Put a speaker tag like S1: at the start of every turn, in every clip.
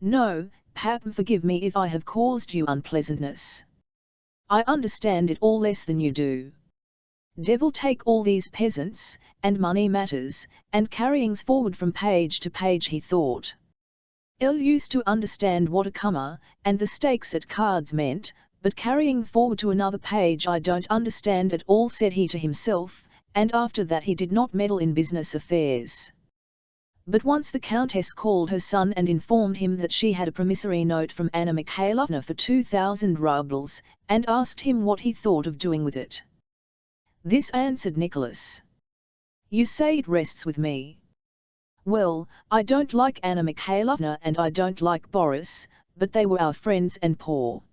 S1: No, pap, forgive me if I have caused you unpleasantness. I understand it all less than you do. Devil take all these peasants, and money matters, and carryings forward from page to page, he thought. I used to understand what a comma, and the stakes at cards meant, but carrying forward to another page I don't understand at all, said he to himself, and after that he did not meddle in business affairs. But once the Countess called her son and informed him that she had a promissory note from Anna Mikhailovna for 2,000 rubles, and asked him what he thought of doing with it. This, answered Nicholas. You say it rests with me. Well, I don't like Anna Mikhailovna and I don't like Boris, but they were our friends and poor.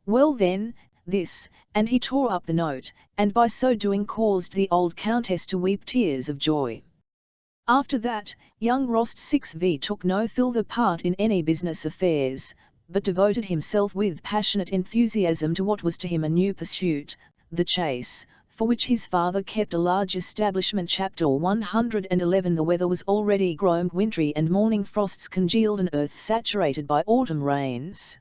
S1: Well then, this, and he tore up the note, and by so doing caused the old Countess to weep tears of joy. After that, young Rost 6v took no further part in any business affairs, but devoted himself with passionate enthusiasm to what was to him a new pursuit, the chase, for which his father kept a large establishment. Chapter 111. The weather was already grown wintry, and morning frosts congealed an earth saturated by autumn rains.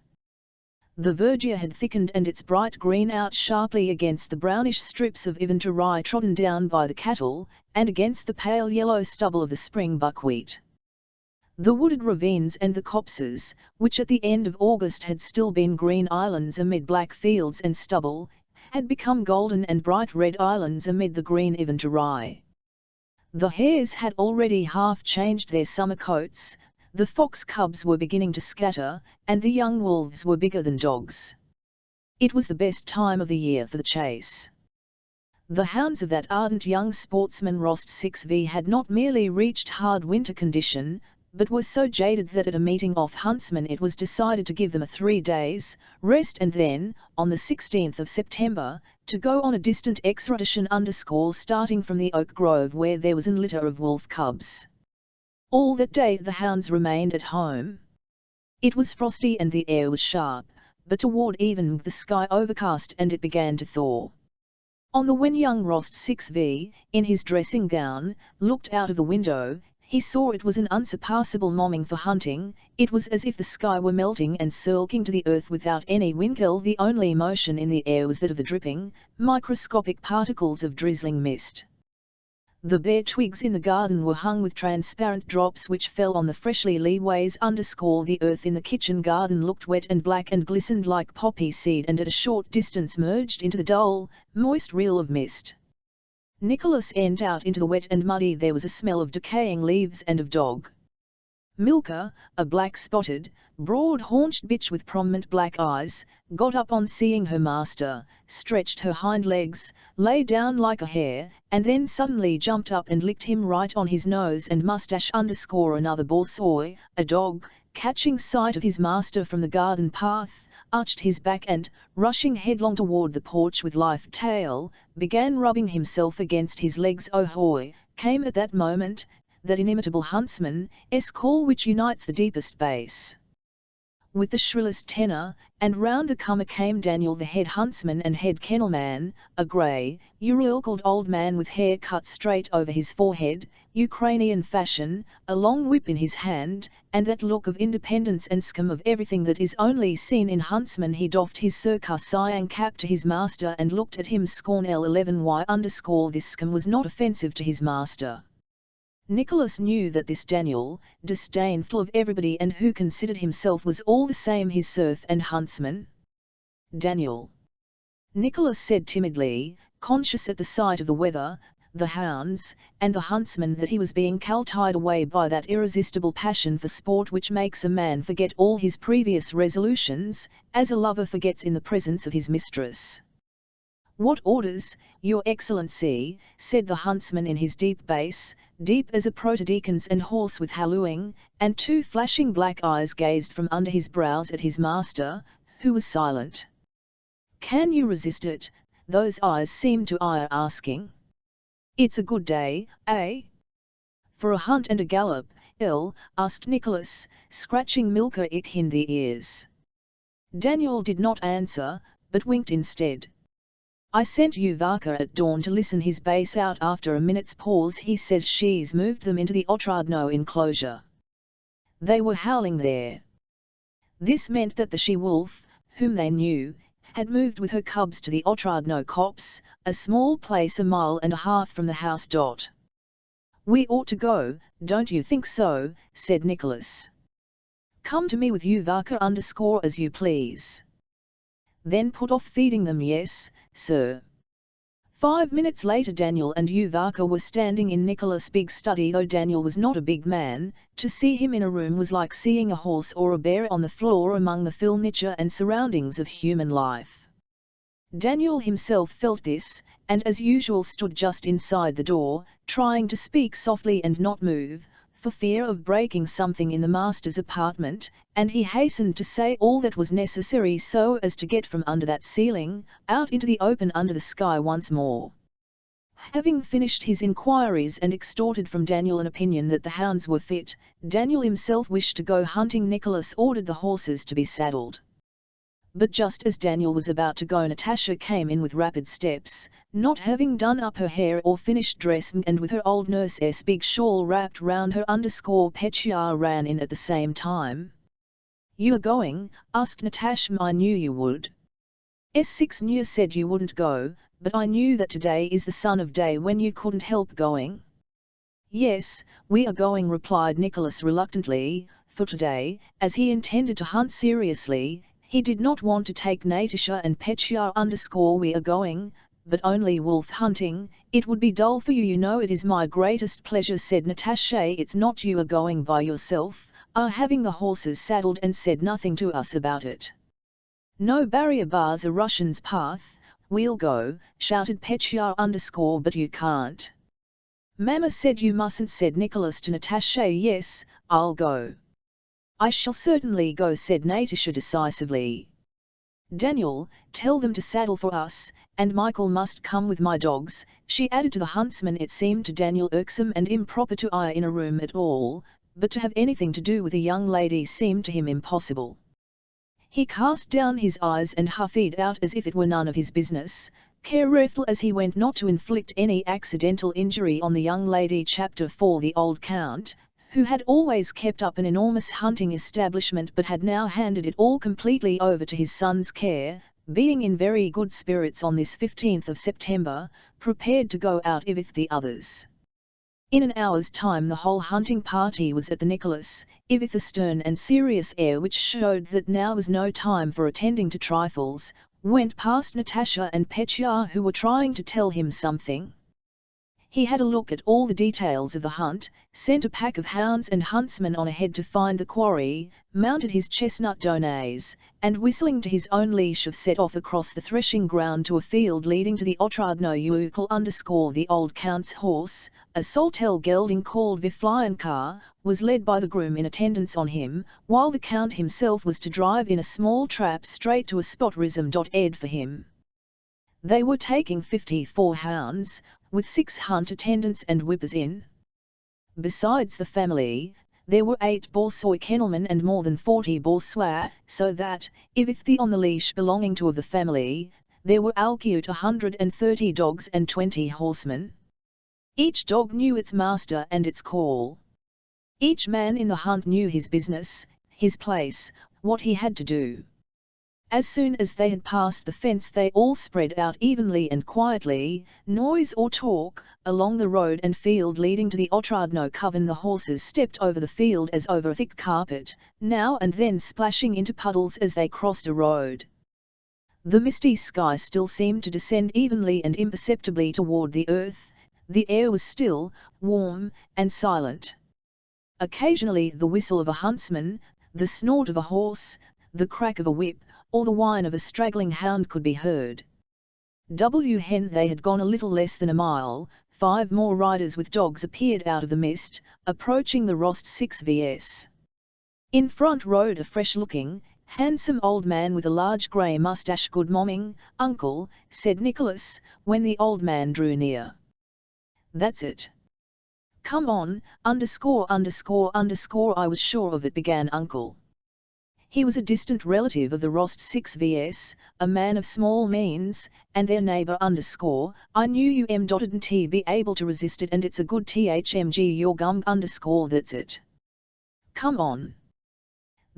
S1: The verdure had thickened, and its bright green out sharply against the brownish strips of inventory trodden down by the cattle, and against the pale yellow stubble of the spring buckwheat. The wooded ravines and the copses, which at the end of August had still been green islands amid black fields and stubble, had become golden and bright red islands amid the green inventory. The hares had already half changed their summer coats, the fox cubs were beginning to scatter, and the young wolves were bigger than dogs. It was the best time of the year for the chase. The hounds of that ardent young sportsman Rost 6v had not merely reached hard winter condition, but were so jaded that at a meeting of huntsmen it was decided to give them a 3 days' rest, and then, on the 16th of September, to go on a distant expedition starting from the oak grove where there was an litter of wolf cubs. All that day the hounds remained at home. It was frosty and the air was sharp, but toward even the sky overcast and it began to thaw. On the when young Rost 6v, in his dressing gown, looked out of the window, he saw it was an unsurpassable morning for hunting. It was as if the sky were melting and sulking to the earth without any winkle. The only motion in the air was that of the dripping, microscopic particles of drizzling mist. The bare twigs in the garden were hung with transparent drops which fell on the freshly leaways. The earth in the kitchen garden looked wet and black and glistened like poppy seed, and at a short distance merged into the dull, moist reel of mist. Nicholas went out into the wet and muddy. There was a smell of decaying leaves and of dog. Milka, a black-spotted, broad-haunched bitch with prominent black eyes, got up on seeing her master, stretched her hind legs, lay down like a hare, and then suddenly jumped up and licked him right on his nose and moustache. Another borzoi, a dog, catching sight of his master from the garden path, arched his back and, rushing headlong toward the porch with lithe tail, began rubbing himself against his legs. Ahoy! Came at that moment that inimitable huntsman's call which unites the deepest bass with the shrillest tenor, and round the comer came Daniel the head huntsman and head kennelman, a grey, uruckled old man with hair cut straight over his forehead, Ukrainian fashion, a long whip in his hand, and that look of independence and scum of everything that is only seen in huntsmen. He doffed his Circassian cap to his master and looked at him scorn. L11y_ this scum was not offensive to his master. Nicholas knew that this Daniel, disdainful of everybody and who considered himself, was all the same his serf and huntsman. Daniel, Nicholas said timidly, conscious at the sight of the weather, the hounds, and the huntsman that he was being carried away by that irresistible passion for sport which makes a man forget all his previous resolutions, as a lover forgets in the presence of his mistress. "What orders, your excellency?" said the huntsman in his deep bass, deep as a protodeacon's, and hoarse with hallooing, and 2 flashing black eyes gazed from under his brows at his master, who was silent. "Can you resist it?" those eyes seemed to ire, asking. "It's a good day, eh? For a hunt and a gallop, asked Nicholas, scratching Milka in the ears. Daniel did not answer, but winked instead. "I sent Uvaka at dawn to listen his bass out." After a minute's pause he says she's moved them into the Otradno enclosure. They were howling there. This meant that the she-wolf, whom they knew, had moved with her cubs to the Otradno copse, a small place 1.5 miles from the house. We ought to go, don't you think so? Said Nicholas. Come to me with Uvaka _ as you please. Then put off feeding them. Yes, sir. 5 minutes later Daniel and Uvaka were standing in Nicholas' big study. Though Daniel was not a big man, to see him in a room was like seeing a horse or a bear on the floor among the furniture and surroundings of human life. Daniel himself felt this, and as usual stood just inside the door, trying to speak softly and not move, for fear of breaking something in the master's apartment, and he hastened to say all that was necessary so as to get from under that ceiling, out into the open under the sky once more. Having finished his inquiries and extorted from Daniel an opinion that the hounds were fit, Daniel himself wished to go hunting. Nicholas ordered the horses to be saddled. But just as Daniel was about to go, Natasha came in with rapid steps, not having done up her hair or finished dressing, and with her old nurse's big shawl wrapped round her. Petya ran in at the same time. You are going? Asked Natasha. I knew you would. S6 knew said you wouldn't go, but I knew that today is the son of day when you couldn't help going. Yes, we are going, replied Nicholas reluctantly, for today, as he intended to hunt seriously, he did not want to take Natasha and Petya _ we are going, but only wolf hunting. It would be dull for you. You know it is my greatest pleasure, said Natasha. It's not you are going by yourself, are having the horses saddled and said nothing to us about it. No barrier bars a Russian's path. We'll go, shouted Petya _ but you can't. Mama said you mustn't, said Nicholas to Natasha. Yes, I'll go. I shall certainly go, said Natasha decisively. Daniel, tell them to saddle for us, and Michael must come with my dogs, she added to the huntsman. It seemed to Daniel irksome and improper to eye in a room at all, but to have anything to do with a young lady seemed to him impossible. He cast down his eyes and huffied out as if it were none of his business, careful as he went not to inflict any accidental injury on the young lady. Chapter 4. The old count, who had always kept up an enormous hunting establishment but had now handed it all completely over to his son's care, being in very good spirits on this 15th of September, prepared to go out with the others. In an hour's time the whole hunting party was at the Nicholas, with a stern and serious air which showed that now was no time for attending to trifles, went past Natasha and Petya, who were trying to tell him something. He had a look at all the details of the hunt, sent a pack of hounds and huntsmen on ahead to find the quarry, mounted his chestnut Donays, and whistling to his own leash set off across the threshing ground to a field leading to the Otradno Ukal _ the old count's horse, a Soltel gelding called Viflyanka, was led by the groom in attendance on him, while the count himself was to drive in a small trap straight to a spot ed for him. They were taking 54 hounds, with 6 hunt attendants and whippers in. Besides the family, there were 8 borsoi kennelmen and more than 40 bourgeois, so that, if the on the leash belonging to of the family, there were alcute 130 dogs and 20 horsemen. Each dog knew its master and its call. Each man in the hunt knew his business, his place, what he had to do. As soon as they had passed the fence they all spread out evenly and quietly, noise or talk, along the road and field leading to the Otradno coven. The horses stepped over the field as over a thick carpet, now and then splashing into puddles as they crossed a road. The misty sky still seemed to descend evenly and imperceptibly toward the earth, the air was still, warm, and silent. Occasionally the whistle of a huntsman, the snort of a horse, the crack of a whip, or the whine of a straggling hound could be heard. When they had gone a little less than a mile, 5 more riders with dogs appeared out of the mist, approaching the Rost 6 vs. In front rode a fresh-looking, handsome old man with a large grey moustache. Good morning, uncle, said Nicholas, when the old man drew near. That's it. Come on, _ I was sure of it, began uncle. He was a distant relative of the Rost 6 vs, a man of small means, and their neighbour _ I knew you m't be able to resist it, and it's a good thmg your gum _ that's it. Come on.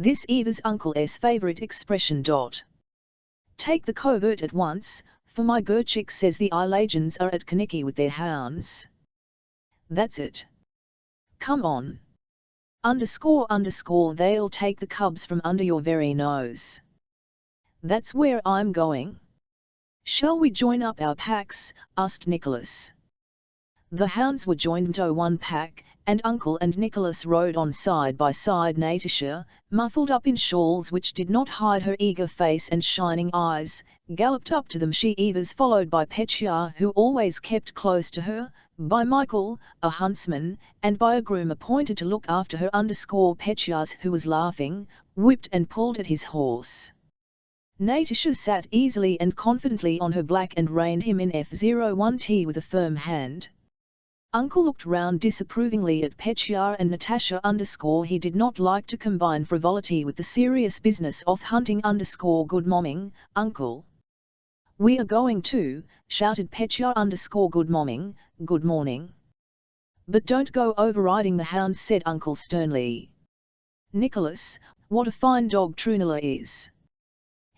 S1: This Eva's uncle's favorite expression. Take the covert at once, for my Gerchik says the Ilagins are at Kaniki with their hounds. That's it. Come on. __, they'll take the cubs from under your very nose. That's where I'm going. Shall we join up our packs? Asked Nicholas. The hounds were joined into one pack, and Uncle and Nicholas rode on side by side. Natasha, muffled up in shawls which did not hide her eager face and shining eyes, galloped up to them. She Eva's followed by Petya, who always kept close to her, by Michael, a huntsman, and by a groom appointed to look after her. Petya's, who was laughing, whipped and pulled at his horse. Natasha sat easily and confidently on her black and reined him in F01T with a firm hand. Uncle looked round disapprovingly at Petya and Natasha. He did not like to combine frivolity with the serious business of hunting. Good momming, Uncle. We are going too, shouted Petya. Good momming, good morning. But don't go overriding the hounds, said Uncle sternly. Nicholas, what a fine dog Trunilla is.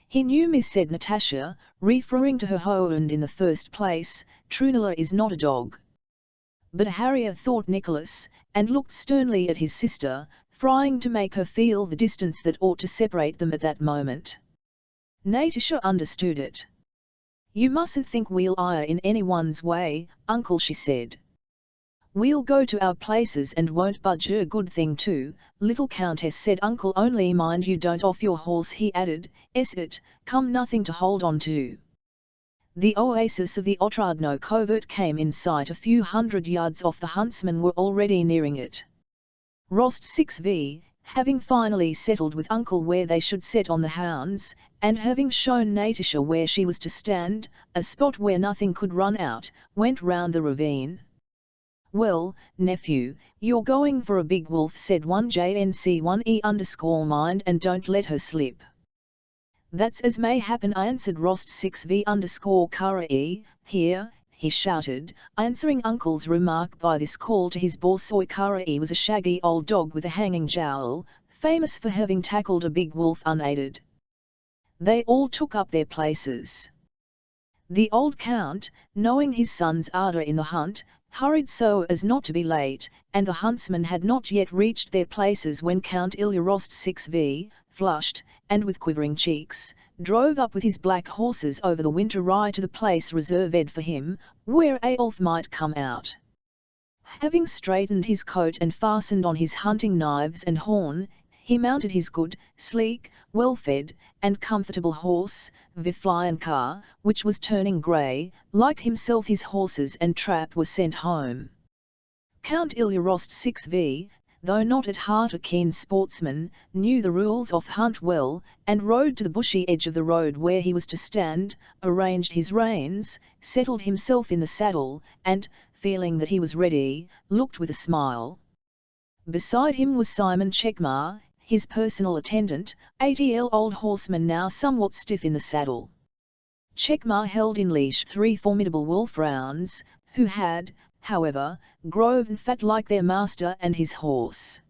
S1: He knew Miss, said Natasha, referring to her hound in the first place. Trunilla is not a dog. But a harrier, thought Nicholas, and looked sternly at his sister, trying to make her feel the distance that ought to separate them at that moment. Natasha understood it. You mustn't think we'll ire in anyone's way, Uncle, she said. We'll go to our places and won't budge. A good thing too, little countess, said Uncle, only mind you don't off your horse, he added. It, come, nothing to hold on to. The oasis of the Otradno covert came in sight a few hundred yards off. The huntsmen were already nearing it. Rost 6V, having finally settled with Uncle where they should set on the hounds, and having shown Natasha where she was to stand, a spot where nothing could run out, went round the ravine. Well, nephew, you're going for a big wolf, said 1JNC1E mind and don't let her slip. That's as may happen, I answered Rost 6V Kara E, here, he shouted, answering Uncle's remark by this call to his borsoi. Kara E was a shaggy old dog with a hanging jowl, famous for having tackled a big wolf unaided. They all took up their places. The old count, knowing his son's ardour in the hunt, hurried so as not to be late, and the huntsmen had not yet reached their places when Count Ilya Rost 6V, flushed, and with quivering cheeks, drove up with his black horses over the winter rye to the place reserved for him, where Aolf might come out. Having straightened his coat and fastened on his hunting knives and horn, he mounted his good, sleek, well-fed, and comfortable horse, Viflyanka, which was turning grey. Like himself, his horses and trap were sent home. Count Ilya Rost 6V, though not at heart a keen sportsman, knew the rules of hunt well, and rode to the bushy edge of the road where he was to stand, arranged his reins, settled himself in the saddle, and, feeling that he was ready, looked with a smile. Beside him was Simon Chekmar, his personal attendant, 80-year old horseman now somewhat stiff in the saddle. Chekmar held in leash 3 formidable wolf-hounds, who had, however, grown fat like their master and his horse.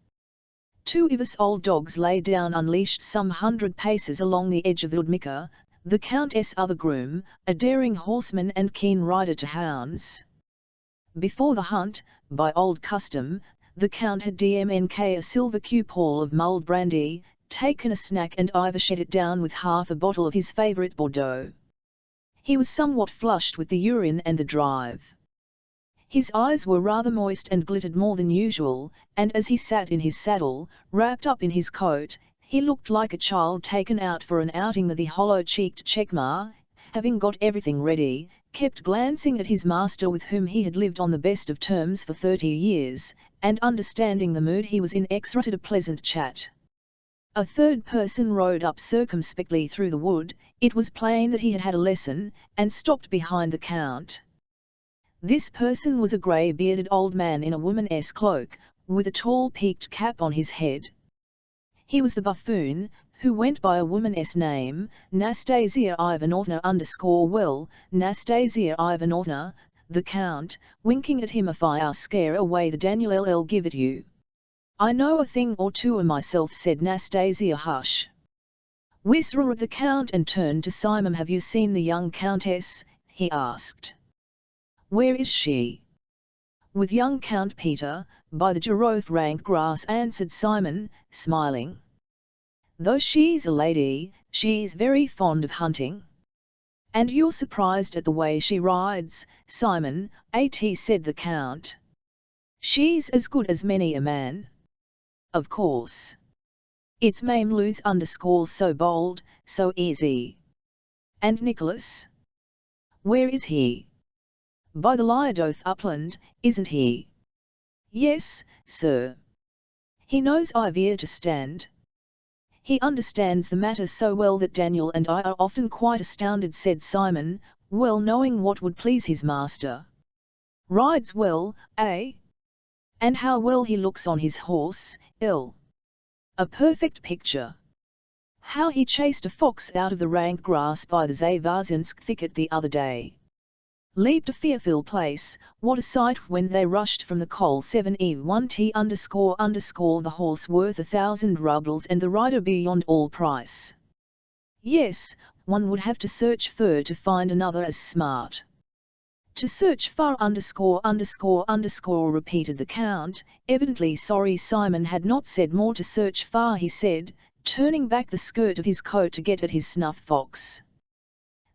S1: 2 Ivas old dogs lay down unleashed some 100 paces along the edge of the Udmika, the Countess' other groom, a daring horseman and keen rider to hounds. Before the hunt, by old custom, the Count had DMNK a silver cupall of mulled brandy, taken a snack and ivershed it down with half a bottle of his favourite Bordeaux. He was somewhat flushed with the urine and the drive. His eyes were rather moist and glittered more than usual, and as he sat in his saddle, wrapped up in his coat, he looked like a child taken out for an outing. The hollow-cheeked Chekmar, having got everything ready, kept glancing at his master with whom he had lived on the best of terms for 30 years, and understanding the mood he was in extracted a pleasant chat. A third person rode up circumspectly through the wood. It was plain that he had had a lesson, and stopped behind the Count. This person was a grey-bearded old man in a woman's cloak, with a tall peaked cap on his head. He was the buffoon, who went by a woman's name, Nastasia Ivanovna well, Nastasia Ivanovna, the Count, winking at him. If I scare away the Daniel, I'll give it you. "I know a thing or two of myself," said Nastasia. "Hush." Whispered the Count and turned to Simon. "Have you seen the young Countess?" he asked. "Where is she?" "With young Count Peter, by the girofle rank grass," answered Simon, smiling. "Though she's a lady, she's very fond of hunting." "And you're surprised at the way she rides, Simon?" said the Count. "She's as good as many a man." "Of course. It's Mamelu's so bold, so easy." "And Nicholas? Where is he?" "By the Lyadoth upland, isn't he?" "Yes, sir. He knows I've here to stand. He understands the matter so well that Daniel and I are often quite astounded," said Simon, well knowing what would please his master. "Rides well, eh? And how well he looks on his horse, a perfect picture. How he chased a fox out of the rank grass by the Zavazansk thicket the other day. Leaped a fearful place, what a sight when they rushed from the Kol 7E1T___, the horse worth 1,000 rubles and the rider beyond all price. Yes, one would have to search fur to find another as smart." "To search far _____," repeated the Count, evidently sorry Simon had not said more. "To search far," he said, turning back the skirt of his coat to get at his snuff box.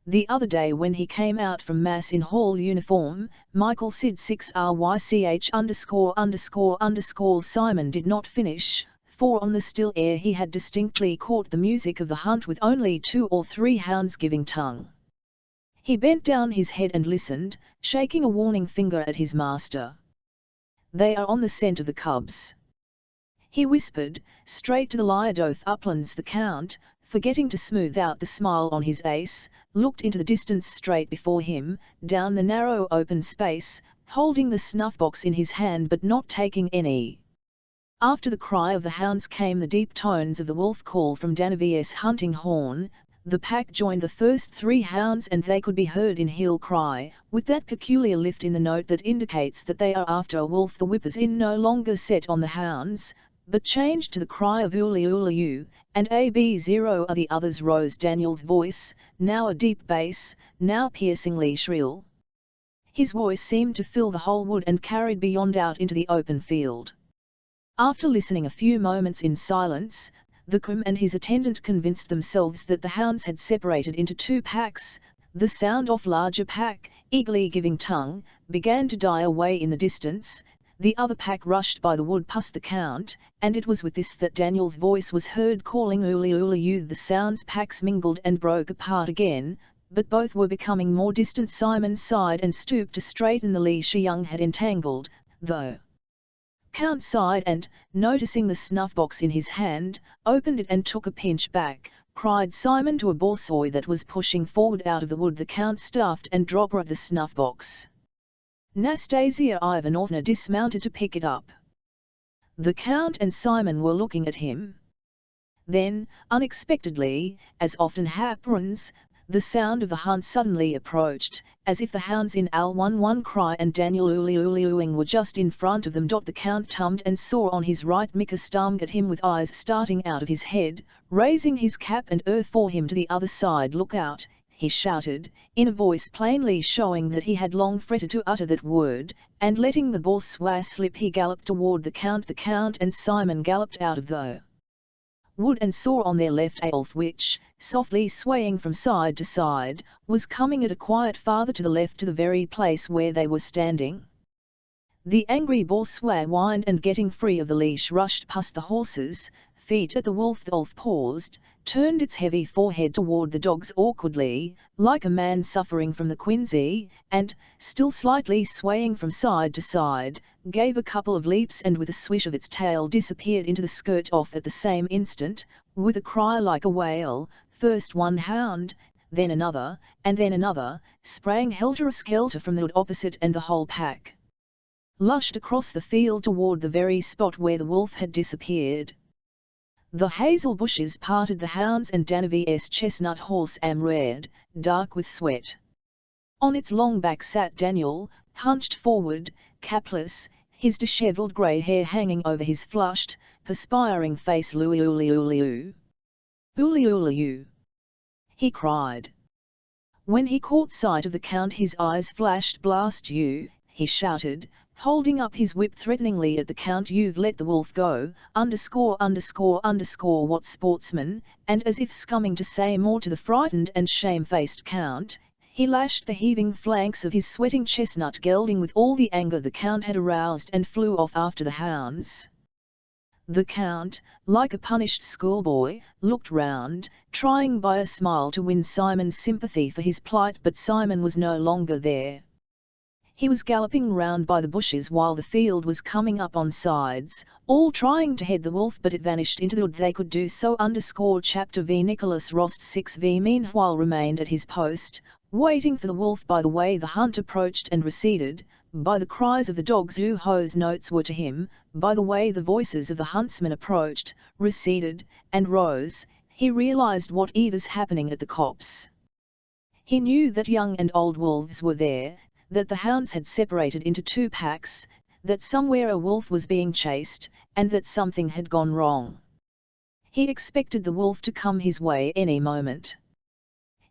S1: "The other day when he came out from Mass in hall uniform, Michael Sid 6RYCH_____, Simon did not finish, for on the still air he had distinctly caught the music of the hunt with only 2 or 3 hounds giving tongue. He bent down his head and listened, shaking a warning finger at his master. "They are on the scent of the cubs," he whispered. "Straight to the Lyadoth uplands." The Count, forgetting to smooth out the smile on his face, looked into the distance straight before him, down the narrow open space, holding the snuff-box in his hand but not taking any. After the cry of the hounds came the deep tones of the wolf call from Danivi's hunting horn. The pack joined the first 3 hounds and they could be heard in heel cry, with that peculiar lift in the note that indicates that they are after a wolf. The whippers in no longer set on the hounds, but changed to the cry of "Uli uli you," and "AB0 are the others." Rose Daniel's voice, now a deep bass, now piercingly shrill. His voice seemed to fill the whole wood and carried beyond out into the open field. After listening a few moments in silence, the groom and his attendant convinced themselves that the hounds had separated into 2 packs. The sound of larger pack, eagerly giving tongue, began to die away in the distance. The other pack rushed by the wood past the Count, and it was with this that Daniel's voice was heard calling "Uli uli you." The sounds packs mingled and broke apart again, but both were becoming more distant. Simon sighed and stooped to straighten the leash a young had entangled, though. Count sighed and, noticing the snuff-box in his hand, opened it and took a pinch back. Cried Simon to a borzoi that was pushing forward out of the wood. The Count stuffed and dropped the snuff-box. Nastasia Ivanovna dismounted to pick it up. The Count and Simon were looking at him. Then, unexpectedly, as often happens, the sound of the hunt suddenly approached, as if the hounds in Al-11 cry and Daniel Uli Uli Uing were just in front of them. The Count turned and saw on his right Mika staring at him with eyes starting out of his head, raising his cap and for him to the other side. "Look out," he shouted, in a voice plainly showing that he had long fretted to utter that word, and letting the borzoi slip he galloped toward the Count. The Count and Simon galloped out of the wood and saw on their left a wolf which, softly swaying from side to side, was coming at a quiet farther to the left to the very place where they were standing. The angry borzoi whined and getting free of the leash rushed past the horses' feet at the wolf. The wolf paused, turned its heavy forehead toward the dogs awkwardly, like a man suffering from the quinsy, and, still slightly swaying from side to side, gave a couple of leaps and with a swish of its tail disappeared into the skirt off. At the same instant, with a cry like a wail, first one hound, then another, and then another, sprang helter-skelter from the wood opposite and the whole pack lushed across the field toward the very spot where the wolf had disappeared. The hazel bushes parted. The hounds and Danivi's chestnut horse red, dark with sweat. On its long back sat Daniel, hunched forward, capless, his dishevelled grey hair hanging over his flushed, perspiring face. "Louie, Uli, Uli, oo. Uli, Uli, oo," he cried. When he caught sight of the Count, his eyes flashed. "Blast you," he shouted, holding up his whip threateningly at the Count. "You've let the wolf go, underscore, underscore, underscore, what sportsman," and as if scumming to say more to the frightened and shamefaced Count, he lashed the heaving flanks of his sweating chestnut gelding with all the anger the Count had aroused and flew off after the hounds. The Count, like a punished schoolboy, looked round, trying by a smile to win Simon's sympathy for his plight, but Simon was no longer there. He was galloping round by the bushes while the field was coming up on sides, all trying to head the wolf, but it vanished into the wood. They could do so. Chapter V. Nicholas Rost 6v meanwhile remained at his post, waiting for the wolf. By the way the hunt approached and receded, by the cries of the dogs whose notes were to him, by the way the voices of the huntsmen approached, receded, and rose, he realized what was happening at the copse. He knew that young and old wolves were there, that the hounds had separated into two packs, that somewhere a wolf was being chased, and that something had gone wrong. He expected the wolf to come his way any moment.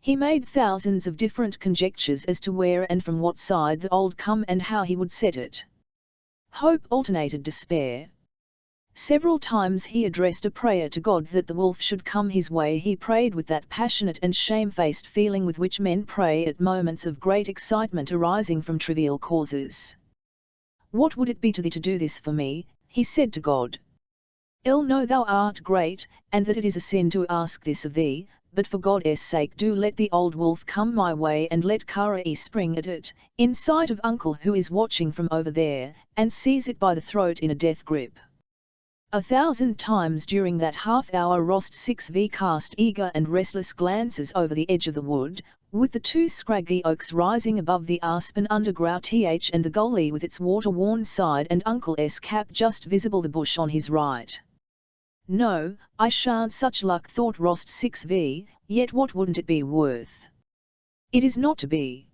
S1: He made thousands of different conjectures as to where and from what side the old come and how he would set it. Hope alternated despair. Several times he addressed a prayer to God that the wolf should come his way. He prayed with that passionate and shamefaced feeling with which men pray at moments of great excitement arising from trivial causes. "What would it be to thee to do this for me?" he said to God. "Know thou art great, and that it is a sin to ask this of thee, but for God's sake do let the old wolf come my way, and let Kara spring at it, in sight of uncle who is watching from over there, and seize it by the throat in a death grip." 1,000 times during that half-hour Rost 6v cast eager and restless glances over the edge of the wood, with the two scraggy oaks rising above the aspen underground and the gully with its water-worn side and Uncle's cap just visible, the bush on his right. "No, I shan't such luck," thought Rost 6v, "yet what wouldn't it be worth? It is not to be.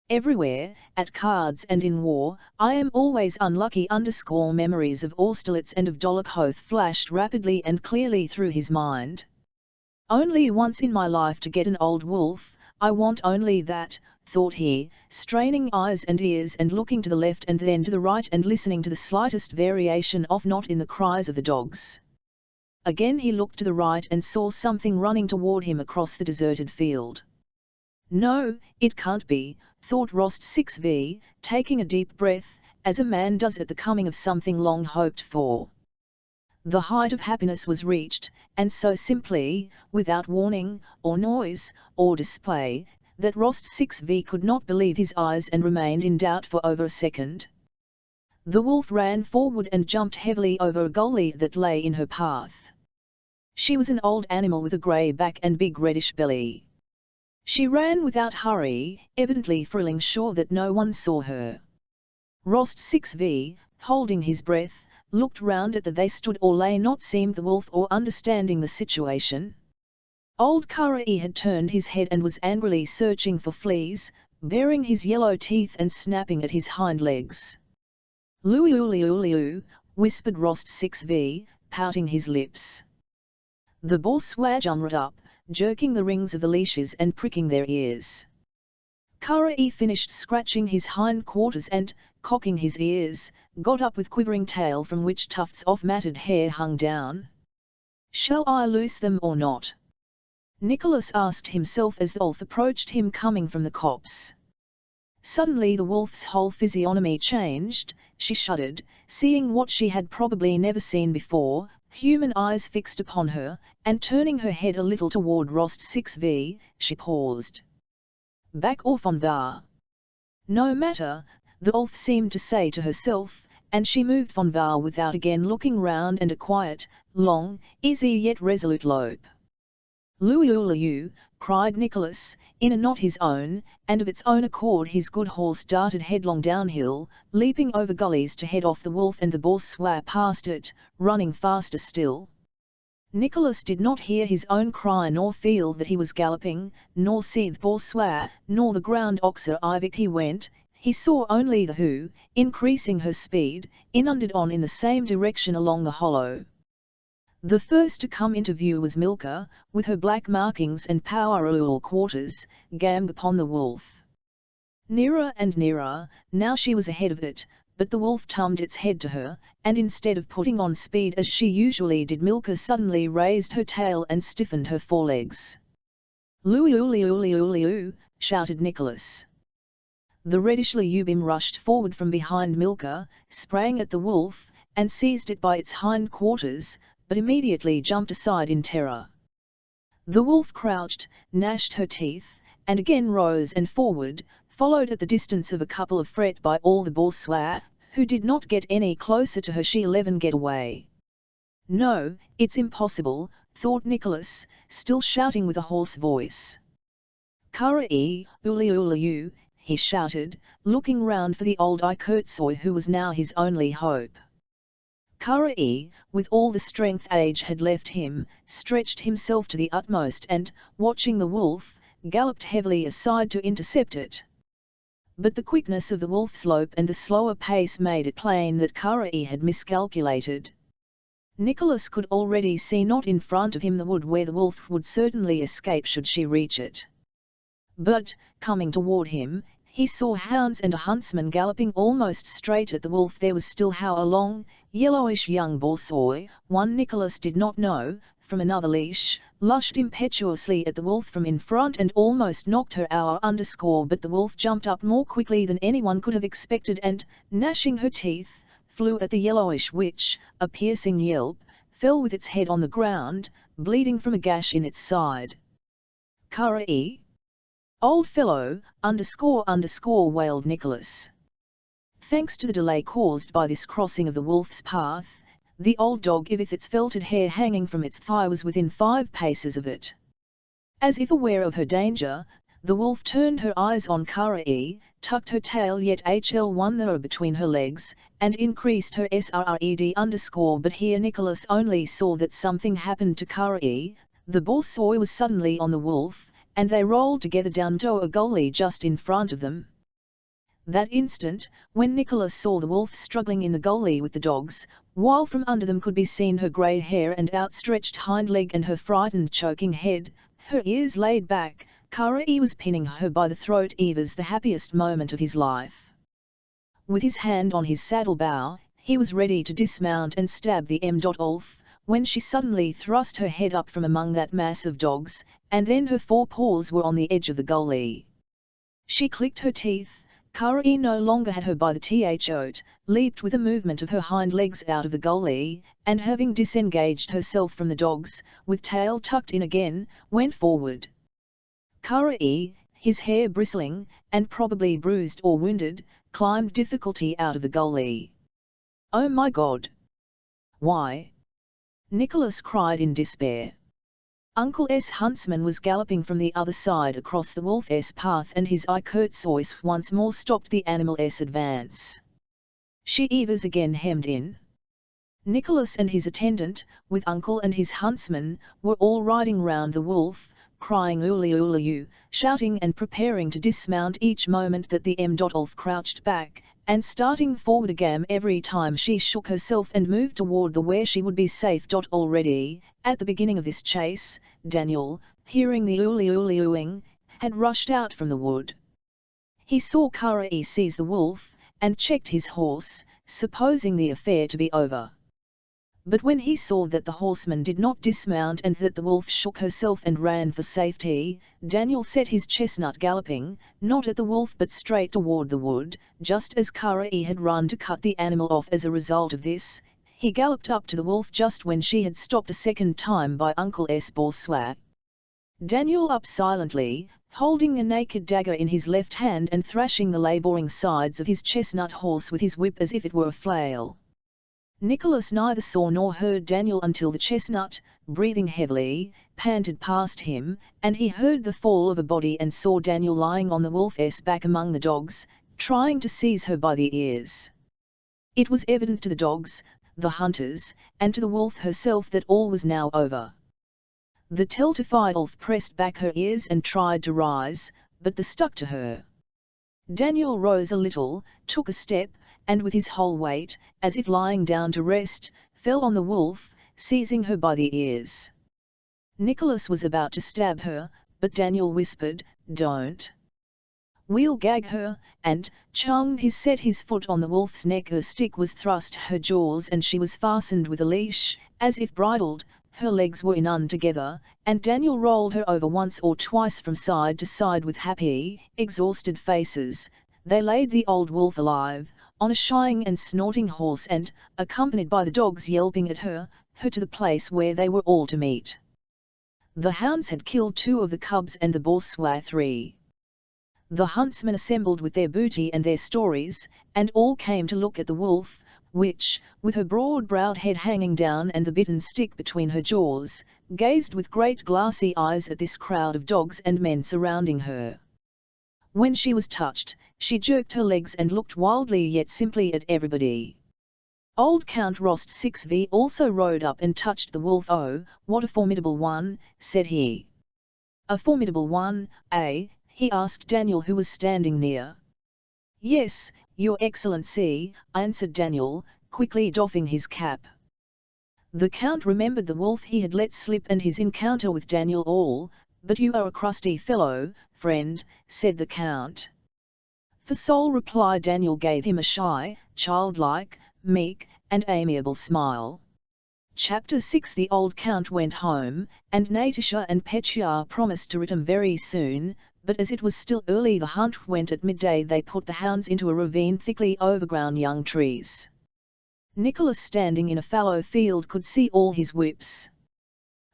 S1: Everywhere, at cards and in war, I am always unlucky." Memories of Austerlitz and of Dolokhov flashed rapidly and clearly through his mind. "Only once in my life to get an old wolf, I want only that," thought he, straining eyes and ears and looking to the left and then to the right and listening to the slightest variation of not in the cries of the dogs. Again he looked to the right and saw something running toward him across the deserted field. "No, it can't be," thought Rost 6v, taking a deep breath, as a man does at the coming of something long hoped for. The height of happiness was reached, and so simply, without warning, or noise, or display, that Rost 6v could not believe his eyes and remained in doubt for over a second. The wolf ran forward and jumped heavily over a gully that lay in her path. She was an old animal with a grey back and big reddish belly. She ran without hurry, evidently feeling sure that no one saw her. Rost 6v, holding his breath, looked round at the they stood or lay not seemed the wolf or understanding the situation. Old Kara had turned his head and was angrily searching for fleas, baring his yellow teeth and snapping at his hind legs. "Louie, Uli, Uli, oo," whispered Rost 6v, pouting his lips. The bourgeois jumped up, jerking the rings of the leashes and pricking their ears. Kara finished scratching his hind quarters and, cocking his ears, got up with quivering tail from which tufts of matted hair hung down. "Shall I loose them or not?" Nicholas asked himself as the wolf approached him coming from the copse. Suddenly the wolf's whole physiognomy changed. She shuddered, seeing what she had probably never seen before, human eyes fixed upon her, and turning her head a little toward Rost 6v, she paused. "Back off on var." "No matter," the wolf seemed to say to herself, and she moved von var without again looking round and a quiet, long, easy yet resolute lope. "Louie, Uli, oo," cried Nicholas, in a not his own, and of its own accord his good horse darted headlong downhill, leaping over gullies to head off the wolf, and the bourgeois passed it, running faster still. Nicholas did not hear his own cry nor feel that he was galloping, nor see the bourgeois, nor the ground oxer. He went, he saw only the who, increasing her speed, inundated on in the same direction along the hollow. The first to come into view was Milka, with her black markings and powerful quarters, gammed upon the wolf. Nearer and nearer, now she was ahead of it, but the wolf turned its head to her, and instead of putting on speed as she usually did, Milka suddenly raised her tail and stiffened her forelegs. "Louie, oolie, oolie, oolie, oo," shouted Nicholas. The reddish Lyubim rushed forward from behind Milka, sprang at the wolf, and seized it by its hind quarters, but immediately jumped aside in terror. The wolf crouched, gnashed her teeth, and again rose and forward, followed at the distance of a couple of feet by all the bourgeois, who did not get any closer to her. She'll even get away. "No, it's impossible," thought Nicholas, still shouting with a hoarse voice. "Kara-e, uli uli, he shouted, looking round for the old Ikertsoy who was now his only hope. Kara-e, with all the strength age had left him, stretched himself to the utmost and, watching the wolf, galloped heavily aside to intercept it. But the quickness of the wolf's lope and the slower pace made it plain that Kara-e had miscalculated. Nicholas could already see not in front of him the wood where the wolf would certainly escape should she reach it. But, coming toward him, he saw hounds and a huntsman galloping almost straight at the wolf. There was still how a long, yellowish young borzoi, one Nicholas did not know, from another leash, lushed impetuously at the wolf from in front and almost knocked her hour underscore. But the wolf jumped up more quickly than anyone could have expected and, gnashing her teeth, flew at the yellowish witch. A piercing yelp, fell with its head on the ground, bleeding from a gash in its side. "Kara-e? Old fellow, ___, wailed Nicholas. Thanks to the delay caused by this crossing of the wolf's path, the old dog with its felted hair hanging from its thigh was within 5 paces of it. As if aware of her danger, the wolf turned her eyes on Kara-e, tucked her tail yet hl1 there between her legs, and increased her sred_. But here Nicholas only saw that something happened to Kara-e. The borzoi was suddenly on the wolf, and they rolled together down to a gully just in front of them. That instant, when Nicholas saw the wolf struggling in the gully with the dogs, while from under them could be seen her grey hair and outstretched hind leg and her frightened choking head, her ears laid back, Kara-e was pinning her by the throat. It was the happiest moment of his life. With his hand on his saddle bow, he was ready to dismount and stab the wolf, when she suddenly thrust her head up from among that mass of dogs, and then her 4 paws were on the edge of the gully. She clicked her teeth. Kara-e no longer had her by the throat, leaped with a movement of her hind legs out of the gully, and having disengaged herself from the dogs, with tail tucked in again, went forward. Kara-e, his hair bristling, and probably bruised or wounded, climbed difficulty out of the gully. "Oh my God! Why?" Nicholas cried in despair. Uncle S. huntsman was galloping from the other side across the wolf's path, and his Ikertsoy once more stopped the animal's advance. She was again hemmed in. Nicholas and his attendant, with uncle and his huntsman, were all riding round the wolf, crying "Uli uli," shouting and preparing to dismount each moment that the wolf crouched back, and starting forward again every time she shook herself and moved toward the where she would be safe. Already, at the beginning of this chase, Daniel, hearing the "uli uli ooing," had rushed out from the wood. He saw Kara-e seize the wolf, and checked his horse, supposing the affair to be over. But when he saw that the horseman did not dismount and that the wolf shook herself and ran for safety, Daniel set his chestnut galloping, not at the wolf but straight toward the wood, just as Kara-e had run to cut the animal off. As a result of this, he galloped up to the wolf just when she had stopped a second time by Uncle S. borzoi. Daniel up silently, holding a naked dagger in his left hand and thrashing the labouring sides of his chestnut horse with his whip as if it were a flail. Nicholas neither saw nor heard Daniel until the chestnut, breathing heavily, panted past him, and he heard the fall of a body and saw Daniel lying on the wolf's back among the dogs, trying to seize her by the ears. It was evident to the dogs, the hunters, and to the wolf herself that all was now over. The terrified wolf pressed back her ears and tried to rise, but they stuck to her. Daniel rose a little, took a step, and with his whole weight, as if lying down to rest, fell on the wolf, seizing her by the ears. Nicholas was about to stab her, but Daniel whispered, "Don't. We'll gag her," and, he set his foot on the wolf's neck. Her stick was thrust her jaws and she was fastened with a leash, as if bridled. Her legs were in together, and Daniel rolled her over once or twice from side to side with happy, exhausted faces. They laid the old wolf alive, on a shying and snorting horse and, accompanied by the dogs yelping at her to the place where they were all to meet. The hounds had killed 2 of the cubs and the bourgeois 3. The huntsmen assembled with their booty and their stories, and all came to look at the wolf, which, with her broad-browed head hanging down and the bitten stick between her jaws, gazed with great glassy eyes at this crowd of dogs and men surrounding her. When she was touched, she jerked her legs and looked wildly yet simply at everybody. Old Count Rost 6V also rode up and touched the wolf. "Oh, what a formidable one," said he. "A formidable one, eh?" he asked Daniel, who was standing near. "Yes, Your Excellency," answered Daniel, quickly doffing his cap. The Count remembered the wolf he had let slip and his encounter with Daniel all. "But you are a crusty fellow, friend," said the Count. "For soul," replied Daniel, gave him a shy, childlike, meek, and amiable smile. Chapter 6. The old Count went home, and Natasha and Petya promised to return very soon, but as it was still early the hunt went at midday. They put the hounds into a ravine thickly overgrown young trees. Nicholas, standing in a fallow field, could see all his whips.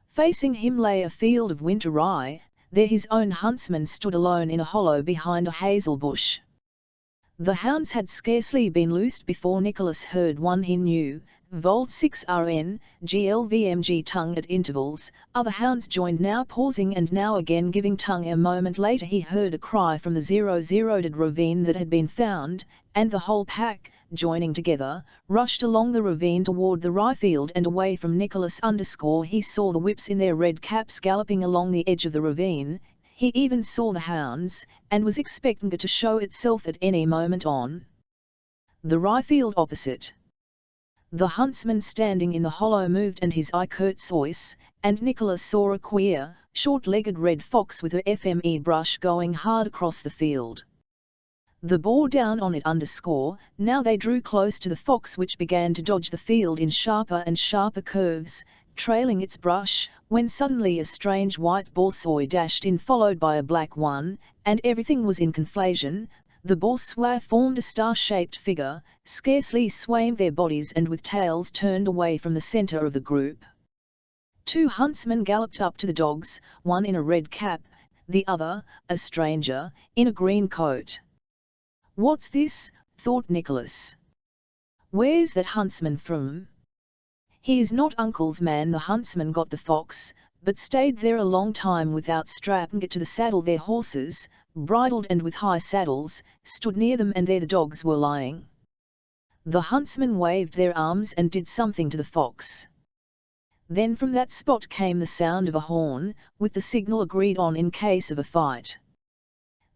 S1: Facing him lay a field of winter rye. There his own huntsman stood alone in a hollow behind a hazel bush. The hounds had scarcely been loosed before Nicholas heard one he knew, Volt 6 RN, GLVMG tongue at intervals. Other hounds joined, now pausing and now again giving tongue. A moment later he heard a cry from the 0-0'd ravine that had been found, and the whole pack, joining together, rushed along the ravine toward the rye field and away from Nicholas. He saw the whips in their red caps galloping along the edge of the ravine. He even saw the hounds, and was expecting it to show itself at any moment on the rye field opposite. The huntsman standing in the hollow moved and his eye caught Zeus, and Nicholas saw a queer, short-legged red fox with her FME brush going hard across the field. The bore down on it. Now they drew close to the fox, which began to dodge the field in sharper and sharper curves, trailing its brush, when suddenly a strange white bourgeois dashed in, followed by a black one, and everything was in confusion. The bourgeois formed a star-shaped figure, scarcely swaying their bodies and with tails turned away from the center of the group. 2 huntsmen galloped up to the dogs, one in a red cap, the other, a stranger, in a green coat. "What's this?" thought Nicholas. "Where's that huntsman from? He is not Uncle's man." The huntsman got the fox, but stayed there a long time without strapping it to the saddle. Their horses, bridled and with high saddles, stood near them, and there the dogs were lying. The huntsmen waved their arms and did something to the fox. Then from that spot came the sound of a horn, with the signal agreed on in case of a fight.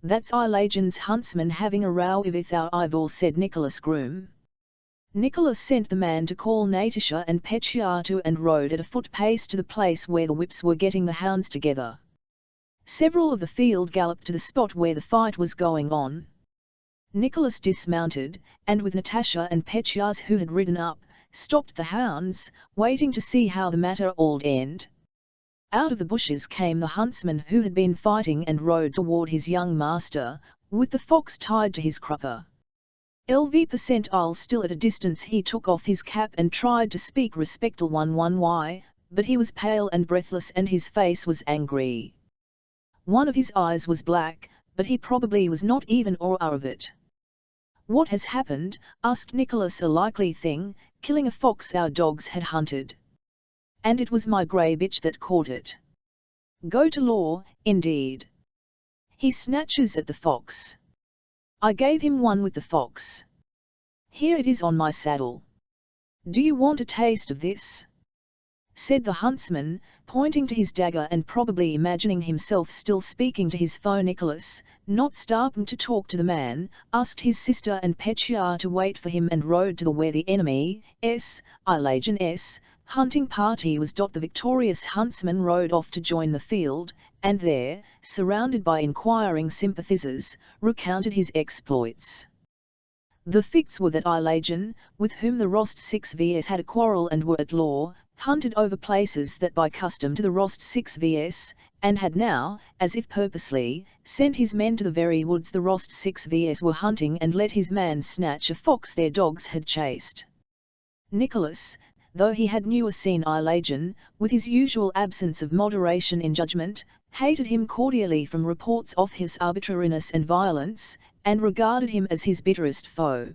S1: "That's Illegitimate huntsman having a row with our Ivor," said Nicholas' groom. Nicholas sent the man to call Natasha and Petya and rode at a foot pace to the place where the whips were getting the hounds together. Several of the field galloped to the spot where the fight was going on. Nicholas dismounted, and with Natasha and Petya, who had ridden up, stopped the hounds, waiting to see how the matter would end. Out of the bushes came the huntsman who had been fighting and rode toward his young master, with the fox tied to his crupper. LV% still at a distance, he took off his cap and tried to speak respectful why, but he was pale and breathless and his face was angry. One of his eyes was black, but he probably was not even aware of it. "What has happened?" asked Nicholas. "A likely thing, killing a fox our dogs had hunted. And it was my grey bitch that caught it. Go to law, indeed. He snatches at the fox. I gave him one with the fox. Here it is on my saddle. Do you want a taste of this?" said the huntsman, pointing to his dagger and probably imagining himself still speaking to his foe Nicholas, not stopping to talk to the man, asked his sister and Petya to wait for him and rode to the where the enemy's, illegitimate, hunting party was. The victorious huntsman rode off to join the field, and there, surrounded by inquiring sympathizers, recounted his exploits. The facts were that Ilegan, with whom the Rostov had a quarrel and were at law, hunted over places that by custom to the Rostov, and had now, as if purposely, sent his men to the very woods the Rostov were hunting and let his man snatch a fox their dogs had chased. Nicholas, though he had never seen Ilegan, with his usual absence of moderation in judgment, hated him cordially from reports of his arbitrariness and violence, and regarded him as his bitterest foe.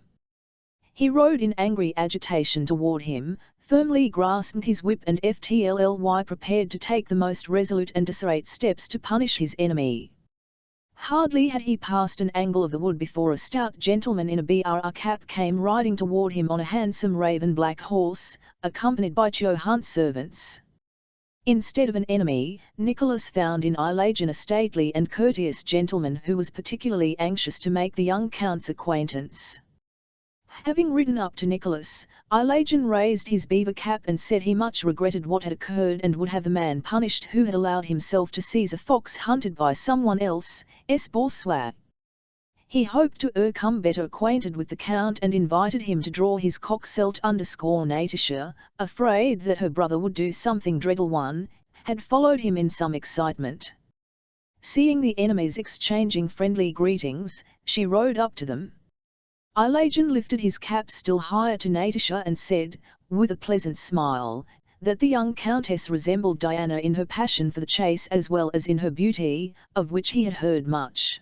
S1: He rode in angry agitation toward him, firmly grasped his whip and ftly prepared to take the most resolute and desperate steps to punish his enemy. Hardly had he passed an angle of the wood before a stout gentleman in a BR cap came riding toward him on a handsome raven-black horse, accompanied by 2 hunt servants. Instead of an enemy, Nicholas found in Ilegan a stately and courteous gentleman who was particularly anxious to make the young count's acquaintance. Having ridden up to Nicholas, Ilegan raised his beaver cap and said he much regretted what had occurred and would have the man punished who had allowed himself to seize a fox hunted by someone else, bourgeois. He hoped to become better acquainted with the count and invited him to draw his cockselt. Natasha, afraid that her brother would do something dreadful, had followed him in some excitement. Seeing the enemies exchanging friendly greetings, she rode up to them. Ilegan lifted his cap still higher to Natasha and said, with a pleasant smile, that the young countess resembled Diana in her passion for the chase as well as in her beauty, of which he had heard much.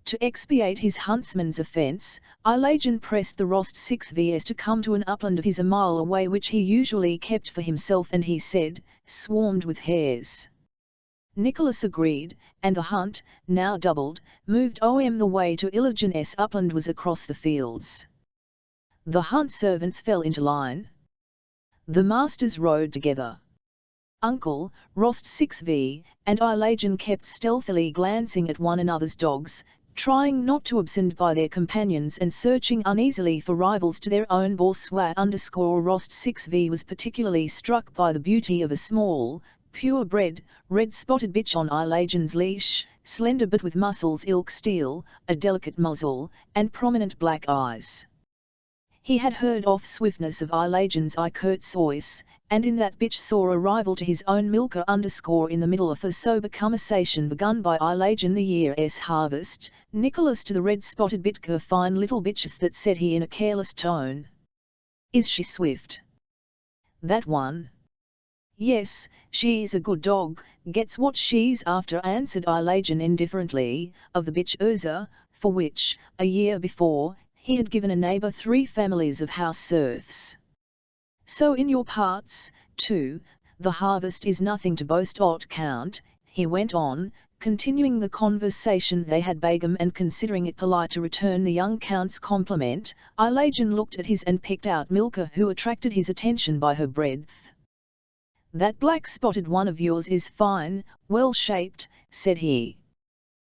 S1: To expiate his huntsman's offence, Ilegan pressed the Rostov to come to an upland of his a mile away which he usually kept for himself and he said, swarmed with hares. Nicholas agreed, and the hunt, now doubled, moved the way to Illegitimate upland was across the fields. The hunt servants fell into line. The masters rode together. Uncle, Rostov, and Ilegan kept stealthily glancing at one another's dogs, trying not to absent by their companions and searching uneasily for rivals to their own bourgeois. Rostov was particularly struck by the beauty of a small, pure-bred, red-spotted bitch on Ilegan's leash, slender but with muscles ilk steel, a delicate muzzle, and prominent black eyes. He had heard of swiftness of Ilegan's voice, and in that bitch saw a rival to his own milker. In the middle of a sober conversation begun by Ilegan the year's harvest, Nicholas to the red-spotted bitch, fine little bitches, that said he in a careless tone. Is she swift? That one? Yes, she's a good dog, gets what she's after, answered Ilegan indifferently, of the bitch Urza, for which, a year before, he had given a neighbour 3 families of house serfs. So in your parts, too, the harvest is nothing to boast of, Count, he went on, continuing the conversation they had begun and considering it polite to return the young Count's compliment. Ilegan looked at his and picked out Milka, who attracted his attention by her breadth. That black-spotted one of yours is fine, well-shaped, said he.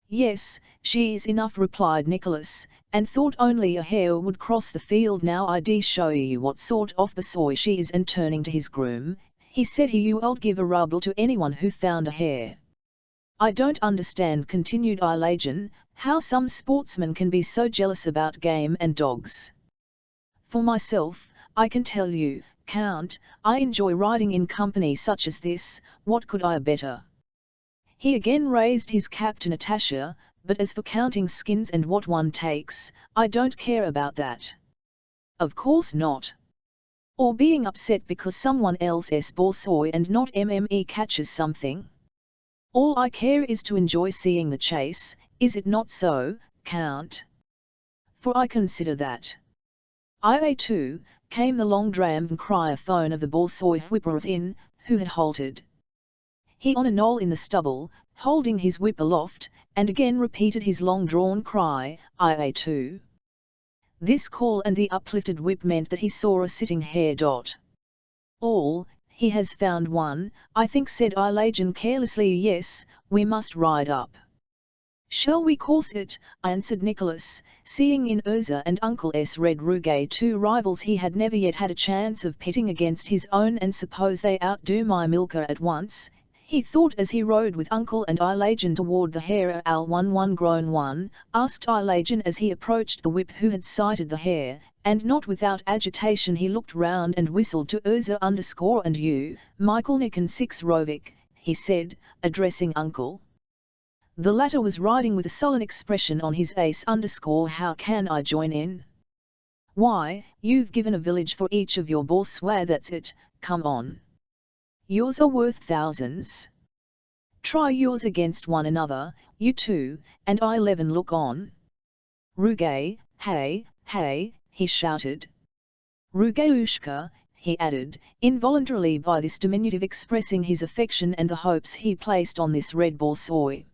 S1: Yes, she is enough, replied Nicholas, and thought only a hare would cross the field. Now I'd show you what sort of boy she is. And turning to his groom, he said you'd give a ruble to anyone who found a hare. I don't understand, continued Ilegan, how some sportsmen can be so jealous about game and dogs. For myself, I can tell you, Count, I enjoy riding in company such as this. What could I better? He again raised his cap to Natasha, but as for counting skins and what one takes, I don't care about that. Of course not. Or being upset because someone else's bourgeois and not catches something. All I care is to enjoy seeing the chase, is it not so, Count? For I consider that. I too, came the long-drawn cryophone of the bourgeois whippers in, who had halted. He on a knoll in the stubble, holding his whip aloft, and again repeated his long-drawn cry, I too. This call and the uplifted whip meant that he saw a sitting hare. All, he has found one, I think, said Illegitimate carelessly. Yes, we must ride up. Shall we course it? Answered Nicholas, seeing in Urza and Uncle S. Red Rouget two rivals he had never yet had a chance of pitting against his own, and suppose they outdo my Milka at once, he thought as he rode with Uncle and Illegitimate toward the hare. One grown one, asked Illegitimate as he approached the whip who had sighted the hare, and not without agitation he looked round and whistled to Urza _and you, Michaelnik and Six Rovik, he said, addressing Uncle. The latter was riding with a sullen expression on his ace _ how can I join in? Why, you've given a village for each of your bourgeois, that's it, come on. Yours are worth thousands. Try yours against one another, you two, and I-11 look on. Rouget, hey, hey, he shouted. Rougetushka, he added, involuntarily by this diminutive expressing his affection and the hopes he placed on this red bourgeois.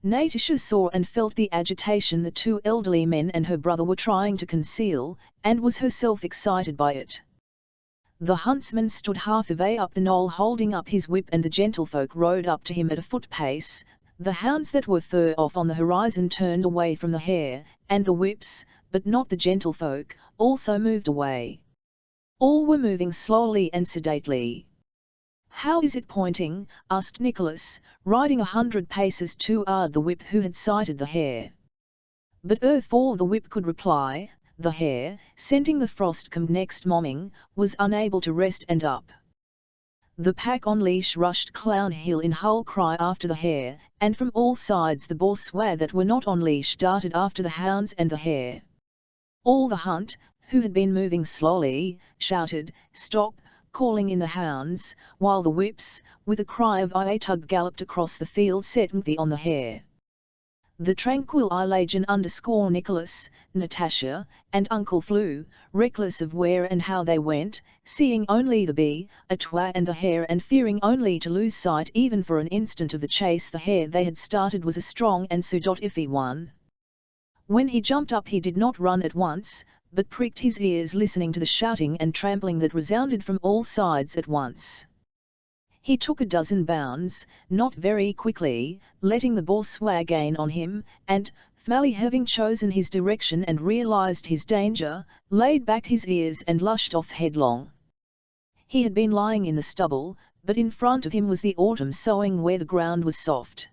S1: Natasha saw and felt the agitation the two elderly men and her brother were trying to conceal, and was herself excited by it. The huntsman stood half a way up the knoll holding up his whip, and the gentlefolk rode up to him at a foot pace. The hounds that were far off on the horizon turned away from the hare, and the whips, but not the gentlefolk, also moved away. All were moving slowly and sedately. How is it pointing? Asked Nicholas, riding 100 paces toward the whip who had sighted the hare. But for the whip could reply, the hare, scenting the frost come next morning, was unable to rest and up. The pack on leash rushed Clown Hill in whole cry after the hare, and from all sides the bourgeois that were not on leash darted after the hounds and the hare. All the hunt, who had been moving slowly, shouted, "Stop!" calling in the hounds, while the whips, with a cry of "Iatug" galloped across the field setting on the hare. The tranquil Illegitimate Nicholas, Natasha, and Uncle flew, reckless of where and how they went, seeing only the bee, a twa and the hare, and fearing only to lose sight even for an instant of the chase. The hare they had started was a strong and iffy one. When he jumped up he did not run at once, but pricked his ears listening to the shouting and trampling that resounded from all sides at once. He took a dozen bounds, not very quickly, letting the bourgeois gain on him, and, finally having chosen his direction and realized his danger, laid back his ears and lushed off headlong. He had been lying in the stubble, but in front of him was the autumn sowing where the ground was soft.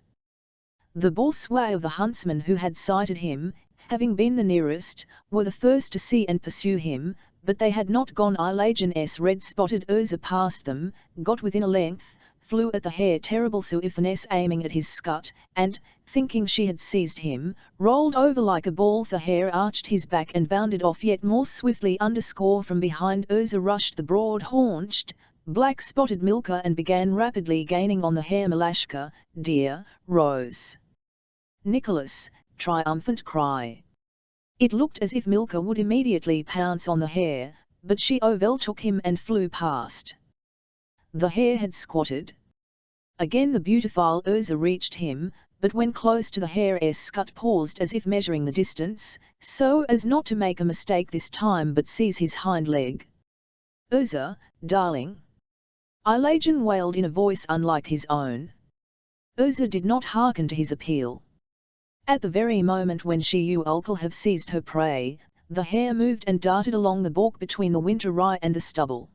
S1: The bourgeois of the huntsman who had sighted him, having been the nearest, were the first to see and pursue him, but they had not gone. Illegitimate's red-spotted Urza passed them, got within a length, flew at the hare terrible Suifiness aiming at his scut, and, thinking she had seized him, rolled over like a ball. The hare arched his back and bounded off yet more swiftly. From behind Urza rushed the broad-haunched, black-spotted Milka and began rapidly gaining on the hare. Malashka, dear, Rose. Nicholas, triumphant cry. It looked as if Milka would immediately pounce on the hare, but she overtook him and flew past. The hare had squatted. Again the beautiful Urza reached him, but when close to the hare's scut paused as if measuring the distance, so as not to make a mistake this time but seize his hind leg. Urza, darling! Illegitimate wailed in a voice unlike his own. Urza did not hearken to his appeal. At the very moment when she would have seized her prey, the hare moved and darted along the balk between the winter rye and the stubble.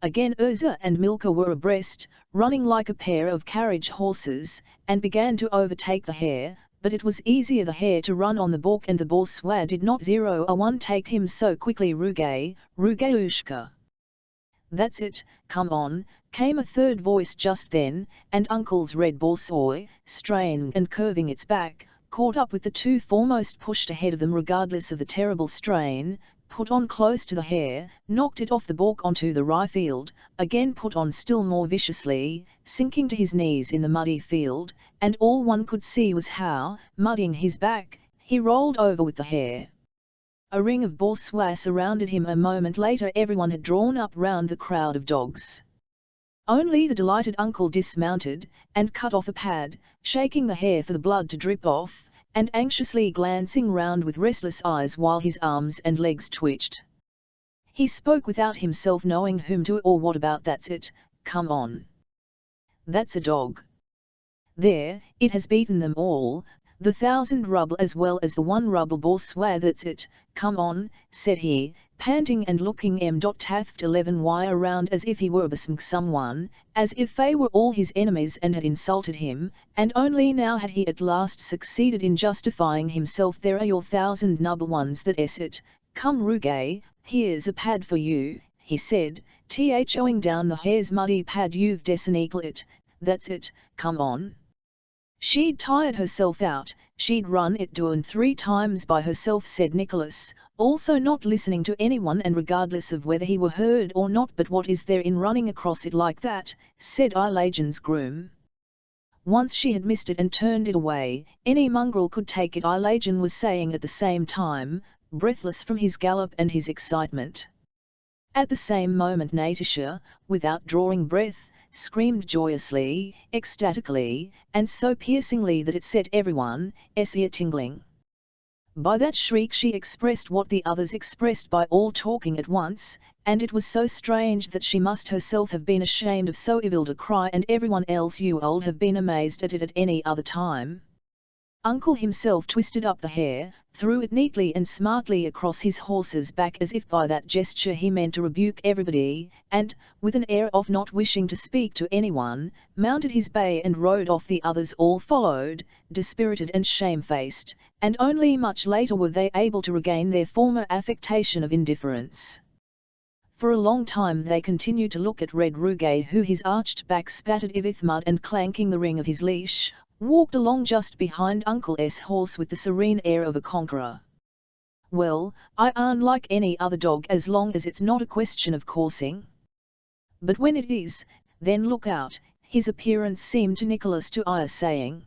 S1: Again Urza and Milka were abreast, running like a pair of carriage horses, and began to overtake the hare, but it was easier the hare to run on the balk, and the bourgeois did not 0-1 take him so quickly. Rougetushka. That's it, come on, came a third voice just then, and Uncle's red bourgeois, straining and curving its back, caught up with the two foremost, pushed ahead of them regardless of the terrible strain, put on close to the hare, knocked it off the balk onto the rye field, again put on still more viciously, sinking to his knees in the muddy field, and all one could see was how, muddying his back, he rolled over with the hare. A ring of bourgeois surrounded him. A moment later everyone had drawn up round the crowd of dogs. Only the delighted uncle dismounted, and cut off a pad, shaking the hare for the blood to drip off, and anxiously glancing round with restless eyes while his arms and legs twitched. He spoke without himself knowing whom to or what about. That's it, come on. That's a dog. There, it has beaten them all, the 1,000 ruble as well as the 1 ruble bourgeois. That's it, come on, said he, panting and looking taft 11y around as if he were besmg someone, as if they were all his enemies and had insulted him, and only now had he at last succeeded in justifying himself. There are your 1,000 noble ones. That's it, come Ruge, here's a pad for you, he said, throwing down the hare's muddy pad. You've desenequal it, that's it, come on. She'd tired herself out, she'd run it down 3 times by herself, said Nicholas, also not listening to anyone and regardless of whether he were heard or not. But what is there in running across it like that, said Ilagin's groom. Once she had missed it and turned it away, any mongrel could take it, Ilagin was saying at the same time, breathless from his gallop and his excitement. At the same moment Natasha, without drawing breath, screamed joyously, ecstatically, and so piercingly that it set everyone's ear tingling. By that shriek she expressed what the others expressed by all talking at once, and it was so strange that she must herself have been ashamed of so evil a cry, and everyone else would have been amazed at it at any other time. Uncle himself twisted up the hare, threw it neatly and smartly across his horse's back as if by that gesture he meant to rebuke everybody, and, with an air of not wishing to speak to anyone, mounted his bay and rode off. The others all followed, dispirited and shamefaced, and only much later were they able to regain their former affectation of indifference. For a long time they continued to look at Red Ruge, who, his arched back spattered with mud and clanking the ring of his leash, walked along just behind Uncle's horse with the serene air of a conqueror. Well, I aren't like any other dog as long as it's not a question of coursing. But when it is, then look out, his appearance seemed to Nicholas to ire, saying.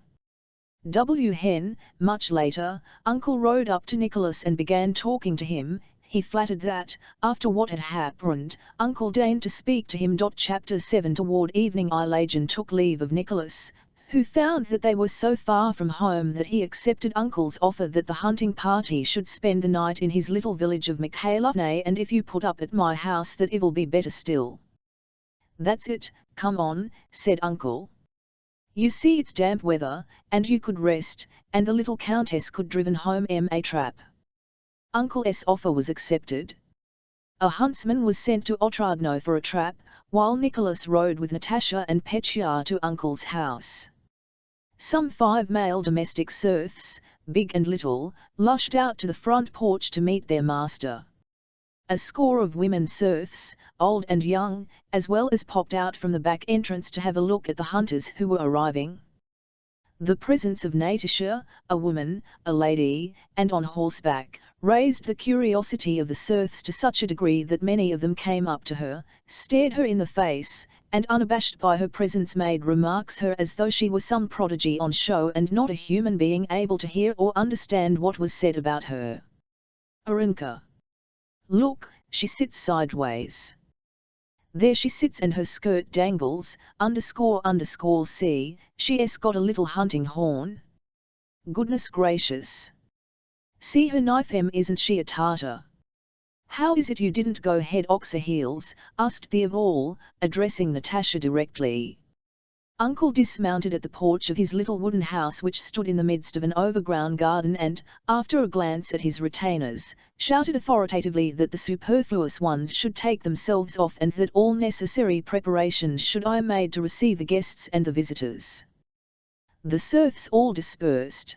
S1: Hen, much later, Uncle rode up to Nicholas and began talking to him. He flattered that, after what had happened, Uncle deigned to speak to him. Chapter 7. Toward evening Ilagin took leave of Nicholas, who found that they were so far from home that he accepted Uncle's offer that the hunting party should spend the night in his little village of Mikhailovne, and if you put up at my house that it will be better still. That's it, come on, said Uncle. You see it's damp weather, and you could rest, and the little countess could driven home a trap. Uncle's offer was accepted. A huntsman was sent to Otradno for a trap, while Nicholas rode with Natasha and Petya to Uncle's house. Some 5 male domestic serfs, big and little, lushed out to the front porch to meet their master. A score of women serfs, old and young, as well as popped out from the back entrance to have a look at the hunters who were arriving. The presence of Natasha, a woman, a lady, and on horseback, raised the curiosity of the serfs to such a degree that many of them came up to her, stared her in the face, and unabashed by her presence made remarks her as though she were some prodigy on show and not a human being able to hear or understand what was said about her. Arinka. Look, she sits sideways. There she sits and her skirt dangles, __see, she's got a little hunting horn. Goodness gracious. See her knife, isn't she a Tartar? How is it you didn't go head oxer heels, asked the of all, addressing Natasha directly. Uncle dismounted at the porch of his little wooden house which stood in the midst of an overgrown garden and, after a glance at his retainers, shouted authoritatively that the superfluous ones should take themselves off and that all necessary preparations should be made to receive the guests and the visitors. The serfs all dispersed.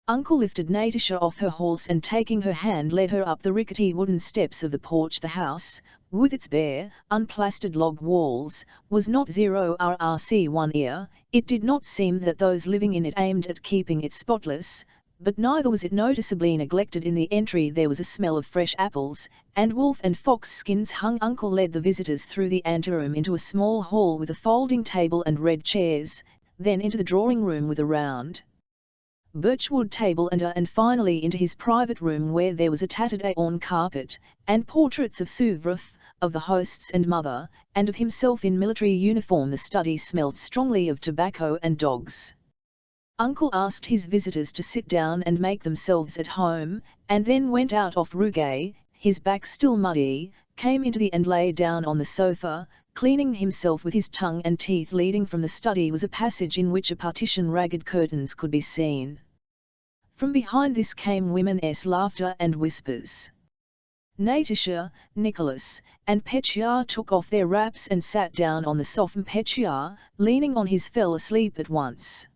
S1: Uncle lifted Natasha off her horse and taking her hand led her up the rickety wooden steps of the porch. The house, with its bare, unplastered log walls, was not 0rc1 it did not seem that those living in it aimed at keeping it spotless, but neither was it noticeably neglected. In the entry there was a smell of fresh apples, and wolf and fox skins hung. Uncle led the visitors through the anteroom into a small hall with a folding table and red chairs, then into the drawing room with a round birchwood table and finally into his private room where there was a tattered aorn carpet, and portraits of Suvrov, of the hosts and mother, and of himself in military uniform. The study smelled strongly of tobacco and dogs. Uncle asked his visitors to sit down and make themselves at home, and then went out off Ruge, his back still muddy, came into the and lay down on the sofa, cleaning himself with his tongue and teeth. Leading from the study was a passage in which a partition ragged curtains could be seen. From behind this came women's laughter and whispers. Natasha, Nicholas, and Petya took off their wraps and sat down on the sofa. Petya, leaning on his, fell asleep at once.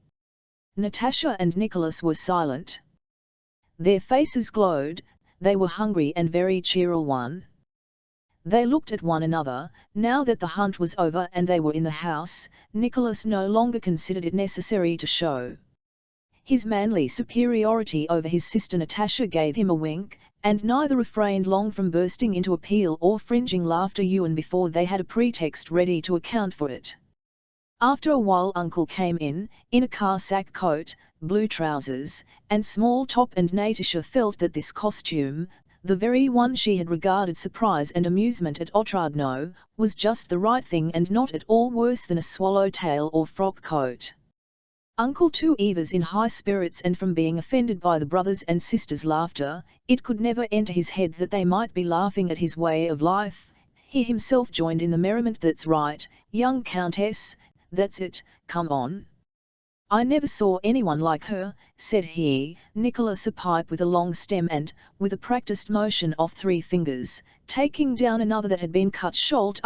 S1: Natasha and Nicholas were silent. Their faces glowed, they were hungry and very cheerful. They looked at one another. Now that the hunt was over and they were in the house, Nicholas no longer considered it necessary to show his manly superiority over his sister. Natasha gave him a wink, and neither refrained long from bursting into a peal or fringing laughter even before they had a pretext ready to account for it. After a while Uncle came in a Cossack coat, blue trousers, and small top, and Natasha felt that this costume, the very one she had regarded surprise and amusement at Otradno, was just the right thing and not at all worse than a swallowtail or frock coat. Uncle too was in high spirits, and from being offended by the brothers' and sisters' laughter, it could never enter his head that they might be laughing at his way of life. He himself joined in the merriment. "That's right, young Countess, that's it, come on. I never saw anyone like her," said he, Nicholas a pipe with a long stem and, with a practised motion of 3 fingers, taking down another that had been cut short.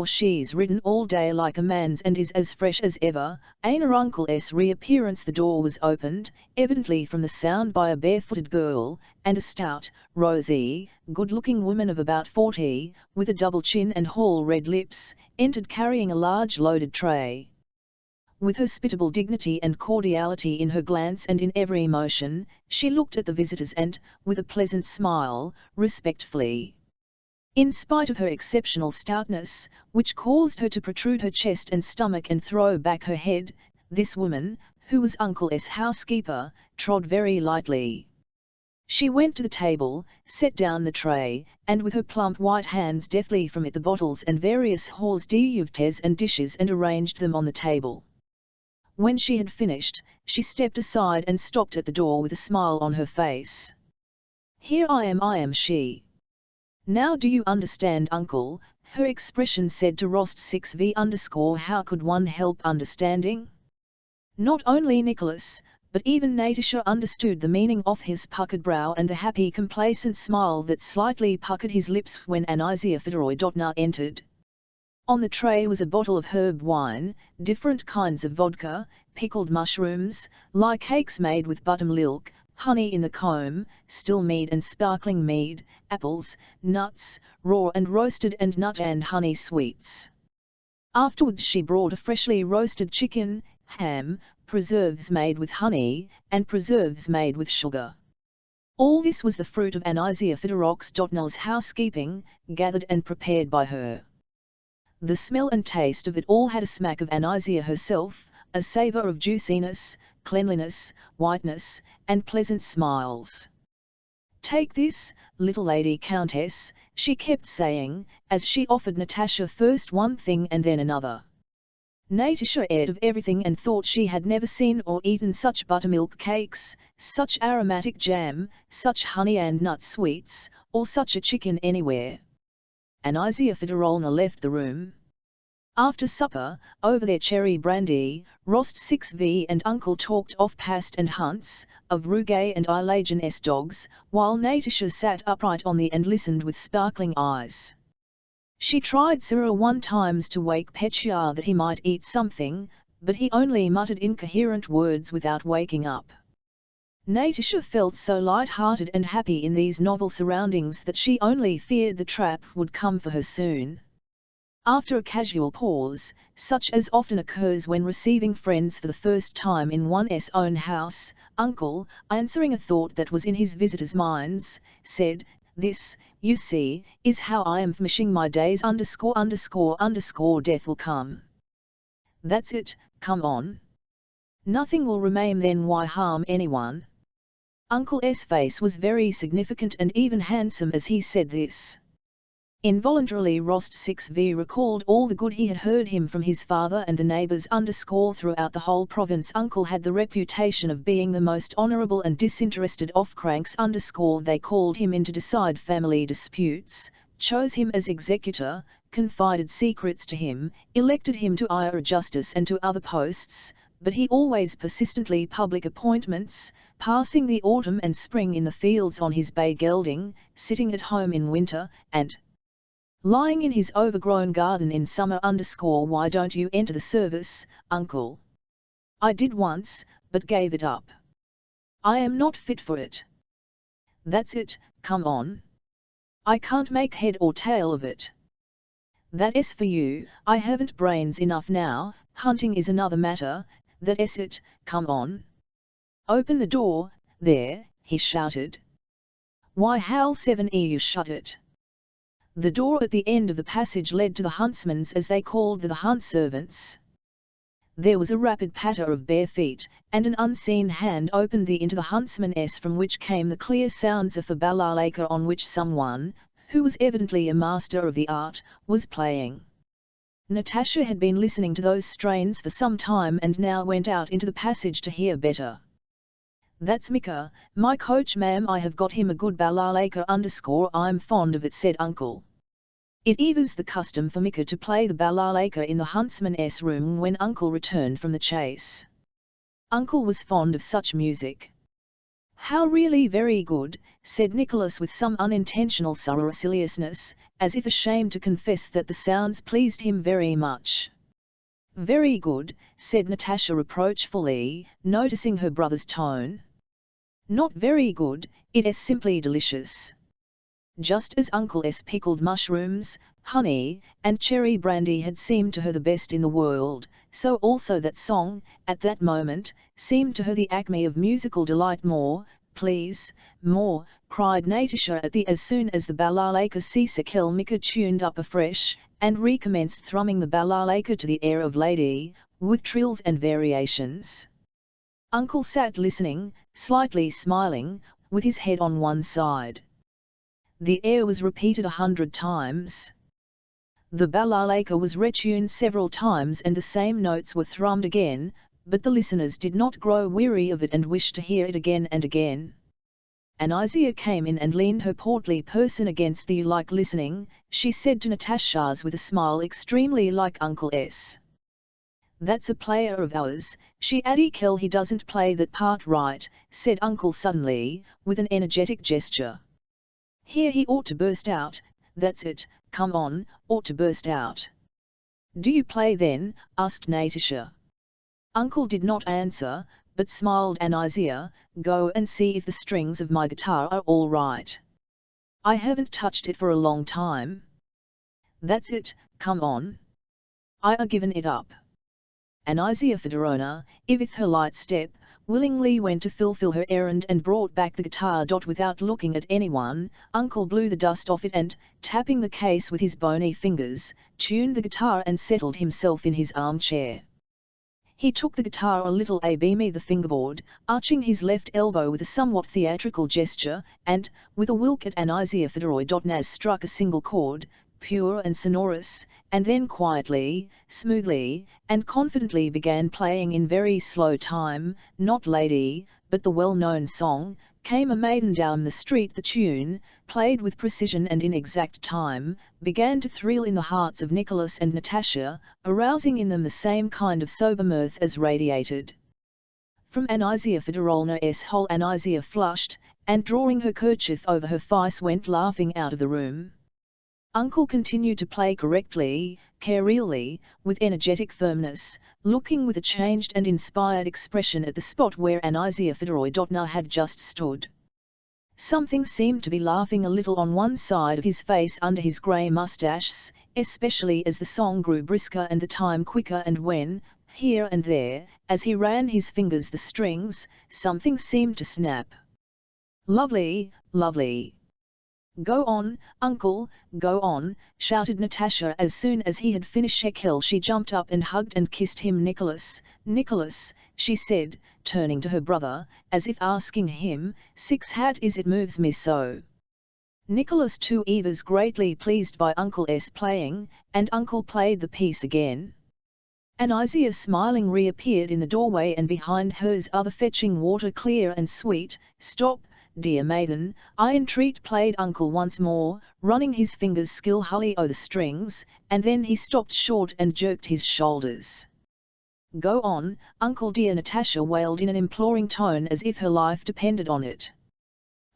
S1: "She's ridden all day like a man's and is as fresh as ever." Her uncle's reappearance. The door was opened, evidently from the sound, by a barefooted girl, and a stout, rosy, good-looking woman of about 40, with a double chin and whole red lips, entered carrying a large loaded tray. With hospitable dignity and cordiality in her glance and in every motion, she looked at the visitors and, with a pleasant smile, respectfully. In spite of her exceptional stoutness, which caused her to protrude her chest and stomach and throw back her head, this woman, who was Uncle's housekeeper, trod very lightly. She went to the table, set down the tray, and with her plump white hands deftly from it the bottles and various hors d'oeuvres and dishes, and arranged them on the table. When she had finished, she stepped aside and stopped at the door with a smile on her face. "Here I am," she. "Now do you understand, Uncle?" her expression said to Rost 6v _ how could one help understanding? Not only Nicholas, but even Natasha understood the meaning of his puckered brow and the happy complacent smile that slightly puckered his lips when Anisia Fedorovna entered. On the tray was a bottle of herb wine, different kinds of vodka, pickled mushrooms, lye cakes made with buttermilk, honey in the comb, still mead and sparkling mead, apples, nuts, raw and roasted, and nut and honey sweets. Afterwards she brought a freshly roasted chicken, ham, preserves made with honey, and preserves made with sugar. All this was the fruit of Anisia Fedorovna's housekeeping, gathered and prepared by her. The smell and taste of it all had a smack of Anisia herself, a savour of juiciness, cleanliness, whiteness, and pleasant smiles. "Take this, little lady Countess," she kept saying, as she offered Natasha first one thing and then another. Natasha ate of everything and thought she had never seen or eaten such buttermilk cakes, such aromatic jam, such honey and nut sweets, or such a chicken anywhere. Anisia Fedorovna left the room. After supper, over their cherry brandy, Rost 6v and Uncle talked of past and hunts, of Ruge and Ilegin's dogs, while Natasha sat upright on the and listened with sparkling eyes. She tried 01 times to wake Petya that he might eat something, but he only muttered incoherent words without waking up. Natasha felt so light-hearted and happy in these novel surroundings that she only feared the trap would come for her soon. After a casual pause, such as often occurs when receiving friends for the first time in one's own house, Uncle, answering a thought that was in his visitors' minds, said, "This, you see, is how I am finishing my days ______. Death will come. That's it, come on. Nothing will remain then, why harm anyone?" Uncle's face was very significant and even handsome as he said this. Involuntarily Rost 6v recalled all the good he had heard him from his father and the neighbours _ throughout the whole province. Uncle had the reputation of being the most honourable and disinterested of cranks _ they called him in to decide family disputes, chose him as executor, confided secrets to him, elected him to Ira Justice and to other posts, but he always persistently public appointments, passing the autumn and spring in the fields on his bay gelding, sitting at home in winter, and lying in his overgrown garden in summer. Why don't you enter the service, uncle? I did once, but gave it up. I am not fit for it. That's it, come on. I can't make head or tail of it. That's for you, I haven't brains enough now, hunting is another matter, that's it, come on. Open the door, there, he shouted. Why how 7 you shut it? The door at the end of the passage led to the huntsman's, as they called the hunt servants. There was a rapid patter of bare feet, and an unseen hand opened the into the huntsman's, from which came the clear sounds of a balalaika on which someone, who was evidently a master of the art, was playing. Natasha had been listening to those strains for some time and now went out into the passage to hear better. That's Mika, my coach ma'am, I have got him a good balalaika I'm fond of it, said uncle. It was the custom for Mika to play the balalaika in the huntsman's room when uncle returned from the chase. Uncle was fond of such music. How really very good, said Nicholas with some unintentional superciliousness, as if ashamed to confess that the sounds pleased him very much. Very good, said Natasha reproachfully, noticing her brother's tone. Not very good, it is simply delicious. Just as Uncle's pickled mushrooms, honey, and cherry brandy had seemed to her the best in the world, so also that song, at that moment, seemed to her the acme of musical delight. More, please, more, cried Natasha as soon as the balalaika ceased. Mika tuned up afresh, and recommenced thrumming the balalaika to the air of Lady, with trills and variations. Uncle sat listening, slightly smiling, with his head on one side. The air was repeated 100 times. The balalaika was retuned several times and the same notes were thrummed again, but the listeners did not grow weary of it and wished to hear it again and again. Anisia came in and leaned her portly person against the like listening, she said to Natasha's with a smile extremely like Uncle S. That's a player of ours, she added. He doesn't play that part right, said Uncle suddenly, with an energetic gesture. Here he ought to burst out, that's it, come on, ought to burst out. Do you play then? Asked Natasha. Uncle did not answer, but smiled. Anisia, go and see if the strings of my guitar are all right. I haven't touched it for a long time. That's it, come on. I given it up. Anisia Fedorowna, with her light step, willingly went to fulfill her errand and brought back the guitar. Without looking at anyone, Uncle blew the dust off it and, tapping the case with his bony fingers, tuned the guitar and settled himself in his armchair. He took the guitar a little abeamy the fingerboard, arching his left elbow with a somewhat theatrical gesture, and, with a wilk at Anisia Fedorowna, struck a single chord, pure and sonorous, and then quietly, smoothly, and confidently began playing in very slow time, not Lady, but the well-known song, Came a Maiden Down the Street. The tune, played with precision and in exact time, began to thrill in the hearts of Nicholas and Natasha, arousing in them the same kind of sober mirth as radiated from Anisia Fedorowna's whole. Anisia flushed, and drawing her kerchief over her face went laughing out of the room. Uncle continued to play correctly, carefully, with energetic firmness, looking with a changed and inspired expression at the spot where Anisia Fedorowna had just stood. Something seemed to be laughing a little on one side of his face under his grey moustaches, especially as the song grew brisker and the time quicker, and when, here and there, as he ran his fingers the strings, something seemed to snap. Lovely, lovely. Go on, uncle, go on, shouted Natasha as soon as he had finished. She jumped up and hugged and kissed him. Nicholas, Nicholas, she said, turning to her brother, as if asking him, six hat is it moves me so. Nicholas too was greatly pleased by Uncle's playing, and Uncle played the piece again. Anisia smiling reappeared in the doorway and behind hers other fetching water clear and sweet. Stop, dear maiden, I entreat, played uncle once more, running his fingers skillfully o'er the strings, and then he stopped short and jerked his shoulders. Go on, uncle dear, Natasha wailed in an imploring tone as if her life depended on it.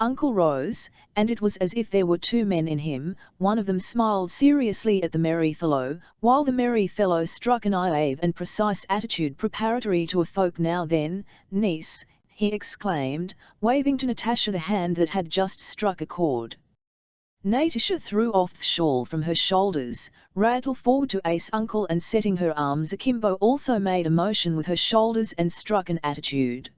S1: Uncle rose, and it was as if there were two men in him. One of them smiled seriously at the merry fellow, while the merry fellow struck an naive and precise attitude preparatory to a folk now then. Niece, he exclaimed, waving to Natasha the hand that had just struck a chord. Natasha threw off the shawl from her shoulders, rattled forward to ace uncle, and setting her arms akimbo also made a motion with her shoulders and struck an attitude.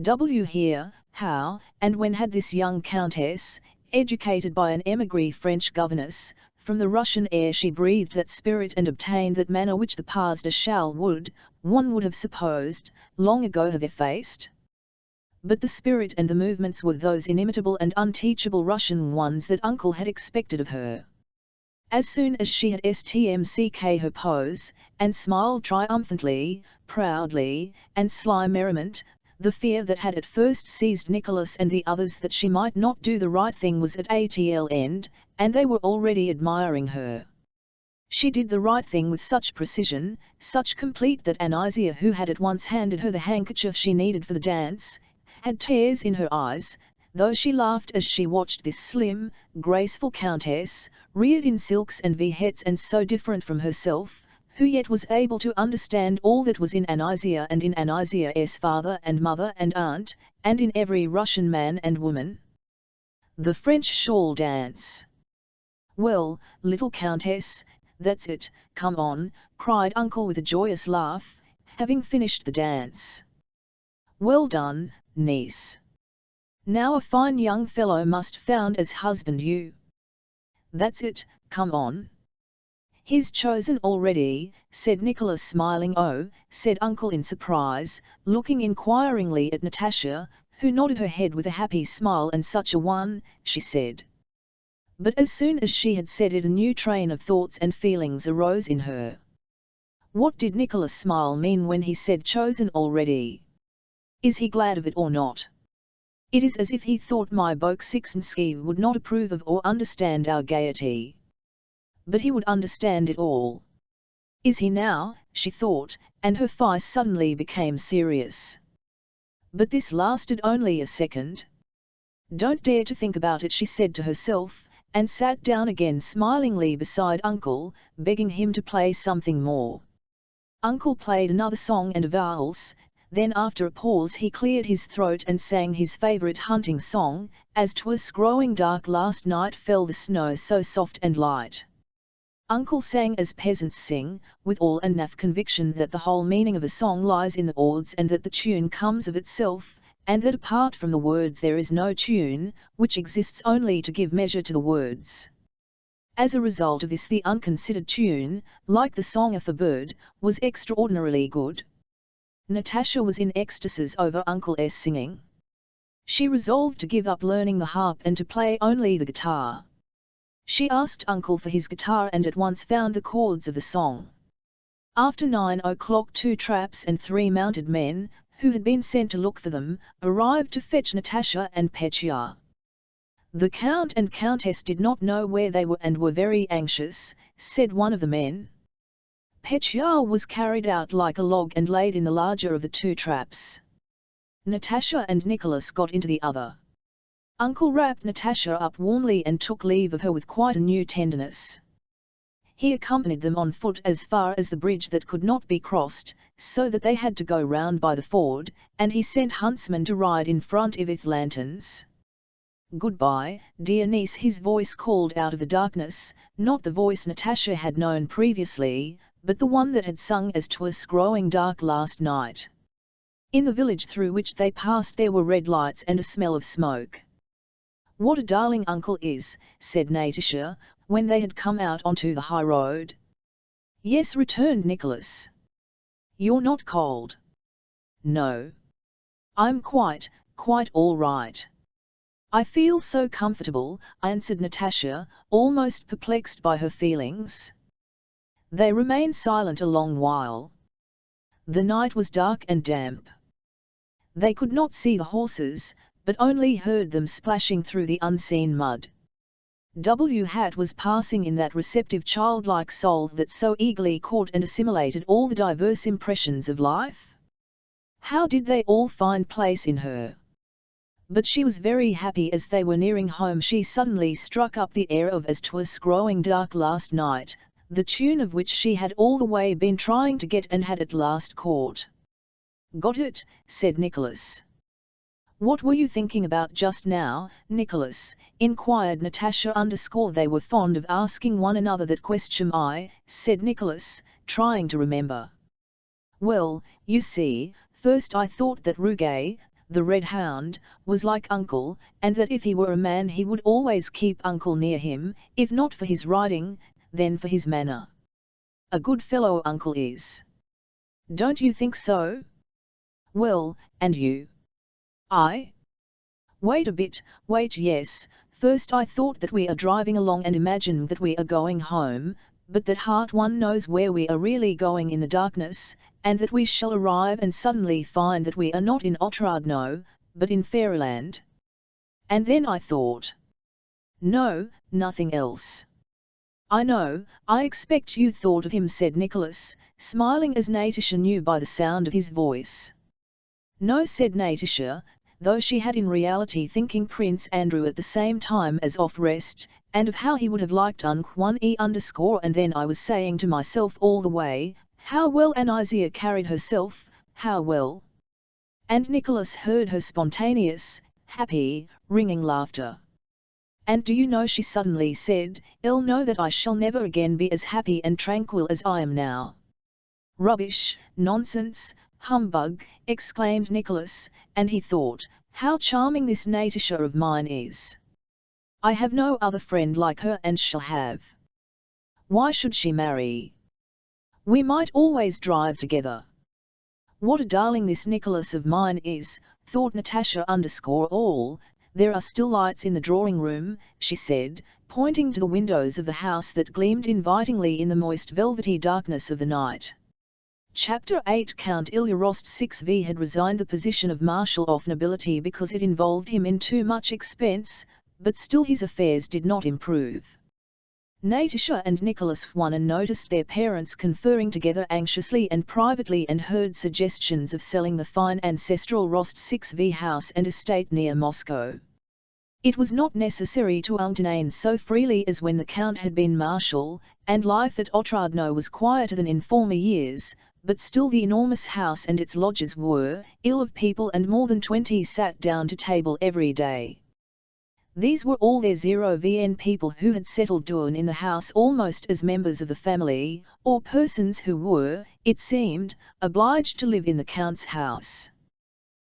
S1: W here, how, and when had this young countess, educated by an émigré French governess, from the Russian air she breathed that spirit and obtained that manner which the pas de cheval would, one would have supposed, long ago have effaced? But the spirit and the movements were those inimitable and unteachable Russian ones that uncle had expected of her. As soon as she had stmck her pose, and smiled triumphantly, proudly, and sly merriment, the fear that had at first seized Nicholas and the others that she might not do the right thing was at atl end, and they were already admiring her. She did the right thing with such precision, such complete, that Anisia, who had at once handed her the handkerchief she needed for the dance, had tears in her eyes, though she laughed as she watched this slim, graceful countess, reared in silks and veilets and so different from herself, who yet was able to understand all that was in Anisia and in Anisia's father and mother and aunt, and in every Russian man and woman. The French shawl dance. Well, little countess, that's it, come on, cried uncle with a joyous laugh, having finished the dance. Well done, niece. Now a fine young fellow must found as husband you. That's it, come on. He's chosen already, said Nicholas smiling. Oh, said uncle in surprise, looking inquiringly at Natasha, who nodded her head with a happy smile. And such a one, she said. But as soon as she had said it a new train of thoughts and feelings arose in her. What did Nicholas' smile mean when he said chosen already? Is he glad of it or not? It is as if he thought my Bolkonsky would not approve of or understand our gaiety. But he would understand it all. Is he now, she thought, and her face suddenly became serious. But this lasted only a second. Don't dare to think about it, she said to herself, and sat down again smilingly beside uncle, begging him to play something more. Uncle played another song and a valse. Then after a pause he cleared his throat and sang his favourite hunting song, As 'twas growing dark last night fell the snow so soft and light. Uncle sang as peasants sing, with all enough conviction that the whole meaning of a song lies in the words and that the tune comes of itself, and that apart from the words there is no tune, which exists only to give measure to the words. As a result of this the unconsidered tune, like the song of a bird, was extraordinarily good. Natasha was in ecstasies over Uncle's singing. She resolved to give up learning the harp and to play only the guitar. She asked Uncle for his guitar and at once found the chords of the song. After 9 o'clock 2 traps and 3 mounted men, who had been sent to look for them, arrived to fetch Natasha and Petya. The Count and Countess did not know where they were and were very anxious, said one of the men. Petya was carried out like a log and laid in the larger of the 2 traps. Natasha and Nicholas got into the other. Uncle wrapped Natasha up warmly and took leave of her with quite a new tenderness. He accompanied them on foot as far as the bridge that could not be crossed, so that they had to go round by the ford, and he sent huntsmen to ride in front with lanterns. Goodbye, dear niece, his voice called out of the darkness, not the voice Natasha had known previously, but the one that had sung As 'twas growing dark last night. In the village through which they passed there were red lights and a smell of smoke. What a darling uncle is, said Natasha, when they had come out onto the high road. Yes, returned Nicholas. You're not cold? No. I'm quite all right. I feel so comfortable, answered Natasha, almost perplexed by her feelings. They remained silent a long while. The night was dark and damp. They could not see the horses, but only heard them splashing through the unseen mud. W. was passing in that receptive childlike soul that so eagerly caught and assimilated all the diverse impressions of life. How did they all find place in her? But she was very happy. As they were nearing home she suddenly struck up the air of As 'Twas Growing Dark Last Night, the tune of which she had all the way been trying to get and had at last caught. "Got it," said Nicholas. "What were you thinking about just now, Nicholas?" inquired Natasha. They were fond of asking one another that question. Said Nicholas, trying to remember. "Well, you see, first I thought that Ruge, the red hound, was like Uncle, and that if he were a man he would always keep Uncle near him, if not for his riding, then for his manner. A good fellow Uncle is. Don't you think so? Well, and you?" "I? Wait a bit, wait. Yes, first I thought that we are driving along and imagined that we are going home, but that heart one knows where we are really going in the darkness, and that we shall arrive and suddenly find that we are not in Otradno, but in Fairyland. And then I thought—" "No, nothing else." "I know, I expect you thought of him," said Nicholas, smiling as Natasha knew by the sound of his voice. "No," said Natasha, though she had in reality thinking Prince Andrew at the same time as off rest, and of how he would have liked and then I was saying to myself all the way, how well Anisia carried herself, how well." And Nicholas heard her spontaneous, happy, ringing laughter. "And do you know," she suddenly said, "I'll know that I shall never again be as happy and tranquil as I am now." "Rubbish, nonsense, humbug!" exclaimed Nicholas, and he thought, "How charming this Natasha of mine is! I have no other friend like her and shall have. Why should she marry? We might always drive together. What a darling this Nicholas of mine is," thought Natasha. All, "There are still lights in the drawing-room," she said, pointing to the windows of the house that gleamed invitingly in the moist velvety darkness of the night. Chapter 8 Count Ilya Rostov had resigned the position of Marshal of Nobility because it involved him in too much expense, but still his affairs did not improve. Natasha and Nicholas won and noticed their parents conferring together anxiously and privately and heard suggestions of selling the fine ancestral Rostov house and estate near Moscow. It was not necessary to entertain so freely as when the Count had been Marshal, and life at Otradno was quieter than in former years, but still the enormous house and its lodges were ill of people and more than 20 sat down to table every day. These were all their 0vn people who had settled down in the house almost as members of the family, or persons who were, it seemed, obliged to live in the Count's house.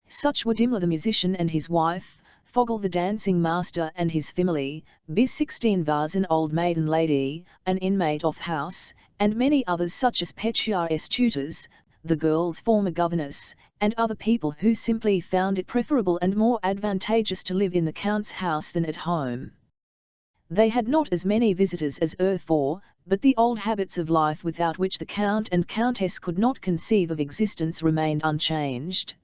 S1: Such were Dimler the musician and his wife, Fogel the dancing master and his family, Bis-16 Vaz an old maiden lady, an inmate of house, and many others such as Petya's tutors, the girl's former governess, and other people who simply found it preferable and more advantageous to live in the Count's house than at home. They had not as many visitors as erefore, but the old habits of life without which the Count and Countess could not conceive of existence remained unchanged.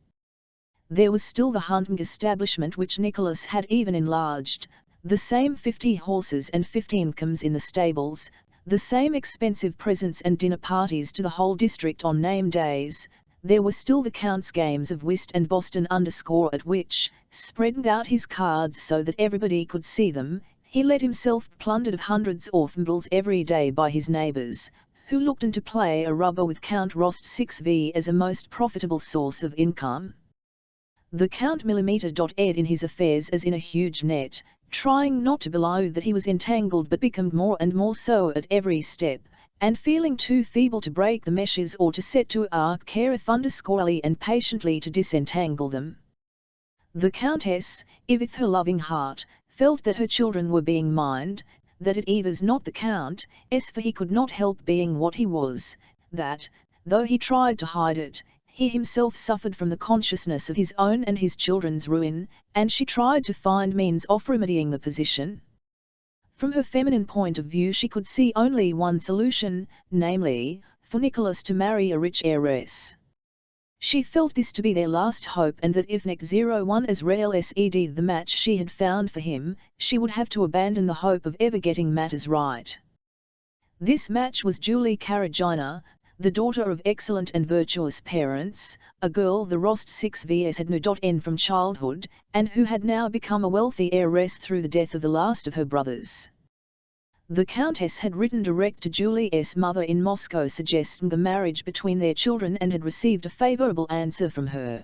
S1: There was still the hunting establishment which Nicholas had even enlarged, the same 50 horses and 15 cows in the stables, the same expensive presents and dinner parties to the whole district on name days. There were still the Count's games of whist and Boston at which, spreading out his cards so that everybody could see them, he let himself plundered of hundreds of rubles every day by his neighbours, who looked into play a rubber with Count Rostov as a most profitable source of income. The Count ed in his affairs as in a huge net, trying not to belie that he was entangled but became more and more so at every step, and feeling too feeble to break the meshes or to set to care if underscorely and patiently to disentangle them. The Countess, with her loving heart, felt that her children were being mined, that it was not the Count's, for he could not help being what he was, that, though he tried to hide it, he himself suffered from the consciousness of his own and his children's ruin, and she tried to find means of remedying the position. From her feminine point of view she could see only one solution, namely, for Nicholas to marry a rich heiress. She felt this to be their last hope, and that if Nick 01 as real sed the match she had found for him, she would have to abandon the hope of ever getting matters right. This match was Julie Karagina, the daughter of excellent and virtuous parents, a girl the Rost 6Vs had known from childhood, and who had now become a wealthy heiress through the death of the last of her brothers. The Countess had written direct to Julie's mother in Moscow suggesting the marriage between their children and had received a favourable answer from her.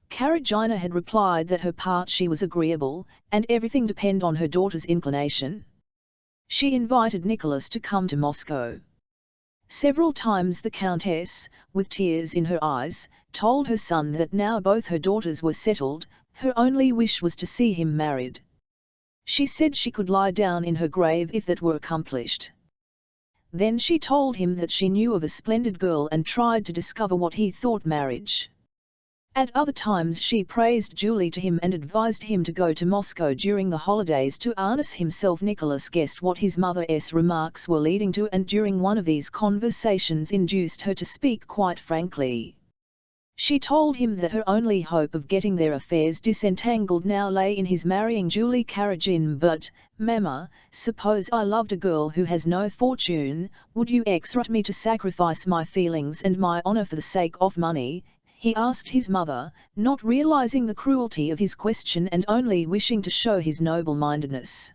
S1: Karagina had replied that her part she was agreeable, and everything depended on her daughter's inclination. She invited Nicholas to come to Moscow. Several times the Countess, with tears in her eyes, told her son that now both her daughters were settled, her only wish was to see him married. She said she could lie down in her grave if that were accomplished. Then she told him that she knew of a splendid girl and tried to discover what he thought marriage. At other times she praised Julie to him and advised him to go to Moscow during the holidays to harness himself. Nicholas guessed what his mother's remarks were leading to, and during one of these conversations induced her to speak quite frankly. She told him that her only hope of getting their affairs disentangled now lay in his marrying Julie Karagina. But, Mama, suppose I loved a girl who has no fortune, would you expect me to sacrifice my feelings and my honor for the sake of money? He asked his mother, not realizing the cruelty of his question and only wishing to show his noble-mindedness.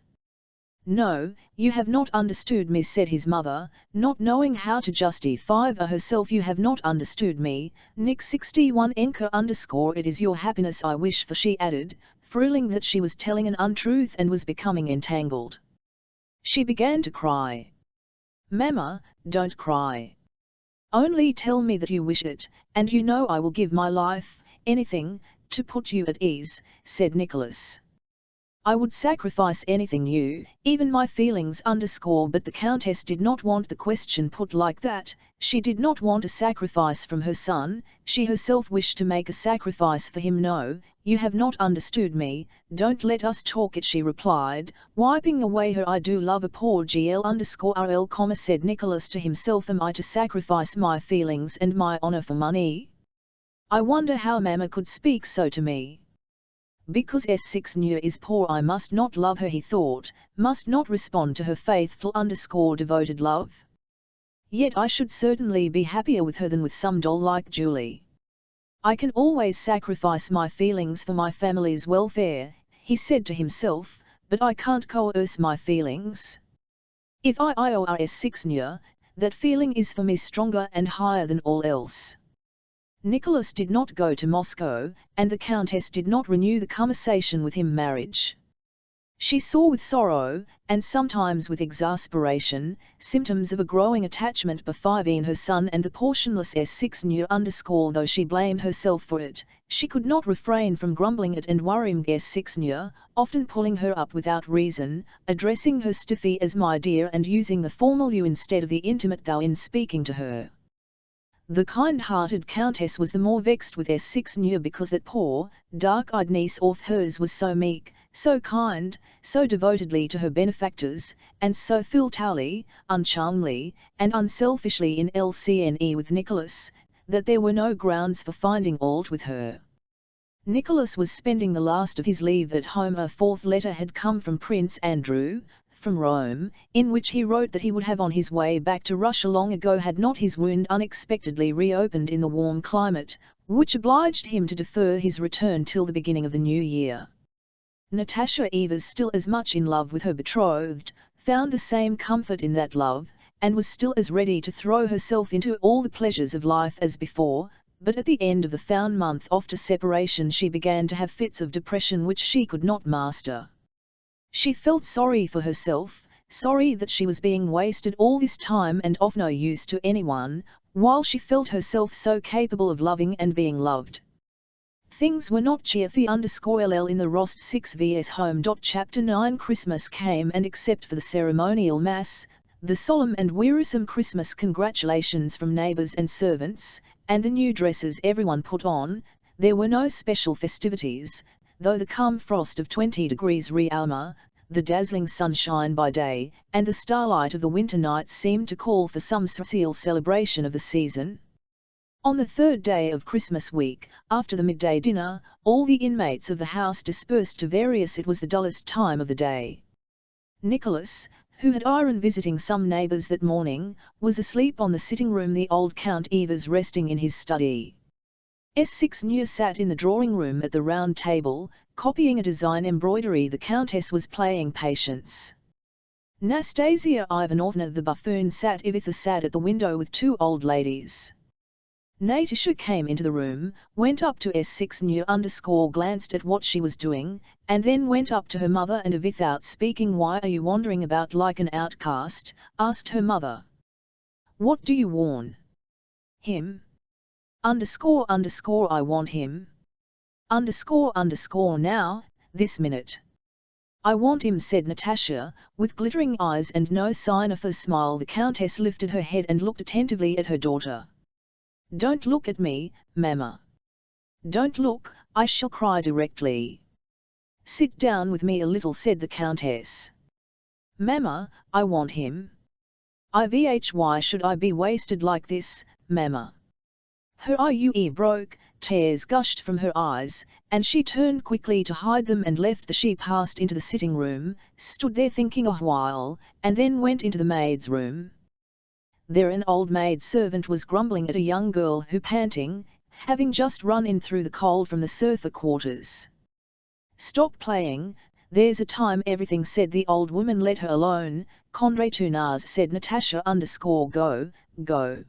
S1: No, you have not understood me, said his mother, not knowing how to justify herself. You have not understood me, Nick 61 Enker _ it is your happiness I wish for, she added, feeling that she was telling an untruth and was becoming entangled. She began to cry. Mama, don't cry. Only tell me that you wish it, and you know I will give my life, anything, to put you at ease, said Nicholas. I would sacrifice anything you, even my feelings _ but the Countess did not want the question put like that. She did not want a sacrifice from her son, she herself wished to make a sacrifice for him. No, you have not understood me, don't let us talk it, she replied, wiping away her I do love a poor gl_rl, said Nicholas to himself, am I to sacrifice my feelings and my honor for money? I wonder how Mama could speak so to me. Because S6 is poor I must not love her, he thought, must not respond to her faithful _devoted love. Yet I should certainly be happier with her than with some doll like Julie. I can always sacrifice my feelings for my family's welfare, he said to himself, but I can't coerce my feelings. If I or S6 that feeling is for me stronger and higher than all else. Nicholas did not go to Moscow, and the Countess did not renew the conversation with him marriage. She saw with sorrow, and sometimes with exasperation, symptoms of a growing attachment between her son and the portionless S6 _ though she blamed herself for it, she could not refrain from grumbling at and worrying S6 often pulling her up without reason, addressing her stiffly as my dear and using the formal you instead of the intimate thou in speaking to her. The kind-hearted Countess was the more vexed with S6 because that poor, dark-eyed niece of hers was so meek, so kind, so devotedly to her benefactors, and so filially, uncharmingly, and unselfishly in LCNE with Nicholas, that there were no grounds for finding fault with her. Nicholas was spending the last of his leave at home. A fourth letter had come from Prince Andrew, from Rome, in which he wrote that he would have on his way back to Russia long ago had not his wound unexpectedly reopened in the warm climate, which obliged him to defer his return till the beginning of the new year. Natasha, Eva's still as much in love with her betrothed, found the same comfort in that love, and was still as ready to throw herself into all the pleasures of life as before, but at the end of the found month after separation she began to have fits of depression which she could not master. She felt sorry for herself, sorry that she was being wasted all this time and of no use to anyone, while she felt herself so capable of loving and being loved. Things were not cheerful _ll in the Rost 6Vs home. Chapter 9 Christmas came, and except for the ceremonial mass, the solemn and wearisome Christmas congratulations from neighbours and servants, and the new dresses everyone put on, there were no special festivities, though the calm frost of 20 degrees Realma, the dazzling sunshine by day, and the starlight of the winter nights seemed to call for some special celebration of the season. On the third day of Christmas week, after the midday dinner, all the inmates of the house dispersed to various. It was the dullest time of the day. Nicholas, who had been visiting some neighbours that morning, was asleep on the sitting room. The old Count Evers resting in his study. S6 New sat in the drawing room at the round table, copying a design embroidery. The Countess was playing Patience. Nastasia Ivanovna the buffoon sat sat at the window with two old ladies. Natasha came into the room, went up to S6 New glanced at what she was doing, and then went up to her mother and without speaking. "Why are you wandering about like an outcast?" asked her mother. "What do you want?" "Him. I want him. Now, this minute. I want him," said Natasha, with glittering eyes and no sign of a smile. The Countess lifted her head and looked attentively at her daughter. "Don't look at me, Mamma. Don't look, I shall cry directly." "Sit down with me a little," said the Countess. "Mamma, I want him. Why should I be wasted like this, Mamma?" Her IUE broke, tears gushed from her eyes, and she turned quickly to hide them and left. She passed into the sitting room, stood there thinking a while, and then went into the maid's room. There an old maid servant was grumbling at a young girl who panting, having just run in through the cold from the surfer quarters. "Stop playing, there's a time everything," said the old woman. "Let her alone, Condre Tunaz," said Natasha _go, go.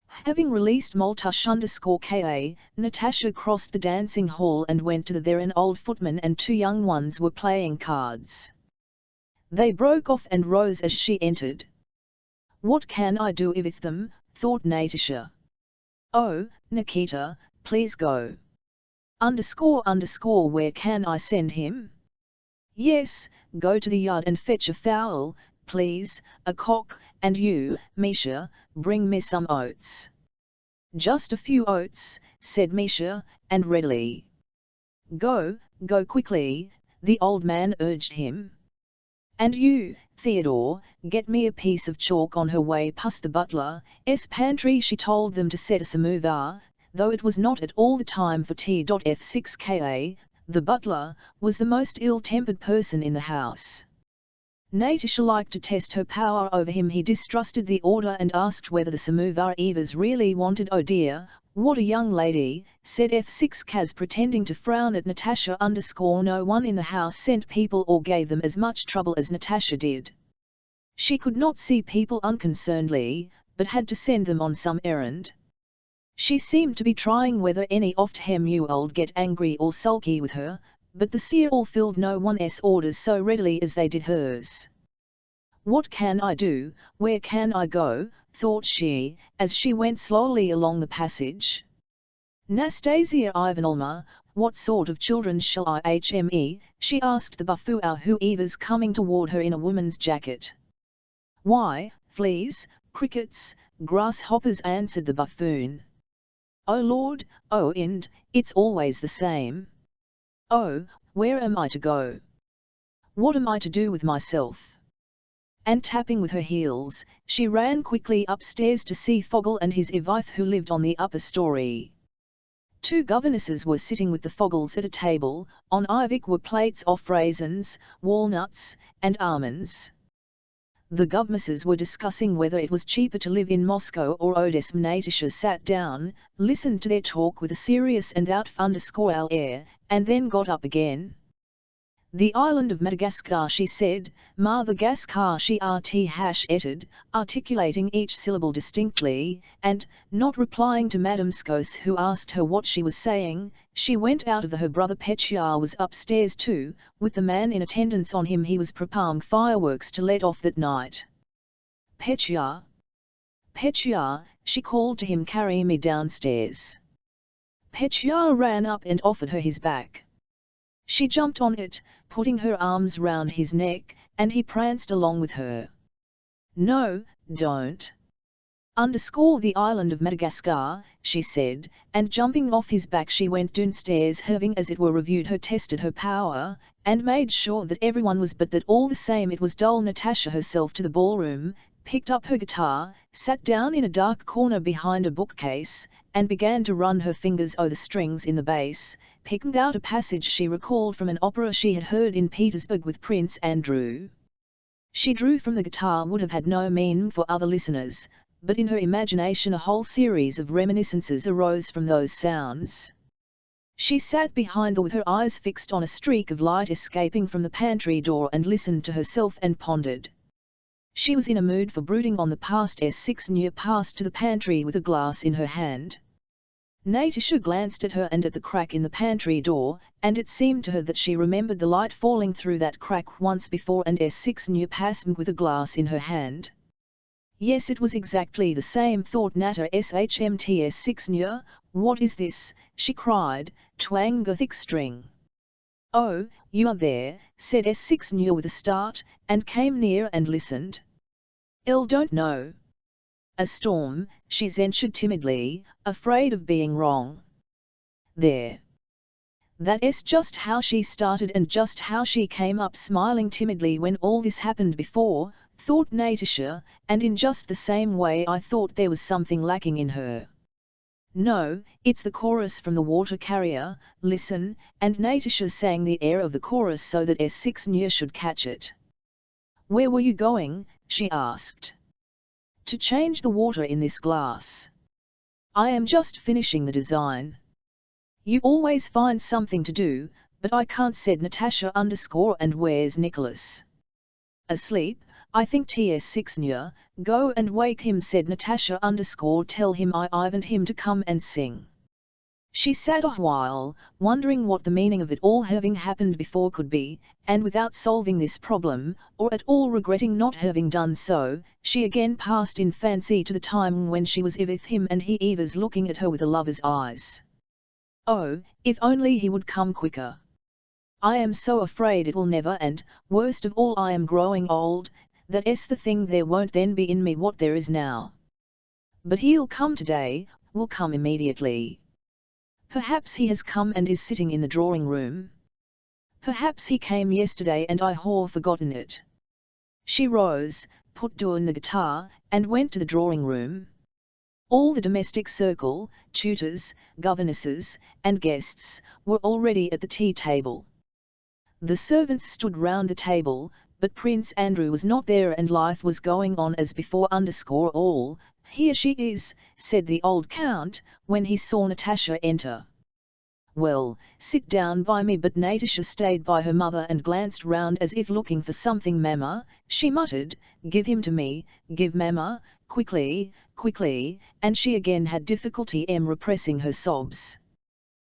S1: Having released Maltush_ka, Natasha crossed the dancing hall and went to there an old footman and two young ones were playing cards. They broke off and rose as she entered. "What can I do with them?" thought Natasha. "Oh, Nikita, please go. Where can I send him?" "Yes, go to the yard and fetch a fowl, please, a cock, and you, Misha, bring me some oats." "Just a few oats," said Misha, and readily. Go quickly," the old man urged him. "And you, Theodore, get me a piece of chalk." On her way past the butler's pantry she told them to set a samovar, though it was not at all the time for tea. F6ka, the butler, was the most ill-tempered person in the house. Natasha liked to test her power over him. He distrusted the order and asked whether the samovar Evers really wanted. "Oh dear, what a young lady," said F6 Kaz, pretending to frown at Natasha. No one in the house sent people or gave them as much trouble as Natasha did. She could not see people unconcernedly, but had to send them on some errand. She seemed to be trying whether any of them would get angry or sulky with her, but the seer all filled no one's orders so readily as they did hers. "What can I do, where can I go?" thought she, as she went slowly along the passage. "Nastasia Ivanovna, what sort of children shall I hme?" she asked the buffoon who Evers coming toward her in a woman's jacket. "Why, fleas, crickets, grasshoppers," answered the buffoon. "Oh Lord, oh and it's always the same. Oh, where am I to go? What am I to do with myself?" And tapping with her heels, she ran quickly upstairs to see Fogel and his wife who lived on the upper story. Two governesses were sitting with the Fogels at a table. On Ivik were plates of raisins, walnuts, and almonds. The governesses were discussing whether it was cheaper to live in Moscow or Odessa. Natasha sat down, listened to their talk with a serious and out-of air, and then got up again. "The island of Madagascar," she said. "Madagascar," she etted, articulating each syllable distinctly, and, not replying to Madame Skos who asked her what she was saying, she went out of her brother Petya was upstairs too, with the man in attendance on him. He was preparing fireworks to let off that night. "Petya! Petya!" she called to him. "Carry me downstairs." Petya ran up and offered her his back. She jumped on it, putting her arms round his neck, and he pranced along with her. "No, don't. The island of Madagascar," she said, and jumping off his back she went downstairs, having as it were reviewed her, tested her power, and made sure that everyone was, but that all the same it was dull. Natasha herself to the ballroom, picked up her guitar, sat down in a dark corner behind a bookcase, and began to run her fingers over the strings in the bass, picking out a passage she recalled from an opera she had heard in Petersburg with Prince Andrew. She drew from the guitar would have had no meaning for other listeners, but in her imagination a whole series of reminiscences arose from those sounds. She sat behind with her eyes fixed on a streak of light escaping from the pantry door and listened to herself and pondered. She was in a mood for brooding on the past. S6 Nya passed to the pantry with a glass in her hand. Natasha glanced at her and at the crack in the pantry door, and it seemed to her that she remembered the light falling through that crack once before, and S6 Nya passed with a glass in her hand. Yes, it was exactly the same, thought Nata. Shmt S6 Nya, what is this? She cried, twanging a thick string. Oh, you are there, said S6 Nya with a start, and came near and listened. Don't know. A storm, she ventured timidly, afraid of being wrong. There. That's just how she started and just how she came up smiling timidly when all this happened before, thought Natasha, and in just the same way I thought there was something lacking in her. No, it's the chorus from the water carrier, listen, and Natasha sang the air of the chorus so that S6 Nya should catch it. Where were you going? She asked. To change the water in this glass. I am just finishing the design. You always find something to do, but I can't, said Natasha. And where's Nicholas? Asleep, I think. S6 Nya, go and wake him, said Natasha. Tell him I want him to come and sing. She sat a while, wondering what the meaning of it all having happened before could be, and without solving this problem, or at all regretting not having done so, she again passed in fancy to the time when she was with him and he was looking at her with a lover's eyes. Oh, if only he would come quicker. I am so afraid it will never, and, worst of all, I am growing old, that's the thing, there won't then be in me what there is now. But he'll come today, will come immediately. Perhaps he has come and is sitting in the drawing room. Perhaps he came yesterday and I have forgotten it. She rose, put down the guitar, and went to the drawing room. All the domestic circle, tutors, governesses, and guests, were already at the tea table. The servants stood round the table, but Prince Andrew was not there and life was going on as before. All, here she is, said the old count, when he saw Natasha enter. Well, sit down by me, but Natasha stayed by her mother and glanced round as if looking for something. Mamma, she muttered, give him to me, give Mamma, quickly, quickly, and she again had difficulty repressing her sobs.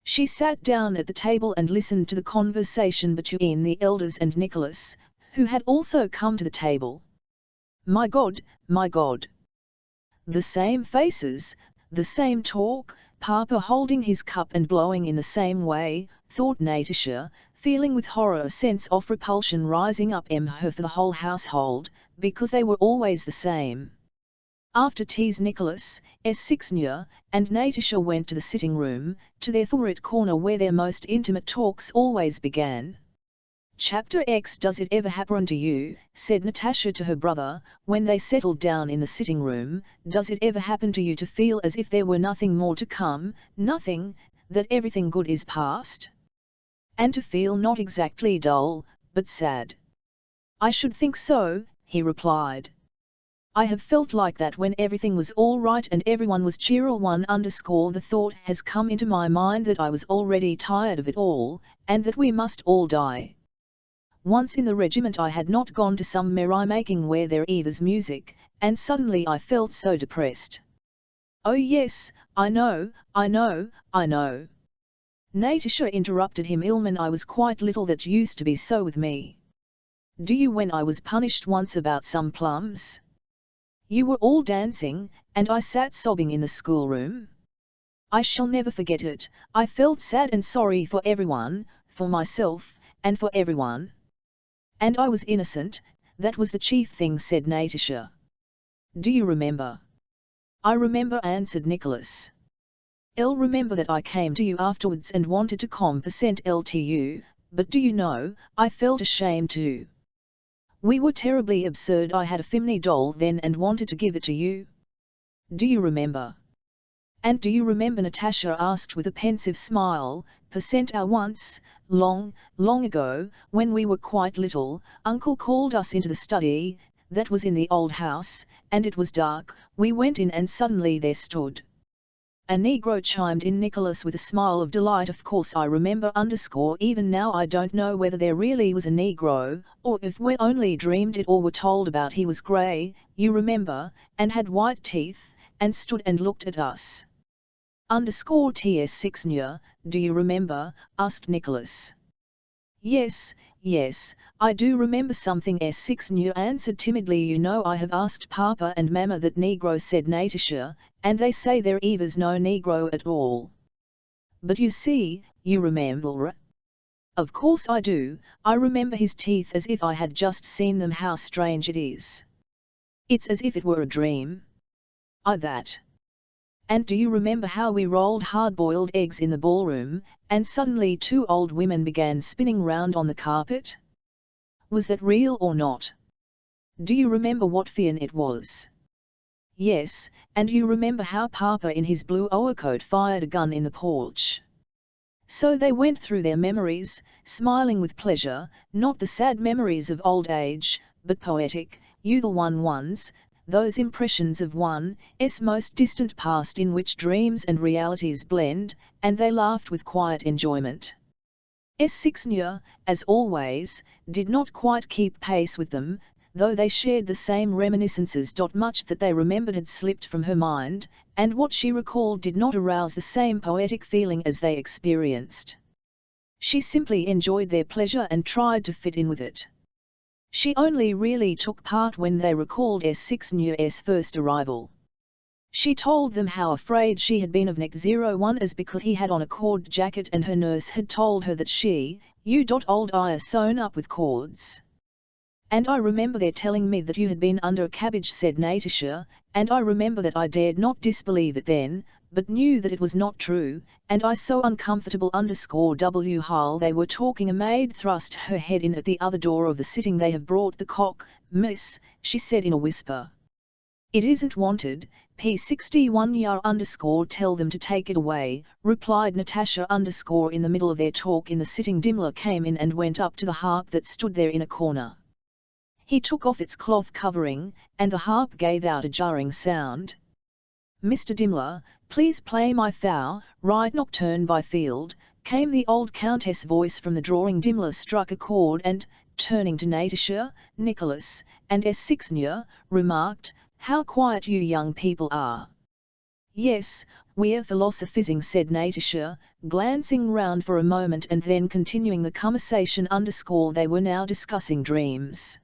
S1: She sat down at the table and listened to the conversation between the elders and Nicholas, who had also come to the table. My God, my God! The same faces, the same talk, Papa holding his cup and blowing in the same way, thought Natasha, feeling with horror a sense of repulsion rising up in her for the whole household, because they were always the same. After teas Nicholas, S6 Nya, and Natasha went to the sitting room, to their favorite corner where their most intimate talks always began. Chapter X. Does it ever happen to you, said Natasha to her brother, when they settled down in the sitting room, does it ever happen to you to feel as if there were nothing more to come, nothing, that everything good is past? And to feel not exactly dull, but sad? I should think so, he replied. I have felt like that when everything was all right and everyone was cheerful. The thought has come into my mind that I was already tired of it all, and that we must all die. Once in the regiment I had not gone to some merrymaking where there was music, and suddenly I felt so depressed. Oh yes, I know, I know, I know. Natasha interrupted him. Ilman, I was quite little, that used to be so with me. Do you, when I was punished once about some plums? You were all dancing, and I sat sobbing in the schoolroom. I shall never forget it. I felt sad and sorry for everyone, for myself, and for everyone. And I was innocent, that was the chief thing, said Natasha. Do you remember? I remember, answered Nicholas. I'll remember that I came to you afterwards and wanted to compensate to you, but do you know, I felt ashamed too. We were terribly absurd. I had a Fimney doll then and wanted to give it to you. Do you remember? And do you remember, Natasha asked with a pensive smile, once, long, long ago, when we were quite little, Uncle called us into the study, that was in the old house, and it was dark, we went in and suddenly there stood. A Negro, chimed in Nicholas with a smile of delight. Of course I remember even now I don't know whether there really was a Negro, or if we only dreamed it or were told about. He was grey, you remember, and had white teeth, and stood and looked at us. _TS6 do you remember? Asked Nicholas. Yes, I do remember something. S6 answered timidly. You know I have asked Papa and Mama that Negro, said Natasha, and they say there is no Negro at all. But you see, you remember? Of course I do, I remember his teeth as if I had just seen them. How strange it is. It's as if it were a dream. That. And do you remember how we rolled hard-boiled eggs in the ballroom, and suddenly 2 old women began spinning round on the carpet? Was that real or not? Do you remember what fun it was? Yes, and you remember how Papa in his blue overcoat fired a gun in the porch? So they went through their memories, smiling with pleasure, not the sad memories of old age, but poetic, youthful ones, those impressions of one's most distant past in which dreams and realities blend, and they laughed with quiet enjoyment. S6 as always, did not quite keep pace with them, though they shared the same reminiscences. Much that they remembered had slipped from her mind, and what she recalled did not arouse the same poetic feeling as they experienced. She simply enjoyed their pleasure and tried to fit in with it. She only really took part when they recalled S6's first arrival. She told them how afraid she had been of Nick 01 as because he had on a cord jacket and her nurse had told her that old eye sewn up with cords. And I remember their telling me that you had been under a cabbage, said Natasha, and I remember that I dared not disbelieve it then, but knew that it was not true, and I so uncomfortable _W while they were talking. A maid thrust her head in at the other door of the sitting. They have brought the cock, miss, she said in a whisper. It isn't wanted, P61 tell them to take it away, replied Natasha in the middle of their talk in the sitting. Dimmler came in and went up to the harp that stood there in a corner. He took off its cloth covering, and the harp gave out a jarring sound. Mr. Dimmler, please play my right nocturne by Field, came the old Countess' voice from the drawing. Dimmler struck a chord and, turning to Natasha, Nicholas, and S6 remarked, how quiet you young people are. Yes, we're philosophizing, said Natasha, glancing round for a moment and then continuing the conversation. They were now discussing dreams.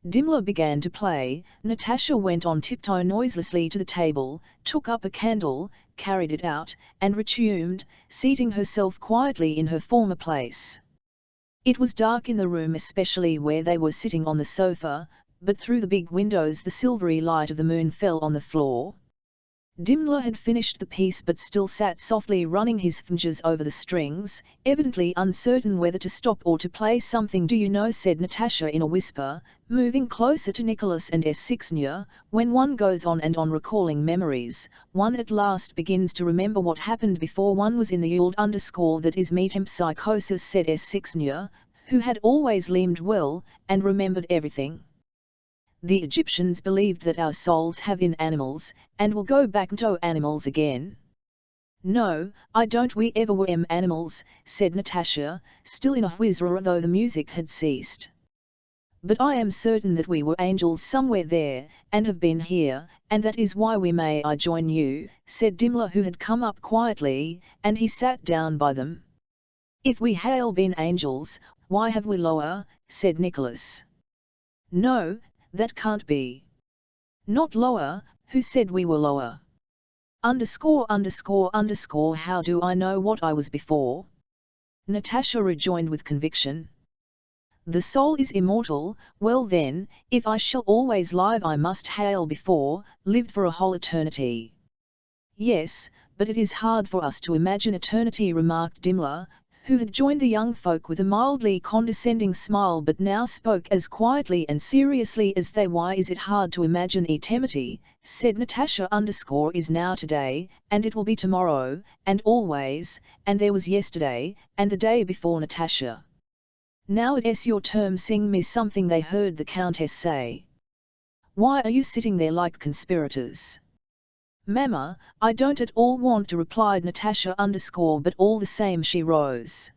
S1: Dimmler began to play. Natasha went on tiptoe noiselessly to the table, took up a candle, carried it out, and resumed, seating herself quietly in her former place. It was dark in the room, especially where they were sitting on the sofa, but through the big windows the silvery light of the moon fell on the floor. Dimmler had finished the piece but still sat softly running his fingers over the strings, evidently uncertain whether to stop or to play something. Do you know, said Natasha in a whisper, moving closer to Nicholas and S6, when one goes on and on recalling memories, one at last begins to remember what happened before one was in the old that is metempsychosis, said S6, who had always limbed well, and remembered everything. The Egyptians believed that our souls have in animals, and will go back to animals again. No, I don't. We ever were animals, said Natasha, still in a whisper though the music had ceased. But I am certain that we were angels somewhere there, and have been here, and that is why we may I join you, said Dimmler, who had come up quietly, and he sat down by them. If we have been angels, why have we lower, said Nicholas. No, that can't be. Not lower, who said we were lower? How do I know what I was before? Natasha rejoined with conviction. The soul is immortal. Well then, if I shall always live I must have before, lived for a whole eternity. Yes, but it is hard for us to imagine eternity, remarked Dimmler, who had joined the young folk with a mildly condescending smile but now spoke as quietly and seriously as they. Why is it hard to imagine eternity, said Natasha is now today, and it will be tomorrow, and always, and there was yesterday, and the day before. Natasha. Now it's your term, sing me something, they heard the Countess say. Why are you sitting there like conspirators? Mamma, I don't at all want to, replied Natasha but all the same she rose.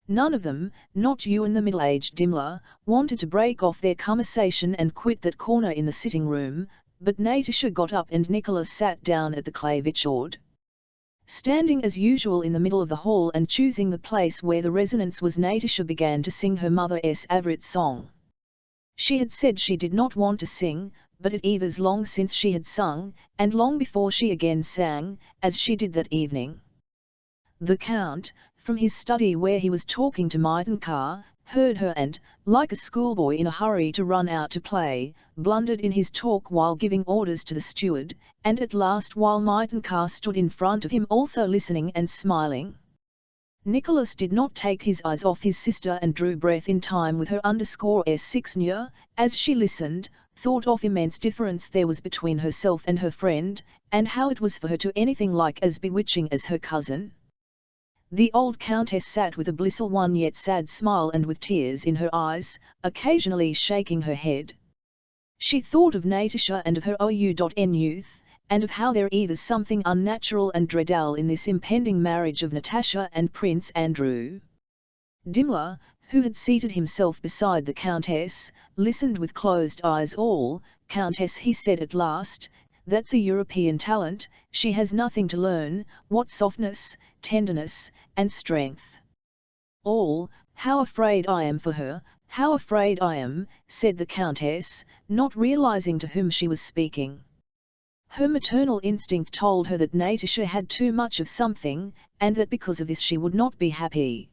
S1: None of them, not you and the middle-aged Dimmler, wanted to break off their conversation and quit that corner in the sitting room, but Natasha got up and Nicholas sat down at the clavichord. Standing as usual in the middle of the hall and choosing the place where the resonance was, Natasha began to sing her mother's favourite song. She had said she did not want to sing, but it was long since she had sung, and long before she again sang, as she did that evening. The Count, from his study where he was talking to Mitenka, heard her and, like a schoolboy in a hurry to run out to play, blundered in his talk while giving orders to the steward, and at last while Mitenka stood in front of him also listening and smiling. Nicholas did not take his eyes off his sister and drew breath in time with her _s6 near, as she listened, thought of immense difference there was between herself and her friend, and how it was for her to anything like as bewitching as her cousin. The old Countess sat with a blissful one yet sad smile and with tears in her eyes, occasionally shaking her head. She thought of Natasha and of her OUN youth, and of how there was something unnatural and dreadful in this impending marriage of Natasha and Prince Andrew. Dimmler, who had seated himself beside the Countess, listened with closed eyes. All, Countess, he said at last, that's a European talent, she has nothing to learn, what softness, tenderness, and strength. All, how afraid I am for her, how afraid I am, said the Countess, not realizing to whom she was speaking. Her maternal instinct told her that Natasha had too much of something, and that because of this she would not be happy.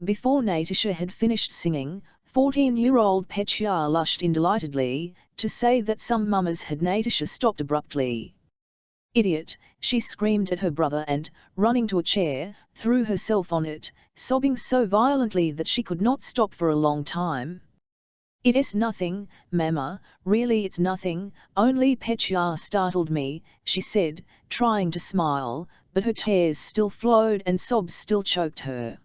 S1: Before Natasha had finished singing, 14-year-old Petya lushed in delightedly, to say that some mammas had. Natasha stopped abruptly. Idiot, she screamed at her brother and, running to a chair, threw herself on it, sobbing so violently that she could not stop for a long time. It's nothing, Mamma, really it's nothing, only Petya startled me, she said, trying to smile, but her tears still flowed and sobs still choked her.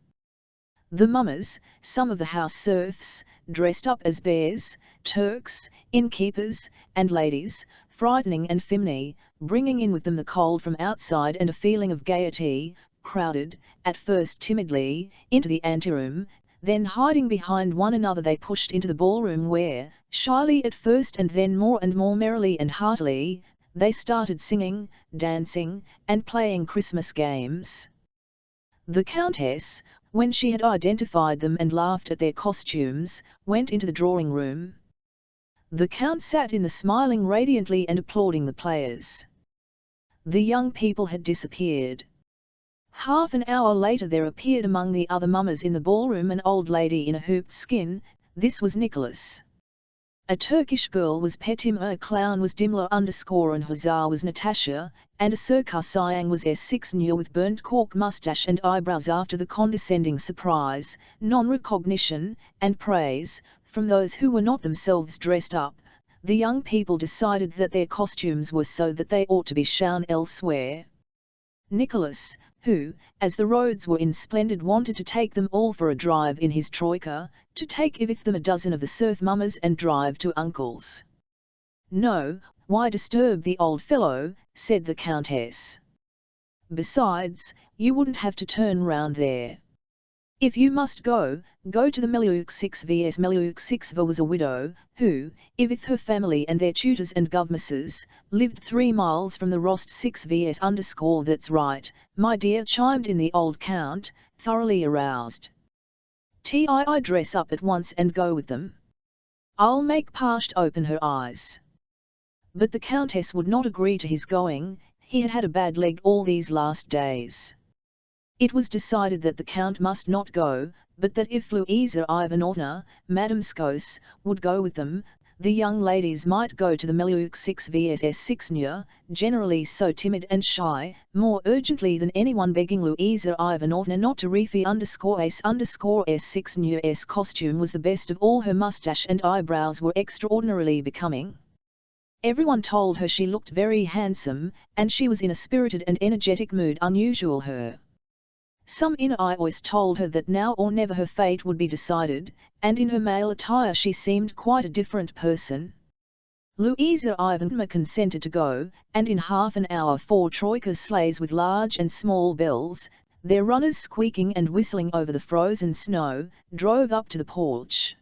S1: The mammas, some of the house serfs, dressed up as bears, Turks, innkeepers, and ladies, frightening and feminine, bringing in with them the cold from outside and a feeling of gaiety, crowded, at first timidly, into the anteroom. Then hiding behind one another they pushed into the ballroom where, shyly at first and then more and more merrily and heartily, they started singing, dancing, and playing Christmas games. The Countess, when she had identified them and laughed at their costumes, went into the drawing-room. The Count sat in the smiling radiantly and applauding the players. The young people had disappeared. Half an hour later there appeared among the other mammas in the ballroom an old lady in a hooped skin. This was Nicholas. A Turkish girl was Petim, a clown was Dimmler and Hussar was Natasha, and a Circassian was S6 new with burnt cork moustache and eyebrows. After the condescending surprise, non-recognition, and praise, from those who were not themselves dressed up, the young people decided that their costumes were so that they ought to be shown elsewhere. Nicholas, who, as the roads were in splendid, wanted to take them all for a drive in his troika, to take with them a dozen of the serf mammas and drive to uncle's. No, why disturb the old fellow, said the Countess. Besides, you wouldn't have to turn round there. If you must go, go to the Meliuk 6 vs. Meliuk 6 was a widow, who, with her family and their tutors and governesses, lived 3 miles from the Rost 6 vs. That's right, my dear, chimed in the old Count, thoroughly aroused. I dress up at once and go with them. I'll make Pasht open her eyes. But the Countess would not agree to his going, he had had a bad leg all these last days. It was decided that the Count must not go, but that if Louisa Ivanovna, Madame Skos, would go with them, the young ladies might go to the Meluk 6 vs S6, generally so timid and shy, more urgently than anyone, begging Louisa Ivanovna not to refi S_S6's costume was the best of all. Her mustache and eyebrows were extraordinarily becoming. Everyone told her she looked very handsome, and she was in a spirited and energetic mood unusual her. Some inner eye voice told her that now or never her fate would be decided, and in her male attire she seemed quite a different person. Louisa Ivanovna consented to go, and in half an hour 4 troika sleighs with large and small bells, their runners squeaking and whistling over the frozen snow, drove up to the porch.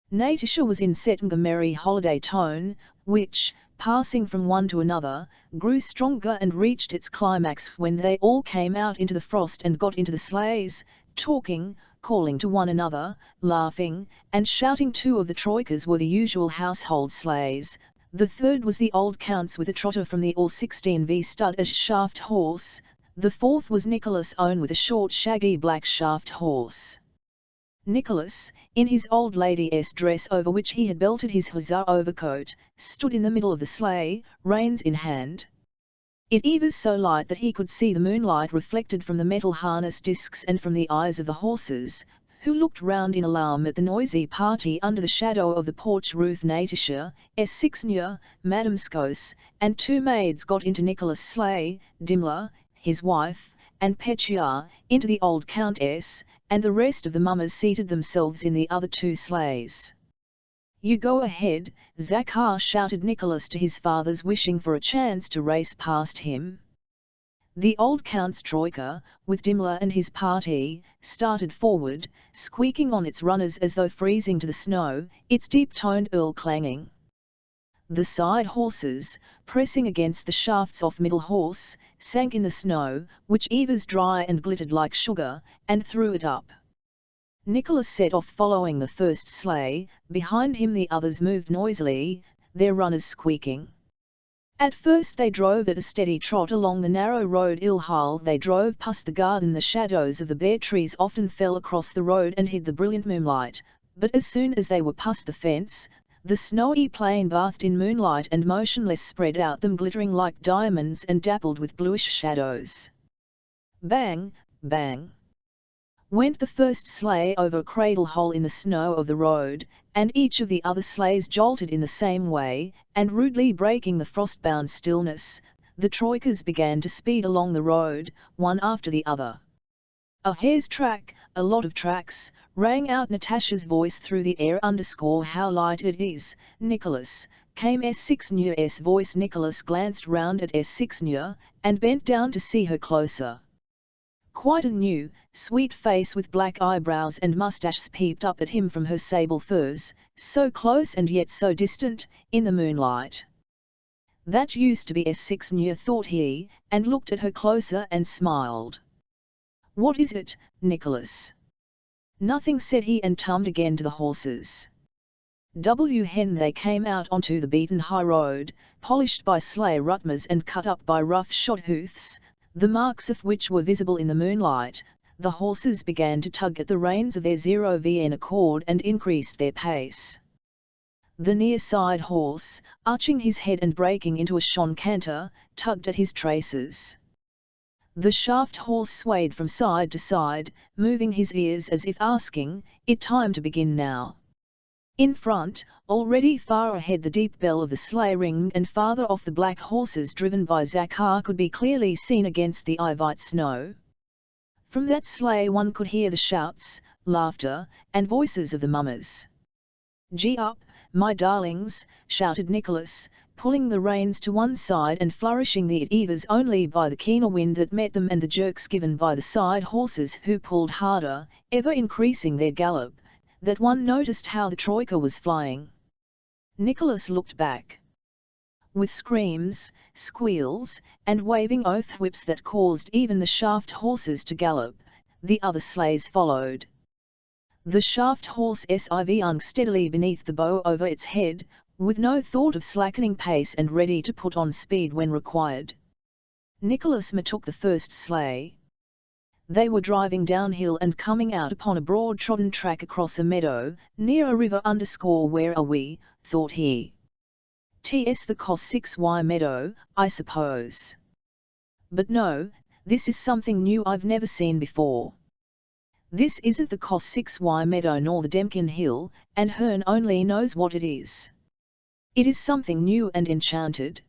S1: Natasha was in setting a merry holiday tone, which, passing from one to another, grew stronger and reached its climax when they all came out into the frost and got into the sleighs, talking, calling to one another, laughing, and shouting. 2 of the troikas were the usual household sleighs, the third was the old count's with a trotter from the Or-16V stud as shaft horse, the 4th was Nicholas' own with a short shaggy black shaft horse. Nicholas, in his old lady's dress over which he had belted his hussar overcoat, stood in the middle of the sleigh, reins in hand. It was so light that he could see the moonlight reflected from the metal harness discs and from the eyes of the horses, who looked round in alarm at the noisy party under the shadow of the porch roof. Natasha, S6, Madame Skos, and 2 maids got into Nicholas' sleigh, Dimla, his wife, and Petya, into the old countess, and the rest of the mummers seated themselves in the other 2 sleighs. "You go ahead," Zakhar shouted Nicholas to his fathers, wishing for a chance to race past him. The old count's troika, with Dimla and his party, started forward, squeaking on its runners as though freezing to the snow, its deep-toned earl clanging. The side horses, pressing against the shafts of middle horse, sank in the snow, which was dry and glittered like sugar, and threw it up. Nicholas set off following the first sleigh, behind him the others moved noisily, their runners squeaking. At first they drove at a steady trot along the narrow road. While they drove past the garden, the shadows of the bare trees often fell across the road and hid the brilliant moonlight, but as soon as they were past the fence, the snowy plain bathed in moonlight and motionless spread out them glittering like diamonds and dappled with bluish shadows. Bang, bang, went the first sleigh over a cradle hole in the snow of the road, and each of the other sleighs jolted in the same way, and rudely breaking the frost-bound stillness, the troikas began to speed along the road, one after the other. "A hair's track, a lot of tracks," rang out Natasha's voice through the air. "How light it is, Nicholas," came S6's voice. Nicholas glanced round at S6 and bent down to see her closer. Quite a new, sweet face with black eyebrows and mustaches peeped up at him from her sable furs, so close and yet so distant, in the moonlight. That used to be S6, thought he, and looked at her closer and smiled. "What is it, Nicholas?" "Nothing," said he, and tummed again to the horses. Hen they came out onto the beaten high road, polished by sleigh rutmers and cut up by rough-shod hoofs, the marks of which were visible in the moonlight. The horses began to tug at the reins of their 0vn accord and increased their pace. The near side horse, arching his head and breaking into a shon canter, tugged at his traces. The shaft horse swayed from side to side, moving his ears as if asking, "It time to begin now?" In front, already far ahead, the deep bell of the sleigh ringed, and farther off the black horses driven by Zakhar could be clearly seen against the white snow. From that sleigh one could hear the shouts, laughter, and voices of the mummers. "Gee up, my darlings," shouted Nicholas, pulling the reins to one side and flourishing the levers only by the keener wind that met them and the jerks given by the side horses, who pulled harder, ever increasing their gallop, that one noticed how the troika was flying. Nicholas looked back. With screams, squeals, and waving oath whips that caused even the shaft horses to gallop, the other sleighs followed. The shaft horse hung steadily beneath the bow over its head, with no thought of slackening pace and ready to put on speed when required. Nicholas took the first sleigh. They were driving downhill and coming out upon a broad-trodden track across a meadow, near a river. Where are we, thought he. T.s. the Cos6y meadow, I suppose. But no, this is something new I've never seen before. This isn't the Cos6y meadow nor the Demkin Hill, and Hearn only knows what it is. It is something new and enchanted.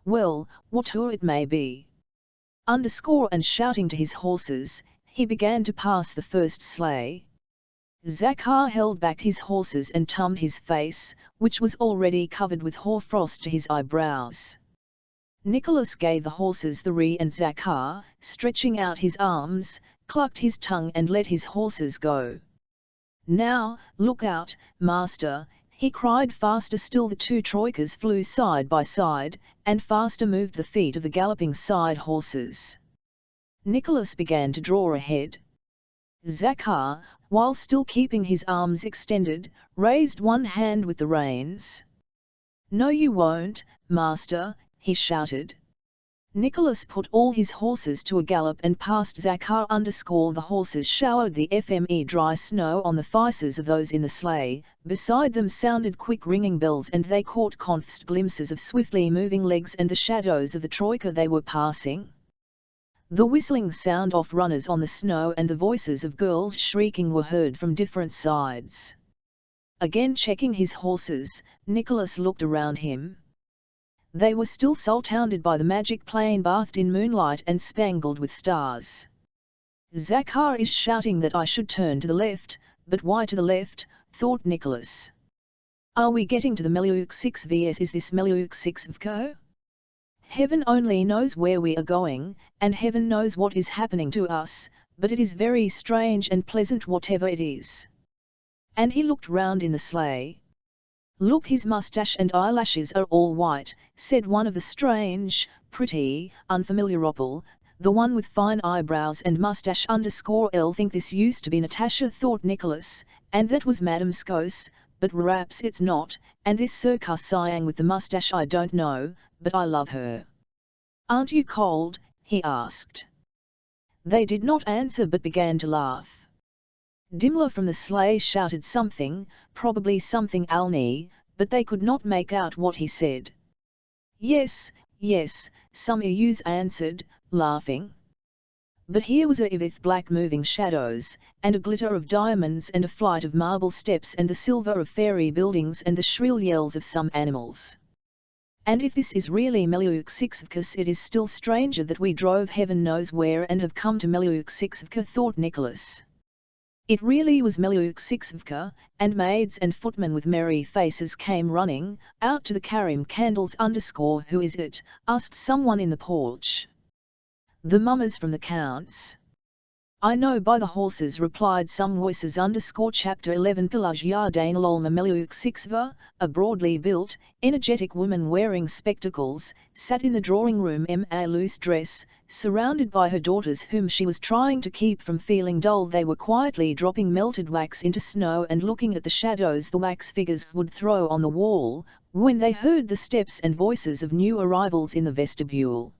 S1: Well, whatever it may be. And shouting to his horses, he began to pass the first sleigh. Zakhar held back his horses and turned his face, which was already covered with hoarfrost, to his eyebrows. Nicholas gave the horses the rein, and Zakhar, stretching out his arms, clucked his tongue and let his horses go. Now, look out, master, he cried. Faster still the two troikas flew side by side, and faster moved the feet of the galloping side horses. Nicholas began to draw ahead. Zakhar, while still keeping his arms extended, raised one hand with the reins. "No, you won't, master," he shouted. Nicholas put all his horses to a gallop and passed Zakhar. The horses showered the FME dry snow on the faces of those in the sleigh. Beside them sounded quick ringing bells, and they caught confused glimpses of swiftly moving legs and the shadows of the troika they were passing. The whistling sound of runners on the snow and the voices of girls shrieking were heard from different sides. Again checking his horses, Nicholas looked around him. They were still surrounded by the magic plain, bathed in moonlight and spangled with stars. Zakhar is shouting that I should turn to the left, but why to the left, thought Nicholas. Are we getting to the Melyuk 6 vs is this Melyuk 6 Vko? Heaven only knows where we are going, and heaven knows what is happening to us, but it is very strange and pleasant whatever it is. And he looked round in the sleigh. Look, his moustache and eyelashes are all white, said one of the strange, pretty, unfamiliar couple, the one with fine eyebrows and moustache. L think this used to be Natasha, thought Nicholas, and that was Madame Skos, but perhaps it's not, and this Circus Siang with the moustache I don't know, but I love her. Aren't you cold? He asked. They did not answer but began to laugh. Dimla from the sleigh shouted something, probably something Alni, but they could not make out what he said. Yes, yes, some Ayus answered, laughing. But here was a with black moving shadows, and a glitter of diamonds and a flight of marble steps and the silver of fairy buildings and the shrill yells of some animals. And if this is really Melyuk 6 it is still stranger that we drove heaven knows where and have come to Melyuk 6, thought Nicholas. It really was Melyuk 6, and maids and footmen with merry faces came running out to the Karim candles. Who is it? Asked someone in the porch. The mummers from the Count's. I know by the horses, replied some voices. Chapter 11 Pelagya Danilolma Melyuk 6, a broadly built, energetic woman wearing spectacles, sat in the drawing room in a loose dress, surrounded by her daughters whom she was trying to keep from feeling dull. They were quietly dropping melted wax into snow and looking at the shadows the wax figures would throw on the wall, when they heard the steps and voices of new arrivals in the vestibule.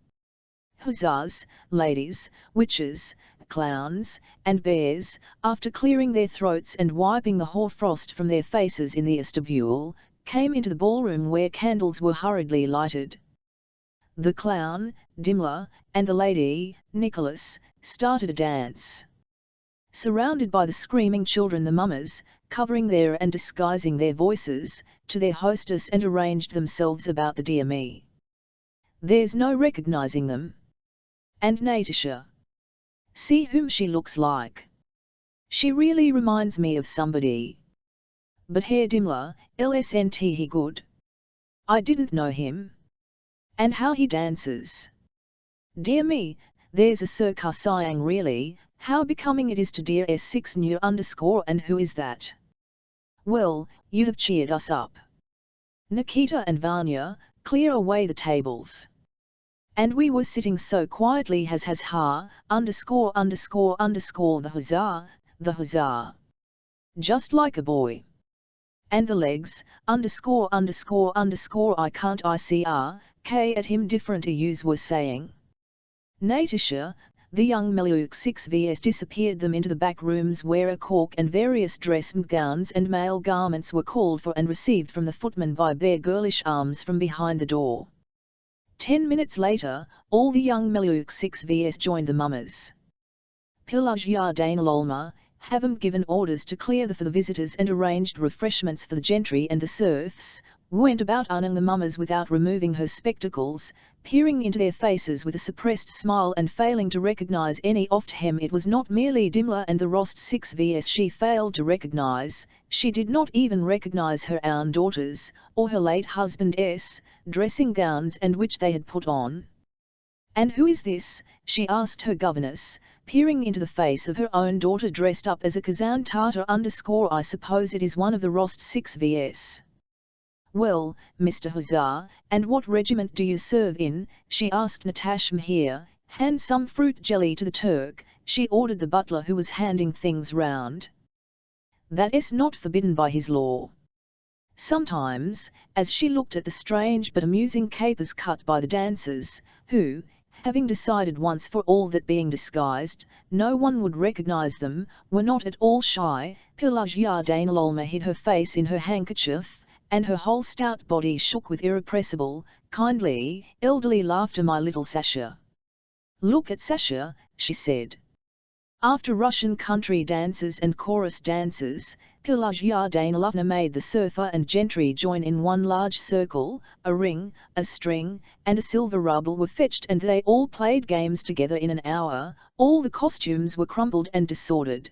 S1: Hussars, ladies, witches, clowns, and bears, after clearing their throats and wiping the hoarfrost from their faces in the vestibule, came into the ballroom where candles were hurriedly lighted. The clown, Dimla, and the lady, Nicholas, started a dance. Surrounded by the screaming children, the mummers, covering their and disguising their voices, to their hostess and arranged themselves about the dear me. There's no recognizing them. And Natasha. See whom she looks like. She really reminds me of somebody. But Herr Dimla, lsnt he good. I didn't know him. And how he dances. Dear me, there's a Circus Siang really, how becoming it is to dear S6 new _ and who is that? Well, you have cheered us up. Nikita and Vanya, clear away the tables. And we were sitting so quietly the hussar. Just like a boy. And the legs, I can't ICR, K at him different Ayus were saying. Natasha, The young Meluk 6vs disappeared them into the back rooms where a cork and various dress gowns and male garments were called for and received from the footman by bare girlish arms from behind the door. 10 minutes later, all the young Meluk 6vs joined the mummers. Pilazhya Danilolma, having given orders to clear for the visitors and arranged refreshments for the gentry and the serfs, went about eyeing the mummers without removing her spectacles, peering into their faces with a suppressed smile and failing to recognize any of them. It was not merely Dimmler and the Rost 6vs she failed to recognize, she did not even recognize her own daughters, or her late husband's, dressing gowns and which they had put on. "And who is this?" she asked her governess, peering into the face of her own daughter dressed up as a Kazan Tatar. "I suppose it is one of the Rost 6vs. "Well, Mr. Hussar, and what regiment do you serve in?" she asked Natasha. "Here, hand some fruit jelly to the Turk," she ordered the butler who was handing things round. "That is not forbidden by his law." Sometimes, as she looked at the strange but amusing capers cut by the dancers, who, having decided once for all that being disguised, no one would recognize them, were not at all shy, Pilazhya Danilolma hid her face in her handkerchief, and her whole stout body shook with irrepressible, kindly, elderly laughter. "My little Sasha. Look at Sasha," she said. After Russian country dances and chorus dances, Pilazhya Danilovna made the serfa and gentry join in one large circle. A ring, a string, and a silver ruble were fetched and they all played games together. In an hour, all the costumes were crumpled and disordered.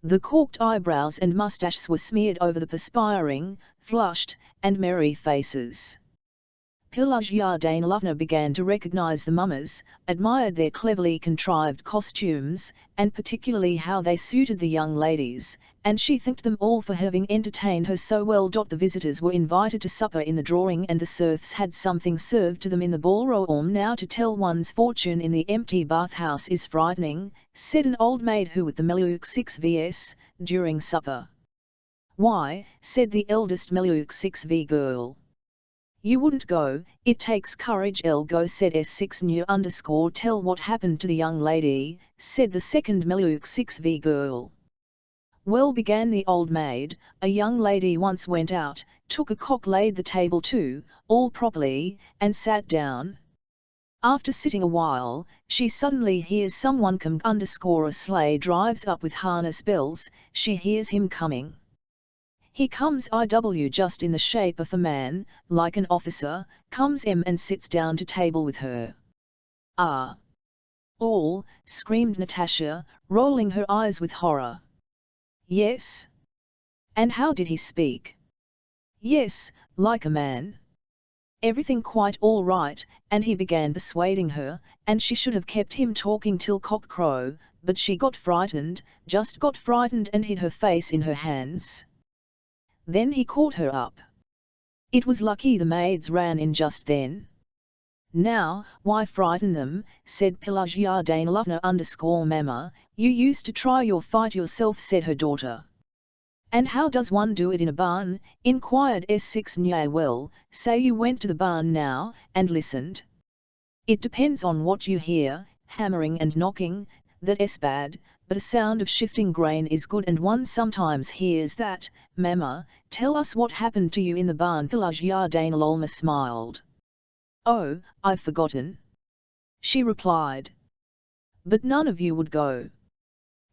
S1: The corked eyebrows and moustaches were smeared over the perspiring, flushed, and merry faces. Pilazhya Danilovna began to recognize the mummers, admired their cleverly contrived costumes, and particularly how they suited the young ladies, and she thanked them all for having entertained her so well. The visitors were invited to supper in the drawing and the serfs had something served to them in the ballroom. "Now to tell one's fortune in the empty bathhouse is frightening," said an old maid who with the Meluk 6vs, during supper. "Why," said the eldest Meluk 6v girl. "You wouldn't go, it takes courage." "I'll go," said S6 new _ tell what happened to the young lady," said the second Meluk 6v girl. "Well," began the old maid, "a young lady once went out, took a cock, laid the table to, all properly, and sat down. After sitting a while, she suddenly hears someone come _ a sleigh drives up with harness bells, she hears him coming. He comes IW just in the shape of a man, like an officer, comes and sits down to table with her." "Ah! All!" screamed Natasha, rolling her eyes with horror. "Yes. And how did he speak?" "Yes, like a man. Everything quite all right, and he began persuading her, and she should have kept him talking till cock crow, but she got frightened, just got frightened and hid her face in her hands. Then he caught her up. It was lucky the maids ran in just then." "Now, why frighten them?" said Pilazhya Danilovna _mama, "you used to try your fight yourself," said her daughter. "And how does one do it in a barn?" inquired S6 Nya. "Well, say you went to the barn now, and listened. It depends on what you hear, hammering and knocking, that's bad, but a sound of shifting grain is good and one sometimes hears that. Mama, tell us what happened to you in the barn." Pilazhya Danilolma smiled. "Oh, I've forgotten," she replied. "But none of you would go."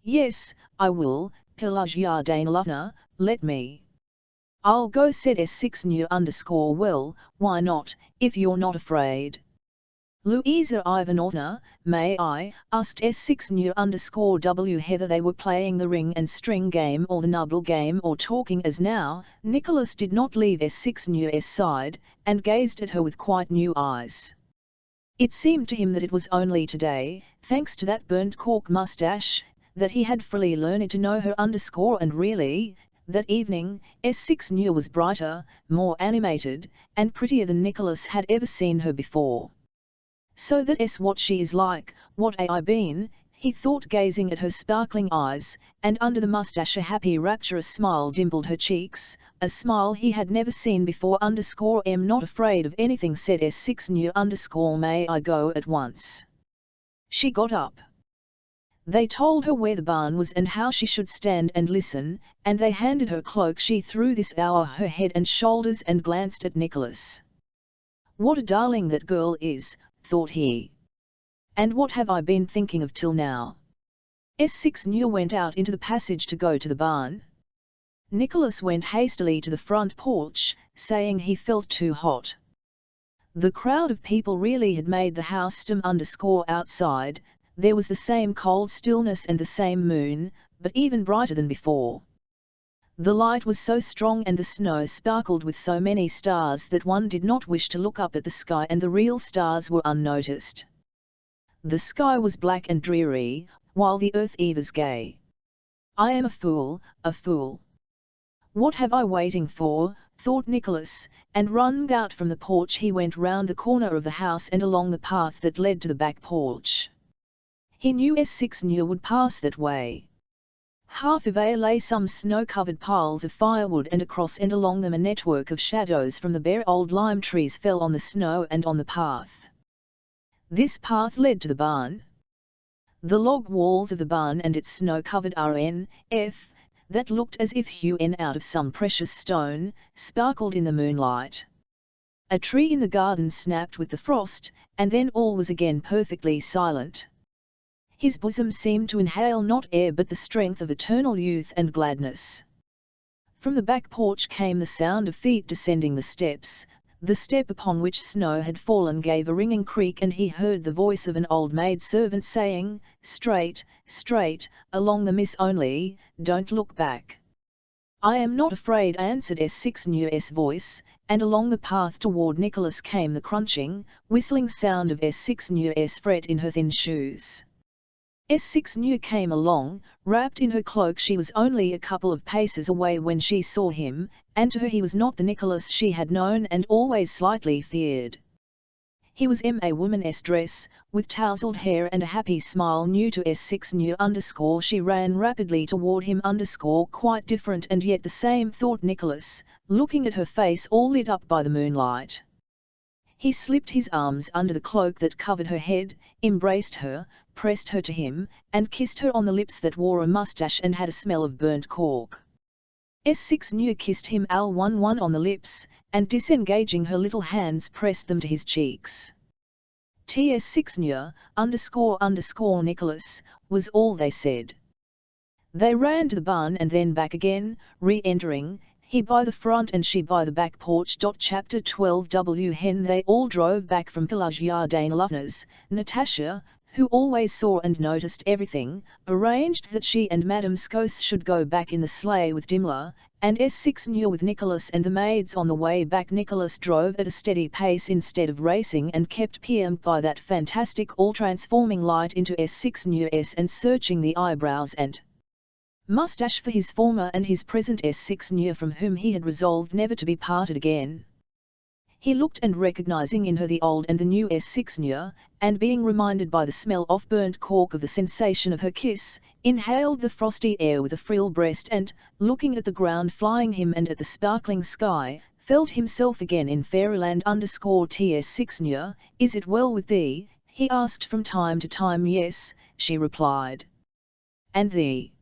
S1: "Yes, I will, Pilazhya Danilovna, let me." "I'll go," said S6 new _ "Well, why not, if you're not afraid?" "Louisa Ivanovna, may I?" asked S6 new _ whether they were playing the ring and string game or the noble game or talking. As now, Nicholas did not leave S6 new's side, and gazed at her with quite new eyes. It seemed to him that it was only today, thanks to that burnt cork moustache, that he had fully learned to know her and really, that evening, S6 new was brighter, more animated, and prettier than Nicholas had ever seen her before. "So that's what she is like, what I been," he thought, gazing at her sparkling eyes, and under the moustache a happy rapturous smile dimpled her cheeks, a smile he had never seen before. "Am not afraid of anything," said S6 new _ "May I go at once?" She got up. They told her where the barn was and how she should stand and listen, and they handed her cloak. She threw this over her head and shoulders and glanced at Nicholas. "What a darling that girl is," thought he. "And what have I been thinking of till now?" S6 New went out into the passage to go to the barn. Nicholas went hastily to the front porch, saying he felt too hot. The crowd of people really had made the house stim outside. There was the same cold stillness and the same moon, but even brighter than before. The light was so strong and the snow sparkled with so many stars that one did not wish to look up at the sky, and the real stars were unnoticed. The sky was black and dreary, while the earth was gay. "I am a fool, a fool. What have I waiting for?" thought Nicholas, and running out from the porch he went round the corner of the house and along the path that led to the back porch. He knew S6 New would pass that way. Half away lay some snow-covered piles of firewood, and across and along them a network of shadows from the bare old lime trees fell on the snow and on the path. This path led to the barn. The log walls of the barn and its snow-covered roof, that looked as if hewn out of some precious stone, sparkled in the moonlight. A tree in the garden snapped with the frost, and then all was again perfectly silent. His bosom seemed to inhale not air but the strength of eternal youth and gladness. From the back porch came the sound of feet descending the steps. The step upon which snow had fallen gave a ringing creak, and he heard the voice of an old maid-servant saying, "Straight, straight, along the miss only, don't look back." "I am not afraid," answered S6 New's voice, and along the path toward Nicholas came the crunching, whistling sound of S6 New's fret in her thin shoes. S6 New came along, wrapped in her cloak. She was only a couple of paces away when she saw him, and to her he was not the Nicholas she had known and always slightly feared. He was in a woman's dress, with tousled hair and a happy smile new to S6 New _ She ran rapidly toward him _ quite different and yet the same, thought Nicholas, looking at her face all lit up by the moonlight. He slipped his arms under the cloak that covered her head, embraced her, pressed her to him, and kissed her on the lips that wore a mustache and had a smell of burnt cork. S6 New kissed him all on the lips, and disengaging her little hands pressed them to his cheeks. "Ts6 New _ Nicholas," was all they said. They ran to the barn and then back again, re-entering, he by the front and she by the back porch. Chapter 12 When they all drove back from Pelagya Natasha, who always saw and noticed everything, arranged that she and Madame Skos should go back in the sleigh with Dimla, and S6 New with Nicholas and the maids. On the way back Nicholas drove at a steady pace instead of racing and kept peering by that fantastic all-transforming light into S6 New's and searching the eyebrows and mustache for his former and his present S6 New, from whom he had resolved never to be parted again. He looked, and recognizing in her the old and the new S6 New, and being reminded by the smell of burnt cork of the sensation of her kiss, inhaled the frosty air with a frill breast and, looking at the ground flying him and at the sparkling sky, felt himself again in fairyland _Ts6 New. "Is it well with thee?" he asked from time to time. "Yes," she replied. "And thee?"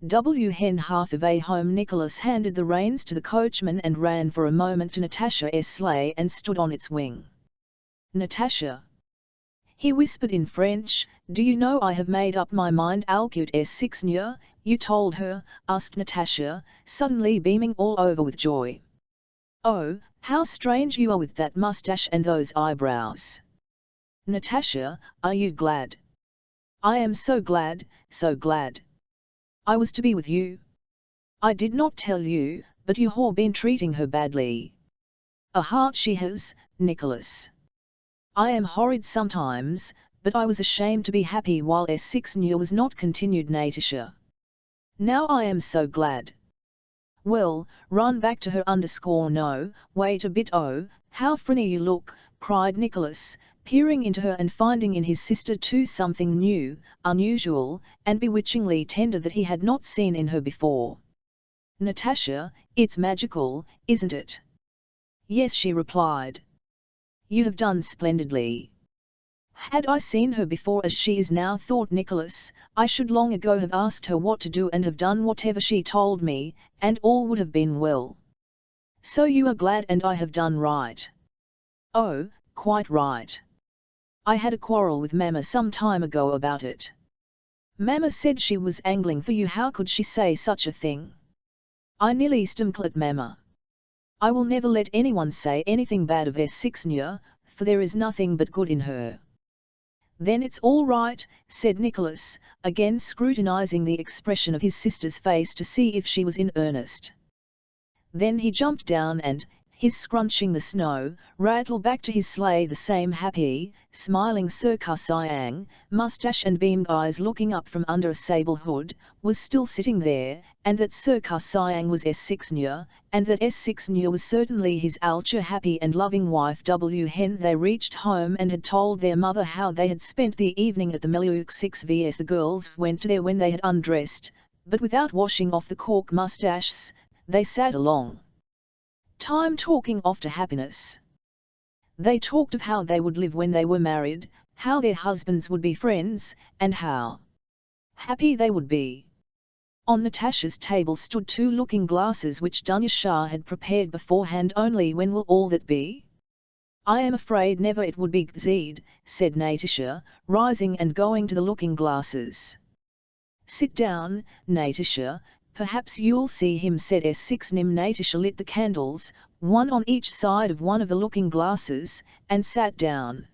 S1: When half of a home Nicholas handed the reins to the coachman and ran for a moment to Natasha's sleigh and stood on its wing. "Natasha," he whispered in French, "do you know I have made up my mind?" "Alcute S6 New, you told her?" asked Natasha, suddenly beaming all over with joy. "Oh, how strange you are with that mustache and those eyebrows." "Natasha, are you glad?" "I am so glad, so glad. I was to be with you. I did not tell you, but you have been treating her badly." "A heart she has, Nicholas." "I am horrid sometimes, but I was ashamed to be happy while S6 New was not," continued Natasha. "Now I am so glad." "Well, run back to her _ wait a bit." "Oh, how funny you look," cried Nicholas, peering into her and finding in his sister too something new, unusual, and bewitchingly tender that he had not seen in her before. "Natasha, it's magical, isn't it?" "Yes," she replied. "You have done splendidly." Had I seen her before as she is now, thought Nicholas, I should long ago have asked her what to do and have done whatever she told me, and all would have been well. So you are glad and I have done right. Oh, quite right. I had a quarrel with Mamma some time ago about it. Mamma said she was angling for you. How could she say such a thing? I nearly stumbled at Mamma. I will never let anyone say anything bad of S6 for there is nothing but good in her. Then it's all right, said Nicholas, again scrutinizing the expression of his sister's face to see if she was in earnest. Then he jumped down and, his scrunching the snow, rattled back to his sleigh, the same happy, smiling Sirkar Siang, moustache and beamed eyes looking up from under a sable hood, was still sitting there, and that Sirkar Siang was S6, and that S6 was certainly his ultra happy and loving wife. When they reached home and had told their mother how they had spent the evening at the Meliuk 6vs, the girls went there when they had undressed, but without washing off the cork moustaches. They sat a long time talking of to happiness. They talked of how they would live when they were married, how their husbands would be friends, and how happy they would be. On Natasha's table stood 2 looking glasses which Dunyasha had prepared beforehand. Only when will all that be? I am afraid never it would be Gzed, said Natasha, rising and going to the looking glasses. Sit down, Natasha. Perhaps you'll see him, said S6 Nim. Natasha lit the candles, one on each side of one of the looking glasses, and sat down.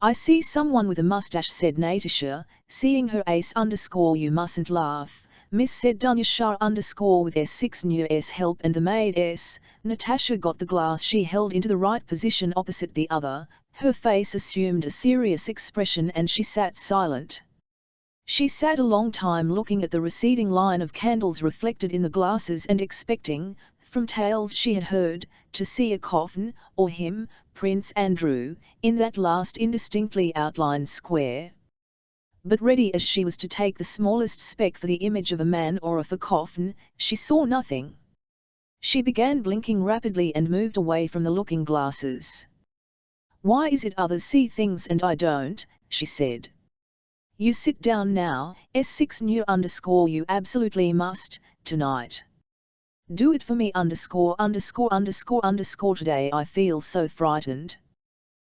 S1: I see someone with a mustache, said Natasha, seeing her ace _ you mustn't laugh, miss, said Dunyasha _ with S6's help and the maid S. Natasha got the glass she held into the right position opposite the other, her face assumed a serious expression and she sat silent. She sat a long time looking at the receding line of candles reflected in the glasses and expecting, from tales she had heard, to see a coffin, or him, Prince Andrew, in that last indistinctly outlined square. But ready as she was to take the smallest speck for the image of a man or of a coffin, she saw nothing. She began blinking rapidly and moved away from the looking glasses. Why is it others see things and I don't, she said. You sit down now, S6 _ you absolutely must, tonight. Do it for me _ today I feel so frightened.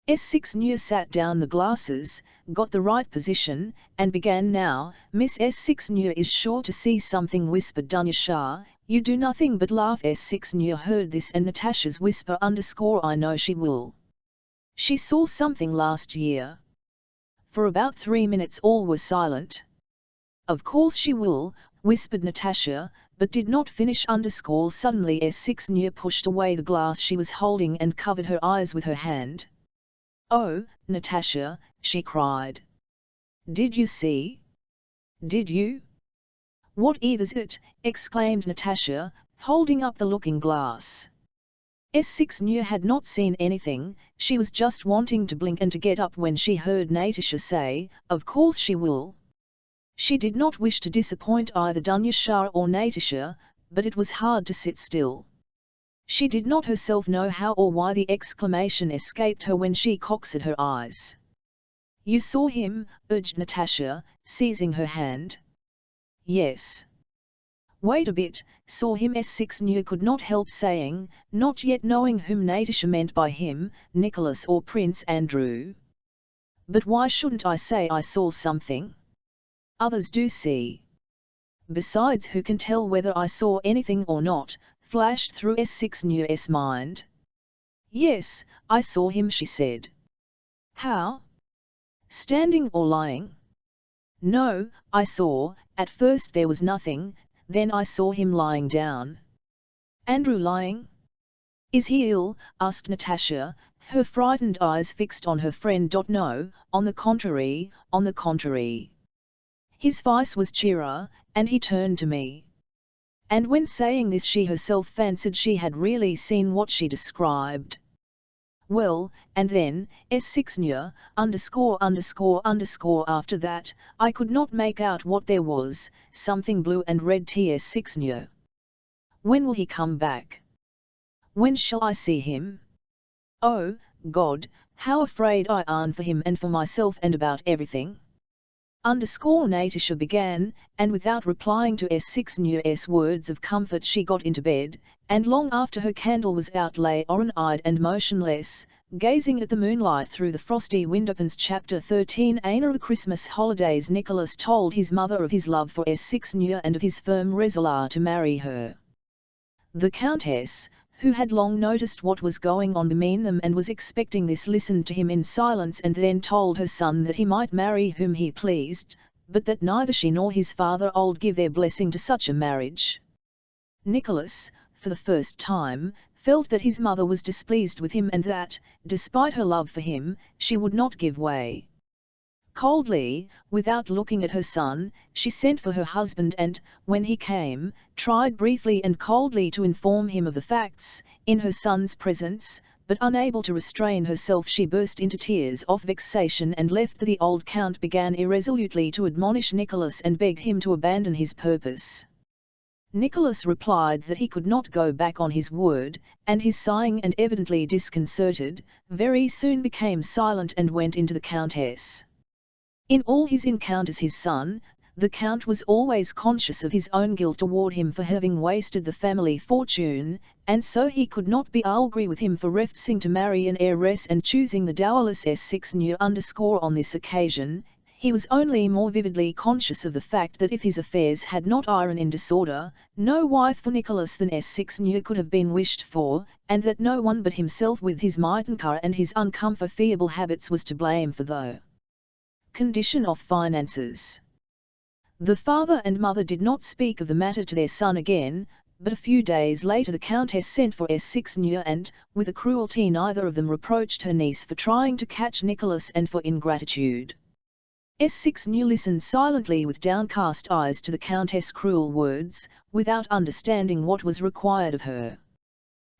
S1: S6 sat down the glasses, got the right position, and began now, Miss S6 is sure to see something, whispered Dunyasha. You do nothing but laugh. S6 heard this and Natasha's whisper _ I know she will. She saw something last year. For about 3 minutes all were silent. Of course she will, whispered Natasha, but did not finish _ Suddenly S6 pushed away the glass she was holding and covered her eyes with her hand. Oh, Natasha, she cried. Did you see? Did you? What is it? Exclaimed Natasha, holding up the looking glass. S6 had not seen anything, she was just wanting to blink and to get up when she heard Natasha say, of course she will. She did not wish to disappoint either Dunyasha or Natasha, but it was hard to sit still. She did not herself know how or why the exclamation escaped her when she cocked her eyes. You saw him, urged Natasha, seizing her hand. Yes. Wait a bit, saw him. S6 could not help saying, not yet knowing whom Natasha meant by him, Nicholas or Prince Andrew. But why shouldn't I say I saw something? Others do see. Besides, who can tell whether I saw anything or not, flashed through S6's mind. Yes, I saw him, she said. How? Standing or lying? No, I saw, at first there was nothing, then I saw him lying down. Andrew lying? Is he ill? Asked Natasha, her frightened eyes fixed on her friend. No, on the contrary, on the contrary. His face was cheerer, and he turned to me. And when saying this she herself fancied she had really seen what she described. Well, and then, S6 _ after that, I could not make out what there was, something blue and red. S6 When will he come back? When shall I see him? Oh, God, How afraid I am for him and for myself and about everything. Natasha began, and without replying to S6's words of comfort she got into bed, and long after her candle was out lay orange-eyed and motionless, gazing at the moonlight through the frosty windowpanes. Chapter 13. After the Christmas holidays, Nicholas told his mother of his love for S6 and of his firm resolve to marry her. The Countess, who had long noticed what was going on between them and was expecting this, listened to him in silence and then told her son that he might marry whom he pleased, but that neither she nor his father would give their blessing to such a marriage. Nicholas, for the first time, felt that his mother was displeased with him and that, despite her love for him, she would not give way. Coldly, without looking at her son, she sent for her husband and, when he came, tried briefly and coldly to inform him of the facts, in her son's presence, but unable to restrain herself she burst into tears of vexation and left. The old count began irresolutely to admonish Nicholas and begged him to abandon his purpose. Nicholas replied that he could not go back on his word, and his sighing and evidently disconcerted, very soon became silent and went into the countess. In all his encounters his son, the Count was always conscious of his own guilt toward him for having wasted the family fortune, and so he could not be angry with him for refusing to marry an heiress and choosing the dowerless S6 on this occasion. He was only more vividly conscious of the fact that if his affairs had not been in disorder, no wife for Nicholas than S6 could have been wished for, and that no one but himself with his mittencar and his uncomfortable habits was to blame for the condition of finances. The father and mother did not speak of the matter to their son again, but a few days later the Countess sent for S6 and, with a cruelty neither of them reproached her niece for trying to catch Nicholas and for ingratitude. S6 listened silently with downcast eyes to the Countess' cruel words, without understanding what was required of her.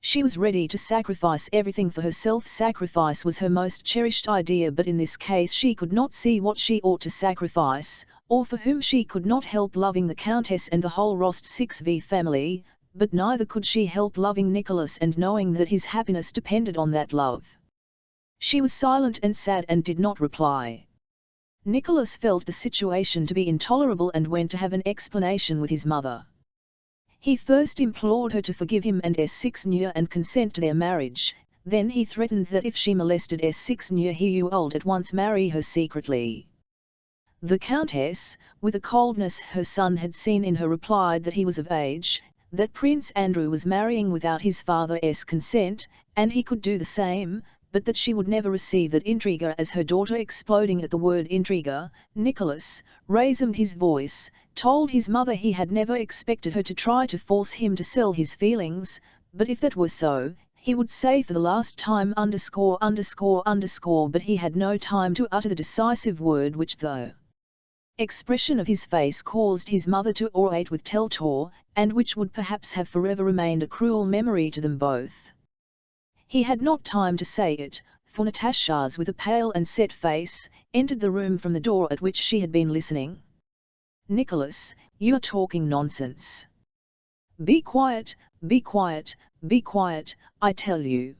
S1: She was ready to sacrifice everything for her. Self-sacrifice was her most cherished idea, but in this case she could not see what she ought to sacrifice, or for whom she could not help loving the Countess and the whole Rostov family, but neither could she help loving Nicholas and knowing that his happiness depended on that love. She was silent and sad and did not reply. Nicholas felt the situation to be intolerable and went to have an explanation with his mother. He first implored her to forgive him and S6 and consent to their marriage, then he threatened that if she molested S6 he would at once marry her secretly. The Countess, with a coldness her son had seen in her, replied that he was of age, that Prince Andrew was marrying without his father's consent, and he could do the same, but that she would never receive that intrigue as her daughter. Exploding at the word intrigue, Nicholas, raising his voice, told his mother he had never expected her to try to force him to sell his feelings, but if that were so, he would say for the last time but he had no time to utter the decisive word which the expression of his face caused his mother to orate with Tolstoy, and which would perhaps have forever remained a cruel memory to them both. He had not time to say it, for Natasha, with a pale and set face, entered the room from the door at which she had been listening. "Nicholas, you are talking nonsense. Be quiet, be quiet, be quiet, I tell you."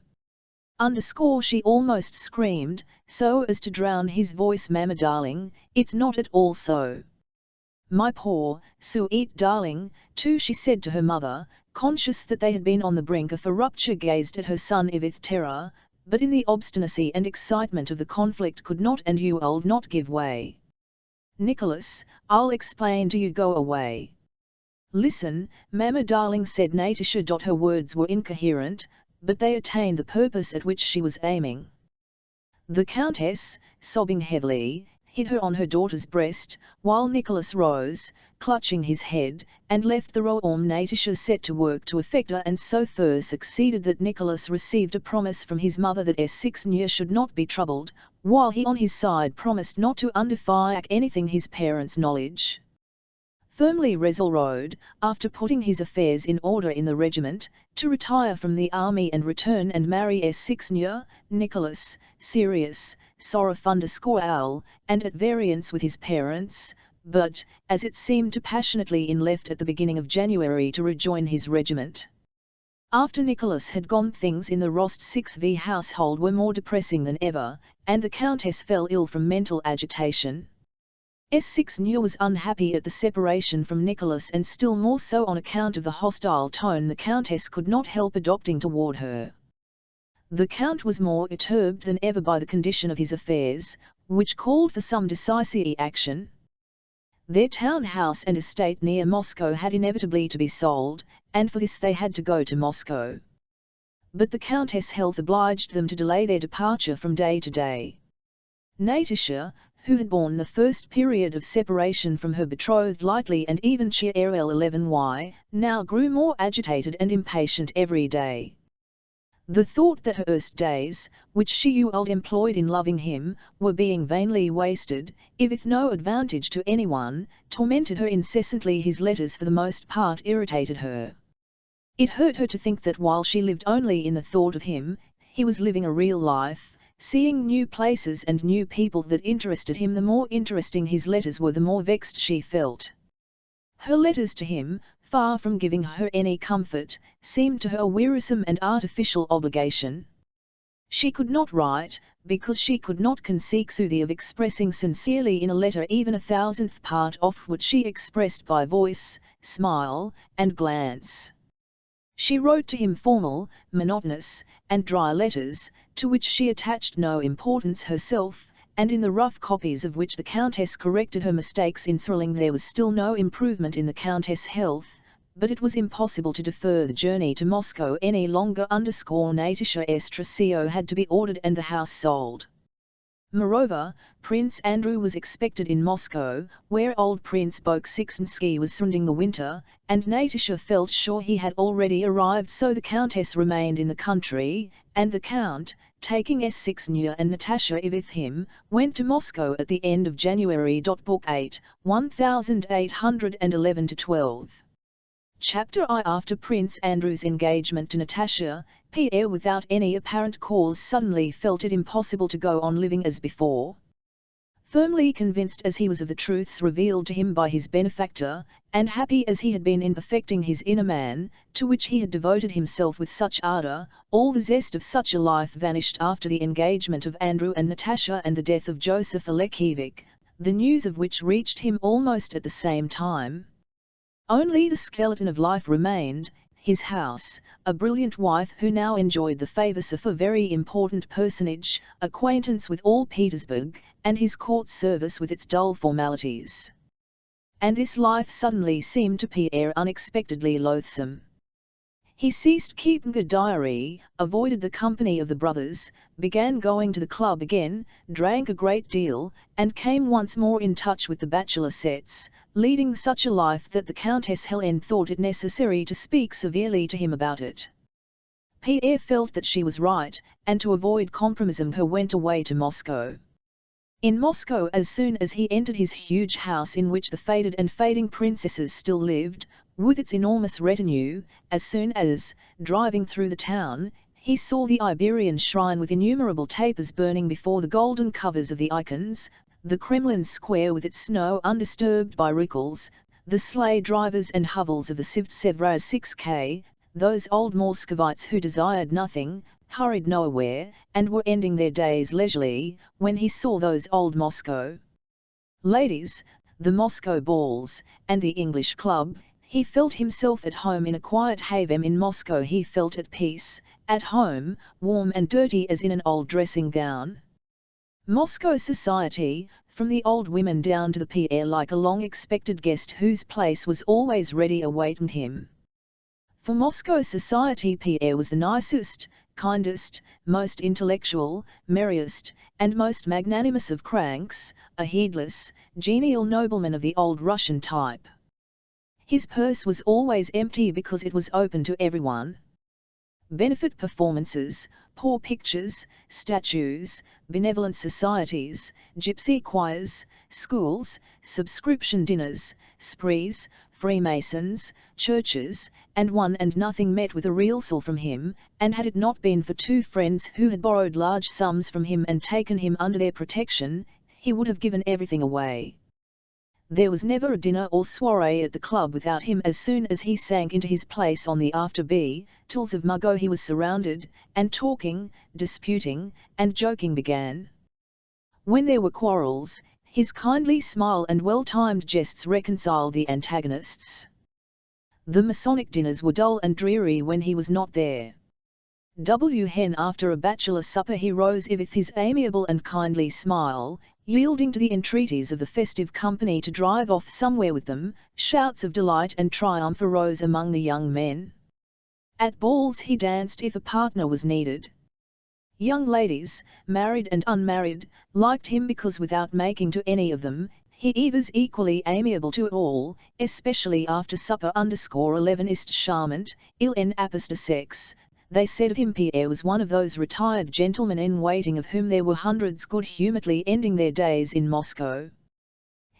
S1: She almost screamed, so as to drown his voice. "Mama darling, it's not at all so." "My poor, sweet darling," too, she said to her mother, conscious that they had been on the brink of a rupture, gazed at her son with terror, but in the obstinacy and excitement of the conflict could not and you old not give way. "Nicholas, I'll explain to you, go away." "Listen, Mama darling," said Natasha. Her words were incoherent, but they attained the purpose at which she was aiming. The Countess, sobbing heavily, hid her on her daughter's breast, while Nicholas rose, clutching his head, and left the room. Natasha set to work to effect her, and so far succeeded that Nicholas received a promise from his mother that S6 should not be troubled, while he on his side promised not to undefy anything his parents' knowledge. Firmly resolved, after putting his affairs in order in the regiment, to retire from the army and return and marry S6, Nicholas, serious, sorrowful, and at variance with his parents, but, as it seemed to passionately in left at the beginning of January to rejoin his regiment. After Nicholas had gone, things in the Rost-6v household were more depressing than ever, and the Countess fell ill from mental agitation. S6 was unhappy at the separation from Nicholas, and still more so on account of the hostile tone the Countess could not help adopting toward her. The Count was more perturbed than ever by the condition of his affairs, which called for some decisive action. Their town house and estate near Moscow had inevitably to be sold, and for this they had to go to Moscow. But the Countess' health obliged them to delay their departure from day to day. Natasha, who had borne the first period of separation from her betrothed lightly and even cheerful 11y, now grew more agitated and impatient every day. The thought that her erst days, which she employed in loving him, were being vainly wasted, if with no advantage to anyone, tormented her incessantly. His letters for the most part irritated her. It hurt her to think that while she lived only in the thought of him, he was living a real life, seeing new places and new people that interested him. The more interesting his letters were, the more vexed she felt. Her letters to him, far from giving her any comfort, seemed to her a wearisome and artificial obligation. She could not write, because she could not conceive of expressing sincerely in a letter even 1,000th part of what she expressed by voice, smile, and glance. She wrote to him formal, monotonous, and dry letters, to which she attached no importance herself, and in the rough copies of which the Countess corrected her mistakes in spelling. There was still no improvement in the Countess' health, but it was impossible to defer the journey to Moscow any longer. Natasha's trousseau had to be ordered and the house sold. Moreover, Prince Andrew was expected in Moscow, where old Prince Bolkonsky was spending the winter, and Natasha felt sure he had already arrived, so the Countess remained in the country, and the Count, taking S6 and Natasha with him, went to Moscow at the end of January. Book.part, 1811-12. Chapter I. After Prince Andrew's engagement to Natasha, Pierre, without any apparent cause, suddenly felt it impossible to go on living as before. Firmly convinced as he was of the truths revealed to him by his benefactor, and happy as he had been in perfecting his inner man, to which he had devoted himself with such ardor, all the zest of such a life vanished after the engagement of Andrew and Natasha and the death of Joseph Alexievich, the news of which reached him almost at the same time. Only the skeleton of life remained, his house, a brilliant wife who now enjoyed the favors of a very important personage, acquaintance with all Petersburg, and his court service with its dull formalities. And this life suddenly seemed to Pierre unexpectedly loathsome. He ceased keeping a diary, avoided the company of the brothers, began going to the club again, drank a great deal, and came once more in touch with the bachelor sets, leading such a life that the Countess Helene thought it necessary to speak severely to him about it. Pierre felt that she was right, and to avoid compromising her went away to Moscow. In Moscow, as soon as he entered his huge house in which the faded and fading princesses still lived, with its enormous retinue, as soon as, driving through the town, he saw the Iberian shrine with innumerable tapers burning before the golden covers of the icons, the Kremlin square with its snow undisturbed by rickles, the sleigh drivers and hovels of the Sevra 6K, those old Moscovites who desired nothing, hurried nowhere, and were ending their days leisurely, when he saw those old Moscow ladies, the Moscow balls, and the English club, he felt himself at home in a quiet haven in Moscow. He felt at peace, at home, warm and dirty as in an old dressing gown. Moscow society, from the old women down to the Pierre, like a long-expected guest whose place was always ready awaiting him. For Moscow society Pierre was the nicest, kindest, most intellectual, merriest, and most magnanimous of cranks, a heedless, genial nobleman of the old Russian type. His purse was always empty because it was open to everyone. Benefit performances, poor pictures, statues, benevolent societies, gypsy choirs, schools, subscription dinners, sprees, Freemasons, churches, and one and nothing met with a realsal from him, and had it not been for two friends who had borrowed large sums from him and taken him under their protection, he would have given everything away. There was never a dinner or soiree at the club without him. As soon as he sank into his place on the after-tills of Mugo, he was surrounded, and talking, disputing, and joking began. When there were quarrels, his kindly smile and well-timed jests reconciled the antagonists. The Masonic dinners were dull and dreary when he was not there. After a bachelor supper he rose with his amiable and kindly smile, yielding to the entreaties of the festive company to drive off somewhere with them. Shouts of delight and triumph arose among the young men. At balls he danced if a partner was needed. Young ladies, married and unmarried, liked him because without making to any of them, he was equally amiable to all, especially after supper. 11 ist charmant, il en apiste sex. They said of him Pierre was one of those retired gentlemen in waiting of whom there were hundreds good-humouredly ending their days in Moscow.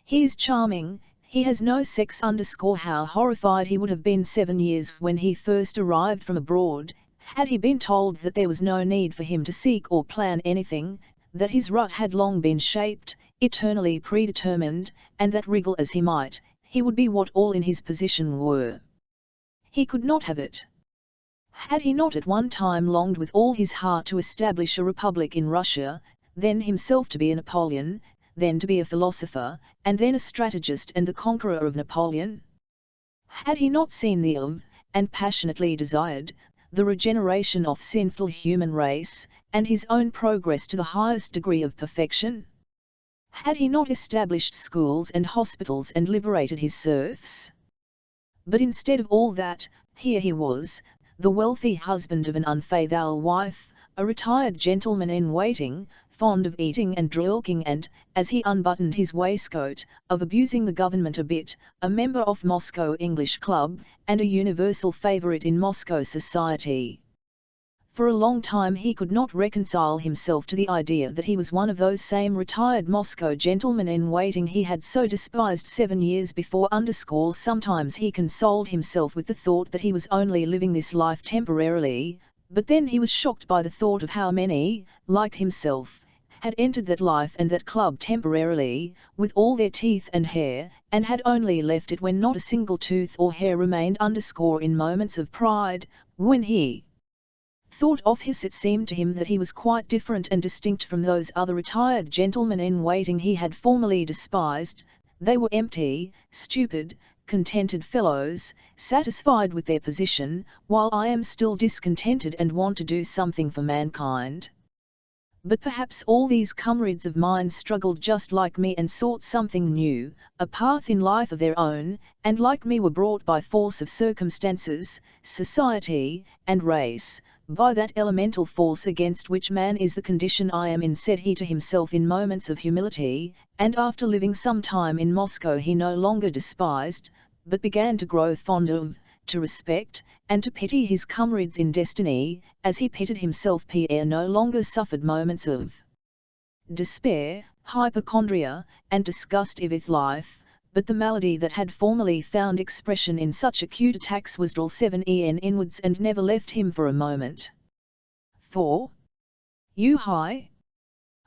S1: He is charming, he has no sex. How horrified he would have been 7 years when he first arrived from abroad, had he been told that there was no need for him to seek or plan anything, that his rut had long been shaped, eternally predetermined, and that wriggle as he might, he would be what all in his position were. He could not have it. Had he not at one time longed with all his heart to establish a republic in Russia, then himself to be a Napoleon, then to be a philosopher, and then a strategist and the conqueror of Napoleon? Had he not seen and passionately desired, the regeneration of sinful human race, and his own progress to the highest degree of perfection? Had he not established schools and hospitals and liberated his serfs? But instead of all that, here he was, the wealthy husband of an unfaithful wife, a retired gentleman in waiting, fond of eating and drinking and, as he unbuttoned his waistcoat, of abusing the government a bit, a member of Moscow English Club, and a universal favourite in Moscow society. For a long time he could not reconcile himself to the idea that he was one of those same retired Moscow gentlemen in waiting he had so despised 7 years before. Sometimes he consoled himself with the thought that he was only living this life temporarily, but then he was shocked by the thought of how many, like himself, had entered that life and that club temporarily, with all their teeth and hair, and had only left it when not a single tooth or hair remained. In moments of pride, when he thought of his, it seemed to him that he was quite different and distinct from those other retired gentlemen in waiting he had formerly despised. They were empty, stupid, contented fellows, satisfied with their position, while I am still discontented and want to do something for mankind. But perhaps all these comrades of mine struggled just like me and sought something new, a path in life of their own, and like me were brought by force of circumstances, society, and race, by that elemental force against which man is the condition I am in, said he to himself in moments of humility, and after living some time in Moscow he no longer despised, but began to grow fond of, to respect, and to pity his comrades in destiny, as he pitied himself. Pierre no longer suffered moments of despair, hypochondria, and disgust with life, but the malady that had formerly found expression in such acute attacks was drilled 7 inwards and never left him for a moment. 4. Hi!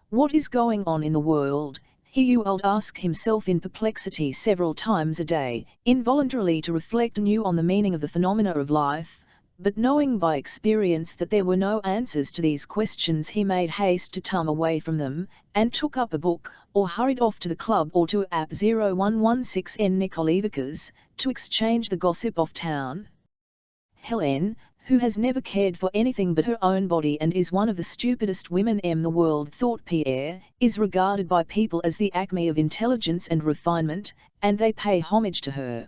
S1: What is going on in the world? He would ask himself in perplexity several times a day, involuntarily to reflect anew on the meaning of the phenomena of life, but knowing by experience that there were no answers to these questions he made haste to turn away from them, and took up a book, or hurried off to the club or to App 0116 Nikolaevka's, to exchange the gossip of town. Hélène, who has never cared for anything but her own body and is one of the stupidest women in the world, thought Pierre, is regarded by people as the acme of intelligence and refinement, and they pay homage to her.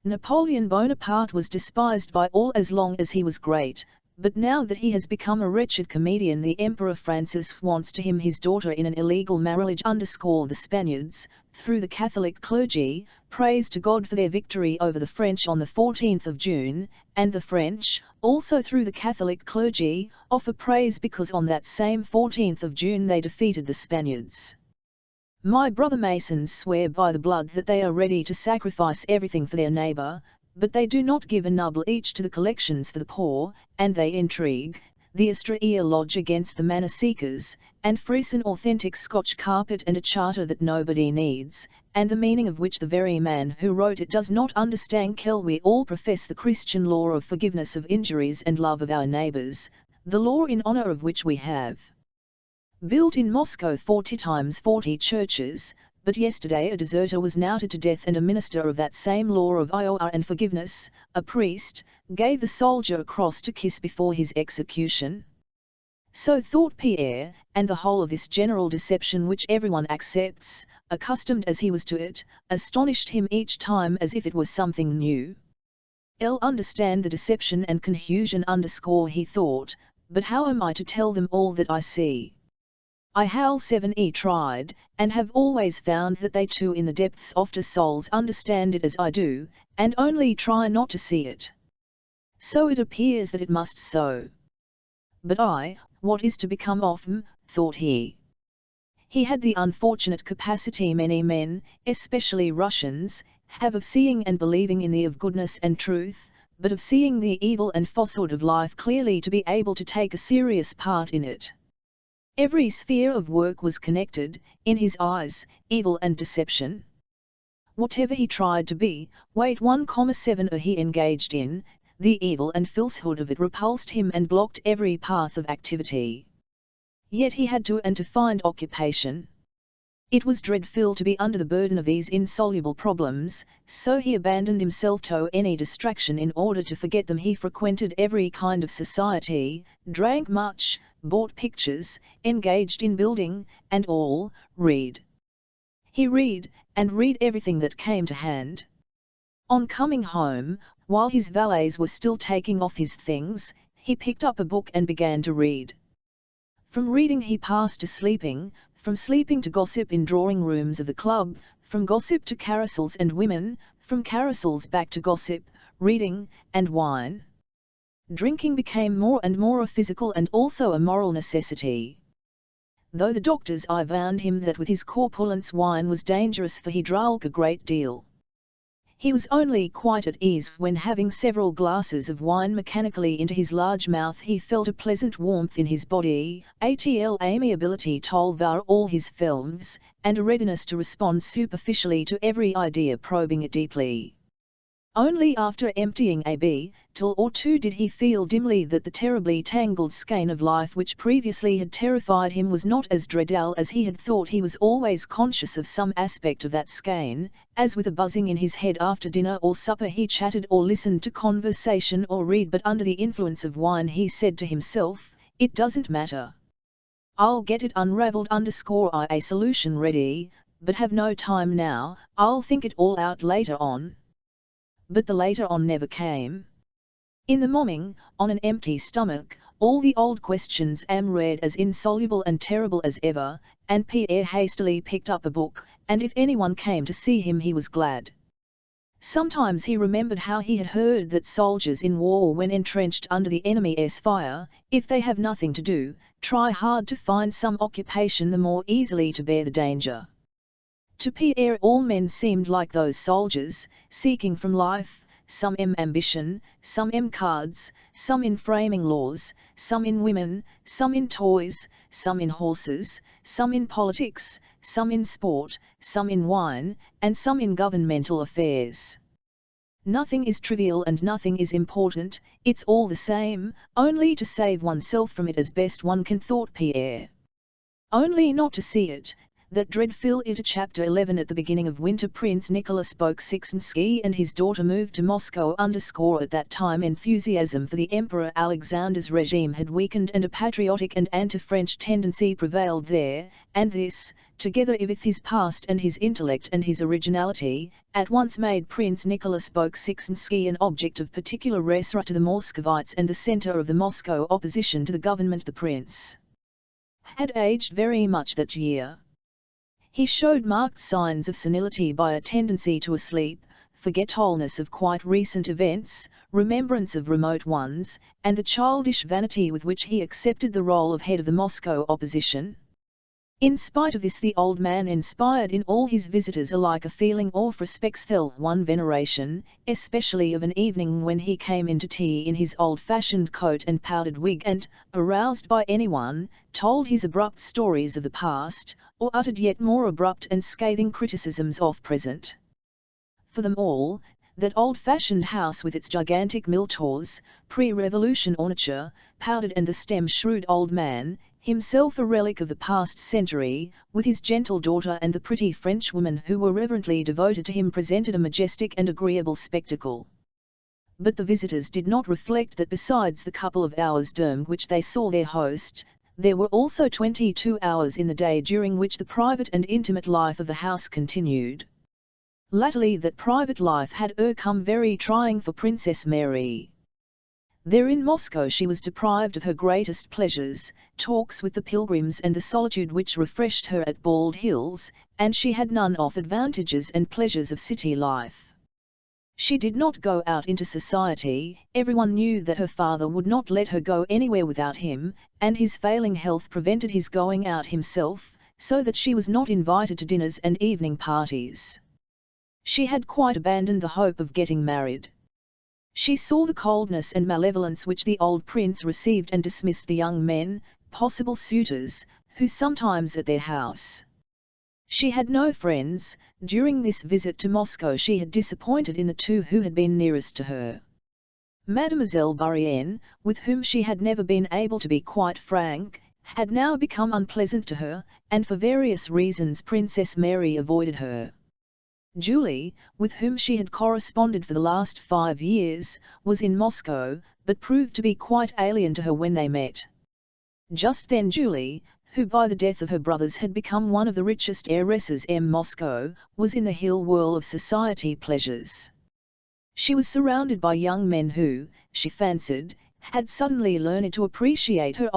S1: Napoleon Bonaparte was despised by all as long as he was great, but now that he has become a wretched comedian, the Emperor Francis wants to him his daughter in an illegal marriage. The Spaniards, through the Catholic clergy, praise to God for their victory over the French on the 14th of June, and the French, also through the Catholic clergy, offer praise because on that same 14th of June they defeated the Spaniards. My brother Masons swear by the blood that they are ready to sacrifice everything for their neighbour, but they do not give a noble each to the collections for the poor, and they intrigue, the Australia Lodge against the Manor Seekers, and Frees an authentic Scotch carpet and a charter that nobody needs, and the meaning of which the very man who wrote it does not understand. Till we all profess the Christian law of forgiveness of injuries and love of our neighbours, the law in honour of which we have built in Moscow 40 times 40 churches, but yesterday a deserter was knouted to death, and a minister of that same law of IOR and forgiveness, a priest, gave the soldier a cross to kiss before his execution. So thought Pierre, and the whole of this general deception which everyone accepts, accustomed as he was to it, astonished him each time as if it was something new. I'll understand the deception and confusion underscore, he thought, but how am I to tell them all that I see? I have 7 tried, and have always found that they too in the depths of their souls understand it as I do, and only try not to see it. So it appears that it must so. But what is to become of them, thought he. He had the unfortunate capacity many men, especially Russians, have of seeing and believing in the of goodness and truth, but of seeing the evil and falsehood of life clearly, to be able to take a serious part in it. Every sphere of work was connected, in his eyes, evil and deception. Whatever he tried to be, weight 1,7 or he engaged in, the evil and falsehood of it repulsed him and blocked every path of activity. Yet he had to find occupation. It was dreadful to be under the burden of these insoluble problems, so he abandoned himself to any distraction in order to forget them. He frequented every kind of society, drank much, bought pictures, engaged in building, and read. He read everything that came to hand. On coming home, while his valets were still taking off his things, he picked up a book and began to read. From reading he passed to sleeping, from sleeping to gossip in drawing rooms of the club, from gossip to carousels and women, from carousels back to gossip, reading, and wine. Drinking became more and more a physical and also a moral necessity. Though the doctors warned him that with his corpulence wine was dangerous, for he drank a great deal. He was only quite at ease when, having several glasses of wine mechanically into his large mouth, he felt a pleasant warmth in his body, atl amiability to devour all his films, and a readiness to respond superficially to every idea, probing it deeply. Only after emptying a bottle or two did he feel dimly that the terribly tangled skein of life which previously had terrified him was not as dreadful as he had thought. He was always conscious of some aspect of that skein, as with a buzzing in his head after dinner or supper he chatted or listened to conversation or read, but under the influence of wine he said to himself, "It doesn't matter. I'll get it unravelled _ a solution ready, but have no time now, I'll think it all out later on." But the later on never came. In the morning, on an empty stomach, all the old questions read as insoluble and terrible as ever, and Pierre hastily picked up a book, and if anyone came to see him he was glad. Sometimes he remembered how he had heard that soldiers in war, when entrenched under the enemy's fire, if they have nothing to do, try hard to find some occupation the more easily to bear the danger. To Pierre all men seemed like those soldiers, seeking from life, some ambition, some cards, some in framing laws, some in women, some in toys, some in horses, some in politics, some in sport, some in wine, and some in governmental affairs. Nothing is trivial and nothing is important, it's all the same, only to save oneself from it as best one can, thought Pierre. Only not to see it. That dreadful it. Chapter 11. At the beginning of winter, Prince Nicholas Bolkonsky and his daughter moved to Moscow. At that time enthusiasm for the Emperor Alexander's regime had weakened and a patriotic and anti-French tendency prevailed there, and this, together with his past and his intellect and his originality, at once made Prince Nicholas Bolkonsky an object of particular research to the Moscovites and the center of the Moscow opposition to the government. The prince had aged very much that year. He showed marked signs of senility by a tendency to a sleep, forgetfulness of quite recent events, remembrance of remote ones, and the childish vanity with which he accepted the role of head of the Moscow opposition. In spite of this, the old man inspired in all his visitors alike a feeling of respectful veneration, especially of an evening when he came in to tea in his old-fashioned coat and powdered wig and, aroused by anyone, told his abrupt stories of the past, or uttered yet more abrupt and scathing criticisms of present. For them all, that old-fashioned house with its gigantic Miltors, pre-revolution ornature, powdered and the stem-shrewd old man, himself a relic of the past century, with his gentle daughter and the pretty French woman who were reverently devoted to him, presented a majestic and agreeable spectacle. But the visitors did not reflect that besides the couple of hours during which they saw their host, there were also 22 hours in the day during which the private and intimate life of the house continued. Latterly that private life had come very trying for Princess Mary. There in Moscow she was deprived of her greatest pleasures, talks with the pilgrims and the solitude which refreshed her at Bald Hills, and she had none of advantages and pleasures of city life. She did not go out into society, everyone knew that her father would not let her go anywhere without him, and his failing health prevented his going out himself, so that she was not invited to dinners and evening parties. She had quite abandoned the hope of getting married. She saw the coldness and malevolence which the old prince received and dismissed the young men, possible suitors, who sometimes at their house. She had no friends. During this visit to Moscow she had disappointed in the two who had been nearest to her. Mademoiselle Bourienne, with whom she had never been able to be quite frank, had now become unpleasant to her, and for various reasons Princess Mary avoided her. Julie, with whom she had corresponded for the last 5 years, was in Moscow, but proved to be quite alien to her when they met. Just then Julie, who by the death of her brothers had become one of the richest heiresses in Moscow, was in the hill whirl of society pleasures. She was surrounded by young men who, she fancied, had suddenly learned to appreciate her.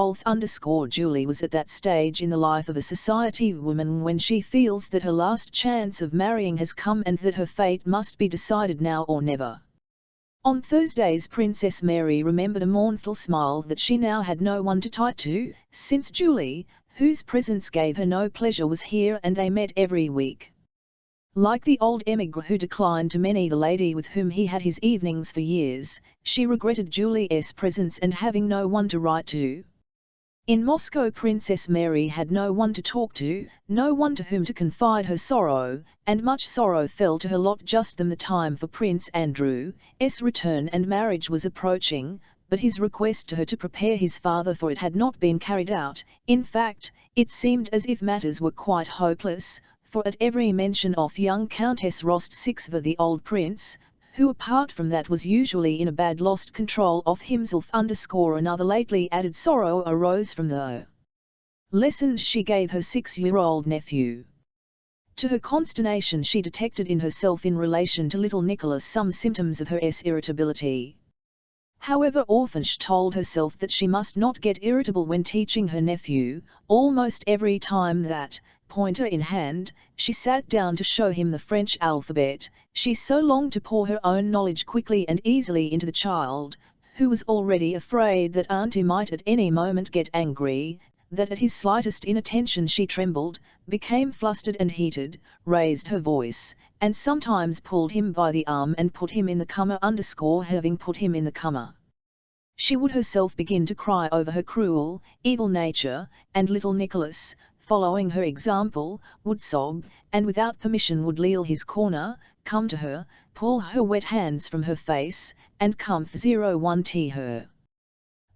S1: Julie was at that stage in the life of a society woman when she feels that her last chance of marrying has come and that her fate must be decided now or never. On Thursdays Princess Mary remembered a mournful smile that she now had no one to tie to, since Julie, whose presence gave her no pleasure, was here, and they met every week. Like the old émigré who declined to many the lady with whom he had his evenings for years, she regretted Julie's presence and having no one to write to. In Moscow Princess Mary had no one to talk to, no one to whom to confide her sorrow, and much sorrow fell to her lot just then the time for Prince Andrew's return and marriage was approaching, but his request to her to prepare his father for it had not been carried out. In fact, it seemed as if matters were quite hopeless, for at every mention of young Countess Rostov the old prince, who apart from that was usually in a bad lost control of himself another lately added sorrow arose from the lessons she gave her 6-year-old nephew. To her consternation she detected in herself in relation to little Nicholas some symptoms of her irritability. However often she told herself that she must not get irritable when teaching her nephew, almost every time that, pointer in hand, she sat down to show him the French alphabet, she so longed to pour her own knowledge quickly and easily into the child, who was already afraid that auntie might at any moment get angry, that at his slightest inattention she trembled, became flustered and heated, raised her voice, and sometimes pulled him by the arm and put him in the coma. Having put him in the coma, she would herself begin to cry over her cruel, evil nature, and little Nicholas, following her example, would sob, and without permission would leave his corner, come to her, pull her wet hands from her face, and comfort her.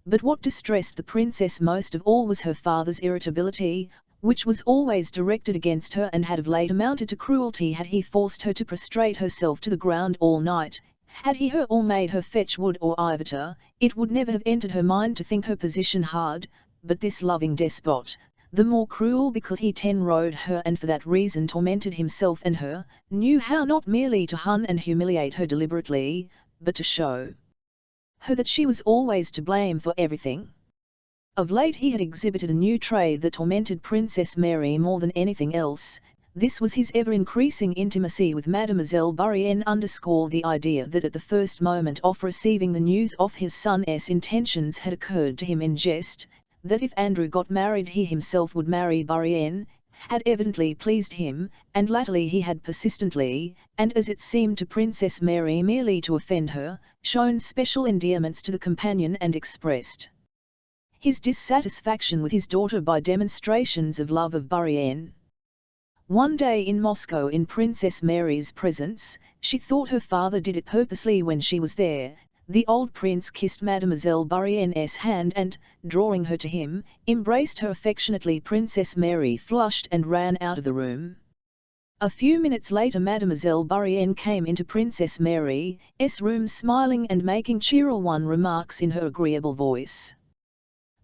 S1: But what distressed the princess most of all was her father's irritability, which was always directed against her and had of late amounted to cruelty. Had he forced her to prostrate herself to the ground all night, had he her or made her fetch wood or ivory, it would never have entered her mind to think her position hard, but this loving despot, the more cruel because he rode her and for that reason tormented himself and her, knew how not merely to hunt and humiliate her deliberately, but to show her that she was always to blame for everything. Of late he had exhibited a new trait that tormented Princess Mary more than anything else. This was his ever-increasing intimacy with Mademoiselle Bourienne. The idea that at the first moment of receiving the news of his son's intentions had occurred to him in jest, that if Andrew got married he himself would marry Bourienne, had evidently pleased him, and latterly he had persistently, and as it seemed to Princess Mary merely to offend her, shown special endearments to the companion and expressed his dissatisfaction with his daughter by demonstrations of love of Bourrienne. One day in Moscow, in Princess Mary's presence, she thought her father did it purposely when she was there. The old prince kissed Mademoiselle Bourrienne's hand and, drawing her to him, embraced her affectionately. Princess Mary flushed and ran out of the room. A few minutes later Mademoiselle Bourrienne came into Princess Mary's room smiling and making cheerful remarks in her agreeable voice.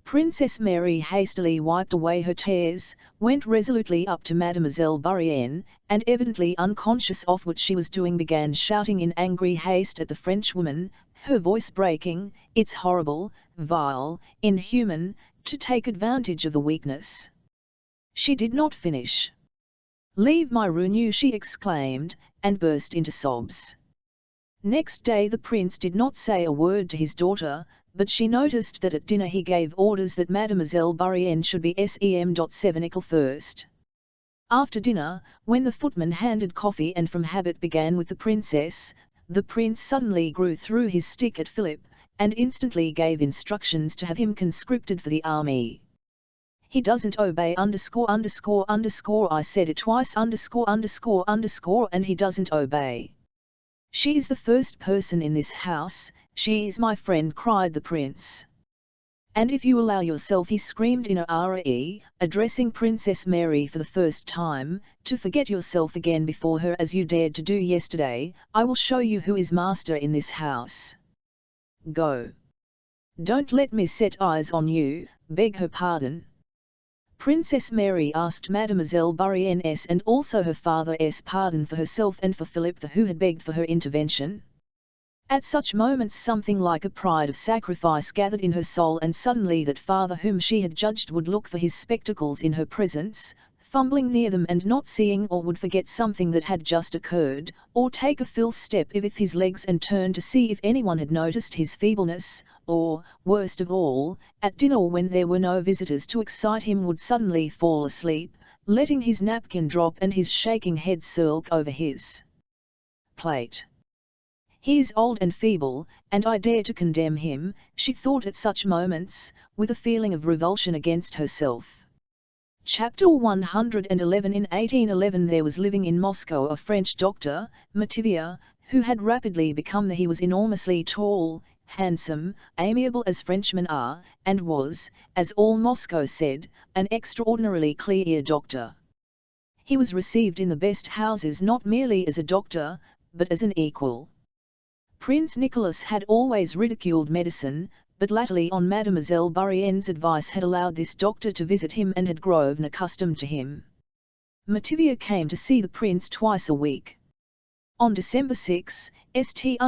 S1: Princess Mary hastily wiped away her tears, went resolutely up to Mademoiselle Bourrienne, and evidently unconscious of what she was doing began shouting in angry haste at the Frenchwoman, her voice breaking, "It's horrible, vile, inhuman, to take advantage of the weakness." She did not finish. "Leave my room," she exclaimed, and burst into sobs. Next day the prince did not say a word to his daughter, but she noticed that at dinner he gave orders that Mademoiselle Bourrienne should be sem.7 first. After dinner, when the footman handed coffee and from habit began with the princess, the prince suddenly grew through his stick at Philip, and instantly gave instructions to have him conscripted for the army. "He doesn't obey I said it twice and he doesn't obey. She is the first person in this house, she is my friend," cried the prince. "And if you allow yourself," he screamed in a RE, addressing Princess Mary for the first time, "to forget yourself again before her as you dared to do yesterday, I will show you who is master in this house. Go. Don't let me set eyes on you." "Beg her pardon?" Princess Mary asked Mademoiselle Bourrienne's and also her father's pardon for herself and for Philip, who had begged for her intervention. At such moments something like a pride of sacrifice gathered in her soul, and suddenly that father whom she had judged would look for his spectacles in her presence, fumbling near them and not seeing, or would forget something that had just occurred, or take a false step with his legs and turn to see if anyone had noticed his feebleness, or, worst of all, at dinner when there were no visitors to excite him, would suddenly fall asleep, letting his napkin drop and his shaking head sulk over his plate. "He is old and feeble, and I dare to condemn him," she thought at such moments, with a feeling of revulsion against herself. Chapter 111. In 1811 there was living in Moscow a French doctor, Mativier, who had rapidly become he was enormously tall, handsome, amiable as Frenchmen are, and was, as all Moscow said, an extraordinarily clear doctor. He was received in the best houses not merely as a doctor, but as an equal. Prince Nicholas had always ridiculed medicine, but latterly on Mademoiselle Bourrienne's advice had allowed this doctor to visit him and had grown accustomed to him. Mativier came to see the prince twice a week. On December 6, St.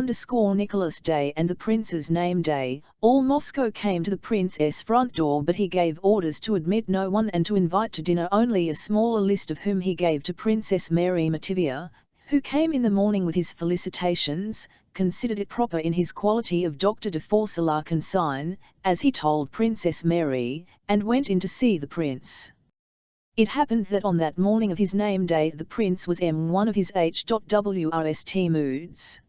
S1: Nicholas Day and the prince's name day, all Moscow came to the prince's front door, but he gave orders to admit no one and to invite to dinner only a smaller list, of whom he gave to Princess Mary. Mativier, who came in the morning with his felicitations, considered it proper in his quality of doctor to force la consigne, as he told Princess Mary, and went in to see the prince. It happened that on that morning of his name day the prince was in one of his worst moods.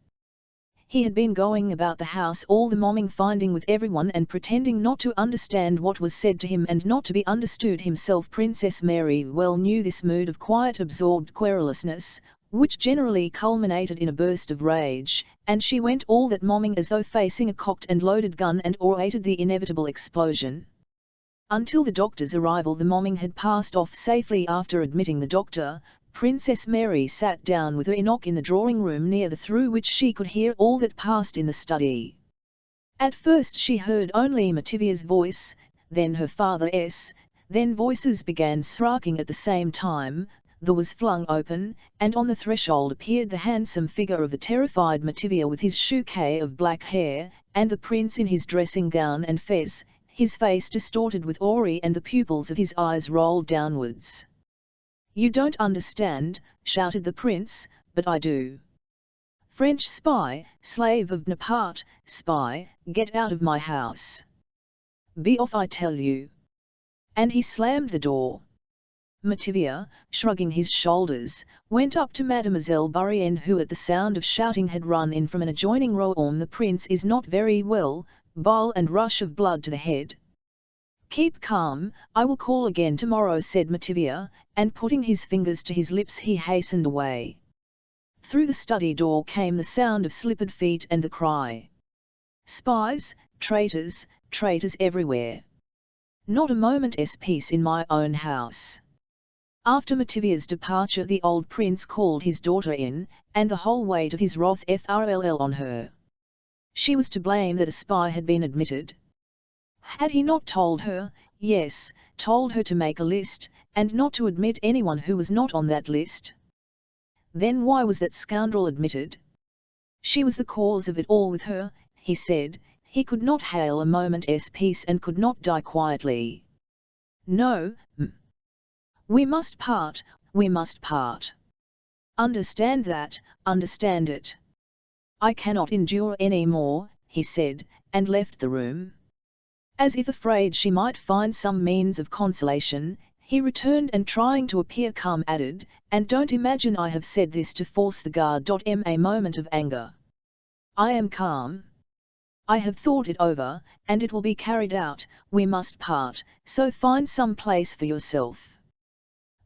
S1: He had been going about the house all the morning, finding with everyone and pretending not to understand what was said to him and not to be understood himself. Princess Mary well knew this mood of quiet absorbed querulousness, which generally culminated in a burst of rage, and she went all that morning as though facing a cocked and loaded gun, and awaited the inevitable explosion. Until the doctor's arrival the morning had passed off safely. After admitting the doctor, Princess Mary sat down with her enoch in the drawing-room near the through which she could hear all that passed in the study. At first she heard only Mativier's voice, then her father's, then voices began striking at the same time. The door was flung open, and on the threshold appeared the handsome figure of the terrified Mativier with his chouquet of black hair, and the prince in his dressing gown and fez, his face distorted with awe and the pupils of his eyes rolled downwards. "You don't understand," shouted the prince, "but I do. French spy, slave of Bonaparte, spy, get out of my house. Be off, I tell you." And he slammed the door. Mativia, shrugging his shoulders, went up to Mademoiselle Bourienne, who at the sound of shouting had run in from an adjoining room. "The prince is not very well," boil and rush of blood to the head. "Keep calm, I will call again tomorrow," said Mativia, and putting his fingers to his lips he hastened away. Through the study door came the sound of slippered feet and the cry, "Spies, traitors, traitors everywhere! Not a moment's peace in my own house." After Mativia's departure the old prince called his daughter in, and the whole weight of his wrath fell on her. She was to blame that a spy had been admitted. Had he not told her, yes, told her to make a list, and not to admit anyone who was not on that list? Then why was that scoundrel admitted? She was the cause of it all with her, he said. He could not hail a moment's peace and could not die quietly. "No, we must part, we must part. Understand that, understand it. I cannot endure any more," he said, and left the room. As if afraid she might find some means of consolation, he returned and trying to appear calm added, "And don't imagine I have said this to force the guard. A moment of anger. I am calm. I have thought it over, and it will be carried out. We must part, so find some place for yourself."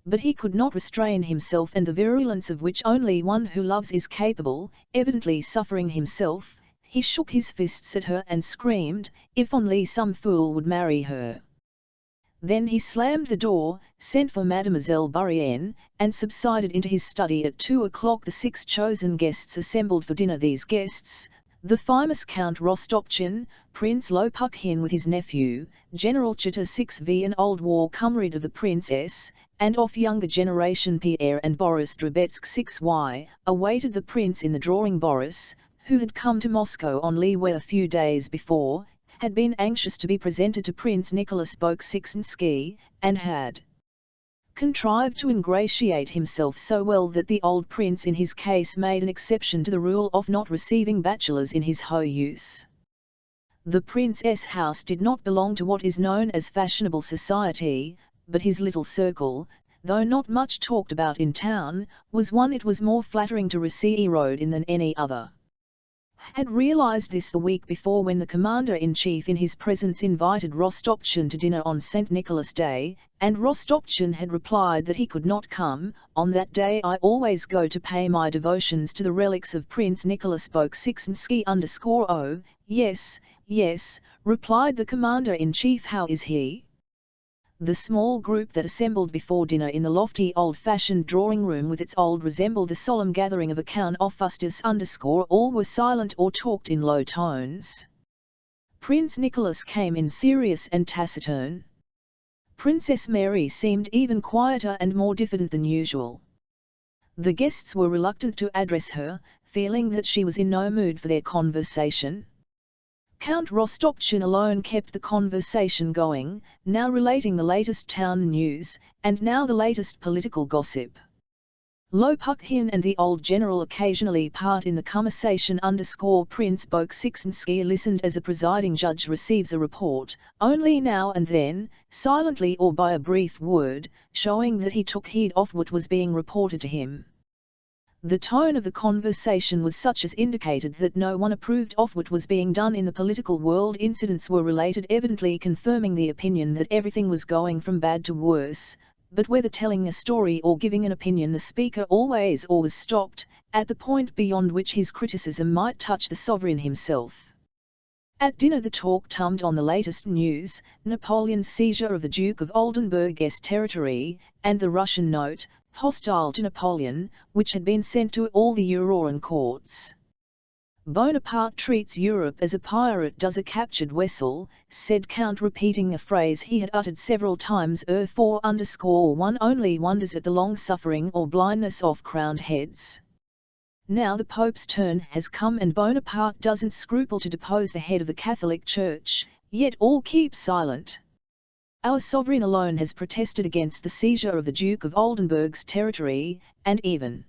S1: But he could not restrain himself, and the virulence of which only one who loves is capable, evidently suffering himself, he shook his fists at her and screamed, "If only some fool would marry her!" Then he slammed the door, sent for Mademoiselle Bourienne, and subsided into his study. At 2 o'clock the 6 chosen guests assembled for dinner. These guests, the famous Count Rostopchin, Prince Lopukhin with his nephew, General Chita 6V, an old war comrade of the princess, and of younger generation Pierre and Boris Drobetsky 6Y, awaited the prince in the drawing. Boris, who had come to Moscow on leave a few days before, had been anxious to be presented to Prince Nicholas Bolkonsky, and had contrived to ingratiate himself so well that the old prince in his case made an exception to the rule of not receiving bachelors in his house. The prince's house did not belong to what is known as fashionable society, but his little circle, though not much talked about in town, was one it was more flattering to receive in than any other. Had realized this the week before when the commander-in-chief in his presence invited Rostopchin to dinner on St. Nicholas Day, and Rostopchin had replied that he could not come. "On that day I always go to pay my devotions to the relics of Prince Nicholas Bolkonsky_. Yes, yes," replied the commander-in-chief. "How is he?" The small group that assembled before dinner in the lofty old-fashioned drawing-room with its old resembled the solemn gathering of a Count Ofustus_. All were silent or talked in low tones. Prince Nicholas came in serious and taciturn. Princess Mary seemed even quieter and more diffident than usual. The guests were reluctant to address her, feeling that she was in no mood for their conversation. Count Rostopchin alone kept the conversation going, now relating the latest town news, and now the latest political gossip. Lopukhin and the old general occasionally part in the conversation. Prince Bolkonsky listened as a presiding judge receives a report, only now and then, silently or by a brief word, showing that he took heed of what was being reported to him. The tone of the conversation was such as indicated that no one approved of what was being done in the political world. Incidents were related evidently confirming the opinion that everything was going from bad to worse, but whether telling a story or giving an opinion the speaker always stopped, at the point beyond which his criticism might touch the sovereign himself. At dinner the talk turned on the latest news, Napoleon's seizure of the Duke of Oldenburg's territory, and the Russian note, hostile to Napoleon, which had been sent to all the European courts. "Bonaparte treats Europe as a pirate does a captured vessel," said Count, repeating a phrase he had uttered several times. 4_1 only wonders at the long-suffering or blindness of crowned heads. Now the Pope's turn has come and Bonaparte doesn't scruple to depose the head of the Catholic Church, yet all keep silent. Our sovereign alone has protested against the seizure of the Duke of Oldenburg's territory, and even..."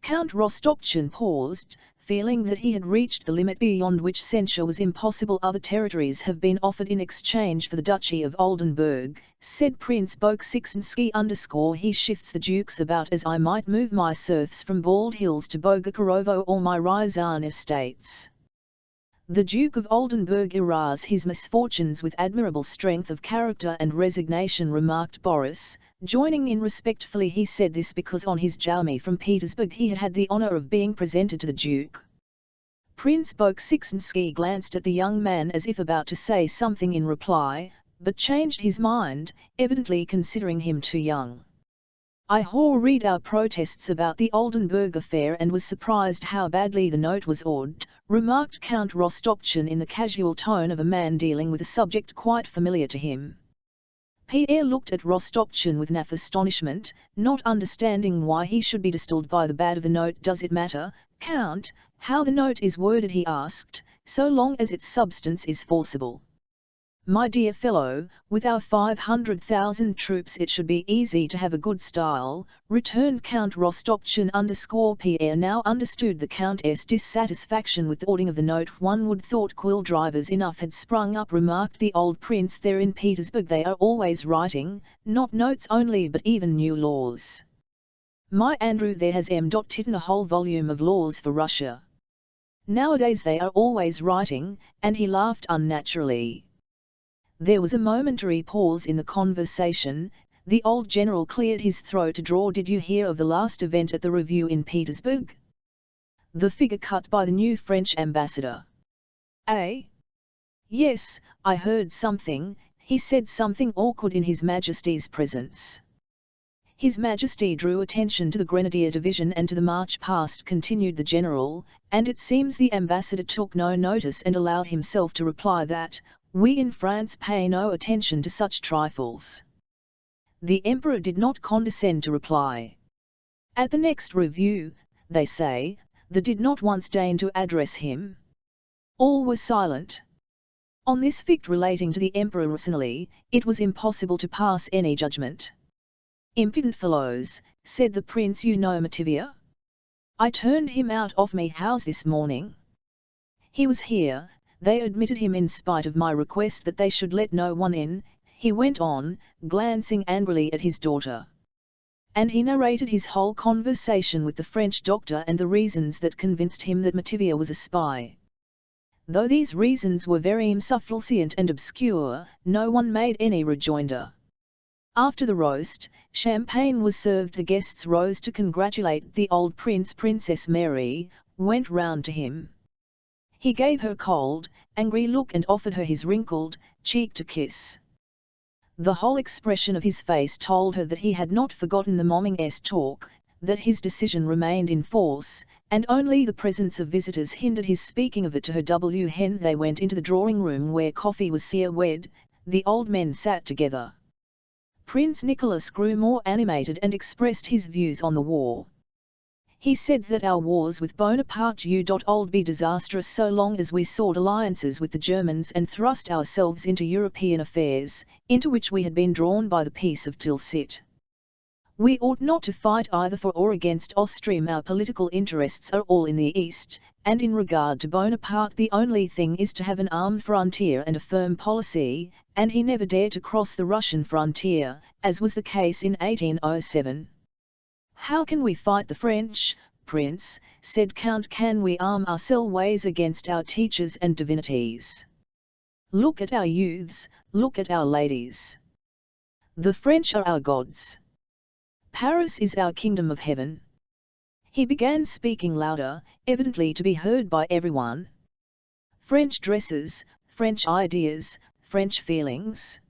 S1: Count Rostopchin paused, feeling that he had reached the limit beyond which censure was impossible. Other territories have been offered in exchange for the Duchy of Oldenburg, said Prince Bolkonsky. He shifts the dukes about as I might move my serfs from Bald Hills to Bogucharovo or my Ryazan estates. The Duke of Oldenburg erases his misfortunes with admirable strength of character and resignation, remarked Boris, joining in respectfully. He said this because on his journey from Petersburg he had had the honor of being presented to the Duke. Prince Bolkonsky glanced at the young man as if about to say something in reply, but changed his mind, evidently considering him too young. I read our protests about the Oldenburg affair and was surprised how badly the note was ordered, remarked Count Rostopchin in the casual tone of a man dealing with a subject quite familiar to him. Pierre looked at Rostopchin with enough astonishment, not understanding why he should be disturbed by the bad of the note. Does it matter, Count, how the note is worded, he asked, so long as its substance is forcible? My dear fellow, with our 500,000 troops it should be easy to have a good style, returned Count Rostopchin. Pierre now understood the Countess' dissatisfaction with the ordering of the note. One would thought quill drivers enough had sprung up, remarked the old prince. There in Petersburg they are always writing, not notes only but even new laws. My Andrew there has written a whole volume of laws for Russia. Nowadays they are always writing, and he laughed unnaturally. There was a momentary pause in the conversation. The old general cleared his throat to draw. Did you hear of the last event at the review in Petersburg? The figure cut by the new French ambassador. Eh? Yes, I heard something. He said something awkward in His Majesty's presence. His Majesty drew attention to the Grenadier Division and to the march past, continued the general, and it seems the ambassador took no notice and allowed himself to reply that, we in France pay no attention to such trifles. The Emperor did not condescend to reply. At the next review, they say, they did not once deign to address him. All were silent. On this fact relating to the Emperor personally, it was impossible to pass any judgment. Impudent fellows, said the prince. You know Mativia? I turned him out of my house this morning. He was here. They admitted him in spite of my request that they should let no one in, he went on, glancing angrily at his daughter. And he narrated his whole conversation with the French doctor and the reasons that convinced him that Mativia was a spy. Though these reasons were very insufficient and obscure, no one made any rejoinder. After the roast, champagne was served. The guests rose to congratulate the old prince. Princess Mary went round to him. He gave her a cold, angry look and offered her his wrinkled cheek to kiss. The whole expression of his face told her that he had not forgotten the morning's talk, that his decision remained in force, and only the presence of visitors hindered his speaking of it to her. They went into the drawing-room where coffee was served. The old men sat together. Prince Nicholas grew more animated and expressed his views on the war. He said that our wars with Bonaparte would be disastrous so long as we sought alliances with the Germans and thrust ourselves into European affairs, into which we had been drawn by the Peace of Tilsit. We ought not to fight either for or against Austria. Our political interests are all in the East, and in regard to Bonaparte the only thing is to have an armed frontier and a firm policy, and he never dared to cross the Russian frontier, as was the case in 1807. How can we fight the French, Prince, said Count. Can we arm ourselves against our teachers and divinities? Look at our youths, look at our ladies. The French are our gods. Paris is our kingdom of heaven. He began speaking louder, evidently to be heard by everyone. French dresses, French ideas, French feelings.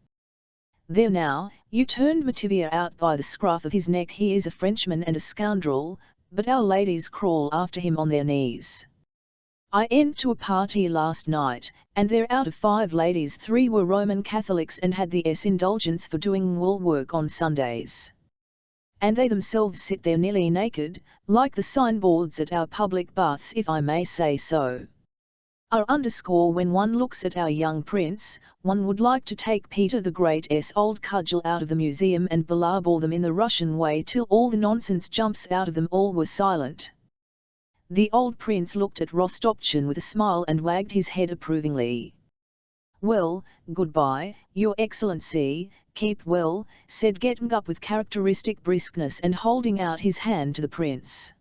S1: There now, you turned Mativia out by the scruff of his neck. He is a Frenchman and a scoundrel, but our ladies crawl after him on their knees. I went to a party last night, and there out of 5 ladies 3 were Roman Catholics and had the indulgence for doing wool work on Sundays. And they themselves sit there nearly naked, like the signboards at our public baths, if I may say so. When one looks at our young prince, one would like to take Peter the Great's old cudgel out of the museum and belabor them in the Russian way till all the nonsense jumps out of them. All were silent. The old prince looked at Rostopchin with a smile and wagged his head approvingly. "Well, goodbye, Your Excellency, keep well," said getting up with characteristic briskness and holding out his hand to the prince.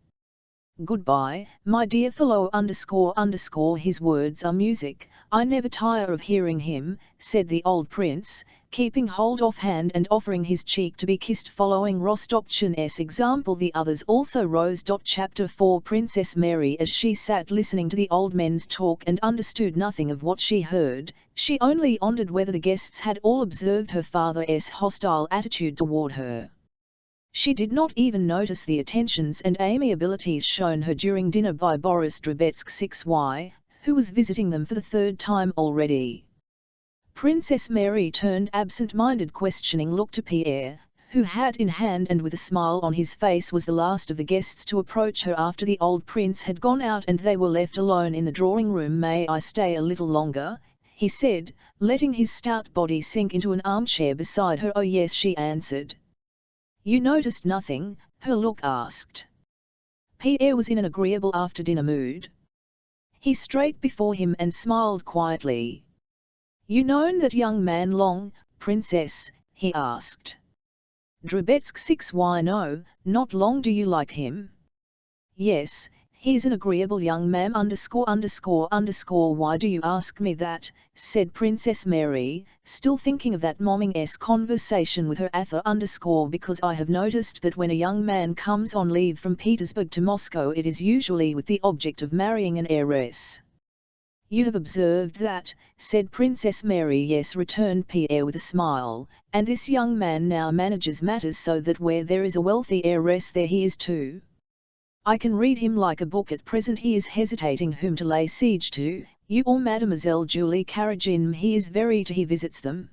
S1: "Goodbye, my dear fellow ____, his words are music, I never tire of hearing him," said the old prince, keeping hold of hand and offering his cheek to be kissed. Following Rostopchin's example, the others also rose. Chapter 4 Princess Mary, as she sat listening to the old men's talk and understood nothing of what she heard, she only wondered whether the guests had all observed her father's hostile attitude toward her. She did not even notice the attentions and amiabilities shown her during dinner by Boris Drobetsky, who was visiting them for the third time already. Princess Mary turned absent-minded questioning look to Pierre, who hat in hand and with a smile on his face was the last of the guests to approach her after the old prince had gone out and they were left alone in the drawing-room. "May I stay a little longer?" he said, letting his stout body sink into an armchair beside her. "Oh yes," she answered. "You noticed nothing?" her look asked. Pierre was in an agreeable after-dinner mood. He straight before him and smiled quietly. "You known that young man long, princess?" he asked. Drobetsky: "No, not long. Do you like him?" "Yes, he's an agreeable young man ____. Why do you ask me that?" said Princess Mary, still thinking of that morning's conversation with her author "Because I have noticed that when a young man comes on leave from Petersburg to Moscow it is usually with the object of marrying an heiress." "You have observed that," said Princess Mary. "Yes," returned Pierre with a smile, "and this young man now manages matters so that where there is a wealthy heiress there he is too. I can read him like a book. At present he is hesitating whom to lay siege to, you or Mademoiselle Julie Karagin. He visits them?"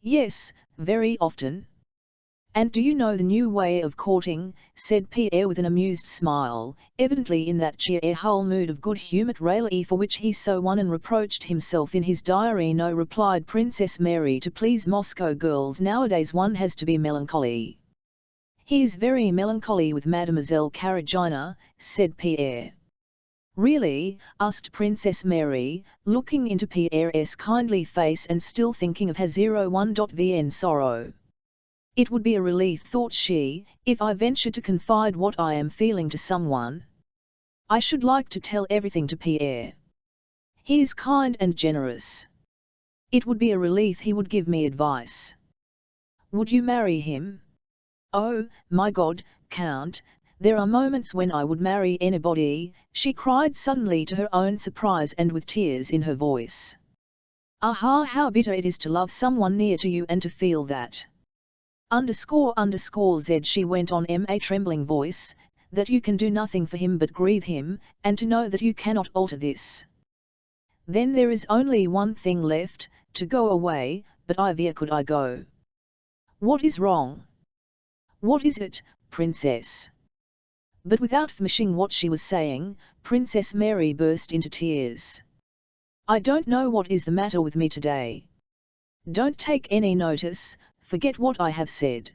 S1: "Yes, very often." "And do you know the new way of courting?" said Pierre with an amused smile, evidently in that cheerful mood of good-humoured raillery for which he so won and reproached himself in his diary. "No," replied Princess Mary. "To please Moscow girls nowadays one has to be melancholy." "He is very melancholy with Mademoiselle Karagina," said Pierre. "Really?" asked Princess Mary, looking into Pierre's kindly face and still thinking of her 01:vn sorrow. "It would be a relief," thought she, "if I ventured to confide what I am feeling to someone. I should like to tell everything to Pierre. He is kind and generous. It would be a relief he would give me advice." "Would you marry him?" "Oh, my God, Count, there are moments when I would marry anybody," she cried suddenly to her own surprise and with tears in her voice. "Aha, how bitter it is to love someone near to you and to feel that ___z," she went on in a trembling voice, "that you can do nothing for him but grieve him, and to know that you cannot alter this. Then there is only one thing left, to go away, but where could I go?" "What is wrong?" "What is it, princess?" But without finishing what she was saying, Princess Mary burst into tears. "I don't know what is the matter with me today. Don't take any notice, forget what I have said."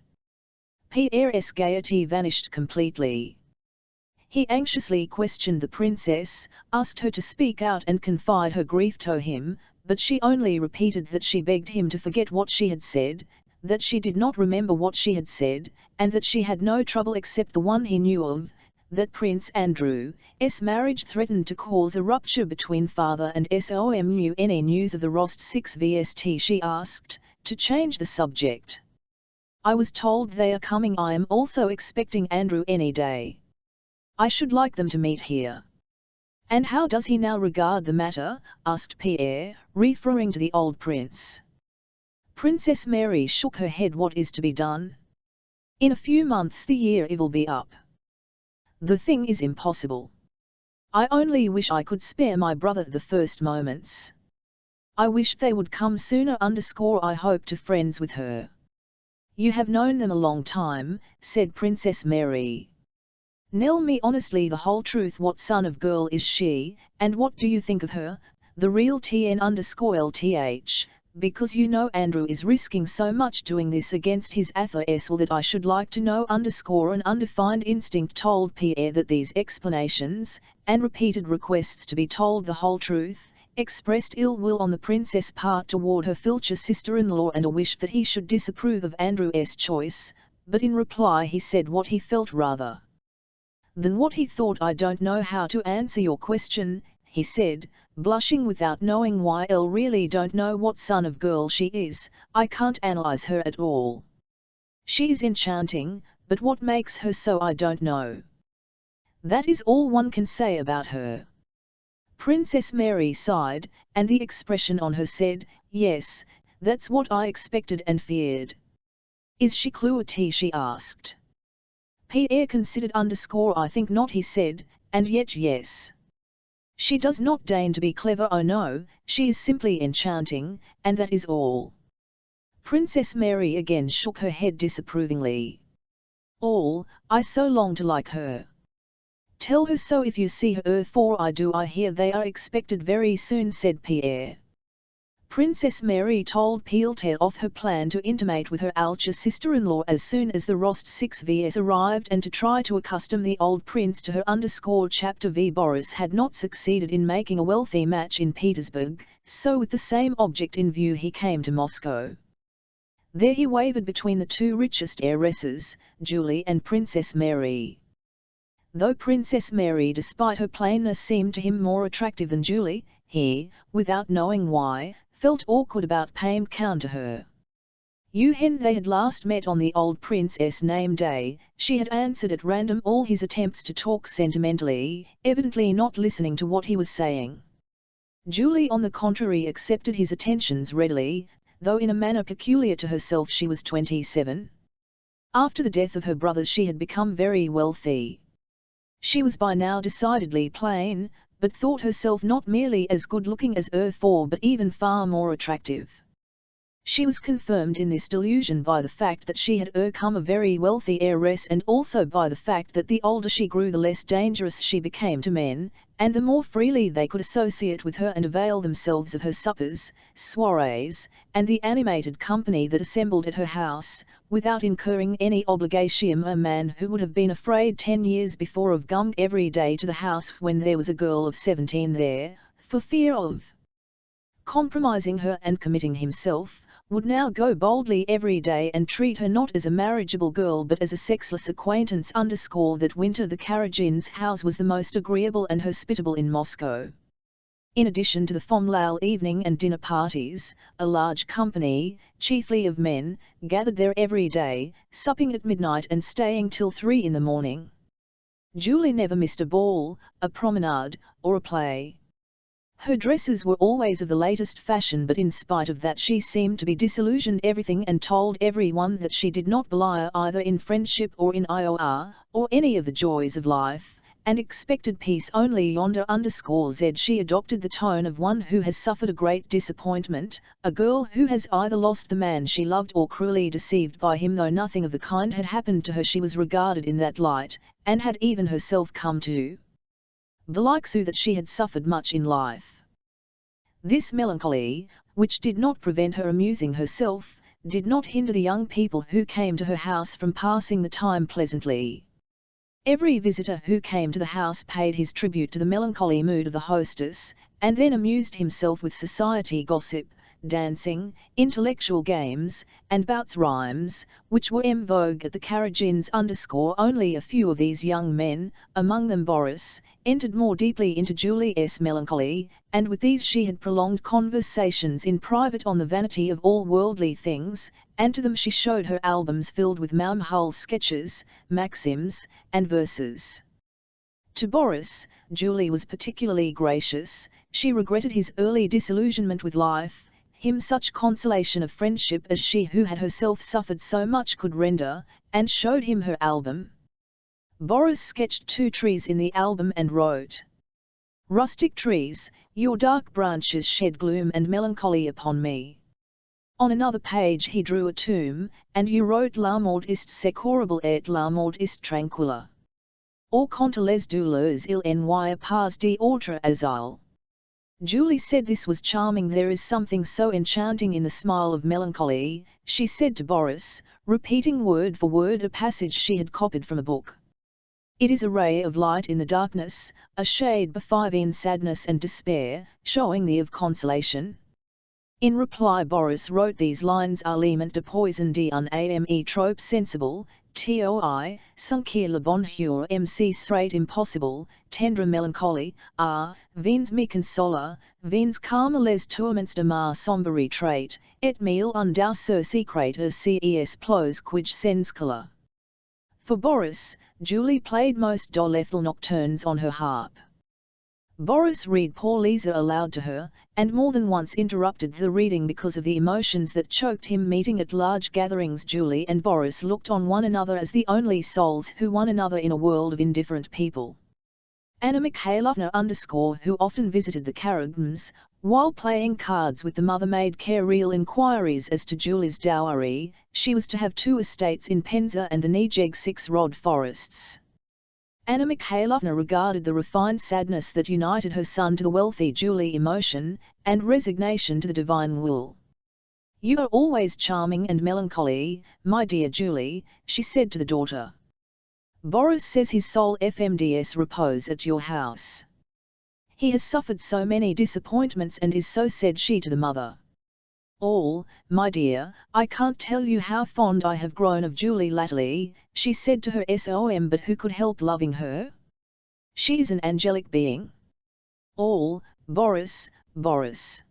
S1: Pierre's gaiety vanished completely. He anxiously questioned the princess, asked her to speak out and confide her grief to him, but she only repeated that she begged him to forget what she had said, that she did not remember what she had said, and that she had no trouble except the one he knew of, that Prince Andrew's marriage threatened to cause a rupture between father and son. "Any news of the Rost 6 VST?" she asked, to change the subject. "I was told they are coming. I am also expecting Andrew any day. I should like them to meet here." "And how does he now regard the matter?" asked Pierre, referring to the old prince. Princess Mary shook her head. "What is to be done? In a few months the year will be up. The thing is impossible. I only wish I could spare my brother the first moments. I wish they would come sooner I hope to friends with her." "You have known them a long time," said Princess Mary. "Tell me honestly the whole truth. What son of girl is she, and what do you think of her, the real TN_LTH, because you know Andrew is risking so much doing this against his authoress, or that I should like to know an undefined instinct told Pierre that these explanations, and repeated requests to be told the whole truth, expressed ill will on the princess' part toward her future sister-in-law and a wish that he should disapprove of Andrew's choice, but in reply he said what he felt rather than what he thought. I don't know how to answer your question, he said, blushing without knowing why. I really don't know what son of girl she is, I can't analyze her at all. She is enchanting, but what makes her so I don't know. That is all one can say about her. Princess Mary sighed, and the expression on her said, yes, that's what I expected and feared. Is she cruelty? She asked. Pierre considered. I think not, he said, and yet yes. She does not deign to be clever. Oh no, she is simply enchanting, and that is all. Princess Mary again shook her head disapprovingly. I so long to like her. Tell her so if you see her, for I do. I hear they are expected very soon, said Pierre. Princess Mary told Pierre of her plan to intimate with her elder sister-in-law as soon as the Rostov arrived, and to try to accustom the old prince to her. Chapter V. Boris had not succeeded in making a wealthy match in Petersburg, so with the same object in view he came to Moscow. There he wavered between the two richest heiresses, Julie and Princess Mary. Though Princess Mary, despite her plainness, seemed to him more attractive than Julie, he, without knowing why, felt awkward about paying count to her. They had last met on the old prince's name day. She had answered at random all his attempts to talk sentimentally, evidently not listening to what he was saying. Julie, on the contrary, accepted his attentions readily, though in a manner peculiar to herself. She was 27. After the death of her brothers she had become very wealthy. She was by now decidedly plain, but thought herself not merely as good-looking as four, but even far more attractive. She was confirmed in this delusion by the fact that she had become a very wealthy heiress, and also by the fact that the older she grew the less dangerous she became to men, and the more freely they could associate with her and avail themselves of her suppers, soirees, and the animated company that assembled at her house, without incurring any obligation. A man who would have been afraid 10 years before of going every day to the house when there was a girl of 17 there, for fear of compromising her and committing himself, would now go boldly every day and treat her not as a marriageable girl but as a sexless acquaintance. That winter the Karagins' house was the most agreeable and hospitable in Moscow. In addition to the formal evening and dinner parties, a large company, chiefly of men, gathered there every day, supping at midnight and staying till 3 in the morning. Julie never missed a ball, a promenade, or a play. Her dresses were always of the latest fashion, but in spite of that she seemed to be disillusioned everything and told everyone that she did not believe either in friendship or in IOR, or any of the joys of life, and expected peace only yonder. Z. She adopted the tone of one who has suffered a great disappointment, a girl who has either lost the man she loved or cruelly deceived by him. Though nothing of the kind had happened to her, she was regarded in that light, and had even herself come to believe that she had suffered much in life. This melancholy, which did not prevent her amusing herself, did not hinder the young people who came to her house from passing the time pleasantly. Every visitor who came to the house paid his tribute to the melancholy mood of the hostess, and then amused himself with society gossip, dancing, intellectual games, and bouts rhymes, which were en vogue at the Karagins. Only a few of these young men, among them Boris, entered more deeply into Julie's melancholy, and with these she had prolonged conversations in private on the vanity of all worldly things, and to them she showed her albums filled with Maumhul sketches, maxims, and verses. To Boris, Julie was particularly gracious. She regretted his early disillusionment with life, him such consolation of friendship as she who had herself suffered so much could render, and showed him her album. Boris sketched 2 trees in the album and wrote, "Rustic trees, your dark branches shed gloom and melancholy upon me." On another page he drew a tomb, and you wrote "La mort est secourable et la mort est tranquilla. Or contre les douleurs il n'y a pas d'autre asile." Julie said this was charming. There is something so enchanting in the smile of melancholy, she said to Boris, repeating word for word a passage she had copied from a book. It is a ray of light in the darkness, a shade in sadness and despair, showing the of consolation. In reply Boris wrote these lines: Aliment de poison d'un ame trop sensible, toi, sunkier le bonheur mc straight impossible, tendre melancholie, vins me consola, vins calme les tourments de ma sombre trait, et mille un douceur secrète ces plots quij senscola. For Boris, Julie played most doleful nocturnes on her harp. Boris read Paul Lisa aloud to her, and more than once interrupted the reading because of the emotions that choked him. Meeting at large gatherings, Julie and Boris looked on one another as the only souls who one another in a world of indifferent people. Anna Mikhailovna who often visited the Karagins, while playing cards with the mother, made real inquiries as to Julie's dowry. She was to have 2 estates in Penza and the Nijeg 6-rod forests. Anna Mikhailovna regarded the refined sadness that united her son to the wealthy Julie emotion, and resignation to the divine will. You are always charming and melancholy, my dear Julie, she said to the daughter. Boris says his soul FMDS repose at your house. He has suffered so many disappointments and is so, said she to the mother. All, my dear, I can't tell you how fond I have grown of Julie latterly, she said to her son, but who could help loving her? She is an angelic being. All, Boris, Boris.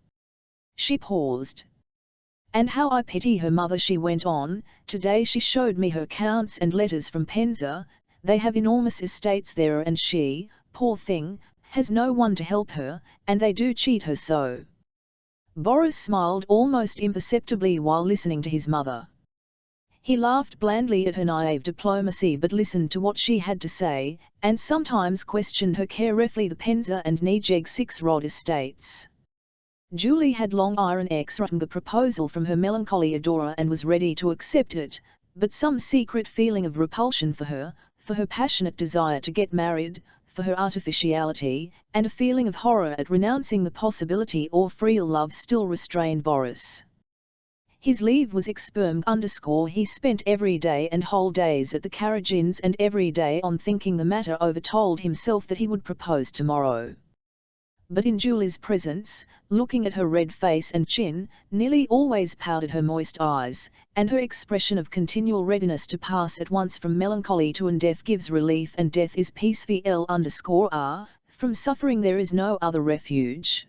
S1: She paused. And how I pity her, mother, she went on. Today she showed me her accounts and letters from Penza. They have enormous estates there, and she, poor thing, has no one to help her, and they do cheat her so. Boris smiled almost imperceptibly while listening to his mother. He laughed blandly at her naive diplomacy, but listened to what she had to say, and sometimes questioned her carefully. The Penza and Nijeg 6-rod estates. Julie had long written the proposal from her melancholy adorer and was ready to accept it, but some secret feeling of repulsion for her passionate desire to get married, for her artificiality, and a feeling of horror at renouncing the possibility or real love still restrained Boris. His leave was expurged. He spent every day and whole days at the Karagins, and every day on thinking the matter over told himself that he would propose tomorrow. But in Julie's presence, looking at her red face and chin, nearly always pouted her moist eyes, and her expression of continual readiness to pass at once from melancholy to death gives relief, and death is peace. From suffering there is no other refuge.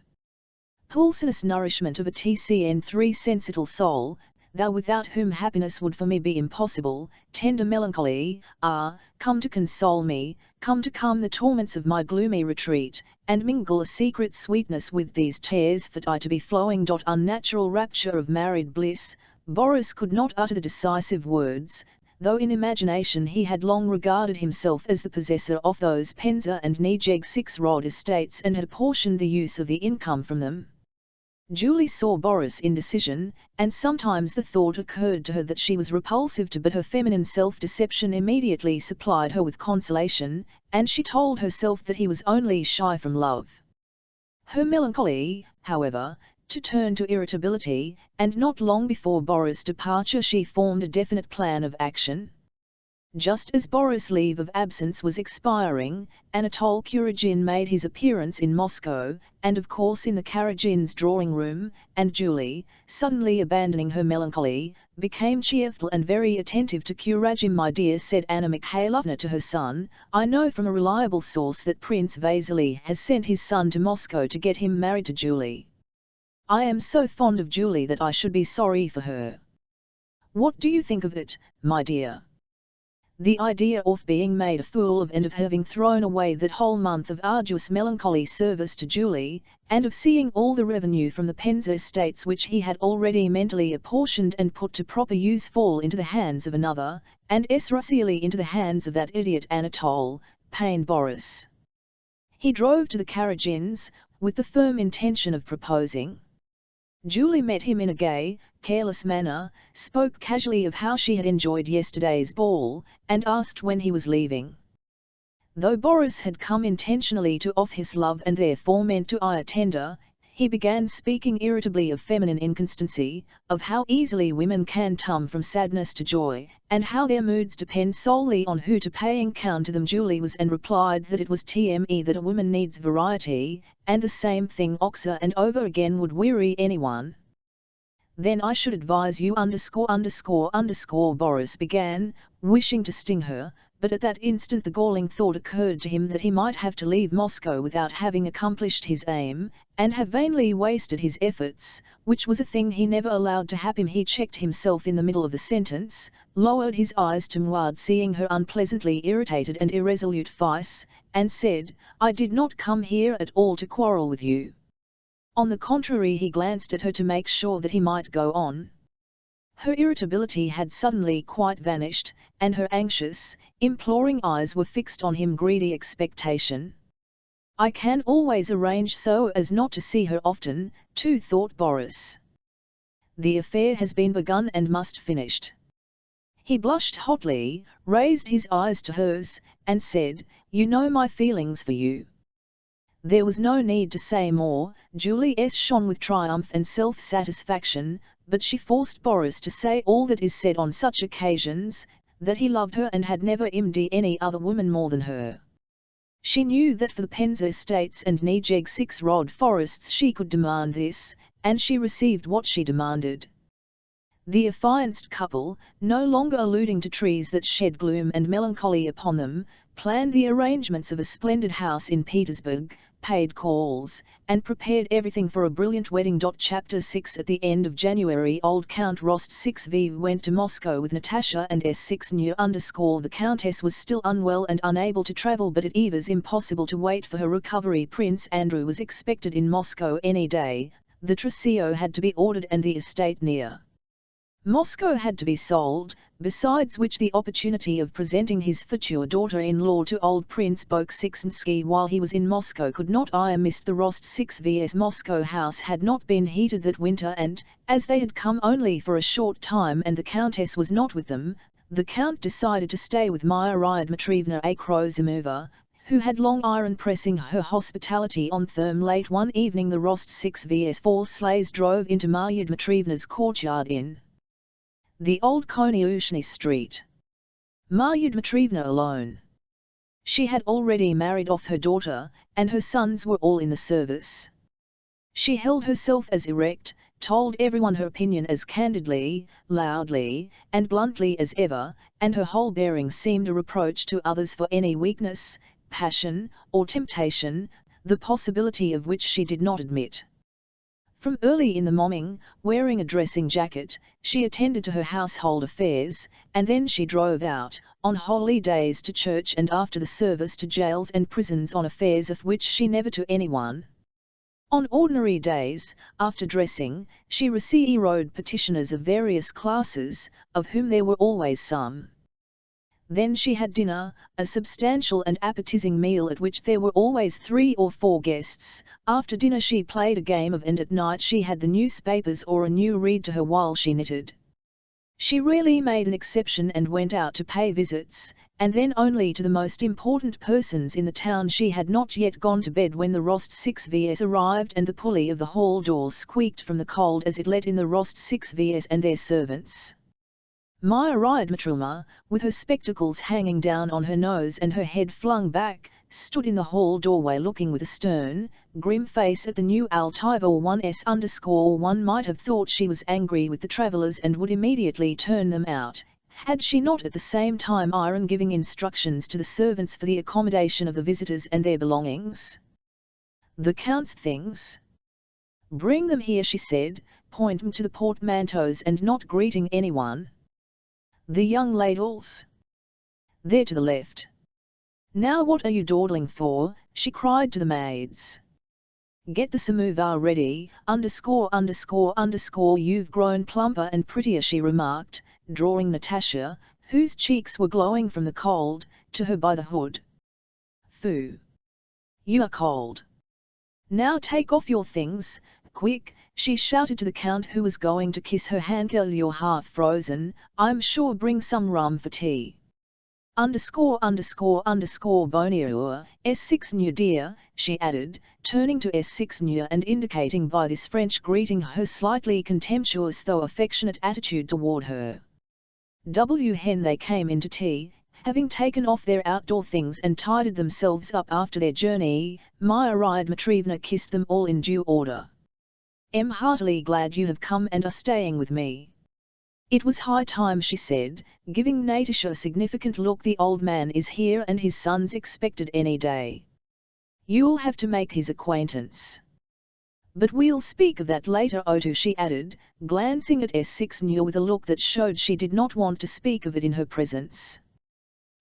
S1: Poulsinous nourishment of a TCN3 sensitive soul, thou without whom happiness would for me be impossible, tender melancholy, come to console me, come to calm the torments of my gloomy retreat, and mingle a secret sweetness with these tears for I to be flowing. Unnatural rapture of married bliss. Boris could not utter the decisive words, though in imagination he had long regarded himself as the possessor of those Penza and Nijeg 6-rod estates and had apportioned the use of the income from them. Julie saw Boris' indecision, and sometimes the thought occurred to her that she was repulsive to, but her feminine self-deception immediately supplied her with consolation, and she told herself that he was only shy from love. Her melancholy, however, to turn to irritability, and not long before Boris' departure she formed a definite plan of action. Just as Boris' leave of absence was expiring, Anatole Kuragin made his appearance in Moscow, and of course in the Karagins' drawing-room, and Julie, suddenly abandoning her melancholy, became cheerful and very attentive to Kuragin. My dear, said Anna Mikhailovna to her son, I know from a reliable source that Prince Vasily has sent his son to Moscow to get him married to Julie. I am so fond of Julie that I should be sorry for her. What do you think of it, my dear? The idea of being made a fool of, and of having thrown away that whole month of arduous melancholy service to Julie, and of seeing all the revenue from the Penza estates which he had already mentally apportioned and put to proper use fall into the hands of another, and really into the hands of that idiot Anatole, pained Boris. He drove to the Karagins, with the firm intention of proposing. Julie met him in a gay, careless manner, spoke casually of how she had enjoyed yesterday's ball, and asked when he was leaving. Though Boris had come intentionally to off his love and therefore meant to eye a tender, He began speaking irritably of feminine inconstancy, of how easily women can tumble from sadness to joy, and how their moods depend solely on who to paying count to them duly was, and replied that it was TME that a woman needs variety, and the same thing over and over again would weary anyone. Then I should advise you Boris began, wishing to sting her, but at that instant the galling thought occurred to him that he might have to leave Moscow without having accomplished his aim, and have vainly wasted his efforts, which was a thing he never allowed to happen. He checked himself in the middle of the sentence, lowered his eyes toward seeing her unpleasantly irritated and irresolute face, and said, "I did not come here at all to quarrel with you." On the contrary, he glanced at her to make sure that he might go on. Her irritability had suddenly quite vanished, and her anxious, imploring eyes were fixed on him, greedy expectation. "I can always arrange so as not to see her often, too," thought Boris. "The affair has been begun and must finished." He blushed hotly, raised his eyes to hers, and said, "You know my feelings for you." There was no need to say more. Julie shone with triumph and self-satisfaction, but she forced Boris to say all that is said on such occasions, that he loved her and had never imed any other woman more than her. She knew that for the Penza estates and Nijeg 6-rod forests she could demand this, and she received what she demanded. The affianced couple, no longer alluding to trees that shed gloom and melancholy upon them, planned the arrangements of a splendid house in Petersburg, paid calls, and prepared everything for a brilliant wedding. Chapter 6. At the end of January, old Count Rostov went to Moscow with Natasha and S6 knew the Countess was still unwell and unable to travel, but it was impossible to wait for her recovery. Prince Andrew was expected in Moscow any day. The trousseau had to be ordered and the estate near Moscow had to be sold, besides which the opportunity of presenting his future daughter-in-law to old Prince Bolkonsky while he was in Moscow could not miss. The Rostov Moscow house had not been heated that winter, and, as they had come only for a short time and the Countess was not with them, the Count decided to stay with Marya Dmitrievna Akrozimova, who had long pressing her hospitality on them. Late one evening the Rostov 4 sleighs drove into Marya Dmitrievna's courtyard in the old Konyushny Street. Marya Dmitrievna alone. She had already married off her daughter, and her sons were all in the service. She held herself as erect, told everyone her opinion as candidly, loudly, and bluntly as ever, and her whole bearing seemed a reproach to others for any weakness, passion, or temptation, the possibility of which she did not admit. From early in the morning, wearing a dressing jacket, she attended to her household affairs, and then she drove out, on holy days to church and after the service to jails and prisons on affairs of which she never to anyone. On ordinary days, after dressing, she received petitioners of various classes, of whom there were always some. Then she had dinner, a substantial and appetizing meal at which there were always 3 or 4 guests. After dinner she played a game of, and at night she had the newspapers or a new read to her while she knitted. She rarely made an exception and went out to pay visits, and then only to the most important persons in the town. She had not yet gone to bed when the Rostov arrived and the pulley of the hall door squeaked from the cold as it let in the Rostov and their servants. Marya Dmitrievna, with her spectacles hanging down on her nose and her head flung back, stood in the hall doorway looking with a stern, grim face at the new Altiva 1s_1 might have thought she was angry with the travellers and would immediately turn them out, had she not at the same time giving instructions to the servants for the accommodation of the visitors and their belongings. "The Count's things? Bring them here," she said, pointing to the portmanteaus and not greeting anyone. "The young ladles? There to the left. Now what are you dawdling for?" she cried to the maids. "Get the samovar ready, You've grown plumper and prettier," she remarked, drawing Natasha, whose cheeks were glowing from the cold, to her by the hood. "Phoo! You are cold. Now take off your things, quick," she shouted to the Count, who was going to kiss her hand. "You're half frozen, I'm sure. Bring some rum for tea." Bonjour, S6 new dear, she added, turning to S6 new and indicating by this French greeting her slightly contemptuous though affectionate attitude toward her. When they came into tea, having taken off their outdoor things and tidied themselves up after their journey, Maria Dmitrievna kissed them all in due order. "I'm heartily glad you have come and are staying with me. It was high time," she said, giving Natasha a significant look. "The old man is here and his son's expected any day. You'll have to make his acquaintance. But we'll speak of that later, Otto," she added, glancing at S6 New with a look that showed she did not want to speak of it in her presence.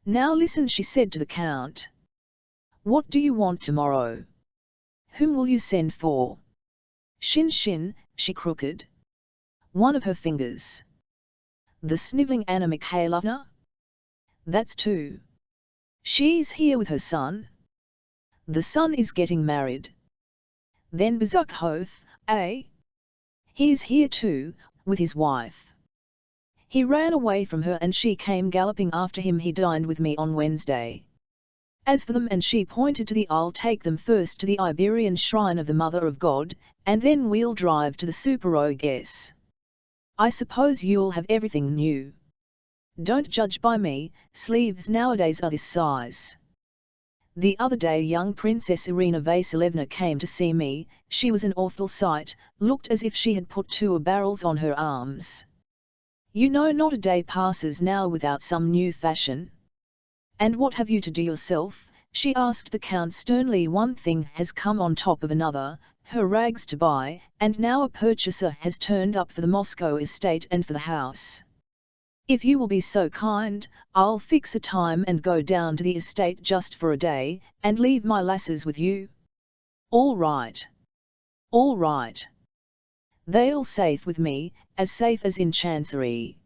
S1: "Now listen," she said to the Count. "What do you want tomorrow? Whom will you send for?" Shin, she crooked one of her fingers. "The snivelling Anna Mikhailovna? That's two. She's here with her son. The son is getting married. Then Bezukhov, eh? He's here too, with his wife. He ran away from her and she came galloping after him. He dined with me on Wednesday. As for them," and she pointed to I'll take them first to the Iberian shrine of the Mother of God, and then we'll drive to the Superogues. I suppose you'll have everything new. Don't judge by me, sleeves nowadays are this size. The other day young Princess Irina Vasilievna came to see me. She was an awful sight, looked as if she had put 2 barrels on her arms. You know, not a day passes now without some new fashion." "And what have you to do yourself?" she asked the Count sternly. "One thing has come on top of another, her rags to buy, and now a purchaser has turned up for the Moscow estate and for the house. If you will be so kind, I'll fix a time and go down to the estate just for a day, and leave my lasses with you." "All right. All right. They'll safe with me, as safe as in Chancery.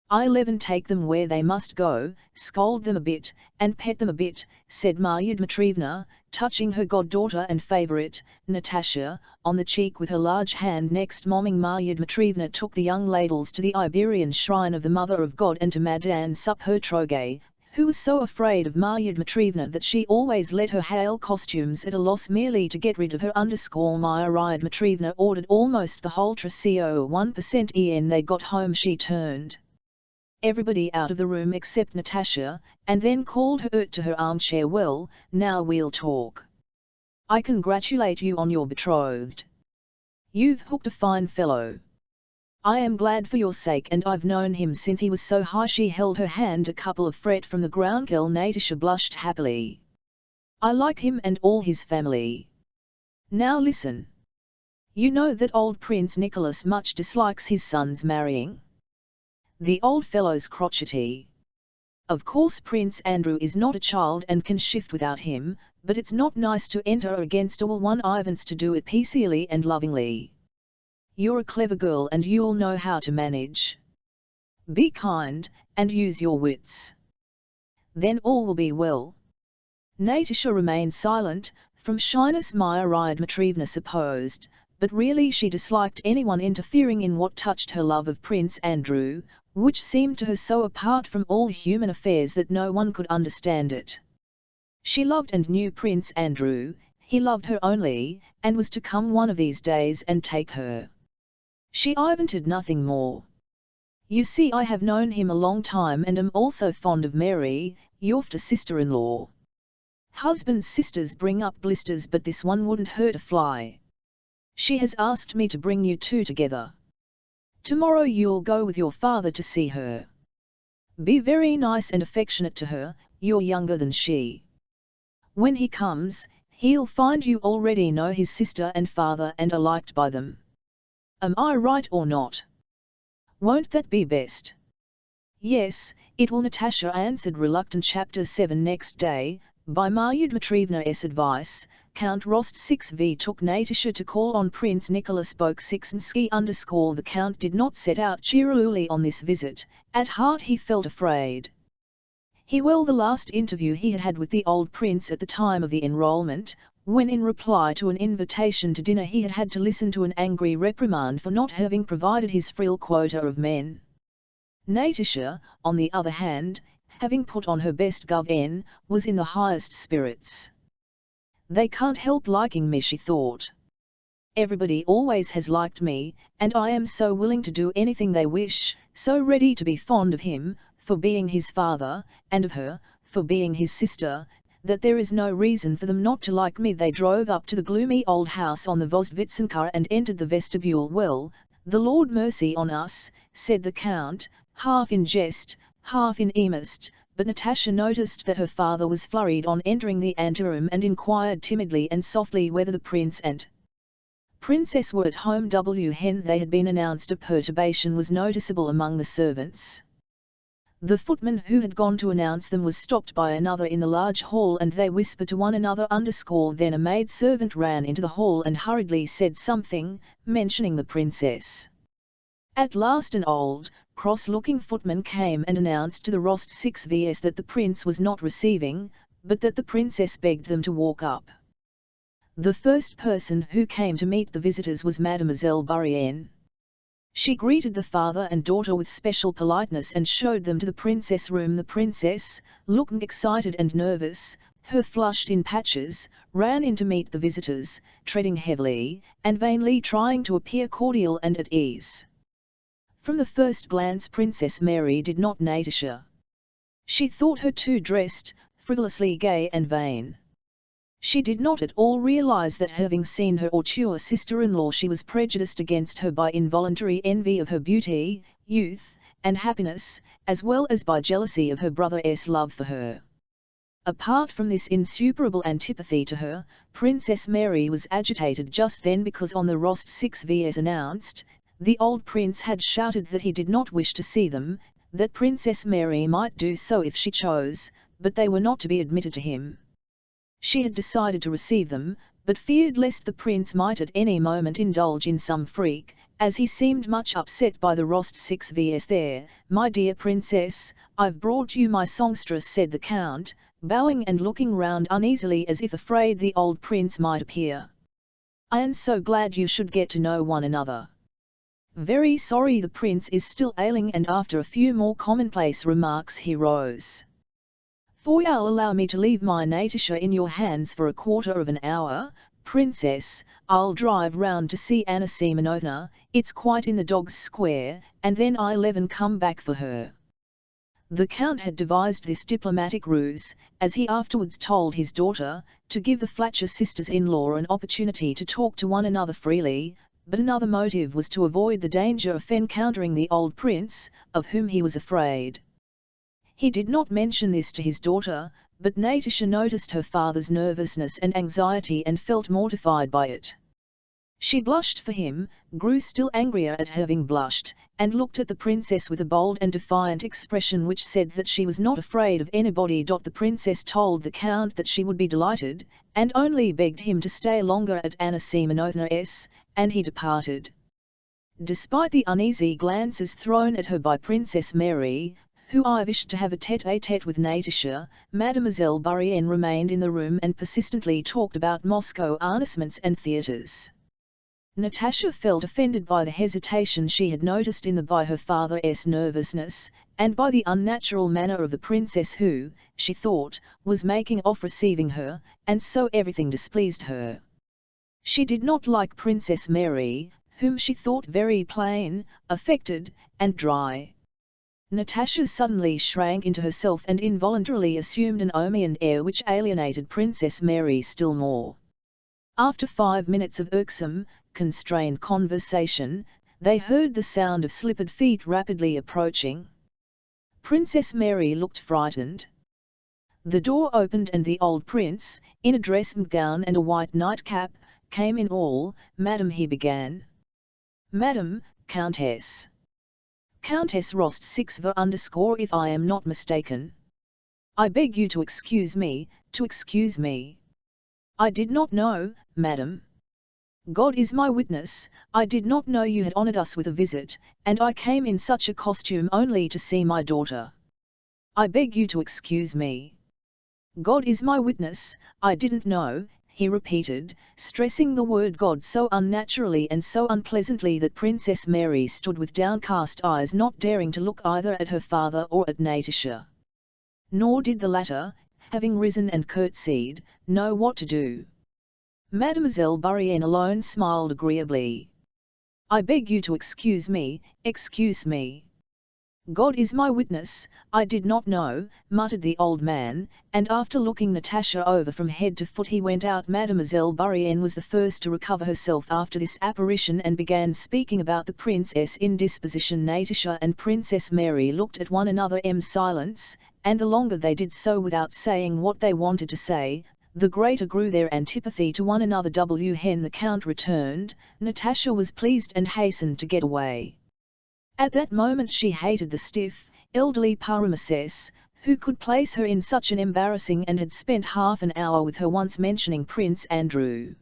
S1: I'll even take them where they must go, scold them a bit, and pet them a bit," said Marya Dmitrievna, touching her goddaughter and favourite, Natasha, on the cheek with her large hand. Next morning Marya Dmitrievna took the young ladles to the Iberian shrine of the Mother of God and to Madame Superogues, who was so afraid of Marya Dmitrievna that she always let her hail costumes at a loss merely to get rid of her. Marya Dmitrievna ordered almost the whole trousseau 1% en. They got home she turned everybody out of the room except Natasha, and then called her to her armchair. "Well, now we'll talk. I congratulate you on your betrothed. You've hooked a fine fellow. I am glad for your sake, and I've known him since he was so high." She held her hand a couple of feet from the ground. Girl Natasha blushed happily. "I like him and all his family. Now listen. You know that old Prince Nicholas much dislikes his son's marrying. The old fellow's crotchety. Of course Prince Andrew is not a child and can shift without him, but it's not nice to enter against a will. One wants to do it peacefully and lovingly. You're a clever girl and you'll know how to manage. Be kind, and use your wits. Then all will be well." Natasha remained silent, from shyness Marya Dmitrievna supposed, but really she disliked anyone interfering in what touched her love of Prince Andrew, which seemed to her so apart from all human affairs that no one could understand it. She loved and knew Prince Andrew, he loved her only, and was to come one of these days and take her. She invented nothing more. "You see, I have known him a long time and am also fond of Mary, your sister-in-law. Husbands' sisters bring up blisters, but this one wouldn't hurt a fly. She has asked me to bring you two together. Tomorrow you'll go with your father to see her. Be very nice and affectionate to her, you're younger than she. When he comes, he'll find you already know his sister and father and are liked by them. Am I right or not? Won't that be best?" "Yes, it will," Natasha answered reluctant. Chapter 7. Next day, by Marya Dmitrievna's advice, Count Rostov took Natasha to call on Prince Nicholas Bolkonsky. The Count did not set out cheerily on this visit. At heart he felt afraid. The last interview he had had with the old prince at the time of the enrollment, when in reply to an invitation to dinner he had had to listen to an angry reprimand for not having provided his frill quota of men. Natasha, on the other hand, having put on her best gov-n, was in the highest spirits. "They can't help liking me," she thought. "Everybody always has liked me, and I am so willing to do anything they wish, so ready to be fond of him, for being his father, and of her, for being his sister, that there is no reason for them not to like me." They drove up to the gloomy old house on the Vozdvizhenka and entered the vestibule. "Well, the Lord mercy on us," said the Count, half in jest, half in earnest, but Natasha noticed that her father was flurried on entering the anteroom and inquired timidly and softly whether the prince and princess were at home. When they had been announced, a perturbation was noticeable among the servants. The footman who had gone to announce them was stopped by another in the large hall, and they whispered to one another. Then a maid-servant ran into the hall and hurriedly said something, mentioning the princess. At last an old, cross-looking footman came and announced to the Rostov that the prince was not receiving, but that the princess begged them to walk up. The first person who came to meet the visitors was Mademoiselle Bourienne. She greeted the father and daughter with special politeness and showed them to the princess' room. The princess, looking excited and nervous, her flushed in patches, ran in to meet the visitors, treading heavily, and vainly trying to appear cordial and at ease. From the first glance Princess Mary did not Natasha. She thought her too dressed, frivolously gay and vain. She did not at all realize that, having seen her hauteur sister-in-law, she was prejudiced against her by involuntary envy of her beauty, youth, and happiness, as well as by jealousy of her brother's love for her. Apart from this insuperable antipathy to her, Princess Mary was agitated just then because on the Rostov announced, the old prince had shouted that he did not wish to see them, that Princess Mary might do so if she chose, but they were not to be admitted to him. She had decided to receive them, but feared lest the prince might at any moment indulge in some freak, as he seemed much upset by the Rostov. "There, my dear princess, I've brought you my songstress," said the count, bowing and looking round uneasily as if afraid the old prince might appear. "I am so glad you should get to know one another. Very sorry the prince is still ailing," and after a few more commonplace remarks he rose. "For you'll allow me to leave my Natasha in your hands for a quarter of an hour, princess. I'll drive round to see Anna Semyonovna, it's quite in the Dog's Square, and then I'll come back for her." The count had devised this diplomatic ruse, as he afterwards told his daughter, to give the Fletcher sisters-in-law an opportunity to talk to one another freely, but another motive was to avoid the danger of encountering the old prince, of whom he was afraid. He did not mention this to his daughter, but Natasha noticed her father's nervousness and anxiety and felt mortified by it. She blushed for him, grew still angrier at having blushed, and looked at the princess with a bold and defiant expression which said that she was not afraid of anybody. The princess told the count that she would be delighted, and only begged him to stay longer at Anna Semyonovna's, and he departed. Despite the uneasy glances thrown at her by Princess Mary, who wished to have a tête-à-tête with Natasha, Mademoiselle Bourienne remained in the room and persistently talked about Moscow announcements and theatres. Natasha felt offended by the hesitation she had noticed by her father's nervousness, and by the unnatural manner of the princess who, she thought, was making off receiving her, and so everything displeased her. She did not like Princess Mary, whom she thought very plain, affected, and dry. Natasha suddenly shrank into herself and involuntarily assumed an omian air which alienated Princess Mary still more. After 5 minutes of irksome, constrained conversation, they heard the sound of slippered feet rapidly approaching. Princess Mary looked frightened. The door opened and the old prince, in a dressing gown and a white nightcap, came in. "Madam," he began. "Madam, Countess. Countess Rostov, if I am not mistaken. I beg you to excuse me, I did not know, madam. God is my witness, I did not know you had honored us with a visit, and I came in such a costume only to see my daughter. I beg you to excuse me. God is my witness, I didn't know," he repeated, stressing the word God so unnaturally and so unpleasantly that Princess Mary stood with downcast eyes, not daring to look either at her father or at Natasha. Nor did the latter, having risen and curtsied, know what to do. Mademoiselle Bourienne alone smiled agreeably. "I beg you to excuse me, excuse me. God is my witness, I did not know," muttered the old man, and after looking Natasha over from head to foot he went out. Mademoiselle Bourienne was the first to recover herself after this apparition and began speaking about the princess' indisposition. Natasha and Princess Mary looked at one another in silence, and the longer they did so without saying what they wanted to say, the greater grew their antipathy to one another. When the Count returned, Natasha was pleased and hastened to get away. At that moment she hated the stiff, elderly Paramesses, who could place her in such an embarrassing and had spent half an hour with her once mentioning Prince Andrew.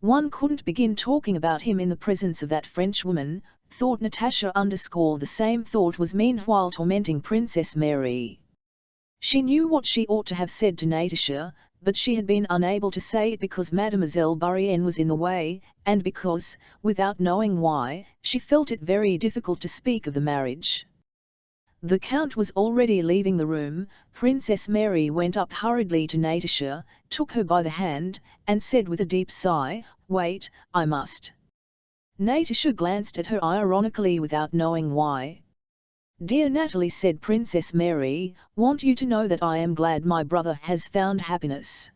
S1: One couldn't begin talking about him in the presence of that Frenchwoman, thought Natasha. The same thought was meanwhile tormenting Princess Mary. She knew what she ought to have said to Natasha, but she had been unable to say it because Mademoiselle Bourienne was in the way, and because, without knowing why, she felt it very difficult to speak of the marriage. The Count was already leaving the room. Princess Mary went up hurriedly to Natasha, took her by the hand, and said with a deep sigh, "Wait, I must." Natasha glanced at her ironically without knowing why. "Dear Natalie," said Princess Mary, "want you to know that I am glad my brother has found happiness."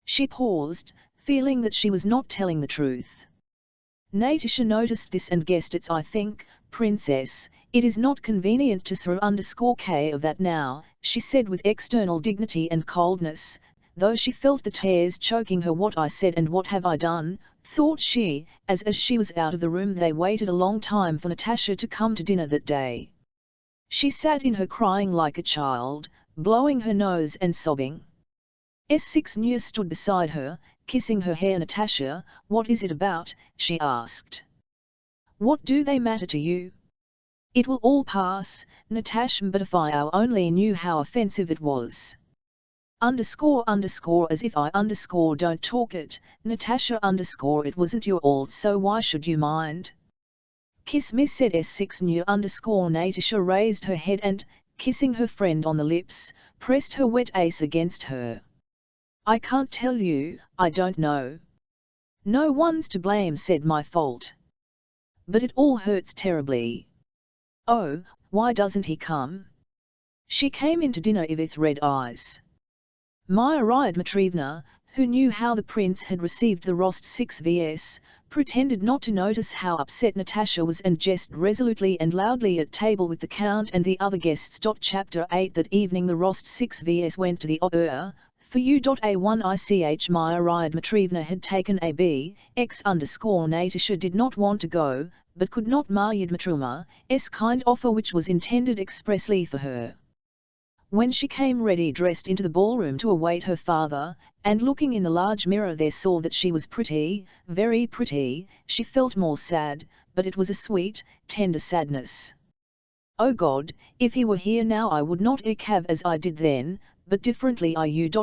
S1: She paused, feeling that she was not telling the truth. Natasha noticed this and guessed it. "I think, Princess, it is not convenient to say of that now," she said with external dignity and coldness, though she felt the tears choking her. "What I said and what have I done?" thought she, as she was out of the room. They waited a long time for Natasha to come to dinner that day. She sat in her crying like a child, blowing her nose and sobbing. S6 stood beside her, kissing her hair. "Natasha, what is it about?" she asked. "What do they matter to you?" "It will all pass, Natasha, but if I only knew how offensive it was." As if I don't talk it, Natasha it wasn't your fault, so why should you mind? "Kiss me," said S6 Natasha raised her head and, kissing her friend on the lips, pressed her wet face against her. "I can't tell you, I don't know." "No one's to blame," said "my fault. But it all hurts terribly." "Oh, why doesn't he come?" She came into dinner with red eyes. Maria Dmitrievna, who knew how the prince had received the Rost 6 pretended not to notice how upset Natasha was and jested resolutely and loudly at table with the Count and the other guests. Chapter 8 That evening the Rost 6 went to the opera. For U.A1 Maria Dmitrievna had taken a B.X. Natasha did not want to go, but could not. Maria Dmitrievna's kind offer which was intended expressly for her. When she came ready dressed into the ballroom to await her father, and looking in the large mirror there saw that she was pretty, very pretty, she felt more sad, but it was a sweet, tender sadness. "Oh God, if he were here now I would not have as I did then, but differently.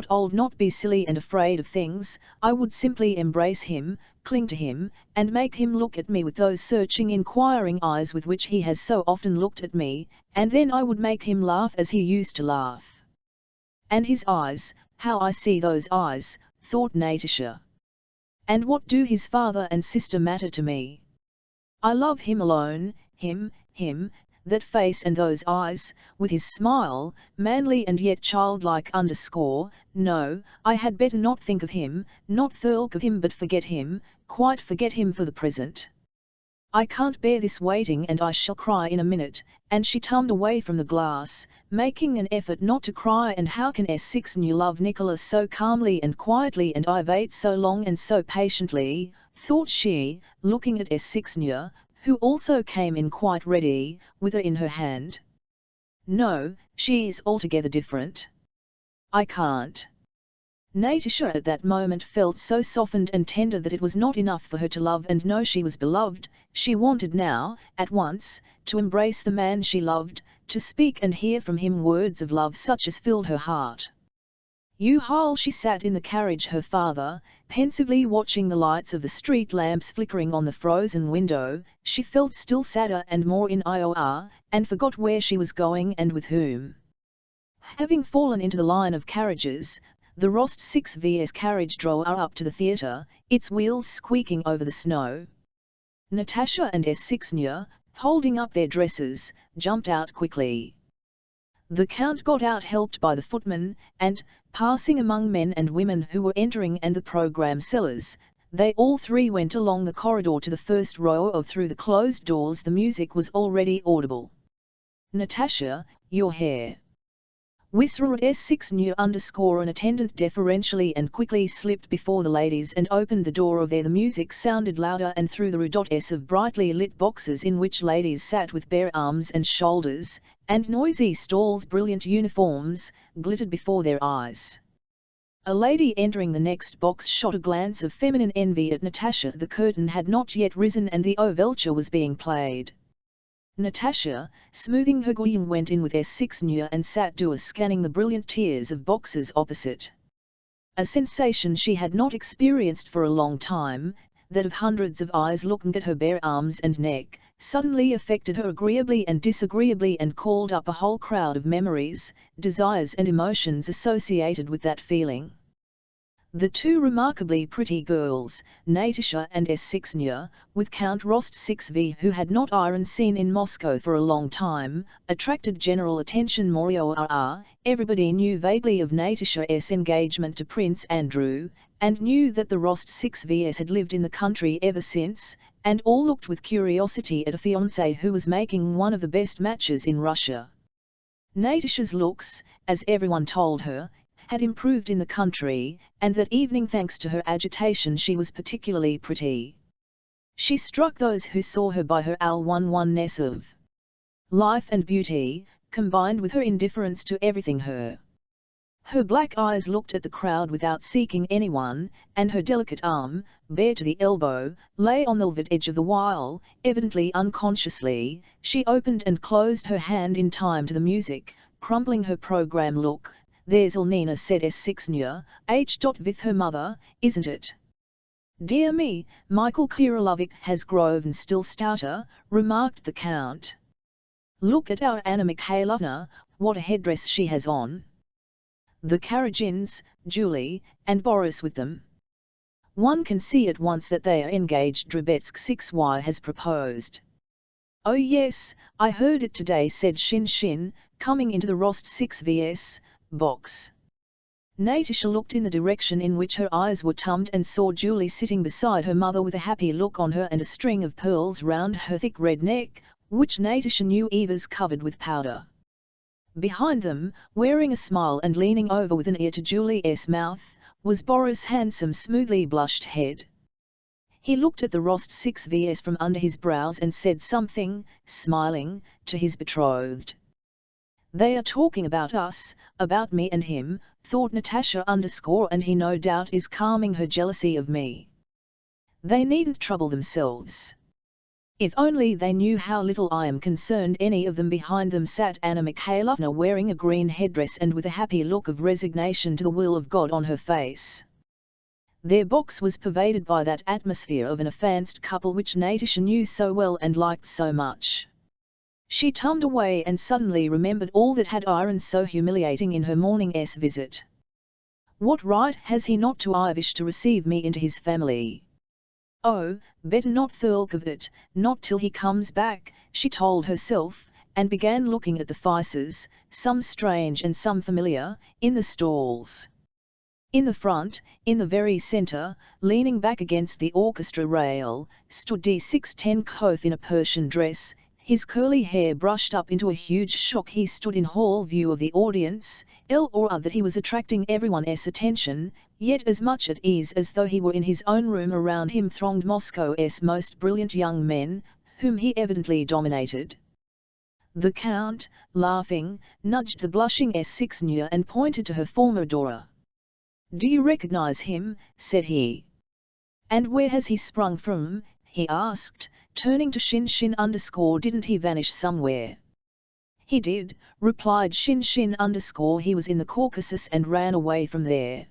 S1: Old not be silly and afraid of things, I would simply embrace him, cling to him, and make him look at me with those searching inquiring eyes with which he has so often looked at me, and then I would make him laugh as he used to laugh." And his eyes, how I see those eyes, thought Natasha. And what do his father and sister matter to me? I love him alone, him, that face and those eyes, with his smile, manly and yet childlike. No, I had better not think of him, not think of him but forget him, quite forget him for the present. I can't bear this waiting and I shall cry in a minute, and she turned away from the glass, making an effort not to cry. And how can S6 love Nicholas so calmly and quietly and I wait so long and so patiently, thought she, looking at S6 who also came in quite ready, with her in her hand. No, she is altogether different. I can't. Natasha at that moment felt so softened and tender that it was not enough for her to love and know she was beloved, she wanted now, at once, to embrace the man she loved, to speak and hear from him words of love such as filled her heart. While she sat in the carriage her father, pensively watching the lights of the street lamps flickering on the frozen window, she felt still sadder and more in ior, and forgot where she was going and with whom. Having fallen into the line of carriages, the Rost 6vs carriage drove up to the theatre, its wheels squeaking over the snow. Natasha and S6nya, holding up their dresses, jumped out quickly. The Count got out helped by the footman, and, passing among men and women who were entering and the programme sellers, they all three went along the corridor to the first row of through the closed doors. The music was already audible. "Natasha, your hair," whispered S6nya an attendant deferentially and quickly slipped before the ladies and opened the door of there. The music sounded louder and through the rows of brightly lit boxes in which ladies sat with bare arms and shoulders, and noisy stalls brilliant uniforms, glittered before their eyes. A lady entering the next box shot a glance of feminine envy at Natasha. The curtain had not yet risen and the overture was being played. Natasha, smoothing her gown, went in with S6nya and sat down scanning the brilliant tiers of boxes opposite. A sensation she had not experienced for a long time, that of hundreds of eyes looking at her bare arms and neck, suddenly affected her agreeably and disagreeably and called up a whole crowd of memories, desires and emotions associated with that feeling. The two remarkably pretty girls, Natasha and S6nya, with Count Rost 6v who had not seen in Moscow for a long time, attracted general attention. Moreover, everybody knew vaguely of Natasha's engagement to Prince Andrew, and knew that the Rost 6vs had lived in the country ever since, and all looked with curiosity at a fiancé who was making one of the best matches in Russia. Natasha's looks, as everyone told her, had improved in the country, and that evening thanks to her agitation she was particularly pretty. She struck those who saw her by her all-one-oneness of life and beauty, combined with her indifference to everything. Her black eyes looked at the crowd without seeking anyone, and her delicate arm, bare to the elbow, lay on the velvet edge of the while, evidently unconsciously, she opened and closed her hand in time to the music, crumpling her programme. "Look, there's Elnina," said S6nya, with her mother, "isn't it?" "Dear me, Michael Kirillovich has grown still stouter," remarked the Count. "Look at our Anna Mikhailovna, what a headdress she has on. The Karagins, Julie, and Boris with them. One can see at once that they are engaged. Drubetsk 6y has proposed." "Oh yes, I heard it today," said Shin, coming into the Rost 6vs box. Natasha looked in the direction in which her eyes were turned and saw Julie sitting beside her mother with a happy look on her and a string of pearls round her thick red neck, which Natasha knew Eva's covered with powder. Behind them, wearing a smile and leaning over with an ear to Julie's mouth, was Boris' handsome smoothly blushed head. He looked at the Rost 6vs from under his brows and said something, smiling, to his betrothed. "They are talking about us, about me and him," thought Natasha and he no doubt is calming her jealousy of me. They needn't trouble themselves. If only they knew how little I am concerned. Any of them. Behind them sat Anna Mikhailovna wearing a green headdress and with a happy look of resignation to the will of God on her face. Their box was pervaded by that atmosphere of an affianced couple which Natasha knew so well and liked so much. She turned away and suddenly remembered all that had been so humiliating in her morning's visit. "What right has he not to wish to receive me into his family? Oh, better not think of it, not till he comes back," she told herself, and began looking at the faces, some strange and some familiar, in the stalls. In the front, in the very centre, leaning back against the orchestra rail, stood D610 in a Persian dress, his curly hair brushed up into a huge shock. He stood in whole view of the audience, or that he was attracting everyone's attention, yet as much at ease as though he were in his own room. Around him thronged Moscow's most brilliant young men, whom he evidently dominated. The Count, laughing, nudged the blushing S6nya and pointed to her former adorer. "Do you recognize him?" said he. "And where has he sprung from?" he asked, turning to Shin. "Didn't he vanish somewhere?" "He did," replied Shin. "He was in the Caucasus and ran away from there.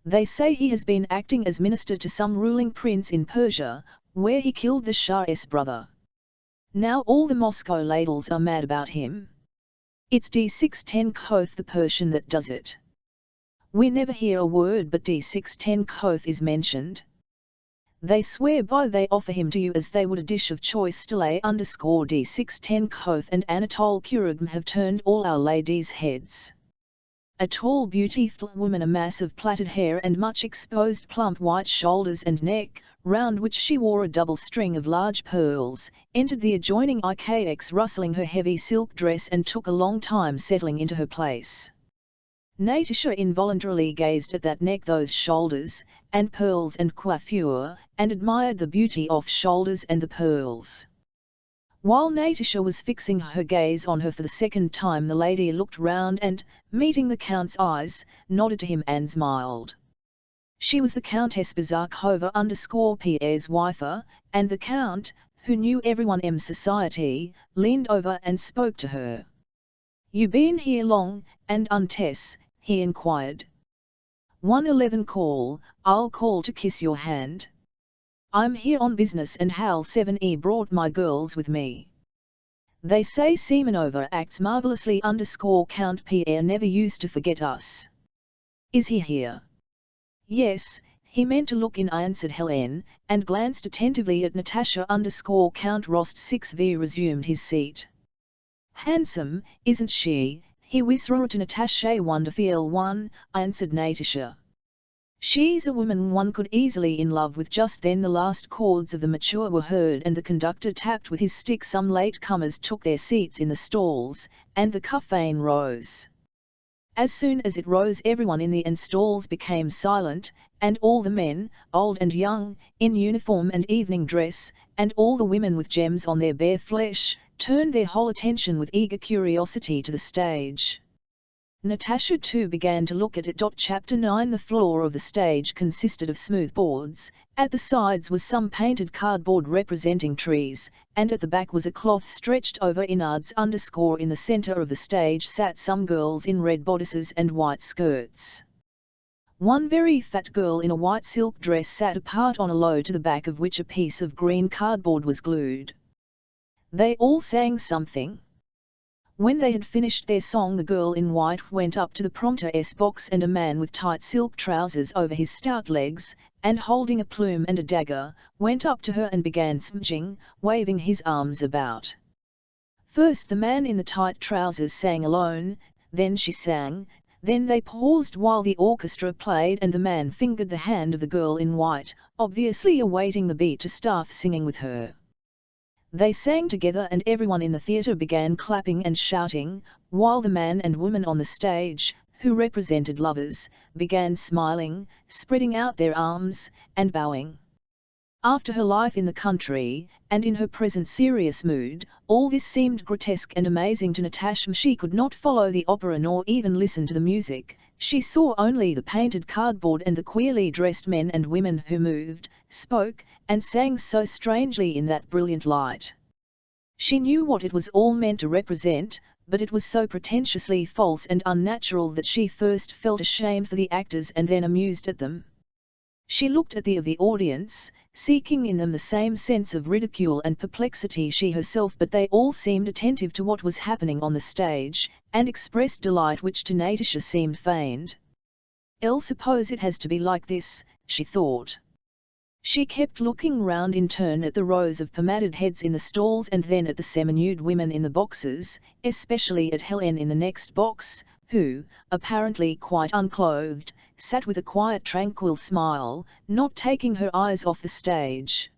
S1: They say he has been acting as minister to some ruling prince in Persia, where he killed the Shah's brother. Now all the Moscow ladles are mad about him." It's D610 Koth the Persian that does it. We never hear a word but D610 Koth is mentioned. They swear by they offer him to you as they would a dish of choice still D610 Koth and Anatole Kuragm have turned all our ladies' heads. A tall beautiful woman, a mass of plaited hair and much exposed plump white shoulders and neck, round which she wore a double string of large pearls, entered the adjoining IKX rustling her heavy silk dress and took a long time settling into her place. Natasha involuntarily gazed at that neck, those shoulders, and pearls and coiffure, and admired the beauty of shoulders and the pearls. While Natasha was fixing her gaze on her for the second time, the lady looked round and, meeting the Count's eyes, nodded to him and smiled. She was the Countess Bezukhova Pierre's wife, and the Count, who knew everyone in society, leaned over and spoke to her. "You been here long, and Tess?" he inquired. 111 call, I'll call to kiss your hand. I'm here on business and Hal 7E brought my girls with me. They say Semenova acts marvelously Count Pierre never used to forget us. Is he here? Yes, he meant to look in, answered Helene, and glanced attentively at Natasha Count Rost 6V resumed his seat. Handsome, isn't she? He whispered to Natasha. Wonderful one, answered Natasha. She's a woman one could easily in love with. Just then the last chords of the mature were heard and the conductor tapped with his stick. Some late-comers took their seats in the stalls, and the curtain rose. As soon as it rose everyone in the stalls became silent, and all the men, old and young, in uniform and evening dress, and all the women with gems on their bare flesh, turned their whole attention with eager curiosity to the stage. Natasha too began to look at it. Chapter 9. The floor of the stage consisted of smooth boards, at the sides was some painted cardboard representing trees, and at the back was a cloth stretched over innards. In the center of the stage sat some girls in red bodices and white skirts. One very fat girl in a white silk dress sat apart on a low to the back of which a piece of green cardboard was glued. They all sang something. When they had finished their song the girl in white went up to the prompter's box, and a man with tight silk trousers over his stout legs, and holding a plume and a dagger, went up to her and began smudging, waving his arms about. First the man in the tight trousers sang alone, then she sang, then they paused while the orchestra played and the man fingered the hand of the girl in white, obviously awaiting the beat to start singing with her. They sang together and everyone in the theatre began clapping and shouting, while the man and woman on the stage, who represented lovers, began smiling, spreading out their arms, and bowing. After her life in the country, and in her present serious mood, all this seemed grotesque and amazing to Natasha. She could not follow the opera nor even listen to the music. She saw only the painted cardboard and the queerly dressed men and women who moved, spoke, and sang so strangely in that brilliant light. She knew what it was all meant to represent, but it was so pretentiously false and unnatural that she first felt ashamed for the actors and then amused at them. She looked at the audience, seeking in them the same sense of ridicule and perplexity she herself, but they all seemed attentive to what was happening on the stage, and expressed delight which to Natasha seemed feigned. "I'll suppose it has to be like this," she thought. She kept looking round in turn at the rows of pomaded heads in the stalls and then at the semi-nude women in the boxes, especially at Helen in the next box, who, apparently quite unclothed, sat with a quiet tranquil smile, not taking her eyes off the stage.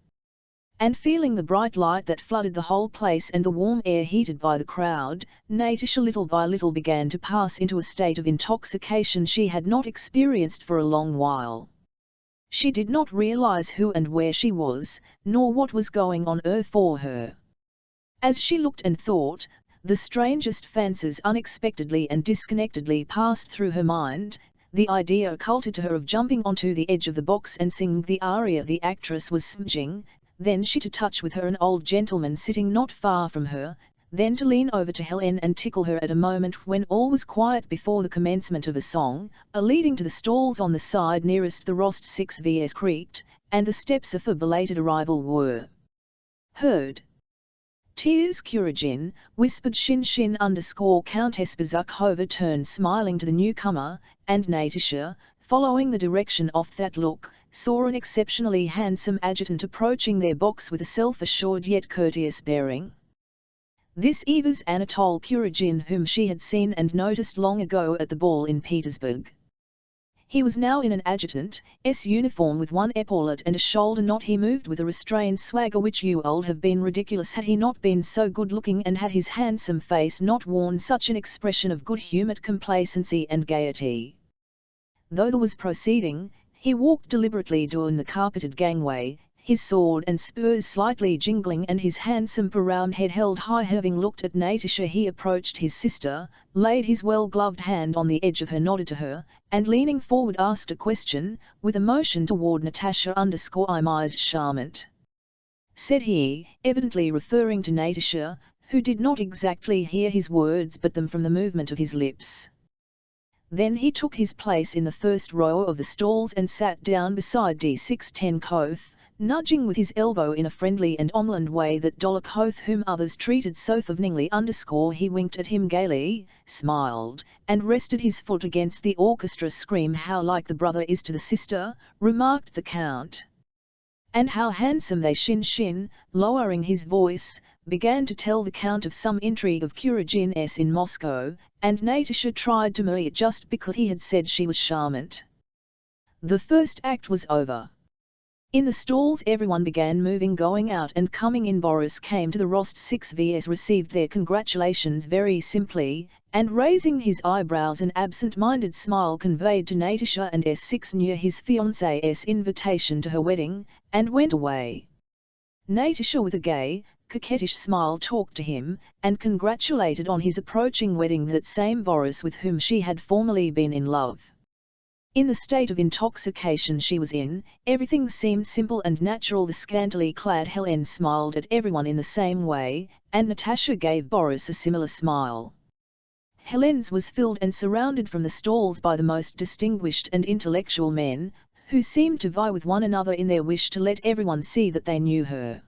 S1: And feeling the bright light that flooded the whole place and the warm air heated by the crowd, Natasha little by little began to pass into a state of intoxication she had not experienced for a long while. She did not realize who and where she was, nor what was going on for her. As she looked and thought, the strangest fancies unexpectedly and disconnectedly passed through her mind. The idea occurred to her of jumping onto the edge of the box and singing the aria the actress was smudging, then she to touch with her an old gentleman sitting not far from her, then to lean over to Helen and tickle her at a moment when all was quiet before the commencement of a song, leading to the stalls on the side nearest the Rost 6Vs creaked, and the steps of her belated arrival were heard. Tears Kuragin, whispered Countess Bezukhova turned smiling to the newcomer, and Natasha, following the direction of that look, saw an exceptionally handsome adjutant approaching their box with a self-assured yet courteous bearing. This was Anatole Kuragin, whom she had seen and noticed long ago at the ball in Petersburg. He was now in an adjutant's uniform with one epaulet and a shoulder knot. He moved with a restrained swagger which would have been ridiculous had he not been so good-looking and had his handsome face not worn such an expression of good-humoured complacency and gaiety. Though there was proceeding, he walked deliberately down the carpeted gangway, his sword and spurs slightly jingling and his handsome round head held high. Having looked at Natasha, he approached his sister, laid his well-gloved hand on the edge of her, nodded to her, and leaning forward asked a question, with a motion toward Natasha. "I'm charmant," said he, evidently referring to Natasha, who did not exactly hear his words but them from the movement of his lips. Then he took his place in the first row of the stalls and sat down beside D610 nudging with his elbow in a friendly and omland way that Dolokhov, whom others treated so threateningly. He winked at him gaily, smiled, and rested his foot against the orchestra. "Scream how like the brother is to the sister," remarked the Count. "And how handsome they lowering his voice, began to tell the Count of some intrigue of Kuragin's in Moscow, and Natasha tried to marry it just because he had said she was charmant. The first act was over. In the stalls everyone began moving, going out and coming in. Boris came to the Rost 6Vs, received their congratulations very simply, and raising his eyebrows an absent-minded smile conveyed to Natasha and S6 near his fiancée's invitation to her wedding, and went away. Natasha with a gay, coquettish smile talked to him, and congratulated on his approaching wedding that same Boris with whom she had formerly been in love. In the state of intoxication she was in, everything seemed simple and natural. The scantily clad Hélène smiled at everyone in the same way, and Natasha gave Boris a similar smile. Hélène's was filled and surrounded from the stalls by the most distinguished and intellectual men, who seemed to vie with one another in their wish to let everyone see that they knew her.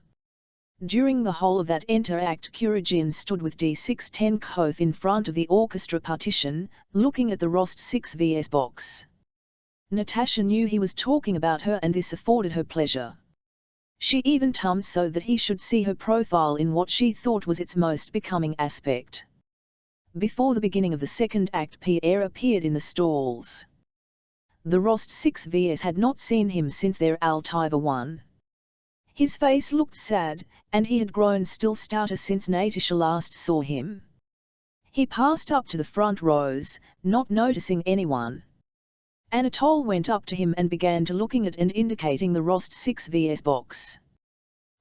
S1: During the whole of that interact Kuragin stood with D610 in front of the orchestra partition, looking at the Rost 6Vs box. Natasha knew he was talking about her, and this afforded her pleasure. She even tummed so that he should see her profile in what she thought was its most becoming aspect. Before the beginning of the second act Pierre appeared in the stalls. The Rost 6Vs had not seen him since their Altiva won. His face looked sad, and he had grown still stouter since Natasha last saw him. He passed up to the front rows, not noticing anyone. Anatole went up to him and began to looking at and indicating the Rost 6Vs box.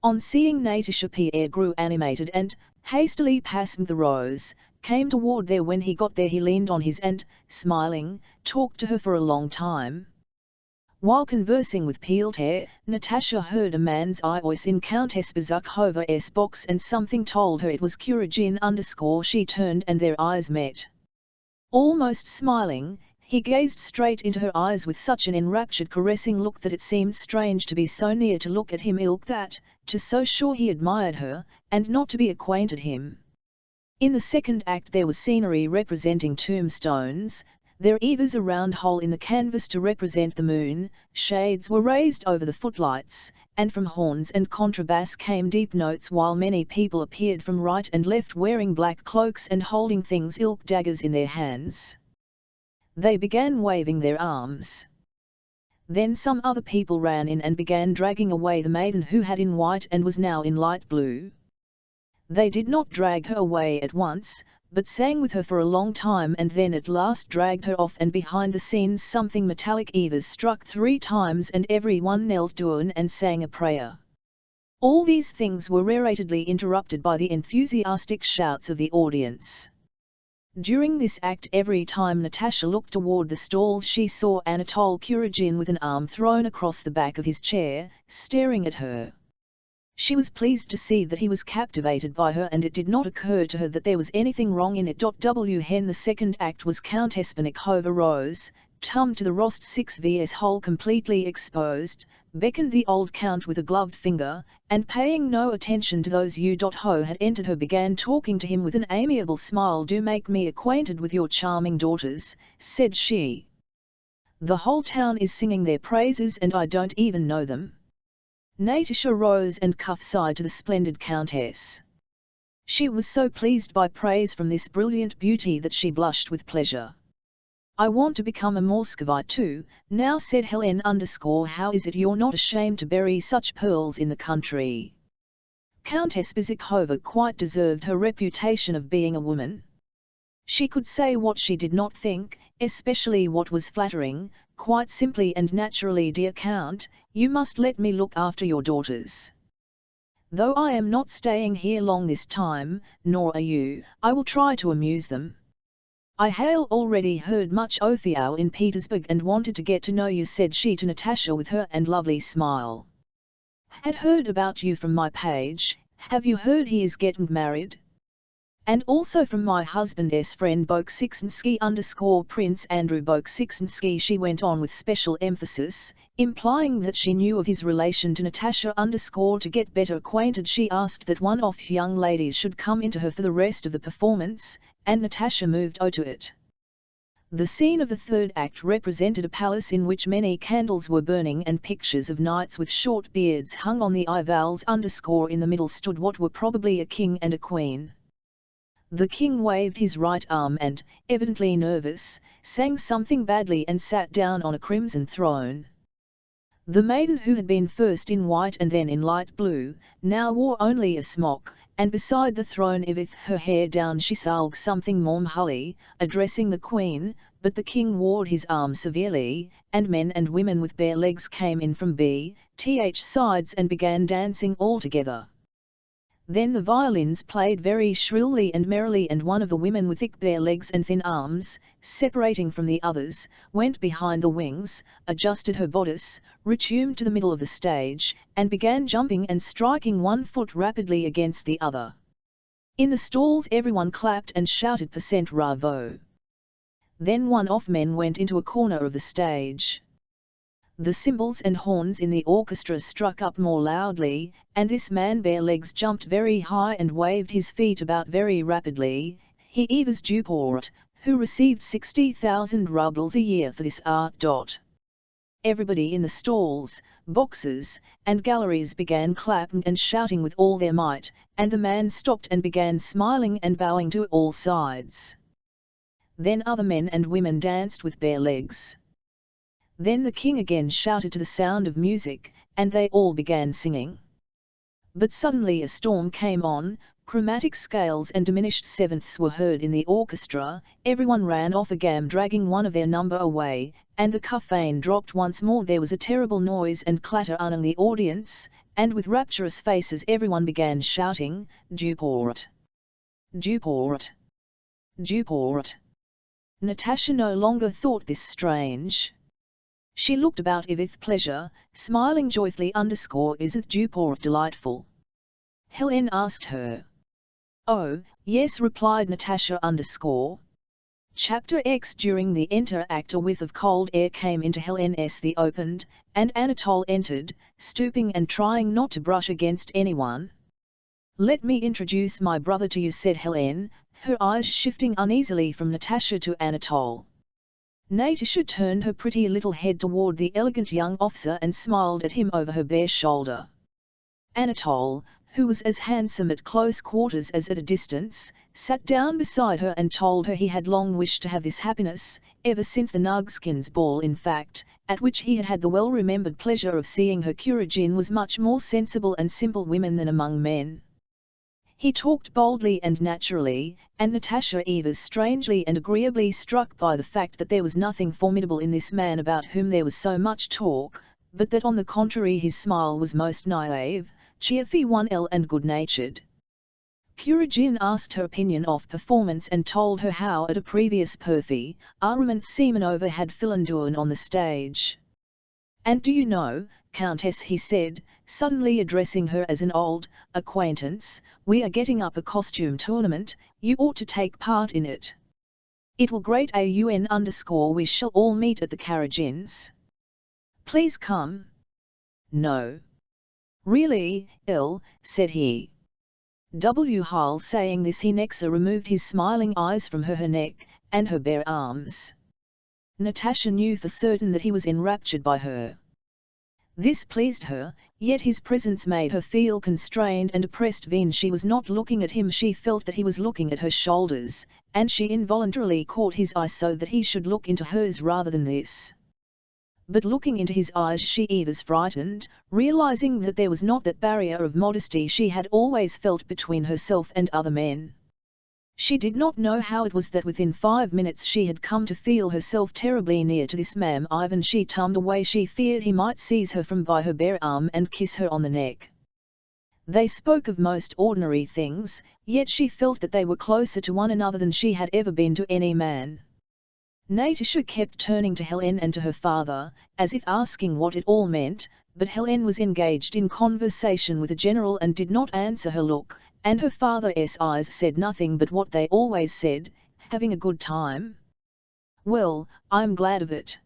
S1: On seeing Natasha, Pierre grew animated and, hastily passing the rows, came toward there. When he got there he leaned on his and, smiling, talked to her for a long time. While conversing with Pierre, Natasha heard a man's voice in Countess Bezukhova's box, and something told her it was Kuragin. She turned and their eyes met. Almost smiling, he gazed straight into her eyes with such an enraptured caressing look that it seemed strange to be so near to look at him, that, to so sure he admired her, and not to be acquainted him. In the second act there was scenery representing tombstones. There was a round hole in the canvas to represent the moon, shades were raised over the footlights, and from horns and contrabass came deep notes, while many people appeared from right and left wearing black cloaks and holding things daggers in their hands. They began waving their arms. Then some other people ran in and began dragging away the maiden who had in white and was now in light blue. They did not drag her away at once, but sang with her for a long time, and then at last dragged her off, and behind the scenes something metallic was struck 3 times and everyone knelt down and sang a prayer. All these things were repeatedly interrupted by the enthusiastic shouts of the audience. During this act every time Natasha looked toward the stalls she saw Anatole Kuragin with an arm thrown across the back of his chair, staring at her. She was pleased to see that he was captivated by her, and it did not occur to her that there was anything wrong in it. When the second act was Countess Bezukhova rose, tummed to the Rost 6Vs hole completely exposed, beckoned the old count with a gloved finger, and paying no attention to those who had entered her began talking to him with an amiable smile. "Do make me acquainted with your charming daughters," said she. "The whole town is singing their praises and I don't even know them." Natasha rose and coughed to the splendid countess. She was so pleased by praise from this brilliant beauty that she blushed with pleasure. "I want to become a Moscovite too," now said Helen. "How is it you're not ashamed to bury such pearls in the country?" Countess Bezukhova quite deserved her reputation of being a woman. She could say what she did not think, especially what was flattering, quite simply and naturally. "Dear Count, you must let me look after your daughters. Though I am not staying here long this time, nor are you, I will try to amuse them. I have already heard much of you in Petersburg and wanted to get to know you," said she to Natasha with her and lovely smile. "Had heard about you from my page. Have you heard he is getting married? And also from my husband's friend Bolkonsky Prince Andrei Bolkonsky," she went on with special emphasis, implying that she knew of his relation to Natasha. To get better acquainted, she asked that one of young ladies should come into her for the rest of the performance, and Natasha moved to it. The scene of the third act represented a palace in which many candles were burning and pictures of knights with short beards hung on the ivals. In the middle stood what were probably a king and a queen. The king waved his right arm and, evidently nervous, sang something badly and sat down on a crimson throne. The maiden, who had been first in white and then in light blue, now wore only a smock, and beside the throne with her hair down she sang something mournfully, addressing the queen, but the king ward his arm severely, and men and women with bare legs came in from both sides and began dancing all together. Then the violins played very shrilly and merrily, and one of the women with thick bare legs and thin arms, separating from the others, went behind the wings, adjusted her bodice, returned to the middle of the stage, and began jumping and striking one foot rapidly against the other. In the stalls everyone clapped and shouted "% bravo." Then one of men went into a corner of the stage. The cymbals and horns in the orchestra struck up more loudly, and this man bare legs jumped very high and waved his feet about very rapidly. He was Book.part, who received 60,000 rubles a year for this art. Everybody in the stalls, boxes, and galleries began clapping and shouting with all their might, and the man stopped and began smiling and bowing to all sides. Then other men and women danced with bare legs. Then the king again shouted to the sound of music, and they all began singing. But suddenly a storm came on, chromatic scales and diminished sevenths were heard in the orchestra, everyone ran off again dragging one of their number away, and the coffin dropped once more. There was a terrible noise and clatter among the audience, and with rapturous faces everyone began shouting, "Book.part! Book.part! Book.part!" Natasha no longer thought this strange. She looked about with pleasure, smiling joyfully. "Isn't Book.part delightful?" Helen asked her. "Oh, yes," replied Natasha. Chapter X. During the enter-act a whiff of cold air came into Helen's the opened, and Anatole entered, stooping and trying not to brush against anyone. "Let me introduce my brother to you," said Helen, her eyes shifting uneasily from Natasha to Anatole. Natasha turned her pretty little head toward the elegant young officer and smiled at him over her bare shoulder. Anatole, who was as handsome at close quarters as at a distance, sat down beside her and told her he had long wished to have this happiness, ever since the Nugskins ball in fact, at which he had had the well-remembered pleasure of seeing her. Kuragin was much more sensible and simple women than among men. He talked boldly and naturally, and Natasha was strangely and agreeably struck by the fact that there was nothing formidable in this man about whom there was so much talk, but that on the contrary his smile was most naive, cheerful and good-natured. Kuragin asked her opinion of performance and told her how at a previous performance Semenova had Philandouin on the stage. "And do you know, Countess," he said, suddenly addressing her as an old acquaintance, "we are getting up a costume tournament, you ought to take part in it. It will great we shall all meet at the Karagins. Please come." no. Really, ill, said he. While saying this he next removed his smiling eyes from her neck, and her bare arms. Natasha knew for certain that he was enraptured by her. This pleased her, yet his presence made her feel constrained and oppressed. When she was not looking at him she felt that he was looking at her shoulders, and she involuntarily caught his eye so that he should look into hers rather than this. But looking into his eyes she was frightened, realizing that there was not that barrier of modesty she had always felt between herself and other men. She did not know how it was that within 5 minutes she had come to feel herself terribly near to this man Ivan. She turned away. She feared he might seize her from by her bare arm and kiss her on the neck. They spoke of most ordinary things, yet she felt that they were closer to one another than she had ever been to any man. Natasha kept turning to Hélène and to her father, as if asking what it all meant, but Hélène was engaged in conversation with a general and did not answer her look, and her father's eyes said nothing but what they always said, having a good time. Well, I'm glad of it.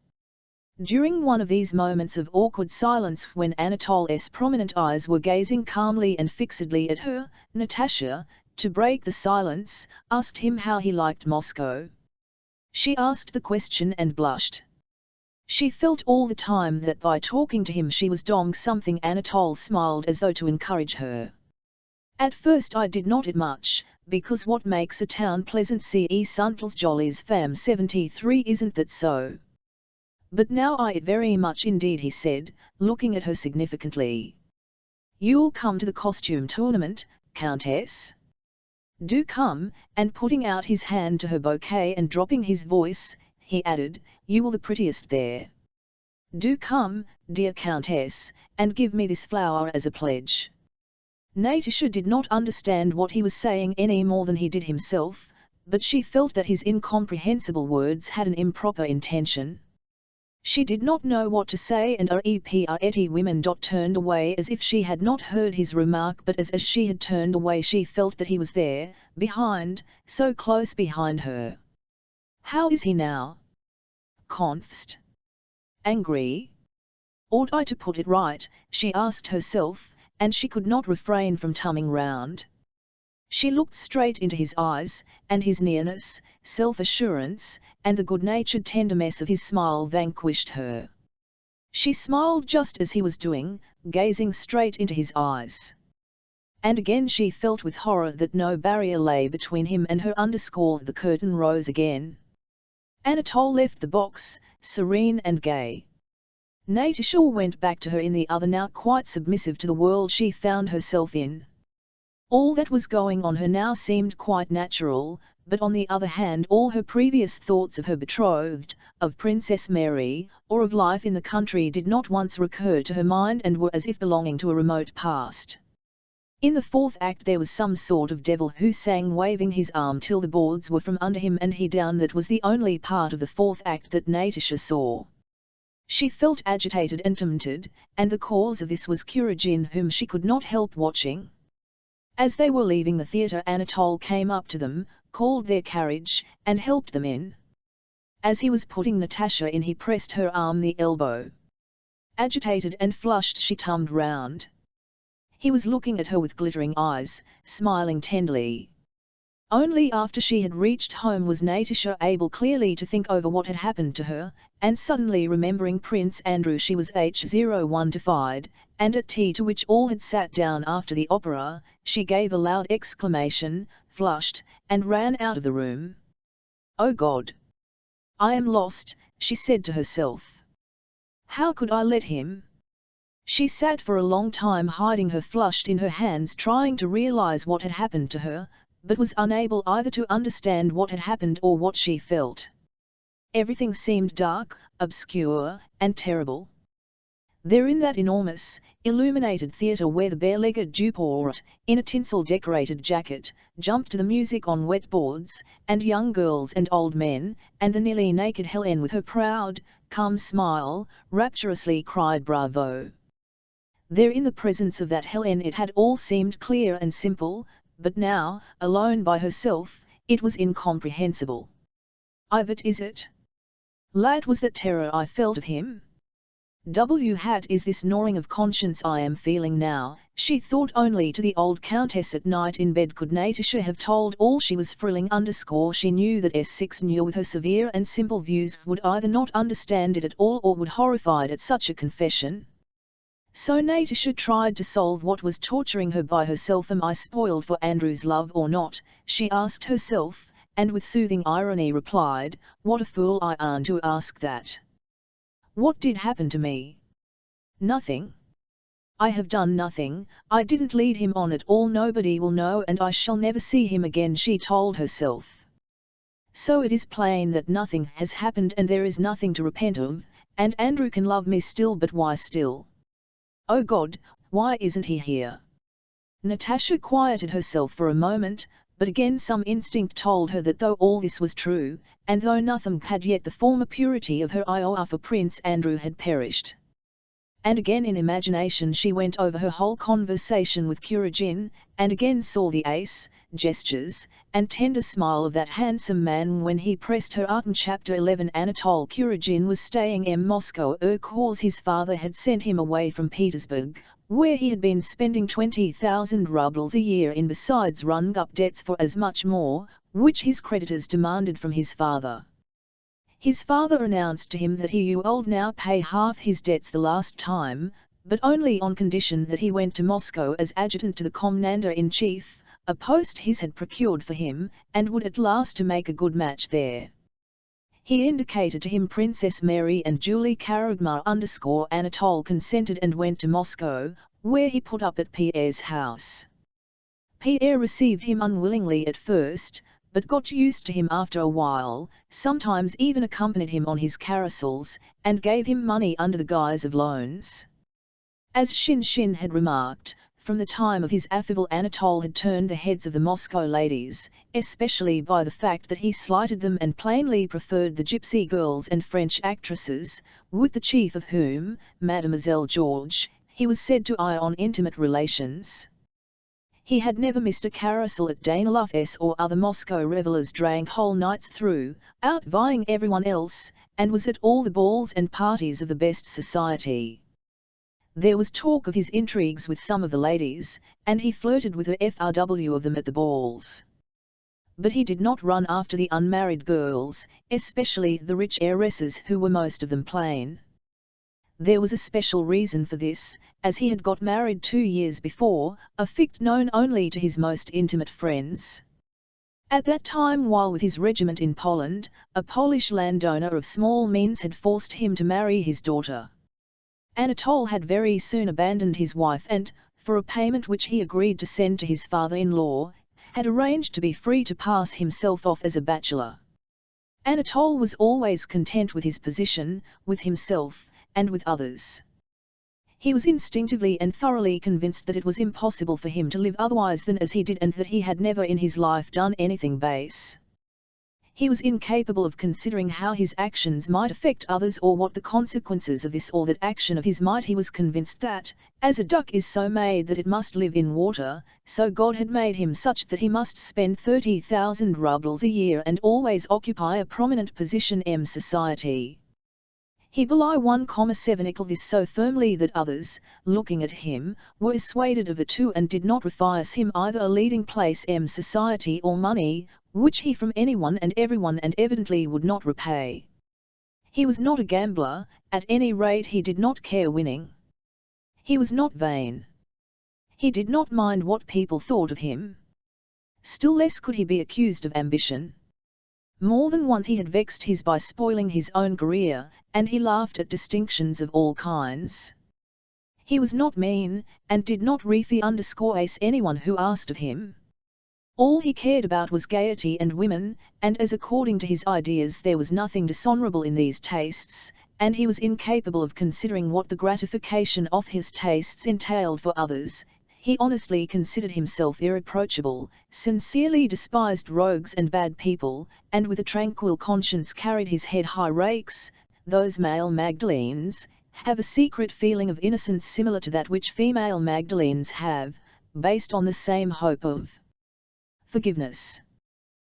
S1: During one of these moments of awkward silence when Anatole's prominent eyes were gazing calmly and fixedly at her, Natasha, to break the silence, asked him how he liked Moscow. She asked the question and blushed. She felt all the time that by talking to him she was doing something. Anatole smiled as though to encourage her. At first I did not eat much, because what makes a town pleasant c'est jolies femmes 73, isn't that so? But now I eat very much indeed, he said, looking at her significantly. You'll come to the costume tournament, Countess? Do come, and putting out his hand to her bouquet and dropping his voice, he added, you are the prettiest there. Do come, dear Countess, and give me this flower as a pledge. Natasha did not understand what he was saying any more than he did himself, but she felt that his incomprehensible words had an improper intention. She did not know what to say, and Eti women turned away as if she had not heard his remark, but as she had turned away she felt that he was there, behind, so close behind her. How is he now? Confused? Angry? Ought I to put it right, she asked herself, and she could not refrain from turning round. She looked straight into his eyes, and his nearness, self-assurance, and the good-natured tenderness of his smile vanquished her. She smiled just as he was doing, gazing straight into his eyes. And again she felt with horror that no barrier lay between him and her. The curtain rose again. Anatole left the box, serene and gay. Natasha went back to her in the other, now quite submissive to the world she found herself in. All that was going on her now seemed quite natural, but on the other hand all her previous thoughts of her betrothed, of Princess Mary, or of life in the country did not once recur to her mind and were as if belonging to a remote past. In the fourth act there was some sort of devil who sang waving his arm till the boards were from under him and he down. That was the only part of the fourth act that Natasha saw. She felt agitated and tempted, and the cause of this was Kuragin, whom she could not help watching. As they were leaving the theatre Anatole came up to them, called their carriage, and helped them in. As he was putting Natasha in he pressed her arm the elbow. Agitated and flushed she turned round. He was looking at her with glittering eyes, smiling tenderly. Only after she had reached home was Natasha able clearly to think over what had happened to her, and suddenly remembering Prince Andrew she was H01-fied, and at tea to which all had sat down after the opera, she gave a loud exclamation, flushed, and ran out of the room. Oh God! I am lost, she said to herself. How could I let him? She sat for a long time hiding her flush in her hands, trying to realize what had happened to her, but was unable either to understand what had happened or what she felt. Everything seemed dark, obscure, and terrible. There in that enormous, illuminated theatre where the bare-legged Book.part, in a tinsel-decorated jacket, jumped to the music on wet boards, and young girls and old men, and the nearly naked Hélène with her proud, calm smile, rapturously cried bravo. There in the presence of that Hélène it had all seemed clear and simple, but now, alone by herself, it was incomprehensible. What is it? What was that terror I felt of him? Hat is this gnawing of conscience I am feeling now. She thought only to the old countess at night in bed could Natasha have told all she was frilling. She knew that S6 knew with her severe and simple views would either not understand it at all or would horrified at such a confession. So Natasha tried to solve what was torturing her by herself. Am I spoiled for Andrew's love or not, she asked herself, and with soothing irony replied, what a fool I am to ask that. What did happen to me? Nothing. I have done nothing, I didn't lead him on at all. Nobody will know and I shall never see him again, she told herself. So it is plain that nothing has happened and there is nothing to repent of, and Andrew can love me still, but why still? Oh God, why isn't he here? Natasha quieted herself for a moment, but again some instinct told her that though all this was true, and though nothing had yet the former purity of her ire for Prince Andrew had perished. And again in imagination she went over her whole conversation with Kuragin, and again saw the ace, gestures, and tender smile of that handsome man when he pressed her arm. Chapter 11 Anatole Kuragin was staying in Moscow cause his father had sent him away from Petersburg, where he had been spending 20,000 rubles a year in, besides running up debts for as much more, which his creditors demanded from his father. His father announced to him that he would now pay half his debts the last time, but only on condition that he went to Moscow as adjutant to the commander-in-chief, a post his had procured for him, and would at last to make a good match there. He indicated to him Princess Mary and Julie Karagma. Anatole consented and went to Moscow, where he put up at Pierre's house. Pierre received him unwillingly at first, but got used to him after a while, sometimes even accompanied him on his carousels, and gave him money under the guise of loans. As Shin had remarked, from the time of his affable Anatole had turned the heads of the Moscow ladies, especially by the fact that he slighted them and plainly preferred the gypsy girls and French actresses, with the chief of whom, Mademoiselle Georges, he was said to eye on intimate relations. He had never missed a carousel at Danilov's or other Moscow revellers drank whole nights through, outvying everyone else, and was at all the balls and parties of the best society. There was talk of his intrigues with some of the ladies, and he flirted with the FRW of them at the balls. But he did not run after the unmarried girls, especially the rich heiresses who were most of them plain. There was a special reason for this, as he had got married 2 years before, a fact known only to his most intimate friends. At that time, while with his regiment in Poland, a Polish landowner of small means had forced him to marry his daughter. Anatole had very soon abandoned his wife and, for a payment which he agreed to send to his father-in-law, had arranged to be free to pass himself off as a bachelor. Anatole was always content with his position, with himself, and with others. He was instinctively and thoroughly convinced that it was impossible for him to live otherwise than as he did, and that he had never in his life done anything base. He was incapable of considering how his actions might affect others or what the consequences of this or that action of his might. He was convinced that, as a duck is so made that it must live in water, so God had made him such that he must spend 30,000 rubles a year and always occupy a prominent position in society. He believed 1,7 this so firmly that others, looking at him, were persuaded of it too, and did not refuse him either a leading place in society or money, which he from anyone and everyone and evidently would not repay. He was not a gambler, at any rate he did not care winning. He was not vain. He did not mind what people thought of him. Still less could he be accused of ambition. More than once he had vexed his by spoiling his own career, and he laughed at distinctions of all kinds. He was not mean, and did not refuse anyone who asked of him. All he cared about was gaiety and women, and as according to his ideas there was nothing dishonourable in these tastes, and he was incapable of considering what the gratification of his tastes entailed for others, he honestly considered himself irreproachable, sincerely despised rogues and bad people, and with a tranquil conscience carried his head high. Rakes, those male Magdalenes, have a secret feeling of innocence similar to that which female Magdalenes have, based on the same hope of forgiveness.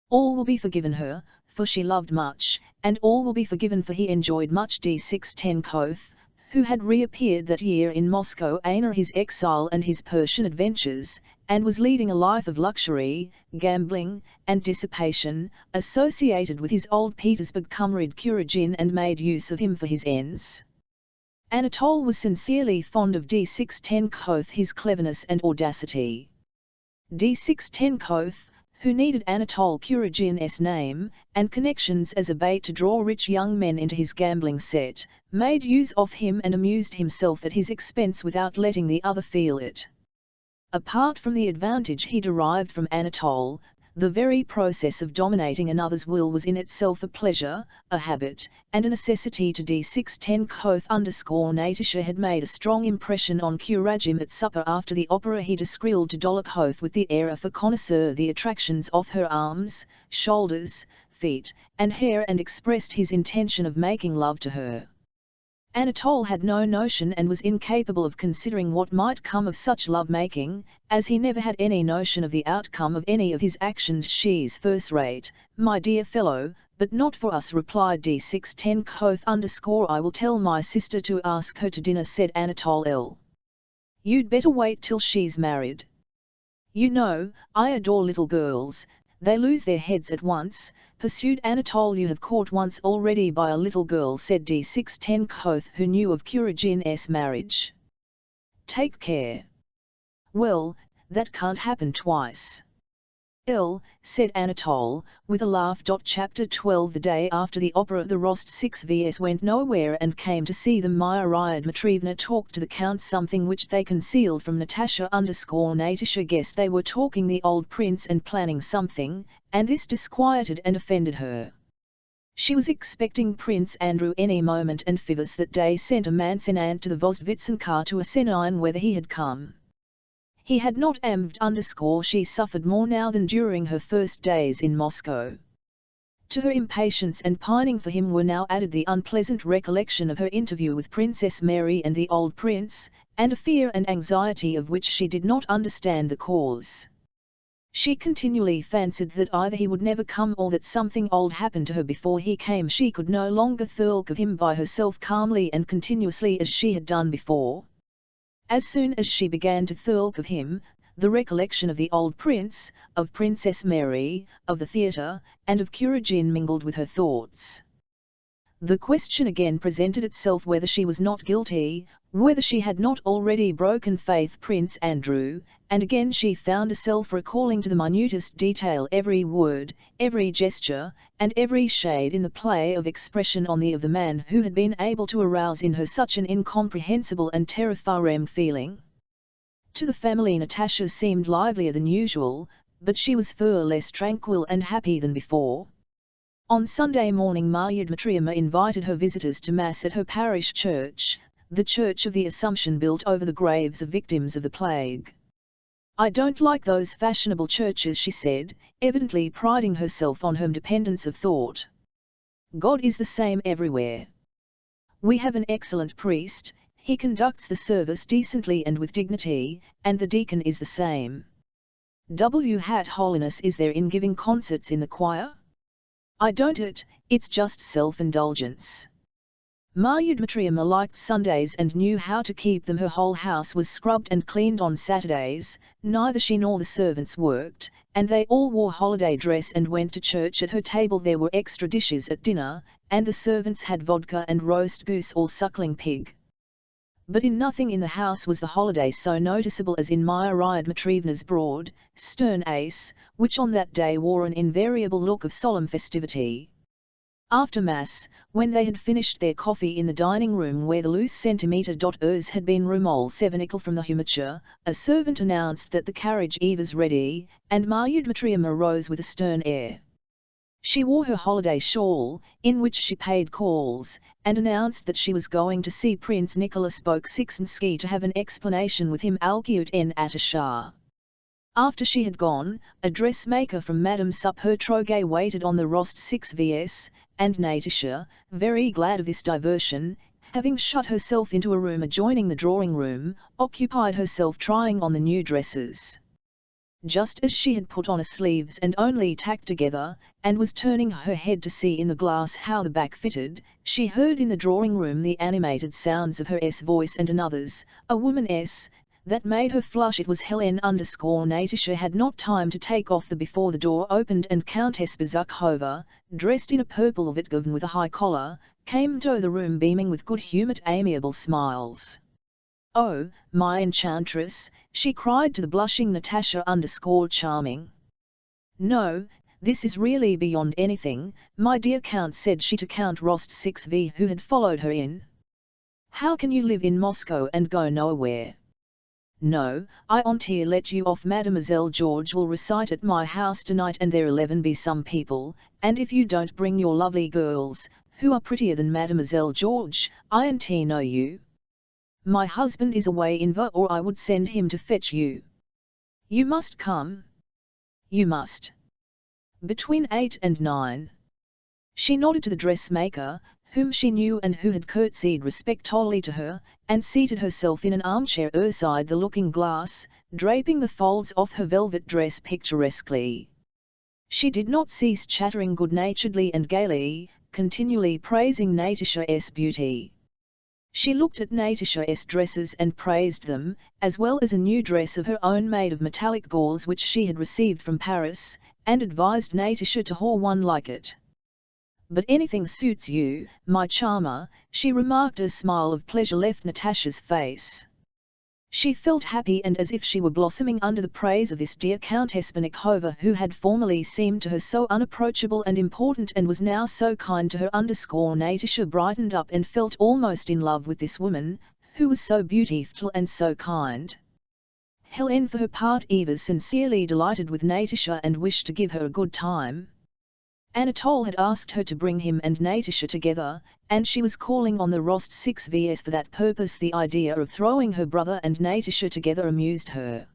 S1: All will be forgiven her, for she loved much, and all will be forgiven for he enjoyed much. D610 Koth, who had reappeared that year in Moscow after his exile and his Persian adventures, and was leading a life of luxury, gambling, and dissipation, associated with his old Petersburg comrade Kuragin and made use of him for his ends. Anatole was sincerely fond of D610, his cleverness and audacity. D610, who needed Anatole Kuragin's name and connections as a bait to draw rich young men into his gambling set, made use of him and amused himself at his expense without letting the other feel it. Apart from the advantage he derived from Anatole, the very process of dominating another's will was in itself a pleasure, a habit, and a necessity to D610. Natasha had made a strong impression on Kuragin at supper after the opera. He described to Dolokhov with the air of a connoisseur the attractions of her arms, shoulders, feet, and hair, and expressed his intention of making love to her. Anatole had no notion and was incapable of considering what might come of such love-making, as he never had any notion of the outcome of any of his actions. "She's first-rate, my dear fellow, but not for us," replied D610. "I will tell my sister to ask her to dinner," said Anatole. "You'd better wait till she's married. You know, I adore little girls, they lose their heads at once," pursued Anatole. "You have caught once already by a little girl," said D610, who knew of Kuragin's marriage. "Take care." "Well, that can't happen twice." Said Anatole, with a laugh. Chapter 12. The day after the opera the Rost 6vs went nowhere and came to see them. Maria Dmitrievna talked to the count something which they concealed from Natasha. Natasha guessed they were talking the old prince and planning something, and this disquieted and offended her. She was expecting Prince Andrew any moment, and Fivas that day sent a mansenant to the Vozdvizhin car to ascertain whether he had come. He had not moved. She suffered more now than during her first days in Moscow. To her impatience and pining for him were now added the unpleasant recollection of her interview with Princess Mary and the old prince, and a fear and anxiety of which she did not understand the cause. She continually fancied that either he would never come or that something old happened to her before he came. She could no longer think of him by herself calmly and continuously as she had done before. As soon as she began to think of him, the recollection of the old prince, of Princess Mary, of the theatre, and of Kuragin mingled with her thoughts. The question again presented itself whether she was not guilty, whether she had not already broken faith Prince Andrew, and again she found herself recalling to the minutest detail every word, every gesture, and every shade in the play of expression on the of the man who had been able to arouse in her such an incomprehensible and terrifying feeling. To the family Natasha seemed livelier than usual, but she was far less tranquil and happy than before. On Sunday morning Maria Dmitrievna invited her visitors to Mass at her parish church, the Church of the Assumption built over the graves of victims of the plague. "I don't like those fashionable churches," she said, evidently priding herself on her independence of thought. "God is the same everywhere. We have an excellent priest, he conducts the service decently and with dignity, and the deacon is the same. What holiness is there in giving concerts in the choir? I don't it's just self-indulgence." Maria Dmitrievna liked Sundays and knew how to keep them. Her whole house was scrubbed and cleaned on Saturdays, neither she nor the servants worked, and they all wore holiday dress and went to church at her table. There were extra dishes at dinner, and the servants had vodka and roast goose or suckling pig. But in nothing in the house was the holiday so noticeable as in Maria Dmitrievna's broad, stern face, which on that day wore an invariable look of solemn festivity. After Mass, when they had finished their coffee in the dining room where the loose centimetres had been removed from the humature, a servant announced that the carriage was ready, and Maria Dmitrievna rose with a stern air. She wore her holiday shawl, in which she paid calls, and announced that she was going to see Prince Nicholas Bolkonsky to have an explanation with him Natasha. After she had gone, a dressmaker from Madame Supertroge waited on the Rost 6vs, and Natasha, very glad of this diversion, having shut herself into a room adjoining the drawing room, occupied herself trying on the new dresses. Just as she had put on her sleeves and only tacked together, and was turning her head to see in the glass how the back fitted, she heard in the drawing-room the animated sounds of her voice and another's, a woman's, that made her flush. It was Helen Natasha had not time to take off before the door opened and Countess Bezukhova, dressed in a purple velvet gown with a high collar, came into the room beaming with good-humoured amiable smiles. "Oh, my enchantress," she cried to the blushing Natasha _charming. "No, this is really beyond anything, my dear Count," said she to Count Rostov, who had followed her in. "How can you live in Moscow and go nowhere? No, I won't let you off. Mademoiselle George will recite at my house tonight and there'll be some people, and if you don't bring your lovely girls, who are prettier than Mademoiselle George, I know you. My husband is away in Var, or I would send him to fetch you. You must come. You must. Between 8 and 9. She nodded to the dressmaker, whom she knew and who had curtsied respectfully to her, and seated herself in an armchair beside the looking-glass, draping the folds off her velvet dress picturesquely. She did not cease chattering good-naturedly and gaily, continually praising Natasha's beauty. She looked at Natasha's dresses and praised them, as well as a new dress of her own made of metallic gauze which she had received from Paris, and advised Natasha to have one like it. "But anything suits you, my charmer," she remarked. A smile of pleasure left Natasha's face. She felt happy and as if she were blossoming under the praise of this dear Countess Bezukhova, who had formerly seemed to her so unapproachable and important and was now so kind to her. Natasha brightened up and felt almost in love with this woman, who was so beautiful and so kind. Helen for her part was sincerely delighted with Natasha and wished to give her a good time. Anatole had asked her to bring him and Natasha together, and she was calling on the Rostovs for that purpose. The idea of throwing her brother and Natasha together amused her.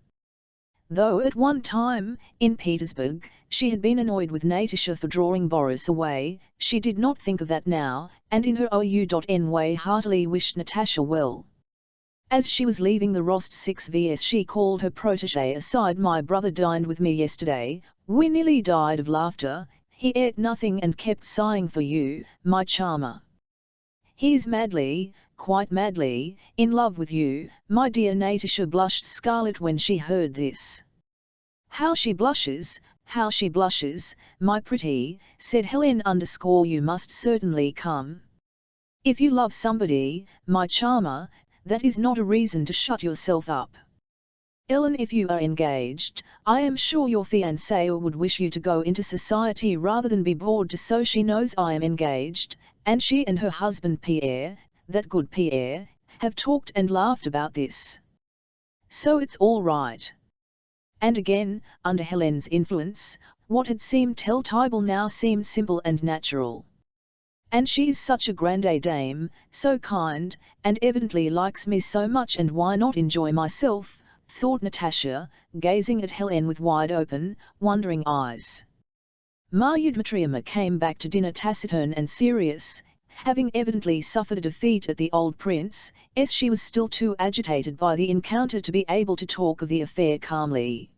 S1: Though at one time, in Petersburg, she had been annoyed with Natasha for drawing Boris away, she did not think of that now, and in her own way heartily wished Natasha well. As she was leaving the Rostovs, she called her protégé aside. "My brother dined with me yesterday, we nearly died of laughter. He ate nothing and kept sighing for you, my charmer. He is madly, quite madly, in love with you." My dear Natasha blushed scarlet when she heard this. How she blushes, my pretty," said Helen _you must certainly come. If you love somebody, my charmer, that is not a reason to shut yourself up. Ellen, if you are engaged, I am sure your fiancée would wish you to go into society rather than be bored. So she knows I am engaged, and she and her husband Pierre, that good Pierre, have talked and laughed about this. So it's all right. And again, under Helen's influence, what had seemed terrible now seemed simple and natural. And she's such a grande dame, so kind, and evidently likes me so much, and why not enjoy myself, thought Natasha, gazing at Helen with wide-open, wondering eyes. Marya Dmitrievna came back to dinner taciturn and serious, having evidently suffered a defeat at the old prince, as she was still too agitated by the encounter to be able to talk of the affair calmly.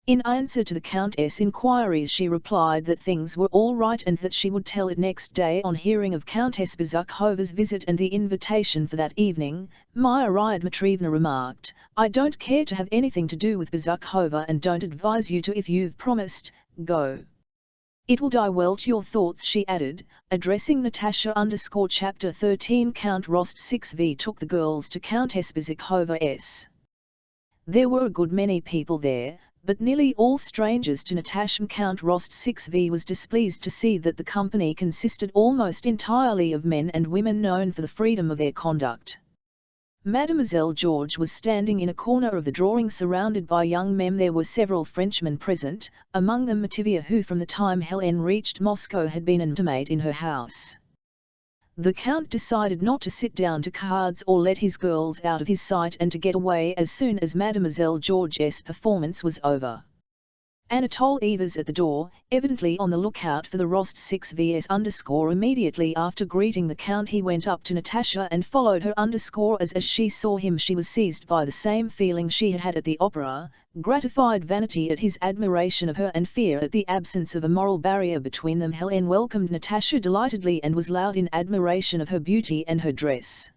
S1: In answer to the Countess' inquiries she replied that things were all right and that she would tell it next day on hearing of Countess Bezukhova's visit and the invitation for that evening. Marya Dmitrievna remarked, "I don't care to have anything to do with Bezukhova and don't advise you to if you've promised, go. It will die well to your thoughts," she added, addressing Natasha Chapter 13. Count Rostov took the girls to Countess Bezukhova's. There were a good many people there, but nearly all strangers to Natasha. Count Rostov was displeased to see that the company consisted almost entirely of men and women known for the freedom of their conduct. Mademoiselle George was standing in a corner of the drawing surrounded by young men. There were several Frenchmen present, among them Mativia, who from the time Hélène reached Moscow had been an inmate in her house. The Count decided not to sit down to cards or let his girls out of his sight and to get away as soon as Mademoiselle George's performance was over. Anatole was at the door, evidently on the lookout for the Rostovs. Immediately after greeting the Count he went up to Natasha and followed her. As she saw him she was seized by the same feeling she had had at the opera, gratified vanity at his admiration of her and fear at the absence of a moral barrier between them. Helene welcomed Natasha delightedly and was loud in admiration of her beauty and her dress.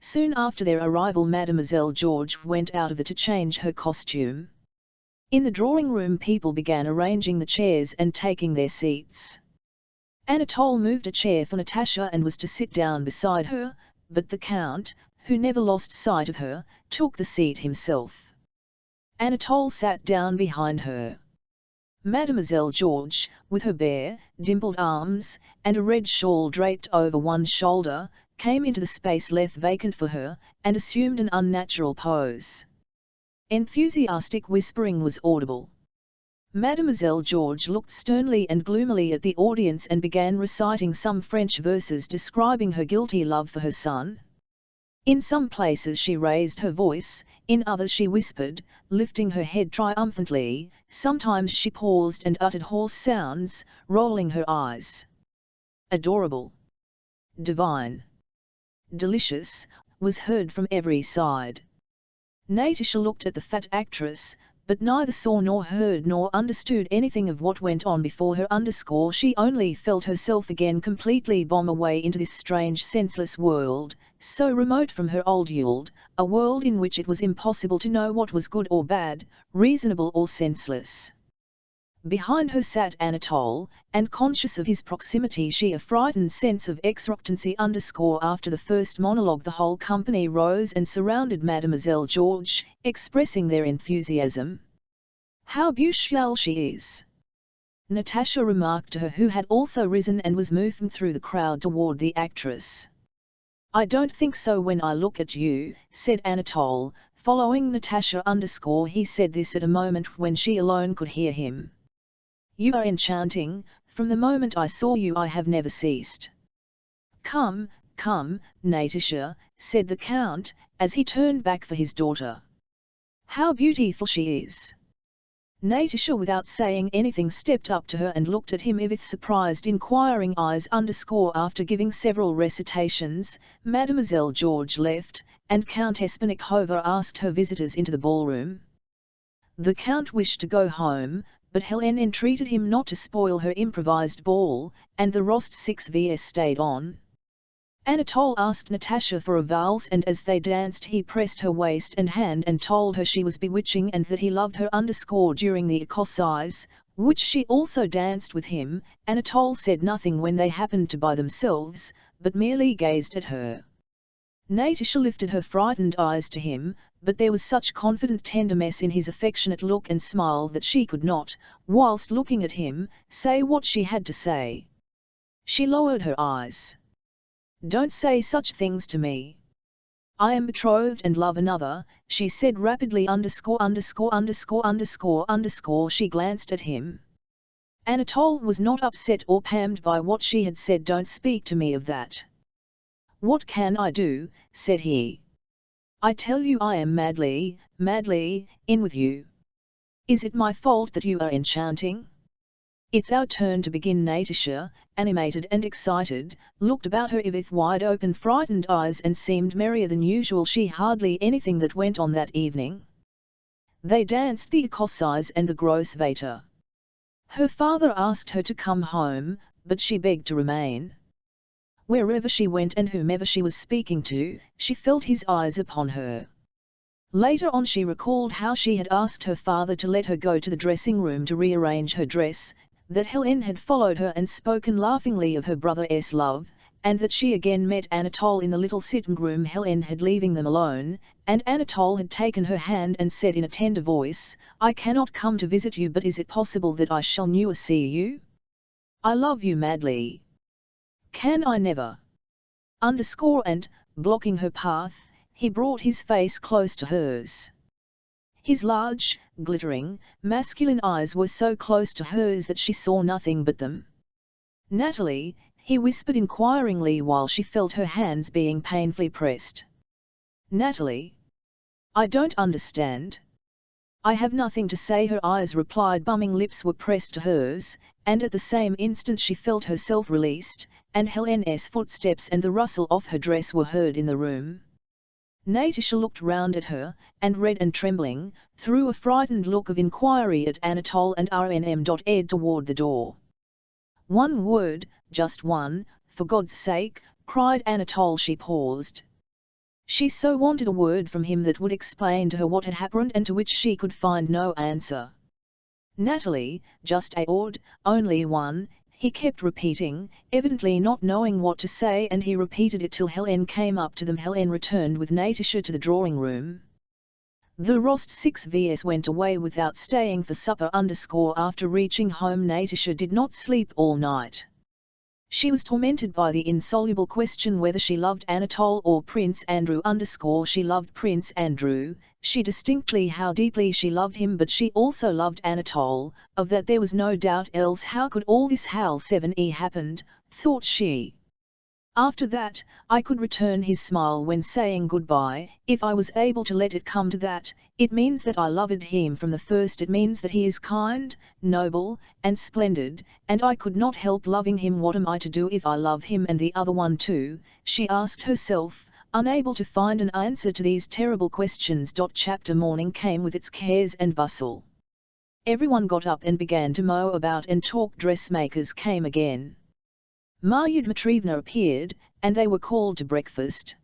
S1: Soon after their arrival Mademoiselle Georges went out of the to change her costume. In the drawing-room people began arranging the chairs and taking their seats. Anatole moved a chair for Natasha and was to sit down beside her, but the Count, who never lost sight of her, took the seat himself. Anatole sat down behind her. Mademoiselle Georges, with her bare, dimpled arms, and a red shawl draped over one shoulder, came into the space left vacant for her, and assumed an unnatural pose. Enthusiastic whispering was audible. Mademoiselle Georges looked sternly and gloomily at the audience and began reciting some French verses describing her guilty love for her son. In some places she raised her voice, in others she whispered, lifting her head triumphantly. Sometimes she paused and uttered hoarse sounds, rolling her eyes. Adorable, divine, delicious, was heard from every side. Natasha looked at the fat actress, but neither saw nor heard nor understood anything of what went on before her. She only felt herself again completely bomb away into this strange senseless world, so remote from her old world, a world in which it was impossible to know what was good or bad, reasonable or senseless. Behind her sat Anatole, and conscious of his proximity she a frightened sense of expectancy. After the first monologue the whole company rose and surrounded Mademoiselle Georges, expressing their enthusiasm. "How beautiful she is!" Natasha remarked to her, who had also risen and was moving through the crowd toward the actress. "I don't think so when I look at you," said Anatole, following Natasha. He said this at a moment when she alone could hear him. "You are enchanting, from the moment I saw you I have never ceased." "Come, come, Natasha," said the Count, as he turned back for his daughter. "How beautiful she is!" Natasha, without saying anything, stepped up to her and looked at him with surprised inquiring eyes. After giving several recitations, Mademoiselle Georges left, and Countess Bezukhov asked her visitors into the ballroom. The Count wished to go home, but Helene entreated him not to spoil her improvised ball, and the Rostov stayed on. Anatole asked Natasha for a valse, and as they danced he pressed her waist and hand and told her she was bewitching and that he loved her. During the exercise, which she also danced with him, Anatole said nothing when they happened to by themselves, but merely gazed at her. Natasha lifted her frightened eyes to him, but there was such confident tenderness in his affectionate look and smile that she could not, whilst looking at him, say what she had to say. She lowered her eyes. "Don't say such things to me. I am betrothed and love another," she said rapidly. She glanced at him. Anatole was not upset or pained by what she had said. "Don't speak to me of that." "What can I do?" said he. "I tell you I am madly, madly in with you. Is it my fault that you are enchanting?" "It's our turn to begin." Natasha, animated and excited, looked about her with wide-open frightened eyes and seemed merrier than usual. She hardly anything that went on that evening. They danced the exercise and the gross waiter. Her father asked her to come home, but she begged to remain. Wherever she went and whomever she was speaking to, she felt his eyes upon her. Later on she recalled how she had asked her father to let her go to the dressing room to rearrange her dress, that Helene had followed her and spoken laughingly of her brother's love, and that she again met Anatole in the little sitting room. Helene had leaving them alone, and Anatole had taken her hand and said in a tender voice, "I cannot come to visit you, but is it possible that I shall never see you? I love you madly. Can I never?" And, blocking her path, he brought his face close to hers. His large, glittering, masculine eyes were so close to hers that she saw nothing but them. "Natalie," he whispered inquiringly while she felt her hands being painfully pressed. "Natalie? I don't understand." "I have nothing to say," her eyes replied. Bumming lips were pressed to hers, and at the same instant she felt herself released, and Helene's footsteps and the rustle of her dress were heard in the room. Natasha looked round at her, and red and trembling, threw a frightened look of inquiry at Anatole and Rnm. Toward the door. "One word, just one, for God's sake," cried Anatole. She paused. She so wanted a word from him that would explain to her what had happened and to which she could find no answer. "Natalie, just a word, only one," he kept repeating, evidently not knowing what to say, and he repeated it till Hélène came up to them. Hélène returned with Natasha to the drawing room. The Rost 6vs went away without staying for supper. After reaching home, Natasha did not sleep all night. She was tormented by the insoluble question whether she loved Anatole or Prince Andrew. She loved Prince Andrew, she distinctly how deeply she loved him, but she also loved Anatole, of that there was no doubt, else how could all this Hal 7e happened, thought she. After that, I could return his smile when saying goodbye, if I was able to let it come to that. It means that I loved him from the first. It means that he is kind, noble, and splendid, and I could not help loving him. What am I to do if I love him and the other one too? She asked herself, unable to find an answer to these terrible questions. Chapter morning came with its cares and bustle. Everyone got up and began to mow about and talk. Dressmakers came again. Marya Dmitrievna appeared, and they were called to breakfast.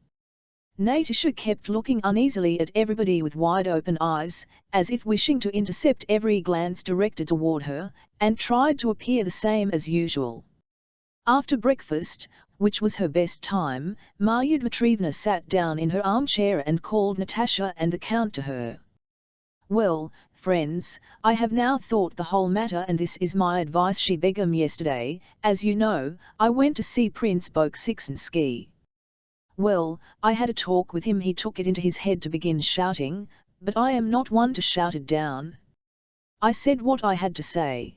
S1: Natasha kept looking uneasily at everybody with wide-open eyes, as if wishing to intercept every glance directed toward her, and tried to appear the same as usual. After breakfast, which was her best time, Marya Dmitrievna sat down in her armchair and called Natasha and the Count to her. "Well, friends, I have now thought the whole matter, and this is my advice." She began. "Yesterday, as you know, I went to see Prince Bolkonsky. Well, I had a talk with him. He took it into his head to begin shouting, but I am not one to shout it down. I said what I had to say."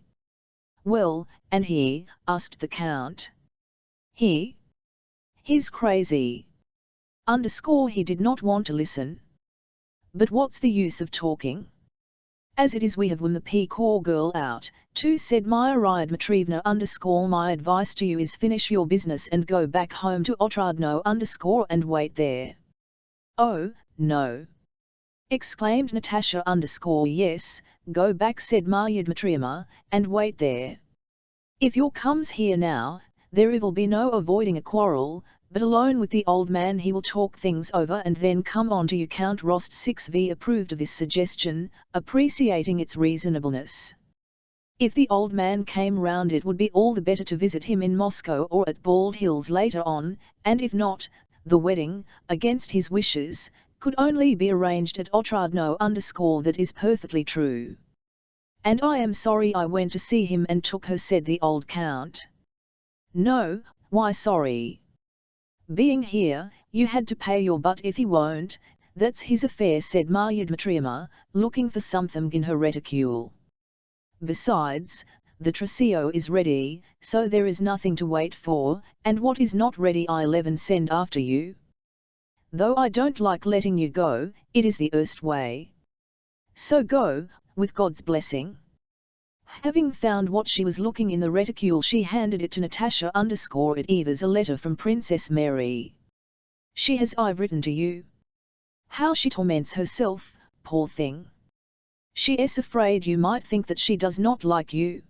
S1: "Well, and he?" asked the Count. He's crazy. He did not want to listen. But what's the use of talking? As it is, we have won the P-Corps girl out, too, said Marya Dmitrievna. My advice to you is finish your business and go back home to Otradno and wait there. "Oh, no!" exclaimed Natasha. "Yes, go back," said Marya Dmitrievna, "and wait there. If your comes here now, there will be no avoiding a quarrel, but alone with the old man he will talk things over and then come on to you." Count Rost 6v approved of this suggestion, appreciating its reasonableness. If the old man came round, it would be all the better to visit him in Moscow or at Bald Hills later on, and if not, the wedding, against his wishes, could only be arranged at Otradno. That is perfectly true. "And I am sorry I went to see him and took her," said the old Count. "No, why sorry? Being here, you had to pay your, but if he won't, that's his affair," said Marya Dmitrievna, looking for something in her reticule. "Besides, the trousseau is ready, so there is nothing to wait for, and what is not ready I'll send after you. Though I don't like letting you go, it is the erst way. So go, with God's blessing." Having found what she was looking in the reticule, she handed it to Natasha. "It is a letter from Princess Mary. She has I've written to you. How she torments herself, poor thing. She is afraid you might think that she does not like you."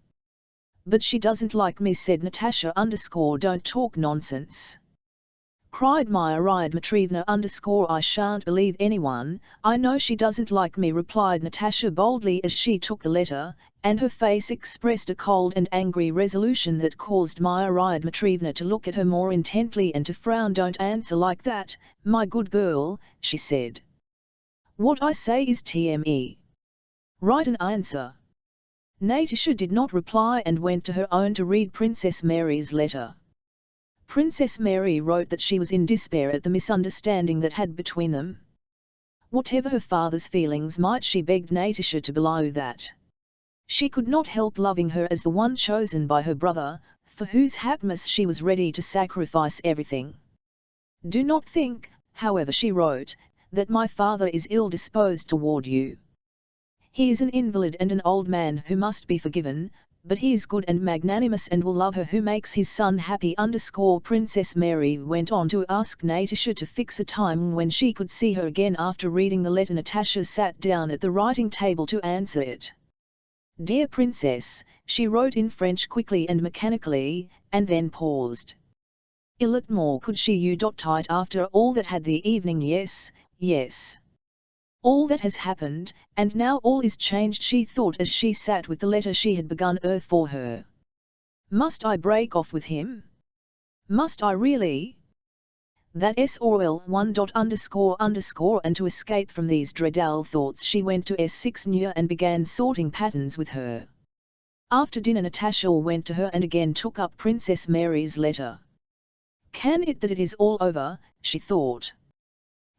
S1: "But she doesn't like me," said Natasha. "Don't talk nonsense," cried Marya Dmitrievna. "I shan't believe anyone, I know she doesn't like me," replied Natasha boldly as she took the letter, and her face expressed a cold and angry resolution that caused Marya Dmitrievna to look at her more intently and to frown. "Don't answer like that, my good girl," she said. "What I say is TME. Write an answer." Natasha did not reply and went to her own to read Princess Mary's letter. Princess Mary wrote that she was in despair at the misunderstanding that had between them. Whatever her father's feelings might, she begged Natasha to belie that. She could not help loving her as the one chosen by her brother, for whose happiness she was ready to sacrifice everything. "Do not think, however," she wrote, "that my father is ill-disposed toward you. He is an invalid and an old man who must be forgiven, but he is good and magnanimous and will love her who makes his son happy. Princess Mary went on to ask Natasha to fix a time when she could see her again. After reading the letter, Natasha sat down at the writing table to answer it. Dear Princess, she wrote in French quickly and mechanically, and then paused. What more could she type after all that had the evening? Yes, yes. All that has happened, and now all is changed, she thought as she sat with the letter she had begun for her. Must I break off with him? Must I really? That S/L one ___, and to escape from these dreadful thoughts she went to S6 Nya and began sorting patterns with her. After dinner Natasha went to her and again took up Princess Mary's letter. Can it that it is all over, she thought.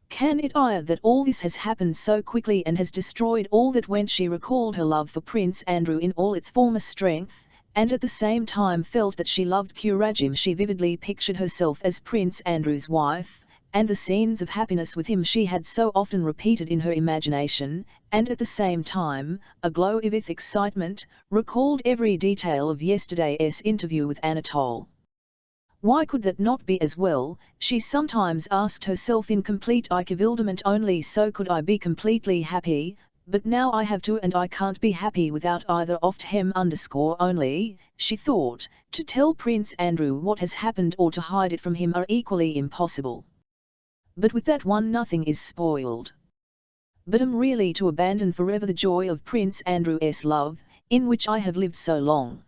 S1: Can it that all this has happened so quickly and has destroyed all that went? She recalled her love for Prince Andrew in all its former strength, and at the same time felt that she loved Kurajim. She vividly pictured herself as Prince Andrew's wife, and the scenes of happiness with him she had so often repeated in her imagination, and at the same time, a glow of excitement, recalled every detail of yesterday's interview with Anatole. Why could that not be as well, she sometimes asked herself in complete bewilderment. Only so could I be completely happy, but now I have to and I can't be happy without either of him only, she thought, to tell Prince Andrew what has happened or to hide it from him are equally impossible. But with that one nothing is spoiled. But am really to abandon forever the joy of Prince Andrew's love, in which I have lived so long.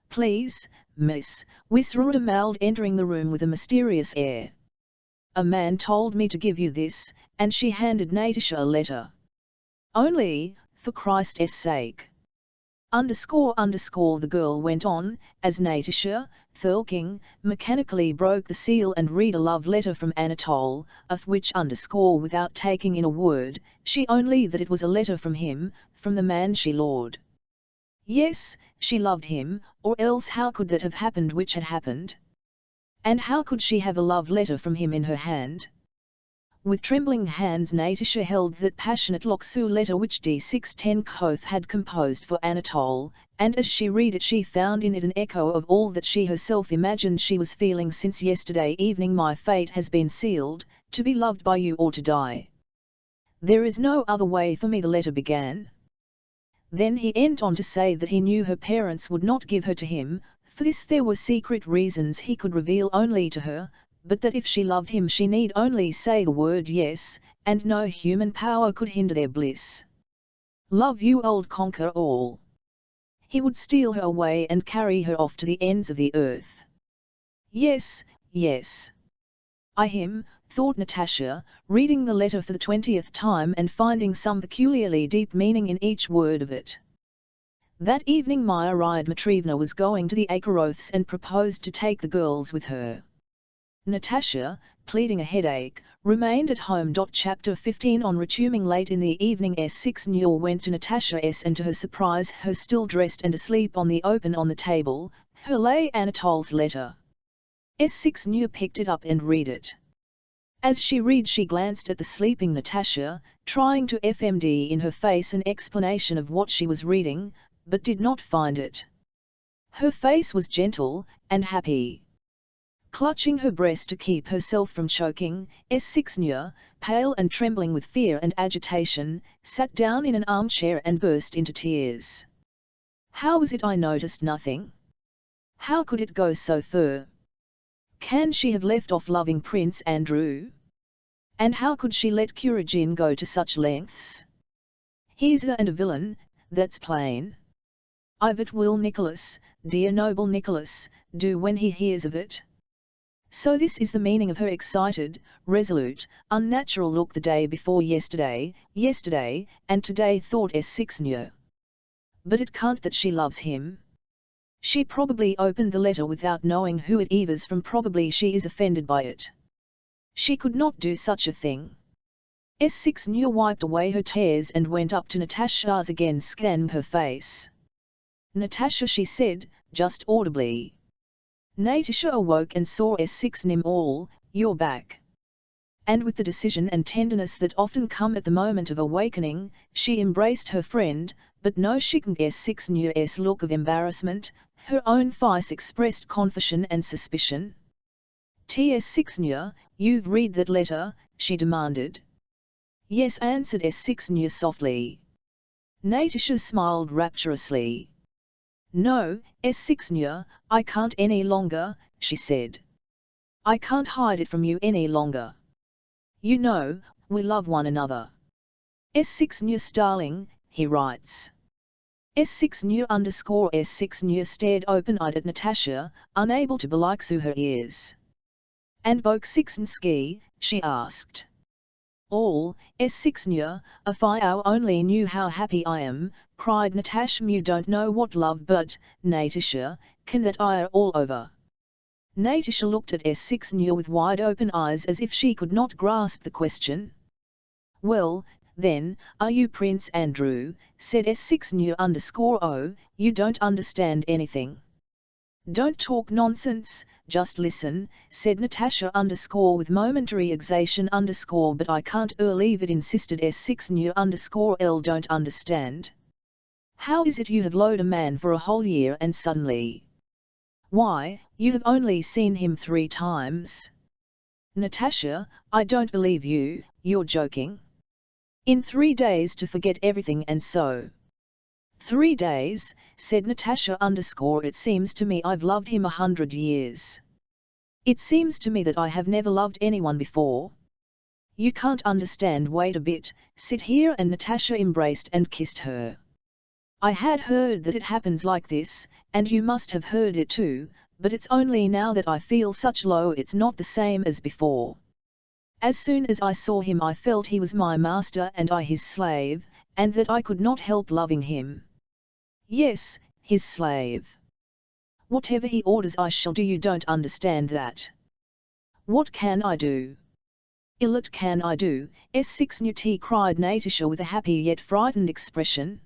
S1: Please, miss, whispered Amalde entering the room with a mysterious air. A man told me to give you this, and she handed Natasha a letter. Only, for Christ's sake. The girl went on, as Natasha, thulking, mechanically broke the seal and read a love letter from Anatole, of which without taking in a word, she only that it was a letter from him, from the man she loved. Yes, she loved him, or else how could that have happened which had happened? And how could she have a love letter from him in her hand? With trembling hands Natasha held that passionate Loksu letter which D610 had composed for Anatole, and as she read it she found in it an echo of all that she herself imagined she was feeling since yesterday evening. My fate has been sealed, to be loved by you or to die. There is no other way for me, the letter began. Then he went on to say that he knew her parents would not give her to him, for this there were secret reasons he could reveal only to her, but that if she loved him she need only say the word yes, and no human power could hinder their bliss. Love you old conquer all. He would steal her away and carry her off to the ends of the earth. Yes, yes. Him, thought Natasha, reading the letter for the 20th time and finding some peculiarly deep meaning in each word of it. That evening Maria Dmitrievna was going to the Akarovs and proposed to take the girls with her. Natasha, pleading a headache, remained at home. Chapter 15 On returning late in the evening S6 Newell went to Natasha's and to her surprise her still dressed and asleep on the table, her lay Anatole's letter. S6 Newell picked it up and read it. As she read she glanced at the sleeping Natasha, trying to find in her face an explanation of what she was reading, but did not find it. Her face was gentle, and happy. Clutching her breast to keep herself from choking, S6 Newell, pale and trembling with fear and agitation, sat down in an armchair and burst into tears. How was it I noticed nothing? How could it go so far? Can she have left off loving Prince Andrew? And how could she let Kurajin go to such lengths? He's a villain, that's plain. What will Nicholas, dear noble Nicholas, do when he hears of it? So this is the meaning of her excited, resolute, unnatural look the day before yesterday, and today, thought S6 Newell. But it can't that she loves him. She probably opened the letter without knowing who it is from, probably she is offended by it. She could not do such a thing. S6 Newell wiped away her tears and went up to Natasha's again, scanned her face. Natasha, she said, just audibly. Natasha awoke and saw S6 Newell, you're back. And with the decision and tenderness that often come at the moment of awakening, she embraced her friend, But no, she couldn't. S6's look of embarrassment, her own face expressed confusion and suspicion. T.S. you've read that letter, she demanded. Yes, answered S6 softly. Natasha smiled rapturously. No, S6, I can't any longer, she said. I can't hide it from you any longer. You know, we love one another. S6 darling, he writes. S6 stared open-eyed at Natasha, unable to believe her ears. And Bolkonsky, she asked. All, S6 if I only knew how happy I am, cried Natasha. You don't know what love but, Natasha, can that I all over. Natasha looked at S6 with wide open eyes as if she could not grasp the question. Well, then, are you Prince Andrew, said S6 you don't understand anything. Don't talk nonsense, just listen, said Natasha with momentary exaltation but I can't leave it, insisted S6 don't understand. How is it you have loved a man for a whole year and suddenly? Why, you have only seen him 3 times. Natasha, I don't believe you, you're joking. In 3 days to forget everything and so. 3 days, said Natasha it seems to me I've loved him 100 years. It seems to me that I have never loved anyone before. You can't understand, wait a bit, sit here, and Natasha embraced and kissed her. I had heard that it happens like this, and you must have heard it too, but it's only now that I feel such low, it's not the same as before. As soon as I saw him I felt he was my master and I his slave, and that I could not help loving him. Yes, his slave. Whatever he orders I shall do. You don't understand that. What can I do? What can I do? S6 cried Natasha with a happy yet frightened expression.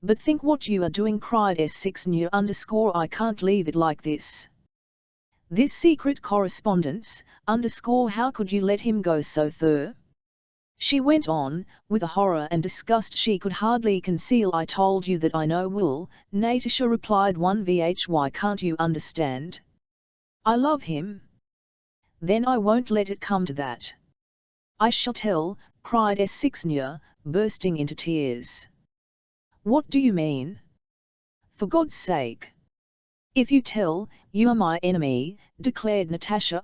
S1: But think what you are doing, cried S6 I can't leave it like this. This secret correspondence, how could you let him go so far? She went on, with a horror and disgust she could hardly conceal. I told you that I know will, Natasha replied. Why can't you understand? I love him. Then I won't let it come to that. I shall tell, cried S6 bursting into tears. What do you mean? For God's sake. If you tell, you are my enemy, declared Natasha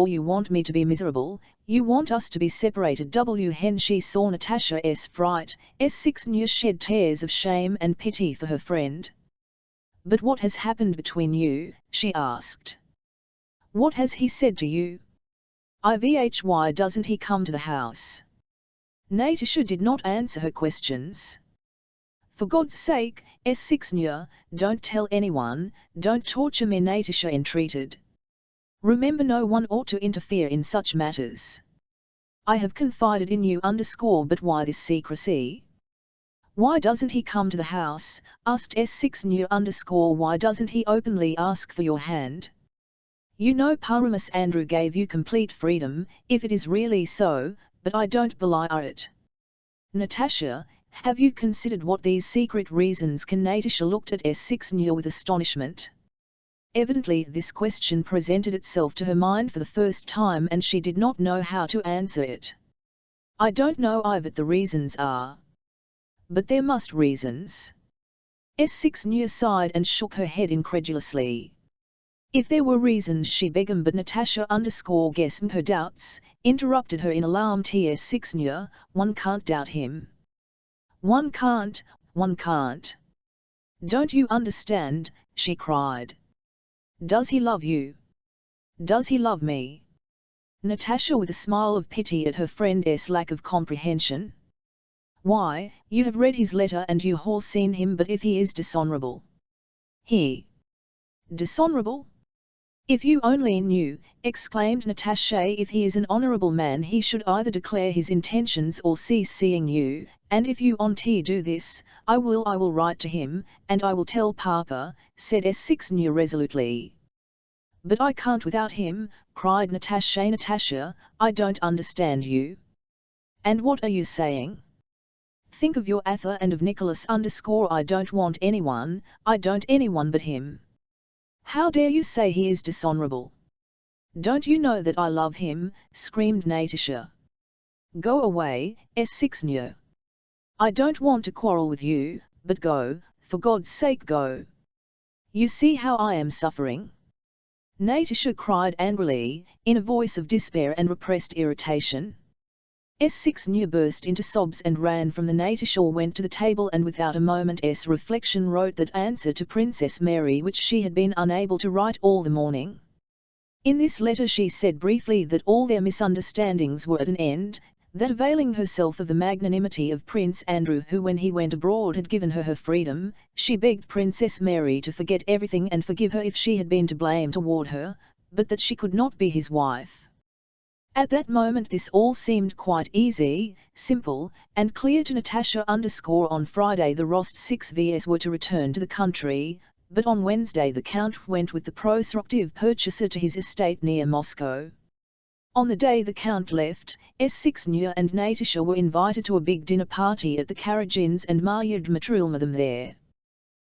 S1: you want me to be miserable, you want us to be separated. When she saw Natasha's fright, S6 shed tears of shame and pity for her friend. But what has happened between you, she asked. What has he said to you? Why doesn't he come to the house? Natasha did not answer her questions. For God's sake, S6 don't tell anyone, don't torture me, Natasha entreated. Remember, no one ought to interfere in such matters. I have confided in you but why this secrecy? Why doesn't he come to the house, asked S6 why doesn't he openly ask for your hand? You know Prince Andrew gave you complete freedom, if it is really so, but I don't belie it. Natasha, have you considered what these secret reasons can? Natasha looked at S6 with astonishment. Evidently this question presented itself to her mind for the first time and she did not know how to answer it. I don't know what the reasons are. But there must reasons. S6 sighed and shook her head incredulously. If there were reasons she begged, but Natasha guessed her doubts, interrupted her in alarm. S6 one can't doubt him. One can't. Don't you understand, she cried. Does he love you? Does he love me? Natasha with a smile of pity at her friend's lack of comprehension. Why, you have read his letter and you have seen him, but if he is dishonorable. He? Dishonorable? If you only knew, exclaimed Natasha, if he is an honorable man he should either declare his intentions or cease seeing you, and if you do this, I will write to him, and I will tell Papa, said S6 resolutely. But I can't without him, cried Natasha. Natasha, I don't understand you. And what are you saying? Think of your Arthur and of Nicholas _ I don't want anyone but him. How dare you say he is dishonorable? Don't you know that I love him, screamed Natasha. Go away, S6 I don't want to quarrel with you, but go, for God's sake go. You see how I am suffering? Natasha cried angrily, in a voice of despair and repressed irritation. S6 burst into sobs and ran from the Natasha, went to the table and without a moment's reflection wrote that answer to Princess Mary which she had been unable to write all the morning. In this letter she said briefly that all their misunderstandings were at an end, that availing herself of the magnanimity of Prince Andrew who when he went abroad had given her freedom, she begged Princess Mary to forget everything and forgive her if she had been to blame toward her, but that she could not be his wife. At that moment this all seemed quite easy, simple, and clear to Natasha. On Friday the Rostov were to return to the country, but on Wednesday the Count went with the prospective purchaser to his estate near Moscow. On the day the Count left, S6 and Natasha were invited to a big dinner party at the Karagins and Marya Dmitrievna met them there.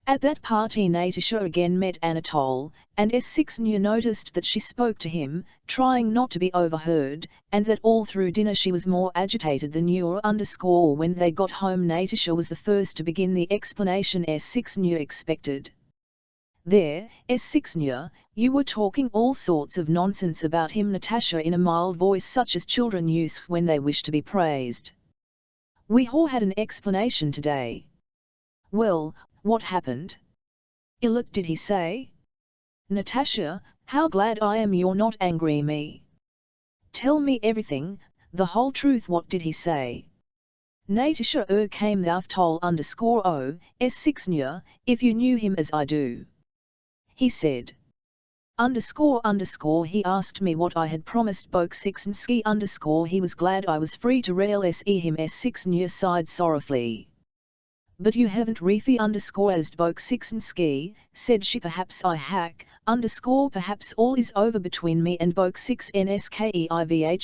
S1: At that party Natasha again met Anatole, and S6 noticed that she spoke to him, trying not to be overheard, and that all through dinner she was more agitated than you. When they got home Natasha was the first to begin the explanation S6 expected. There, S6 you were talking all sorts of nonsense about him, Natasha in a mild voice such as children use when they wish to be praised. We all had an explanation today. Well, what happened? Illit did he say? Natasha, how glad I am you're not angry me. Tell me everything, the whole truth. What did he say? Natasha came the Aftol _ S6 if you knew him as I do. He said. He asked me what I had promised Bolkonsky he was glad I was free to release him. S6 sighed sorrowfully. But you haven't refi asked Bolkonsky, said she. Perhaps I hack, perhaps all is over between me and Bolkonsky.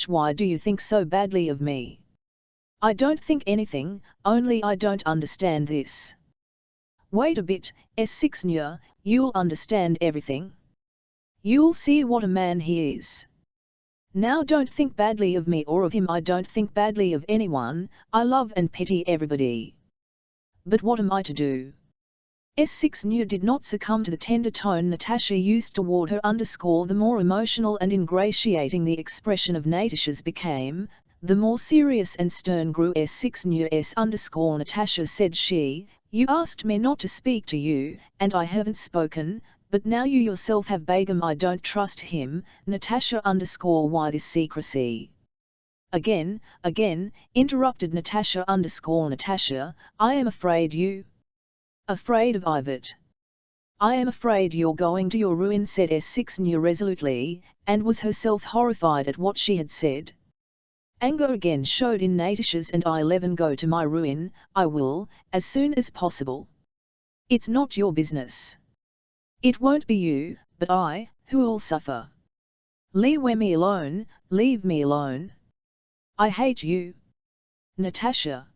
S1: Why do you think so badly of me? I don't think anything, only I don't understand this. Wait a bit, S6 you'll understand everything. You'll see what a man he is. Now don't think badly of me or of him. I don't think badly of anyone, I love and pity everybody. But what am I to do? S6 did not succumb to the tender tone Natasha used toward her. The more emotional and ingratiating the expression of Natasha's became, the more serious and stern grew S6 Natasha said she, you asked me not to speak to you, and I haven't spoken, but now you yourself have Begum. I don't trust him, Natasha why this secrecy? Again, interrupted Natasha Natasha, I am afraid you. Afraid of Ivat. I am afraid you're going to your ruin, said S6 resolutely, and was herself horrified at what she had said. Anger again showed in Natasha's, and I go to my ruin, I will, as soon as possible. It's not your business. It won't be you, but I, who'll suffer. Leave me alone, leave me alone. I hate you. Natasha.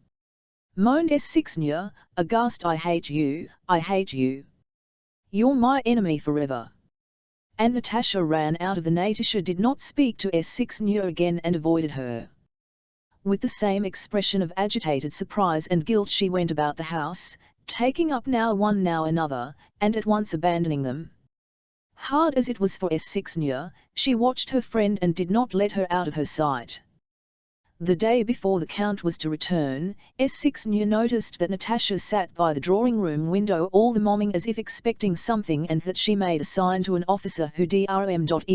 S1: Moaned S6 aghast. I hate you, I hate you. You're my enemy forever. And Natasha ran out of the. Natasha did not speak to S6 again and avoided her. With the same expression of agitated surprise and guilt she went about the house, taking up now one now another, and at once abandoning them. Hard as it was for S6 she watched her friend and did not let her out of her sight. The day before the Count was to return, S6 noticed that Natasha sat by the drawing-room window all the morning as if expecting something, and that she made a sign to an officer who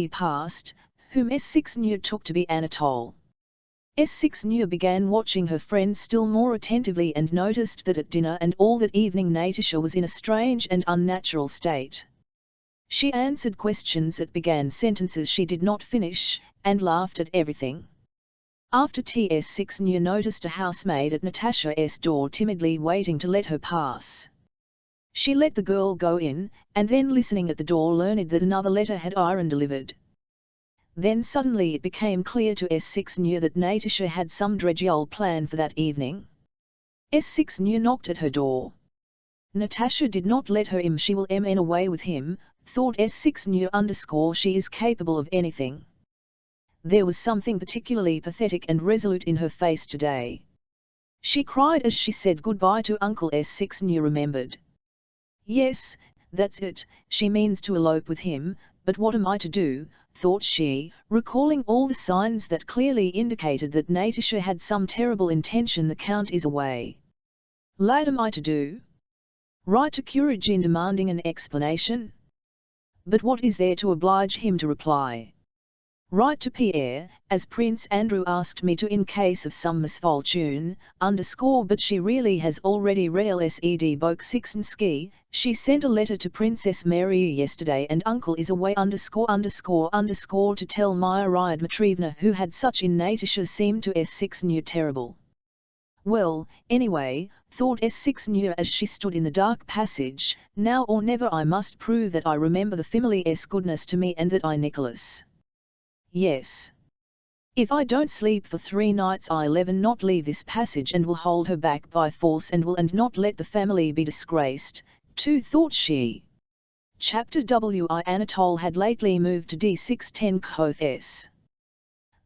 S1: passed, whom S6 took to be Anatole. S6 began watching her friend still more attentively and noticed that at dinner and all that evening Natasha was in a strange and unnatural state. She answered questions that began sentences she did not finish, and laughed at everything. After tea S6 noticed a housemaid at Natasha's door timidly waiting to let her pass. She let the girl go in, and then listening at the door learned that another letter had been delivered. Then suddenly it became clear to S6 that Natasha had some dreadful plan for that evening. S6 New knocked at her door. Natasha did not let her in. She will mn away with him, thought S6 New _ she is capable of anything. There was something particularly pathetic and resolute in her face today. She cried as she said goodbye to Uncle S6 New remembered. Yes, that's it, she means to elope with him, but what am I to do, thought she, recalling all the signs that clearly indicated that Natasha had some terrible intention. The Count is away. What am I to do? Write to Kuragin demanding an explanation? But what is there to oblige him to reply? Write to Pierre, as Prince Andrew asked me to in case of some misfortune, but she really has already realized Bolkonsky. She sent a letter to Princess Maria yesterday and Uncle is away to tell Maya Dmitrievna, who had such in Natasha seemed to S6 New terrible. Well, anyway, thought S6 New as she stood in the dark passage, now or never I must prove that I remember the family's goodness to me and that I Nicholas. Yes. If I don't sleep for 3 nights I'll not leave this passage and will hold her back by force and not let the family be disgraced, too, thought she. Chapter WI Anatole had lately moved to D610 Kov S.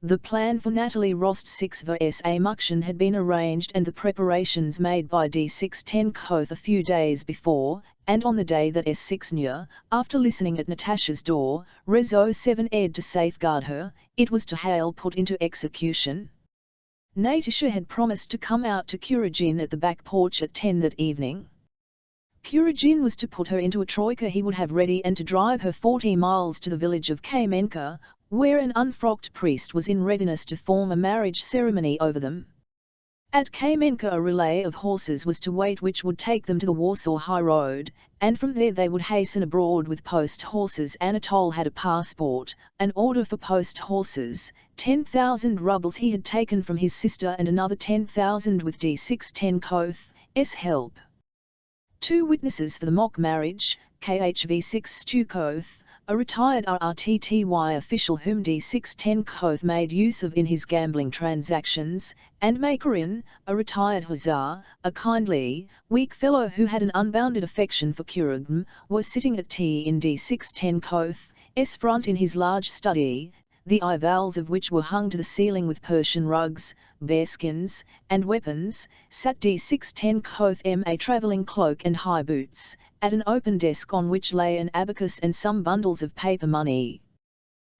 S1: The plan for Natalie Rostov vs. Amukshin had been arranged and the preparations made by D610 Kov a few days before, and on the day that S6 New, after listening at Natasha's door, Rezo 7 ed to safeguard her, it was to hail put into execution. Natasha had promised to come out to Kuragin at the back porch at 10 that evening. Kuragin was to put her into a troika he would have ready and to drive her 40 miles to the village of Kamenka, where an unfrocked priest was in readiness to form a marriage ceremony over them. At Kamenka a relay of horses was to wait which would take them to the Warsaw High Road, and from there they would hasten abroad with post horses. Anatole had a passport, an order for post horses, 10,000 rubles he had taken from his sister and another 10,000 with D610 Kov's help. 2 witnesses for the mock marriage, KHV6 Stukov, a retired RRTTY official whom D610 Kov made use of in his gambling transactions, and Makarin, a retired hussar, a kindly, weak fellow who had an unbounded affection for Kuragin, were sitting at tea in D610 Kov's front in his large study, the eye-valves of which were hung to the ceiling with Persian rugs, bearskins, and weapons. Sat D610 Kov a travelling cloak and high boots, at an open desk on which lay an abacus and some bundles of paper money.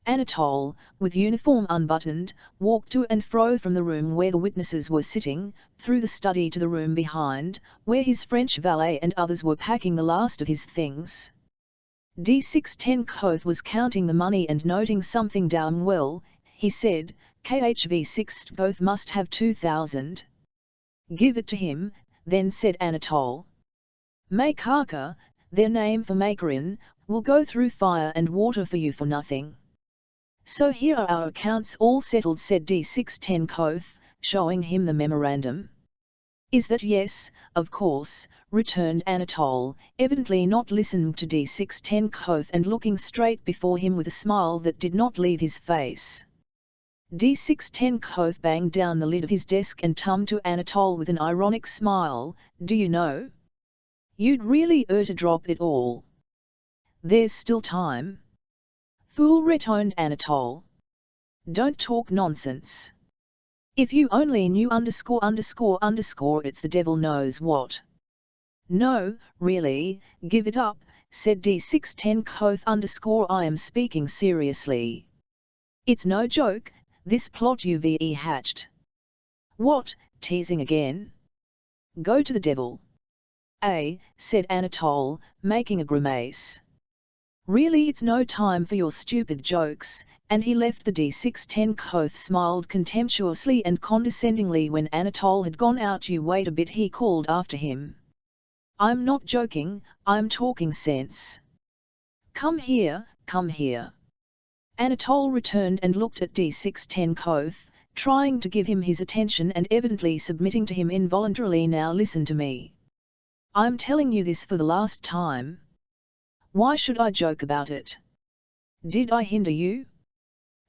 S1: Anatole, with uniform unbuttoned, walked to and fro from the room where the witnesses were sitting, through the study to the room behind, where his French valet and others were packing the last of his things. D610 Kov was counting the money and noting something down. Well, he said, KHV6 Kov must have 2,000. Give it to him, then said Anatole. Makarka, their name for Makarin, will go through fire and water for you for nothing. So here are our accounts all settled, said D610 Kov, showing him the memorandum. Is that yes, of course, returned Anatole, evidently not listening to D610 Kov and looking straight before him with a smile that did not leave his face. D610 Kov banged down the lid of his desk and turned to Anatole with an ironic smile. Do you know? You'd really to drop it all. There's still time. Fool, returned Anatole. Don't talk nonsense. If you only knew it's the devil knows what. No, really, give it up, said D610 Kov I am speaking seriously. It's no joke, this plot you've hatched. What, teasing again? Go to the devil. Said Anatole, making a grimace. Really it's no time for your stupid jokes, and he left. The D610 Kov smiled contemptuously and condescendingly when Anatole had gone out. You wait a bit, he called after him. I'm not joking, I'm talking sense. Come here, come here. Anatole returned and looked at D610 Kov, trying to give him his attention and evidently submitting to him involuntarily. Now listen to me. I'm telling you this for the last time. Why should I joke about it? Did I hinder you?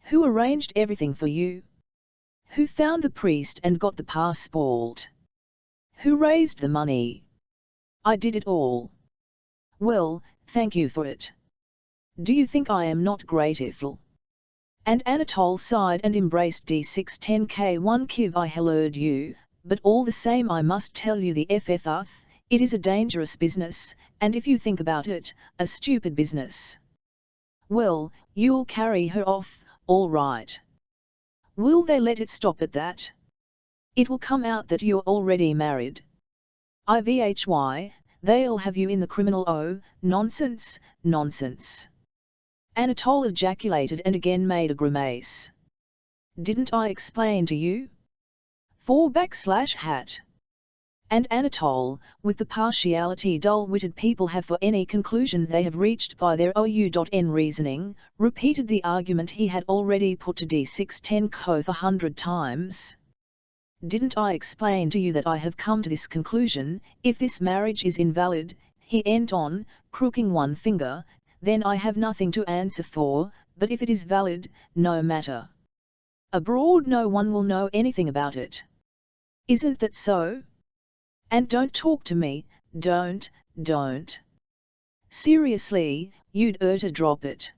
S1: Who arranged everything for you? Who found the priest and got the passport? Who raised the money? I did it all. Well, thank you for it. Do you think I am not grateful? And Anatole sighed and embraced D610K1 Kiv. I heard you, but all the same I must tell you the FFth, it is a dangerous business, and if you think about it, a stupid business. Well, you'll carry her off, all right. Will they let it stop at that? It will come out that you're already married. IVHY, they'll have you in the criminal. Oh, nonsense, nonsense. Anatole ejaculated and again made a grimace. Didn't I explain to you? 4/hat. And Anatole, with the partiality dull-witted people have for any conclusion they have reached by their OU.N reasoning, repeated the argument he had already put to D610K 100 times. Didn't I explain to you that I have come to this conclusion, if this marriage is invalid, he went on, crooking one finger, then I have nothing to answer for, but if it is valid, no matter. Abroad no one will know anything about it. Isn't that so? And don't talk to me, don't. Seriously, you'd to drop it.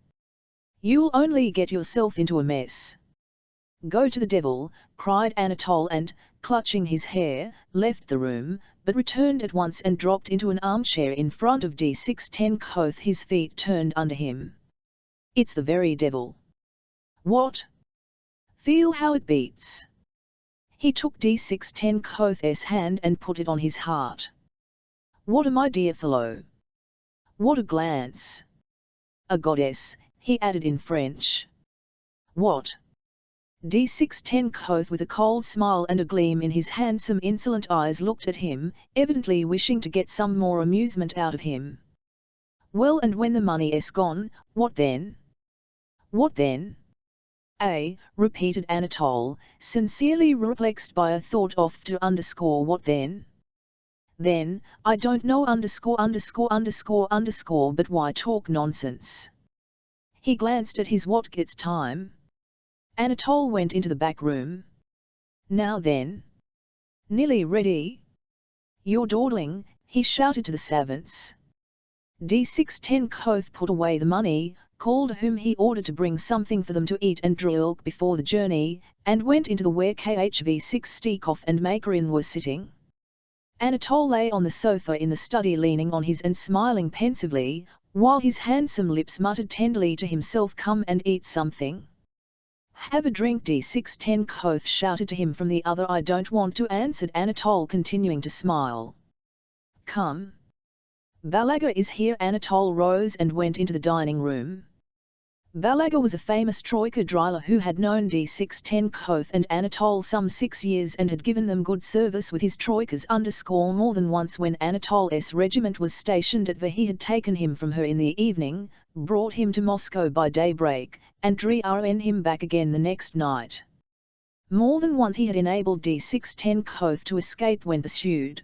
S1: You'll only get yourself into a mess. Go to the devil, cried Anatole and, clutching his hair, left the room, but returned at once and dropped into an armchair in front of D610K, his feet turned under him. It's the very devil. What? Feel how it beats. He took D610K's hand and put it on his heart. What a my dear fellow! What a glance! A goddess, he added in French. What? D610K with a cold smile and a gleam in his handsome insolent eyes looked at him, evidently wishing to get some more amusement out of him. Well, and when the money is gone, what then? What then? Repeated Anatole, sincerely perplexed by a thought of to underscore what then? Then, I don't know but why talk nonsense? He glanced at his watch. It's time. Anatole went into the back room. Now then. Nearly ready? You're dawdling, he shouted to the servants. D610K put away the money, called whom he ordered to bring something for them to eat and drink before the journey, and went into the where KHV6 Stikov and Makarin were sitting. Anatole lay on the sofa in the study leaning on his and smiling pensively, while his handsome lips muttered tenderly to himself, come and eat something. Have a drink, D610K shouted to him from the other. I don't want to, answered Anatole, continuing to smile. Come. Balaga is here. Anatole rose and went into the dining room. Balaga was a famous troika driller who had known D610K and Anatole some 6 years and had given them good service with his troikas more than once. When Anatole's regiment was stationed at Ver, he had taken him from her in the evening, brought him to Moscow by daybreak, and driven him back again the next night. More than once he had enabled D610K to escape when pursued.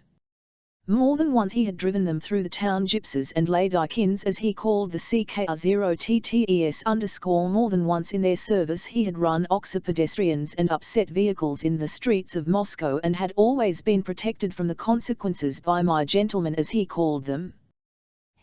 S1: More than once he had driven them through the town gypsies and ladykins, as he called the CKR0TTES. More than once in their service he had run oxa pedestrians and upset vehicles in the streets of Moscow, and had always been protected from the consequences by my gentlemen, as he called them.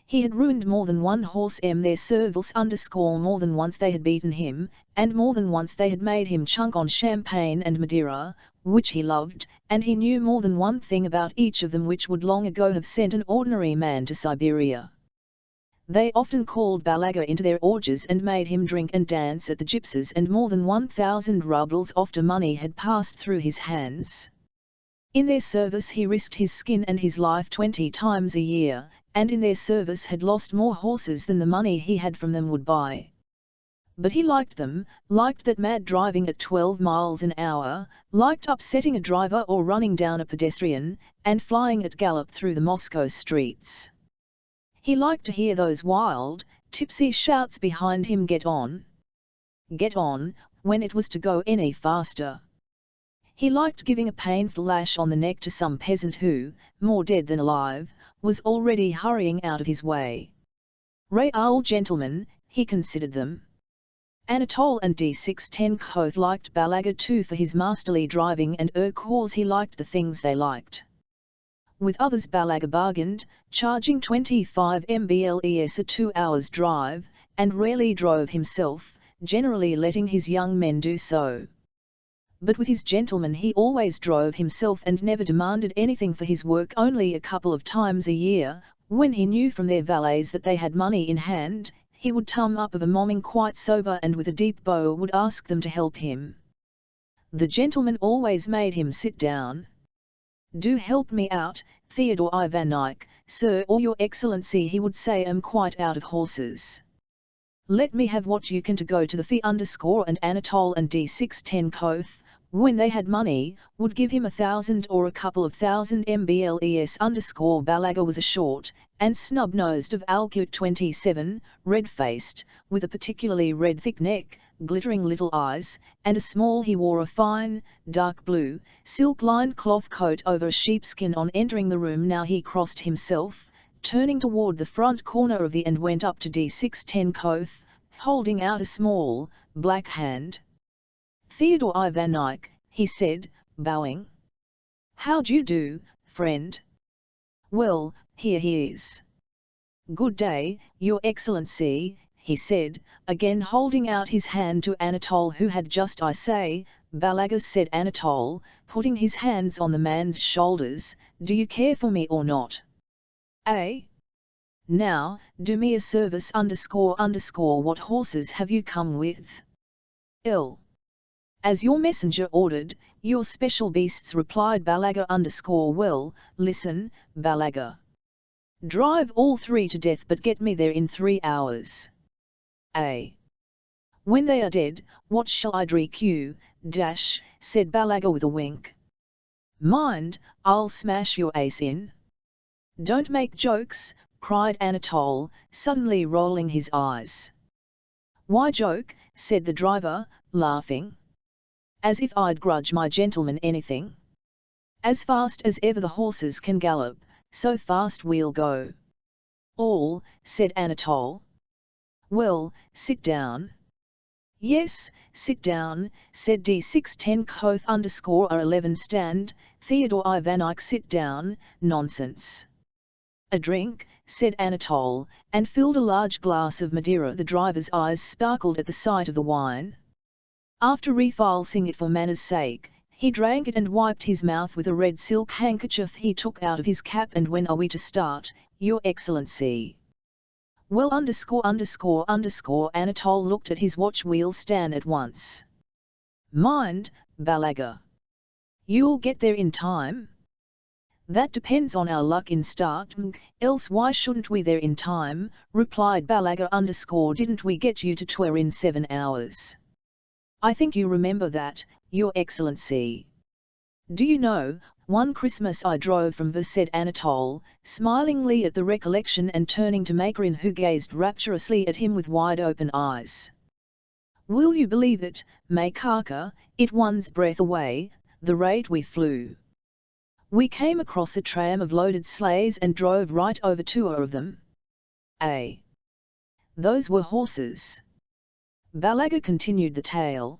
S1: He had ruined more than one horse their service. More than once they had beaten him, and more than once they had made him chunk on champagne and Madeira, which he loved, and he knew more than one thing about each of them which would long ago have sent an ordinary man to Siberia. They often called Balaga into their orgies and made him drink and dance at the gypsies, and more than 1,000 rubles after money had passed through his hands. In their service he risked his skin and his life 20 times a year, and in their service had lost more horses than the money he had from them would buy. But he liked them, liked that mad driving at 12 miles an hour, liked upsetting a driver or running down a pedestrian, and flying at gallop through the Moscow streets. He liked to hear those wild, tipsy shouts behind him, get on, when it was to go any faster. He liked giving a painful lash on the neck to some peasant who, more dead than alive, was already hurrying out of his way. Real gentlemen, he considered them. Anatole and D610K liked Balaga too for his masterly driving, and cause he liked the things they liked. With others Balaga bargained, charging 25 mbles a 2 hours drive, and rarely drove himself, generally letting his young men do so. But with his gentlemen he always drove himself and never demanded anything for his work. Only a couple of times a year, when he knew from their valets that they had money in hand, he would come up of a morning quite sober and with a deep bow would ask them to help him. The gentleman always made him sit down. "Do help me out, Theodore Ivanitch, sir, or your excellency," he would say, "am quite out of horses. Let me have what you can to go to the fee." And Anatole and D610 when they had money, would give him 1,000 or a couple of thousand mbles. Balaga was a short and snub-nosed of altitude 27, red-faced, with a particularly red thick neck, glittering little eyes, and a small. He wore a fine, dark blue, silk-lined cloth coat over a sheepskin on entering the room. Now he crossed himself, turning toward the front corner of the and went up to D610 holding out a small, black hand. "Theodore Ivanitch," he said, bowing. "How d'you do, friend? Well, here he is." "Good day, your excellency," he said, again holding out his hand to Anatole, who had just "I say, Balaga," said Anatole, putting his hands on the man's shoulders, "do you care for me or not? Eh? Now, do me a service, .. What horses have you come with?" "Ill. As your messenger ordered, your special beasts," replied Balaga. "Well, listen, Balaga. Drive all 3 to death, but get me there in 3 hours. Eh? When they are dead, what shall I drink you, said Balaga with a wink. "Mind, I'll smash your ace in." "Don't make jokes," cried Anatole, suddenly rolling his eyes. "Why joke?" said the driver, laughing. "As if I'd grudge my gentleman anything. As fast as ever the horses can gallop, so fast we'll go." "All," said Anatole. "Well, sit down." "Yes, sit down," said D610 _R11 stand, Theodore Ivanitch, sit down, nonsense. "A drink," said Anatole, and filled a large glass of Madeira. The driver's eyes sparkled at the sight of the wine. After refilling it for manners' sake, he drank it and wiped his mouth with a red silk handkerchief he took out of his cap. "And when are we to start, your excellency?" "Well, Anatole looked at his watch. "We'll stand at once." "Mind, Balaga. You'll get there in time?" "That depends on our luck in start, else why shouldn't we there in time?" replied Balaga. "Didn't we get you to Twer in 7 hours? I think you remember that, your excellency." "Do you know, one Christmas I drove from Ver," said Anatole, smilingly at the recollection and turning to Macarin, who gazed rapturously at him with wide-open eyes. "Will you believe it, Macaca, it one's breath away, the rate we flew. We came across a tram of loaded sleighs and drove right over 2 of them. Eh? Those were horses." Balaga continued the tale.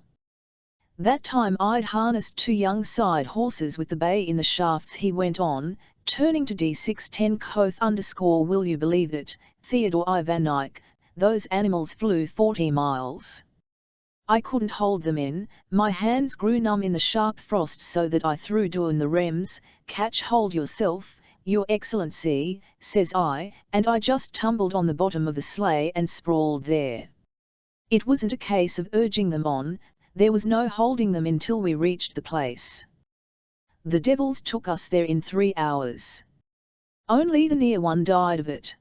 S1: "That time I'd harnessed 2 young side horses with the bay in the shafts," he went on, turning to D610 "Will you believe it, Theodore Ivanitch, those animals flew 40 miles. I couldn't hold them in, my hands grew numb in the sharp frost, so that I threw down the rems, 'Catch hold yourself, your excellency,' says I, and I just tumbled on the bottom of the sleigh and sprawled there. It wasn't a case of urging them on, there was no holding them until we reached the place. The devils took us there in 3 hours. Only the near one died of it."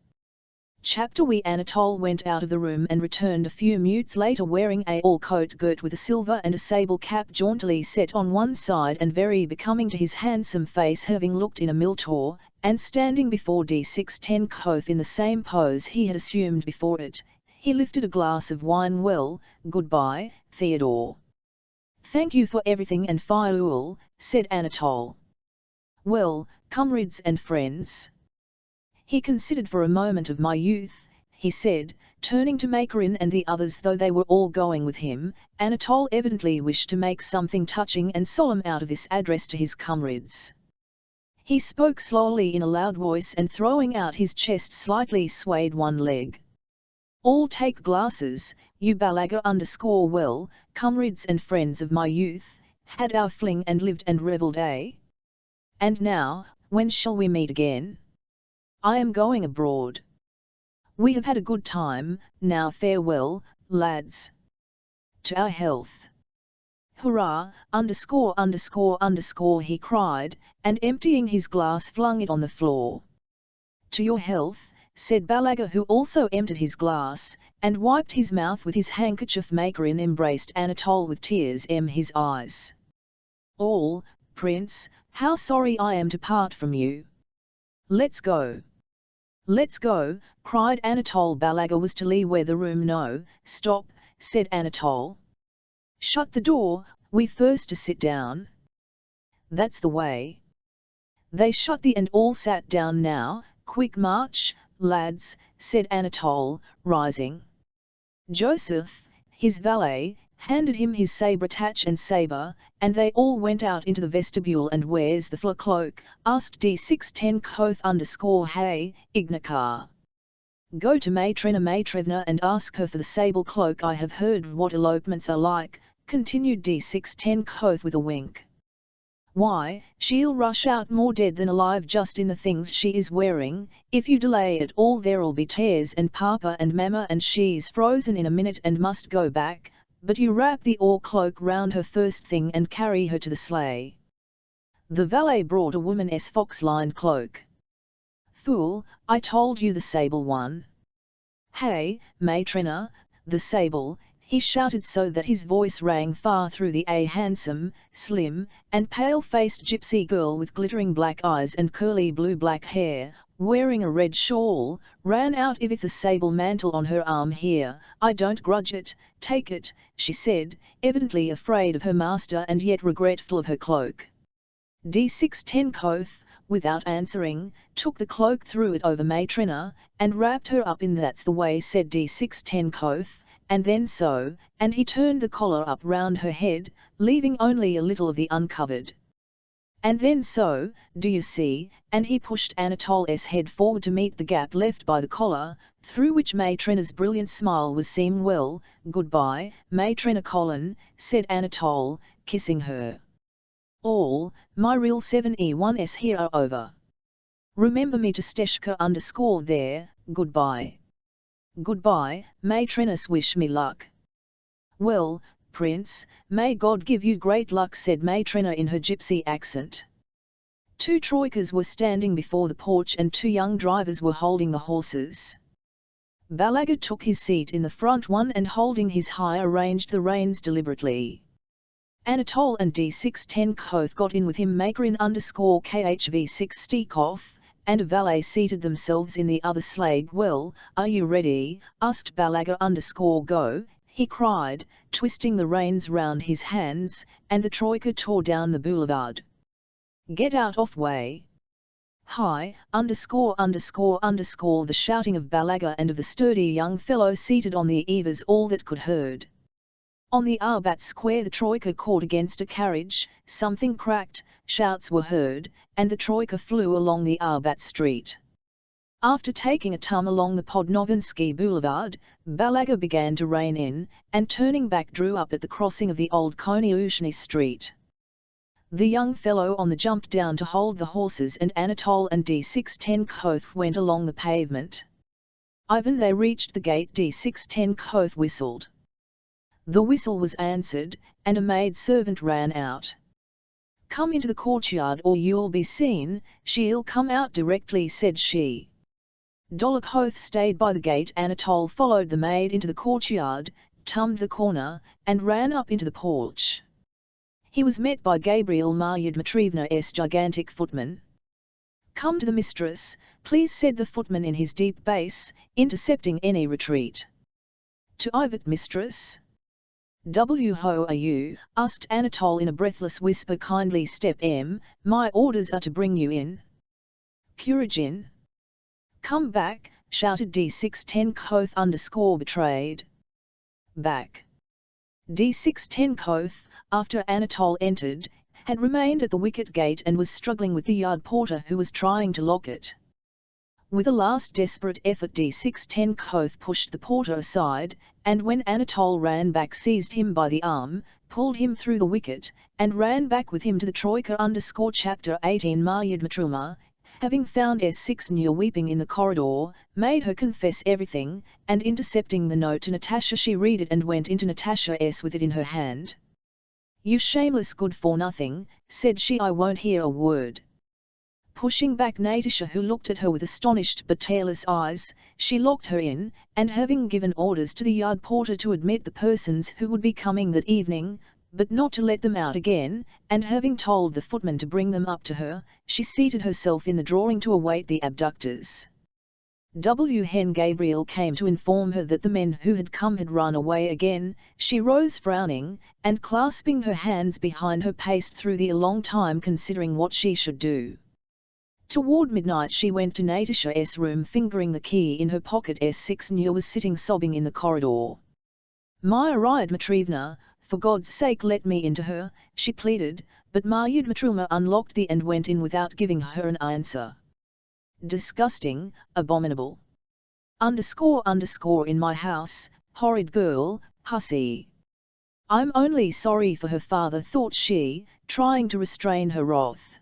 S1: Chapter We Anatole went out of the room and returned a few minutes later wearing a all coat girt with a silver and a sable cap jauntily set on one side and very becoming to his handsome face, having looked in a miltor, and standing before D610 in the same pose he had assumed before it. He lifted a glass of wine. "Well, goodbye, Theodore." "Thank you for everything and farewell," said Anatole. "Well, comrades and friends." He considered for a moment. "Of my youth," he said, turning to Macarin and the others, though they were all going with him. Anatole evidently wished to make something touching and solemn out of this address to his comrades. He spoke slowly in a loud voice and throwing out his chest slightly swayed one leg. All take glasses, you Balaga_well, comrades and friends of my youth, had our fling and lived and revelled, eh? And now, when shall we meet again? I am going abroad. We have had a good time, now farewell, lads. To our health. Hurrah, ____, he cried, and emptying his glass flung it on the floor. To your health, said Balaga, who also emptied his glass, and wiped his mouth with his handkerchief. Macarin embraced Anatole with tears in his eyes. All, Prince, how sorry I am to part from you. Let's go. Let's go, cried Anatole. Balaga was to leave where the room. No, stop, said Anatole. Shut the door, we first to sit down. That's the way. They shut the and all sat down. Now, quick march, lads, said Anatole, rising. Joseph, his valet, handed him his sabre-attach and sabre, and they all went out into the vestibule. And where's the fur cloak? Asked D610_, hey, Ignacar. Go to Matrena and ask her for the sable cloak. I have heard what elopements are like, continued D610 with a wink. Why, she'll rush out more dead than alive just in the things she is wearing. If you delay at all there'll be tears and papa and mamma, and she's frozen in a minute and must go back, but you wrap the ore cloak round her first thing and carry her to the sleigh. The valet brought a woman's fox-lined cloak. Fool, I told you the sable one. Hey, Matrena, the sable, he shouted so that his voice rang far through the handsome, slim, and pale-faced gypsy girl with glittering black eyes and curly blue-black hair, wearing a red shawl, ran out with the sable mantle on her arm. Here, I don't grudge it, take it, she said, evidently afraid of her master and yet regretful of her cloak. D610 without answering, took the cloak, threw it over Matrena, and wrapped her up in. That's the way, said D610 and then so, and he turned the collar up round her head, leaving only a little of the uncovered. And then so, do you see, and he pushed Anatole's head forward to meet the gap left by the collar, through which Matrena's brilliant smile was seen. Well, goodbye, Matrena Colin, said Anatole, kissing her. All, my real 7E1s here are over. Remember me to Steshka_ there, goodbye. Goodbye, Matrenas, wish me luck. Well, Prince, may God give you great luck, said Matrena in her gypsy accent. 2 troikas were standing before the porch and 2 young drivers were holding the horses. Balaga took his seat in the front one and holding his high arranged the reins deliberately. Anatole and D610 got in with him. Macarin_KHV6 Stikov and a valet seated themselves in the other sleigh. Well, are you ready? Asked Balaga_go, he cried, twisting the reins round his hands, and the troika tore down the boulevard. Get out of way. Hi, the shouting of Balaga and of the sturdy young fellow seated on the eve is all that could heard. On the Arbat Square the troika caught against a carriage, something cracked, shouts were heard, and the troika flew along the Arbat Street. After taking a turn along the Podnovinsky Boulevard, Balaga began to rein in, and turning back drew up at the crossing of the old Konyushny Street. The young fellow on the jumped down to hold the horses, and Anatole and D610 went along the pavement. Even they reached the gate, D610 whistled. The whistle was answered, and a maid-servant ran out. Come into the courtyard or you'll be seen. She'll come out directly, said she. Dolokhov stayed by the gate. Anatole followed the maid into the courtyard, turned the corner, and ran up into the porch. He was met by Gabriel Maryadmatrievna's gigantic footman. Come to the mistress, please, said the footman in his deep bass, intercepting any retreat. To Ivat, mistress? Who are you? Asked Anatole in a breathless whisper. Kindly step in, my orders are to bring you in. Kuragin. Come back, shouted D610 betrayed. Back. D610 after Anatole entered, had remained at the wicket gate and was struggling with the yard porter who was trying to lock it. With a last desperate effort D610 pushed the porter aside, and when Anatole ran back seized him by the arm, pulled him through the wicket, and ran back with him to the Troika Chapter 18 Marya Dmitrievna, having found S6 Nya weeping in the corridor, made her confess everything, and intercepting the note to Natasha she read it and went into Natasha S with it in her hand. "You shameless good-for-nothing," said she, "I won't hear a word." Pushing back Natasha, who looked at her with astonished but tearless eyes, she locked her in, and having given orders to the yard porter to admit the persons who would be coming that evening, but not to let them out again, and having told the footman to bring them up to her, she seated herself in the drawing to await the abductors. Hen Gabriel came to inform her that the men who had come had run away again. She rose frowning, and clasping her hands behind her paced through the a long time considering what she should do. Toward midnight she went to Natasha's room, fingering the key in her pocket. S6 Nya was sitting sobbing in the corridor. "Marya Dmitrievna, for God's sake let me into her," she pleaded, but Marya Dmitrievna unlocked the and went in without giving her an answer. "Disgusting, abominable. In my house, horrid girl, hussy. I'm only sorry for her father," thought she, trying to restrain her wrath.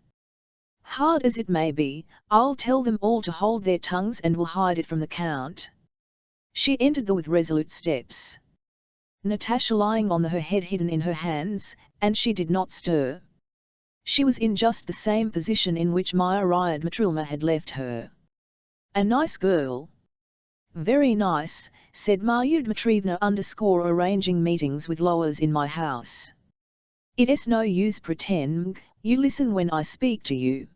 S1: "Hard as it may be, I'll tell them all to hold their tongues and will hide it from the Count." She entered with resolute steps. Natasha lying on her head hidden in her hands, and she did not stir. She was in just the same position in which Marya Dmitrievna had left her. "A nice girl." "Very nice," said Marya Dmitrievna arranging meetings with lowers in my house. "It's no use pretend, you listen when I speak to you."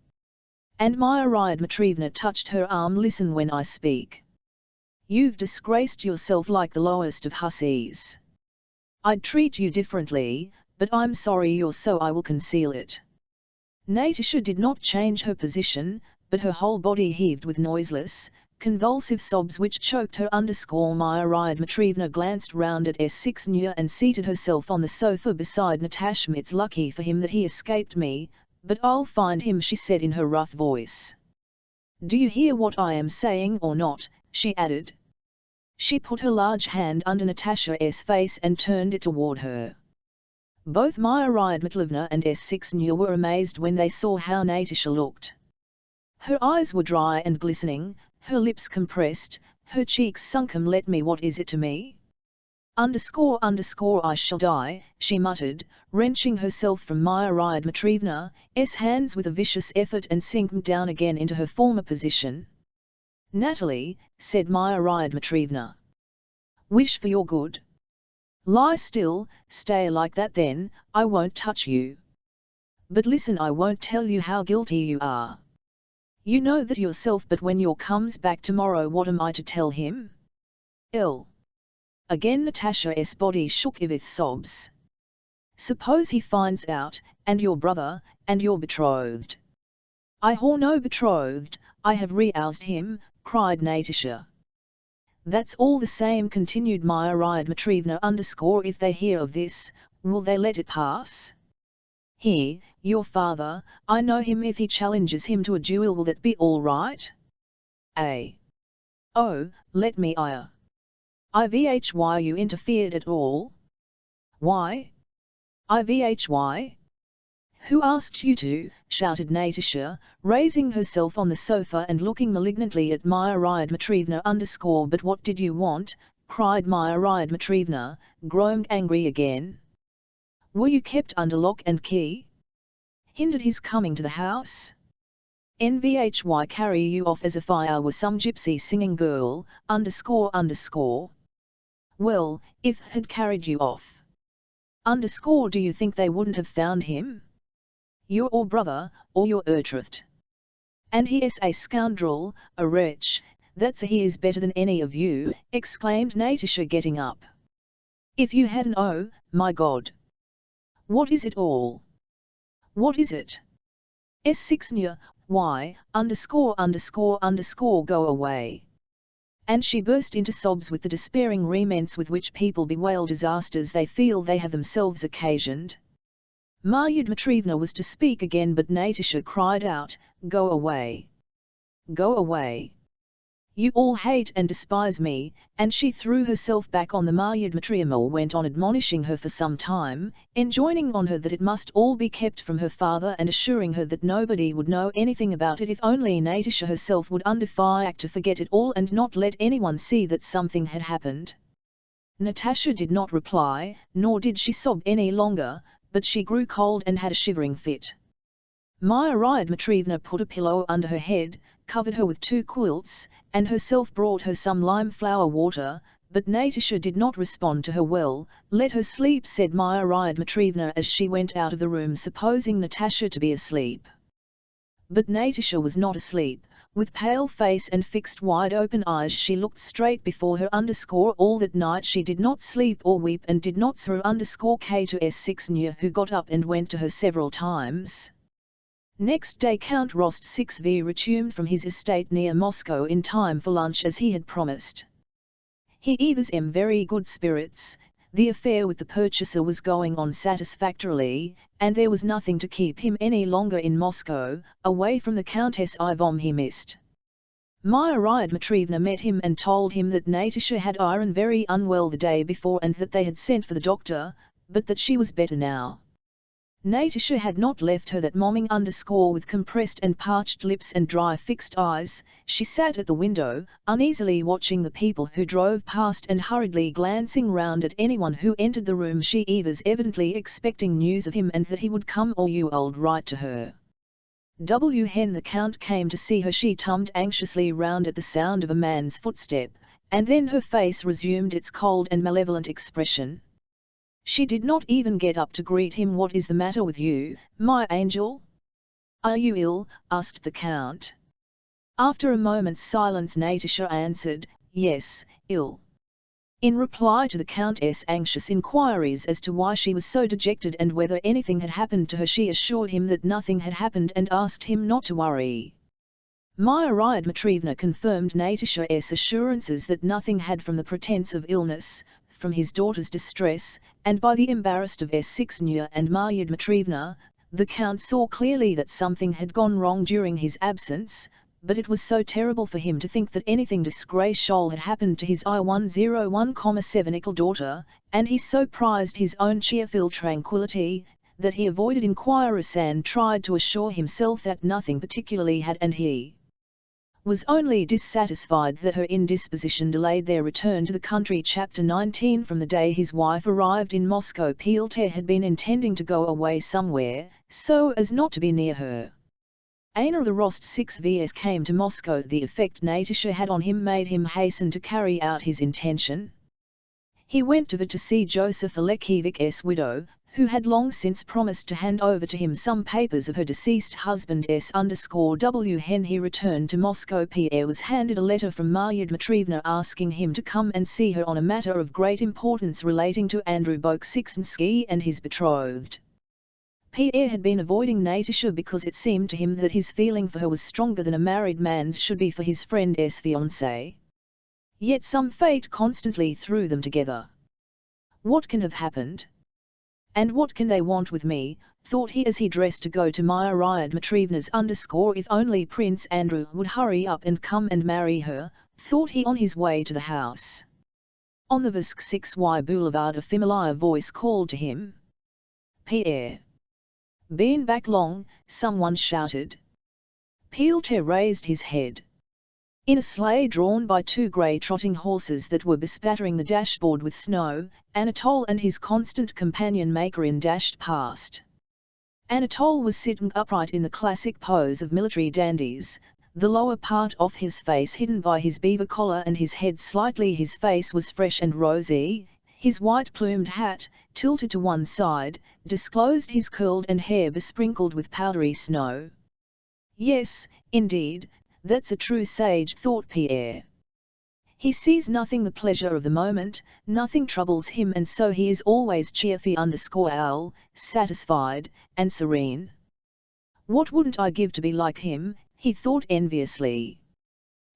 S1: And Marya Dmitrievna touched her arm. "Listen when I speak. You've disgraced yourself like the lowest of hussies. I'd treat you differently, but I'm sorry you're so I will conceal it." Natasha did not change her position, but her whole body heaved with noiseless, convulsive sobs which choked her. Marya Dmitrievna glanced round at S6 Nya and seated herself on the sofa beside Natasha. "It's lucky for him that he escaped me, but I'll find him," she said in her rough voice. "Do you hear what I am saying or not?" she added. She put her large hand under Natasha's face and turned it toward her. Both Marya Dmitrievna and S6 Nya were amazed when they saw how Natasha looked. Her eyes were dry and glistening, her lips compressed, her cheeks sunken. "Let me, what is it to me? I shall die," she muttered, wrenching herself from Marya Dmitrievna's hands with a vicious effort and sinking down again into her former position. "Natalie," said Marya Dmitrievna. "Wish for your good. Lie still, stay like that, then I won't touch you. But listen, I won't tell you how guilty you are. You know that yourself, but when your comes back tomorrow, what am I to tell him?" "Ill." Again Natasha's body shook with sobs. "Suppose he finds out, and your brother, and your betrothed." "I have no betrothed, I have roused him," cried Natasha. "That's all the same," continued Marya Dmitrievna. "If they hear of this, will they let it pass? He, your father, I know him. If he challenges him to a duel, will that be all right? Oh, let me Why you interfered at all? Why? Why? Who asked you to?" shouted Natasha, raising herself on the sofa and looking malignantly at Marya Dmitrievna. "But what did you want?" cried Marya Dmitrievna, growing angry again. "Were you kept under lock and key? Hindered his coming to the house? Nvhy carry you off as if I were some gypsy singing girl, Well, if had carried you off, do you think they wouldn't have found him? Your brother, or your betrothed? And he is a scoundrel, a wretch, he is better than any of you," exclaimed Natasha, getting up. "If you hadn't, oh, my God! What is it all? What is it? S6 Nya, why, go away." And she burst into sobs with the despairing vehemence with which people bewail disasters they feel they have themselves occasioned. Marya Dmitrievna was to speak again, but Natasha cried out, "Go away! Go away! You all hate and despise me," and she threw herself back on the Marya Dmitrievna, went on admonishing her for some time, enjoining on her that it must all be kept from her father and assuring her that nobody would know anything about it if only Natasha herself would under fire to forget it all and not let anyone see that something had happened. Natasha did not reply, nor did she sob any longer, but she grew cold and had a shivering fit. Marya Dmitrievna put a pillow under her head, covered her with 2 quilts, and herself brought her some lime flower water, but Natasha did not respond to her. "Well, let her sleep," said Marya Dmitrievna as she went out of the room, supposing Natasha to be asleep. But Natasha was not asleep. With pale face and fixed wide-open eyes she looked straight before her. All that night she did not sleep or weep and did not stir. K to S6 Nya, who got up and went to her several times. Next day Count Rost 6V returned from his estate near Moscow in time for lunch as he had promised. He was in very good spirits. The affair with the purchaser was going on satisfactorily, and there was nothing to keep him any longer in Moscow, away from the Countess whom he missed. Marya Dmitrievna met him and told him that Natasha had been very unwell the day before and that they had sent for the doctor, but that she was better now. Natasha had not left her that morning. With compressed and parched lips and dry fixed eyes, she sat at the window, uneasily watching the people who drove past and hurriedly glancing round at anyone who entered the room. She was evidently expecting news of him and that he would come or you old write to her. When the Count came to see her she tumbled anxiously round at the sound of a man's footstep, and then her face resumed its cold and malevolent expression. She did not even get up to greet him. "What is the matter with you, my angel? Are you ill?" asked the Count. After a moment's silence Natasha answered, "Yes, ill." In reply to the Countess' anxious inquiries as to why she was so dejected and whether anything had happened to her, she assured him that nothing had happened and asked him not to worry. Marya Dmitrievna confirmed Natasha's assurances that nothing had from the pretense of illness, from his daughter's distress, and by the embarrassed of S6 Nya and Marya Dmitrievna, the Count saw clearly that something had gone wrong during his absence, but it was so terrible for him to think that anything disgraceful had happened to his I-101,7 daughter, and he so prized his own cheerful tranquility, that he avoided inquiries and tried to assure himself that nothing particularly had, and he was only dissatisfied that her indisposition delayed their return to the country. Chapter 19. From the day his wife arrived in Moscow, Pierre had been intending to go away somewhere, so as not to be near her. Aina the Rost 6Vs came to Moscow. The effect Natasha had on him made him hasten to carry out his intention. He went to see Joseph Alekhievich's widow, who had long since promised to hand over to him some papers of her deceased husband S_W. When he returned to Moscow, Pierre was handed a letter from Marya Dmitrievna asking him to come and see her on a matter of great importance relating to Andrei Bolkonsky and his betrothed. Pierre had been avoiding Natasha because it seemed to him that his feeling for her was stronger than a married man's should be for his friend's fiancée. Yet some fate constantly threw them together. What can have happened? And what can they want with me, thought he as he dressed to go to Marya Dmitrievna's. If only Prince Andrew would hurry up and come and marry her, thought he on his way to the house. On the Visk 6Y Boulevard a familiar voice called to him. "Pierre. Been back long?" someone shouted. Pierre raised his head. In a sleigh drawn by 2 grey trotting horses that were bespattering the dashboard with snow, Anatole and his constant companion Macarin dashed past. Anatole was sitting upright in the classic pose of military dandies, the lower part of his face hidden by his beaver collar and his head slightly. His face was fresh and rosy, his white plumed hat, tilted to one side, disclosed his curled and hair besprinkled with powdery snow. Yes, indeed, that's a true sage, thought Pierre. He sees nothing the pleasure of the moment, nothing troubles him, and so he is always cheerful_owl, satisfied, and serene. What wouldn't I give to be like him, he thought enviously.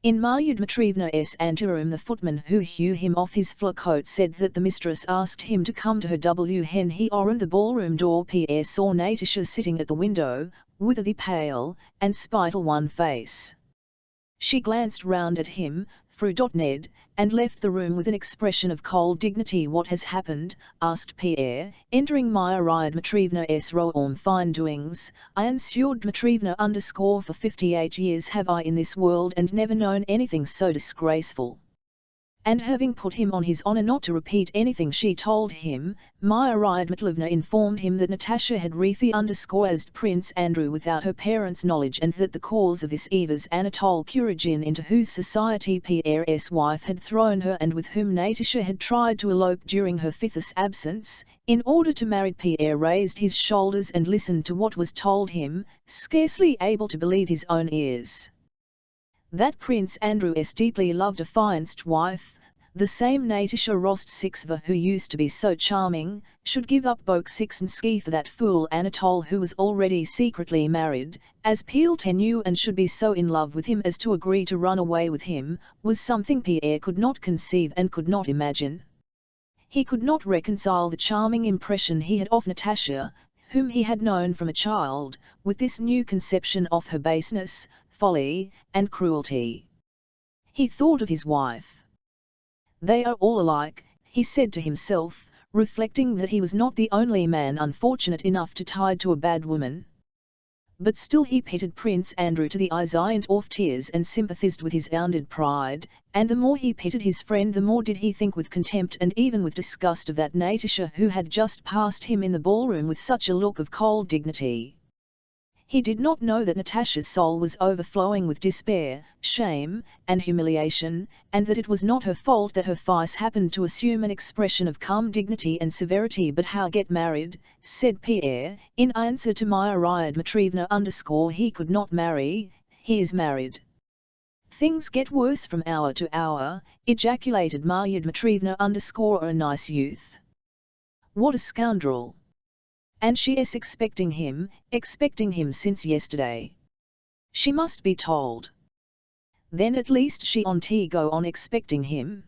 S1: In Marya Dmitrievna's anteroom, the footman who hew him off his fur coat said that the mistress asked him to come to her. When he opened the ballroom door, Pierre saw Natasha sitting at the window, with a pale and spiteful face. She glanced round at him, through.ned, and left the room with an expression of cold dignity. "What has happened?" asked Pierre, entering Marya Dmitrievna's room. "Fine doings. I answered Dmitrievna _ for 58 years have I in this world and never known anything so disgraceful." And having put him on his honor not to repeat anything she told him, Marya Dmitrievna informed him that Natasha had refused Prince Andrew without her parents' knowledge, and that the cause of this was Anatole Kuragin, into whose society Pierre's wife had thrown her and with whom Natasha had tried to elope during her 5th absence. In order to marry, Pierre raised his shoulders and listened to what was told him, scarcely able to believe his own ears. That Prince Andrew deeply loved a affianced wife, the same Natasha Rostov, who used to be so charming, should give up Bolkonsky for that fool Anatole, who was already secretly married, as Pierre knew, and should be so in love with him as to agree to run away with him, was something Pierre could not conceive and could not imagine. He could not reconcile the charming impression he had of Natasha, whom he had known from a child, with this new conception of her baseness, folly, and cruelty. He thought of his wife. "They are all alike," he said to himself, reflecting that he was not the only man unfortunate enough to tie to a bad woman. But still he pitied Prince Andrew to the eyes of tears and sympathized with his wounded pride, and the more he pitied his friend the more did he think with contempt and even with disgust of that Natasha who had just passed him in the ballroom with such a look of cold dignity. He did not know that Natasha's soul was overflowing with despair, shame, and humiliation, and that it was not her fault that her face happened to assume an expression of calm dignity and severity. "But how get married?" said Pierre, in answer to Marya Dmitrievna _ "He could not marry, he is married." "Things get worse from hour to hour," ejaculated Marya Dmitrievna _ "A nice youth. What a scoundrel! And she is expecting him since yesterday. She must be told. Then at least she won't go on expecting him."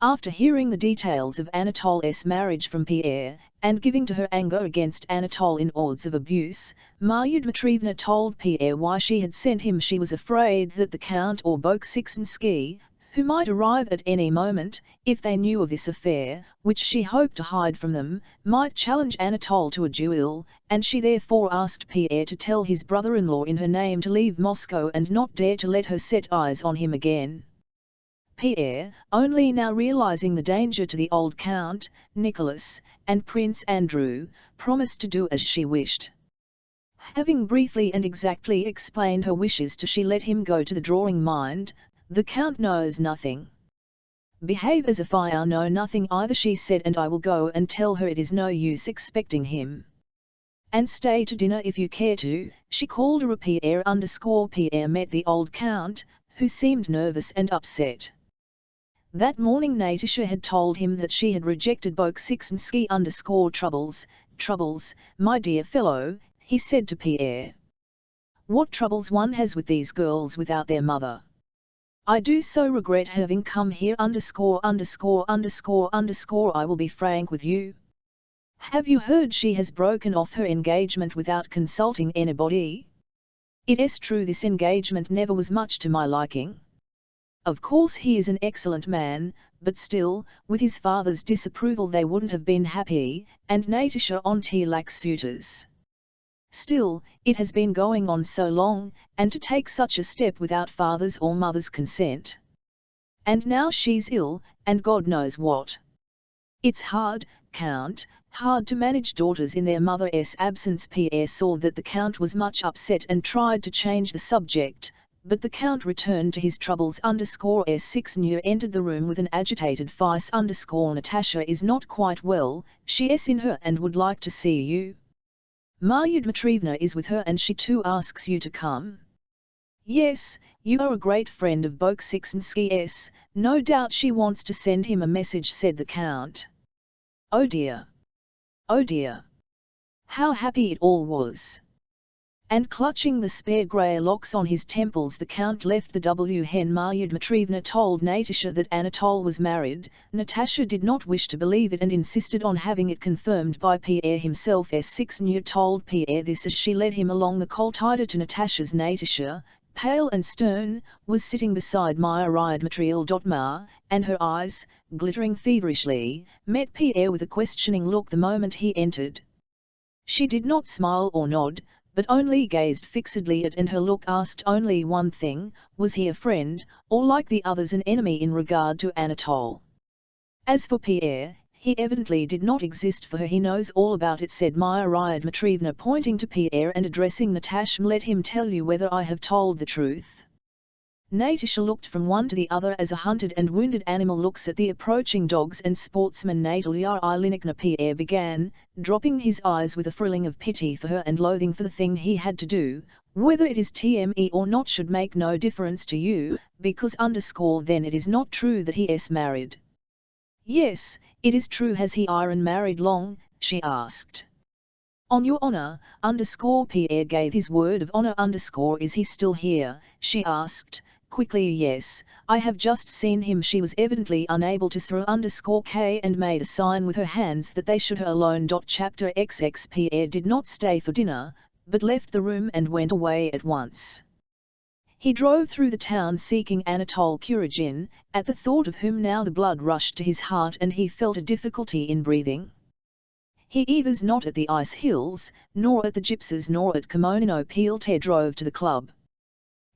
S1: After hearing the details of Anatole's marriage from Pierre, and giving to her anger against Anatole in odds of abuse, Marya Dmitrievna told Pierre why she had sent him. She was afraid that the Count or Bolkonsky, who might arrive at any moment, if they knew of this affair, which she hoped to hide from them, might challenge Anatole to a duel, and she therefore asked Pierre to tell his brother-in-law in her name to leave Moscow and not dare to let her set eyes on him again. Pierre, only now realizing the danger to the old Count, Nicholas, and Prince Andrew, promised to do as she wished. Having briefly and exactly explained her wishes to she let him go to the drawing. "Mind, the Count knows nothing. Behave as if I know nothing either," she said, "and I will go and tell her it is no use expecting him. And stay to dinner if you care to." She called her Pierre _ Pierre met the old Count, who seemed nervous and upset. That morning Natasha had told him that she had rejected Bolkonsky _ "Troubles, my dear fellow," he said to Pierre. "What troubles one has with these girls without their mother. I do so regret having come here _ I will be frank with you. Have you heard she has broken off her engagement without consulting anybody? It is true this engagement never was much to my liking. Of course he is an excellent man, but still, with his father's disapproval they wouldn't have been happy, and Natasha lacks suitors. Still, it has been going on so long, and to take such a step without father's or mother's consent. And now she's ill, and God knows what. It's hard, Count, hard to manage daughters in their mother's absence." Pierre saw that the Count was much upset and tried to change the subject, but the Count returned to his troubles _ 6 New entered the room with an agitated face _ "Natasha is not quite well, she is in her and would like to see you. Marya Dmitrievna is with her and she too asks you to come." "Yes, you are a great friend of Bolkonsky's, no doubt she wants to send him a message," said the Count. Oh dear! How happy it all was! And clutching the spare grey locks on his temples, the Count left the W. Hen Marya Dmitrievna told Natasha that Anatole was married. Natasha did not wish to believe it and insisted on having it confirmed by Pierre himself. S6 told Pierre this as she led him along the coltida to Natasha's. Natasha, pale and stern, was sitting beside Marya Dmitrievna, and her eyes, glittering feverishly, met Pierre with a questioning look the moment he entered. She did not smile or nod, but only gazed fixedly at, and her look asked only one thing: was he a friend, or like the others an enemy in regard to Anatole? As for Pierre, he evidently did not exist for her. He knows all about it, said Marya Dmitrievna, pointing to Pierre and addressing Natasha. Let him tell you whether I have told the truth. Natasha looked from one to the other as a hunted and wounded animal looks at the approaching dogs and sportsmen. Natalia Ilyinivna, Pierre began, dropping his eyes with a thrilling of pity for her and loathing for the thing he had to do. Whether it is TME or not should make no difference to you, because then it is not true that he is married. Yes, it is true. Has he married long? She asked. On your honor, Pierre gave his word of honor. Is he still here? She asked. Quickly. Yes, I have just seen him. She was evidently unable to say K and made a sign with her hands that they should her alone. Chapter XX. Pierre did not stay for dinner, but left the room and went away at once. He drove through the town seeking Anatole Kuragin, at the thought of whom now the blood rushed to his heart and he felt a difficulty in breathing. He was not at the ice hills, nor at the gypsies, nor at Kamonino. Pierre drove to the club.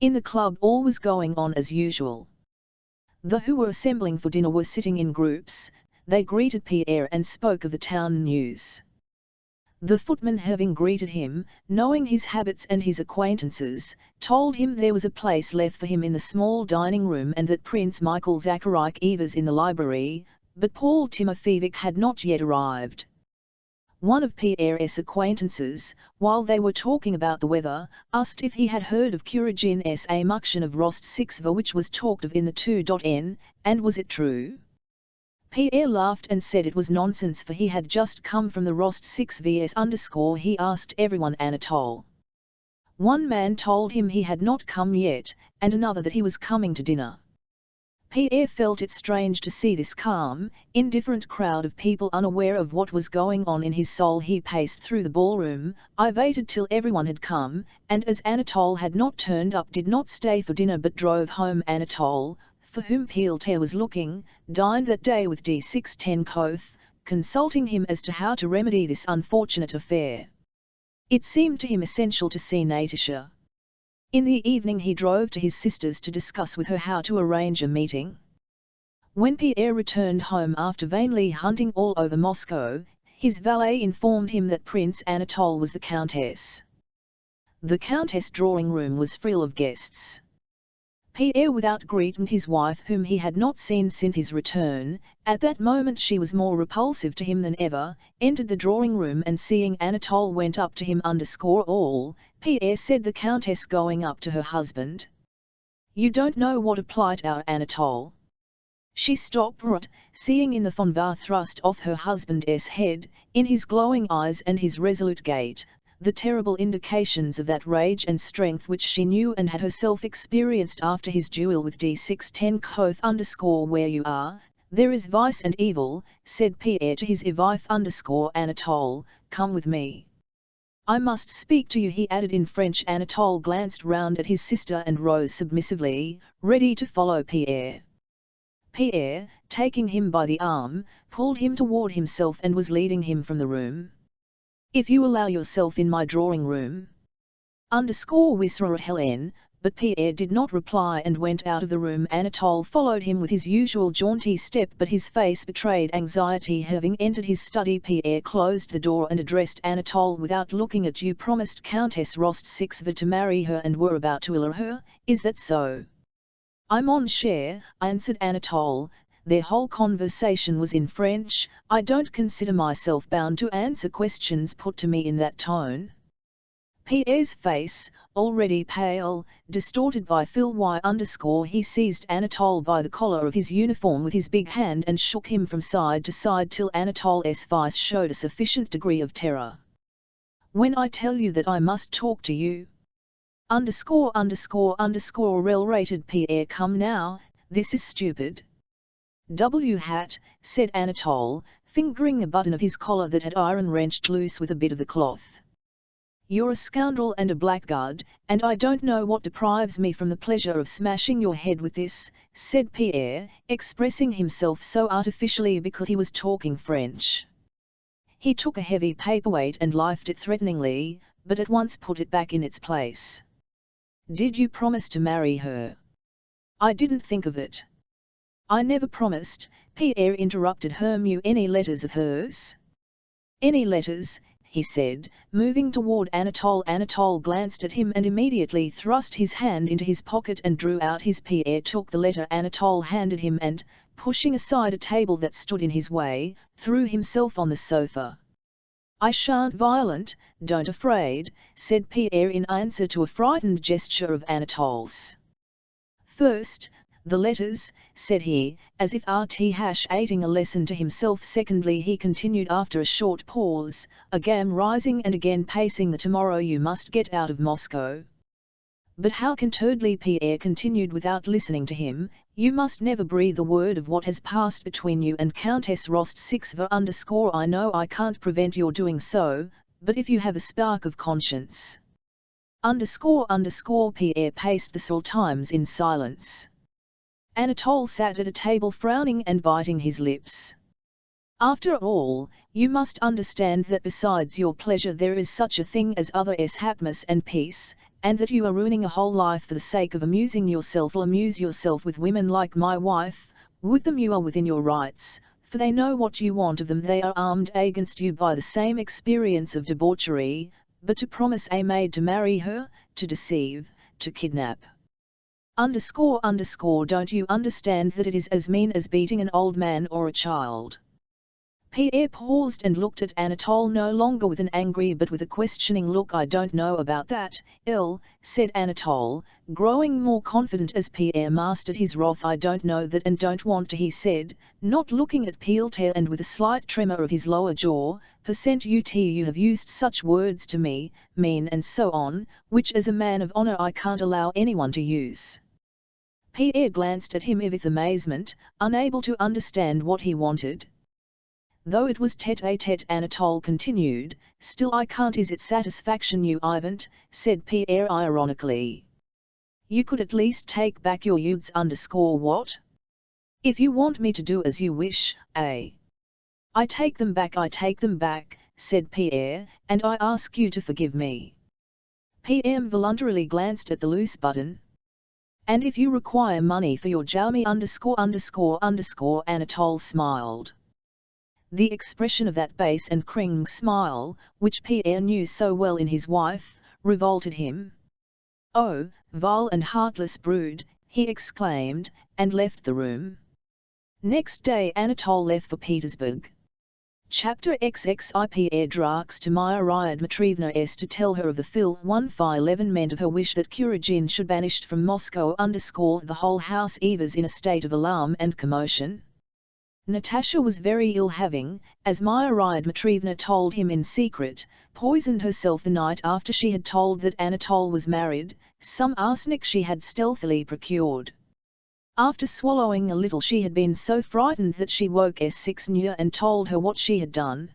S1: In the club all was going on as usual. The who were assembling for dinner were sitting in groups. They greeted Pierre and spoke of the town news. The footman, having greeted him, knowing his habits and his acquaintances, told him there was a place left for him in the small dining room and that Prince Michael Zakharich was in the library, but Paul Timofeevich had not yet arrived. One of Pierre's acquaintances, while they were talking about the weather, asked if he had heard of Kuragin's amuction of Rostsikva which was talked of in the 2.n, and was it true? Pierre laughed and said it was nonsense, for he had just come from the Rostsikvs. He asked everyone. Anatole. One man told him he had not come yet, and another that he was coming to dinner. Pierre felt it strange to see this calm, indifferent crowd of people unaware of what was going on in his soul. He paced through the ballroom. I waited till everyone had come, and as Anatole had not turned up, did not stay for dinner but drove home. Anatole, for whom Pierre was looking, dined that day with D6 Tenkov, consulting him as to how to remedy this unfortunate affair. It seemed to him essential to see Natasha. In the evening he drove to his sister's to discuss with her how to arrange a meeting. When Pierre returned home after vainly hunting all over Moscow, his valet informed him that Prince Anatole was the Countess. The Countess' drawing room was full of guests. Pierre, without greeting his wife whom he had not seen since his return, at that moment she was more repulsive to him than ever, entered the drawing room and seeing Anatole went up to him. All, Pierre, said the Countess, going up to her husband. You don't know what a plight our Anatole. She stopped, seeing in the fonvar thrust off her husband's head, in his glowing eyes and his resolute gait, the terrible indications of that rage and strength which she knew and had herself experienced after his duel with D6 Tenkov. Where you are, there is vice and evil, said Pierre to his wife. Anatole, come with me. I must speak to you, he added in French. Anatole glanced round at his sister and rose submissively, ready to follow Pierre. Pierre, taking him by the arm, pulled him toward himself and was leading him from the room. If you allow yourself in my drawing room. Whispered Helen, but Pierre did not reply and went out of the room. Anatole followed him with his usual jaunty step, but his face betrayed anxiety. Having entered his study, Pierre closed the door and addressed Anatole without looking at you. Promised Countess Rostsikva to marry her and were about to ill her, is that so? Mon cher, answered Anatole. Their whole conversation was in French. I don't consider myself bound to answer questions put to me in that tone. Pierre's face, already pale, distorted by he seized Anatole by the collar of his uniform with his big hand and shook him from side to side till Anatole's face showed a sufficient degree of terror. when I tell you that I must talk to you. Rel rated Pierre. Come now, this is stupid. Hat, said Anatole, fingering a button of his collar that had iron wrenched loose with a bit of the cloth. You're a scoundrel and a blackguard, and I don't know what deprives me from the pleasure of smashing your head with this, said Pierre, expressing himself so artificially because he was talking French. He took a heavy paperweight and lifted it threateningly, but at once put it back in its place. Did you promise to marry her? I didn't think of it. I never promised, Pierre interrupted Hermu. Any letters of hers? Any letters, he said, moving toward Anatole. Anatole glanced at him and immediately thrust his hand into his pocket and drew out his. Pierre took the letter Anatole handed him and, pushing aside a table that stood in his way, threw himself on the sofa. I shan't violent, don't afraid, said Pierre in answer to a frightened gesture of Anatole's. First, the letters, said he, as if ating a lesson to himself. Secondly, he continued after a short pause, again rising and again pacing, the tomorrow you must get out of Moscow. But how can thirdly, Pierre continued without listening to him, you must never breathe a word of what has passed between you and Countess Rostov. I know I can't prevent your doing so, but if you have a spark of conscience. Pierre paced the several times in silence. Anatole sat at a table frowning and biting his lips. After all, you must understand that besides your pleasure there is such a thing as other happiness and peace, and that you are ruining a whole life for the sake of amusing yourself. Amuse yourself with women like my wife. With them you are within your rights, for they know what you want of them. They are armed against you by the same experience of debauchery, but to promise a maid to marry her, to deceive, to kidnap. Don't you understand that it is as mean as beating an old man or a child? Pierre paused and looked at Anatole no longer with an angry but with a questioning look. I don't know about that, said Anatole, growing more confident as Pierre mastered his wrath. I don't know that and don't want to, he said, not looking at Pierre and with a slight tremor of his lower jaw. You have used such words to me, mean and so on, which as a man of honor I can't allow anyone to use. Pierre glanced at him with amazement, unable to understand what he wanted. Though it was tête-à-tête, Anatole continued, still I can't. Is it satisfaction you haven't, said Pierre ironically. You could at least take back your youths. What? If you want me to do as you wish, I take them back, said Pierre, and I ask you to forgive me. Pierre voluntarily glanced at the loose button. And if you require money for your journey Anatole smiled. The expression of that base and cringing smile, which Pierre knew so well in his wife, revolted him. Oh, vile and heartless brood, he exclaimed, and left the room. Next day Anatole left for Petersburg. Chapter XXI. Pierre drax to Maria Dmitrievna to tell her of the Phil 1511 meant of her wish that Kuragin should banished from Moscow. The whole house was in a state of alarm and commotion. Natasha was very ill, having, as Maria Dmitrievna told him in secret, poisoned herself the night after she had told that Anatole was married, some arsenic she had stealthily procured. After swallowing a little she had been so frightened that she woke Sixnia and told her what she had done.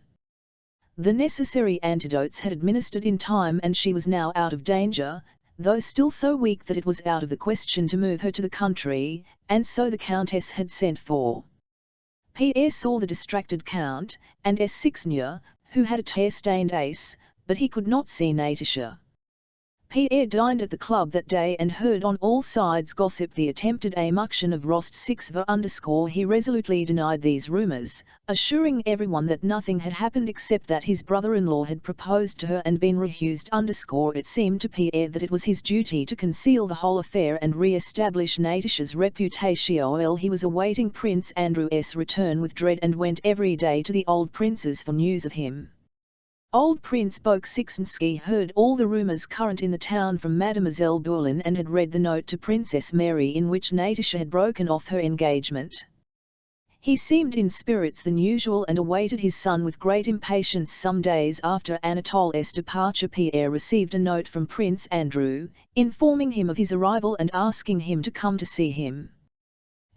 S1: The necessary antidotes had administered in time and she was now out of danger, though still so weak that it was out of the question to move her to the country, and so the Countess had sent for. Pierre saw the distracted Count, and Sixnia, who had a tear-stained ace, but he could not see Natasha. Pierre dined at the club that day and heard on all sides gossip the attempted abduction of Rostov. He resolutely denied these rumors, assuring everyone that nothing had happened except that his brother-in-law had proposed to her and been refused. It seemed to Pierre that it was his duty to conceal the whole affair and re-establish Natasha's reputation. He was awaiting Prince Andrew's return with dread and went every day to the old prince's for news of him. Old Prince Bolkonsky heard all the rumors current in the town from Mademoiselle Bourlin and had read the note to Princess Mary in which Natasha had broken off her engagement. He seemed in spirits than usual and awaited his son with great impatience. Some days after Anatole's departure, Pierre received a note from Prince Andrew, informing him of his arrival and asking him to come to see him.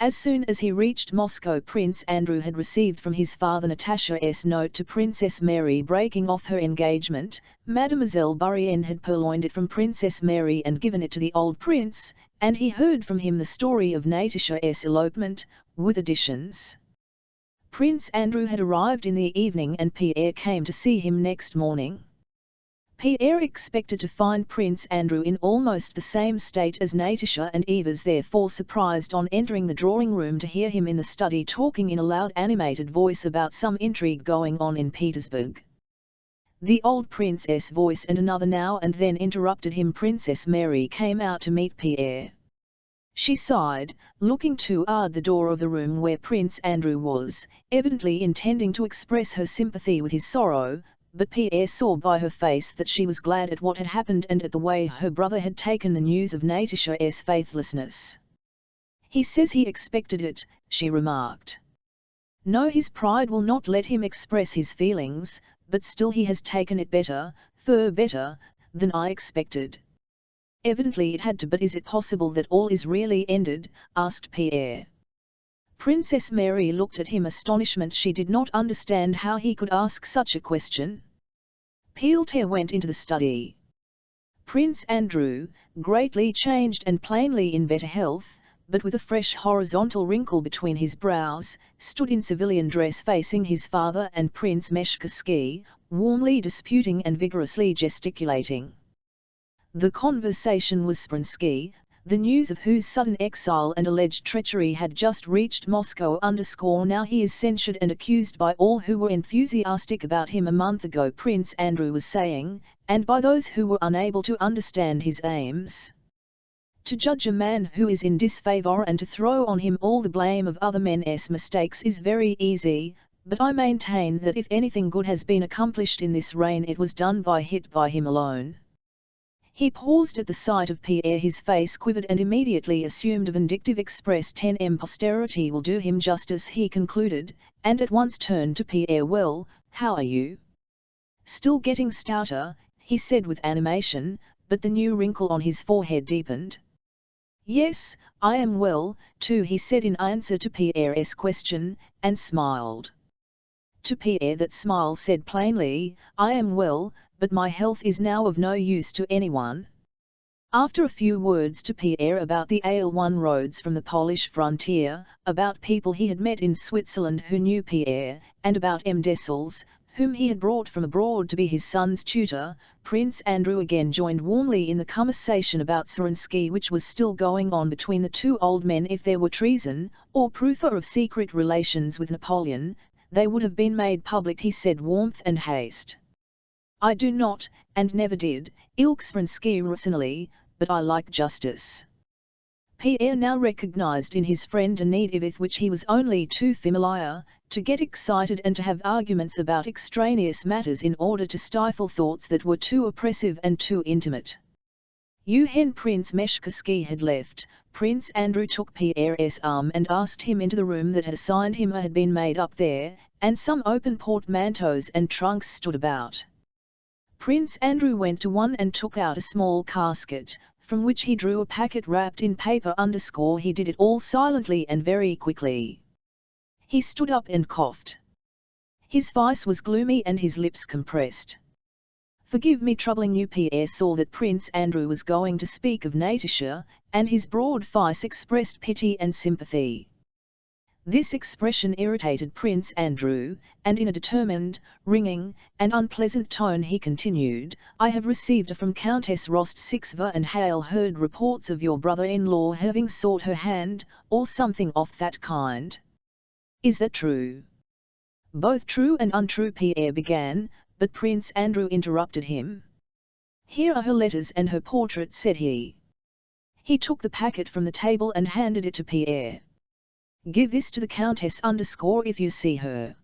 S1: As soon as he reached Moscow, Prince Andrew had received from his father Natasha's note to Princess Mary breaking off her engagement. Mademoiselle Bourienne had purloined it from Princess Mary and given it to the old prince, and he heard from him the story of Natasha's elopement, with additions. Prince Andrew had arrived in the evening and Pierre came to see him next morning. Pierre expected to find Prince Andrew in almost the same state as Natasha, and he was therefore surprised on entering the drawing room to hear him in the study talking in a loud animated voice about some intrigue going on in Petersburg. The old prince's voice and another now and then interrupted him. Princess Mary came out to meet Pierre. She sighed, looking toward the door of the room where Prince Andrew was, evidently intending to express her sympathy with his sorrow, but Pierre saw by her face that she was glad at what had happened and at the way her brother had taken the news of Natasha's faithlessness. "He says he expected it," she remarked. "No, his pride will not let him express his feelings, but still he has taken it better, far better, than I expected." "Evidently it had to, but is it possible that all is really ended?" asked Pierre. Princess Mary looked at him astonishment. She did not understand how he could ask such a question. Pierre went into the study. Prince Andrew, greatly changed and plainly in better health, but with a fresh horizontal wrinkle between his brows, stood in civilian dress facing his father and Prince Meshkowski, warmly disputing and vigorously gesticulating. The conversation was Sprensky, the news of whose sudden exile and alleged treachery had just reached Moscow. Now he is censured and accused by all who were enthusiastic about him a month ago, Prince Andrew was saying, and by those who were unable to understand his aims. To judge a man who is in disfavor and to throw on him all the blame of other men's mistakes is very easy, but I maintain that if anything good has been accomplished in this reign it was done by him alone. He paused at the sight of Pierre. His face quivered and immediately assumed a vindictive expression. Posterity will do him justice, he concluded, and at once turned to Pierre. "Well, how are you?" "Still getting stouter," he said with animation, but the new wrinkle on his forehead deepened. "Yes, I am well, too," he said in answer to Pierre's question, and smiled. To Pierre that smile said plainly, "I am well, but my health is now of no use to anyone." After a few words to Pierre about the A1 roads from the Polish frontier, about people he had met in Switzerland who knew Pierre, and about M. Dessels, whom he had brought from abroad to be his son's tutor, Prince Andrew again joined warmly in the conversation about Kerensky, which was still going on between the two old men. If there were treason, or proof of secret relations with Napoleon, they would have been made public, he said, warmth and haste. "I do not, and never did, ilk Kerensky personally, but I like justice." Pierre now recognized in his friend a need with which he was only too familiar, to get excited and to have arguments about extraneous matters in order to stifle thoughts that were too oppressive and too intimate. When Prince Meshkowski had left, Prince Andrew took Pierre's arm and asked him into the room that had assigned him. Had been made up there, and some open portmanteaus and trunks stood about. Prince Andrew went to one and took out a small casket, from which he drew a packet wrapped in paper. He did it all silently and very quickly. He stood up and coughed. His face was gloomy and his lips compressed. "Forgive me troubling you." Pierre saw that Prince Andrew was going to speak of Natasha, and his broad face expressed pity and sympathy. This expression irritated Prince Andrew, and in a determined, ringing, and unpleasant tone he continued, "I have received from Countess Rostov and Hale heard reports of your brother-in-law having sought her hand, or something of that kind. Is that true?" "Both true and untrue," Pierre began, but Prince Andrew interrupted him. "Here are her letters and her portrait," said he. He took the packet from the table and handed it to Pierre. "Give this to the Countess if you see her."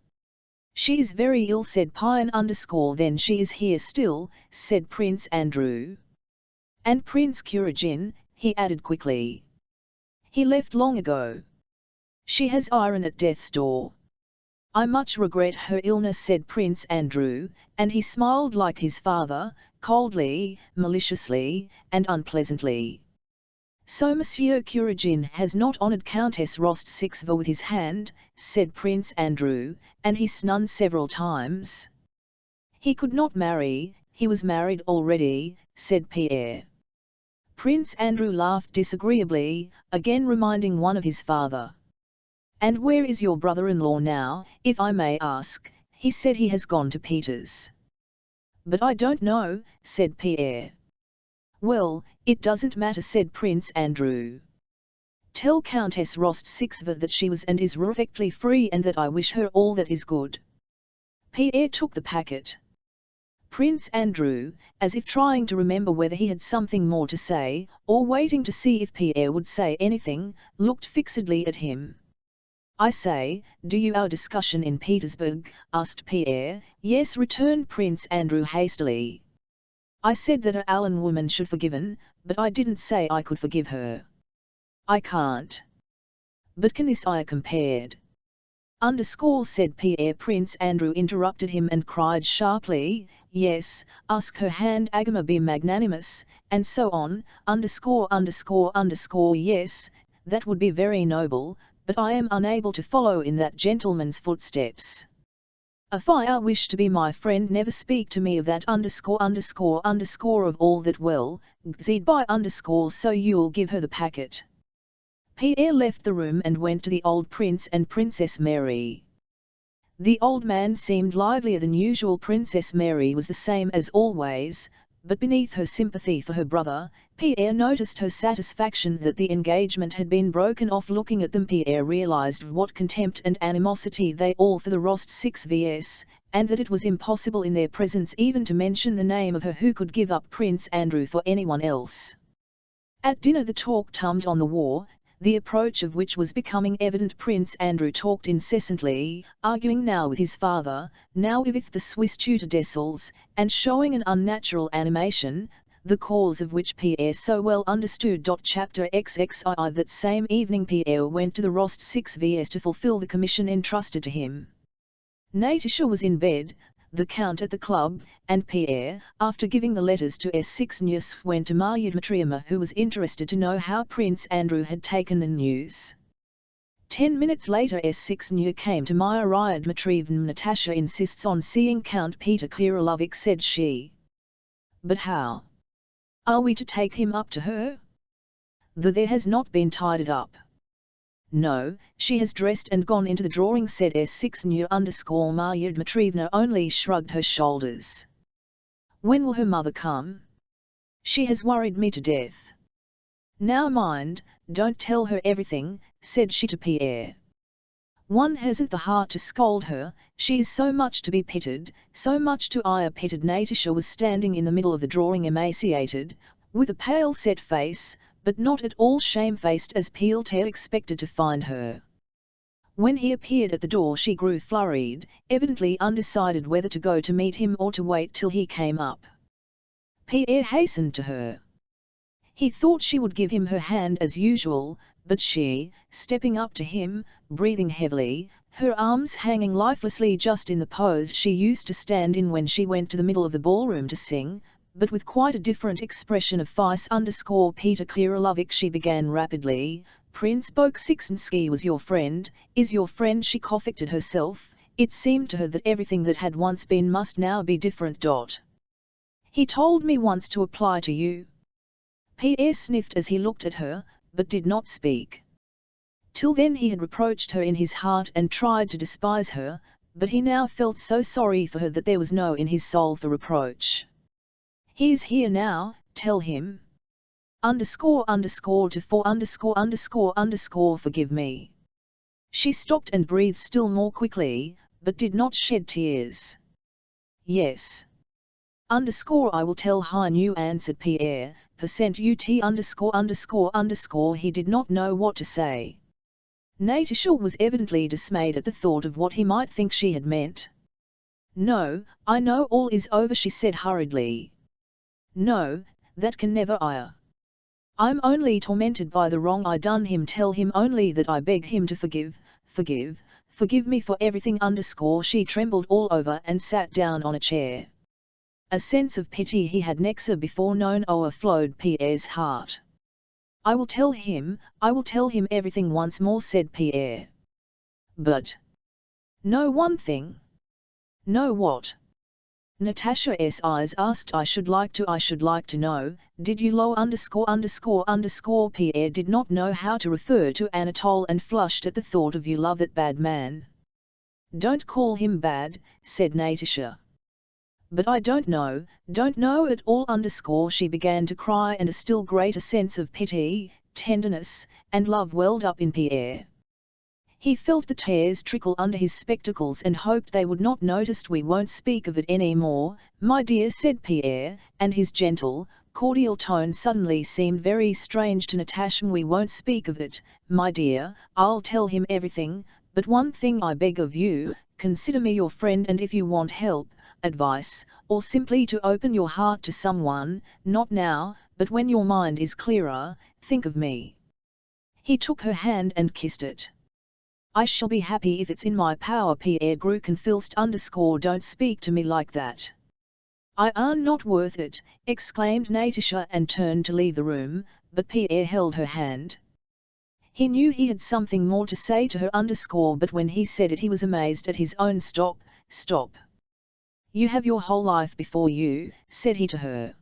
S1: "She is very ill," said Pierre. "Then she is here still," said Prince Andrew. "And Prince Kuragin," he added quickly. "He left long ago." She has iron at death's door. I much regret her illness, said Prince Andrew, and he smiled like his father, coldly, maliciously, and unpleasantly. So Monsieur Kuragin has not honoured Countess Rostov with his hand, said Prince Andrew, and he snunned several times. He could not marry, he was married already, said Pierre. Prince Andrew laughed disagreeably, again reminding one of his father. And where is your brother-in-law now, if I may ask? He said he has gone to Peter's. But I don't know, said Pierre. Well, it doesn't matter, said Prince Andrew. Tell Countess Rostov that she was and is perfectly free and that I wish her all that is good. Pierre took the packet. Prince Andrew, as if trying to remember whether he had something more to say, or waiting to see if Pierre would say anything, looked fixedly at him. I say, do you our discussion in Petersburg? Asked Pierre. Yes, returned Prince Andrew hastily. I said that a Allen woman should forgiven, but I didn't say I could forgive her. I can't. But can this I compared? Said Pierre. Prince Andrew interrupted him and cried sharply, yes, ask her hand Agama be magnanimous, and so on, yes, that would be very noble, but I am unable to follow in that gentleman's footsteps. If I wish to be my friend, never speak to me of that of all that well, gzed by so you'll give her the packet. Pierre left the room and went to the old Prince and Princess Mary. The old man seemed livelier than usual. Princess Mary was the same as always, but beneath her sympathy for her brother, Pierre noticed her satisfaction that the engagement had been broken off. Looking at them, Pierre realized what contempt and animosity they all for the Rostovs, and that it was impossible in their presence even to mention the name of her who could give up Prince Andrew for anyone else. At dinner the talk turned on the war, the approach of which was becoming evident. Prince Andrew talked incessantly, arguing now with his father, now with the Swiss tutor Dessels, and showing an unnatural animation, the cause of which Pierre so well understood. Chapter XXII. That same evening Pierre went to the Rostovs to fulfill the commission entrusted to him. Natasha was in bed, the Count at the club, and Pierre, after giving the letters to S6 went to Marya Dmitrievna, who was interested to know how Prince Andrew had taken the news. 10 minutes later S6 came to Marya Dmitrievna. Natasha insists on seeing Count Peter Kirillovich, said she. But how? Are we to take him up to her? There has not been tidied up. No, she has dressed and gone into the drawing, said S6 Marya Dmitrievna only shrugged her shoulders. When will her mother come? She has worried me to death. Now mind, don't tell her everything, said she to Pierre. One hasn't the heart to scold her, she is so much to be pitied, so much to be pitied. Natasha was standing in the middle of the drawing, emaciated, with a pale set face, but not at all shamefaced as Pierre expected to find her. When he appeared at the door she grew flurried, evidently undecided whether to go to meet him or to wait till he came up. Pierre hastened to her. He thought she would give him her hand as usual, but she, stepping up to him, breathing heavily, her arms hanging lifelessly just in the pose she used to stand in when she went to the middle of the ballroom to sing, but with quite a different expression of face Peter Kirillovich, she began rapidly, Prince Bolkonsky was your friend, is your friend. She conflicted herself, it seemed to her that everything that had once been must now be different. He told me once to apply to you. Pierre sniffed as he looked at her, but did not speak. Till then he had reproached her in his heart and tried to despise her, but he now felt so sorry for her that there was no in his soul for reproach. He is here now, tell him. To forgive me. She stopped and breathed still more quickly, but did not shed tears. Yes. I will tell Hein, answered Pierre, %ut___. He did not know what to say. Natasha was evidently dismayed at the thought of what he might think she had meant. No, I know all is over, she said hurriedly. No, that can never. I'm only tormented by the wrong I done him. Tell him only that I beg him to forgive me for everything. She trembled all over and sat down on a chair. A sense of pity he had never before known overflowed Pierre's heart. I will tell him everything once more, said Pierre. But know one thing. Know what? Natasha's eyes asked. I should like to know, did you Pierre did not know how to refer to Anatole and flushed at the thought of you love that bad man. Don't call him bad, said Natasha. But I don't know at all. She began to cry and a still greater sense of pity, tenderness, and love welled up in Pierre. He felt the tears trickle under his spectacles and hoped they would not notice. We won't speak of it any more, my dear, said Pierre, and his gentle, cordial tone suddenly seemed very strange to Natasha. We won't speak of it, my dear, I'll tell him everything, but one thing I beg of you, consider me your friend, and if you want help, advice, or simply to open your heart to someone, not now, but when your mind is clearer, think of me. He took her hand and kissed it. I shall be happy if it's in my power. Pierre grew confused. Don't speak to me like that. I am not worth it, exclaimed Natasha and turned to leave the room, but Pierre held her hand. He knew he had something more to say to her. But when he said it he was amazed at his own stop. You have your whole life before you, said he to her.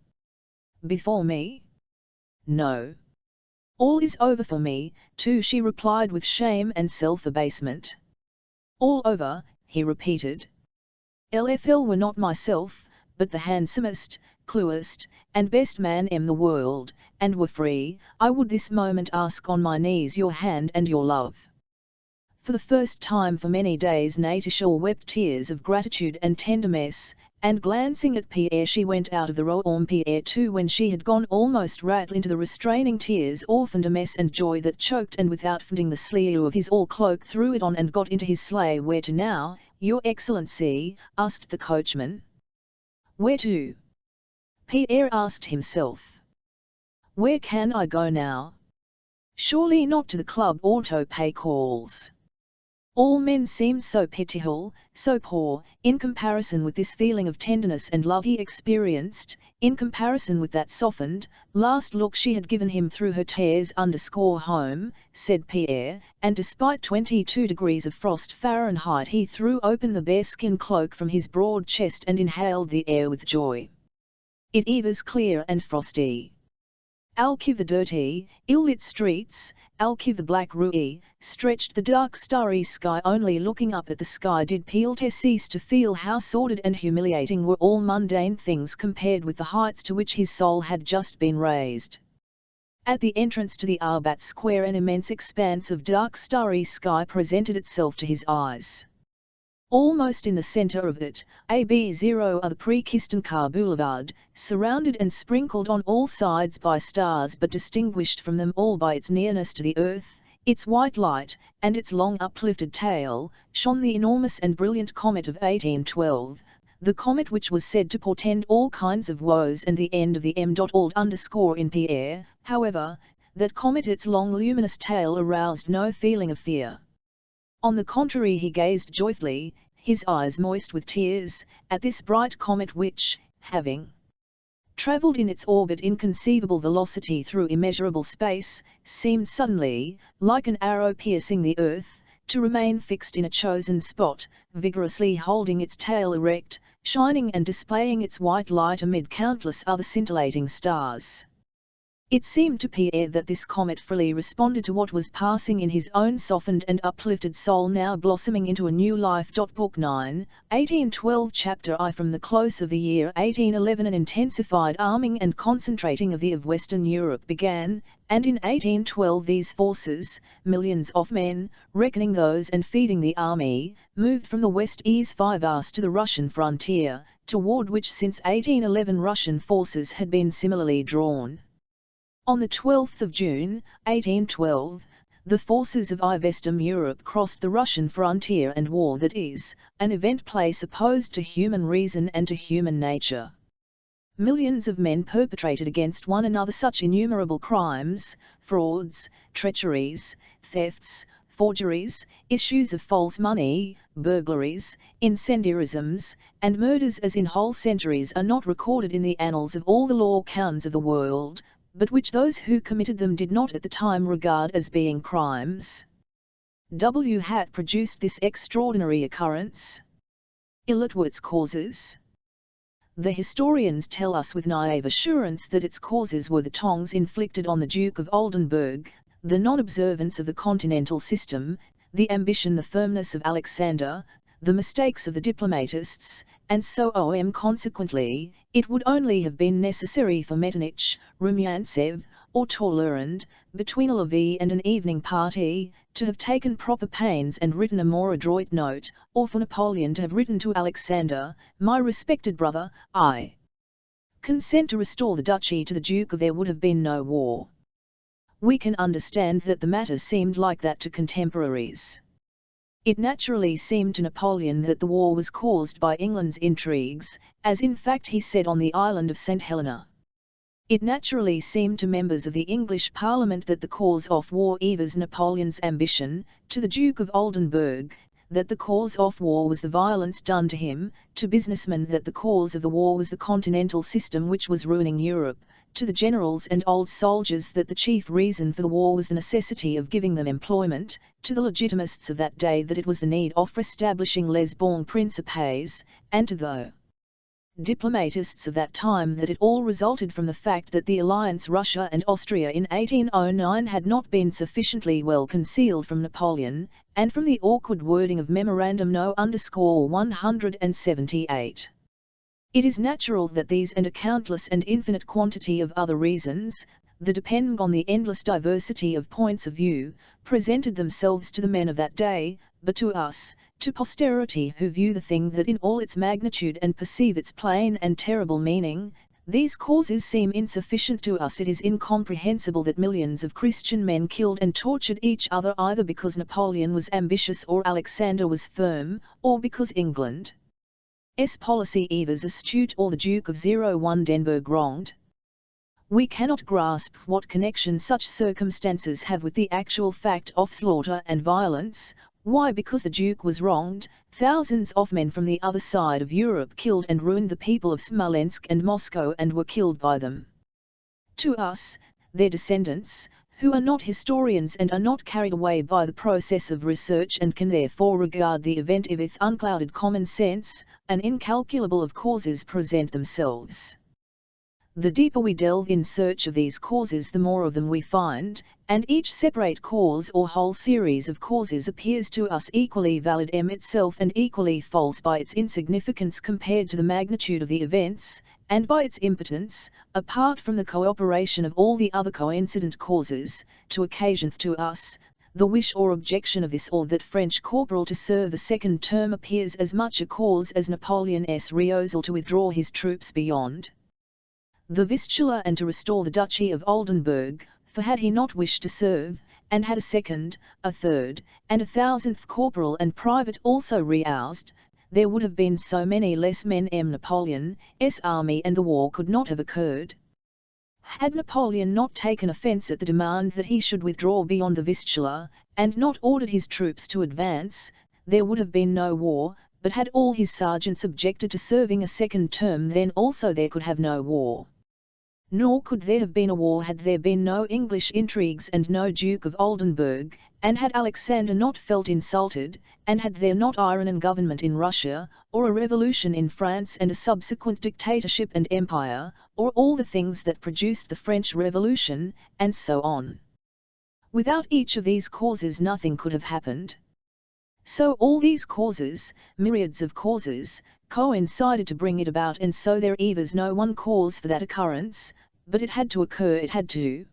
S1: Before me? No. All is over for me, too, she replied with shame and self-abasement. All over, he repeated. LFL were not myself, but the handsomest, cleverest, and best man in the world, and were free, I would this moment ask on my knees your hand and your love. For the first time for many days Natasha wept tears of gratitude and tenderness, and glancing at Pierre she went out of the room. Pierre too, when she had gone, almost rattled into the restraining tears, orphaned a mess and joy that choked, and without finding the sleeve of his all cloak threw it on and got into his sleigh. Where to now, your excellency? Asked the coachman. Where to? Pierre asked himself. Where can I go now? Surely not to the club auto pay calls. All men seemed so pitiful, so poor, in comparison with this feeling of tenderness and love he experienced, in comparison with that softened, last look she had given him through her tears. Home, said Pierre, and despite 22 degrees of frost Fahrenheit he threw open the bearskin cloak from his broad chest and inhaled the air with joy. It was clear and frosty. Alkiv the dirty, ill-lit streets, Alkiv the black rue, stretched the dark starry sky. Only looking up at the sky did Pierre cease to feel how sordid and humiliating were all mundane things compared with the heights to which his soul had just been raised. At the entrance to the Arbat Square an immense expanse of dark starry sky presented itself to his eyes. Almost in the center of it, AB0 the Pre-Kistancar Boulevard, surrounded and sprinkled on all sides by stars but distinguished from them all by its nearness to the earth, its white light, and its long uplifted tail, shone the enormous and brilliant comet of 1812, the comet which was said to portend all kinds of woes and the end of the M.Old. In Pierre, however, that comet, its long luminous tail aroused no feeling of fear. On the contrary, he gazed joyfully, his eyes moist with tears, at this bright comet which, having travelled in its orbit inconceivable velocity through immeasurable space, seemed suddenly, like an arrow piercing the earth, to remain fixed in a chosen spot, vigorously holding its tail erect, shining and displaying its white light amid countless other scintillating stars. It seemed to Pierre that this comet fully responded to what was passing in his own softened and uplifted soul, now blossoming into a new life. Book 9, 1812 Chapter I. From the close of the year 1811 an intensified arming and concentrating of Western Europe began, and in 1812 these forces, millions of men, reckoning those and feeding the army, moved from the west east 5 hours to the Russian frontier, toward which since 1811 Russian forces had been similarly drawn. On the 12th of June, 1812, the forces of Western Europe crossed the Russian frontier, and war, that is, an event place opposed to human reason and to human nature. Millions of men perpetrated against one another such innumerable crimes, frauds, treacheries, thefts, forgeries, issues of false money, burglaries, incendiarisms, and murders as in whole centuries are not recorded in the annals of all the law counts of the world, but which those who committed them did not at the time regard as being crimes. W. Hat produced this extraordinary occurrence. Its causes. The historians tell us with naive assurance that its causes were the tongs inflicted on the Duke of Oldenburg, the non-observance of the continental system, the ambition, the firmness of Alexander, the mistakes of the diplomatists, and so on. Consequently, it would only have been necessary for Metternich, Rumyantsev, or Talleyrand, between a levee and an evening party, to have taken proper pains and written a more adroit note, or for Napoleon to have written to Alexander, "My respected brother, I consent to restore the duchy to the Duke of," there would have been no war. We can understand that the matter seemed like that to contemporaries. It naturally seemed to Napoleon that the war was caused by England's intrigues, as in fact he said on the island of St. Helena. It naturally seemed to members of the English Parliament that the cause of war was Napoleon's ambition, to the Duke of Oldenburg, that the cause of war was the violence done to him, to businessmen that the cause of the war was the continental system which was ruining Europe, to the generals and old soldiers that the chief reason for the war was the necessity of giving them employment, to the legitimists of that day that it was the need of establishing les bons principes, and to the diplomatists of that time that it all resulted from the fact that the alliance Russia and Austria in 1809 had not been sufficiently well concealed from Napoleon, and from the awkward wording of Memorandum No. _178. It is natural that these and a countless and infinite quantity of other reasons, that depend on the endless diversity of points of view, presented themselves to the men of that day, but to us, to posterity who view the thing that in all its magnitude and perceive its plain and terrible meaning, these causes seem insufficient to us. It is incomprehensible that millions of Christian men killed and tortured each other either because Napoleon was ambitious or Alexander was firm, or because England's policy was astute or the Duke of Oldenburg wronged. We cannot grasp what connection such circumstances have with the actual fact of slaughter and violence. Why? Because the Duke was wronged, thousands of men from the other side of Europe killed and ruined the people of Smolensk and Moscow and were killed by them. To us, their descendants, who are not historians and are not carried away by the process of research and can therefore regard the event with unclouded common sense, an incalculable of causes present themselves. The deeper we delve in search of these causes, the more of them we find, and each separate cause or whole series of causes appears to us equally valid itself and equally false by its insignificance compared to the magnitude of the events, and by its impotence, apart from the cooperation of all the other coincident causes, to occasion to us the wish or objection of this or that French corporal to serve a second term appears as much a cause as Napoleon's refusal to withdraw his troops beyond the Vistula and to restore the Duchy of Oldenburg, for had he not wished to serve, and had a second, a third, and a thousandth corporal and private also roused, there would have been so many less men in Napoleon's army and the war could not have occurred. Had Napoleon not taken offence at the demand that he should withdraw beyond the Vistula, and not ordered his troops to advance, there would have been no war, but had all his sergeants objected to serving a second term, then also there could have no war. Nor could there have been a war had there been no English intrigues and no Duke of Oldenburg, and had Alexander not felt insulted, and had there not Iron government in Russia, or a revolution in France and a subsequent dictatorship and empire, or all the things that produced the French Revolution, and so on. Without each of these causes nothing could have happened. So all these causes, myriads of causes, coincided to bring it about, and so there was no one cause for that occurrence, but it had to occur, it had to.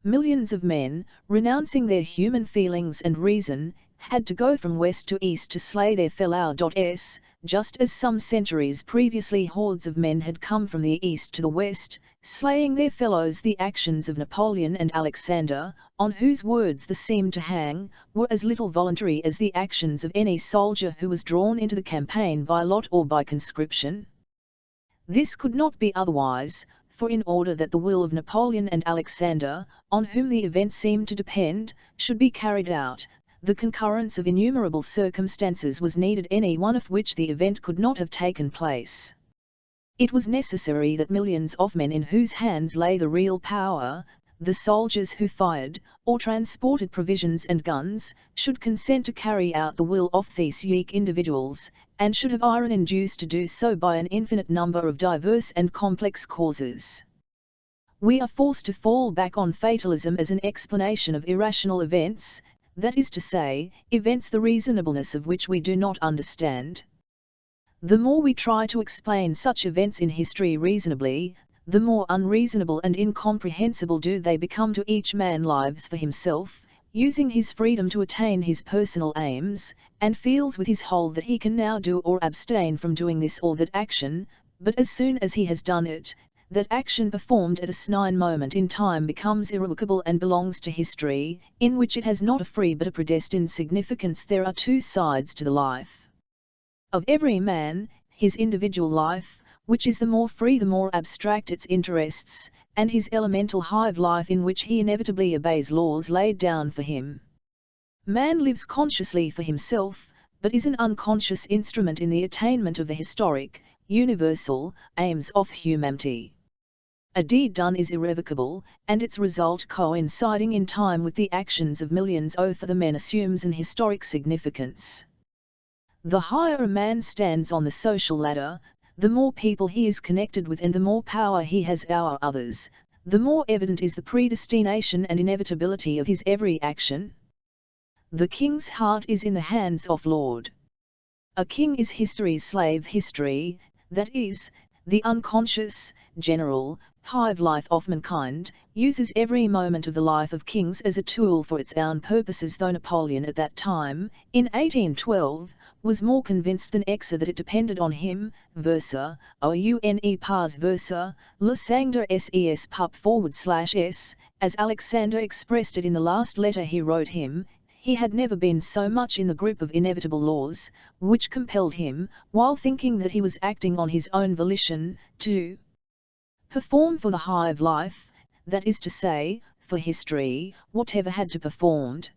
S1: Millions of men, renouncing their human feelings and reason, had to go from west to east to slay their fellows, just as some centuries previously hordes of men had come from the east to the west, slaying their fellows. The actions of Napoleon and Alexander, on whose words the seemed to hang, were as little voluntary as the actions of any soldier who was drawn into the campaign by lot or by conscription. This could not be otherwise, for in order that the will of Napoleon and Alexander, on whom the event seemed to depend, should be carried out, the concurrence of innumerable circumstances was needed, any one of which the event could not have taken place. It was necessary that millions of men in whose hands lay the real power, the soldiers who fired, or transported provisions and guns, should consent to carry out the will of these unique individuals, and should have been induced to do so by an infinite number of diverse and complex causes. We are forced to fall back on fatalism as an explanation of irrational events, that is to say, events the reasonableness of which we do not understand. The more we try to explain such events in history reasonably, the more unreasonable and incomprehensible do they become to each man lives for himself, using his freedom to attain his personal aims, and feels with his whole that he can now do or abstain from doing this or that action, but as soon as he has done it, that action performed at a snine moment in time becomes irrevocable and belongs to history, in which it has not a free but a predestined significance. There are two sides to the life of every man: his individual life, which is the more free the more abstract its interests, and his elemental hive life, in which he inevitably obeys laws laid down for him. Man lives consciously for himself, but is an unconscious instrument in the attainment of the historic, universal, aims of humanity. A deed done is irrevocable, and its result coinciding in time with the actions of millions for the men assumes an historic significance. The higher a man stands on the social ladder, the more people he is connected with and the more power he has over others, the more evident is the predestination and inevitability of his every action. The king's heart is in the hands of Lord. A king is history's slave. History, that is, the unconscious, general, hive life of mankind, uses every moment of the life of kings as a tool for its own purposes, though Napoleon at that time, in 1812, was more convinced than ever that it depended on him, versa, oune pars versa, le sangder ses pup /s, as Alexander expressed it in the last letter he wrote him. He had never been so much in the grip of inevitable laws, which compelled him, while thinking that he was acting on his own volition, to perform for the hive life, that is to say, for history, whatever had to be performed.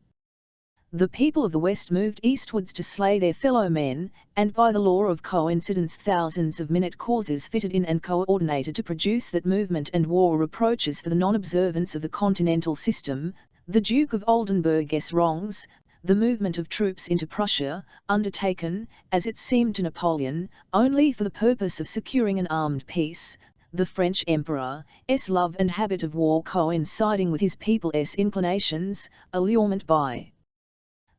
S1: The people of the West moved eastwards to slay their fellow men, and by the law of coincidence thousands of minute causes fitted in and coordinated to produce that movement and war reproaches for the non-observance of the continental system, the Duke of Oldenburg's wrongs, the movement of troops into Prussia, undertaken, as it seemed to Napoleon, only for the purpose of securing an armed peace, the French Emperor's love and habit of war coinciding with his people's inclinations, allurement by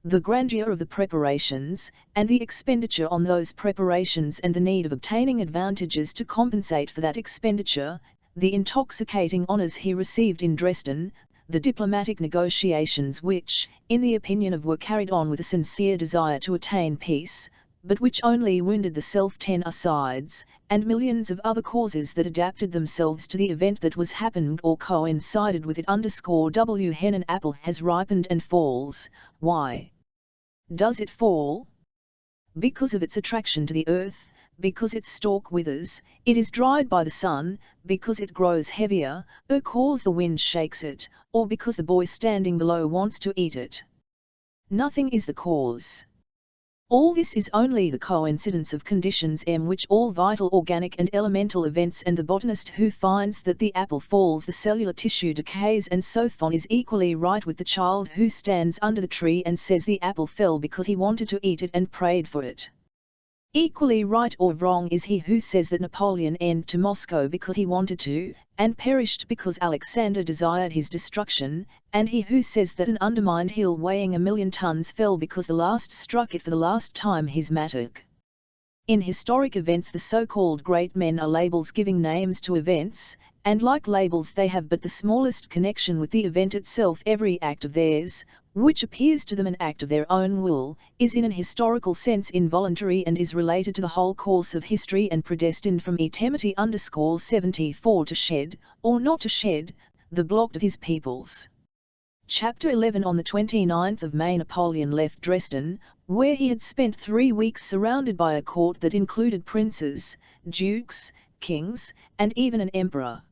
S1: the grandeur of the preparations, and the expenditure on those preparations and the need of obtaining advantages to compensate for that expenditure, the intoxicating honours he received in Dresden, the diplomatic negotiations which, in the opinion of were carried on with a sincere desire to attain peace, but which only wounded the self-tenor sides, and millions of other causes that adapted themselves to the event that was happened or coincided with it. When an apple has ripened and falls, why does it fall? Because of its attraction to the earth, because its stalk withers, it is dried by the sun, because it grows heavier, or cause the wind shakes it, or because the boy standing below wants to eat it. Nothing is the cause. All this is only the coincidence of conditions which all vital organic and elemental events, and the botanist who finds that the apple falls the cellular tissue decays, and so on is equally right with the child who stands under the tree and says the apple fell because he wanted to eat it and prayed for it. Equally right or wrong is he who says that Napoleon went to Moscow because he wanted to, and perished because Alexander desired his destruction, and he who says that an undermined hill weighing 1,000,000 tons fell because the last struck it for the last time. His mattock. In historic events the so-called great men are labels giving names to events, and like labels they have but the smallest connection with the event itself. Every act of theirs, which appears to them an act of their own will, is in an historical sense involuntary and is related to the whole course of history and predestined from eternity. 74 to shed, or not to shed, the blood of his peoples. Chapter 11. On the 29th of May Napoleon left Dresden, where he had spent 3 weeks surrounded by a court that included princes, dukes, kings, and even an emperor.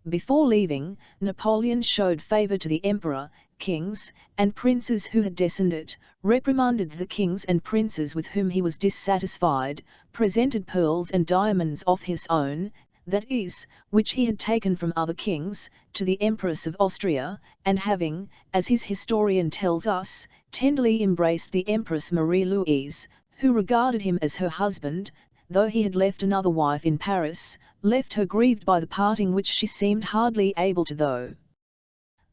S1: Before leaving, Napoleon showed favor to the emperor, kings, and princes who had descended, reprimanded the kings and princes with whom he was dissatisfied, presented pearls and diamonds of his own, that is, which he had taken from other kings, to the Empress of Austria, and having, as his historian tells us, tenderly embraced the Empress Marie-Louise, who regarded him as her husband, though he had left another wife in Paris, left her grieved by the parting which she seemed hardly able to though.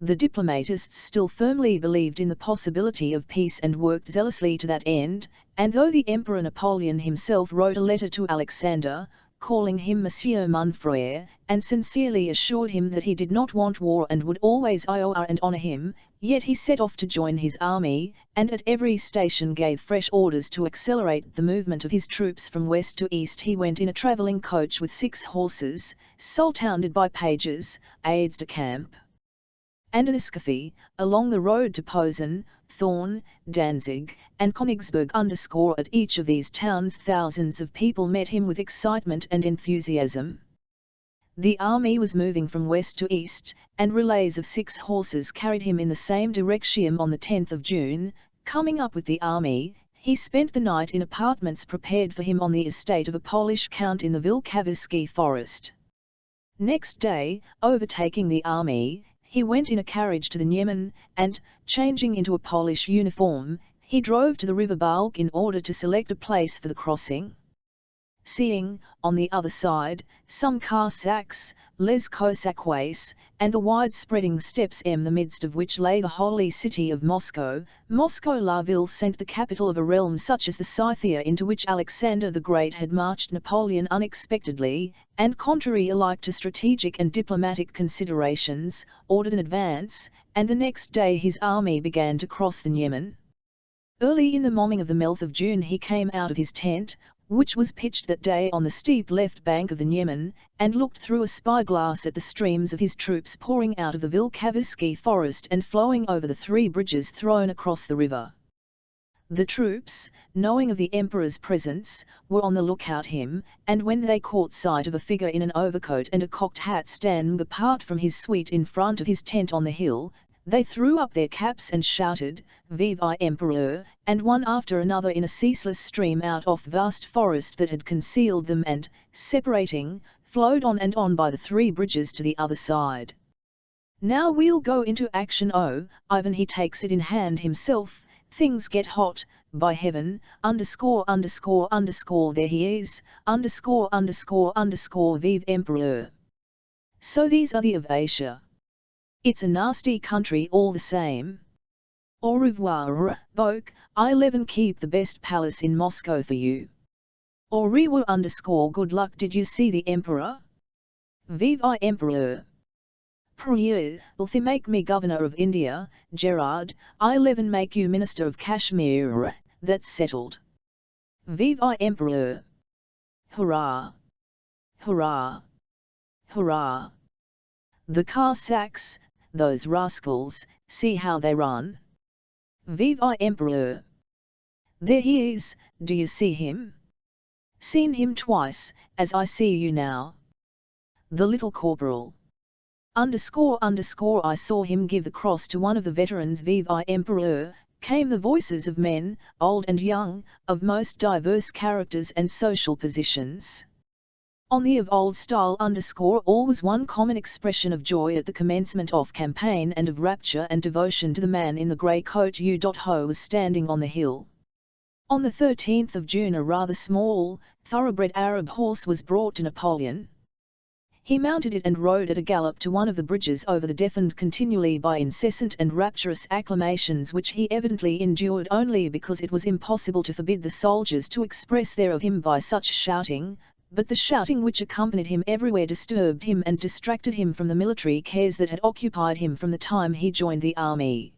S1: The diplomatists still firmly believed in the possibility of peace and worked zealously to that end, and though the Emperor Napoleon himself wrote a letter to Alexander, calling him Monsieur mon frère, and sincerely assured him that he did not want war and would always honor him, yet he set off to join his army, and at every station gave fresh orders to accelerate the movement of his troops from west to east. He went in a travelling coach with 6 horses, sultated by pages, aides-de-camp, and an escoffier, along the road to Posen, Thorn, Danzig, and Königsberg. At each of these towns thousands of people met him with excitement and enthusiasm. The army was moving from west to east, and relays of 6 horses carried him in the same direction. On the 10th of June, coming up with the army, he spent the night in apartments prepared for him on the estate of a Polish count in the Wilkawski forest. Next day, overtaking the army, he went in a carriage to the Niemen, and, changing into a Polish uniform, he drove to the river Balk in order to select a place for the crossing. Seeing, on the other side, some Cossacks, les Cossacques, and the wide-spreading steppes in the midst of which lay the holy city of Moscow, la ville sainte, the capital of a realm such as the Scythia into which Alexander the Great had marched, Napoleon unexpectedly, and contrary alike to strategic and diplomatic considerations, ordered an advance, and the next day his army began to cross the Niemen. Early in the morning of the 11th of June he came out of his tent, which was pitched that day on the steep left bank of the Niemen, and looked through a spyglass at the streams of his troops pouring out of the Wilkawski forest and flowing over the 3 bridges thrown across the river. The troops, knowing of the emperor's presence, were on the lookout him, and when they caught sight of a figure in an overcoat and a cocked hat standing apart from his suite in front of his tent on the hill, they threw up their caps and shouted, "Vive l'Empereur!" and one after another in a ceaseless stream out of the vast forest that had concealed them and, separating, flowed on and on by the 3 bridges to the other side. "Now we'll go into action, oh, Ivan, he takes it in hand himself, things get hot, by heaven, there he is, vive Empereur. So these are the of Asia. It's a nasty country all the same. Au revoir, Boke, I keep the best palace in Moscow for you. Au revoir, good luck. Did you see the emperor? Vive Empereur. Premier, they make me governor of India, Gerard, I make you minister of Kashmir, that's settled. Vive Empereur. Hurrah! Hurrah! Hurrah! The Cossacks, those rascals, see how they run. Vive Empereur! There he is, do you see him? Seen him twice, as I see you now. The little corporal. I saw him give the cross to one of the veterans. Vive Empereur, came the voices of men, old and young, of most diverse characters and social positions. On the of old style all was one common expression of joy at the commencement of campaign and of rapture and devotion to the man in the grey coat who was standing on the hill. On the 13th of June a rather small, thoroughbred Arab horse was brought to Napoleon. He mounted it and rode at a gallop to one of the bridges over the deafened continually by incessant and rapturous acclamations which he evidently endured only because it was impossible to forbid the soldiers to express their of him by such shouting, but the shouting which accompanied him everywhere disturbed him and distracted him from the military cares that had occupied him from the time he joined the army.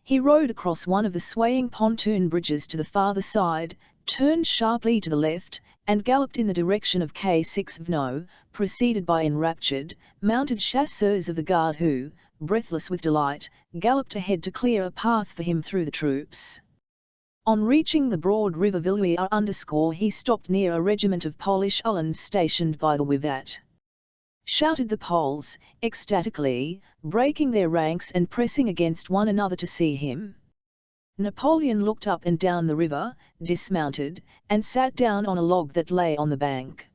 S1: He rode across one of the swaying pontoon bridges to the farther side, turned sharply to the left, and galloped in the direction of K6 preceded by enraptured, mounted chasseurs of the guard who, breathless with delight, galloped ahead to clear a path for him through the troops. On reaching the broad river Viluia he stopped near a regiment of Polish uhlans stationed by the Wiwat. Shouted the Poles, ecstatically, breaking their ranks and pressing against one another to see him. Napoleon looked up and down the river, dismounted, and sat down on a log that lay on the bank.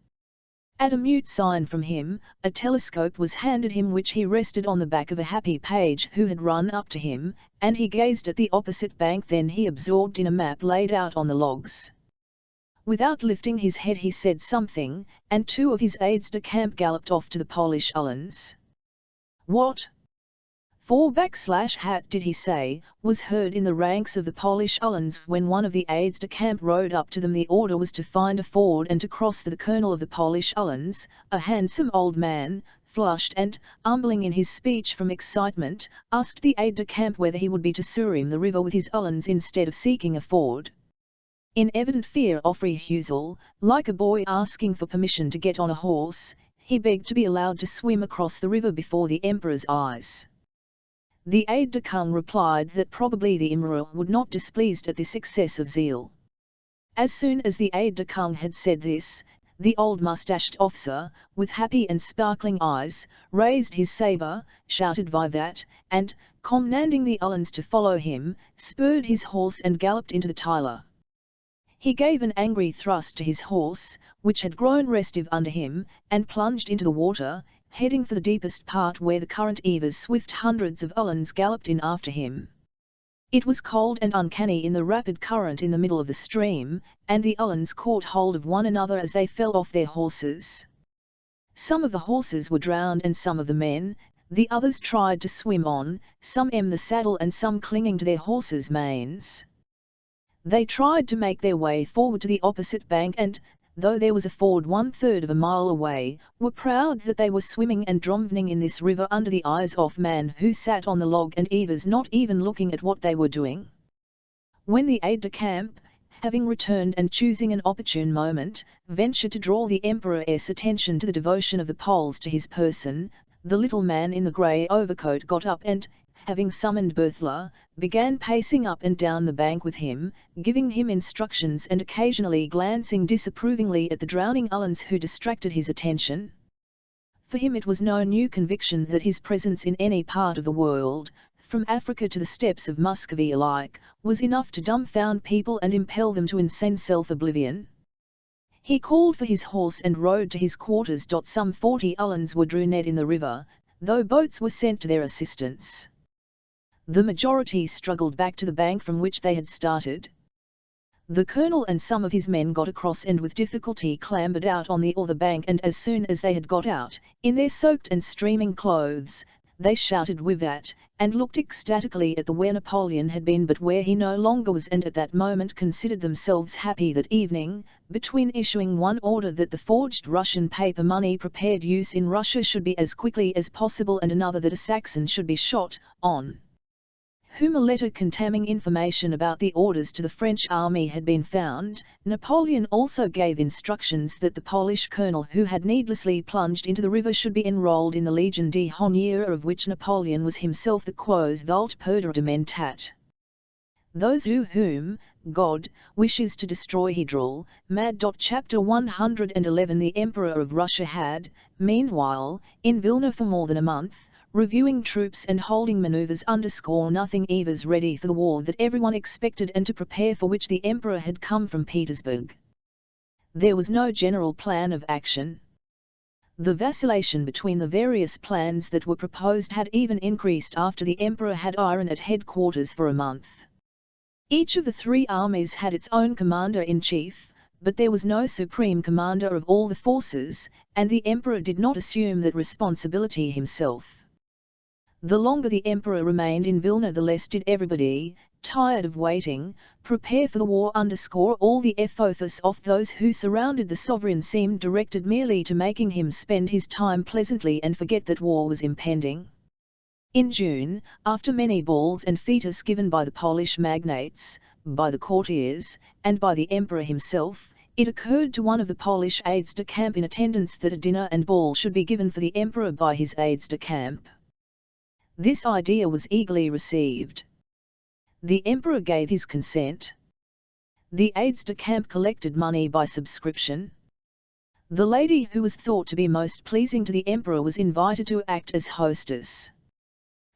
S1: At a mute sign from him, a telescope was handed him which he rested on the back of a happy page who had run up to him, and he gazed at the opposite bank. Then he absorbed in a map laid out on the logs. Without lifting his head he said something, and 2 of his aides-de-camp galloped off to the Polish uhlans. "What for/hat did he say?" was heard in the ranks of the Polish uhlans when one of the aides-de-camp rode up to them. The order was to find a ford and to cross. The colonel of the Polish uhlans, a handsome old man, flushed and, mumbling in his speech from excitement, asked the aide-de-camp whether he would be to swim the river with his uhlans instead of seeking a ford. In evident fear of refusal, like a boy asking for permission to get on a horse, he begged to be allowed to swim across the river before the emperor's eyes. The aide-de-camp replied that probably the emperor would not be displeased at this excess of zeal. As soon as the aide-de-camp had said this, the old mustached officer, with happy and sparkling eyes, raised his sabre, shouted "Vivat!" and, commanding the uhlans to follow him, spurred his horse and galloped into the Tila. He gave an angry thrust to his horse, which had grown restive under him, and plunged into the water, heading for the deepest part where the current ever swift. Hundreds of uhlans galloped in after him. It was cold and uncanny in the rapid current in the middle of the stream, and the uhlans caught hold of one another as they fell off their horses. Some of the horses were drowned and some of the men, the others tried to swim on, some the saddle and some clinging to their horses' manes. They tried to make their way forward to the opposite bank and, though there was a ford 1/3 of a mile away, were proud that they were swimming and drowning in this river under the eyes of man who sat on the log and Evers not even looking at what they were doing. When the aide-de-camp, having returned and choosing an opportune moment, ventured to draw the emperor's attention to the devotion of the Poles to his person, the little man in the grey overcoat got up and, having summoned Bertha, began pacing up and down the bank with him, giving him instructions and occasionally glancing disapprovingly at the drowning uhlans who distracted his attention. For him it was no new conviction that his presence in any part of the world, from Africa to the steppes of Muscovy alike, was enough to dumbfound people and impel them to insane self-oblivion. He called for his horse and rode to his quarters. Some 40 uhlans were drowned in the river, though boats were sent to their assistance. The majority struggled back to the bank from which they had started. The colonel and some of his men got across and with difficulty clambered out on the other bank, and as soon as they had got out, in their soaked and streaming clothes, they shouted "Wiwat!" and looked ecstatically at the where Napoleon had been but where he no longer was, and at that moment considered themselves happy that evening, between issuing one order that the forged Russian paper money prepared use in Russia should be as quickly as possible and another that a Saxon should be shot, on whom a letter containing information about the orders to the French army had been found. Napoleon also gave instructions that the Polish colonel who had needlessly plunged into the river should be enrolled in the Legion d'honneur, of which Napoleon was himself the quos voltperdamentat. Those whom God wishes to destroy he draw mad. Chapter 111. The Emperor of Russia had, meanwhile, in Vilna for more than a month, reviewing troops and holding maneuvers. Nothing Evers ready for the war that everyone expected and to prepare for which the emperor had come from Petersburg. There was no general plan of action. The vacillation between the various plans that were proposed had even increased after the emperor had iron at headquarters for a month. Each of the 3 armies had its own commander-in-chief, but there was no supreme commander of all the forces, and the emperor did not assume that responsibility himself. The longer the emperor remained in Vilna, the less did everybody, tired of waiting, prepare for the war. All the focus of those who surrounded the sovereign seemed directed merely to making him spend his time pleasantly and forget that war was impending. In June, after many balls and fetes given by the Polish magnates, by the courtiers, and by the emperor himself, it occurred to one of the Polish aides-de-camp in attendance that a dinner and ball should be given for the emperor by his aides-de-camp. This idea was eagerly received. The emperor gave his consent. The aides-de-camp collected money by subscription. The lady who was thought to be most pleasing to the emperor was invited to act as hostess.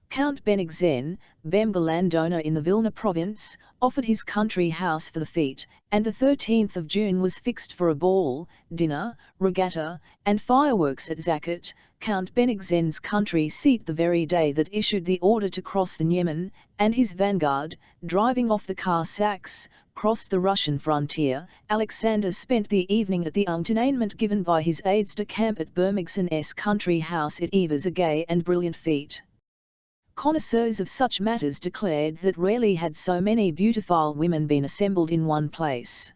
S1: Count Beniczyn, Bemga landowner in the Vilna province, offered his country house for the fete, and the 13th of June was fixed for a ball, dinner, regatta, and fireworks at Zakhat, Count Beniczyn's country seat, the very day that issued the order to cross the Niemen, and his vanguard, driving off the Cossacks, crossed the Russian frontier. Alexander spent the evening at the entertainment given by his aides-de-camp at Beniczyn's country house. It was a gay and brilliant fete. Connoisseurs of such matters declared that rarely had so many beautiful women been assembled in one place.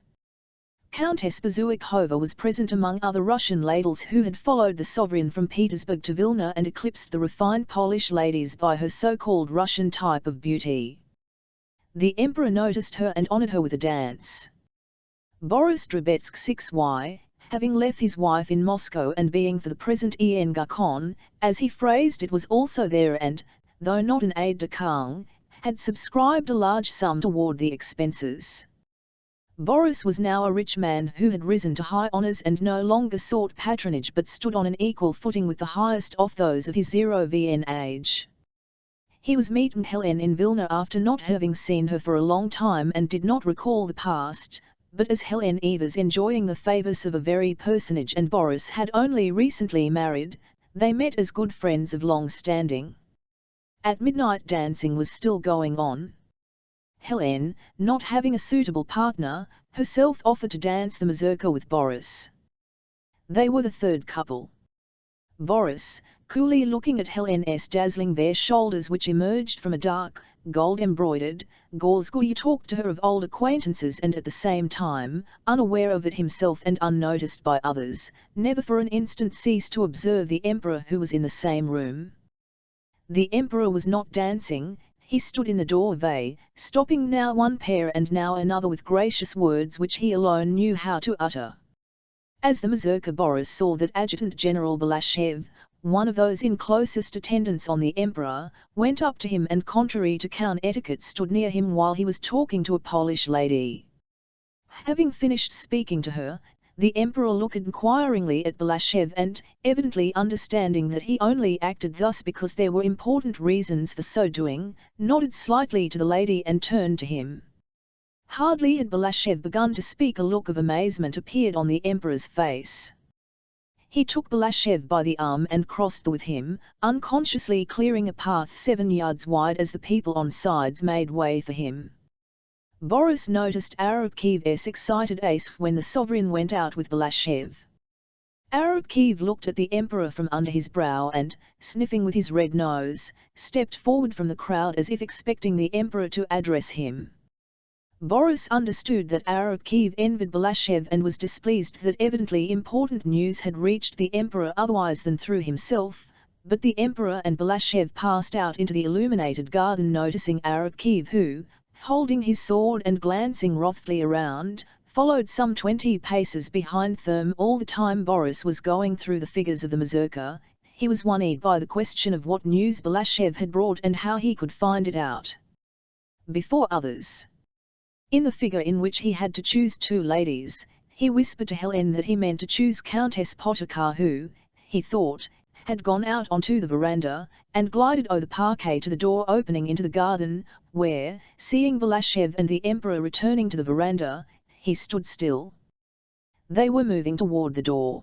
S1: Countess Bezukhova was present among other Russian ladles who had followed the sovereign from Petersburg to Vilna and eclipsed the refined Polish ladies by her so-called Russian type of beauty. The emperor noticed her and honored her with a dance. Boris Drobetsky, having left his wife in Moscow and being for the present en Gakon, as he phrased it, was also there and, though not an aide-de-camp, had subscribed a large sum toward the expenses. Boris was now a rich man who had risen to high honors and no longer sought patronage but stood on an equal footing with the highest of those of his VN age. He was meeting Helen in Vilna after not having seen her for a long time and did not recall the past, but as Helen was enjoying the favors of a very personage and Boris had only recently married, they met as good friends of long standing. At midnight dancing was still going on. Helen, not having a suitable partner, herself offered to dance the mazurka with Boris. They were the third couple. Boris, coolly looking at Helen's dazzling bare shoulders which emerged from a dark, gold-embroidered, gauze gown, talked to her of old acquaintances and at the same time, unaware of it himself and unnoticed by others, never for an instant ceased to observe the emperor who was in the same room. The emperor was not dancing, he stood in the doorway, stopping now one pair and now another with gracious words which he alone knew how to utter. As the mazurka, Boris saw that Adjutant General Balashev, one of those in closest attendance on the emperor, went up to him and contrary to Count etiquette stood near him while he was talking to a Polish lady. Having finished speaking to her, the emperor looked inquiringly at Balashev and, evidently understanding that he only acted thus because there were important reasons for so doing, nodded slightly to the lady and turned to him. Hardly had Balashev begun to speak a look of amazement appeared on the emperor's face. He took Balashev by the arm and crossed with him, unconsciously clearing a path 7 yards wide as the people on sides made way for him. Boris noticed Arabkiev's excited ace when the sovereign went out with Balashev. Arabkiev looked at the emperor from under his brow and, sniffing with his red nose, stepped forward from the crowd as if expecting the emperor to address him. Boris understood that Arabkiev envied Balashev and was displeased that evidently important news had reached the emperor otherwise than through himself, but the emperor and Balashev passed out into the illuminated garden, noticing Arabkiev who, holding his sword and glancing wrathfully around, followed some 20 paces behind them. All the time Boris was going through the figures of the mazurka, he was worried by the question of what news Balashev had brought and how he could find it out. Before others, in the figure in which he had to choose 2 ladies, he whispered to Helen that he meant to choose Countess Potocka who, he thought, had gone out onto the veranda, and glided over the parquet to the door opening into the garden, where, seeing Balashev and the emperor returning to the veranda, he stood still. They were moving toward the door.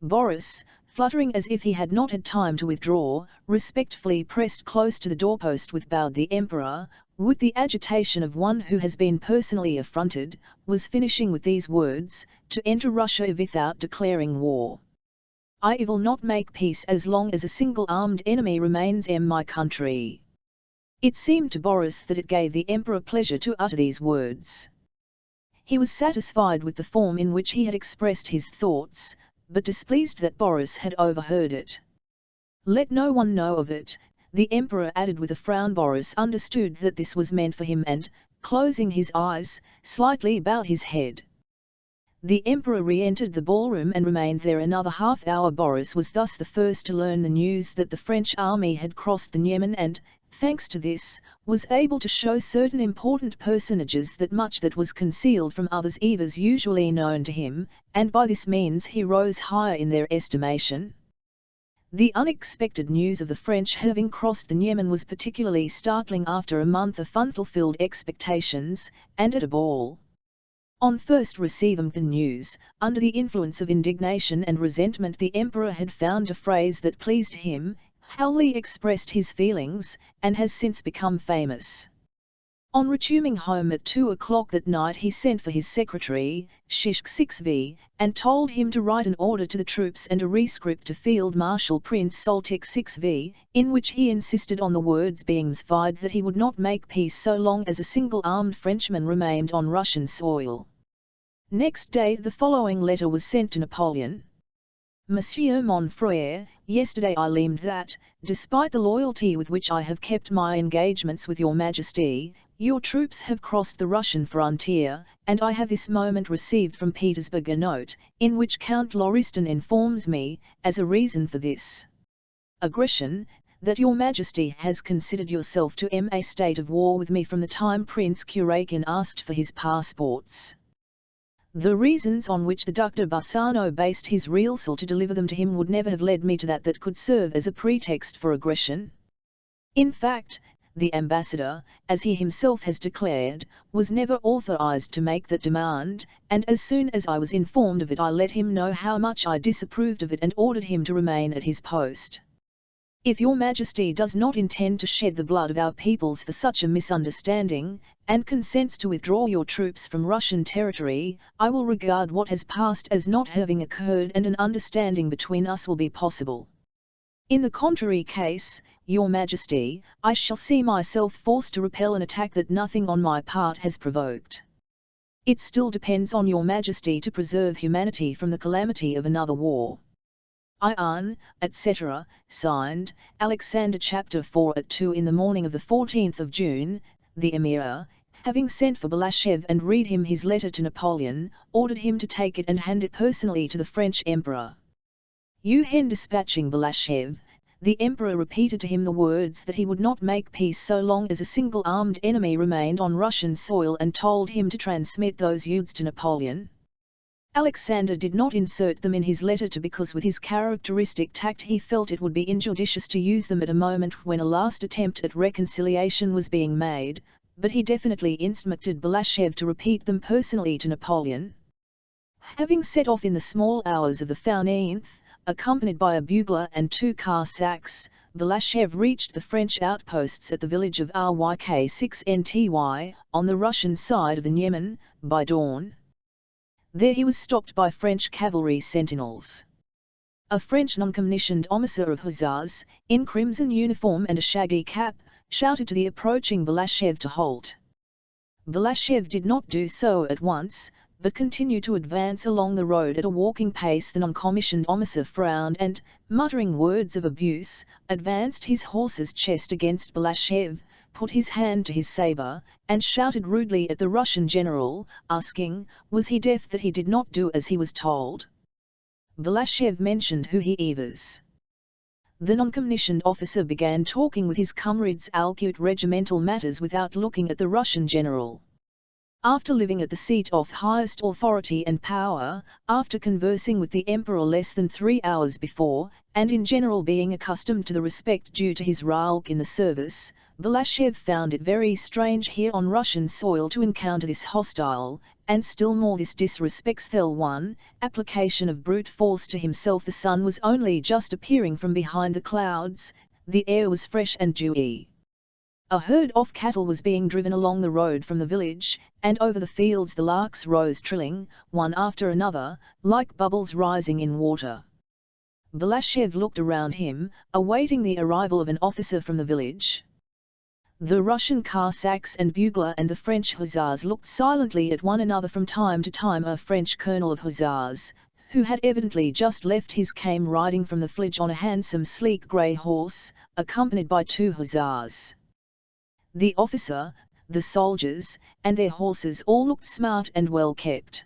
S1: Boris, fluttering as if he had not had time to withdraw, respectfully pressed close to the doorpost with bowed. The emperor, with the agitation of one who has been personally affronted, was finishing with these words, "To enter Russia without declaring war. I will not make peace as long as a single armed enemy remains in my country." It seemed to Boris that it gave the emperor pleasure to utter these words. He was satisfied with the form in which he had expressed his thoughts, but displeased that Boris had overheard it. "Let no one know of it," the emperor added with a frown. Boris understood that this was meant for him and, closing his eyes, slightly bowed his head. The emperor re-entered the ballroom and remained there another half hour. Boris was thus the first to learn the news that the French army had crossed the Niemen and, thanks to this, was able to show certain important personages that much that was concealed from others was usually known to him, and by this means he rose higher in their estimation. The unexpected news of the French having crossed the Niemen was particularly startling after a month of unfulfilled expectations, and at a ball. On first receiving the news, under the influence of indignation and resentment, the emperor had found a phrase that pleased him, wholly expressed his feelings, and has since become famous. On returning home at 2 o'clock that night, he sent for his secretary, Shishk 6v, and told him to write an order to the troops and a rescript to Field Marshal Prince Soltik 6v, in which he insisted on the words being specified that he would not make peace so long as a single armed Frenchman remained on Russian soil. Next day the following letter was sent to Napoleon. Monsieur mon frère, yesterday I learned that, despite the loyalty with which I have kept my engagements with your Majesty, your troops have crossed the Russian frontier, and I have this moment received from Petersburg a note, in which Count Lauriston informs me, as a reason for this aggression, that your Majesty has considered yourself to be in a state of war with me from the time Prince Kurakin asked for his passports. The reasons on which the Duc de Bassano based his refusal to deliver them to him would never have led me to that could serve as a pretext for aggression. In fact, the ambassador, as he himself has declared, was never authorized to make that demand, and as soon as I was informed of it I let him know how much I disapproved of it and ordered him to remain at his post. If your Majesty does not intend to shed the blood of our peoples for such a misunderstanding, and consents to withdraw your troops from Russian territory, I will regard what has passed as not having occurred and an understanding between us will be possible. In the contrary case, your Majesty, I shall see myself forced to repel an attack that nothing on my part has provoked. It still depends on your Majesty to preserve humanity from the calamity of another war. Ion, etc., signed, Alexander Chapter 4 at 2 in the morning of the 14th of June, the Emir, having sent for Balashev and read him his letter to Napoleon, ordered him to take it and hand it personally to the French Emperor. When dispatching Balashev, the Emperor repeated to him the words that he would not make peace so long as a single armed enemy remained on Russian soil and told him to transmit those words to Napoleon. Alexander did not insert them in his letter because with his characteristic tact he felt it would be injudicious to use them at a moment when a last attempt at reconciliation was being made, but he definitely instructed Balashev to repeat them personally to Napoleon. Having set off in the small hours of the 14th, accompanied by a bugler and 2 Cossacks, Balashev reached the French outposts at the village of Ryk-6Nty, on the Russian side of the Niemen, by dawn. There he was stopped by French cavalry sentinels. A French non-commissioned officer of hussars, in crimson uniform and a shaggy cap, shouted to the approaching Balashev to halt. Balashev did not do so at once, but continued to advance along the road at a walking pace. The non-commissioned officer frowned and, muttering words of abuse, advanced his horse's chest against Balashev, put his hand to his sabre, and shouted rudely at the Russian general, asking, was he deaf that he did not do as he was told? Balashev mentioned who he was. The non-commissioned officer began talking with his comrades about regimental matters without looking at the Russian general. After living at the seat of highest authority and power, after conversing with the emperor less than 3 hours before, and in general being accustomed to the respect due to his rank in the service, Balashev found it very strange here on Russian soil to encounter this hostile, and still more this disrespectful application of brute force to himself. The sun was only just appearing from behind the clouds, the air was fresh and dewy. A herd of cattle was being driven along the road from the village, and over the fields the larks rose trilling, one after another, like bubbles rising in water. Balashev looked around him, awaiting the arrival of an officer from the village. The Russian Cossacks and bugler and the French hussars looked silently at one another from time to time. A French colonel of hussars, who had evidently just left his came riding from the village on a handsome sleek grey horse, accompanied by 2 hussars. The officer, the soldiers, and their horses all looked smart and well kept.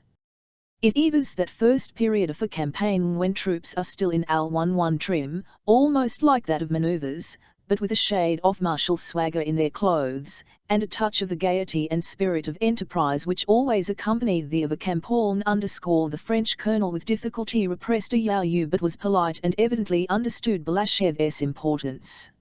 S1: It was that first period of a campaign when troops are still in L11 trim, almost like that of manoeuvres, but with a shade of martial swagger in their clothes, and a touch of the gaiety and spirit of enterprise which always accompanied the of a campagne. The French colonel with difficulty repressed a yow but was polite and evidently understood Balashev's importance.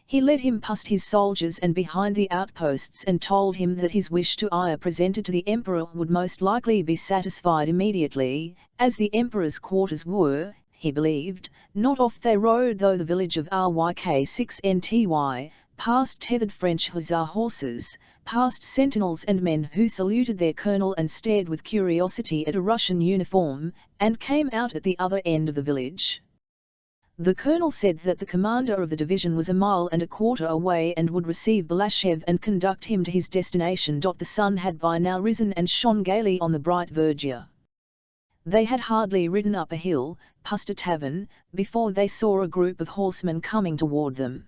S1: He led him past his soldiers and behind the outposts and told him that his wish to be presented to the emperor would most likely be satisfied immediately, as the emperor's quarters were, he believed, not off the road though the village of Ryk6NTY, past tethered French hussar horses, past sentinels and men who saluted their colonel and stared with curiosity at a Russian uniform, and came out at the other end of the village. The colonel said that the commander of the division was 1.25 miles away and would receive Balashev and conduct him to his destination. The sun had by now risen and shone gaily on the bright verdure. They had hardly ridden up a hill, past a tavern, before they saw a group of horsemen coming toward them.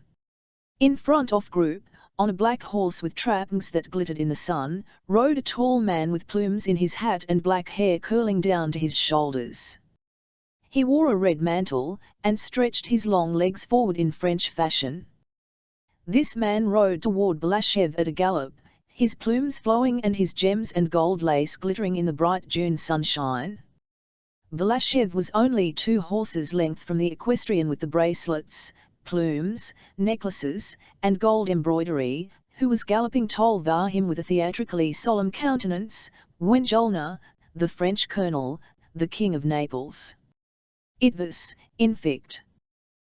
S1: In front of group, on a black horse with trappings that glittered in the sun, rode a tall man with plumes in his hat and black hair curling down to his shoulders. He wore a red mantle, and stretched his long legs forward in French fashion. This man rode toward Balashev at a gallop, his plumes flowing and his gems and gold lace glittering in the bright June sunshine. Balashev was only 2 horses' length from the equestrian with the bracelets, plumes, necklaces, and gold embroidery, who was galloping toward him with a theatrically solemn countenance, when Jolner, the French colonel, the King of Naples. It was, in fact,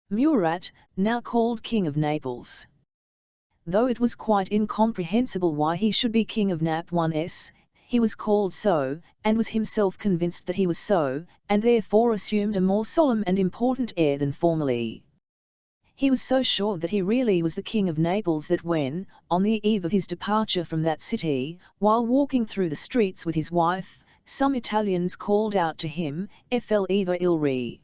S1: Murat, now called King of Naples. Though it was quite incomprehensible why he should be King of Naples, he was called so, and was himself convinced that he was so, and therefore assumed a more solemn and important air than formerly. He was so sure that he really was the King of Naples that when, on the eve of his departure from that city, while walking through the streets with his wife, some Italians called out to him, "Fl Eva il Re."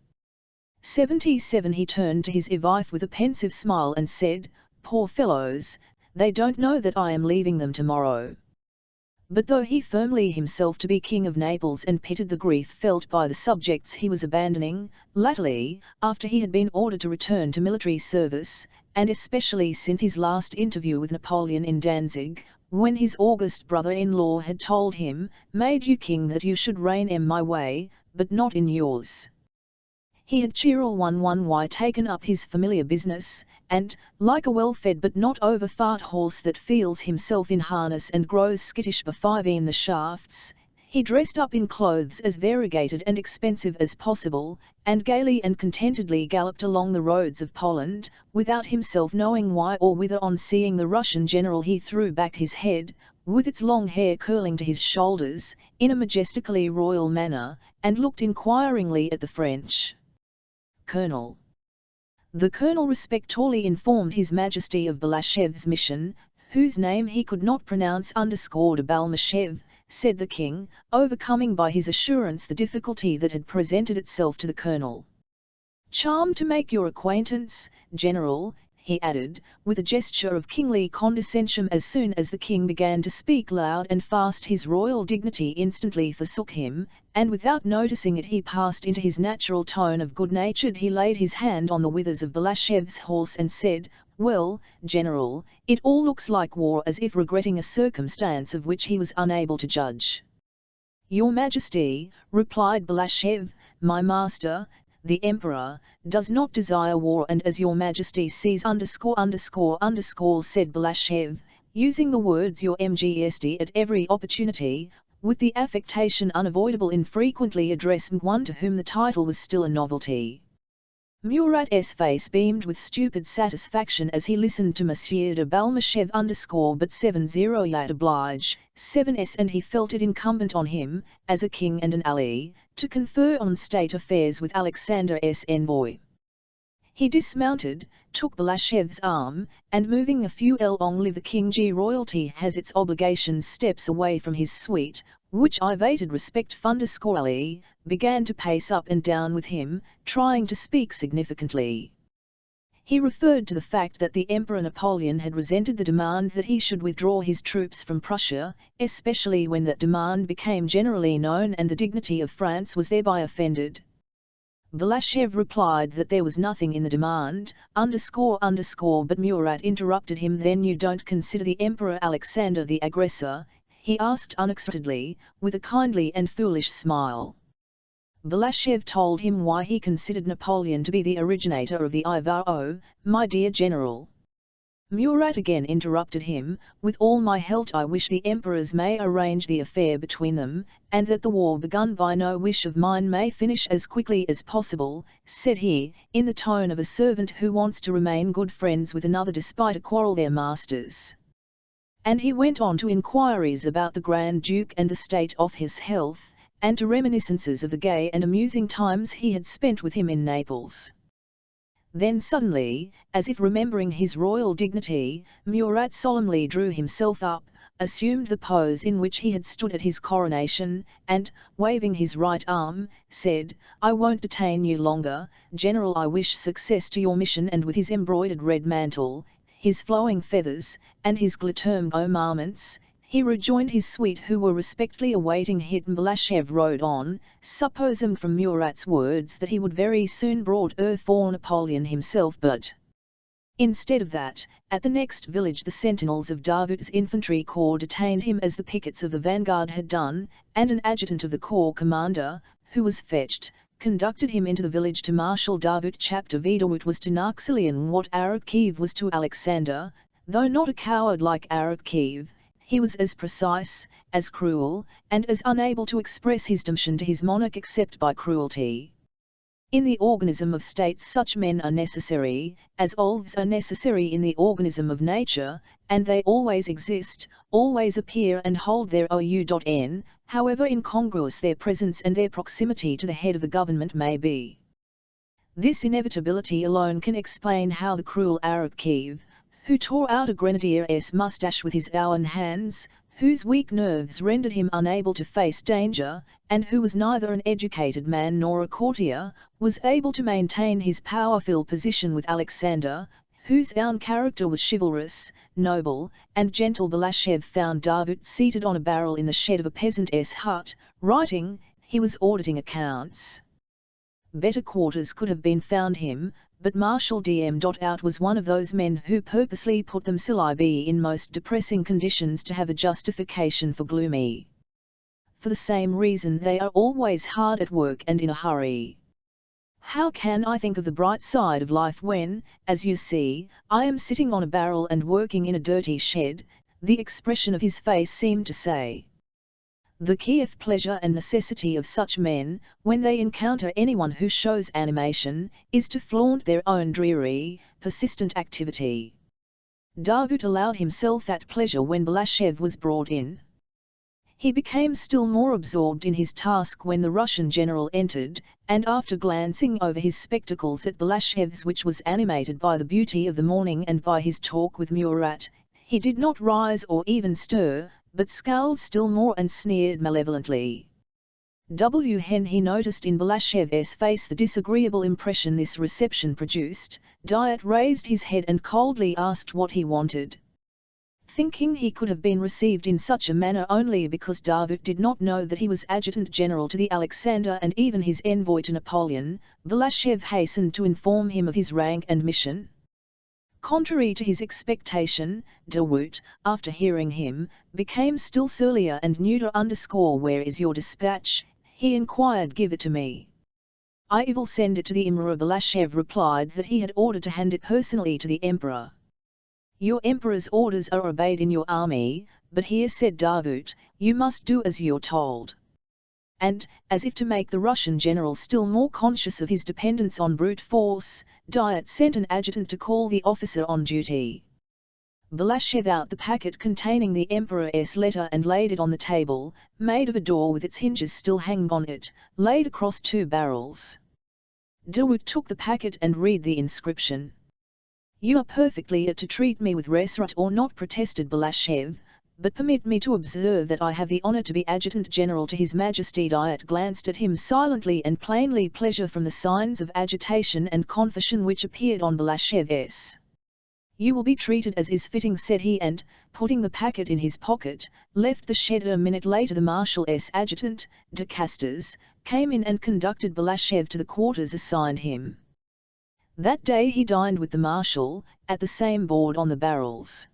S1: 77 He turned to his wife with a pensive smile and said, "Poor fellows, they don't know that I am leaving them tomorrow." But though he firmly himself to be King of Naples and pitied the grief felt by the subjects he was abandoning, latterly, after he had been ordered to return to military service, and especially since his last interview with Napoleon in Danzig, when his august brother-in-law had told him, "Made you king that you should reign in my way, but not in yours," he had cheerily taken up his familiar business, and, like a well-fed but not over-fat horse that feels himself in harness and grows skittish in the shafts, he dressed up in clothes as variegated and expensive as possible, and gaily and contentedly galloped along the roads of Poland, without himself knowing why or whither. On seeing the Russian general he threw back his head, with its long hair curling to his shoulders, in a majestically royal manner, and looked inquiringly at the French colonel. The colonel respectfully informed His Majesty of Balashev's mission, whose name he could not pronounce. Balmashev, said the king, overcoming by his assurance the difficulty that had presented itself to the colonel. "Charmed to make your acquaintance, General," he added, with a gesture of kingly condescension. As soon as the king began to speak loud and fast his royal dignity instantly forsook him, and without noticing it he passed into his natural tone of good-natured. He laid his hand on the withers of Balashev's horse and said, "Well, General, it all looks like war," as if regretting a circumstance of which he was unable to judge. "Your Majesty," replied Balashev, "my master, the Emperor, does not desire war, and as your Majesty sees said Balashev, using the words your Majesty at every opportunity, with the affectation unavoidable in frequently addressing one to whom the title was still a novelty. Murat's face beamed with stupid satisfaction as he listened to Monsieur de Balmashev but 70 yet oblige, 7s, and he felt it incumbent on him, as a king and an ally, to confer on state affairs with Alexander's envoy. He dismounted, took Balashev's arm, and moving a few long live the king, royalty has its obligations, steps away from his suite, which evaded respect _, began to pace up and down with him, trying to speak significantly. He referred to the fact that the Emperor Napoleon had resented the demand that he should withdraw his troops from Prussia, especially when that demand became generally known and the dignity of France was thereby offended. Balashev replied that there was nothing in the demand, but Murat interrupted him. Then you don't consider the Emperor Alexander the aggressor? He asked unexpectedly, with a kindly and foolish smile. Balashev told him why he considered Napoleon to be the originator of the Ivar. Oh, my dear general. Murat again interrupted him, with all my heart I wish the emperors may arrange the affair between them, and that the war begun by no wish of mine may finish as quickly as possible, said he, in the tone of a servant who wants to remain good friends with another despite a quarrel their masters. And he went on to inquiries about the Grand Duke and the state of his health, and to reminiscences of the gay and amusing times he had spent with him in Naples. Then suddenly, as if remembering his royal dignity, Murat solemnly drew himself up, assumed the pose in which he had stood at his coronation, and, waving his right arm, said, "I won't detain you longer, General. I wish success to your mission." And with his embroidered red mantle, his flowing feathers, and his glittering ornaments, he rejoined his suite who were respectfully awaiting him. Balashev rode on, supposing from Murat's words that he would very soon brought for Napoleon himself, but instead of that, at the next village the sentinels of Davut's infantry corps detained him as the pickets of the vanguard had done, and an adjutant of the corps commander, who was fetched, conducted him into the village to Marshal Davut. Chapter Davut was to Napoleon what Arakcheev was to Alexander, though not a coward like Arakcheev. He was as precise, as cruel, and as unable to express his devotion to his monarch except by cruelty. In the organism of states such men are necessary, as olives are necessary in the organism of nature, and they always exist, always appear and hold their oun, however incongruous their presence and their proximity to the head of the government may be. This inevitability alone can explain how the cruel Arakcheev, who tore out a grenadier's moustache with his own hands, whose weak nerves rendered him unable to face danger, and who was neither an educated man nor a courtier, was able to maintain his powerful position with Alexander, whose own character was chivalrous, noble, and gentle. Balashev found Davut seated on a barrel in the shed of a peasant's hut, writing. He was auditing accounts. Better quarters could have been found him, but Marshal Bout was one of those men who purposely put themselves in most depressing conditions to have a justification for gloomy. For the same reason they are always hard at work and in a hurry. How can I think of the bright side of life when, as you see, I am sitting on a barrel and working in a dirty shed? The expression of his face seemed to say. The key of pleasure and necessity of such men, when they encounter anyone who shows animation, is to flaunt their own dreary, persistent activity. Davut allowed himself that pleasure when Balashev was brought in. He became still more absorbed in his task when the Russian general entered, and after glancing over his spectacles at Balashev's, which was animated by the beauty of the morning and by his talk with Murat, he did not rise or even stir, but scowled still more and sneered malevolently. When he noticed in Balashev's face the disagreeable impression this reception produced, Davut raised his head and coldly asked what he wanted. Thinking he could have been received in such a manner only because Davut did not know that he was adjutant general to the Alexander and even his envoy to Napoleon, Balashev hastened to inform him of his rank and mission. Contrary to his expectation, Davut, after hearing him, became still surlier and neuter. Where is your dispatch? He inquired. Give it to me. I will send it to the Emperor. Balashev replied that he had ordered to hand it personally to the Emperor. Your Emperor's orders are obeyed in your army, but here, said Davut, you must do as you're told. And, as if to make the Russian general still more conscious of his dependence on brute force, Davut sent an adjutant to call the officer on duty. Balashev out the packet containing the Emperor's letter and laid it on the table, made of a door with its hinges still hanging on it, laid across two barrels. Davut took the packet and read the inscription. You are perfectly to treat me with respect or not, protested Balashev, but permit me to observe that I have the honor to be Adjutant General to His Majesty. Davut glanced at him silently and plainly pleasure from the signs of agitation and confusion which appeared on Balashev's "You will be treated as is fitting," said he, and, putting the packet in his pocket, left the shed. A minute later the Marshal's adjutant, de Castres, came in and conducted Balashev to the quarters assigned him. That day he dined with the Marshal, at the same board on the barrels.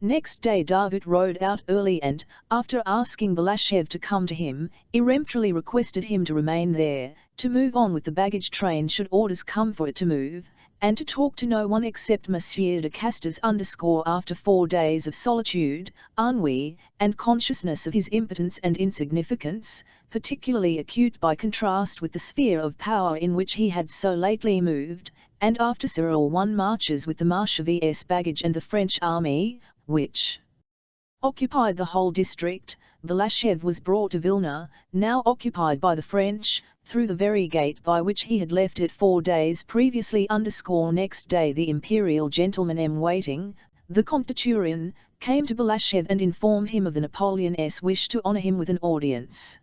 S1: Next day David rode out early and, after asking Balashev to come to him, peremptorily requested him to remain there, to move on with the baggage train should orders come for it to move, and to talk to no one except Monsieur de Castres. After 4 days of solitude, ennui, and consciousness of his impotence and insignificance, particularly acute by contrast with the sphere of power in which he had so lately moved, and after several marches with the Marshal's baggage and the French army, which occupied the whole district, Balashev was brought to Vilna, now occupied by the French, through the very gate by which he had left it 4 days previously. Next day the imperial gentleman in waiting, the Comte de Turin, came to Balashev and informed him of the Napoleon's wish to honour him with an audience.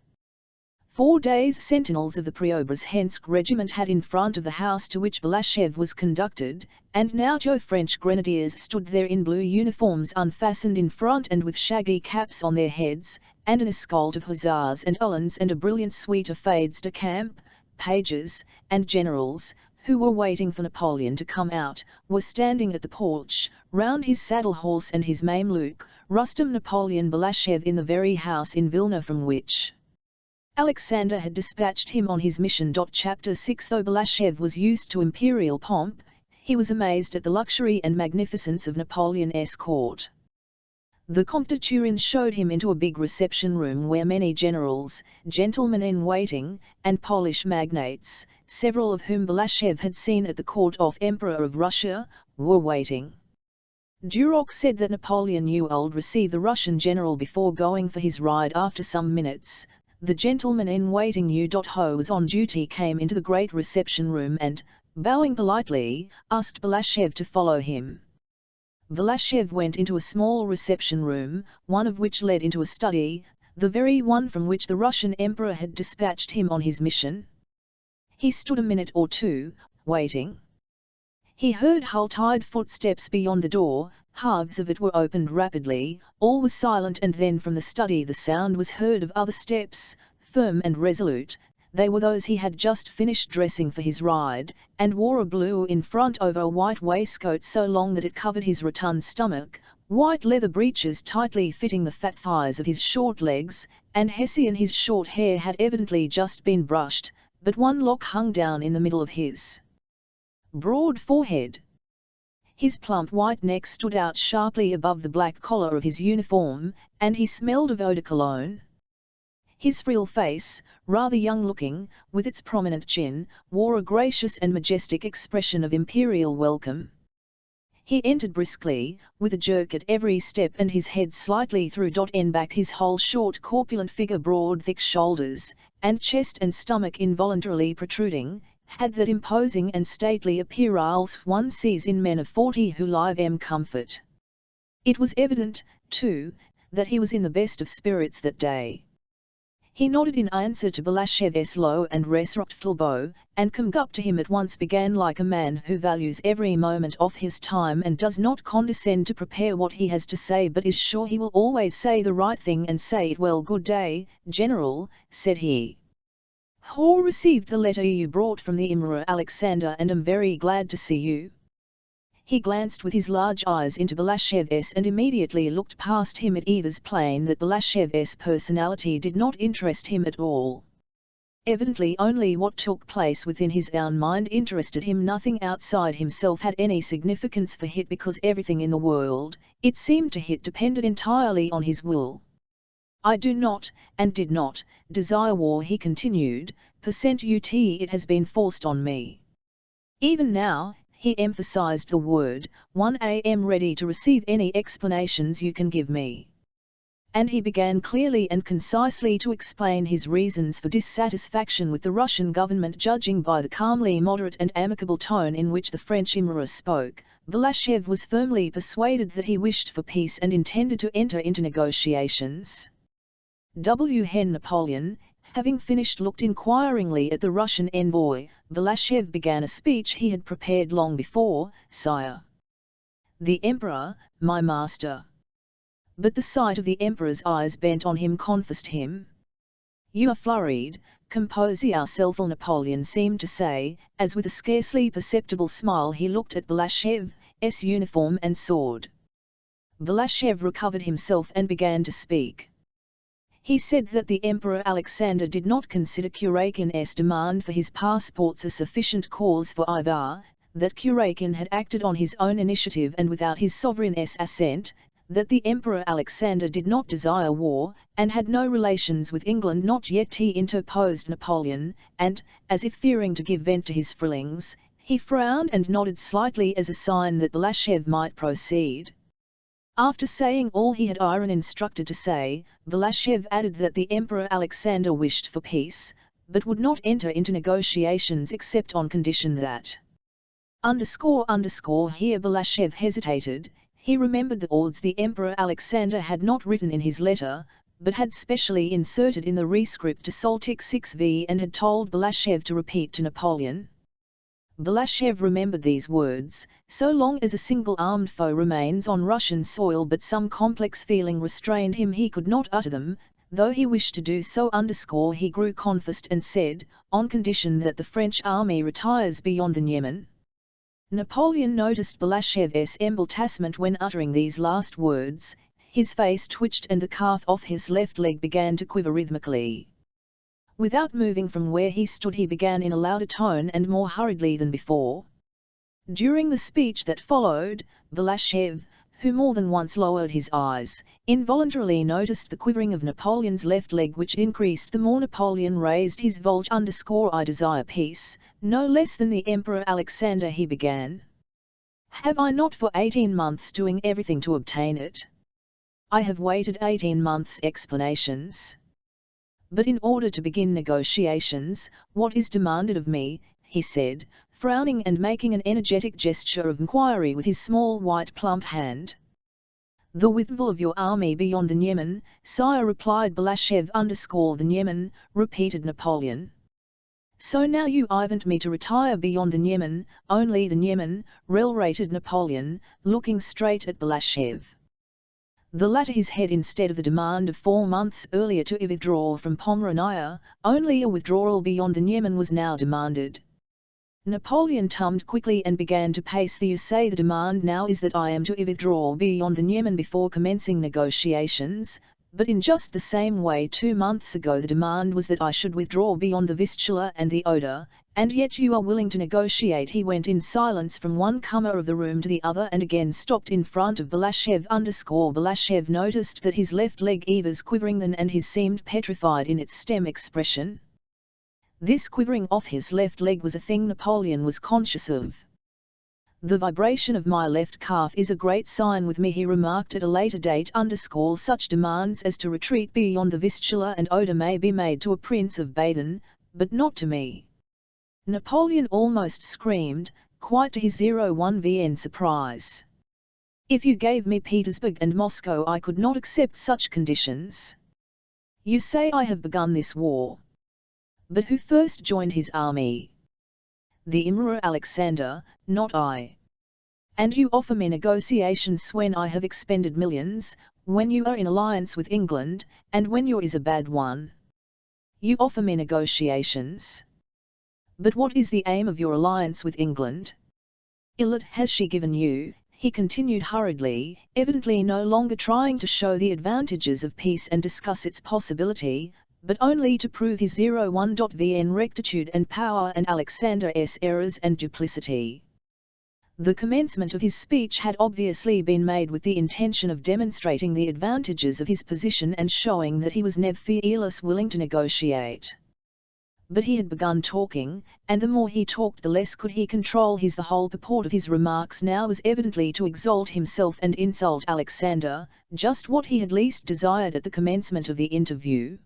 S1: 4 days sentinels of the Preobrazhensk regiment had in front of the house to which Balashev was conducted, and now 2 French grenadiers stood there in blue uniforms unfastened in front and with shaggy caps on their heads, and an escort of hussars and uhlans and a brilliant suite of aides de camp, pages, and generals, who were waiting for Napoleon to come out, were standing at the porch, round his saddle horse and his Mameluke, Rustam Napoleon Balashev, in the very house in Vilna from which Alexander had dispatched him on his mission. Chapter 6. Though Balashev was used to imperial pomp, he was amazed at the luxury and magnificence of Napoleon's court. The Comte de Turin showed him into a big reception room where many generals, gentlemen in waiting, and Polish magnates, several of whom Balashev had seen at the court of Emperor of Russia, were waiting. Duroc said that Napoleon would receive the Russian general before going for his ride. After some minutes, the gentleman in waiting who was on duty came into the great reception room and, bowing politely, asked Balashev to follow him. Balashev went into a small reception room, one of which led into a study, the very one from which the Russian emperor had dispatched him on his mission. He stood a minute or two, waiting. He heard hurried footsteps beyond the door, halves of it were opened rapidly, all was silent, and then from the study the sound was heard of other steps, firm and resolute. They were those he had just finished dressing for his ride, and wore a blue in front over a white waistcoat so long that it covered his rotund stomach, white leather breeches tightly fitting the fat thighs of his short legs, and Hessian. His short hair had evidently just been brushed, but one lock hung down in the middle of his broad forehead. His plump white neck stood out sharply above the black collar of his uniform, and he smelled of eau de cologne. His frail face, rather young-looking, with its prominent chin, wore a gracious and majestic expression of imperial welcome. He entered briskly, with a jerk at every step and his head slightly threw in back, his whole short corpulent figure, broad thick shoulders, and chest and stomach involuntarily protruding, had that imposing and stately appearance one sees in men of 40 who live in comfort. It was evident, too, that he was in the best of spirits that day. He nodded in answer to Balashev's low and respectful bow, and coming up to him at once began like a man who values every moment of his time and does not condescend to prepare what he has to say but is sure he will always say the right thing and say it well. "Good day, General," said he. "Ho received the letter you brought from the Emperor Alexander and am very glad to see you." He glanced with his large eyes into Balashev's and immediately looked past him. It was plain that Balashev's personality did not interest him at all. Evidently only what took place within his own mind interested him. Nothing outside himself had any significance for him because everything in the world, it seemed to him, depended entirely on his will. "I do not, and did not, desire war," he continued, "percent ut it has been forced on me. Even now," he emphasized the word, "I am ready to receive any explanations you can give me." And he began clearly and concisely to explain his reasons for dissatisfaction with the Russian government. Judging by the calmly moderate and amicable tone in which the French Emperor spoke, Balashev was firmly persuaded that he wished for peace and intended to enter into negotiations. Hen Napoleon, having finished, looked inquiringly at the Russian envoy. Balashev began a speech he had prepared long before. "Sire, "The Emperor, my master." But the sight of the Emperor's eyes bent on him confessed him. "You are flurried, compose yourself," Napoleon seemed to say, as with a scarcely perceptible smile he looked at Balashev's uniform and sword. Balashev recovered himself and began to speak. He said that the Emperor Alexander did not consider Kurakin's demand for his passports a sufficient cause for either, that Kurakin had acted on his own initiative and without his sovereign's assent, that the Emperor Alexander did not desire war, and had no relations with England not yet, interposed Napoleon, and, as if fearing to give vent to his feelings, he frowned and nodded slightly as a sign that Balashev might proceed. After saying all he had been instructed to say, Balashev added that the Emperor Alexander wished for peace, but would not enter into negotiations except on condition that... Here Balashev hesitated. He remembered the words the Emperor Alexander had not written in his letter, but had specially inserted in the rescript to Soltik 6v and had told Balashev to repeat to Napoleon. Balashev remembered these words: "So long as a single armed foe remains on Russian soil," but some complex feeling restrained him, he could not utter them, though he wished to do so. He grew confessed and said, "On condition that the French army retires beyond the Niemen." Napoleon noticed Balashev's embarrassment when uttering these last words. His face twitched and the calf of his left leg began to quiver rhythmically. Without moving from where he stood, he began in a louder tone and more hurriedly than before. During the speech that followed, Balashev, who more than once lowered his eyes, involuntarily noticed the quivering of Napoleon's left leg, which increased the more Napoleon raised his voice. "I desire peace, no less than the Emperor Alexander," he began. "Have I not for 18 months doing everything to obtain it? I have waited 18 months explanations. But in order to begin negotiations, what is demanded of me," he said, frowning and making an energetic gesture of inquiry with his small white plump hand. "The withdrawal of your army beyond the Niemen, sire," replied Balashev. "The Niemen," repeated Napoleon. "So now you want me to retire beyond the Niemen, only the Niemen," reiterated Napoleon, looking straight at Balashev. The latter his head instead of the demand of 4 months earlier to withdraw from Pomerania. Only a withdrawal beyond the Niemen was now demanded. Napoleon turned quickly and began to pace. "You say the demand now is that I am to withdraw beyond the Niemen before commencing negotiations, but in just the same way 2 months ago the demand was that I should withdraw beyond the Vistula and the Oder, and yet you are willing to negotiate." He went in silence from one corner of the room to the other and again stopped in front of Balashev. Balashev noticed that his left leg was quivering then, and he seemed petrified in its stem expression. This quivering of his left leg was a thing Napoleon was conscious of. "The vibration of my left calf is a great sign with me," he remarked at a later date. "Such demands as to retreat beyond the Vistula and Oder may be made to a Prince of Baden, but not to me." Napoleon almost screamed, quite to his 01vn surprise. "If you gave me Petersburg and Moscow I could not accept such conditions. You say I have begun this war. But who first joined his army? The Emperor Alexander, not I. And you offer me negotiations when I have expended millions, when you are in alliance with England, and when yours is a bad one. You offer me negotiations. But what is the aim of your alliance with England? What has she given you?" he continued hurriedly, evidently no longer trying to show the advantages of peace and discuss its possibility, but only to prove his 01.vn rectitude and power and Alexander's errors and duplicity. The commencement of his speech had obviously been made with the intention of demonstrating the advantages of his position and showing that he was nevertheless willing to negotiate. But he had begun talking, and the more he talked the less could he control the whole purport of his remarks now was evidently to exalt himself and insult Alexander, just what he had least desired at the commencement of the interview.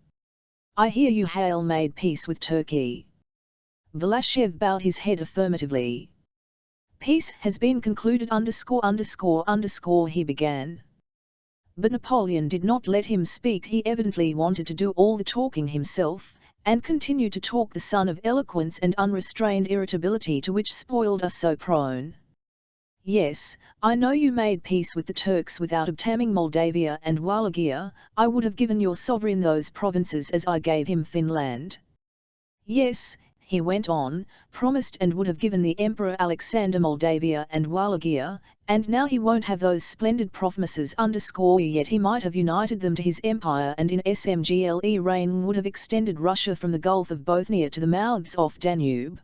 S1: "I hear you have made peace with Turkey." Balashev bowed his head affirmatively. "Peace has been concluded he began. But Napoleon did not let him speak. He evidently wanted to do all the talking himself, and continued to talk, the son of eloquence and unrestrained irritability to which spoiled are so prone. Yes, I know you made peace with the Turks without obtaining Moldavia and Wallachia. I would have given your sovereign those provinces as I gave him Finland. Yes, he went on, promised and would have given the Emperor Alexander Moldavia and Wallachia, and now he won't have those splendid promises yet he might have united them to his empire and in Smgle reign would have extended Russia from the Gulf of Bothnia to the mouths of Danube.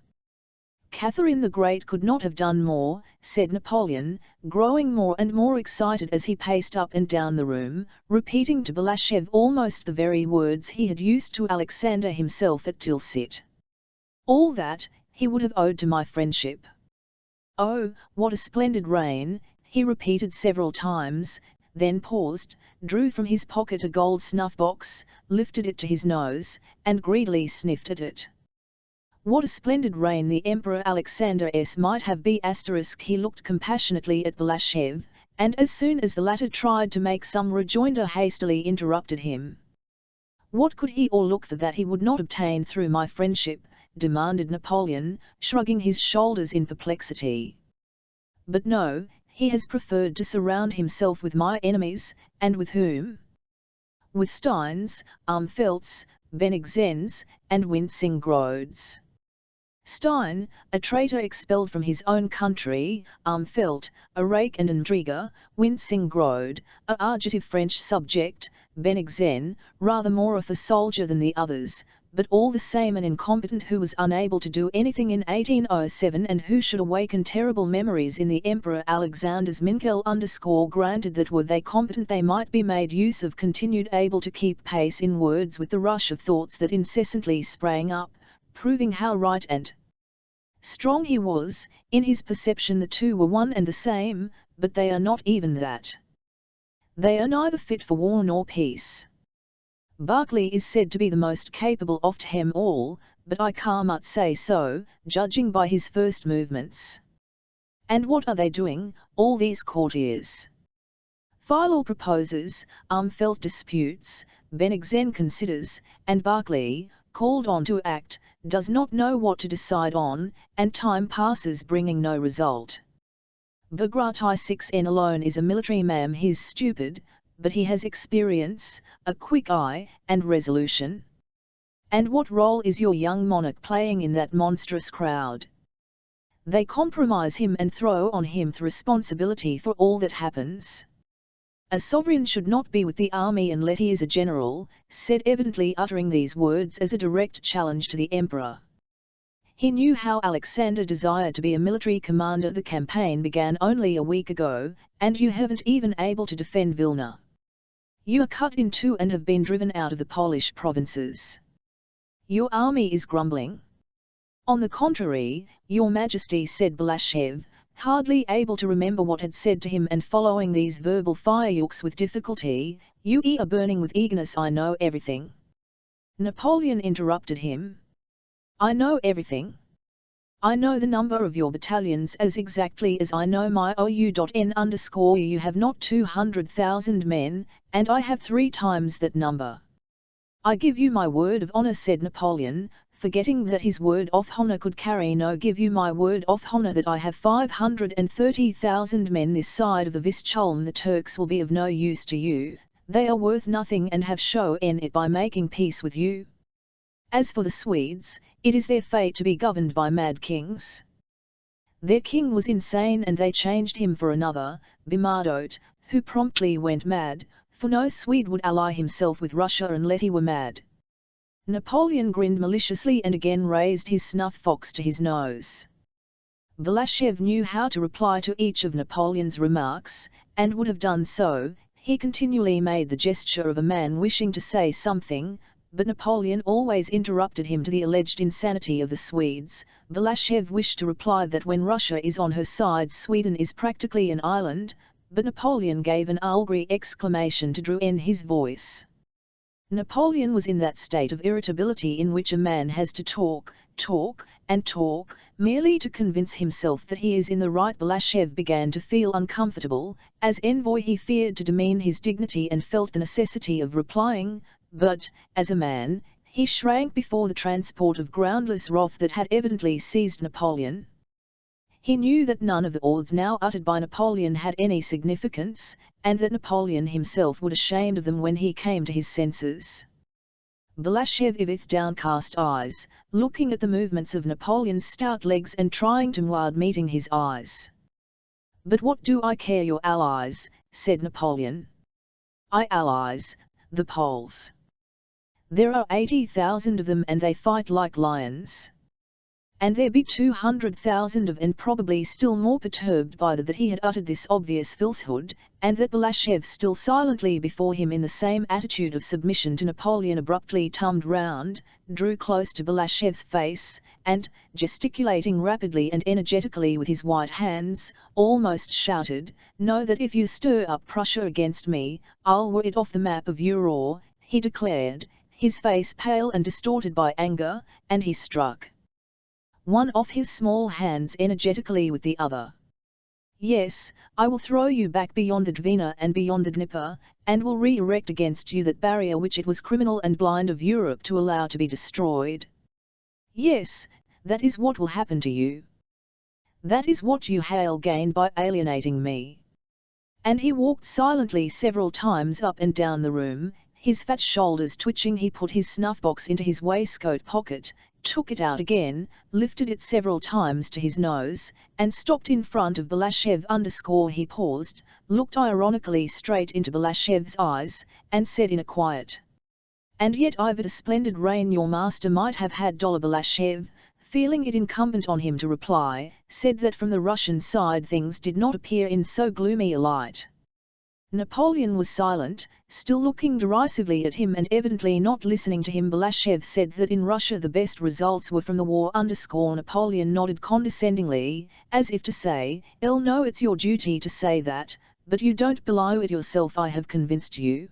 S1: Catherine the Great could not have done more, said Napoleon, growing more and more excited as he paced up and down the room, repeating to Balashev almost the very words he had used to Alexander himself at Tilsit. All that, he would have owed to my friendship. Oh, what a splendid reign, he repeated several times, then paused, drew from his pocket a gold snuff-box, lifted it to his nose, and greedily sniffed at it. What a splendid reign the Emperor Alexander might have been. He looked compassionately at Balashev, and as soon as the latter tried to make some rejoinder hastily interrupted him. What could he or look for that he would not obtain through my friendship? Demanded Napoleon, shrugging his shoulders in perplexity. But no, he has preferred to surround himself with my enemies, and with whom? With Steins, Armfeldts, Bennigsens, and Winsingrodes. Stein, a traitor expelled from his own country, Armfeldt, a rake and intriguer, Winsingrode, a fugitive French subject, Bennigsen, rather more of a soldier than the others, but all the same an incompetent who was unable to do anything in 1807 and who should awaken terrible memories in the Emperor Alexander's Minkel. Granted that were they competent they might be made use of continued able to keep pace in words with the rush of thoughts that incessantly sprang up, proving how right and strong he was. In his perception the two were one and the same, but they are not even that. They are neither fit for war nor peace. Barclay is said to be the most capable of them all, but I can't say so, judging by his first movements. And what are they doing, all these courtiers? Philol proposes, Armfeldt disputes, Bennigsen considers, and Barclay, called on to act, does not know what to decide on, and time passes bringing no result. Bagratixen alone is a military man. He's stupid, but he has experience, a quick eye, and resolution. And what role is your young monarch playing in that monstrous crowd? They compromise him and throw on him the responsibility for all that happens. A sovereign should not be with the army unless he is a general, said evidently uttering these words as a direct challenge to the emperor. He knew how Alexander desired to be a military commander. The campaign began only a week ago, and you haven't even able to defend Vilna. You are cut in two and have been driven out of the Polish provinces. Your army is grumbling. On the contrary, your Majesty, said Balashev, hardly able to remember what had said to him and following these verbal fireworks with difficulty, you are burning with eagerness. I know everything. Napoleon interrupted him. I know everything. I know the number of your battalions as exactly as I know my OU.N. You have not 200,000 men, and I have 3 times that number. I give you my word of honor, said Napoleon, forgetting that his word of honor could carry no give you my word of honor that I have 530,000 men this side of the Vistcholm. The Turks will be of no use to you, they are worth nothing and have shown it by making peace with you. As for the Swedes, it is their fate to be governed by mad kings. Their king was insane and they changed him for another, Bernadotte, who promptly went mad, for no Swede would ally himself with Russia unless he were mad. Napoleon grinned maliciously and again raised his snuff-box to his nose. Balashev knew how to reply to each of Napoleon's remarks, and would have done so. He continually made the gesture of a man wishing to say something, but Napoleon always interrupted him. To the alleged insanity of the Swedes, Balashev wished to reply that when Russia is on her side Sweden is practically an island, but Napoleon gave an angry exclamation to draw in his voice. Napoleon was in that state of irritability in which a man has to talk, and talk, merely to convince himself that he is in the right. Balashev began to feel uncomfortable. As envoy he feared to demean his dignity and felt the necessity of replying, but, as a man, he shrank before the transport of groundless wrath that had evidently seized Napoleon. He knew that none of the words now uttered by Napoleon had any significance, and that Napoleon himself would be ashamed of them when he came to his senses. Balashev with downcast eyes, looking at the movements of Napoleon's stout legs and trying to avoid meeting his eyes. "But what do I care, your allies," said Napoleon. "I allies, the Poles. There are 80,000 of them and they fight like lions. And there be 200,000 of and probably still more perturbed by that he had uttered this obvious falsehood, and that Balashev still silently before him in the same attitude of submission to Napoleon abruptly turned round, drew close to Balashev's face, and, gesticulating rapidly and energetically with his white hands, almost shouted, "Know that if you stir up Prussia against me, I'll wear it off the map of Europe," he declared, his face pale and distorted by anger, and he struck one of his small hands energetically with the other. "Yes, I will throw you back beyond the Dvina and beyond the Dnieper, and will re-erect against you that barrier which it was criminal and blind of Europe to allow to be destroyed. Yes, that is what will happen to you. That is what you hail gained by alienating me." And he walked silently several times up and down the room, his fat shoulders twitching. He put his snuff-box into his waistcoat pocket, took it out again, lifted it several times to his nose, and stopped in front of Balashev. He paused, looked ironically straight into Balashev's eyes, and said in a quiet, "And yet I've a splendid reign your master might have had." Balashev, feeling it incumbent on him to reply, said that from the Russian side things did not appear in so gloomy a light. Napoleon was silent, still looking derisively at him and evidently not listening to him. Balashev said that in Russia the best results were from the war. Napoleon nodded condescendingly, as if to say, "No, it's your duty to say that, but you don't belie it yourself. I have convinced you."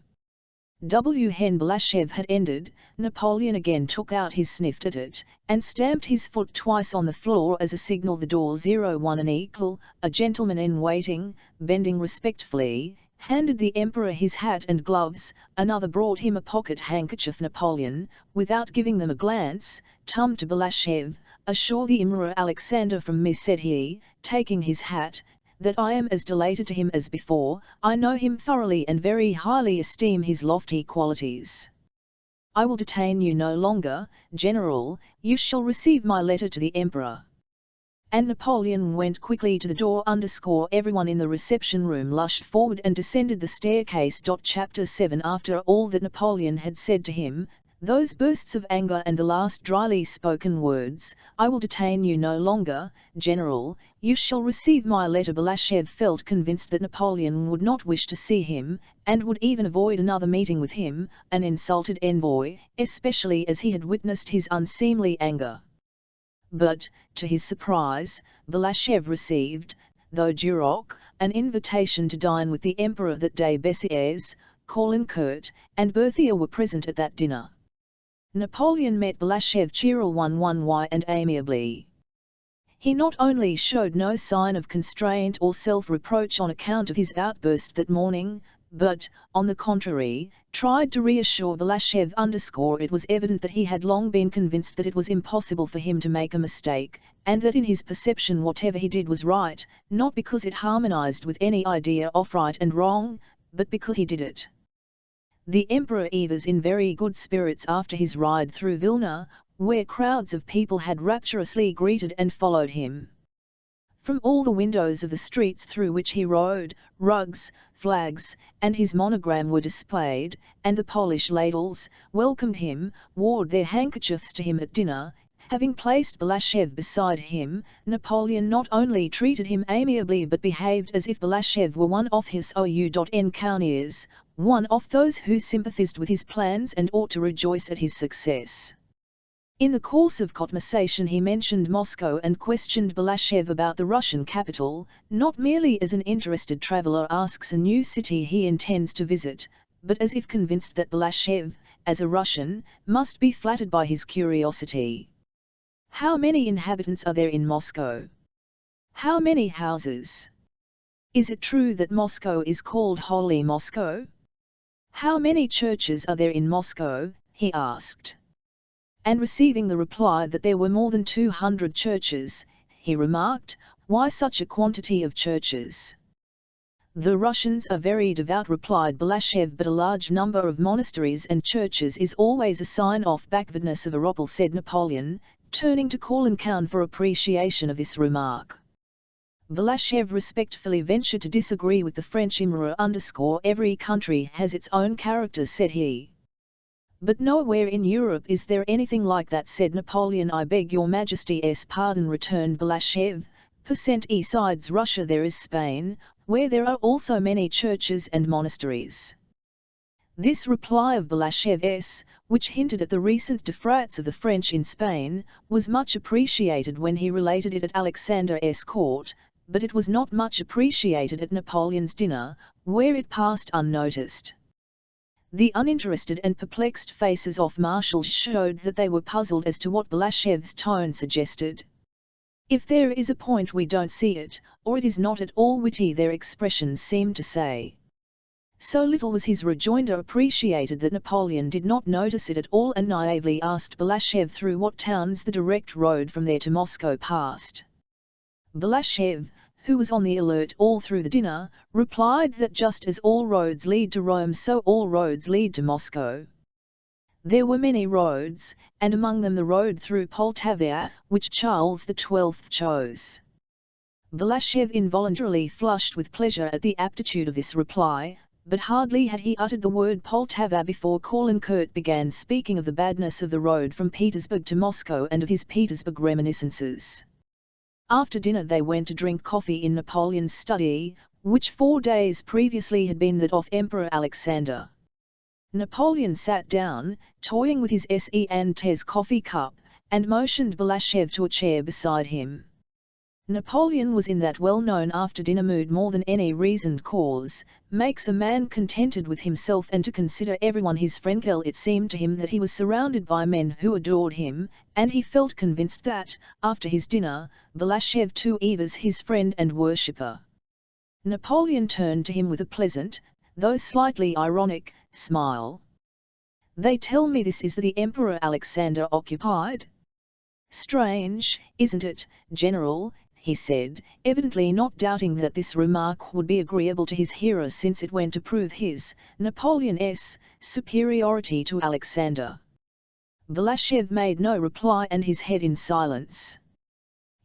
S1: When Balashev had ended, Napoleon again took out his sniffed at it, and stamped his foot twice on the floor as a signal. The door 01 an equal, a gentleman in waiting, bending respectfully, handed the Emperor his hat and gloves. Another brought him a pocket handkerchief. Napoleon, without giving them a glance, turned to Balashev. "Assure the Emperor Alexander from me," said he, taking his hat, "that I am as delighted to him as before. I know him thoroughly and very highly esteem his lofty qualities. I will detain you no longer, General, you shall receive my letter to the Emperor." And Napoleon went quickly to the door. Everyone in the reception room rushed forward and descended the staircase. Chapter 7. After all that Napoleon had said to him, those bursts of anger and the last dryly spoken words, "I will detain you no longer, General, you shall receive my letter." Balashev felt convinced that Napoleon would not wish to see him, and would even avoid another meeting with him, an insulted envoy, especially as he had witnessed his unseemly anger. But, to his surprise, Balashev received, though Duroc, an invitation to dine with the Emperor that day. Bessières, Caulaincourt, and Berthier were present at that dinner. Napoleon met Balashev cheerily and amiably. He not only showed no sign of constraint or self-reproach on account of his outburst that morning, but, on the contrary, tried to reassure Balashev. It was evident that he had long been convinced that it was impossible for him to make a mistake, and that in his perception whatever he did was right, not because it harmonized with any idea of right and wrong, but because he did it. The Emperor was in very good spirits after his ride through Vilna, where crowds of people had rapturously greeted and followed him. From all the windows of the streets through which he rode, rugs, flags, and his monogram were displayed, and the Polish ladles welcomed him, waved their handkerchiefs to him at dinner. Having placed Balashev beside him, Napoleon not only treated him amiably but behaved as if Balashev were one of his encounters, one of those who sympathized with his plans and ought to rejoice at his success. In the course of conversation he mentioned Moscow and questioned Balashev about the Russian capital, not merely as an interested traveler asks a new city he intends to visit, but as if convinced that Balashev, as a Russian, must be flattered by his curiosity. "How many inhabitants are there in Moscow? How many houses? Is it true that Moscow is called Holy Moscow? How many churches are there in Moscow?" he asked. And receiving the reply that there were more than 200 churches, he remarked, Why such a quantity of churches? The Russians are very devout, replied Balashev, but a large number of monasteries and churches is always a sign of backwardness of a people, said Napoleon, turning to Khan for appreciation of this remark. Balashev respectfully ventured to disagree with the French emperor. Every country has its own character, said he. But nowhere in Europe is there anything like that, said Napoleon. I beg your Majesty's pardon, returned Balashev. Besides Russia there is Spain, where there are also many churches and monasteries. This reply of Balashev's, which hinted at the recent defrats of the French in Spain, was much appreciated when he related it at Alexander's court, but it was not much appreciated at Napoleon's dinner, where it passed unnoticed. The uninterested and perplexed faces of marshals showed that they were puzzled as to what Balashev's tone suggested. If there is a point we don't see it, or it is not at all witty, their expressions seemed to say. So little was his rejoinder appreciated that Napoleon did not notice it at all, and naively asked Balashev through what towns the direct road from there to Moscow passed. Balashev, who was on the alert all through the dinner, replied that just as all roads lead to Rome, so all roads lead to Moscow. There were many roads, and among them the road through Poltava, which Charles XII chose. Balashev involuntarily flushed with pleasure at the aptitude of this reply, but hardly had he uttered the word Poltava before Caulaincourt began speaking of the badness of the road from Petersburg to Moscow and of his Petersburg reminiscences. After dinner they went to drink coffee in Napoleon's study, which 4 days previously had been that of Emperor Alexander. Napoleon sat down, toying with his S.E.N.T.'s coffee cup, and motioned Balashev to a chair beside him. Napoleon was in that well-known after-dinner mood more than any reasoned cause makes a man contented with himself and to consider everyone his friend. It seemed to him that he was surrounded by men who adored him, and he felt convinced that, after his dinner, Balashev too was his friend and worshipper. Napoleon turned to him with a pleasant, though slightly ironic, smile. They tell me this is the Emperor Alexander occupied? Strange, isn't it, General? He said, evidently not doubting that this remark would be agreeable to his hearer, since it went to prove his, Napoleon's, superiority to Alexander. Balashev made no reply and his head in silence.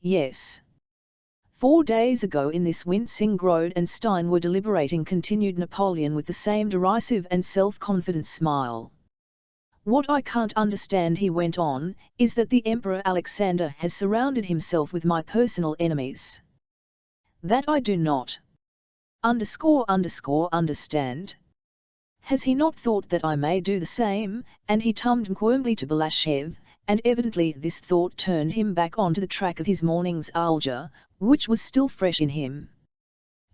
S1: Yes. 4 days ago in this wincing Grode and Stein were deliberating, continued Napoleon with the same derisive and self-confident smile. What I can't understand, he went on, is that the Emperor Alexander has surrounded himself with my personal enemies. That I do not understand. Has he not thought that I may do the same? And he turned quermly to Balashev, and evidently this thought turned him back onto the track of his morning's alger, which was still fresh in him.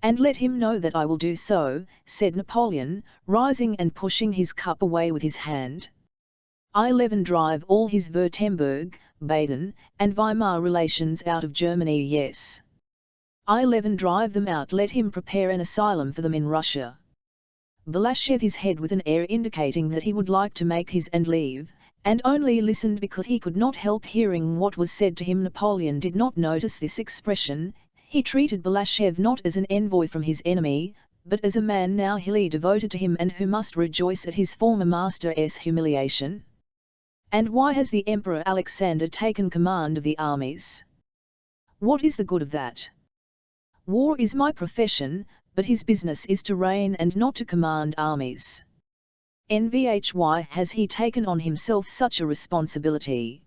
S1: And let him know that I will do so, said Napoleon, rising and pushing his cup away with his hand. I drive all his Württemberg, Baden, and Weimar relations out of Germany, yes. I drive them out, let him prepare an asylum for them in Russia. Balashev his head with an air indicating that he would like to make his and leave, and only listened because he could not help hearing what was said to him. Napoleon did not notice this expression. He treated Balashev not as an envoy from his enemy, but as a man now wholly devoted to him and who must rejoice at his former master's humiliation. And why has the Emperor Alexander taken command of the armies? What is the good of that? War is my profession, but his business is to reign and not to command armies. Why has he taken on himself such a responsibility?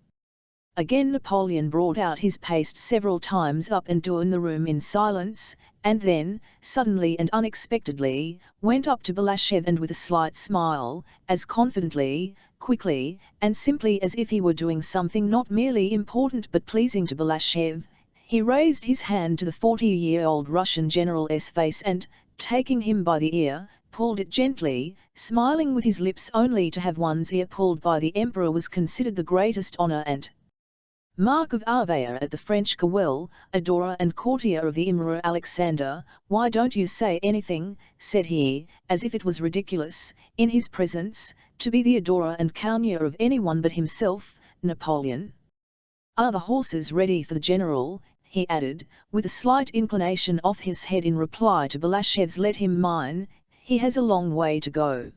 S1: Again Napoleon brought out his paste several times up and down the room in silence, and then, suddenly and unexpectedly, went up to Balashev and with a slight smile, as confidently, quickly, and simply as if he were doing something not merely important but pleasing to Balashev, he raised his hand to the 40-year-old Russian general's face and, taking him by the ear, pulled it gently, smiling with his lips. Only to have one's ear pulled by the emperor was considered the greatest honor and mark of Arvea at the French Cowell, adorer and courtier of the Emperor Alexander. Why don't you say anything, said he, as if it was ridiculous, in his presence, to be the adorer and courtier of anyone but himself, Napoleon? Are the horses ready for the general? he added, with a slight inclination of his head in reply to Balashev's "Let him mine, he has a long way to go."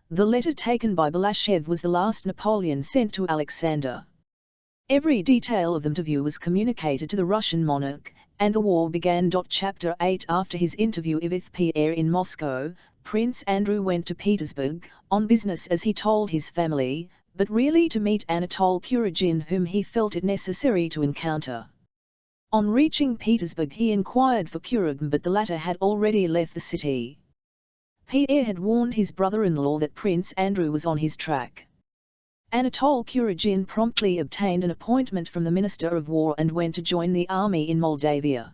S1: The letter taken by Balashev was the last Napoleon sent to Alexander. Every detail of the interview was communicated to the Russian monarch, and the war began. Chapter 8 After his interview with Pierre in Moscow, Prince Andrew went to Petersburg, on business as he told his family, but really to meet Anatole Kuragin, whom he felt it necessary to encounter. On reaching Petersburg he inquired for Kuragin, but the latter had already left the city. Pierre had warned his brother-in-law that Prince Andrew was on his track. Anatole Kuragin promptly obtained an appointment from the Minister of War and went to join the army in Moldavia.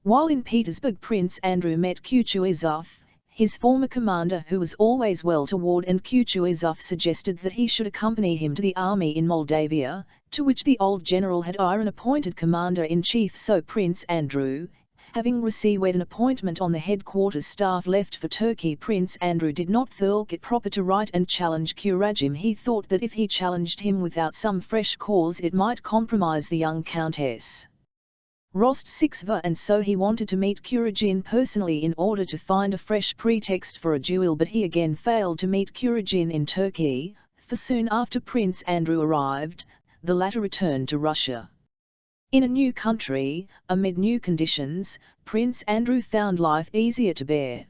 S1: While in Petersburg, Prince Andrew met Kutuzov, his former commander, who was always well toward, and Kutuzov suggested that he should accompany him to the army in Moldavia, to which the old general had appointed commander-in-chief. So Prince Andrew, having received an appointment on the headquarters staff, left for Turkey. Prince Andrew did not think it proper to write and challenge Kuragin. He thought that if he challenged him without some fresh cause it might compromise the young Countess Rostov, and so he wanted to meet Kuragin personally in order to find a fresh pretext for a duel, but he again failed to meet Kuragin in Turkey, for soon after Prince Andrew arrived, the latter returned to Russia. In a new country, amid new conditions, Prince Andrew found life easier to bear.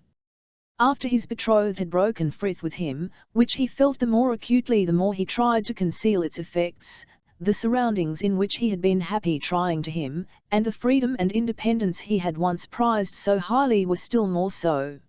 S1: After his betrothed had broken frith with him, which he felt the more acutely the more he tried to conceal its effects, the surroundings in which he had been happy trying to him, and the freedom and independence he had once prized so highly were still more so.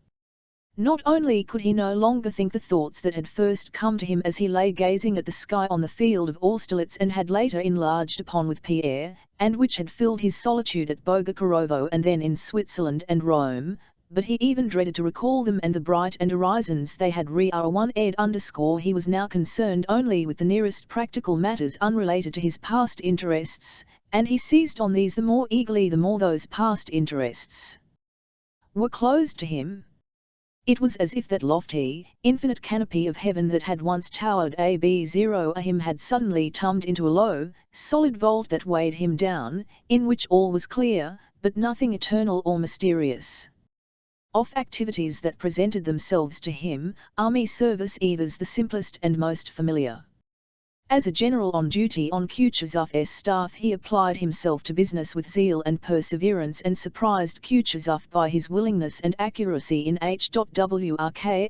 S1: Not only could he no longer think the thoughts that had first come to him as he lay gazing at the sky on the field of Austerlitz and had later enlarged upon with Pierre, and which had filled his solitude at Bogucharovo and then in Switzerland and Rome, but he even dreaded to recall them and the bright and horizons they had he was now concerned only with the nearest practical matters unrelated to his past interests, and he seized on these the more eagerly the more those past interests were closed to him. It was as if that lofty, infinite canopy of heaven that had once towered above him had suddenly tumbled into a low, solid vault that weighed him down, in which all was clear, but nothing eternal or mysterious. Of activities that presented themselves to him, army service was the simplest and most familiar. As a general on duty on Kutuzov's staff, he applied himself to business with zeal and perseverance and surprised Kutuzov by his willingness and accuracy in H.WRK_.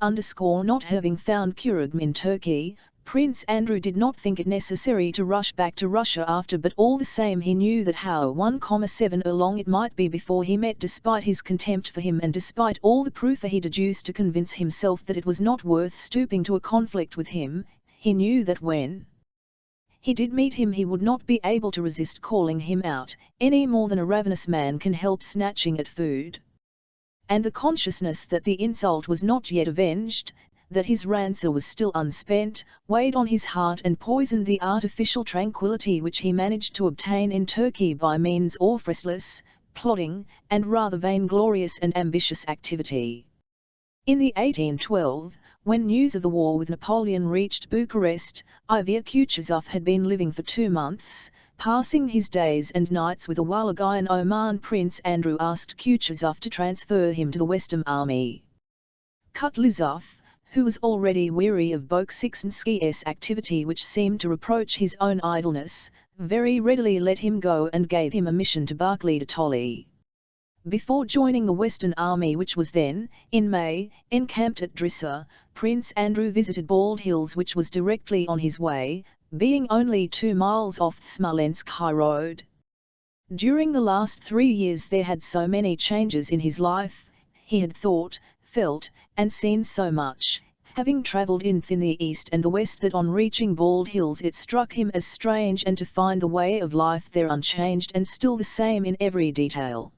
S1: Not having found Kuragin in Turkey, Prince Andrew did not think it necessary to rush back to Russia after, but all the same he knew that how 1,7 long it might be before he met, despite his contempt for him and despite all the proof he deduced to convince himself that it was not worth stooping to a conflict with him. He knew that when he did meet him he would not be able to resist calling him out, any more than a ravenous man can help snatching at food. And the consciousness that the insult was not yet avenged, that his rancour was still unspent, weighed on his heart and poisoned the artificial tranquillity which he managed to obtain in Turkey by means of restless, plodding, and rather vainglorious and ambitious activity. In the 1812, when news of the war with Napoleon reached Bucharest, Kutuzov had been living for 2 months, passing his days and nights with a Walagai in Oman. Prince Andrew asked Kutuzov to transfer him to the Western Army. Kutuzov, who was already weary of Bolkonsky's activity which seemed to reproach his own idleness, very readily let him go and gave him a mission to Barclay-de-Tolly. Before joining the Western Army, which was then, in May, encamped at Drissa, Prince Andrew visited Bald Hills, which was directly on his way, being only 2 miles off the Smolensk high road. During the last 3 years there had so many changes in his life, he had thought, felt, and seen so much, having travelled in the east and the west, that on reaching Bald Hills it struck him as strange and to find the way of life there unchanged and still the same in every detail.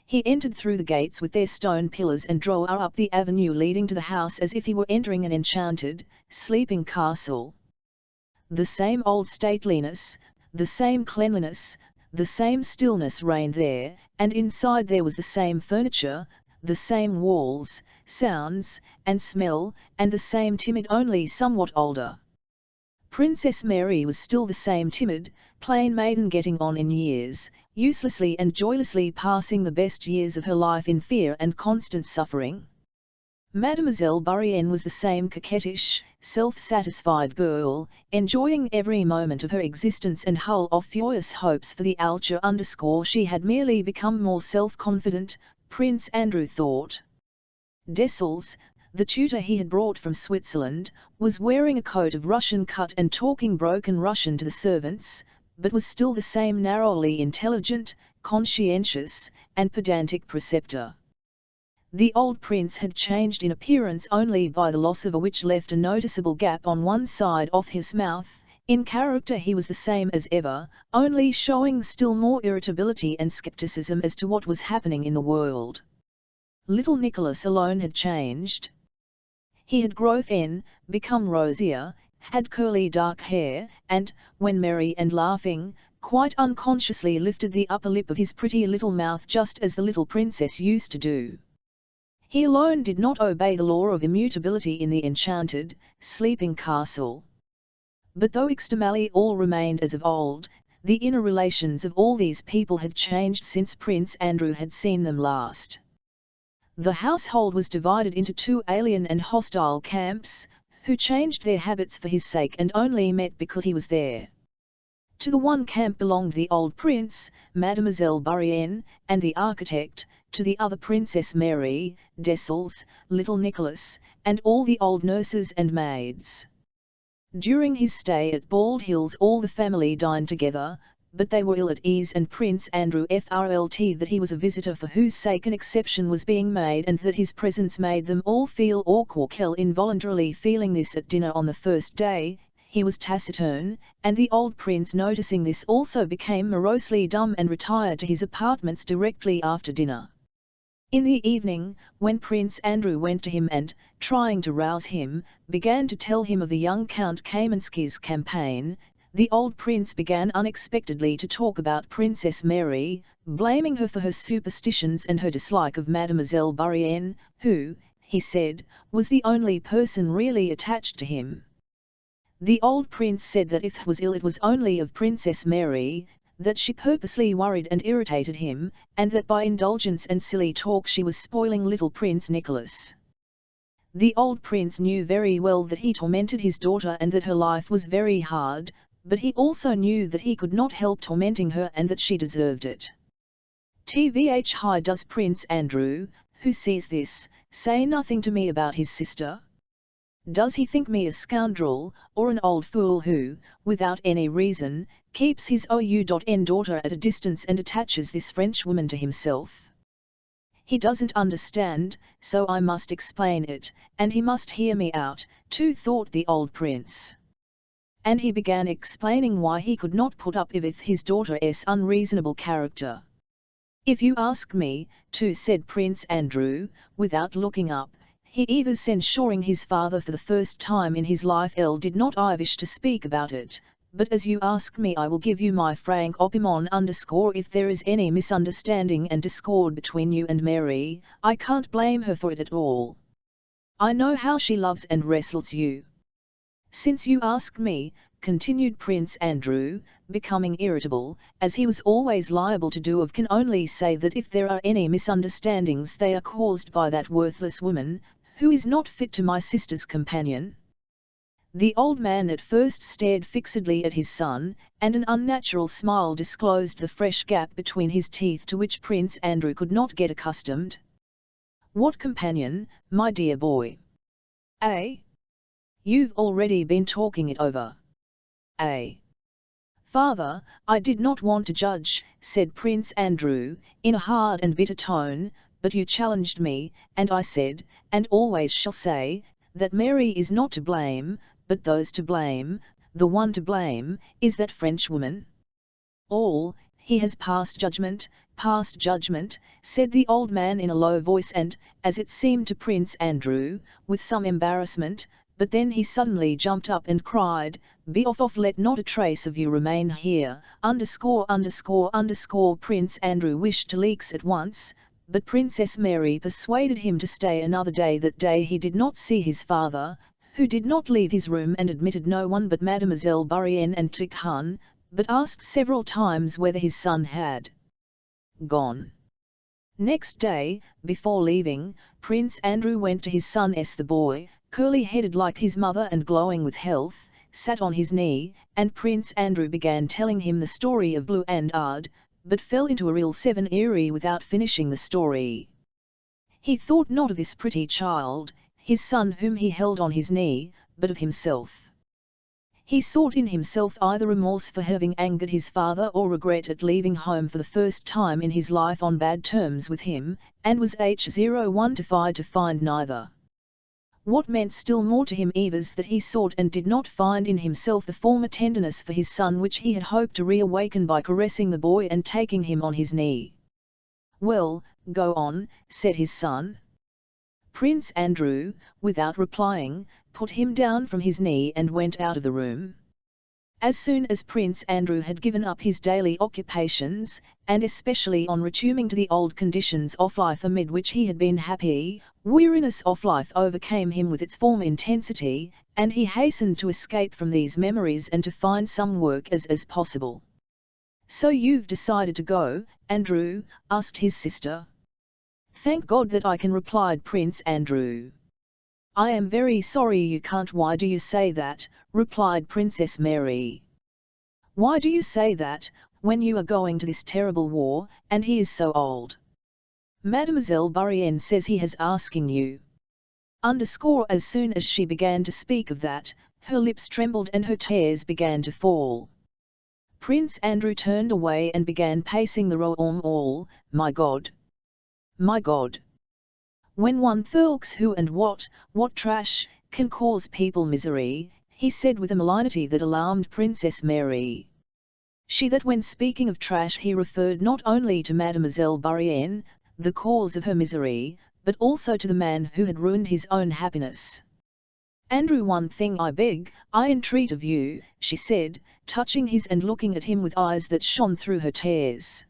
S1: He entered through the gates with their stone pillars and drove up the avenue leading to the house as if he were entering an enchanted, sleeping castle. The same old stateliness, the same cleanliness, the same stillness reigned there, and inside there was the same furniture, the same walls, sounds, and smell, and the same timid, only somewhat older Princess Mary was still the same timid, plain maiden, getting on in years, uselessly and joylessly passing the best years of her life in fear and constant suffering. Mademoiselle Bourienne was the same coquettish, self-satisfied girl, enjoying every moment of her existence and full of furious hopes for the future. She had merely become more self-confident, Prince Andrew thought. Dessels, the tutor he had brought from Switzerland, was wearing a coat of Russian cut and talking broken Russian to the servants, but was still the same narrowly intelligent, conscientious, and pedantic preceptor. The old prince had changed in appearance only by the loss of a which left a noticeable gap on one side of his mouth. In character he was the same as ever, only showing still more irritability and skepticism as to what was happening in the world. Little Nicholas alone had changed. He had grown thin, become rosier, had curly dark hair, and, when merry and laughing, quite unconsciously lifted the upper lip of his pretty little mouth just as the little princess used to do. He alone did not obey the law of immutability in the enchanted, sleeping castle. But though externally all remained as of old, the inner relations of all these people had changed since Prince Andrew had seen them last. The household was divided into two alien and hostile camps, who changed their habits for his sake and only met because he was there. To the one camp belonged the old prince, Mademoiselle Bourienne, and the architect, to the other Princess Mary, Dessels, little Nicholas, and all the old nurses and maids. During his stay at Bald Hills all the family dined together, but they were ill at ease and Prince Andrew felt that he was a visitor for whose sake an exception was being made and that his presence made them all feel awkward. Involuntarily feeling this at dinner on the first day, he was taciturn, and the old prince noticing this also became morosely dumb and retired to his apartments directly after dinner. In the evening, when Prince Andrew went to him and, trying to rouse him, began to tell him of the young Count Kamensky's campaign, the old prince began unexpectedly to talk about Princess Mary, blaming her for her superstitions and her dislike of Mademoiselle Bourienne, who, he said, was the only person really attached to him. The old prince said that if he was ill it was only of Princess Mary, that she purposely worried and irritated him, and that by indulgence and silly talk she was spoiling little Prince Nicholas. The old prince knew very well that he tormented his daughter and that her life was very hard, but he also knew that he could not help tormenting her and that she deserved it. Tvh does Prince Andrew, who sees this, say nothing to me about his sister? Does he think me a scoundrel, or an old fool who, without any reason, keeps his own daughter at a distance and attaches this French woman to himself? He doesn't understand, so I must explain it, and he must hear me out, too, thought the old prince. And he began explaining why he could not put up with his daughter's unreasonable character. If you ask me, too, said Prince Andrew, without looking up, he was censuring his father for the first time in his life. Did not I wish to speak about it, but as you ask me I will give you my frank opinion. If there is any misunderstanding and discord between you and Mary, I can't blame her for it at all. I know how she loves and wrestles you. Since you ask me, continued Prince Andrew, becoming irritable, as he was always liable to do, I can only say that if there are any misunderstandings they are caused by that worthless woman, who is not fit to my sister's companion. The old man at first stared fixedly at his son, and an unnatural smile disclosed the fresh gap between his teeth to which Prince Andrew could not get accustomed. What companion, my dear boy? You've already been talking it over. Father, I did not want to judge, said Prince Andrew, in a hard and bitter tone, but you challenged me, and I said, and always shall say, that Mary is not to blame, but those to blame. The one to blame is that Frenchwoman. He has passed judgment, said the old man in a low voice and, as it seemed to Prince Andrew, with some embarrassment, but then he suddenly jumped up and cried, "Be off, let not a trace of you remain here, !" Prince Andrew wished to leave at once, but Princess Mary persuaded him to stay another day. That day he did not see his father, who did not leave his room and admitted no one but Mademoiselle Bourienne and Tikhon, but asked several times whether his son had gone. Next day, before leaving, Prince Andrew went to his son S. The boy, curly-headed like his mother and glowing with health, sat on his knee, and Prince Andrew began telling him the story of Blue and Ard, but fell into a real seven-eerie without finishing the story. He thought not of this pretty child, his son whom he held on his knee, but of himself. He sought in himself either remorse for having angered his father or regret at leaving home for the first time in his life on bad terms with him, and was h01 to find neither. What meant still more to him was that he sought and did not find in himself the former tenderness for his son which he had hoped to reawaken by caressing the boy and taking him on his knee. "Well, go on," said his son. Prince Andrew, without replying, put him down from his knee and went out of the room. As soon as Prince Andrew had given up his daily occupations, and especially on returning to the old conditions of life amid which he had been happy, weariness of life overcame him with its former intensity, and he hastened to escape from these memories and to find some work as possible. "So you've decided to go, Andrew?" asked his sister. "Thank God that I can," replied Prince Andrew. "I am very sorry you can't." "Why do you say that?" replied Princess Mary. "Why do you say that, when you are going to this terrible war, and he is so old? Mademoiselle Bourienne says he has asking you." As soon as she began to speak of that, her lips trembled and her tears began to fall. Prince Andrew turned away and began pacing the room. "My God! My God! When one thinks who and what trash can cause people misery," he said with a malignity that alarmed Princess Mary. She that when speaking of trash he referred not only to Mademoiselle Bourienne, the cause of her misery, but also to the man who had ruined his own happiness. "Andrew, one thing I beg, I entreat of you," she said, touching his and looking at him with eyes that shone through her tears.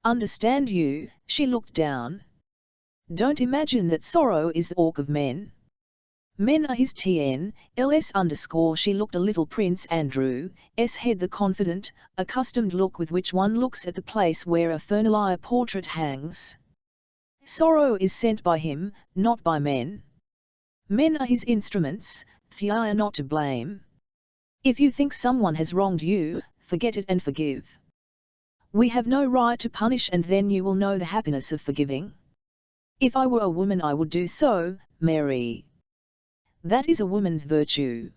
S1: "Understand you," she looked down. "Don't imagine that sorrow is the ork of men. Men are his TNLS_. She looked a little Prince Andrew's head, the confident, accustomed look with which one looks at the place where a Fernelier portrait hangs. "Sorrow is sent by him, not by men. Men are his instruments, they are not to blame. If you think someone has wronged you, forget it and forgive. We have no right to punish, and then you will know the happiness of forgiving. If I were a woman I would do so, Mary. That is a woman's virtue.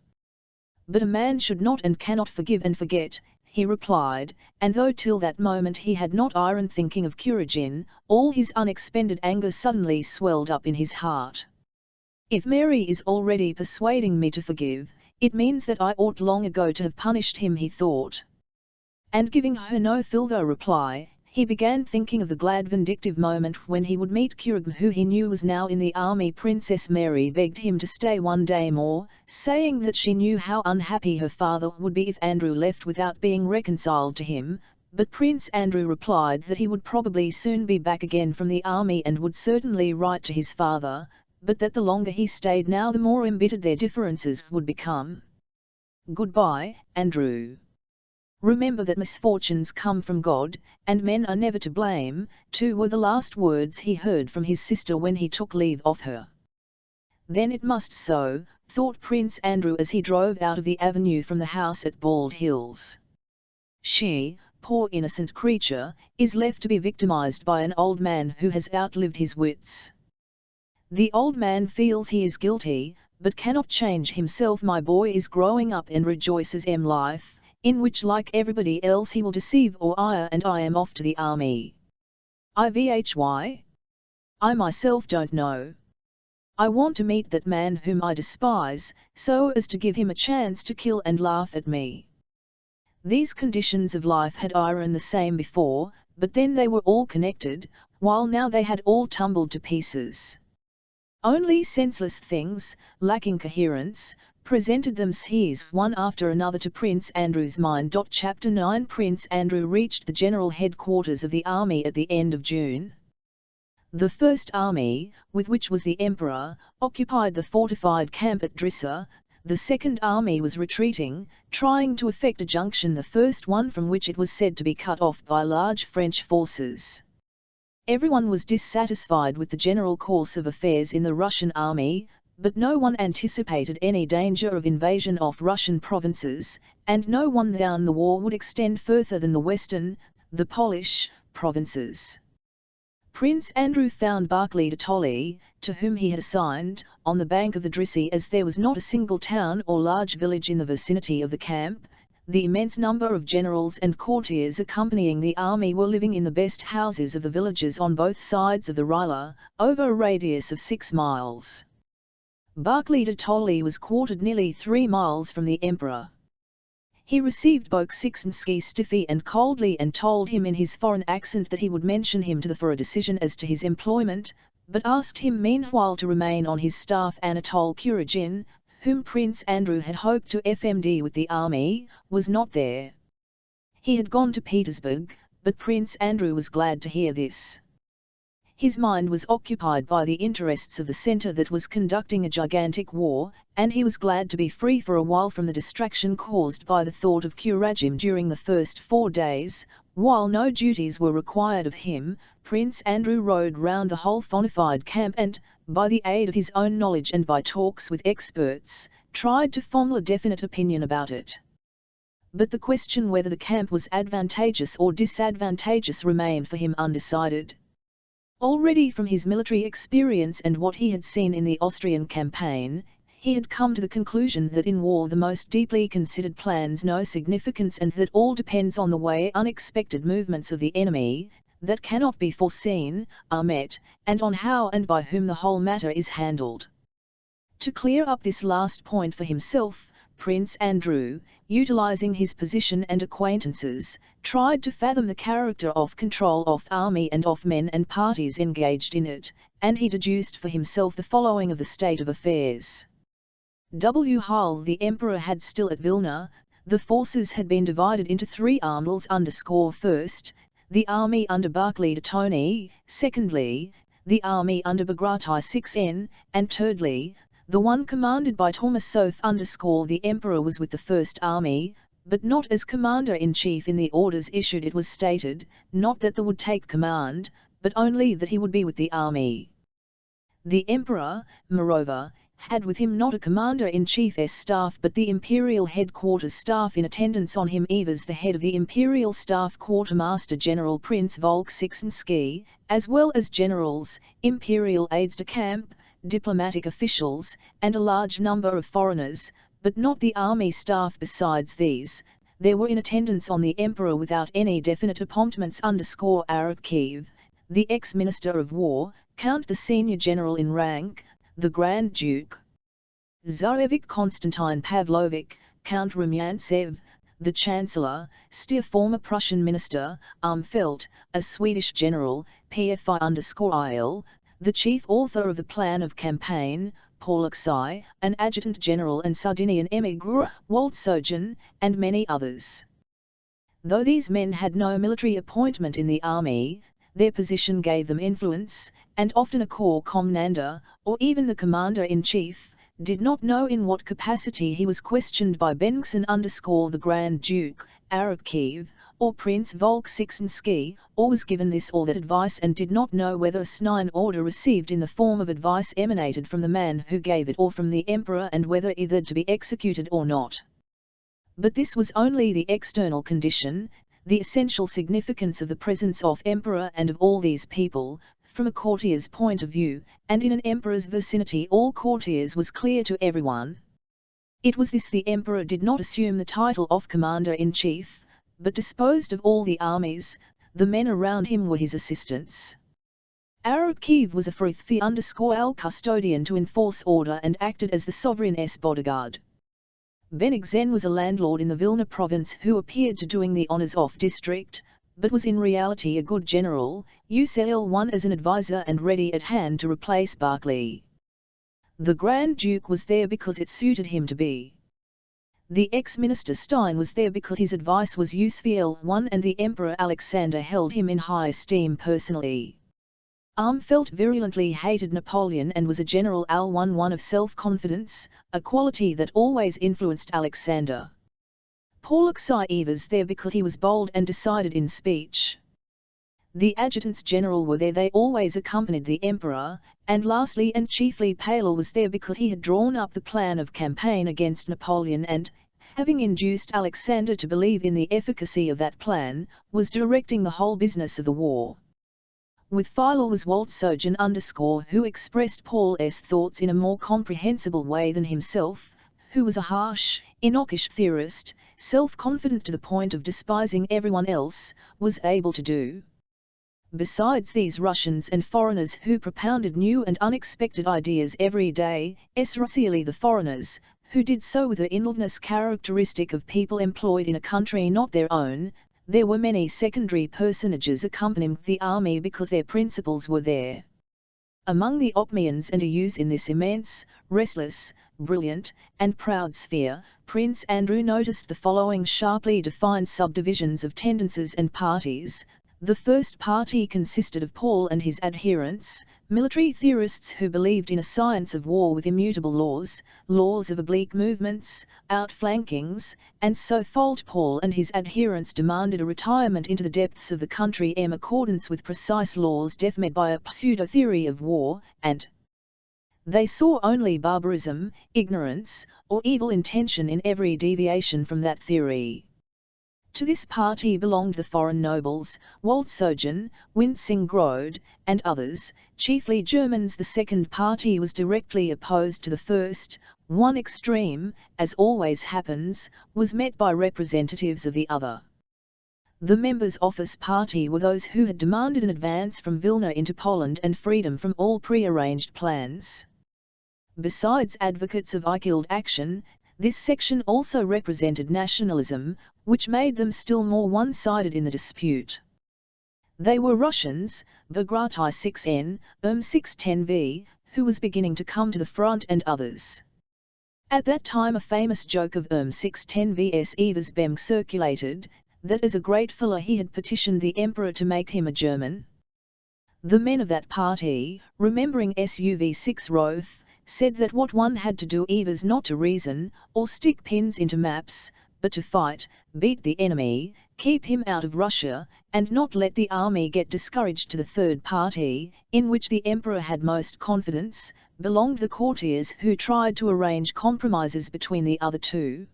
S1: But a man should not and cannot forgive and forget," he replied, and though till that moment he had not ironed thinking of Kuragin, all his unexpended anger suddenly swelled up in his heart. "If Mary is already persuading me to forgive, it means that I ought long ago to have punished him," he thought. And giving her no further reply, he began thinking of the glad vindictive moment when he would meet Kuragin, who he knew was now in the army. Princess Mary begged him to stay one day more, saying that she knew how unhappy her father would be if Andrew left without being reconciled to him, but Prince Andrew replied that he would probably soon be back again from the army and would certainly write to his father, but that the longer he stayed now the more embittered their differences would become. "Goodbye, Andrew. Remember that misfortunes come from God, and men are never to blame," too, were the last words he heard from his sister when he took leave of her. Then it must so, thought Prince Andrew as he drove out of the avenue from the house at Bald Hills. She, poor innocent creature, is left to be victimized by an old man who has outlived his wits. The old man feels he is guilty, but cannot change himself. My boy is growing up and rejoices in life, in which like everybody else he will deceive or ire, and I am off to the army. Why? I myself don't know. I want to meet that man whom I despise, so as to give him a chance to kill and laugh at me." These conditions of life had iron the same before, but then they were all connected, while now they had all tumbled to pieces. Only senseless things, lacking coherence, presented themselves one after another to Prince Andrew's mind. Chapter 9 Prince Andrew reached the general headquarters of the army at the end of June. The First Army, with which was the Emperor, occupied the fortified camp at Drissa. The Second Army was retreating, trying to effect a junction, the first one from which it was said to be cut off by large French forces. Everyone was dissatisfied with the general course of affairs in the Russian army, but no one anticipated any danger of invasion of Russian provinces, and no one thought the war would extend further than the western, the Polish, provinces. Prince Andrew found Barclay de Tolly, to whom he had assigned, on the bank of the Drissy, as there was not a single town or large village in the vicinity of the camp. The immense number of generals and courtiers accompanying the army were living in the best houses of the villages on both sides of the Rila, over a radius of 6 miles. Barclay de Tolly was quartered nearly 3 miles from the emperor. He received Bolkonsky stiffly and coldly and told him in his foreign accent that he would mention him to the for a decision as to his employment, but asked him meanwhile to remain on his staff. Anatole Kuragin, whom Prince Andrew had hoped to FMD with the army, was not there. He had gone to Petersburg, but Prince Andrew was glad to hear this. His mind was occupied by the interests of the centre that was conducting a gigantic war, and he was glad to be free for a while from the distraction caused by the thought of Kuragin during the first 4 days. While no duties were required of him, Prince Andrew rode round the whole fortified camp and, by the aid of his own knowledge and by talks with experts, tried to form a definite opinion about it. But the question whether the camp was advantageous or disadvantageous remained for him undecided. Already from his military experience and what he had seen in the Austrian campaign, he had come to the conclusion that in war the most deeply considered plans no significance and that all depends on the way unexpected movements of the enemy, that cannot be foreseen, are met, and on how and by whom the whole matter is handled. To clear up this last point for himself, Prince Andrew, utilizing his position and acquaintances, tried to fathom the character of control of the army and of men and parties engaged in it, and he deduced for himself the following of the state of affairs. While the emperor had still at Vilna, the forces had been divided into 3 armies. First, the army under Barclay de Tolly, secondly, the army under Bagration 6N, and thirdly, the one commanded by Tormasov. The emperor was with the First Army, but not as commander-in-chief in the orders issued. It was stated, not that they would take command, but only that he would be with the army. The emperor, moreover, had with him not a commander-in-chief's staff but the imperial headquarters staff in attendance on him, as the head of the imperial staff Quartermaster General Prince Bolkonsky, as well as generals, imperial aides-de-camp, diplomatic officials, and a large number of foreigners, but not the army staff. Besides these, there were in attendance on the emperor without any definite appointments Arabkiv, the ex-minister of war, Count the senior general in rank, the Grand Duke Tsarevich Konstantin Pavlovich, Count Rumyantsev, the Chancellor, still former Prussian minister, Armfelt, a Swedish general, PFI_IL, the chief author of the plan of campaign, Polloksy, an adjutant general and Sardinian emigre, Waltsogen, and many others. Though these men had no military appointment in the army, their position gave them influence, and often a corps commander, or even the commander-in-chief, did not know in what capacity he was questioned by Bennigsen_the Grand Duke, Arabkiv, or Prince Bolkonsky, or was given this or that advice and did not know whether a sign order received in the form of advice emanated from the man who gave it or from the emperor and whether either to be executed or not. But this was only the external condition. The essential significance of the presence of emperor and of all these people, from a courtier's point of view, and in an emperor's vicinity all courtiers, was clear to everyone. It was this: the emperor did not assume the title of commander-in-chief, but disposed of all the armies. The men around him were his assistants. Arabkiv was a Frithfi_L custodian to enforce order and acted as the sovereign's bodyguard. Bennigsen was a landlord in the Vilna province who appeared to doing the honors of district, but was in reality a good general, UCL1 as an advisor and ready at hand to replace Barclay. The Grand Duke was there because it suited him to be. The ex-minister Stein was there because his advice was UCL1 and the Emperor Alexander held him in high esteem personally. Armfelt virulently hated Napoleon and was a general Al-1 of self-confidence, a quality that always influenced Alexander. Polloksy was there because he was bold and decided in speech. The adjutants general were there, they always accompanied the emperor, and lastly and chiefly Paley was there because he had drawn up the plan of campaign against Napoleon and, having induced Alexander to believe in the efficacy of that plan, was directing the whole business of the war. With Philo was Bolkonsky who expressed Paul's thoughts in a more comprehensible way than himself, who was a harsh, innocuous theorist, self-confident to the point of despising everyone else, was able to do. Besides these Russians and foreigners who propounded new and unexpected ideas every day, especially the foreigners, who did so with the indolence characteristic of people employed in a country not their own, there were many secondary personages accompanying the army because their principles were there. Among the Opmians and Ayus in this immense, restless, brilliant, and proud sphere, Prince Andrew noticed the following sharply defined subdivisions of tendencies and parties. The first party consisted of Paul and his adherents, military theorists who believed in a science of war with immutable laws, laws of oblique movements, outflankings, and so forth. Paul and his adherents demanded a retirement into the depths of the country in accordance with precise laws defined by a pseudo-theory of war, and they saw only barbarism, ignorance, or evil intention in every deviation from that theory. To this party belonged the foreign nobles, Bolkonsky, Winsingrode, and others, chiefly Germans. The second party was directly opposed to the first. One extreme, as always happens, was met by representatives of the other. The members of this party were those who had demanded an advance from Vilna into Poland and freedom from all prearranged plans. Besides advocates of equal action, this section also represented nationalism, which made them still more one-sided in the dispute. They were Russians, Bagrat 6N, 610V, who was beginning to come to the front, and others. At that time a famous joke of 610V's Evers Bem circulated, that as a great filler he had petitioned the emperor to make him a German. The men of that party, remembering SUV6 Roth, said that what one had to do was not to reason, or stick pins into maps, but to fight, beat the enemy, keep him out of Russia, and not let the army get discouraged. To the third party, in which the emperor had most confidence, belonged the courtiers who tried to arrange compromises between the other two.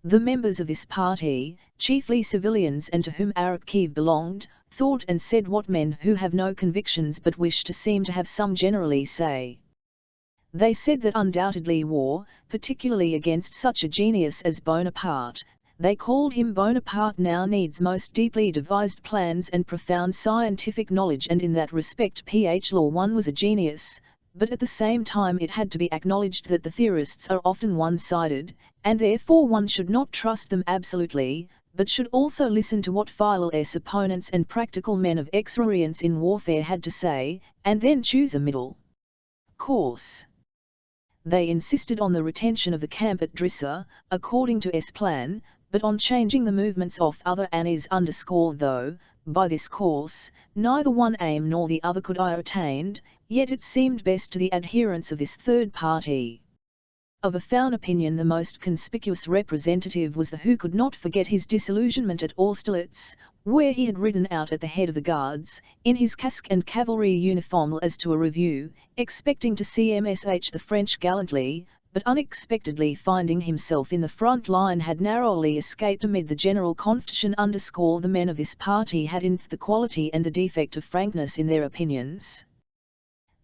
S1: The members of this party, chiefly civilians and to whom Arakchev belonged, thought and said what men who have no convictions but wish to seem to have some generally say. They said that undoubtedly war, particularly against such a genius as Bonaparte, they called him Bonaparte, now needs most deeply devised plans and profound scientific knowledge, and in that respect Law one was a genius, but at the same time it had to be acknowledged that the theorists are often one-sided, and therefore one should not trust them absolutely, but should also listen to what Philo's opponents and practical men of experience in warfare had to say, and then choose a middle course. They insisted on the retention of the camp at Drissa, according to S plan, but on changing the movements of other annies. Though, by this course, neither one aim nor the other could I attained, yet it seemed best to the adherents of this third party. Of a found opinion the most conspicuous representative was the who could not forget his disillusionment at Austerlitz, where he had ridden out at the head of the guards, in his casque and cavalry uniform as to a review, expecting to see MSH the French gallantly, but unexpectedly finding himself in the front line had narrowly escaped amid the general confusion. The men of this party had in the quality and the defect of frankness in their opinions.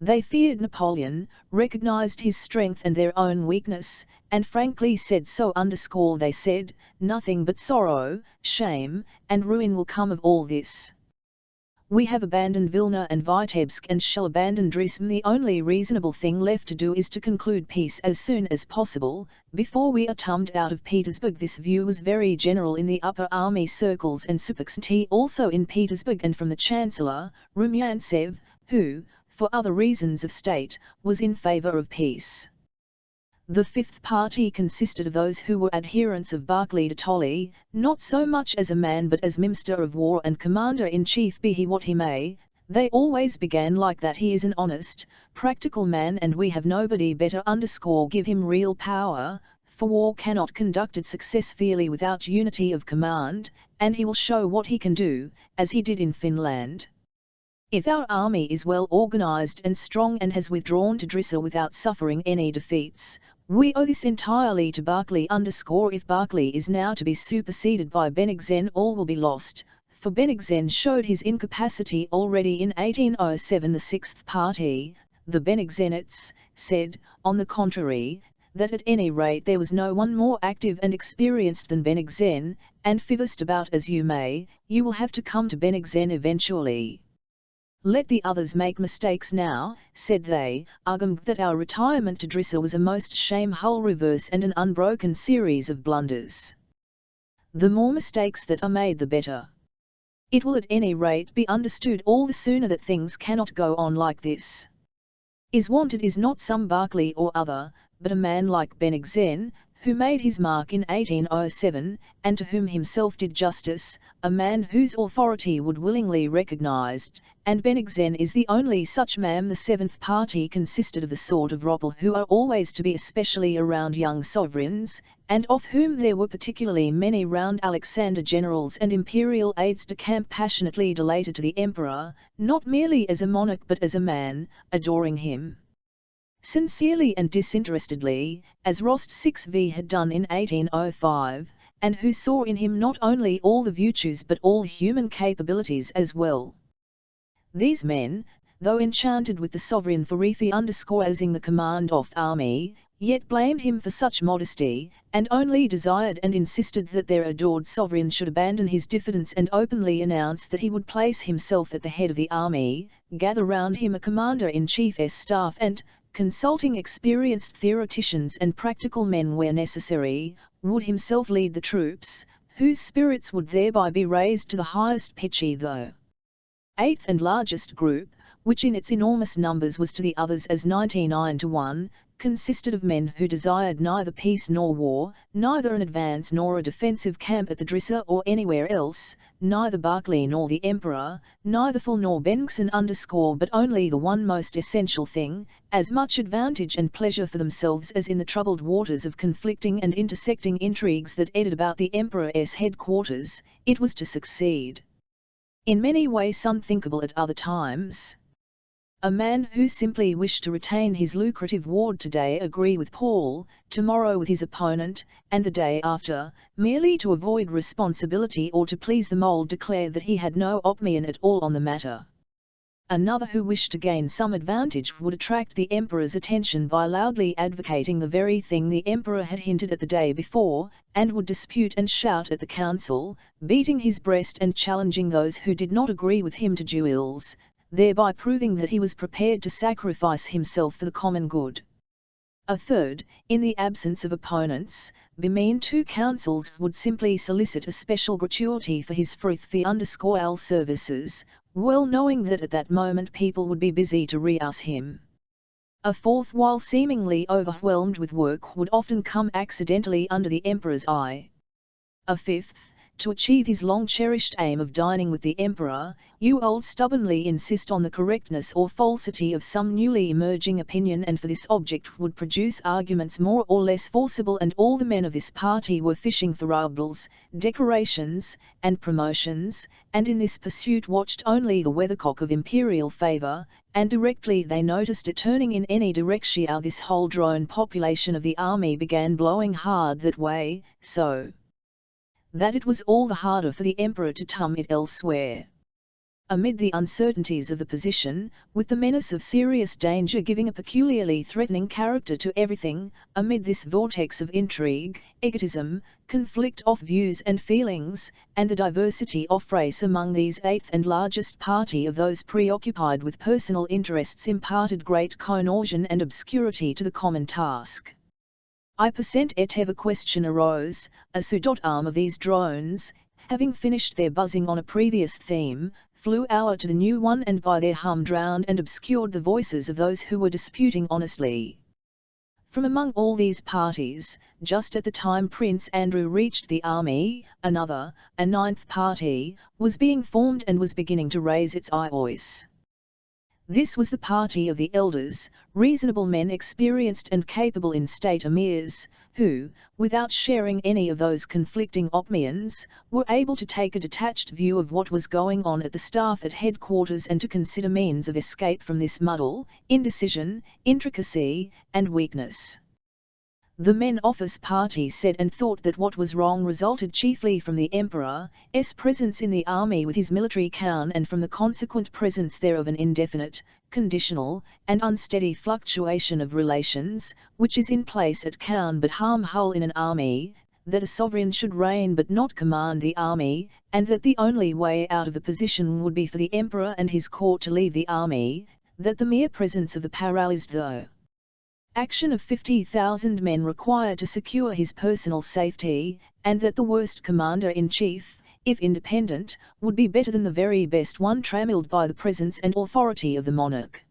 S1: They feared Napoleon, recognized his strength and their own weakness, and frankly said so. They said, nothing but sorrow, shame, and ruin will come of all this. We have abandoned Vilna and Vitebsk and shall abandon Dresden. The only reasonable thing left to do is to conclude peace as soon as possible, before we are turned out of Petersburg. This view was very general in the upper army circles and subsequently also in Petersburg, and from the Chancellor, Rumyantsev, who, for other reasons of state, was in favor of peace. The fifth party consisted of those who were adherents of Barclay de Tolly, not so much as a man but as Minister of War and Commander-in-Chief. Be he what he may, they always began like that: he is an honest, practical man and we have nobody better. Give him real power, for war cannot conduct it successfully without unity of command, and he will show what he can do, as he did in Finland. If our army is well organized and strong and has withdrawn to Drissa without suffering any defeats, we owe this entirely to Barclay. If Barclay is now to be superseded by Bennigsen, all will be lost, for Bennigsen showed his incapacity already in 1807. The Sixth Party, the Bennigsenites, said, on the contrary, that at any rate there was no one more active and experienced than Bennigsen, and fivist about as you may, you will have to come to Bennigsen eventually. Let the others make mistakes now, said they, arguing that our retirement to Drissa was a most shameful reverse and an unbroken series of blunders. The more mistakes that are made the better. It will at any rate be understood all the sooner that things cannot go on like this. Is wanted is not some Barclay or other, but a man like Bennigsen, who made his mark in 1807, and to whom himself did justice, a man whose authority would willingly recognized, and Bennigsen is the only such man. The Seventh Party consisted of the sort of rabble who are always to be especially around young sovereigns, and of whom there were particularly many round Alexander, generals and imperial aides-de-camp passionately related to the emperor, not merely as a monarch but as a man, adoring him sincerely and disinterestedly, as Rost 6V had done in 1805, and who saw in him not only all the virtues but all human capabilities as well. These men, though enchanted with the sovereign for as in the command of the army, yet blamed him for such modesty, and only desired and insisted that their adored sovereign should abandon his diffidence and openly announce that he would place himself at the head of the army, gather round him a commander-in-chief's staff and, consulting experienced theoreticians and practical men where necessary, would himself lead the troops, whose spirits would thereby be raised to the highest pitch. The eighth and largest group, which in its enormous numbers was to the others as 99-1, consisted of men who desired neither peace nor war, neither an advance nor a defensive camp at the Drissa or anywhere else, neither Barclay nor the emperor, neither Phil nor Bennigsen but only the one most essential thing, as much advantage and pleasure for themselves as in the troubled waters of conflicting and intersecting intrigues that eddied about the emperor's headquarters, it was to succeed. In many ways unthinkable at other times. A man who simply wished to retain his lucrative ward today agree with Paul, tomorrow with his opponent, and the day after, merely to avoid responsibility or to please the mole declare that he had no opinion at all on the matter. Another who wished to gain some advantage would attract the emperor's attention by loudly advocating the very thing the emperor had hinted at the day before, and would dispute and shout at the council, beating his breast and challenging those who did not agree with him to duels, thereby proving that he was prepared to sacrifice himself for the common good. A third, in the absence of opponents, between two councils would simply solicit a special gratuity for his frithfi_al services, well knowing that at that moment people would be busy to rehouse him. A fourth, while seemingly overwhelmed with work, would often come accidentally under the emperor's eye. A fifth, to achieve his long-cherished aim of dining with the emperor, would stubbornly insist on the correctness or falsity of some newly emerging opinion, and for this object would produce arguments more or less forcible, and all the men of this party were fishing for rubles, decorations, and promotions, and in this pursuit watched only the weathercock of imperial favour, and directly they noticed it turning in any direction, this whole drone population of the army began blowing hard that way, so that it was all the harder for the emperor to turn it elsewhere. Amid the uncertainties of the position, with the menace of serious danger giving a peculiarly threatening character to everything, amid this vortex of intrigue, egotism, conflict of views and feelings, and the diversity of race among these eighth and largest party of those preoccupied with personal interests imparted great confusion and obscurity to the common task. I percent et ever question arose, a pseudo-arm of these drones, having finished their buzzing on a previous theme, flew out to the new one, and by their hum drowned and obscured the voices of those who were disputing honestly. From among all these parties, just at the time Prince Andrew reached the army, another, a ninth party, was being formed and was beginning to raise its voice. This was the party of the elders, reasonable men experienced and capable in state emirs, who, without sharing any of those conflicting opinions, were able to take a detached view of what was going on at the staff at headquarters and to consider means of escape from this muddle, indecision, intricacy, and weakness. The men office party said and thought that what was wrong resulted chiefly from the Emperor's presence in the army with his military crown and from the consequent presence there of an indefinite, conditional, and unsteady fluctuation of relations, which is in place at crown but harmful in an army, that a sovereign should reign but not command the army, and that the only way out of the position would be for the Emperor and his court to leave the army, that the mere presence of the paralysed though action of 50,000 men required to secure his personal safety, and that the worst commander-in-chief, if independent, would be better than the very best one trammelled by the presence and authority of the monarch.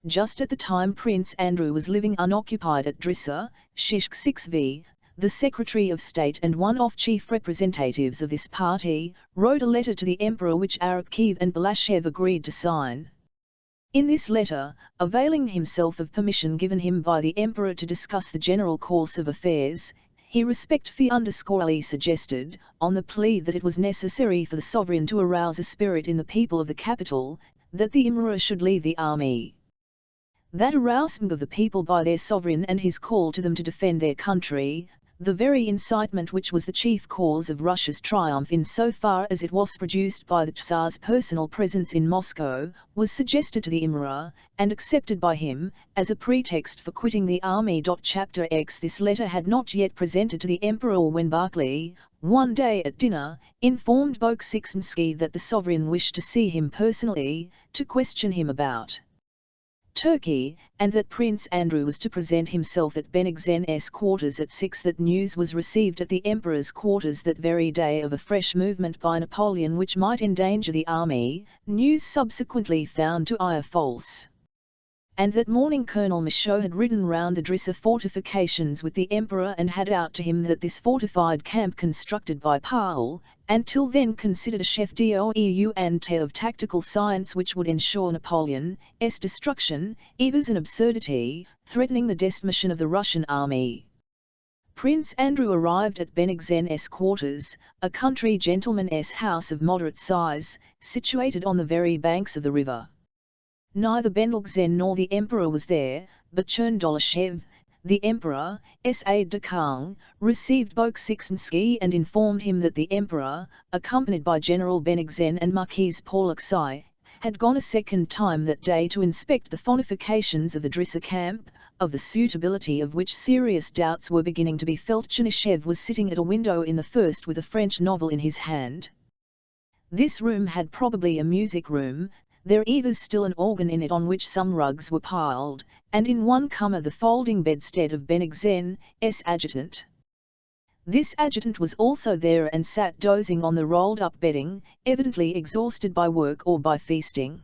S1: Just at the time Prince Andrew was living unoccupied at Drissa, Shishk 6v, the Secretary of State and one of chief representatives of this party, wrote a letter to the Emperor which Arakcheev and Balashev agreed to sign. In this letter, availing himself of permission given him by the Emperor to discuss the general course of affairs, he respectfully suggested, on the plea that it was necessary for the sovereign to arouse a spirit in the people of the capital, that the Emperor should leave the army. That arousement of the people by their sovereign and his call to them to defend their country, the very incitement which was the chief cause of Russia's triumph in so far as it was produced by the Tsar's personal presence in Moscow, was suggested to the Emperor, and accepted by him, as a pretext for quitting the army. Chapter X. This letter had not yet presented to the Emperor when Barclay, one day at dinner, informed Bolkonsky that the sovereign wished to see him personally, to question him about Turkey, and that Prince Andrew was to present himself at Benigsen's quarters at 6. That news was received at the Emperor's quarters that very day of a fresh movement by Napoleon which might endanger the army, news subsequently found to be false. And that morning Colonel Michaud had ridden round the Drissa fortifications with the Emperor and had out to him that this fortified camp constructed by Paul, until then considered a chef d'oeuvre of tactical science which would ensure Napoleon's destruction, was an absurdity, threatening the decimation of the Russian army. Prince Andrew arrived at Benigsen's quarters, a country gentleman's house of moderate size, situated on the very banks of the river. Neither Benigsen nor the Emperor was there, but Cherndolyshev, the Emperor's aide-de-camp, received Bolkonsky and informed him that the Emperor, accompanied by General Benigsen and Marquis Polloksy, had gone a second time that day to inspect the fortifications of the Drissa camp, of the suitability of which serious doubts were beginning to be felt. Chernyshев was sitting at a window in the first with a French novel in his hand. This room had probably a music room. There was still an organ in it on which some rugs were piled, and in one corner the folding bedstead of Benigsen's adjutant. This adjutant was also there and sat dozing on the rolled-up bedding, evidently exhausted by work or by feasting.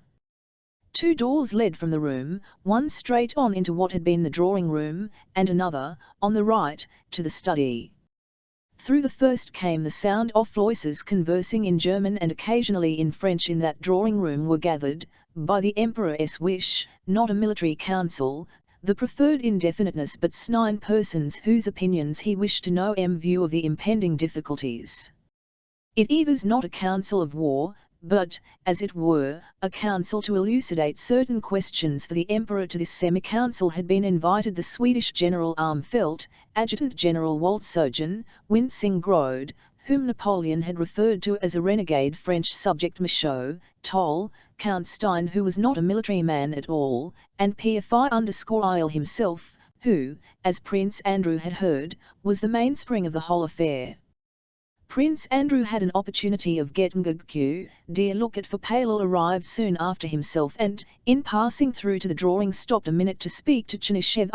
S1: 2 doors led from the room, one straight on into what had been the drawing-room, and another, on the right, to the study. Through the first came the sound of voices conversing in German and occasionally in French. In that drawing-room were gathered, by the Emperor's wish, not a military council, the preferred indefiniteness, but 9 persons whose opinions he wished to know in view of the impending difficulties. It was not a council of war, but, as it were, a council to elucidate certain questions for the Emperor. To this semi-council had been invited the Swedish General Armfelt, Adjutant General Waltzogen, Winsing-Grode, whom Napoleon had referred to as a renegade French subject, Michaud, Toll, Count Stein, who was not a military man at all, and Pierre himself, who, as Prince Andrew had heard, was the mainspring of the whole affair. Prince Andrew had an opportunity of getting a dear look at, for Palel arrived soon after himself and, in passing through to the drawing, stopped a minute to speak to Chernyshев.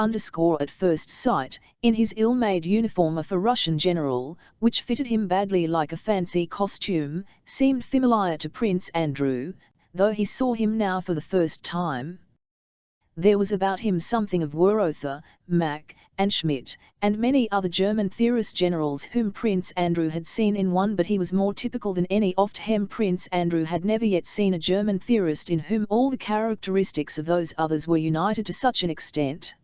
S1: At first sight, in his ill-made uniform of a Russian general, which fitted him badly like a fancy costume, seemed familiar to Prince Andrew, though he saw him now for the first time. There was about him something of Werother, Mack, and Schmidt, and many other German theorist generals whom Prince Andrew had seen in one, but he was more typical than any of them. Prince Andrew had never yet seen a German theorist in whom all the characteristics of those others were united to such an extent.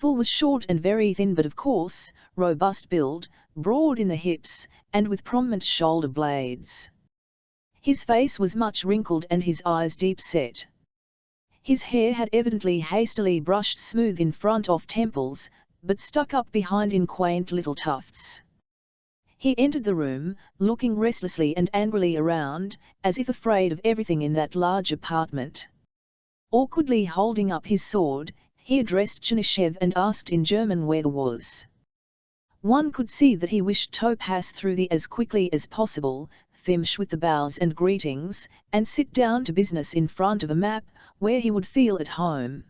S1: Full was short and very thin but of course, robust build, broad in the hips, and with prominent shoulder blades. His face was much wrinkled and his eyes deep set. His hair had evidently hastily brushed smooth in front of temples, but stuck up behind in quaint little tufts. He entered the room, looking restlessly and angrily around, as if afraid of everything in that large apartment. Awkwardly holding up his sword, he addressed Chernyshev and asked in German where there was. One could see that he wished to pass through the as quickly as possible, finish with the bows and greetings, and sit down to business in front of a map, where he would feel at home.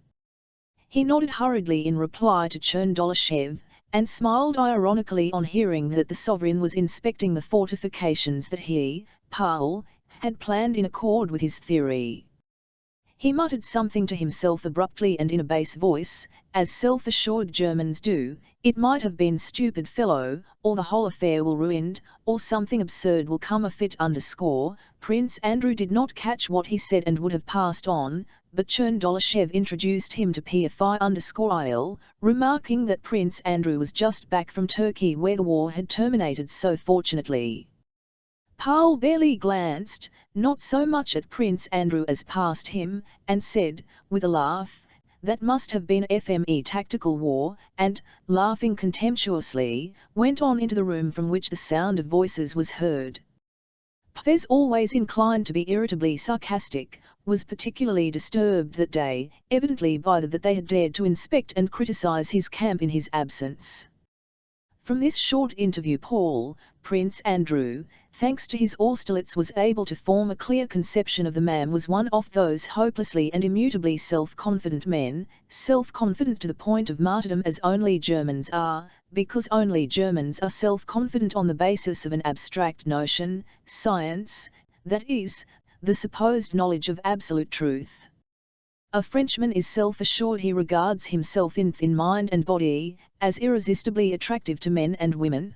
S1: He nodded hurriedly in reply to Chernyshev, and smiled ironically on hearing that the sovereign was inspecting the fortifications that he, Paul, had planned in accord with his theory. He muttered something to himself abruptly and in a bass voice, as self-assured Germans do, "It might have been stupid fellow, or the whole affair will ruined, or something absurd will come of it." Prince Andrew did not catch what he said and would have passed on, but Chernyshev introduced him to Pierre_il, remarking that Prince Andrew was just back from Turkey where the war had terminated so fortunately. Paul barely glanced, not so much at Prince Andrew as past him, and said, with a laugh, "That must have been FME tactical war," and, laughing contemptuously, went on into the room from which the sound of voices was heard. Pfez, always inclined to be irritably sarcastic, was particularly disturbed that day, evidently by that they had dared to inspect and criticize his camp in his absence. From this short interview Prince Andrew, thanks to his Austerlitz, was able to form a clear conception of the man was one of those hopelessly and immutably self-confident men, self-confident to the point of martyrdom as only Germans are, because only Germans are self-confident on the basis of an abstract notion, science, that is, the supposed knowledge of absolute truth. A Frenchman is self-assured. He regards himself in mind and body, as irresistibly attractive to men and women.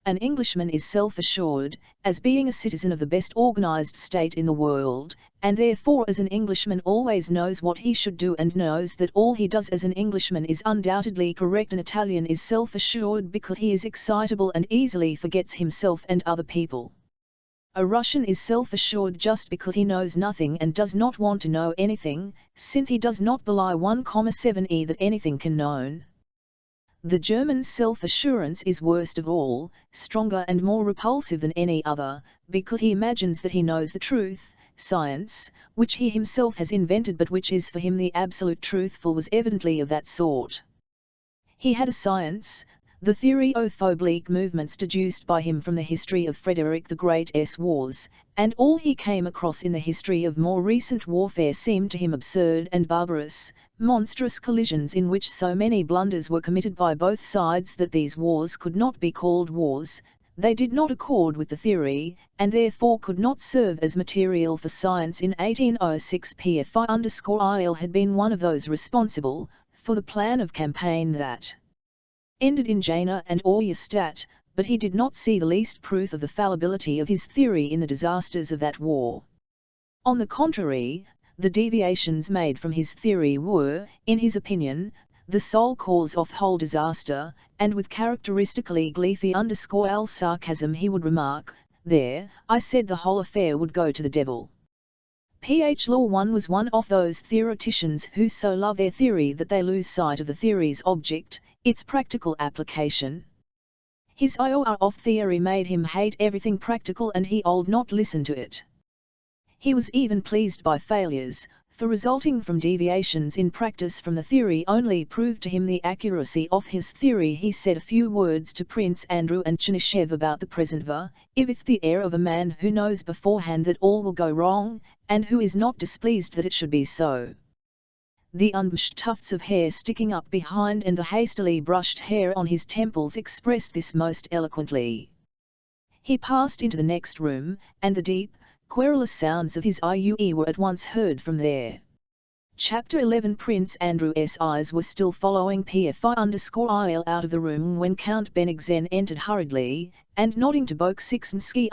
S1: An Englishman is self-assured, as being a citizen of the best organized state in the world, and therefore as an Englishman always knows what he should do and knows that all he does as an Englishman is undoubtedly correct. An Italian is self-assured because he is excitable and easily forgets himself and other people. A Russian is self-assured just because he knows nothing and does not want to know anything, since he does not belie 1,7 that anything can known. The German's self-assurance is worst of all, stronger and more repulsive than any other, because he imagines that he knows the truth, science, which he himself has invented but which is for him the absolute truth. Was evidently of that sort. He had a science, the theory of oblique movements deduced by him from the history of Frederick the Great's wars, and all he came across in the history of more recent warfare seemed to him absurd and barbarous, monstrous collisions in which so many blunders were committed by both sides that these wars could not be called wars. They did not accord with the theory, and therefore could not serve as material for science. In 1806 Pierre_il had been one of those responsible for the plan of campaign that ended in Jena and Auerstadt, but he did not see the least proof of the fallibility of his theory in the disasters of that war. On the contrary, the deviations made from his theory were, in his opinion, the sole cause of whole disaster, and with characteristically gleeful_l sarcasm he would remark, "There, I said the whole affair would go to the devil." Law was one of those theoreticians who so love their theory that they lose sight of the theory's object, its practical application. His horror of theory made him hate everything practical and he would not listen to it. He was even pleased by failures, for resulting from deviations in practice from the theory only proved to him the accuracy of his theory. He said a few words to Prince Andrew and Chernyshev about the present war, with the air of a man who knows beforehand that all will go wrong, and who is not displeased that it should be so. The unbrushed tufts of hair sticking up behind and the hastily brushed hair on his temples expressed this most eloquently. He passed into the next room, and the deep, querulous sounds of his IUE were at once heard from there. Chapter 11. Prince Andrew's eyes were still following Pierre_il out of the room when Count Bennigsen entered hurriedly, and nodding to Bolkonsky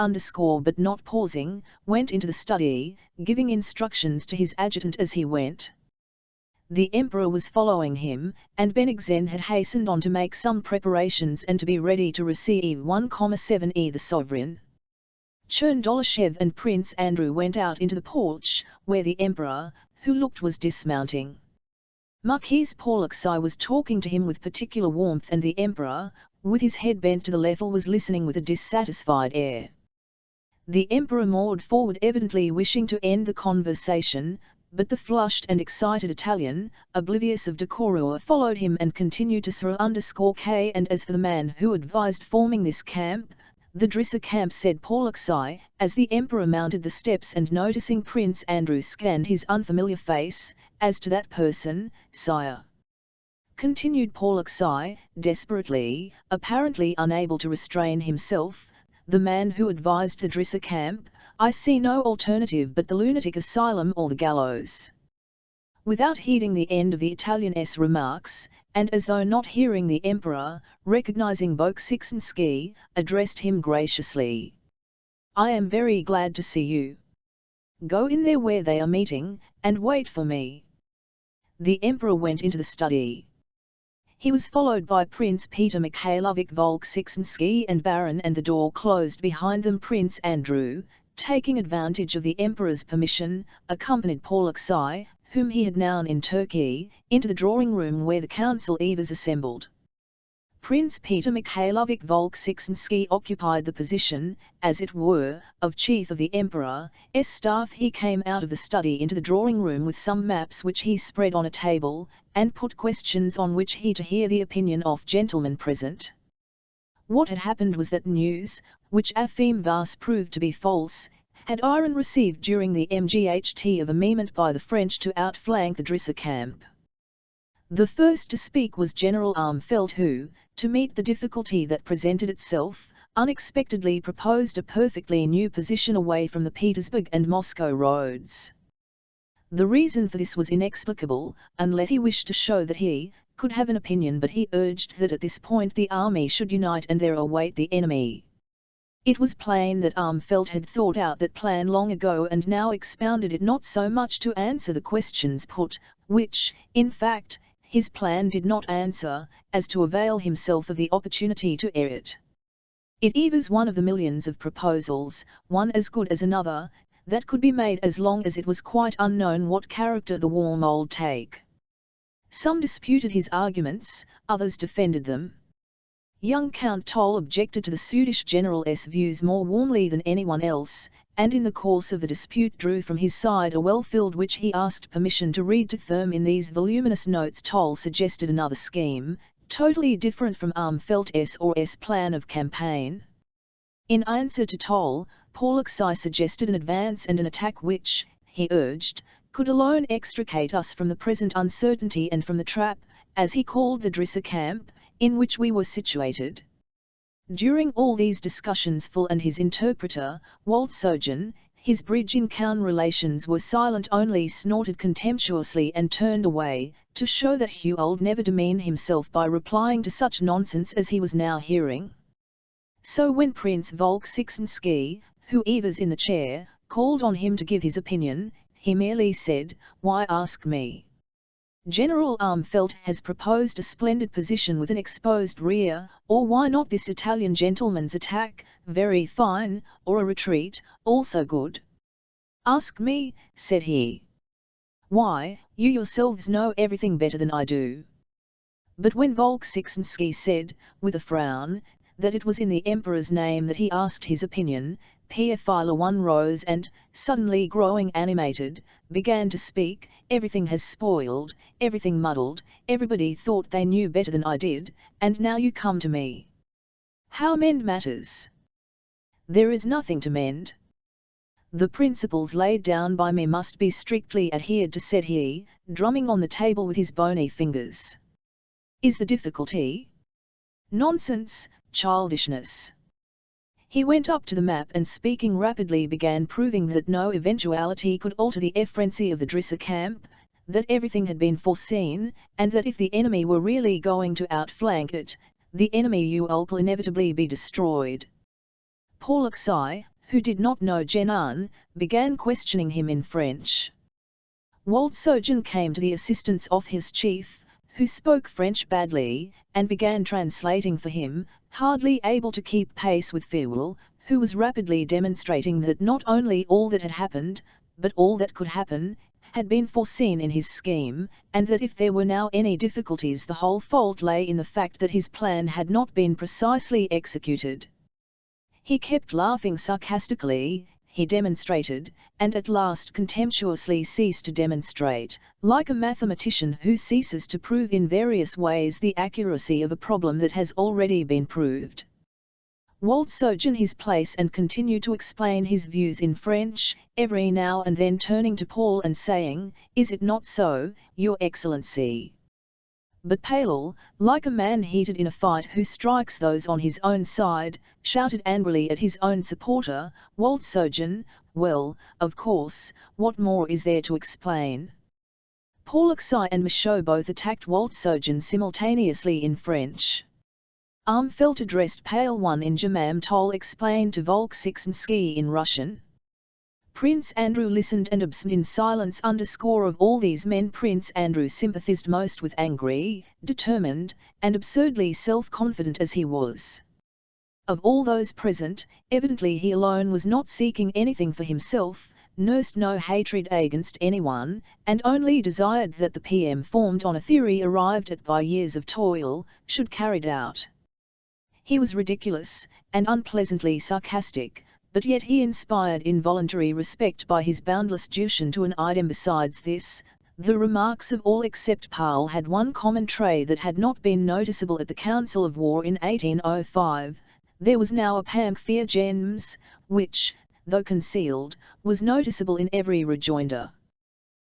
S1: but not pausing, went into the study, giving instructions to his adjutant as he went. The emperor was following him, and Bennigsen had hastened on to make some preparations and to be ready to receive 1,7 the sovereign. Chern-Dolashev and Prince Andrew went out into the porch, where the emperor, who looked was dismounting. Marquis Paul-Alexei was talking to him with particular warmth, and the emperor, with his head bent to the left, was listening with a dissatisfied air. The emperor moved forward, evidently wishing to end the conversation, but the flushed and excited Italian, oblivious of decorum, followed him and continued to _K. And as for the man who advised forming this camp, the Drissa camp, said Paul-Alexei, as the emperor mounted the steps and noticing Prince Andrew scanned his unfamiliar face, as to that person, sire. Continued Paul-Alexei, desperately, apparently unable to restrain himself, the man who advised the Drissa camp, I see no alternative but the lunatic asylum or the gallows. Without heeding the end of the Italian's remarks, and as though not hearing the emperor, recognizing Bolkonsky, addressed him graciously. I am very glad to see you. Go in there where they are meeting, and wait for me. The emperor went into the study. He was followed by Prince Peter Mikhailovich Bolkonsky and Baron, and the door closed behind them. Prince Andrew, taking advantage of the emperor's permission, accompanied Paul-Alexei, whom he had known in Turkey, into the drawing-room where the council was assembled. Prince Peter Mikhailovich Bolkonsky occupied the position, as it were, of chief of the emperor's staff. He came out of the study into the drawing-room with some maps which he spread on a table, and put questions on which he to hear the opinion of gentlemen present. What had happened was that news, which Afim Vas proved to be false, had Iran received during the MGHT of a movement by the French to outflank the Drissa camp. The first to speak was General Armfeldt, who, to meet the difficulty that presented itself, unexpectedly proposed a perfectly new position away from the Petersburg and Moscow roads. The reason for this was inexplicable, unless he wished to show that he could have an opinion, but he urged that at this point the army should unite and there await the enemy. It was plain that Armfeldt had thought out that plan long ago and now expounded it, not so much to answer the questions put, which, in fact, his plan did not answer, as to avail himself of the opportunity to air it. It was one of the millions of proposals, one as good as another, that could be made as long as it was quite unknown what character the war would take. Some disputed his arguments, others defended them. Young Count Toll objected to the Swedish general's views more warmly than anyone else, and in the course of the dispute drew from his side a well-filled which he asked permission to read to them. In these voluminous notes Toll suggested another scheme, totally different from Armfeldt's or S plan of campaign. In answer to Toll, Paul-Alexei suggested an advance and an attack which, he urged, could alone extricate us from the present uncertainty and from the trap, as he called the Drissa camp, in which we were situated. During all these discussions Full and his interpreter, Waltzogen, his bridge in Caun relations, were silent, only snorted contemptuously and turned away, to show that Hugh Old never demeaned himself by replying to such nonsense as he was now hearing. So when Prince Bolkonsky, who was in the chair, called on him to give his opinion, he merely said, "Why ask me? General Armfeldt has proposed a splendid position with an exposed rear, or why not this Italian gentleman's attack, very fine, or a retreat, also good?" "Ask me," said he. "Why, you yourselves know everything better than I do." But when Bolkonsky said, with a frown, that it was in the emperor's name that he asked his opinion, Pierre Bezukhov rose and, suddenly growing animated, began to speak. "Everything has spoiled, everything muddled, everybody thought they knew better than I did, and now you come to me. How mend matters? There is nothing to mend. The principles laid down by me must be strictly adhered to," said he, drumming on the table with his bony fingers. "Is the difficulty? Nonsense, childishness." He went up to the map and speaking rapidly began proving that no eventuality could alter the efficiency of the Drissa camp, that everything had been foreseen, and that if the enemy were really going to outflank it, the enemy would inevitably be destroyed. Paul-Alexei, who did not know Genan, began questioning him in French. Bolkonsky came to the assistance of his chief, who spoke French badly, and began translating for him, hardly able to keep pace with Pierre, who was rapidly demonstrating that not only all that had happened, but all that could happen, had been foreseen in his scheme, and that if there were now any difficulties the whole fault lay in the fact that his plan had not been precisely executed. He kept laughing sarcastically, he demonstrated, and at last contemptuously ceased to demonstrate, like a mathematician who ceases to prove in various ways the accuracy of a problem that has already been proved. Bolkonsky in his place and continued to explain his views in French, every now and then turning to Paul and saying, "Is it not so, Your Excellency?" But Paul, like a man heated in a fight who strikes those on his own side, shouted angrily at his own supporter, "Bolkonsky, well, of course, what more is there to explain?" Bolkonsky and Michaud both attacked Bolkonsky simultaneously in French. Armfeldt addressed Pale One in German. Toll explained to Bolkonsky in Russian. Prince Andrew listened and abstained in silence. Of all these men Prince Andrew sympathized most with, angry, determined, and absurdly self-confident as he was. Of all those present, evidently he alone was not seeking anything for himself, nursed no hatred against anyone, and only desired that the PM formed on a theory arrived at by years of toil, should carried out. He was ridiculous, and unpleasantly sarcastic, but yet he inspired involuntary respect by his boundless devotion to an item. Besides this, the remarks of all except Paul had one common trait that had not been noticeable at the Council of War in 1805, there was now a pamphlet gems, which, though concealed, was noticeable in every rejoinder.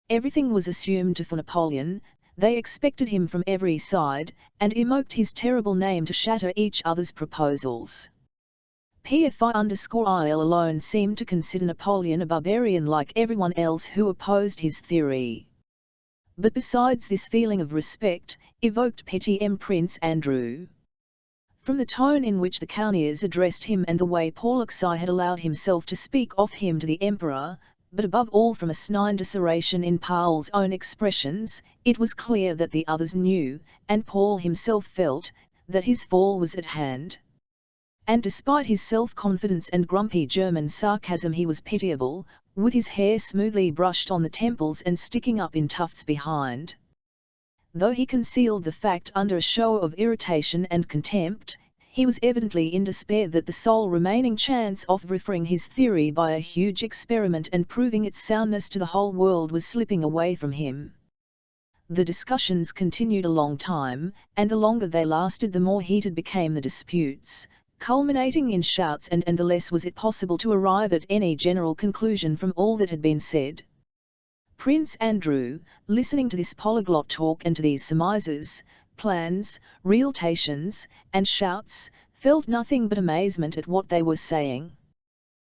S1: Everything was assumed for Napoleon, they expected him from every side, and invoked his terrible name to shatter each other's proposals. Pierre_il alone seemed to consider Napoleon a barbarian like everyone else who opposed his theory. But besides this feeling of respect, evoked pity Prince Andrew. From the tone in which the courtiers addressed him and the way Bolkonsky had allowed himself to speak of him to the Emperor, but above all from a snide disseration in Paul's own expressions, it was clear that the others knew, and Paul himself felt, that his fall was at hand. And despite his self-confidence and grumpy German sarcasm he was pitiable, with his hair smoothly brushed on the temples and sticking up in tufts behind. Though he concealed the fact under a show of irritation and contempt, he was evidently in despair that the sole remaining chance of refuting his theory by a huge experiment and proving its soundness to the whole world was slipping away from him. The discussions continued a long time, and the longer they lasted the more heated became the disputes, culminating in shouts, and the less was it possible to arrive at any general conclusion from all that had been said. Prince Andrew, listening to this polyglot talk and to these surmises, plans, realizations, and shouts, felt nothing but amazement at what they were saying.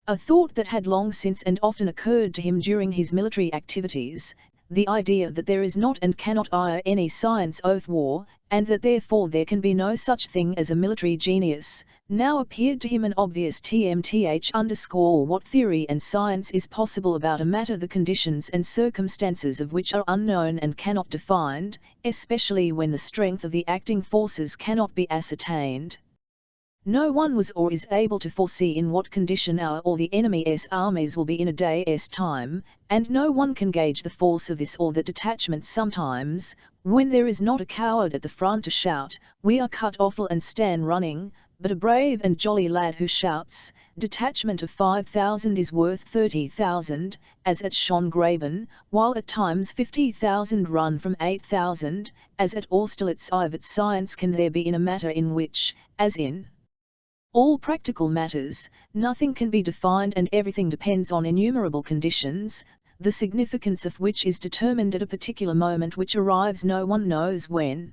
S1: A thought that had long since and often occurred to him during his military activities, the idea that there is not and cannot be any science of war, and that therefore there can be no such thing as a military genius, now appeared to him an obvious tmth. What theory and science is possible about a matter the conditions and circumstances of which are unknown and cannot defined, especially when the strength of the acting forces cannot be ascertained. No one was or is able to foresee in what condition our or the enemy's armies will be in a day's time, and no one can gauge the force of this or that detachment. Sometimes, when there is not a coward at the front to shout, "We are cut off," and stand running, but a brave and jolly lad who shouts, "Detachment of 5,000 is worth 30,000, as at Schongraben, while at times 50,000 run from 8,000, as at Austerlitz. What science can there be in a matter in which, as in all practical matters, nothing can be defined and everything depends on innumerable conditions, the significance of which is determined at a particular moment which arrives no one knows when?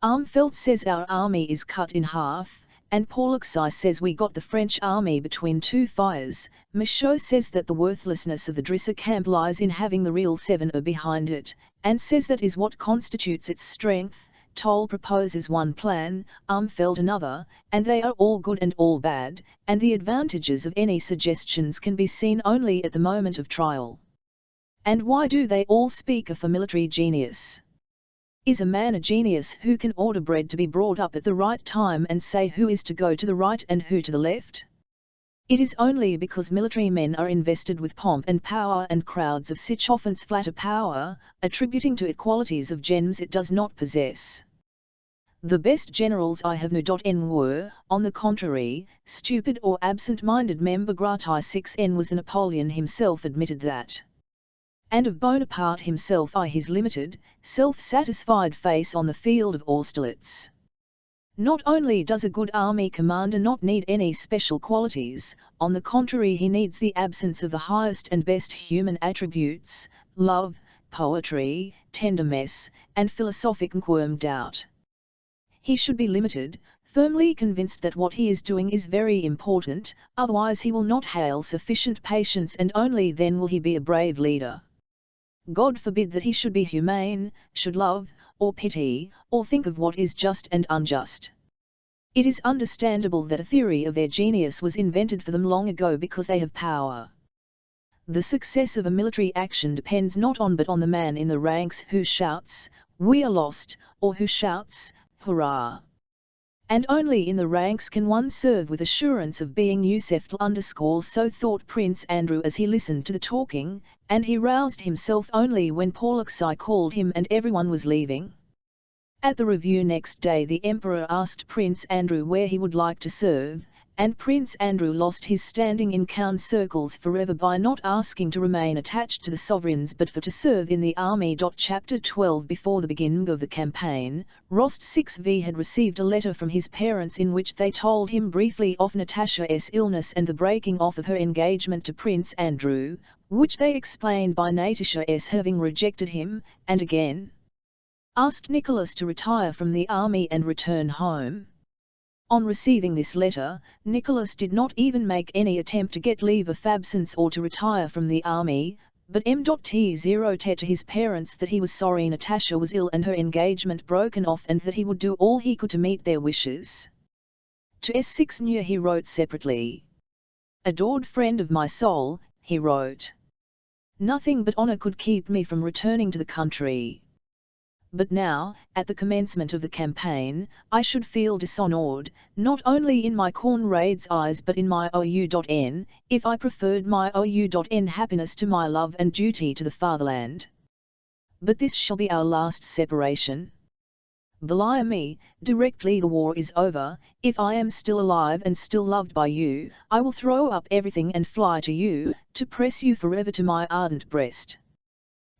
S1: Armfeldt says our army is cut in half, and Bolkonsky says we got the French army between two fires. Michaud says that the worthlessness of the Drissa camp lies in having the real 7 behind it, and says that is what constitutes its strength. Toll proposes one plan, Armfeldt another, and they are all good and all bad, and the advantages of any suggestions can be seen only at the moment of trial. And why do they all speak of a military genius? Is a man a genius who can order bread to be brought up at the right time and say who is to go to the right and who to the left? It is only because military men are invested with pomp and power and crowds of sycophants flatter power, attributing to it qualities of gems it does not possess. The best generals I have known were, on the contrary, stupid or absent-minded. Member gratis 6n was the Napoleon himself admitted that. And of Bonaparte himself I his limited, self-satisfied face on the field of Austerlitz. Not only does a good army commander not need any special qualities, on the contrary he needs the absence of the highest and best human attributes, love, poetry, tenderness, and philosophic doubt. He should be limited, firmly convinced that what he is doing is very important, otherwise he will not hail sufficient patience and only then will he be a brave leader. God forbid that he should be humane, should love, or pity, or think of what is just and unjust. It is understandable that a theory of their genius was invented for them long ago because they have power. The success of a military action depends not on but on the man in the ranks who shouts, "We are lost," or who shouts, "Hurrah!" And only in the ranks can one serve with assurance of being useful. So thought Prince Andrew as he listened to the talking, and he roused himself only when Bolkonsky called him and everyone was leaving. At the review next day the Emperor asked Prince Andrew where he would like to serve, and Prince Andrew lost his standing in Count circles forever by not asking to remain attached to the sovereigns but for to serve in the army. Chapter 12 Before the beginning of the campaign, Rost 6v had received a letter from his parents in which they told him briefly of Natasha's illness and the breaking off of her engagement to Prince Andrew, which they explained by Natasha's having rejected him, and again asked Nicholas to retire from the army and return home. On receiving this letter, Nicholas did not even make any attempt to get leave of absence or to retire from the army, but wrote to his parents that he was sorry Natasha was ill and her engagement broken off and that he would do all he could to meet their wishes. To S6 New he wrote separately. "Adored friend of my soul," he wrote. "Nothing but honor could keep me from returning to the country. But now, at the commencement of the campaign, I should feel dishonored, not only in my comrades' eyes but in my own, if I preferred my own happiness to my love and duty to the fatherland. But this shall be our last separation. Believe me, directly the war is over, if I am still alive and still loved by you, I will throw up everything and fly to you, to press you forever to my ardent breast."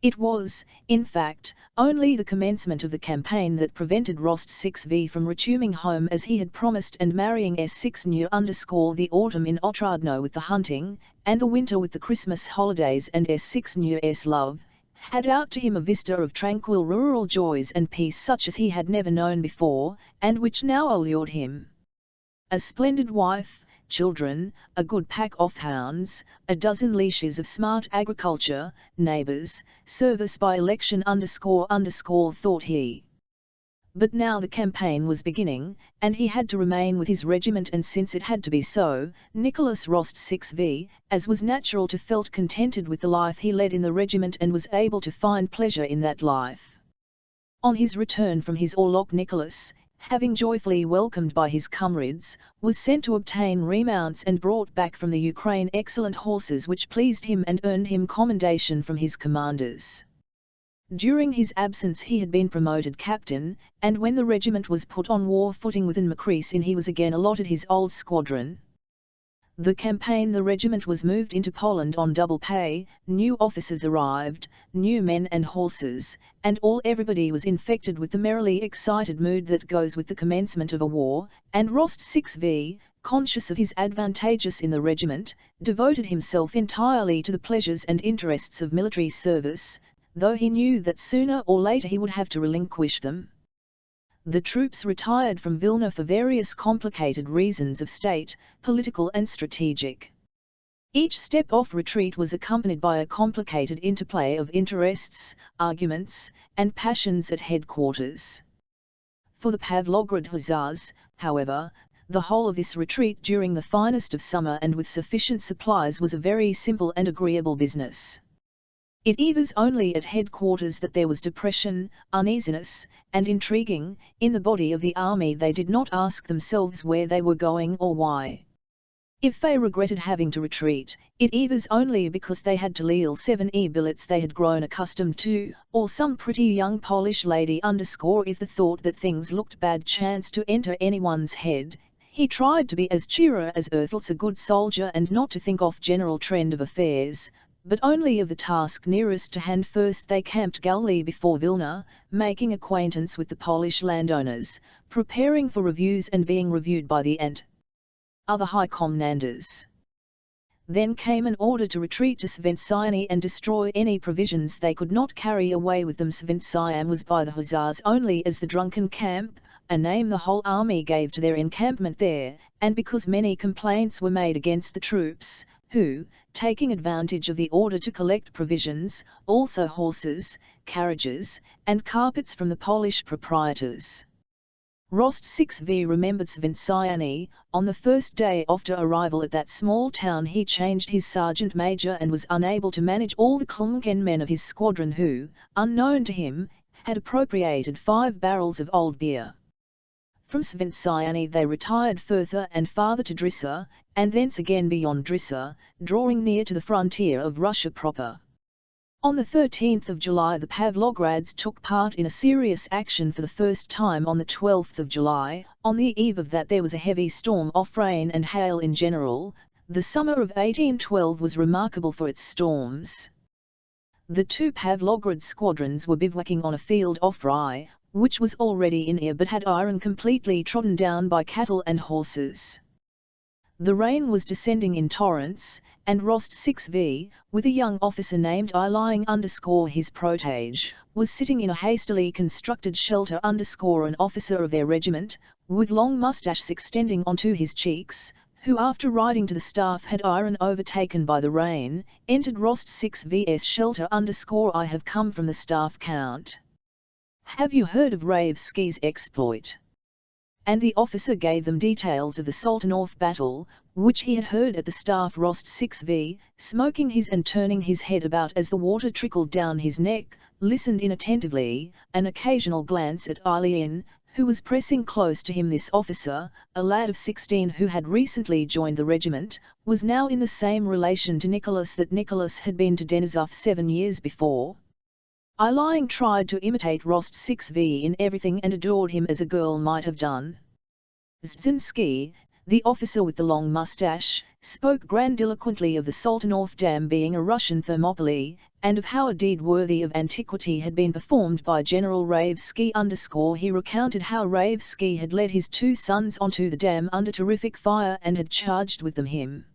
S1: It was, in fact, only the commencement of the campaign that prevented Rost 6v from returning home as he had promised and marrying S6 New the autumn in Otradno with the hunting, and the winter with the Christmas holidays, and S6 New's love had out to him a vista of tranquil rural joys and peace such as he had never known before, and which now allured him. A splendid wife, children, a good pack of hounds, a dozen leashes of smart agriculture, neighbors, service by election .. thought he. But now the campaign was beginning, and he had to remain with his regiment, and since it had to be so, Nicholas Rost 6v, as was natural to felt contented with the life he led in the regiment and was able to find pleasure in that life. On his return from his Orlok, Nicholas, having joyfully welcomed by his comrades, was sent to obtain remounts and brought back from the Ukraine excellent horses which pleased him and earned him commendation from his commanders. During his absence he had been promoted captain, and when the regiment was put on war footing within Makrisin he was again allotted his old squadron. The campaign the regiment was moved into Poland on double pay, new officers arrived, new men and horses, and everybody was infected with the merrily excited mood that goes with the commencement of a war, and Rost 6v, conscious of his advantages in the regiment, devoted himself entirely to the pleasures and interests of military service, though he knew that sooner or later he would have to relinquish them. The troops retired from Vilna for various complicated reasons of state, political and strategic. Each step of retreat was accompanied by a complicated interplay of interests, arguments, and passions at headquarters. For the Pavlograd Hussars, however, the whole of this retreat during the finest of summer and with sufficient supplies was a very simple and agreeable business. It was only at headquarters that there was depression, uneasiness, and intriguing. In the body of the army they did not ask themselves where they were going or why. If they regretted having to retreat, it was only because they had to leave 7 billets they had grown accustomed to, or some pretty young Polish lady if the thought that things looked bad chanced to enter anyone's head. He tried to be as cheery as earth's a good soldier and not to think off general trend of affairs, but only of the task nearest to hand. First they camped Galilee before Vilna, making acquaintance with the Polish landowners, preparing for reviews and being reviewed by the other high commanders. Then came an order to retreat to Sventsiany and destroy any provisions they could not carry away with them. Sventsiany was by the Hussars only as the drunken camp, a name the whole army gave to their encampment there, and because many complaints were made against the troops, who, taking advantage of the order to collect provisions, also horses, carriages, and carpets from the Polish proprietors. Rost 6v remembered Sventsiany. On the first day after arrival at that small town he changed his sergeant major and was unable to manage all the Klumken men of his squadron who, unknown to him, had appropriated 5 barrels of old beer. From Sventsiany they retired further and farther to Drissa, and thence again beyond Drissa, drawing near to the frontier of Russia proper. On the 13th of July the Pavlograds took part in a serious action for the first time. On the 12th of July, on the eve of that there was a heavy storm of rain and hail in general. The summer of 1812 was remarkable for its storms. The 2 Pavlograd squadrons were bivouacking on a field off Rye, which was already in ear but had iron completely trodden down by cattle and horses. The rain was descending in torrents, and Rost 6v, with a young officer named I lying his protege, was sitting in a hastily constructed shelter an officer of their regiment, with long moustaches extending onto his cheeks, who after riding to the staff had iron overtaken by the rain, entered Rost 6v's shelter I have come from the staff count. Have you heard of Raevski's exploit? And the officer gave them details of the Sultanov battle, which he had heard at the staff. Rost 6v, smoking his and turning his head about as the water trickled down his neck, listened inattentively, an occasional glance at Ilyin, who was pressing close to him. This officer, a lad of 16 who had recently joined the regiment, was now in the same relation to Nicholas that Nicholas had been to Denisov 7 years before. Ilyin tried to imitate Rost 6v in everything and adored him as a girl might have done. Zdzinski, the officer with the long moustache, spoke grandiloquently of the Sultanov Dam being a Russian Thermopylae, and of how a deed worthy of antiquity had been performed by General Raevski. He recounted how Raevski had led his 2 sons onto the dam under terrific fire and had charged with them him.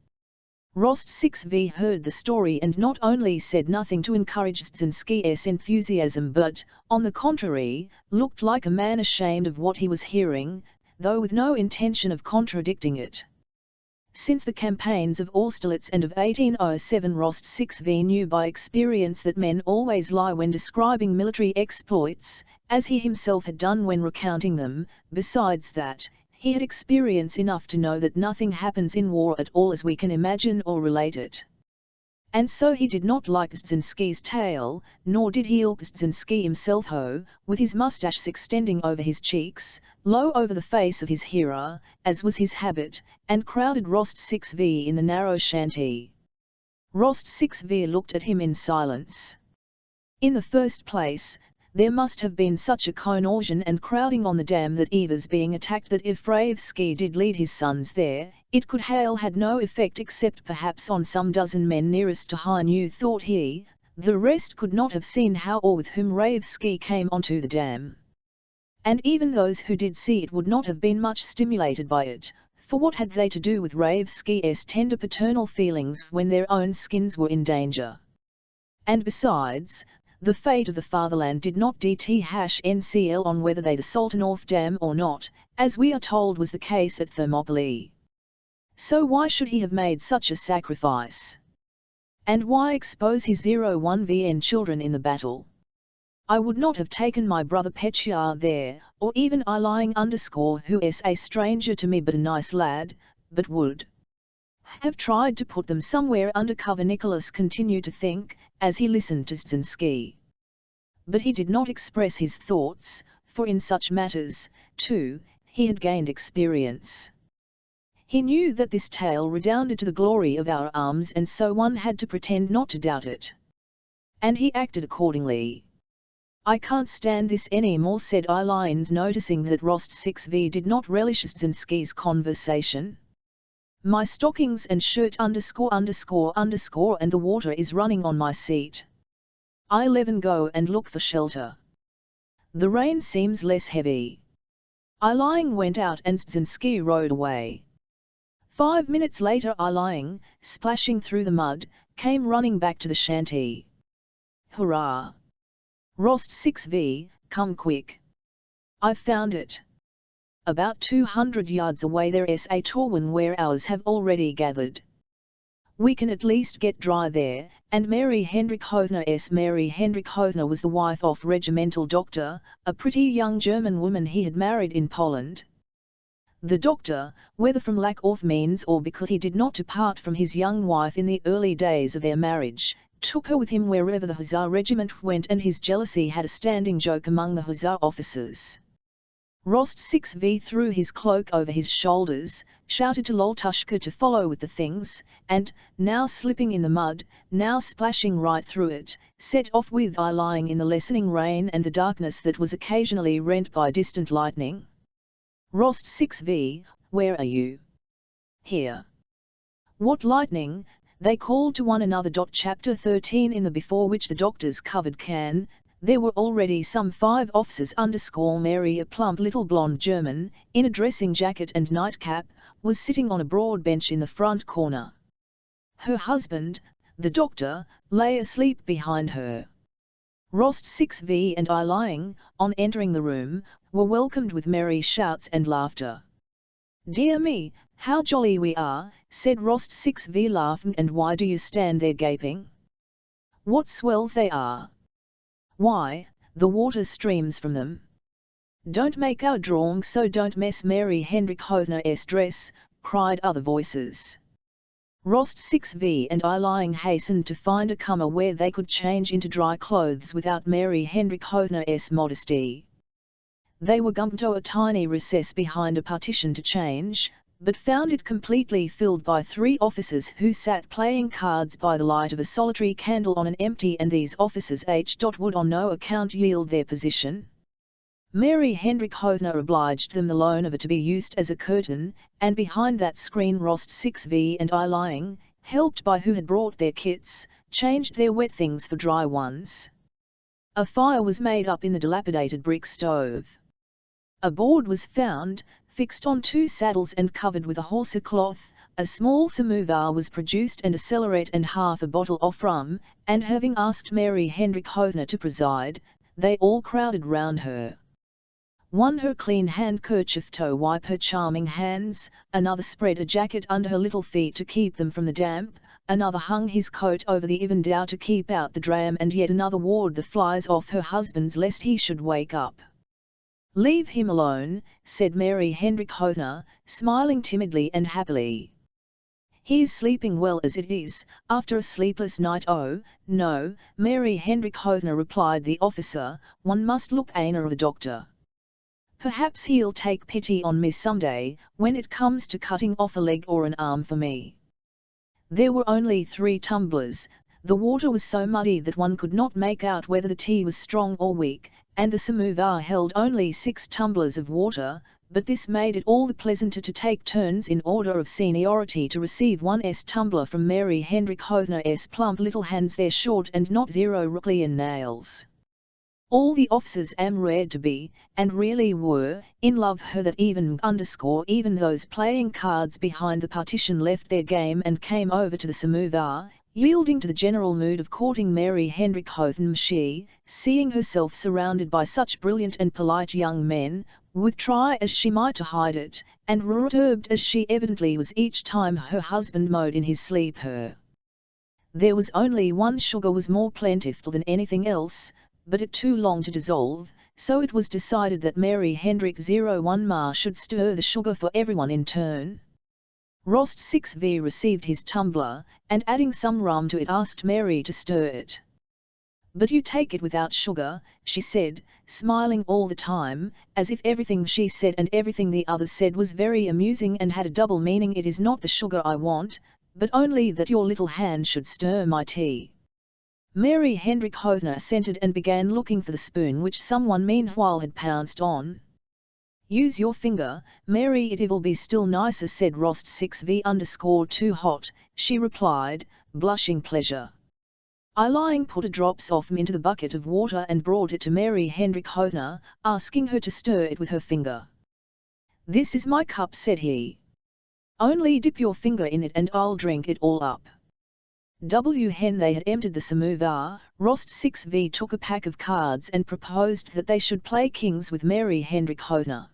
S1: Rost 6v heard the story and not only said nothing to encourage Zdzinski's enthusiasm but, on the contrary, looked like a man ashamed of what he was hearing, though with no intention of contradicting it. Since the campaigns of Austerlitz and of 1807 Rost 6v knew by experience that men always lie when describing military exploits, as he himself had done when recounting them. Besides that, he had experience enough to know that nothing happens in war at all as we can imagine or relate it. And so he did not like Zdzinski's tale, nor did he ilk Zdzinski himself with his moustaches extending over his cheeks, low over the face of his hearer, as was his habit, and crowded Rost 6v in the narrow shanty. Rost 6v looked at him in silence. In the first place, there must have been such a confusion and crowding on the dam that Eva's being attacked that if Raevski did lead his sons there, it could had no effect except perhaps on some dozen men nearest to Hainu, thought he. The rest could not have seen how or with whom Raevski came onto the dam. And even those who did see it would not have been much stimulated by it, for what had they to do with Raevski's tender paternal feelings when their own skins were in danger? And besides, the fate of the fatherland did not depend on whether they the Sultanov Dam or not, as we are told was the case at Thermopylae. So why should he have made such a sacrifice? And why expose his 01vn children in the battle? I would not have taken my brother Petya there, or even Ilyin who is a stranger to me but a nice lad, but would have tried to put them somewhere under cover. Nicholas continued to think, as he listened to Zdzinsky. But he did not express his thoughts, for in such matters, too, he had gained experience. He knew that this tale redounded to the glory of our arms, and so one had to pretend not to doubt it. And he acted accordingly. "I can't stand this any more," said Eilines, noticing that Rost 6v did not relish Zdzinsky's conversation. "My stockings and shirt and the water is running on my seat. I'll even go and look for shelter. The rain seems less heavy." Eiling went out and Zdzinsky rode away. 5 minutes later Eiling, splashing through the mud, came running back to the shanty. "Hurrah! Rost 6v, come quick. I've found it. About 200 yards away there's a Torwin where ours have already gathered. We can at least get dry there." And Mary Hendrickhovna was the wife of regimental doctor, a pretty young German woman he had married in Poland. The doctor, whether from lack of means or because he did not depart from his young wife in the early days of their marriage, took her with him wherever the Hussar regiment went, and his jealousy had a standing joke among the Hussar officers. Rost 6v threw his cloak over his shoulders, shouted to Loltushka to follow with the things, and, now slipping in the mud, now splashing right through it, set off with Eiling in the lessening rain and the darkness that was occasionally rent by distant lightning. "Rost 6v, where are you?" "Here." "What lightning?" they called to one another. Chapter 13. In the before which the doctors covered can, there were already some 5 officers. Mary, a plump little blonde German, in a dressing jacket and nightcap, was sitting on a broad bench in the front corner. Her husband, the doctor, lay asleep behind her. Rost 6v and Eiling, on entering the room, were welcomed with merry shouts and laughter. "Dear me, how jolly we are," said Rost 6v laughing, "and why do you stand there gaping? What swells they are! Why, the water streams from them. Don't make our drawing so, don't mess Mary Hendrickhovna's dress," cried other voices. Rost 6v and Eiling hastened to find a cummer where they could change into dry clothes without Mary Hendrickhovna's modesty. They were gone to a tiny recess behind a partition to change, but found it completely filled by 3 officers who sat playing cards by the light of a solitary candle on an empty, and these officers would on no account yield their position. Mary Hendrickhovna obliged them the loan of it to be used as a curtain, and behind that screen Rost 6v and Eiling, helped by who had brought their kits, changed their wet things for dry ones. A fire was made up in the dilapidated brick stove. A board was found, fixed on 2 saddles and covered with a horse cloth. A small samovar was produced and a cellaret and half a bottle of rum, and having asked Mary Hendrickhovna to preside, they all crowded round her. One her clean handkerchief to wipe her charming hands, another spread a jacket under her little feet to keep them from the damp, another hung his coat over the even dow to keep out the dram, and yet another ward the flies off her husband's lest he should wake up. "Leave him alone," said Mary Hendrickhovna, smiling timidly and happily. "He is sleeping well as it is, after a sleepless night." "Oh, no, Mary Hendrickhovna," replied the officer, "one must look after the doctor. Perhaps he'll take pity on me some day, when it comes to cutting off a leg or an arm for me." There were only 3 tumblers. The water was so muddy that one could not make out whether the tea was strong or weak, and the samovar held only 6 tumblers of water, but this made it all the pleasanter to take turns in order of seniority to receive one's tumbler from Mary Hendrickhovna's plump little hands, their short and not 0 Rucklian nails. All the officers read to be, and really were, in love her that even those playing cards behind the partition left their game and came over to the samovar, yielding to the general mood of courting Mary Hendrickhovna. She, seeing herself surrounded by such brilliant and polite young men, would try as she might to hide it, and perturbed as she evidently was each time her husband moaned in his sleep. There was only one sugar was more plentiful than anything else, but it too long to dissolve, so it was decided that Mary Hendrick-01 should stir the sugar for everyone in turn. Rost 6v received his tumbler, and adding some rum to it asked Mary to stir it. But you take it without sugar, she said, smiling all the time, as if everything she said and everything the others said was very amusing and had a double meaning. It is not the sugar I want, but only that your little hand should stir my tea. Mary Hendrickhovna assented and began looking for the spoon which someone meanwhile had pounced on. Use your finger, Mary, it'll be still nicer, said Rost 6v_ too hot, she replied, blushing pleasure. Eileen put a drops of into the bucket of water and brought it to Mary Hendrickhovna, asking her to stir it with her finger. This is my cup, said he. Only dip your finger in it and I'll drink it all up. When they had emptied the samovar, Rost 6v took a pack of cards and proposed that they should play kings with Mary Hendrickhovna.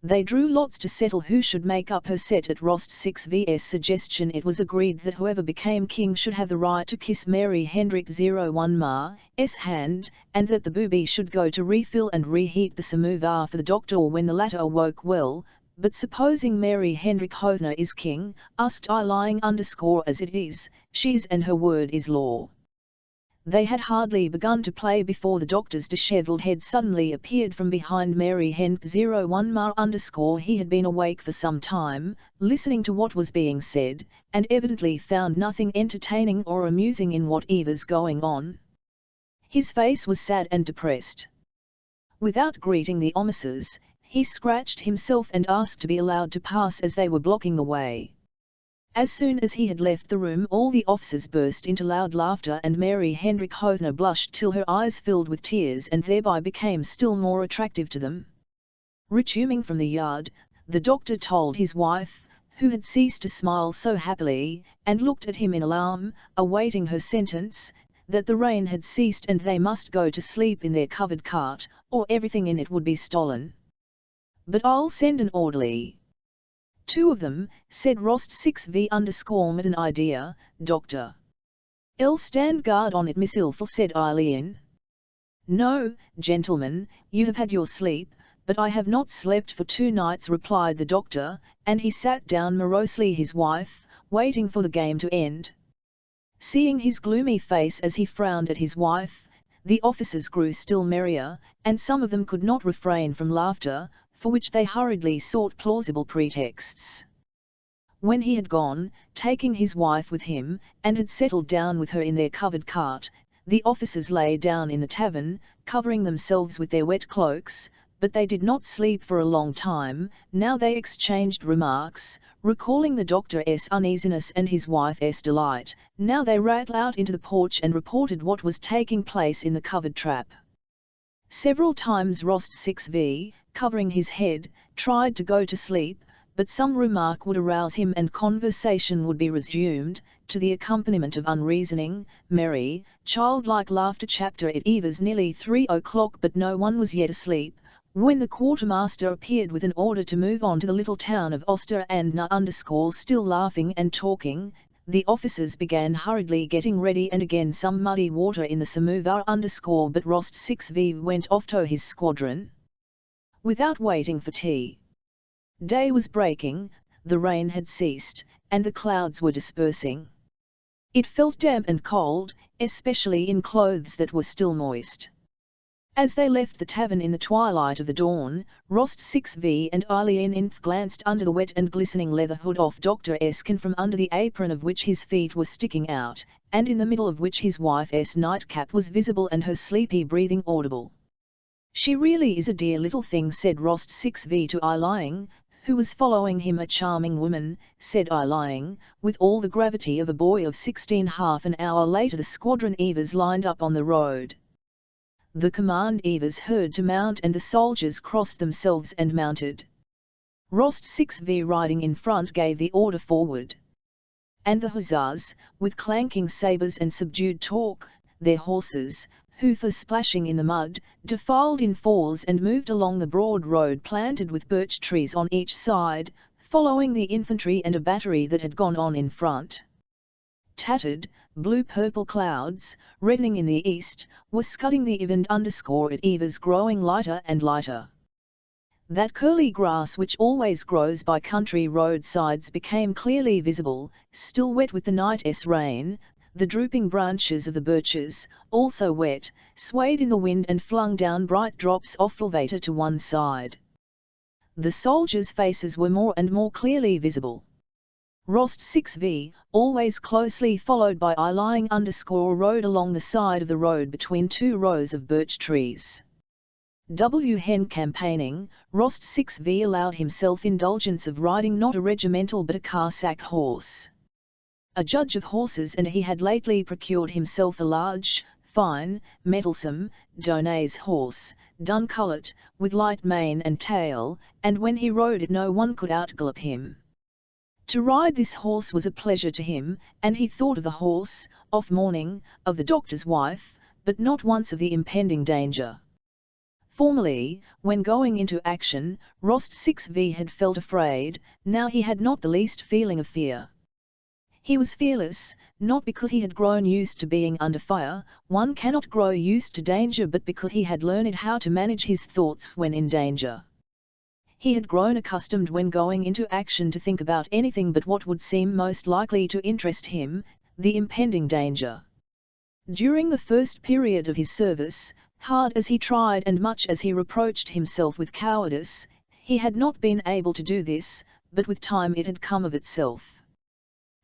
S1: They drew lots to settle who should make up her set. At Rost 6v's suggestion it was agreed that whoever became king should have the right to kiss Mary Hendrickhovna's hand, and that the booby should go to refill and reheat the samovar for the doctor when the latter awoke. Well, but supposing Mary Hendrickhovna is king, asked Eileen as it is, she's and her word is law. They had hardly begun to play before the doctor's dishevelled head suddenly appeared from behind Mary Hendrickhovna. He had been awake for some time, listening to what was being said, and evidently found nothing entertaining or amusing in what was going on. His face was sad and depressed. Without greeting the officers, he scratched himself and asked to be allowed to pass as they were blocking the way. As soon as he had left the room all the officers burst into loud laughter and Mary Hendrickhovna blushed till her eyes filled with tears and thereby became still more attractive to them. Returning from the yard, the doctor told his wife, who had ceased to smile so happily, and looked at him in alarm, awaiting her sentence, that the rain had ceased and they must go to sleep in their covered cart, or everything in it would be stolen. But I'll send an orderly. Two of them, said Rost 6v_ an idea, doctor. I'll stand guard on it, Miss Ilfel, said Eileen. No, gentlemen, you have had your sleep, but I have not slept for 2 nights, replied the doctor, and he sat down morosely his wife, waiting for the game to end. Seeing his gloomy face as he frowned at his wife, the officers grew still merrier, and some of them could not refrain from laughter, for which they hurriedly sought plausible pretexts. When he had gone, taking his wife with him, and had settled down with her in their covered cart, the officers lay down in the tavern, covering themselves with their wet cloaks, but they did not sleep for a long time. Now they exchanged remarks, recalling the doctor's uneasiness and his wife's delight. Now they ran out into the porch and reported what was taking place in the covered trap. Several times Rost 6v, covering his head, tried to go to sleep, but some remark would arouse him and conversation would be resumed, to the accompaniment of unreasoning, merry, childlike laughter. It was nearly 3 o'clock but no one was yet asleep, when the quartermaster appeared with an order to move on to the little town of Oster and still laughing and talking. The officers began hurriedly getting ready and again some muddy water in the samovar but Rost 6v went off to his squadron. Without waiting for tea. Day was breaking, the rain had ceased, and the clouds were dispersing. It felt damp and cold, especially in clothes that were still moist. As they left the tavern in the twilight of the dawn, Rost 6v and Eileen glanced under the wet and glistening leather hood of Dr. Eskin, from under the apron of which his feet were sticking out, and in the middle of which his wife's nightcap was visible and her sleepy breathing audible. She really is a dear little thing, said Rost 6v to Eileen, who was following him. A charming woman, said Eileen, with all the gravity of a boy of 16. Half an hour later the squadron was lined up on the road. The command was heard to mount and the soldiers crossed themselves and mounted. Rost 6v riding in front gave the order forward. And the hussars, with clanking sabres and subdued talk, their horses, hoof splashing in the mud, defiled in fours and moved along the broad road planted with birch trees on each side, following the infantry and a battery that had gone on in front. Tattered, blue-purple clouds, reddening in the east, were scudding the event. It was growing lighter and lighter. That curly grass which always grows by country roadsides became clearly visible, still wet with the night's rain. the drooping branches of the birches, also wet, swayed in the wind and flung down bright drops of fulvator to one side. The soldiers' faces were more and more clearly visible. Rost 6V, always closely followed by I lying _ rode along the side of the road between two rows of birch trees. Hen campaigning, Rost 6V allowed himself indulgence of riding not a regimental but a car-sack horse. A judge of horses, and he had lately procured himself a large, fine, mettlesome, Donay's horse, dun-coloured, with light mane and tail, and when he rode it no one could outgallop him. To ride this horse was a pleasure to him, and he thought of the horse, of morning, of the doctor's wife, but not once of the impending danger. Formerly, when going into action, Rost 6V had felt afraid, now he had not the least feeling of fear. He was fearless, not because he had grown used to being under fire, one cannot grow used to danger, but because he had learned how to manage his thoughts when in danger. He had grown accustomed when going into action to think about anything but what would seem most likely to interest him, the impending danger. During the first period of his service, hard as he tried and much as he reproached himself with cowardice, he had not been able to do this, but with time it had come of itself.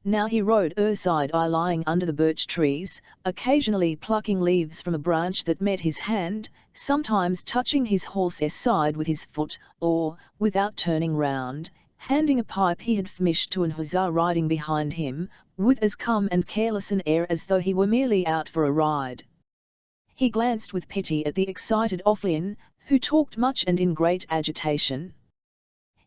S1: Now he rode erside I lying under the birch trees, occasionally plucking leaves from a branch that met his hand, sometimes touching his horse's side with his foot, or, without turning round, handing a pipe he had famished to an hussar riding behind him, with as calm and careless an air as though he were merely out for a ride. He glanced with pity at the excited Oflin, who talked much and in great agitation.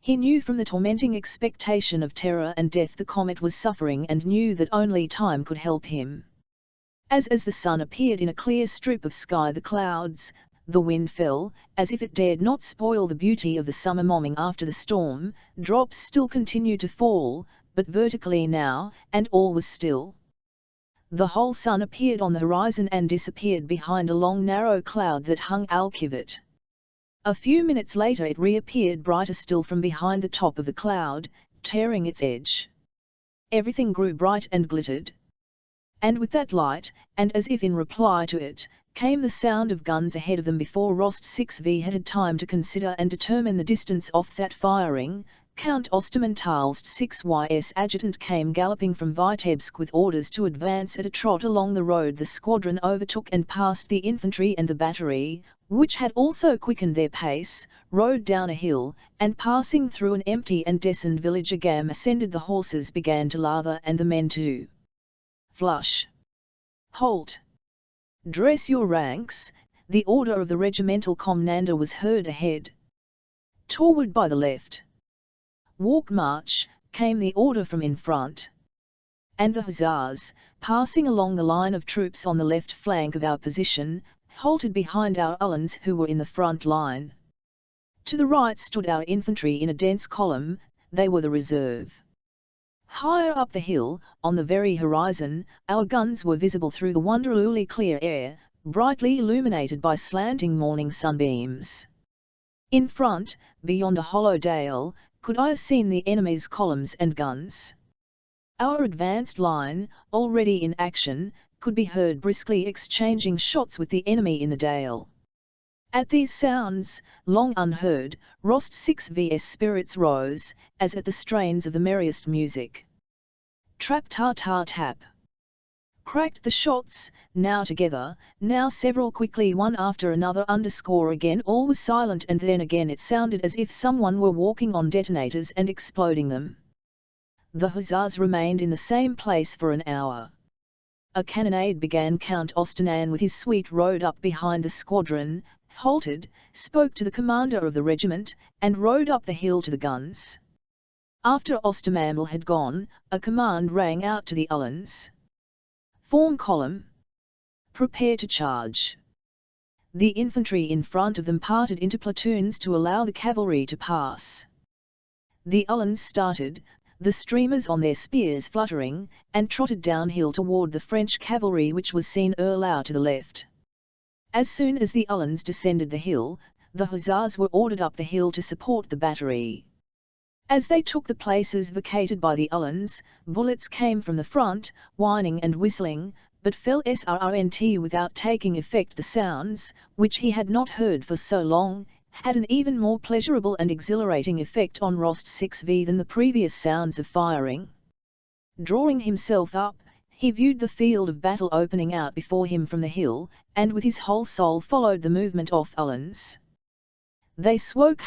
S1: He knew from the tormenting expectation of terror and death the comet was suffering, and knew that only time could help him. As the sun appeared in a clear strip of sky, the clouds, the wind fell, as if it dared not spoil the beauty of the summer morning after the storm. Drops still continued to fall, but vertically now, and all was still. The whole sun appeared on the horizon and disappeared behind a long narrow cloud that hung alcivit. A few minutes later it reappeared brighter still from behind the top of the cloud, tearing its edge. Everything grew bright and glittered. And with that light, and as if in reply to it, came the sound of guns ahead of them. Before Rost 6V had time to consider and determine the distance of that firing, Count Ostermanthal's 6ys adjutant came galloping from Vitebsk with orders to advance at a trot along the road. The squadron overtook and passed the infantry and the battery, which had also quickened their pace, rode down a hill, and passing through an empty and desolate village again ascended. The horses began to lather and the men to flush. Halt! Dress your ranks, the order of the regimental commander was heard ahead. Toward by the left. Walk march, came the order from in front. And the hussars, passing along the line of troops on the left flank of our position, halted behind our uhlans who were in the front line. To the right stood our infantry in a dense column, they were the reserve. Higher up the hill, on the very horizon, our guns were visible through the wonderfully clear air, brightly illuminated by slanting morning sunbeams. In front, beyond a hollow dale, could I have seen the enemy's columns and guns. Our advanced line, already in action, could be heard briskly exchanging shots with the enemy in the dale. At these sounds, long unheard, Rost 6V's spirits rose, as at the strains of the merriest music. Trap-ta-ta-tap. Cracked the shots, now together, now several quickly one after another. Again all was silent, and then again it sounded as if someone were walking on detonators and exploding them. The hussars remained in the same place for an hour. A cannonade began. Count Osterman with his suite rode up behind the squadron, halted, spoke to the commander of the regiment, and rode up the hill to the guns. After Osterman had gone, a command rang out to the uhlans. Form column. Prepare to charge. The infantry in front of them parted into platoons to allow the cavalry to pass. The uhlans started, the streamers on their spears fluttering, and trotted downhill toward the French cavalry which was seen out to the left. As soon as the uhlans descended the hill, the hussars were ordered up the hill to support the battery. As they took the places vacated by the Uhlans, bullets came from the front, whining and whistling, but fell srnt without taking effect. The sounds, which he had not heard for so long, had an even more pleasurable and exhilarating effect on Rost 6V than the previous sounds of firing. Drawing himself up, he viewed the field of battle opening out before him from the hill, and with his whole soul followed the movement of Uhlans. They swoke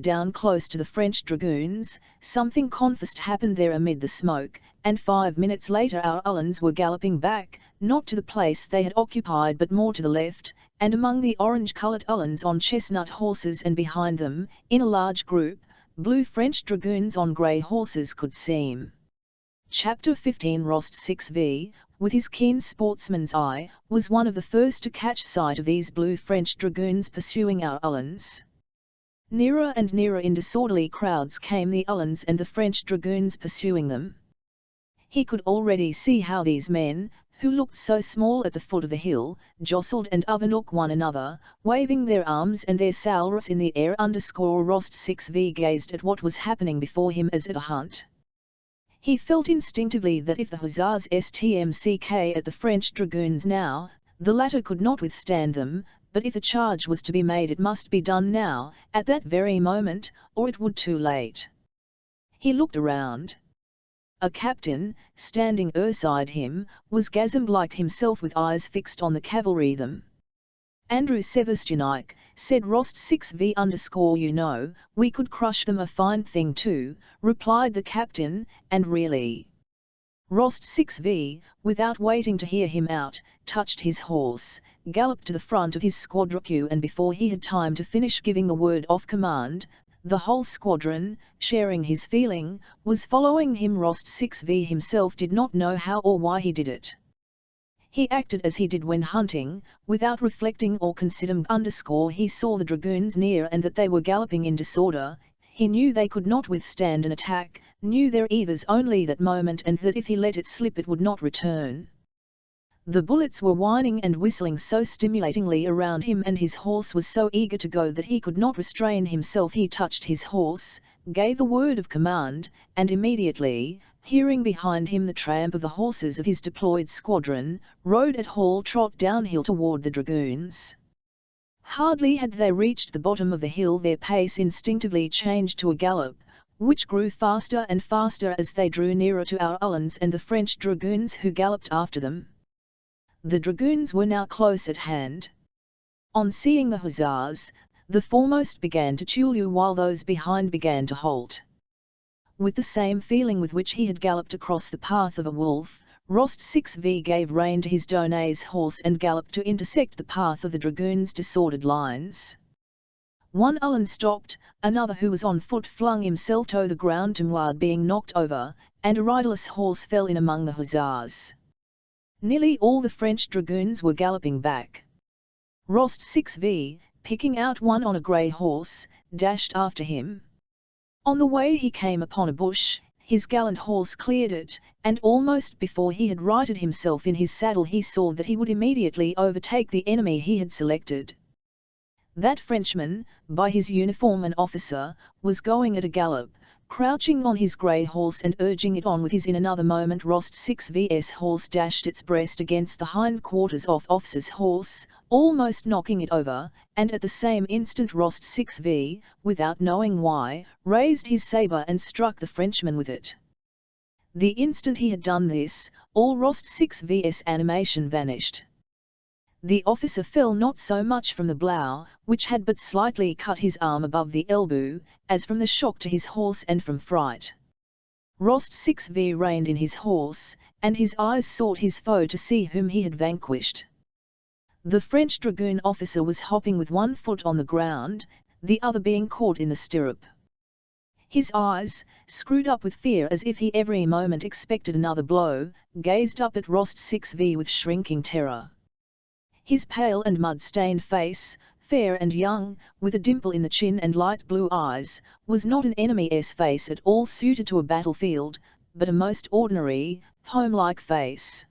S1: down close to the French dragoons. Something confused happened there amid the smoke, and 5 minutes later our Uhlans were galloping back, not to the place they had occupied but more to the left, and among the orange-coloured Uhlans on chestnut horses, and behind them, in a large group, blue French dragoons on grey horses could seem. Chapter 15. Rost 6V, with his keen sportsman's eye, was one of the first to catch sight of these blue French dragoons pursuing our Uhlans. Nearer and nearer in disorderly crowds came the Uhlans and the French dragoons pursuing them. He could already see how these men, who looked so small at the foot of the hill, jostled and overlooked one another, waving their arms and their salves in the air. Rost 6V gazed at what was happening before him as at a hunt. He felt instinctively that if the hussars stmck at the French dragoons now, the latter could not withstand them, but if a charge was to be made it must be done now, at that very moment, or it would be too late. He looked around. A captain, standing beside him, was gazing like himself with eyes fixed on the cavalry. Them. Andrew Sevestyunik, said Rost 6V you know, we could crush them. A fine thing too, replied the captain, and really. Rost 6V, without waiting to hear him out, touched his horse, galloped to the front of his squadron, and before he had time to finish giving the word of command, the whole squadron, sharing his feeling, was following him. Rost 6V himself did not know how or why he did it. He acted as he did when hunting, without reflecting or considering. He saw the dragoons near and that they were galloping in disorder. He knew they could not withstand an attack, knew their evers only that moment, and that if he let it slip it would not return. The bullets were whining and whistling so stimulatingly around him, and his horse was so eager to go that he could not restrain himself. He touched his horse, gave the word of command, and immediately, hearing behind him the tramp of the horses of his deployed squadron, rode at whole trot downhill toward the dragoons. Hardly had they reached the bottom of the hill their pace instinctively changed to a gallop, which grew faster and faster as they drew nearer to our Uhlans and the French dragoons who galloped after them. The dragoons were now close at hand. On seeing the hussars, the foremost began to chew while those behind began to halt. With the same feeling with which he had galloped across the path of a wolf, Rost 6V gave rein to his Donnay's horse and galloped to intersect the path of the dragoons' disordered lines. One Uhlan stopped, another who was on foot flung himself to the ground toward being knocked over, and a riderless horse fell in among the hussars. Nearly all the French dragoons were galloping back. Rost 6V, picking out one on a grey horse, dashed after him. On the way he came upon a bush, his gallant horse cleared it, and almost before he had righted himself in his saddle he saw that he would immediately overtake the enemy he had selected. That Frenchman, by his uniform an officer, was going at a gallop, crouching on his grey horse and urging it on with his. In another moment Rost 6V's horse dashed its breast against the hindquarters of officer's horse, almost knocking it over, and at the same instant Rost 6V, without knowing why, raised his sabre and struck the Frenchman with it. The instant he had done this, all Rost 6V's animation vanished. The officer fell not so much from the blow, which had but slightly cut his arm above the elbow, as from the shock to his horse and from fright. Rost 6V reined in his horse, and his eyes sought his foe to see whom he had vanquished. The French dragoon officer was hopping with one foot on the ground, the other being caught in the stirrup. His eyes, screwed up with fear as if he every moment expected another blow, gazed up at Rost 6V with shrinking terror. His pale and mud-stained face, fair and young, with a dimple in the chin and light blue eyes, was not an enemy's face at all suited to a battlefield, but a most ordinary, home-like face.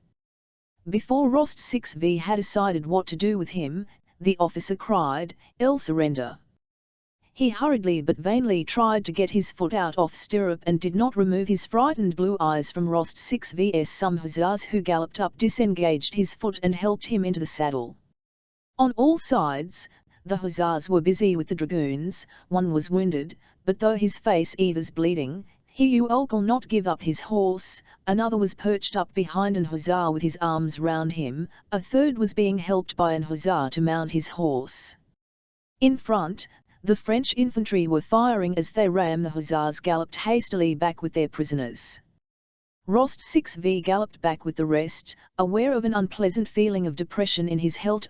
S1: Before Rost 6V had decided what to do with him, the officer cried, "El surrender." He hurriedly but vainly tried to get his foot out off stirrup and did not remove his frightened blue eyes from Rost 6 vs. Some hussars who galloped up disengaged his foot and helped him into the saddle. On all sides, the hussars were busy with the dragoons. One was wounded, but though his face was bleeding, he would not give up his horse. Another was perched up behind an hussar with his arms round him. A third was being helped by an hussar to mount his horse. In front, the French infantry were firing as they ran. The hussars galloped hastily back with their prisoners. Rost 6v galloped back with the rest, aware of an unpleasant feeling of depression in his heart.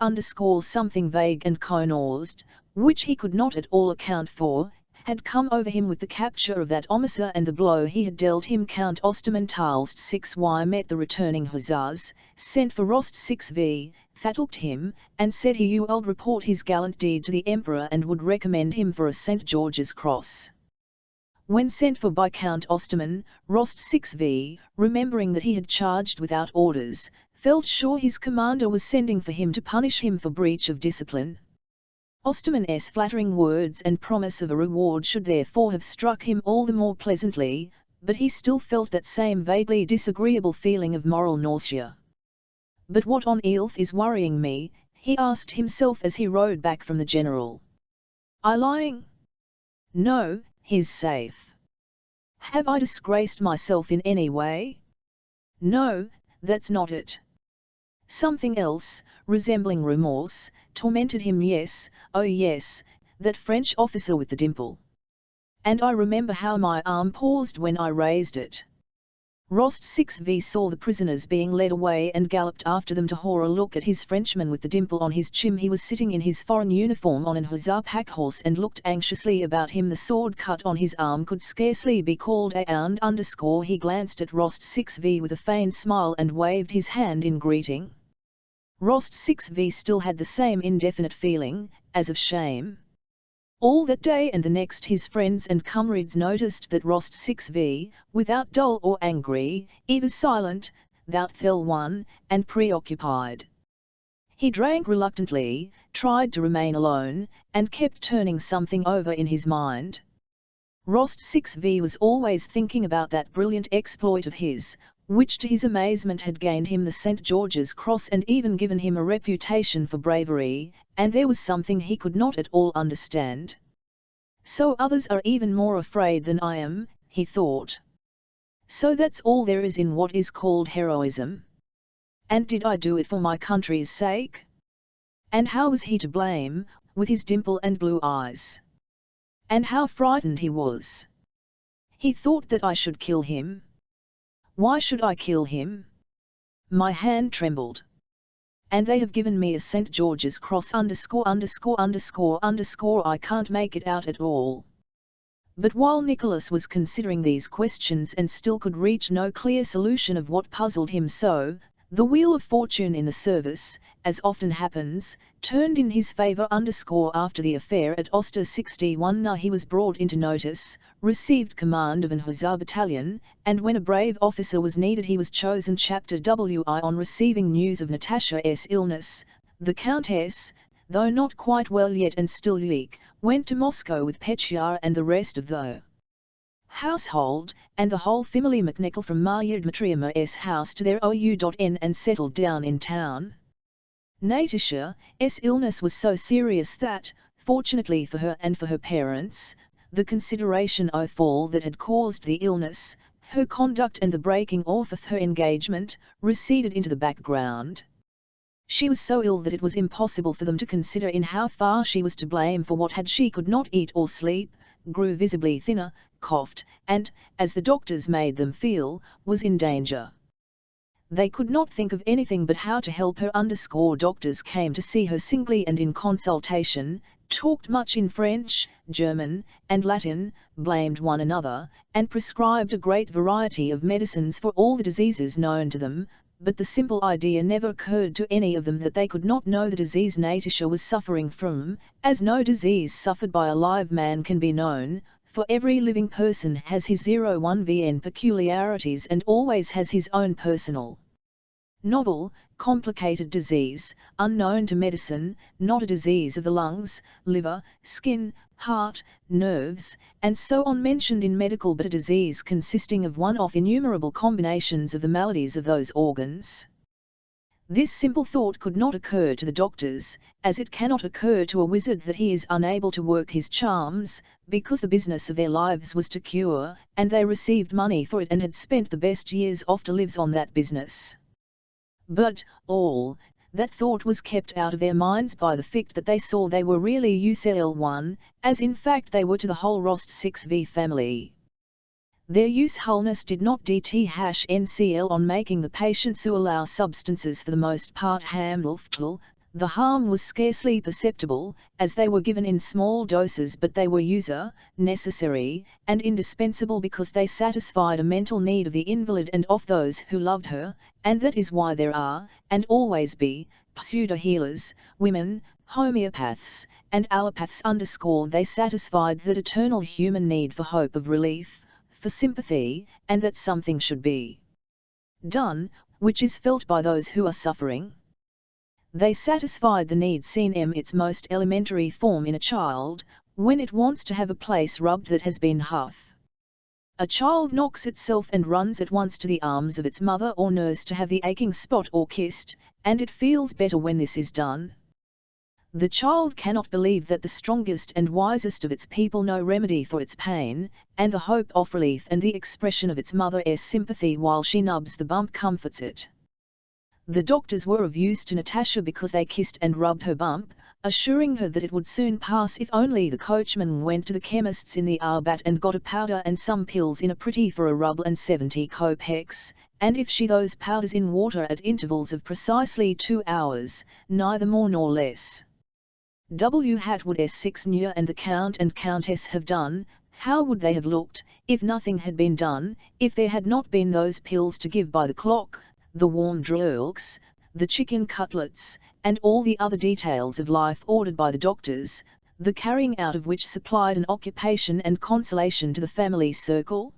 S1: Something vague and caused, which he could not at all account for, had come over him with the capture of that officer and the blow he had dealt him. Count Osterman Tolstoy 6y met the returning hussars, sent for Rost 6v, thanked him, and said he would report his gallant deed to the Emperor and would recommend him for a St. George's Cross. When sent for by Count Osterman, Rost 6v, remembering that he had charged without orders, felt sure his commander was sending for him to punish him for breach of discipline. Osterman's flattering words and promise of a reward should therefore have struck him all the more pleasantly, but he still felt that same vaguely disagreeable feeling of moral nausea. "But what on earth is worrying me?" he asked himself as he rode back from the general. "I lying? No, he's safe. Have I disgraced myself in any way? No, that's not it. Something else, resembling remorse, tormented him. Yes, oh yes, that French officer with the dimple. And I remember how my arm paused when I raised it." Rost 6v saw the prisoners being led away and galloped after them to haul a look at his Frenchman with the dimple on his chin. He was sitting in his foreign uniform on an hussar pack horse and looked anxiously about him. The sword cut on his arm could scarcely be called a wound. He glanced at Rost 6v with a faint smile and waved his hand in greeting. Rost 6v still had the same indefinite feeling, as of shame. All that day and the next his friends and comrades noticed that Rost 6v, without dull or angry, was silent, thoughtful one, and preoccupied. He drank reluctantly, tried to remain alone, and kept turning something over in his mind. Rost 6v was always thinking about that brilliant exploit of his, which to his amazement had gained him the St. George's Cross and even given him a reputation for bravery, and there was something he could not at all understand. "So others are even more afraid than I am," he thought. "So that's all there is in what is called heroism. And did I do it for my country's sake? And how was he to blame, with his dimple and blue eyes? And how frightened he was! He thought that I should kill him. Why should I kill him? My hand trembled. And they have given me a St. George's Cross .. I can't make it out at all." But while Nicholas was considering these questions and still could reach no clear solution of what puzzled him so, the wheel of fortune in the service, as often happens, turned in his favor. After the affair at Oster 61 he was brought into notice, received command of an hussar battalion, and when a brave officer was needed he was chosen chapter WI. On receiving news of Natasha's illness, the Countess, though not quite well yet and still weak, went to Moscow with Petya and the rest of the household, and the whole family McNichol from Marya Dmitrievna's house to their OU.N and settled down in town. Natasha's illness was so serious that, fortunately for her and for her parents, the consideration of all that had caused the illness, her conduct and the breaking off of her engagement, receded into the background. She was so ill that it was impossible for them to consider in how far she was to blame for what had she could not eat or sleep, grew visibly thinner, coughed, and, as the doctors made them feel, was in danger. They could not think of anything but how to help her. Doctors came to see her singly and in consultation, talked much in French, German, and Latin, blamed one another, and prescribed a great variety of medicines for all the diseases known to them, but the simple idea never occurred to any of them that they could not know the disease Natasha was suffering from, as no disease suffered by a live man can be known, for every living person has his 01VN peculiarities and always has his own personal, novel, complicated disease, unknown to medicine, not a disease of the lungs, liver, skin, heart, nerves, and so on mentioned in medical, but a disease consisting of one of innumerable combinations of the maladies of those organs. This simple thought could not occur to the doctors, as it cannot occur to a wizard that he is unable to work his charms, because the business of their lives was to cure, and they received money for it and had spent the best years of their lives on that business. But, all that thought was kept out of their minds by the fact that they saw they were really UCL1, as in fact they were to the whole Rost 6V family. Their usefulness did not dth-NCL on making the patients who allow substances for the most part harmful. The harm was scarcely perceptible, as they were given in small doses, but they were necessary, and indispensable because they satisfied a mental need of the invalid and of those who loved her, and that is why there are, and always be, pseudo-healers, women, homeopaths, and allopaths. They satisfied that eternal human need for hope of relief, for sympathy, and that something should be done, which is felt by those who are suffering. They satisfied the need seen in its most elementary form in a child, when it wants to have a place rubbed that has been huff. A child knocks itself and runs at once to the arms of its mother or nurse to have the aching spot or kissed, and it feels better when this is done. The child cannot believe that the strongest and wisest of its people know remedy for its pain, and the hope of relief and the expression of its mother's sympathy while she nubs the bump comforts it. The doctors were of use to Natasha because they kissed and rubbed her bump, assuring her that it would soon pass if only the coachman went to the chemist's in the Arbat and got a powder and some pills in a pretty for a ruble and 70 kopecks, and if she those powders in water at intervals of precisely 2 hours, neither more nor less. What S6 knew and the Count and Countess have done, how would they have looked, if nothing had been done, if there had not been those pills to give by the clock, the warm drugs, the chicken cutlets, and all the other details of life ordered by the doctors, the carrying out of which supplied an occupation and consolation to the family circle?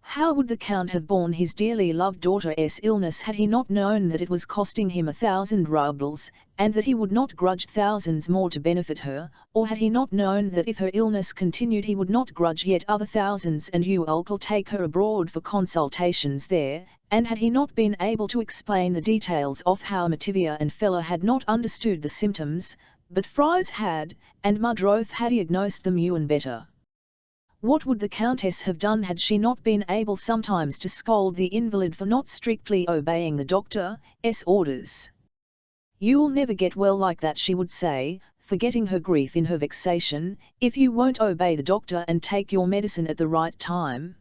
S1: How would the Count have borne his dearly loved daughter's illness had he not known that it was costing him 1,000 rubles, and that he would not grudge thousands more to benefit her, or had he not known that if her illness continued he would not grudge yet other thousands and you'll take her abroad for consultations there, and had he not been able to explain the details of how Mativia and Fella had not understood the symptoms, but Fries had, and Mudroth had diagnosed them and better? What would the Countess have done had she not been able sometimes to scold the invalid for not strictly obeying the doctor's orders? "You'll never get well like that," she would say, forgetting her grief in her vexation, "if you won't obey the doctor and take your medicine at the right time.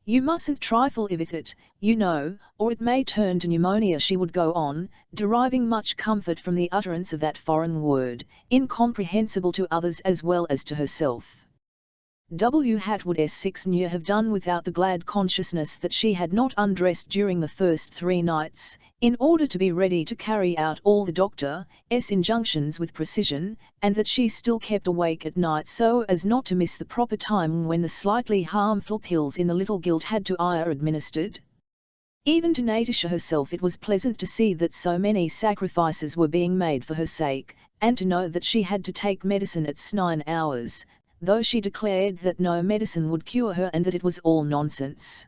S1: You mustn't trifle with it, you know, or it may turn to pneumonia," she would go on, deriving much comfort from the utterance of that foreign word, incomprehensible to others as well as to herself. What would S6 knew have done without the glad consciousness that she had not undressed during the first 3 nights, in order to be ready to carry out all the doctor's injunctions with precision, and that she still kept awake at night so as not to miss the proper time when the slightly harmful pills in the little gilt had to be administered? Even to Natasha herself it was pleasant to see that so many sacrifices were being made for her sake, and to know that she had to take medicine at 9 hours, though she declared that no medicine would cure her and that it was all nonsense.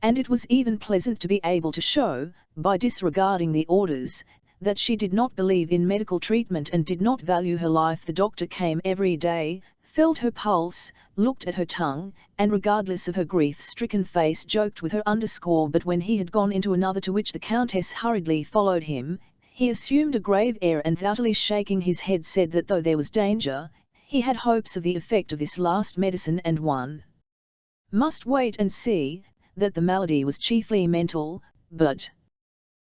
S1: And it was even pleasant to be able to show, by disregarding the orders, that she did not believe in medical treatment and did not value her life. The doctor came every day, felt her pulse, looked at her tongue, and regardless of her grief-stricken face joked with her. But when he had gone into another to which the Countess hurriedly followed him, he assumed a grave air and thoughtfully shaking his head said that though there was danger, he had hopes of the effect of this last medicine and one must wait and see, that the malady was chiefly mental, but ...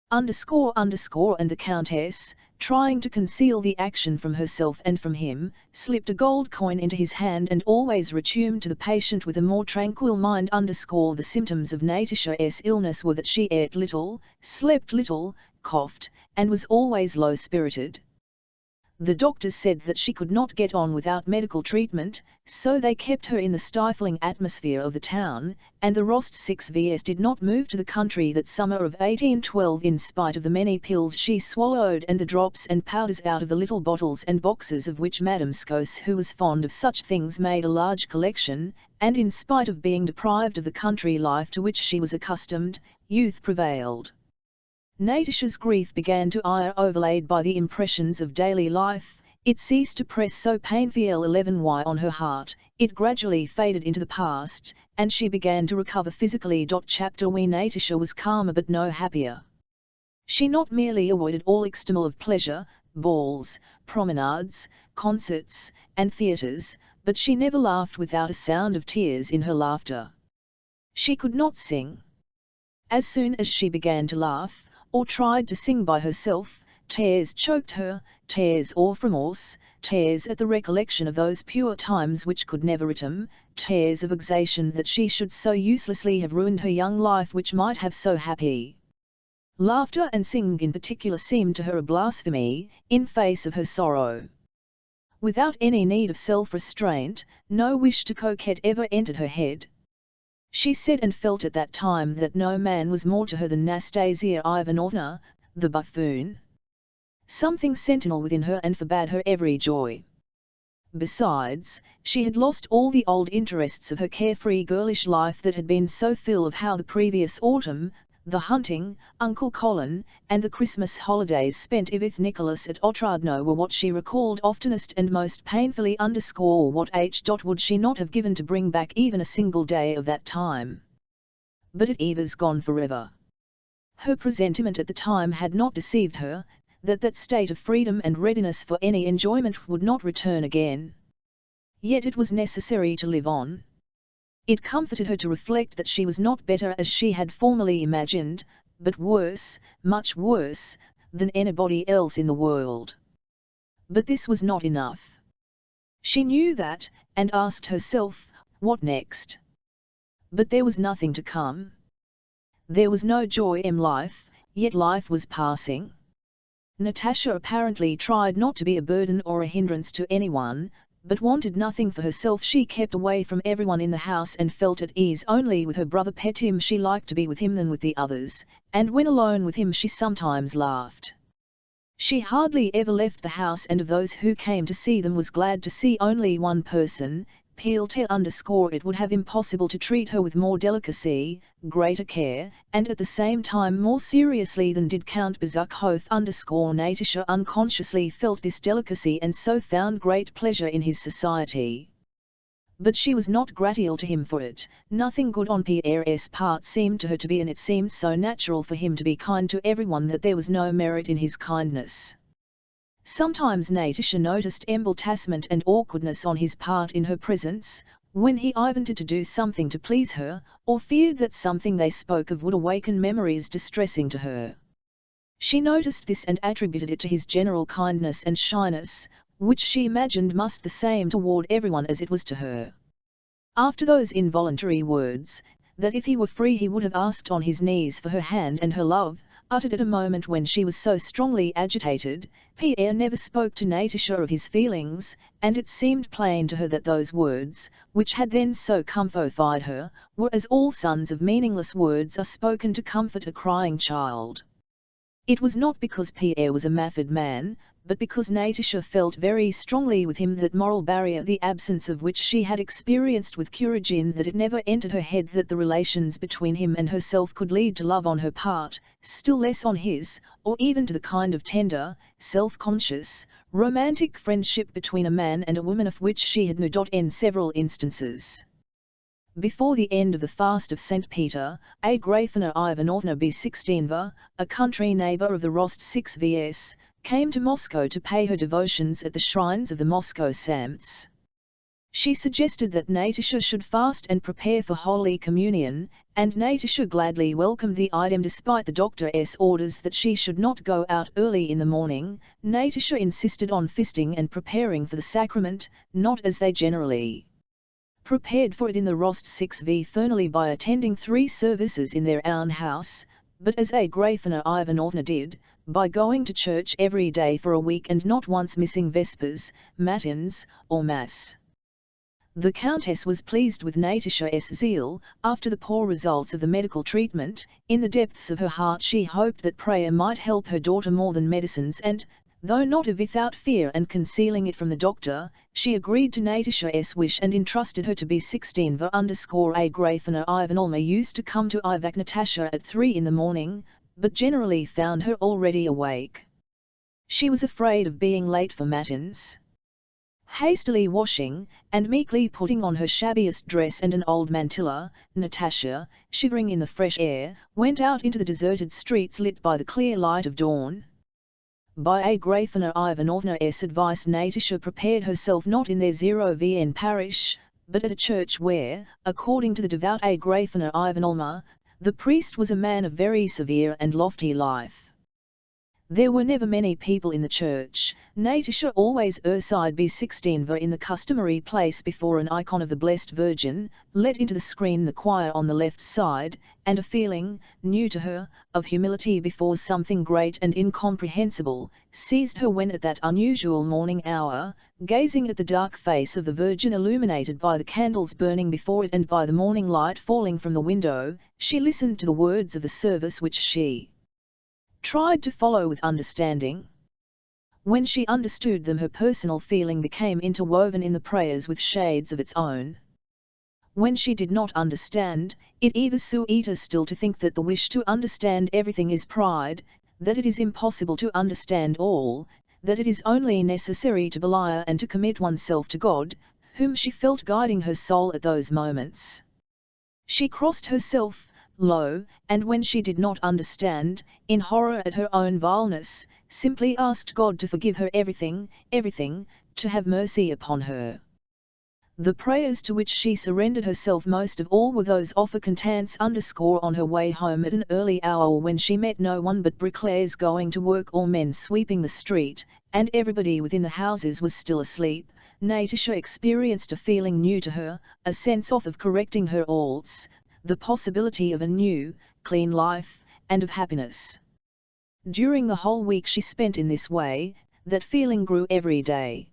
S1: and the Countess, trying to conceal the action from herself and from him, slipped a gold coin into his hand and always returned to the patient with a more tranquil mind. The symptoms of Natasha's illness were that she ate little, slept little, coughed, and was always low-spirited. The doctors said that she could not get on without medical treatment, so they kept her in the stifling atmosphere of the town, and the Rost 6Vs did not move to the country that summer of 1812 in spite of the many pills she swallowed and the drops and powders out of the little bottles and boxes of which Madame Skos, who was fond of such things, made a large collection, and in spite of being deprived of the country life to which she was accustomed, youth prevailed. Natasha's grief began to ire, overlaid by the impressions of daily life. It ceased to press so painfully 11y on her heart, it gradually faded into the past, and she began to recover physically. Chapter we Natasha was calmer but no happier. She not merely avoided all external of pleasure, balls, promenades, concerts, and theatres, but she never laughed without a sound of tears in her laughter. She could not sing. As soon as she began to laugh, or tried to sing by herself, tears choked her, tears of remorse, tears at the recollection of those pure times which could never return, tears of vexation that she should so uselessly have ruined her young life which might have so happy. Laughter and singing in particular seemed to her a blasphemy, in face of her sorrow. Without any need of self-restraint, no wish to coquette ever entered her head. She said and felt at that time that no man was more to her than Nastasia Ivanovna, the buffoon. Something sentinel within her and forbade her every joy. Besides, she had lost all the old interests of her carefree girlish life that had been so full of how the previous autumn, the hunting, Uncle Colin, and the Christmas holidays spent with Nicholas at Otradno were what she recalled oftenest and most painfully. What would she not have given to bring back even a single day of that time? But it was gone forever. Her presentiment at the time had not deceived her, that state of freedom and readiness for any enjoyment would not return again. Yet it was necessary to live on. It comforted her to reflect that she was not better as she had formerly imagined, but worse, much worse, than anybody else in the world. But this was not enough. She knew that, and asked herself, what next? But there was nothing to come. There was no joy in life, yet life was passing. Natasha apparently tried not to be a burden or a hindrance to anyone, but wanted nothing for herself. She kept away from everyone in the house and felt at ease only with her brother Petim. She liked to be with him than with the others, and when alone with him she sometimes laughed. She hardly ever left the house, and of those who came to see them was glad to see only one person, Pilte. It would have impossible to treat her with more delicacy, greater care, and at the same time more seriously than did Count Bezukhov. Natasha unconsciously felt this delicacy and so found great pleasure in his society. But she was not grateful to him for it. Nothing good on Pierre's part seemed to her to be, and it seemed so natural for him to be kind to everyone that there was no merit in his kindness. Sometimes Natasha noticed embarrassment and awkwardness on his part in her presence, when he wanted to do something to please her, or feared that something they spoke of would awaken memories distressing to her. She noticed this and attributed it to his general kindness and shyness, which she imagined must the same toward everyone as it was to her. After those involuntary words, that if he were free he would have asked on his knees for her hand and her love, uttered at a moment when she was so strongly agitated, Pierre never spoke to Natasha of his feelings, and it seemed plain to her that those words, which had then so comforted her, were as all sons of meaningless words are spoken to comfort a crying child. It was not because Pierre was a mafid man, but because Natasha felt very strongly with him that moral barrier, the absence of which she had experienced with Kuragin, that it never entered her head that the relations between him and herself could lead to love on her part, still less on his, or even to the kind of tender, self-conscious, romantic friendship between a man and a woman of which she had known in several instances. Before the end of the fast of St. Peter, Agrafena Ivanovna B16va, a country neighbour of the Rost 6Vs, came to Moscow to pay her devotions at the shrines of the Moscow Saints. She suggested that Natasha should fast and prepare for Holy Communion, and Natasha gladly welcomed the item despite the doctor's orders that she should not go out early in the morning. Natasha insisted on fasting and preparing for the sacrament, not as they generally prepared for it in the Rost 6V Fernally by attending 3 services in their own house, but as Agrafena Ivanovna did, by going to church every day for a week and not once missing vespers, matins, or mass. The Countess was pleased with Natasha's zeal. After the poor results of the medical treatment, in the depths of her heart she hoped that prayer might help her daughter more than medicines and, though not without fear and concealing it from the doctor, she agreed to Natasha's wish and entrusted her to be 16. A Grafina Ivanovna used to come to Ivak Natasha at 3 in the morning, but generally found her already awake. She was afraid of being late for matins. Hastily washing, and meekly putting on her shabbiest dress and an old mantilla, Natasha, shivering in the fresh air, went out into the deserted streets lit by the clear light of dawn. By a Grafina Ivanovna's advice Natasha prepared herself not in their Zerovien parish, but at a church where, according to the devout a Grafina Ivanovna, the priest was a man of very severe and lofty life. There were never many people in the church. Natasha always errside B16 in the customary place before an icon of the Blessed Virgin, let into the screen the choir on the left side, and a feeling, new to her, of humility before something great and incomprehensible, seized her when at that unusual morning hour, gazing at the dark face of the Virgin illuminated by the candles burning before it and by the morning light falling from the window, she listened to the words of the service which she tried to follow with understanding. When she understood them her personal feeling became interwoven in the prayers with shades of its own. When she did not understand, it ever still to think that the wish to understand everything is pride, that it is impossible to understand all, that it is only necessary to belie and to commit oneself to God, whom she felt guiding her soul at those moments. She crossed herself, low, and when she did not understand, in horror at her own vileness, simply asked God to forgive her everything, to have mercy upon her. The prayers to which she surrendered herself most of all were those offer contents on her way home at an early hour when she met no one but bricklayers going to work or men sweeping the street, and everybody within the houses was still asleep. Natasha experienced a feeling new to her, a sense of correcting her faults, the possibility of a new, clean life, and of happiness. During the whole week she spent in this way, that feeling grew every day.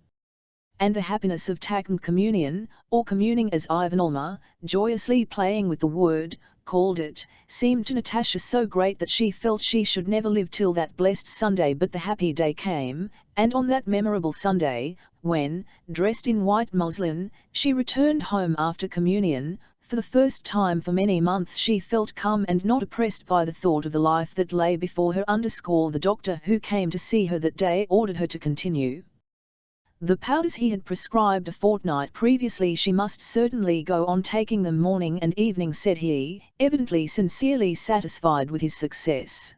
S1: And the happiness of taken communion, or communing as Ivanovna, joyously playing with the word, called it, seemed to Natasha so great that she felt she should never live till that blessed Sunday. But the happy day came, and on that memorable Sunday, when, dressed in white muslin, she returned home after communion, for the first time for many months she felt calm and not oppressed by the thought of the life that lay before her. The doctor who came to see her that day ordered her to continue the powders he had prescribed a fortnight previously. She must certainly go on taking them morning and evening, said he, evidently sincerely satisfied with his success.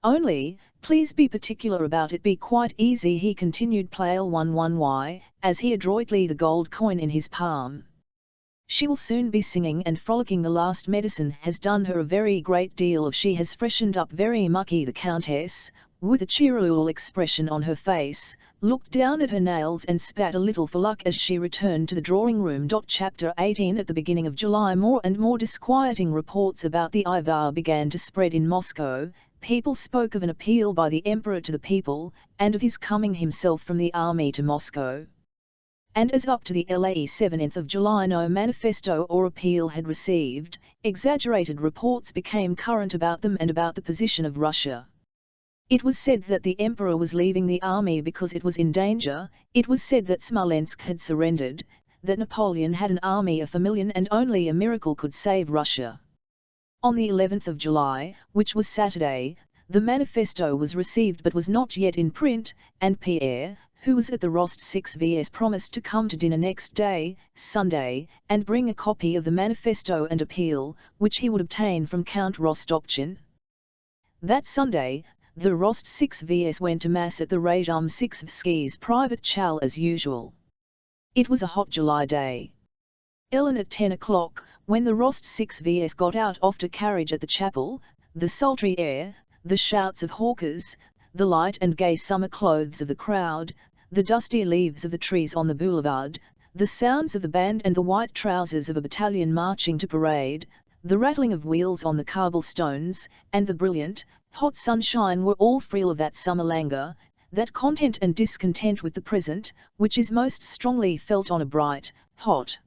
S1: Only, please be particular about it. Be quite easy, he continued, Plale 11Y, as he adroitly the gold coin in his palm. She will soon be singing and frolicking. The last medicine has done her a very great deal of. She has freshened up very mucky. The Countess, with a cheerful expression on her face, looked down at her nails and spat a little for luck as she returned to the drawing room. Chapter 18. At the beginning of July more and more disquieting reports about the Ivar began to spread in Moscow. People spoke of an appeal by the Emperor to the people, and of his coming himself from the army to Moscow. And as up to the 7th of July no manifesto or appeal had received, exaggerated reports became current about them and about the position of Russia. It was said that the Emperor was leaving the army because it was in danger, it was said that Smolensk had surrendered, that Napoleon had an army of 1 million and only a miracle could save Russia. On the 11th of July, which was Saturday, the manifesto was received but was not yet in print, and Pierre, who was at the Rost 6Vs, promised to come to dinner next day, Sunday, and bring a copy of the manifesto and appeal, which he would obtain from Count Rostopchin. That Sunday, the Rost 6Vs went to Mass at the Rajum 6Vsky's private chal as usual. It was a hot July day. At 10 o'clock, when the Rost 6Vs got out after carriage at the chapel, the sultry air, the shouts of hawkers, the light and gay summer clothes of the crowd, the dusty leaves of the trees on the boulevard, the sounds of the band and the white trousers of a battalion marching to parade, the rattling of wheels on the cobblestones, and the brilliant, hot sunshine were all free of that summer languor, that content and discontent with the present, which is most strongly felt on a bright, hot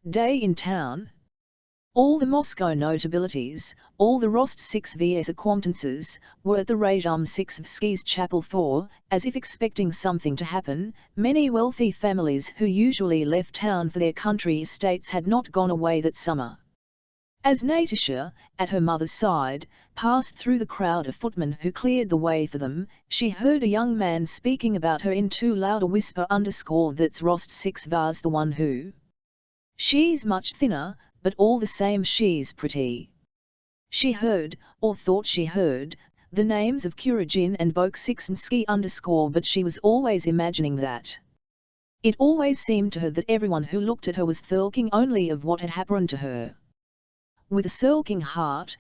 S1: day in town. All the Moscow notabilities, all the Rost 6vs acquaintances, were at the Rajam 6vsky's chapel for, as if expecting something to happen. Many wealthy families who usually left town for their country estates had not gone away that summer. As Natasha, at her mother's side, passed through the crowd of footmen who cleared the way for them, she heard a young man speaking about her in too loud a whisper. That's Rost 6vs, the one who. She's much thinner, but all the same she's pretty. She heard, or thought she heard, the names of Kuragin and Bolkonsky but she was always imagining that. It always seemed to her that everyone who looked at her was thinking only of what had happened to her. With a sulking heart,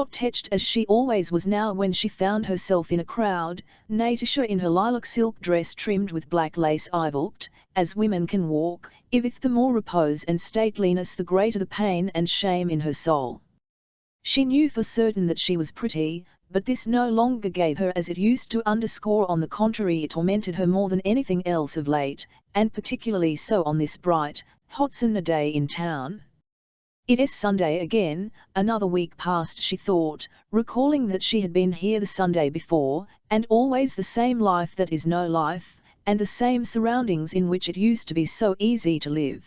S1: touched as she always was now when she found herself in a crowd, Natasha in her lilac silk dress trimmed with black lace walked, as women can walk, if the more repose and stateliness the greater the pain and shame in her soul. She knew for certain that she was pretty, but this no longer gave her as it used to. On the contrary, it tormented her more than anything else of late, and particularly so on this bright, hot summer day in town. It is Sunday again. Another week passed, she thought, recalling that she had been here the Sunday before, and always the same life that is no life, and the same surroundings in which it used to be so easy to live.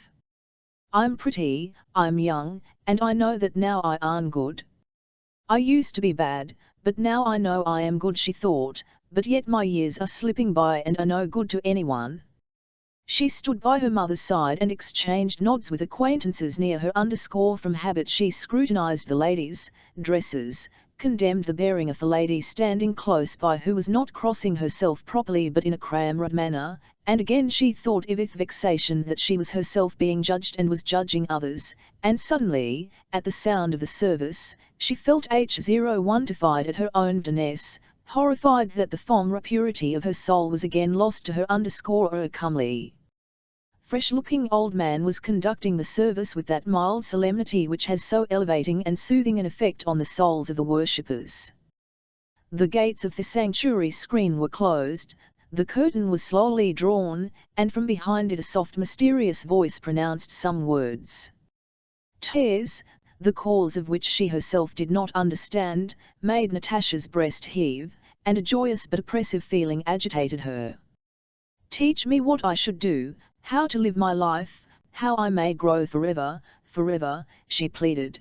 S1: I'm pretty, I'm young, and I know that now I am good. I used to be bad, but now I know I am good, she thought, but yet my years are slipping by and are no good to anyone. She stood by her mother's side and exchanged nods with acquaintances near her. From habit she scrutinized the ladies' dresses, condemned the bearing of a lady standing close by who was not crossing herself properly but in a crammed manner, and again she thought with vexation that she was herself being judged and was judging others, and suddenly, at the sound of the service, she felt horrified at her own vaidness, horrified that the former purity of her soul was again lost to her. A comely, fresh-looking old man was conducting the service with that mild solemnity which has so elevating and soothing an effect on the souls of the worshippers. The gates of the sanctuary screen were closed, the curtain was slowly drawn, and from behind it a soft mysterious voice pronounced some words. Tears, the cause of which she herself did not understand, made Natasha's breast heave, and a joyous but oppressive feeling agitated her. "Teach me what I should do, how to live my life, how I may grow forever, forever," she pleaded.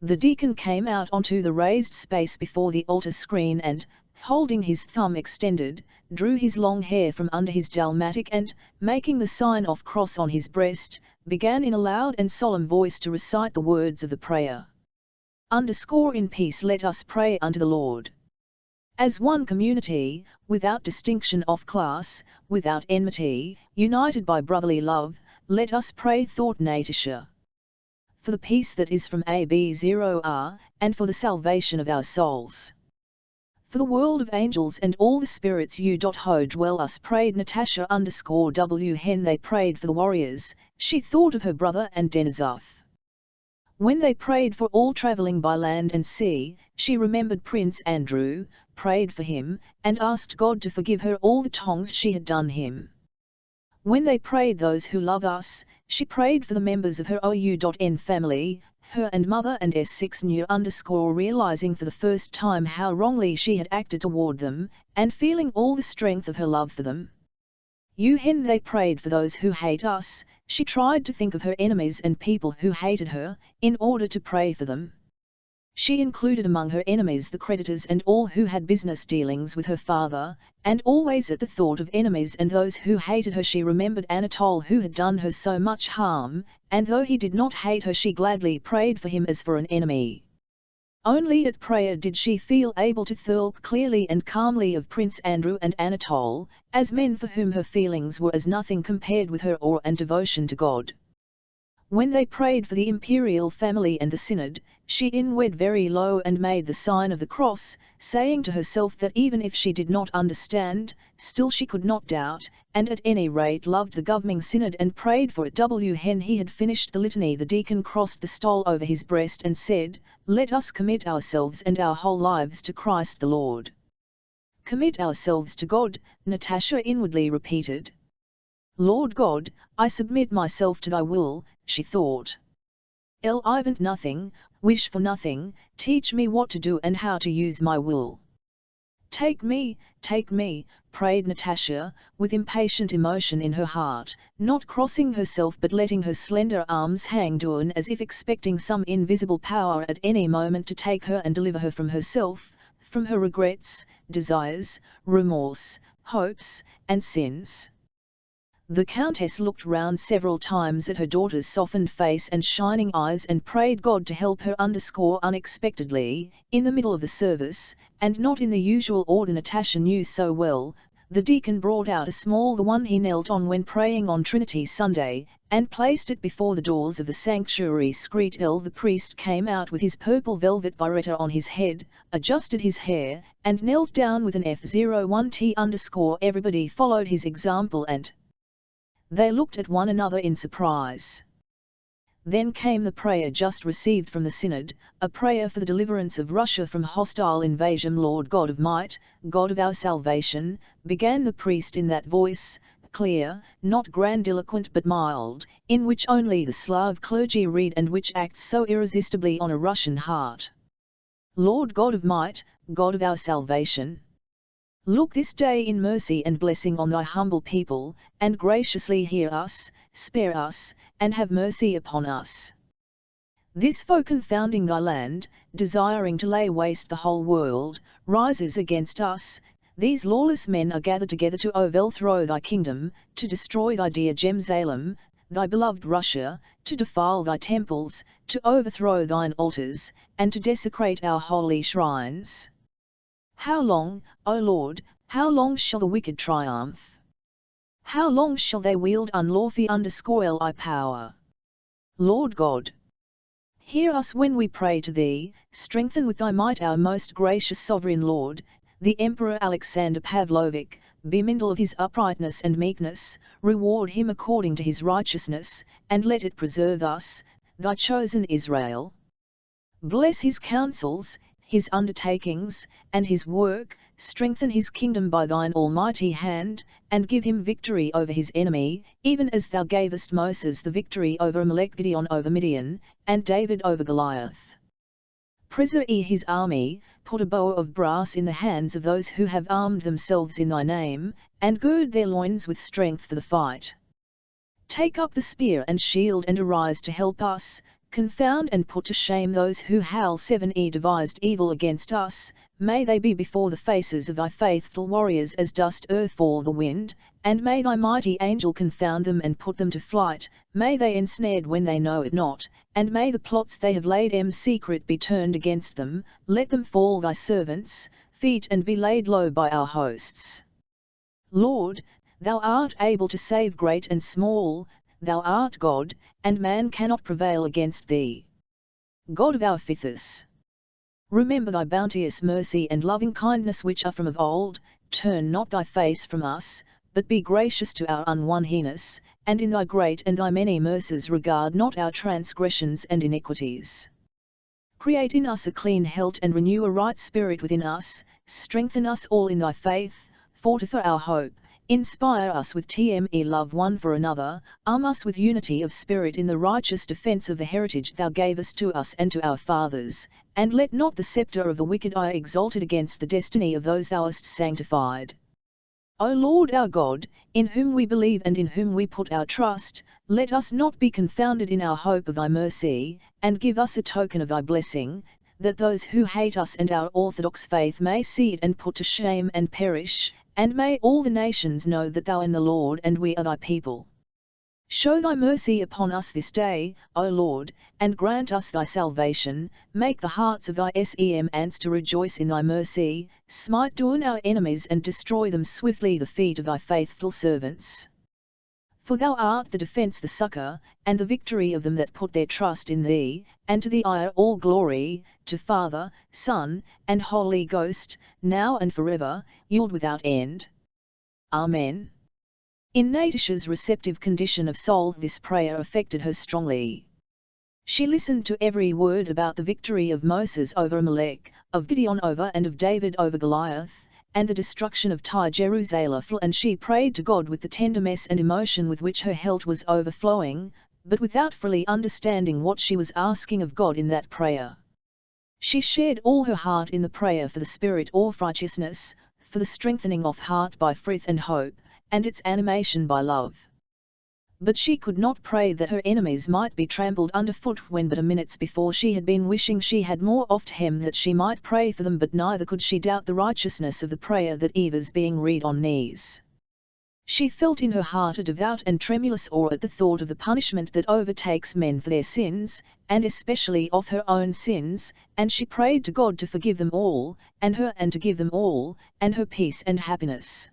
S1: The deacon came out onto the raised space before the altar screen and, holding his thumb extended, drew his long hair from under his dalmatic and, making the sign of cross on his breast, began in a loud and solemn voice to recite the words of the prayer. "In peace let us pray unto the Lord. As one community, without distinction of class, without enmity, united by brotherly love, let us pray," thought Natasha. "For the peace that is from AB0R, and for the salvation of our souls. For the world of angels and all the spirits who dwell us," prayed Natasha _W. Hen they prayed for the warriors, she thought of her brother and Denisov. When they prayed for all travelling by land and sea, she remembered Prince Andrew, prayed for him, and asked God to forgive her all the wrongs she had done him. When they prayed those who love us, she prayed for the members of her OU.N family, her and mother and S6 knew realizing for the first time how wrongly she had acted toward them, and feeling all the strength of her love for them. Hen they prayed for those who hate us, she tried to think of her enemies and people who hated her, in order to pray for them. She included among her enemies the creditors and all who had business dealings with her father, and always at the thought of enemies and those who hated her she remembered Anatole who had done her so much harm, and though he did not hate her she gladly prayed for him as for an enemy. Only at prayer did she feel able to think clearly and calmly of Prince Andrew and Anatole, as men for whom her feelings were as nothing compared with her awe and devotion to God. When they prayed for the imperial family and the synod, she went very low and made the sign of the cross, saying to herself that even if she did not understand, still she could not doubt, and at any rate loved the governing synod and prayed for it. When he had finished the litany, the deacon crossed the stole over his breast and said, "Let us commit ourselves and our whole lives to Christ the Lord." "Commit ourselves to God," Natasha inwardly repeated. "Lord God, I submit myself to thy will," she thought. I want nothing, wish for nothing, teach me what to do and how to use my will. Take me, prayed Natasha, with impatient emotion in her heart, not crossing herself but letting her slender arms hang down as if expecting some invisible power at any moment to take her and deliver her from herself, from her regrets, desires, remorse, hopes, and sins. The Countess looked round several times at her daughter's softened face and shining eyes and prayed God to help her. Unexpectedly, in the middle of the service, and not in the usual order Natasha knew so well, the deacon brought out a small the one he knelt on when praying on Trinity Sunday, and placed it before the doors of the sanctuary. The priest came out with his purple velvet biretta on his head, adjusted his hair, and knelt down with an F01T_. Everybody followed his example and they looked at one another in surprise. Then came the prayer just received from the synod, a prayer for the deliverance of Russia from hostile invasion. "Lord God of might, God of our salvation," began the priest in that voice, clear, not grandiloquent but mild, in which only the Slav clergy read and which acts so irresistibly on a Russian heart. "Lord God of might, God of our salvation, look this day in mercy and blessing on thy humble people, and graciously hear us, spare us, and have mercy upon us. This foe confounding thy land, desiring to lay waste the whole world, rises against us. These lawless men are gathered together to overthrow thy kingdom, to destroy thy dear Jerusalem, thy beloved Russia, to defile thy temples, to overthrow thine altars, and to desecrate our holy shrines. How long, O Lord, how long shall the wicked triumph? How long shall they wield unlawful power? Lord God, hear us when we pray to thee, strengthen with thy might our most gracious sovereign Lord, the Emperor Alexander Pavlovich, be mindful of his uprightness and meekness, reward him according to his righteousness, and let it preserve us, thy chosen Israel. Bless his counsels, his undertakings, and his work, strengthen his kingdom by thine almighty hand, and give him victory over his enemy, even as thou gavest Moses the victory over Amalek, Gideon over Midian, and David over Goliath. Preserve his army, put a bow of brass in the hands of those who have armed themselves in thy name, and gird their loins with strength for the fight. Take up the spear and shield and arise to help us. Confound and put to shame those who howl 7 devised evil against us. May they be before the faces of thy faithful warriors as dust before the wind, and may thy mighty angel confound them and put them to flight. May they ensnared when they know it not, and may the plots they have laid secret be turned against them. Let them fall thy servants' feet and be laid low by our hosts. Lord, thou art able to save great and small. Thou art God, and man cannot prevail against thee. God of our faiths, remember thy bounteous mercy and loving kindness which are from of old. Turn not thy face from us, but be gracious to our unwon heinous, and in thy great and thy many mercies regard not our transgressions and iniquities. Create in us a clean heart and renew a right spirit within us. Strengthen us all in thy faith, fortify our hope. Inspire us with love one for another, arm us with unity of spirit in the righteous defence of the heritage thou gavest to us and to our fathers, and let not the sceptre of the wicked be exalted against the destiny of those thou hast sanctified. O Lord our God, in whom we believe and in whom we put our trust, let us not be confounded in our hope of thy mercy, and give us a token of thy blessing, that those who hate us and our orthodox faith may see it and put to shame and perish. And may all the nations know that thou art the Lord and we are thy people. Show thy mercy upon us this day, O Lord, and grant us thy salvation. Make the hearts of thy ants to rejoice in thy mercy. Smite down our enemies and destroy them swiftly the feet of thy faithful servants. For thou art the defence, the succour, and the victory of them that put their trust in thee, and to thee are all glory, to Father, Son, and Holy Ghost, now and forever, yield without end. Amen. In Natasha's receptive condition of soul, this prayer affected her strongly. She listened to every word about the victory of Moses over Amalek, of Gideon over and of David over Goliath, and the destruction of Tyre Jerusalem, and she prayed to God with the tenderness and emotion with which her heart was overflowing, but without fully understanding what she was asking of God in that prayer. She shared all her heart in the prayer for the spirit of righteousness, for the strengthening of heart by faith and hope, and its animation by love. But she could not pray that her enemies might be trampled underfoot when but a minutes before she had been wishing she had more oft him that she might pray for them, but neither could she doubt the righteousness of the prayer that Eva's being read on knees. She felt in her heart a devout and tremulous awe at the thought of the punishment that overtakes men for their sins, and especially of her own sins, and she prayed to God to forgive them all, and her, and to give them all, and her peace and happiness.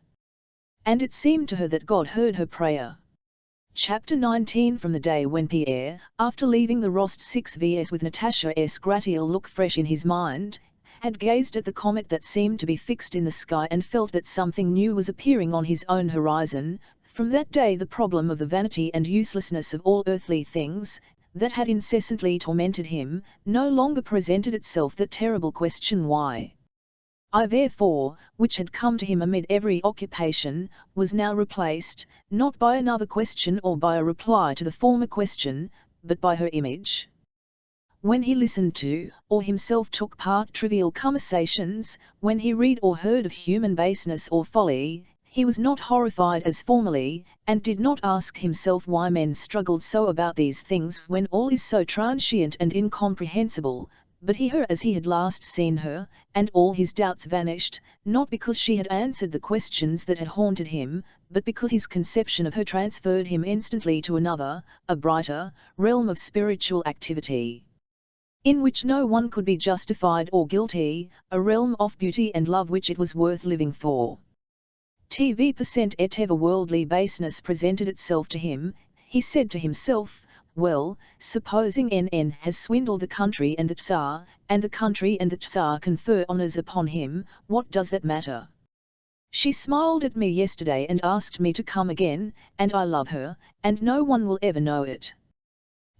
S1: And it seemed to her that God heard her prayer. Chapter 19. From the day when Pierre, after leaving the Rost 6 with Natasha's gratial look fresh in his mind, had gazed at the comet that seemed to be fixed in the sky and felt that something new was appearing on his own horizon, from that day the problem of the vanity and uselessness of all earthly things, that had incessantly tormented him, no longer presented itself. That terrible question, why? I therefore, which had come to him amid every occupation, was now replaced, not by another question or by a reply to the former question, but by her image. When he listened to, or himself took part trivial conversations, when he read or heard of human baseness or folly, he was not horrified as formerly, and did not ask himself why men struggled so about these things when all is so transient and incomprehensible, but he her as he had last seen her, and all his doubts vanished, not because she had answered the questions that had haunted him, but because his conception of her transferred him instantly to another, a brighter, realm of spiritual activity, in which no one could be justified or guilty, a realm of beauty and love which it was worth living for. TV% et ever worldly baseness presented itself to him. He said to himself, well, supposing NN has swindled the country and the Tsar, and the country and the Tsar confer honors upon him, what does that matter? She smiled at me yesterday and asked me to come again, and I love her, and no one will ever know it.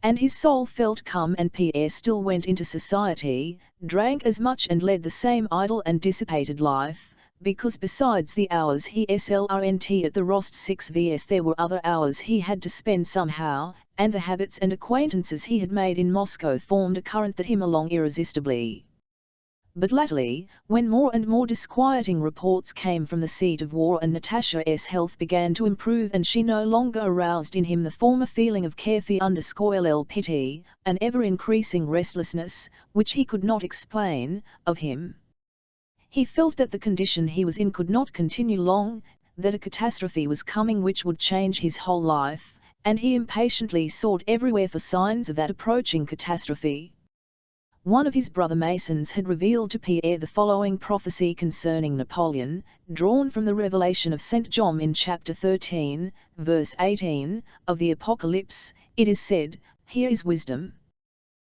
S1: And his soul felt calm, and Pierre still went into society, drank as much and led the same idle and dissipated life, because besides the hours he slept at the Rost 6 there were other hours he had to spend somehow, and the habits and acquaintances he had made in Moscow formed a current that him along irresistibly. But latterly, when more and more disquieting reports came from the seat of war and Natasha's health began to improve and she no longer aroused in him the former feeling of carefree pity, an ever-increasing restlessness, which he could not explain, of him. He felt that the condition he was in could not continue long, that a catastrophe was coming which would change his whole life, and he impatiently sought everywhere for signs of that approaching catastrophe. One of his brother Masons had revealed to Pierre the following prophecy concerning Napoleon, drawn from the revelation of St. John in chapter 13, verse 18, of the Apocalypse. It is said, "Here is wisdom.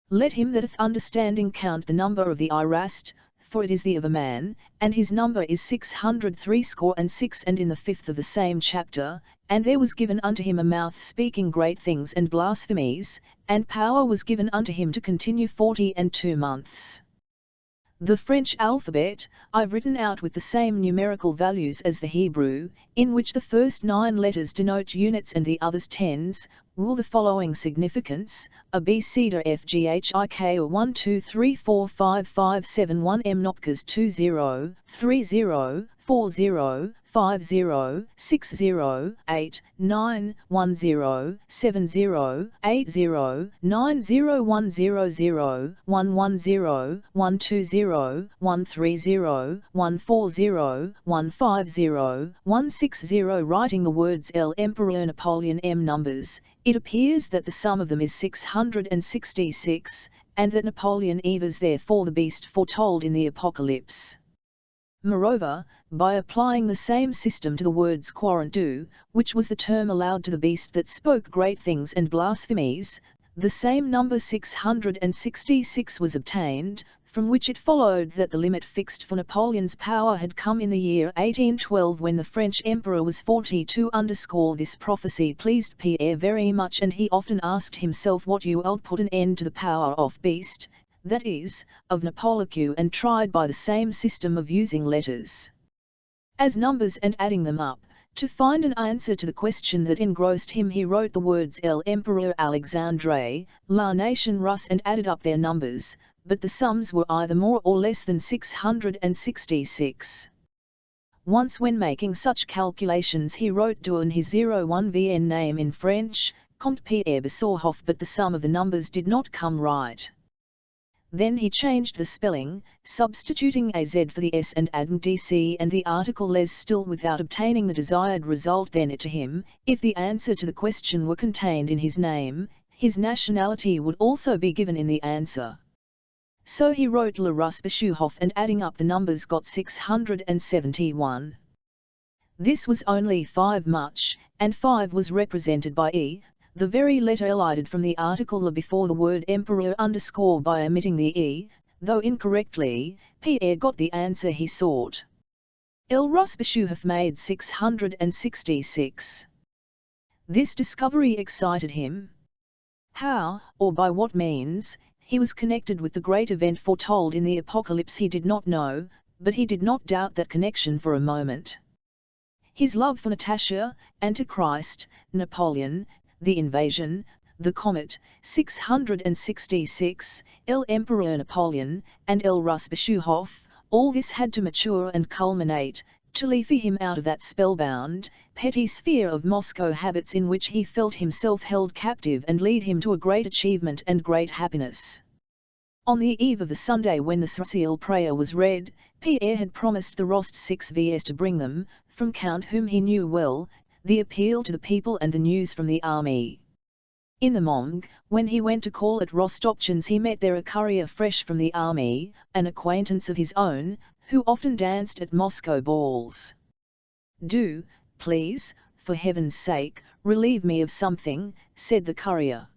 S1: Let him that hath understanding count the number of the irast, for it is the of a man, and his number is 666. And in the 5th of the same chapter, and there was given unto him a mouth speaking great things and blasphemies, and power was given unto him to continue 42 months. The French alphabet, I've written out with the same numerical values as the Hebrew, in which the first 9 letters denote units and the others tens, will the following significance, A B C D F G H I K 1 2 3 4 5 5 7 1 M Nopkas 2 0 3 0 4 0 5 0 6 0 8 9 1 0 7 0 8 0 9 0 1 0 0 1 1 0 1 2 0 1 3 0 1 4 0 1 5 0 1 6 0. Writing the words L Emperor Napoleon M numbers, it appears that the sum of them is 666, and that Napoleon Evas therefore the beast foretold in the Apocalypse. Moreover, by applying the same system to the words quorent do, which was the term allowed to the beast that spoke great things and blasphemies, the same number 666 was obtained, from which it followed that the limit fixed for Napoleon's power had come in the year 1812 when the French emperor was 42. This prophecy pleased Pierre very much, and he often asked himself what would put an end to the power of beast, that is, of Napoleon, and tried by the same system of using letters as numbers and adding them up. To find an answer to the question that engrossed him, he wrote the words l'Empereur Alexandre, la nation Russe, and added up their numbers, but the sums were either more or less than 666. Once when making such calculations he wrote down his 01 VN name in French, Comte Pierre Bezukhov, but the sum of the numbers did not come right. Then he changed the spelling, substituting AZ for the S and adding DC and the article les, still without obtaining the desired result. Then it to him, if the answer to the question were contained in his name, his nationality would also be given in the answer. So he wrote Le Russe Bezukhov, and adding up the numbers got 671. This was only 5 much, and 5 was represented by E, the very letter elided from the article Le before the word emperor _ by omitting the E, though incorrectly. Pierre got the answer he sought. Le Russe Bezukhov made 666. This discovery excited him. How, or by what means, he was connected with the great event foretold in the Apocalypse he did not know, but he did not doubt that connection for a moment. His love for Natasha, Antichrist, Napoleon, the invasion, the comet, 666, l'Empereur Napoleon, and Le Russe Bezukhov, all this had to mature and culminate, to leave him out of that spellbound, petty sphere of Moscow habits in which he felt himself held captive, and lead him to a great achievement and great happiness. On the eve of the Sunday when the Social prayer was read, Pierre had promised the Rost 6 Vs to bring them, from Count whom he knew well, the appeal to the people and the news from the army. In the morning, when he went to call at Rostopchin's, he met there a courier fresh from the army, an acquaintance of his own, who often danced at Moscow balls. "Do, please, for heaven's sake, relieve me of something," said the courier.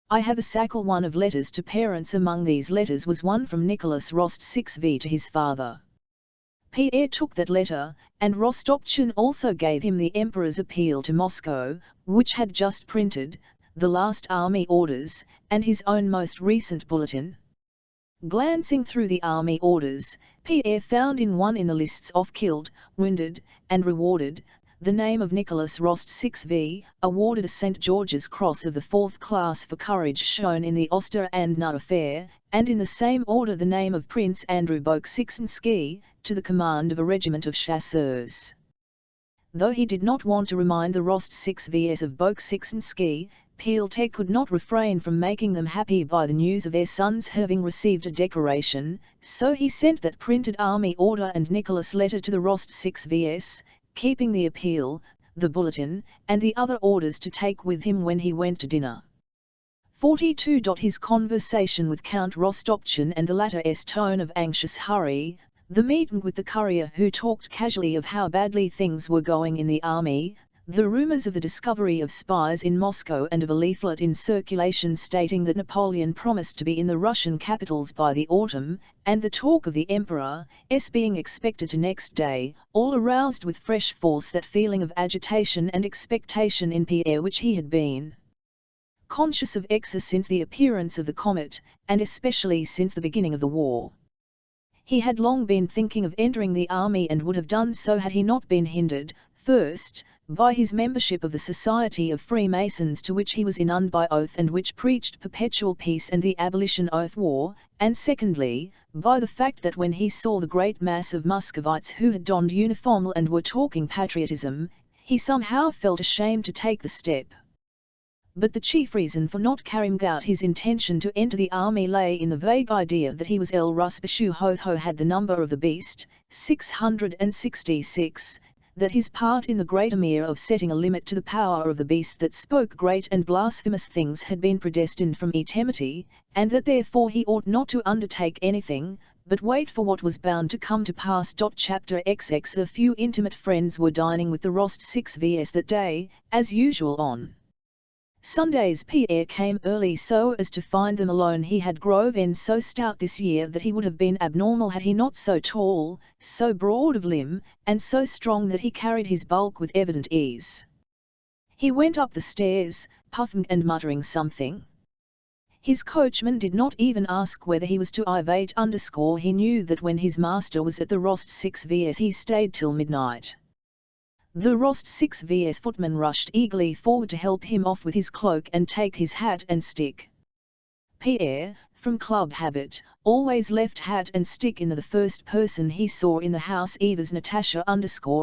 S1: "I have a sackle one of letters to parents. Among these letters was one from Nicholas Rost 6V to his father." Pierre took that letter, and Rostopchin also gave him the Emperor's appeal to Moscow, which had just printed, the last army orders, and his own most recent bulletin. Glancing through the army orders, Pierre found in one in the lists of killed, wounded, and rewarded, the name of Nicholas Rost 6V, awarded a St. George's Cross of the 4th class for courage shown in the Oster-and-Nuh affair, and in the same order the name of Prince Andrei Bolkonsky, to the command of a regiment of chasseurs. Though he did not want to remind the Rost 6Vs of Bolkonsky, Pierre could not refrain from making them happy by the news of their sons having received a decoration, so he sent that printed army order and Nicholas letter to the Rost 6Vs, keeping the appeal, the bulletin, and the other orders to take with him when he went to dinner. 42. His conversation with Count Rostopchin and the latter's tone of anxious hurry, the meeting with the courier who talked casually of how badly things were going in the army, the rumors of the discovery of spies in Moscow and of a leaflet in circulation stating that Napoleon promised to be in the Russian capitals by the autumn, and the talk of the Emperor's being expected to next day, all aroused with fresh force that feeling of agitation and expectation in Pierre which he had been conscious of since the appearance of the comet, and especially since the beginning of the war. He had long been thinking of entering the army and would have done so had he not been hindered, first, by his membership of the Society of Freemasons to which he was in by oath and which preached perpetual peace and the abolition of war, and secondly, by the fact that when he saw the great mass of Muscovites who had donned uniform and were talking patriotism, he somehow felt ashamed to take the step. But the chief reason for not carrying out his intention to enter the army lay in the vague idea that he was Le Russe Bezukhov had the number of the beast, 666, that his part in the great amir of setting a limit to the power of the beast that spoke great and blasphemous things had been predestined from eternity, and that therefore he ought not to undertake anything, But wait for what was bound to come to pass. Chapter XX. A few intimate friends were dining with the Rostovs that day, as usual on Sundays. Pierre came early so as to find them alone. He had grown so stout this year that he would have been abnormal had he not so tall, so broad of limb, and so strong that he carried his bulk with evident ease. He went up the stairs, puffing and muttering something. His coachman did not even ask whether he was to I-wait. He knew that when his master was at the Rostovs he stayed till midnight. The Rostovs footman rushed eagerly forward to help him off with his cloak and take his hat and stick. Pierre, from club habit, always left hat and stick in the first person he saw in the house. Eva's Natasha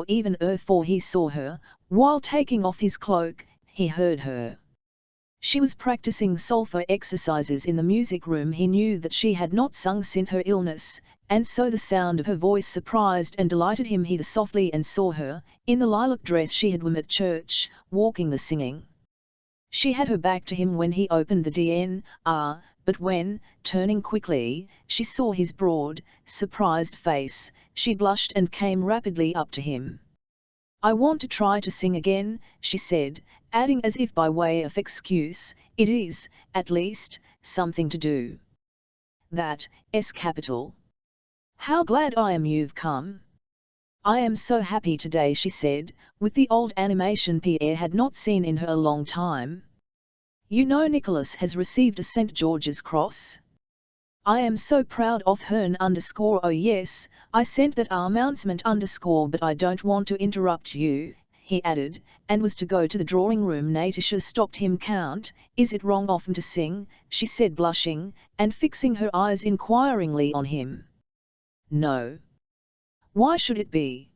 S1: even for he saw her, while taking off his cloak, he heard her. She was practicing solfa exercises in the music room. He knew that she had not sung since her illness, and so the sound of her voice surprised and delighted him. He softly and saw her, in the lilac dress she had worn at church, walking the singing. She had her back to him when he opened the door, but when, turning quickly, she saw his broad, surprised face, she blushed and came rapidly up to him. "I want to try to sing again," she said, adding as if by way of excuse, "it is, at least, something to do." "That's capital. How glad I am you've come." "I am so happy today," she said, with the old animation Pierre had not seen in her a long time. "You know Nicholas has received a St. George's Cross? I am so proud of her. Oh yes, I sent that announcement but I don't want to interrupt you," he added, and was to go to the drawing room. Natasha stopped him. "Count, is it wrong often to sing?" she said, blushing, and fixing her eyes inquiringly on him. "No. Why should it be?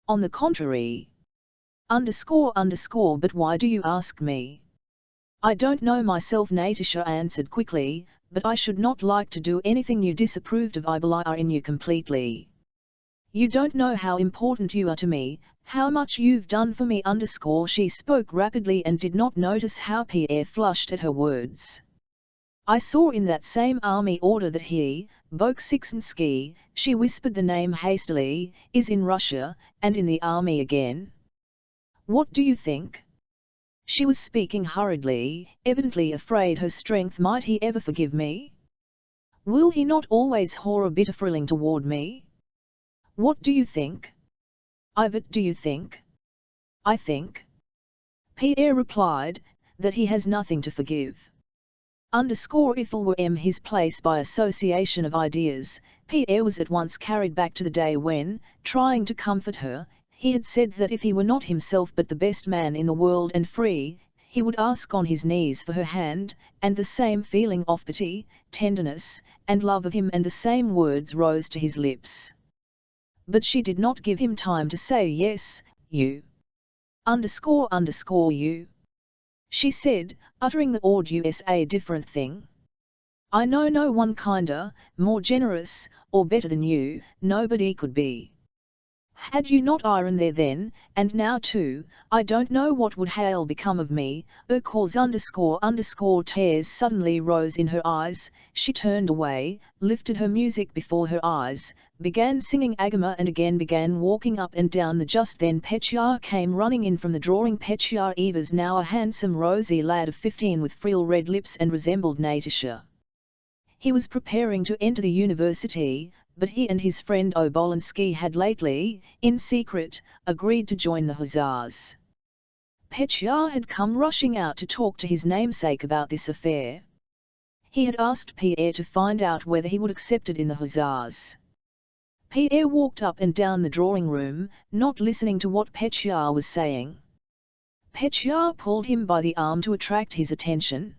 S1: On the contrary. But why do you ask me?" "I don't know myself," Natasha answered quickly, "but I should not like to do anything you disapproved of. I believe in you completely. You don't know how important you are to me, how much you've done for me." She spoke rapidly and did not notice how Pierre flushed at her words. "I saw in that same army order that he, Bolkonsky," she whispered the name hastily, "is in Russia, and in the army again. What do you think?" She was speaking hurriedly, evidently afraid her strength might he ever forgive me? "Will he not always whore a bit of frilling toward me? What do you think?" "What do you think?" "I think," Pierre replied, "that he has nothing to forgive." If it were his place by association of ideas, Pierre was at once carried back to the day when, trying to comfort her, he had said that if he were not himself but the best man in the world and free, he would ask on his knees for her hand, and the same feeling of pity, tenderness, and love of him and the same words rose to his lips. But she did not give him time to say yes. "You you," she said, uttering the odd USA different thing. "I know no one kinder, more generous, or better than you, nobody could be. Had you not iron there then, and now too, I don't know what would have become of me." Tears suddenly rose in her eyes, she turned away, lifted her music before her eyes, began singing Agama and again began walking up and down the. Just then Petya came running in from the drawing. Petya was now a handsome rosy lad of 15 with frill red lips and resembled Natasha. He was preparing to enter the university, but he and his friend Bolkonsky had lately, in secret, agreed to join the Hussars. Petya had come rushing out to talk to his namesake about this affair. He had asked Pierre to find out whether he would accept it in the Hussars. Pierre walked up and down the drawing room, not listening to what Petya was saying. Petya pulled him by the arm to attract his attention.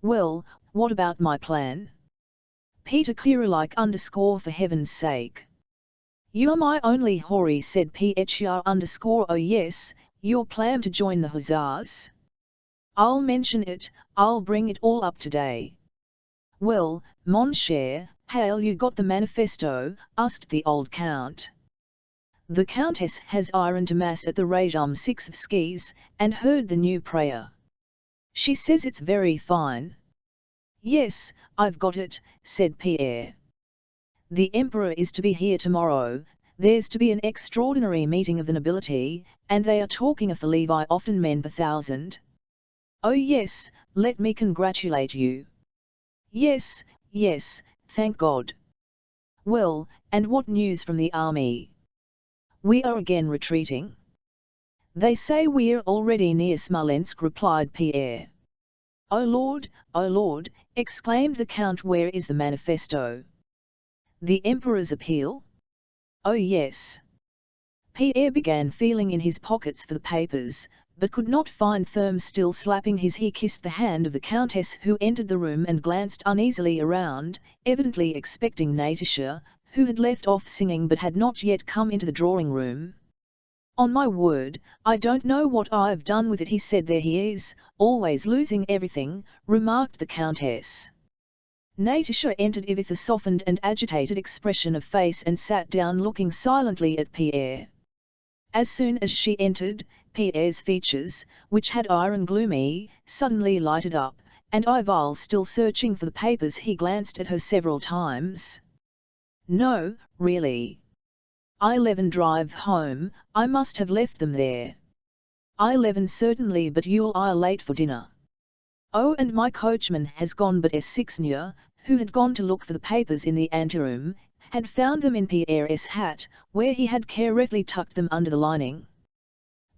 S1: "Well, what about my plan? Peter Clearlike for heaven's sake." "You are my only hoary," said Petya "Oh yes, your plan to join the Hussars? I'll mention it, I'll bring it all up today." "Well, mon cher, have you got the manifesto?" asked the old count. "The countess has ironed to mass at the Razumsky's, and heard the new prayer. She says it's very fine." "Yes, I've got it," said Pierre. The Emperor is to be here tomorrow, there's to be an extraordinary meeting of the nobility, and they are talking of for Levi often men per thousand. Oh yes, let me congratulate you. Yes, yes, thank God. Well, and what news from the army? We are again retreating. They say we're already near Smolensk, replied Pierre. Oh Lord, exclaimed the Count, where is the manifesto? The Emperor's appeal? Oh yes. Pierre began feeling in his pockets for the papers, but could not find them. Still slapping his, he kissed the hand of the Countess, who entered the room and glanced uneasily around, evidently expecting Natasha, who had left off singing but had not yet come into the drawing-room. On my word, I don't know what I've done with it, he said. There he is, always losing everything, remarked the Countess. Natasha entered with a softened and agitated expression of face and sat down looking silently at Pierre. As soon as she entered, Pierre's features, which had iron gloomy, suddenly lighted up, and while still searching for the papers he glanced at her several times. No, really. I-11 drive home, I must have left them there. I-11 certainly, but you'll I late for dinner. Oh, and my coachman has gone, but S6, who had gone to look for the papers in the anteroom, had found them in Pierre's hat, where he had carefully tucked them under the lining.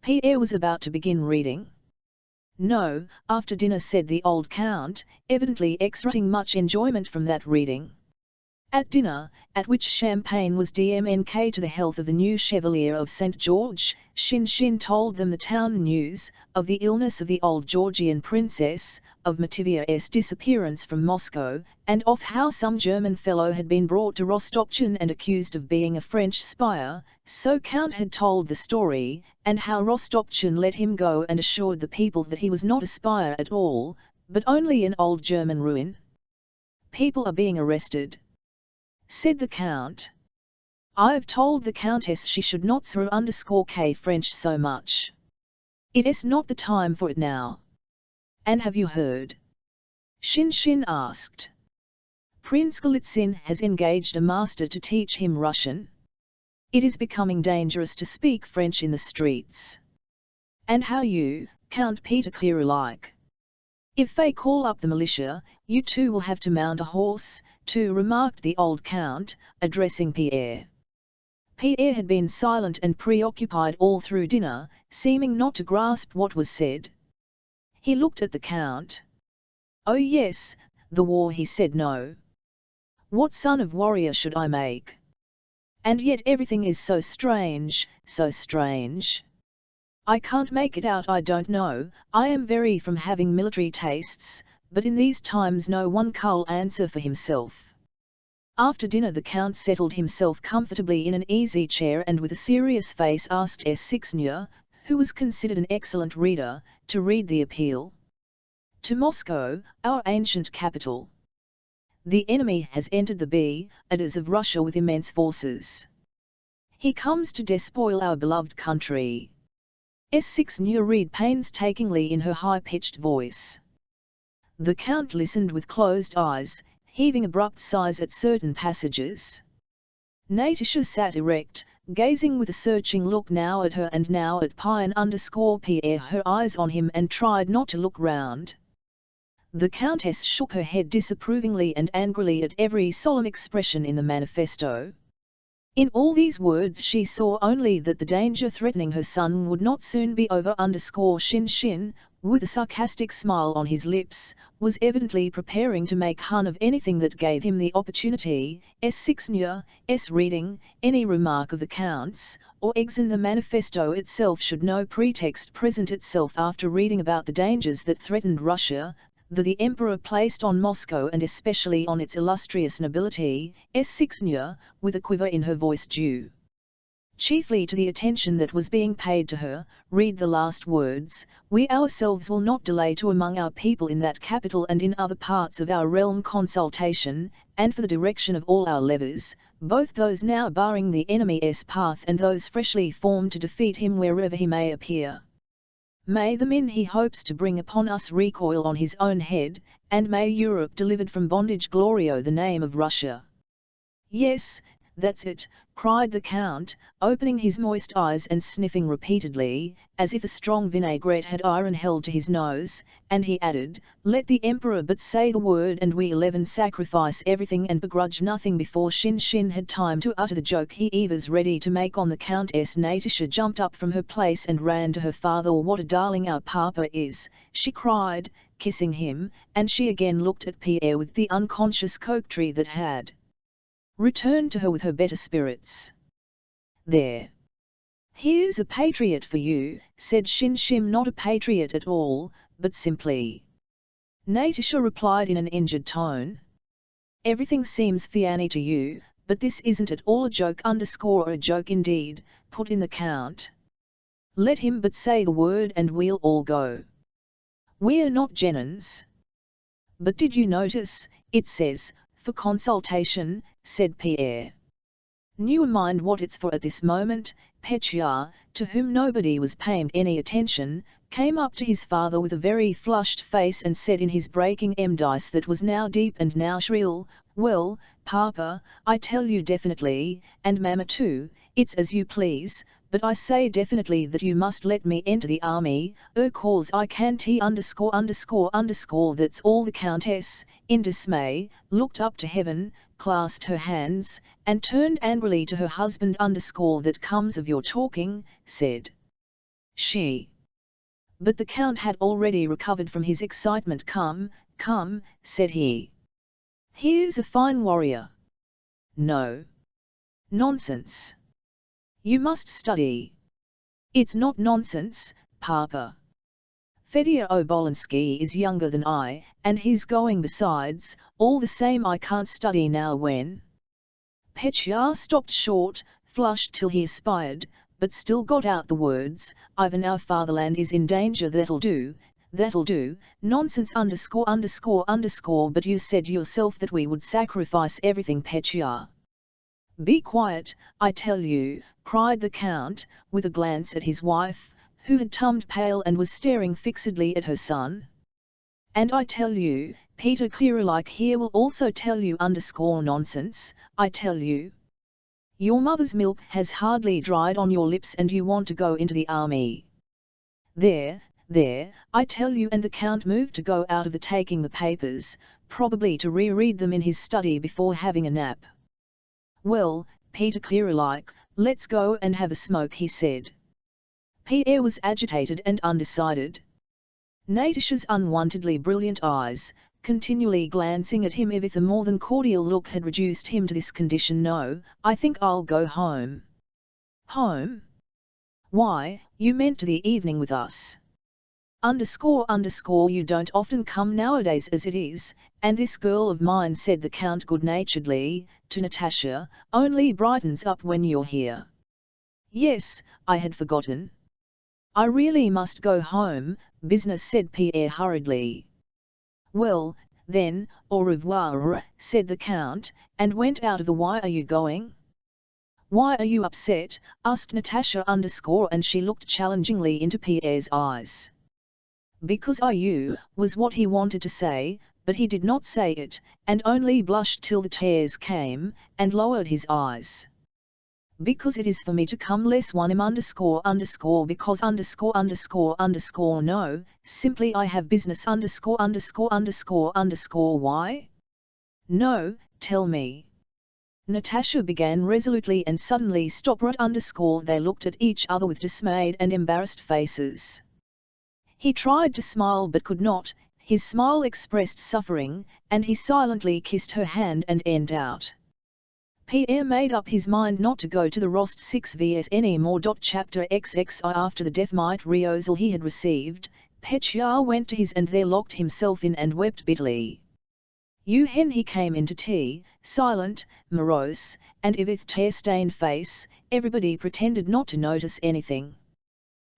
S1: Pierre was about to begin reading. No, after dinner, said the old Count, evidently extracting much enjoyment from that reading. At dinner, at which champagne was drunk to the health of the new Chevalier of St. George, Shin told them the town news, of the illness of the old Georgian princess, of Mativia's disappearance from Moscow, and of how some German fellow had been brought to Rostopchin and accused of being a French spy. So Count had told the story, and how Rostopchin let him go and assured the people that he was not a spy at all, but only an old German ruin. People are being arrested, said the Count. I've told the Countess she should not _k French so much. It's not the time for it now. And have you heard? Shin asked. Prince Golitsyn has engaged a master to teach him Russian. It is becoming dangerous to speak French in the streets. And how you, Count Peter Clear alike? If they call up the militia, you too will have to mount a horse, too, remarked the old Count, addressing Pierre. Pierre had been silent and preoccupied all through dinner, seeming not to grasp what was said. He looked at the Count. Oh yes, the war, he said. No. What son of warrior should I make? And yet everything is so strange, so strange. I can't make it out. I don't know, I am very from having military tastes, but in these times no one can't answer for himself. After dinner the Count settled himself comfortably in an easy chair and with a serious face asked S6, who was considered an excellent reader, to read the appeal. To Moscow, our ancient capital. The enemy has entered the borders of Russia with immense forces. He comes to despoil our beloved country. S6 read painstakingly in her high-pitched voice. The Count listened with closed eyes, heaving abrupt sighs at certain passages. Natasha sat erect, gazing with a searching look now at her and now at Pierre, her eyes on him, and tried not to look round. The Countess shook her head disapprovingly and angrily at every solemn expression in the manifesto. In all these words she saw only that the danger threatening her son would not soon be over. Shin, with a sarcastic smile on his lips, was evidently preparing to make fun of anything that gave him the opportunity. S6 reading, any remark of the Count's, or eggs in the manifesto itself should no pretext present itself after reading about the dangers that threatened Russia, that the Emperor placed on Moscow and especially on its illustrious nobility. S6 with a quiver in her voice due chiefly to the attention that was being paid to her, read the last words, we ourselves will not delay to among our people in that capital and in other parts of our realm consultation, and for the direction of all our levers, both those now barring the enemy's path and those freshly formed to defeat him wherever he may appear. May the men he hopes to bring upon us recoil on his own head, and may Europe delivered from bondage glory the name of Russia. Yes, that's it, cried the Count, opening his moist eyes and sniffing repeatedly, as if a strong vinaigrette had iron held to his nose, and he added, let the Emperor but say the word and we 11 sacrifice everything and begrudge nothing. Before Shin had time to utter the joke he was ready to make on the Countess. Natasha jumped up from her place and ran to her father. What a darling our papa is, she cried, kissing him, and she again looked at Pierre with the unconscious coquetry that had returned to her with her better spirits. There. Here's a patriot for you, said Shin, not a patriot at all, but simply. Natasha replied in an injured tone. Everything seems fianny to you, but this isn't at all a joke or a joke indeed, put in the Count. Let him but say the word and we'll all go. We're not Jennings. But did you notice, it says, for consultation, said Pierre. Never mind what it's for at this moment. Pétya, to whom nobody was paying any attention, came up to his father with a very flushed face and said in his breaking dice that was now deep and now shrill, well, Papa, I tell you definitely, and Mama too, it's as you please, but I say definitely that you must let me enter the army, cause I can't That's all. The Countess, in dismay, looked up to heaven, clasped her hands, and turned angrily to her husband. That comes of your talking, said she. But the Count had already recovered from his excitement. Come, said he. Here's a fine warrior. No. Nonsense. You must study. It's not nonsense, Papa. Fyodor Bolkonsky is younger than I, and he's going besides, all the same I can't study now when. Pétya stopped short, flushed till he aspired, but still got out the words, Ivan, our fatherland is in danger. That'll do, nonsense but you said yourself that we would sacrifice everything. Pétya. Be quiet, I tell you, cried the Count, with a glance at his wife, who had turned pale and was staring fixedly at her son. And I tell you, Peter Clearlike here will also tell you nonsense, I tell you. Your mother's milk has hardly dried on your lips and you want to go into the army. There, I tell you. And the Count moved to go out of the taking the papers, probably to reread them in his study before having a nap. Well, Peter Clearlike, let's go and have a smoke, he said. Pierre was agitated and undecided. Natasha's unwontedly brilliant eyes, continually glancing at him with a more than cordial look, had reduced him to this condition. No, I think I'll go home. Home? Why, you meant to the evening with us. You don't often come nowadays as it is, and this girl of mine, said the Count good-naturedly, to Natasha, only brightens up when you're here. Yes, I had forgotten. I really must go home, business, said Pierre hurriedly. Well, then, au revoir, said the Count, and went out of the. Why are you going? Why are you upset? Asked Natasha and she looked challengingly into Pierre's eyes. Because you, was what he wanted to say, but he did not say it, and only blushed till the tears came, and lowered his eyes. Because it is for me to come less one because no, simply I have business why? No, tell me. Natasha began resolutely and suddenly stopped. They looked at each other with dismayed and embarrassed faces. He tried to smile but could not, his smile expressed suffering, and he silently kissed her hand and went out. Pierre made up his mind not to go to the Rost 6 vs any more. Chapter XXI. After the deaf-mite rehearsal he had received, Pétya went to his and there locked himself in and wept bitterly. He came in to tea, silent, morose, and with tear-stained face. Everybody pretended not to notice anything.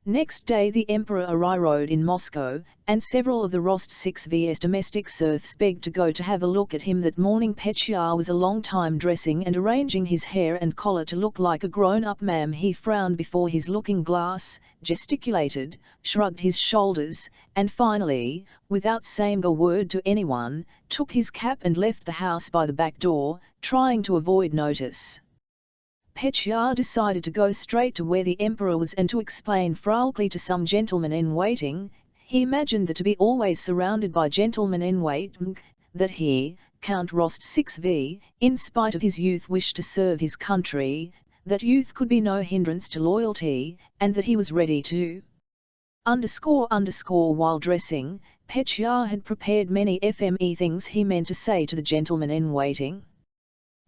S1: Next day the emperor arrived in Moscow, and several of the Rostov domestic serfs begged to go to have a look at him that morning. Petya was a long time dressing and arranging his hair and collar to look like a grown-up man. He frowned before his looking-glass, gesticulated, shrugged his shoulders, and finally, without saying a word to anyone, took his cap and left the house by the back door, trying to avoid notice. Petya decided to go straight to where the emperor was and to explain frankly to some gentleman in waiting. He imagined that to be always surrounded by gentlemen in waiting, that he, Count Rostov, in spite of his youth wished to serve his country, that youth could be no hindrance to loyalty, and that he was ready to While dressing, Petya had prepared many things he meant to say to the gentleman in waiting.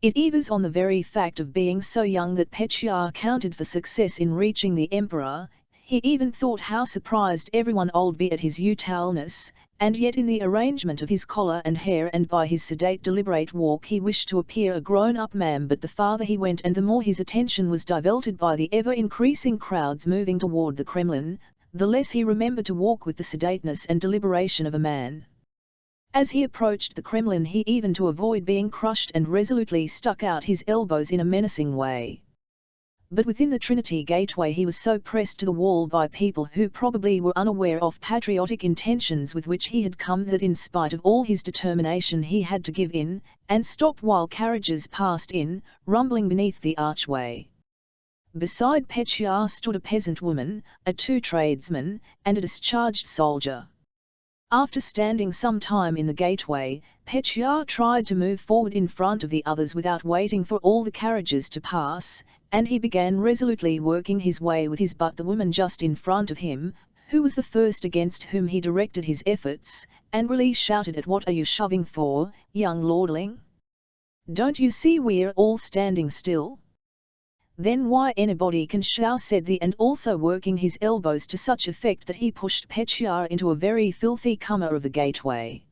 S1: It was on the very fact of being so young that Petya counted for success in reaching the emperor. He even thought how surprised everyone would be at his youthfulness, and yet in the arrangement of his collar and hair and by his sedate deliberate walk he wished to appear a grown-up man. But the farther he went and the more his attention was diverted by the ever-increasing crowds moving toward the Kremlin, the less he remembered to walk with the sedateness and deliberation of a man. As he approached the Kremlin he even to avoid being crushed and resolutely stuck out his elbows in a menacing way. But within the Trinity Gateway he was so pressed to the wall by people who probably were unaware of patriotic intentions with which he had come that in spite of all his determination he had to give in, and stop while carriages passed in, rumbling beneath the archway. Beside Petya stood a peasant woman, two tradesmen, and a discharged soldier. After standing some time in the gateway, Petya tried to move forward in front of the others without waiting for all the carriages to pass, and he began resolutely working his way with his but the woman just in front of him, who was the first against whom he directed his efforts, angrily shouted at "What are you shoving for, young lordling? Don't you see we're all standing still? Then why anybody can shout," said the and also working his elbows to such effect that he pushed Petya into a very filthy corner of the gateway.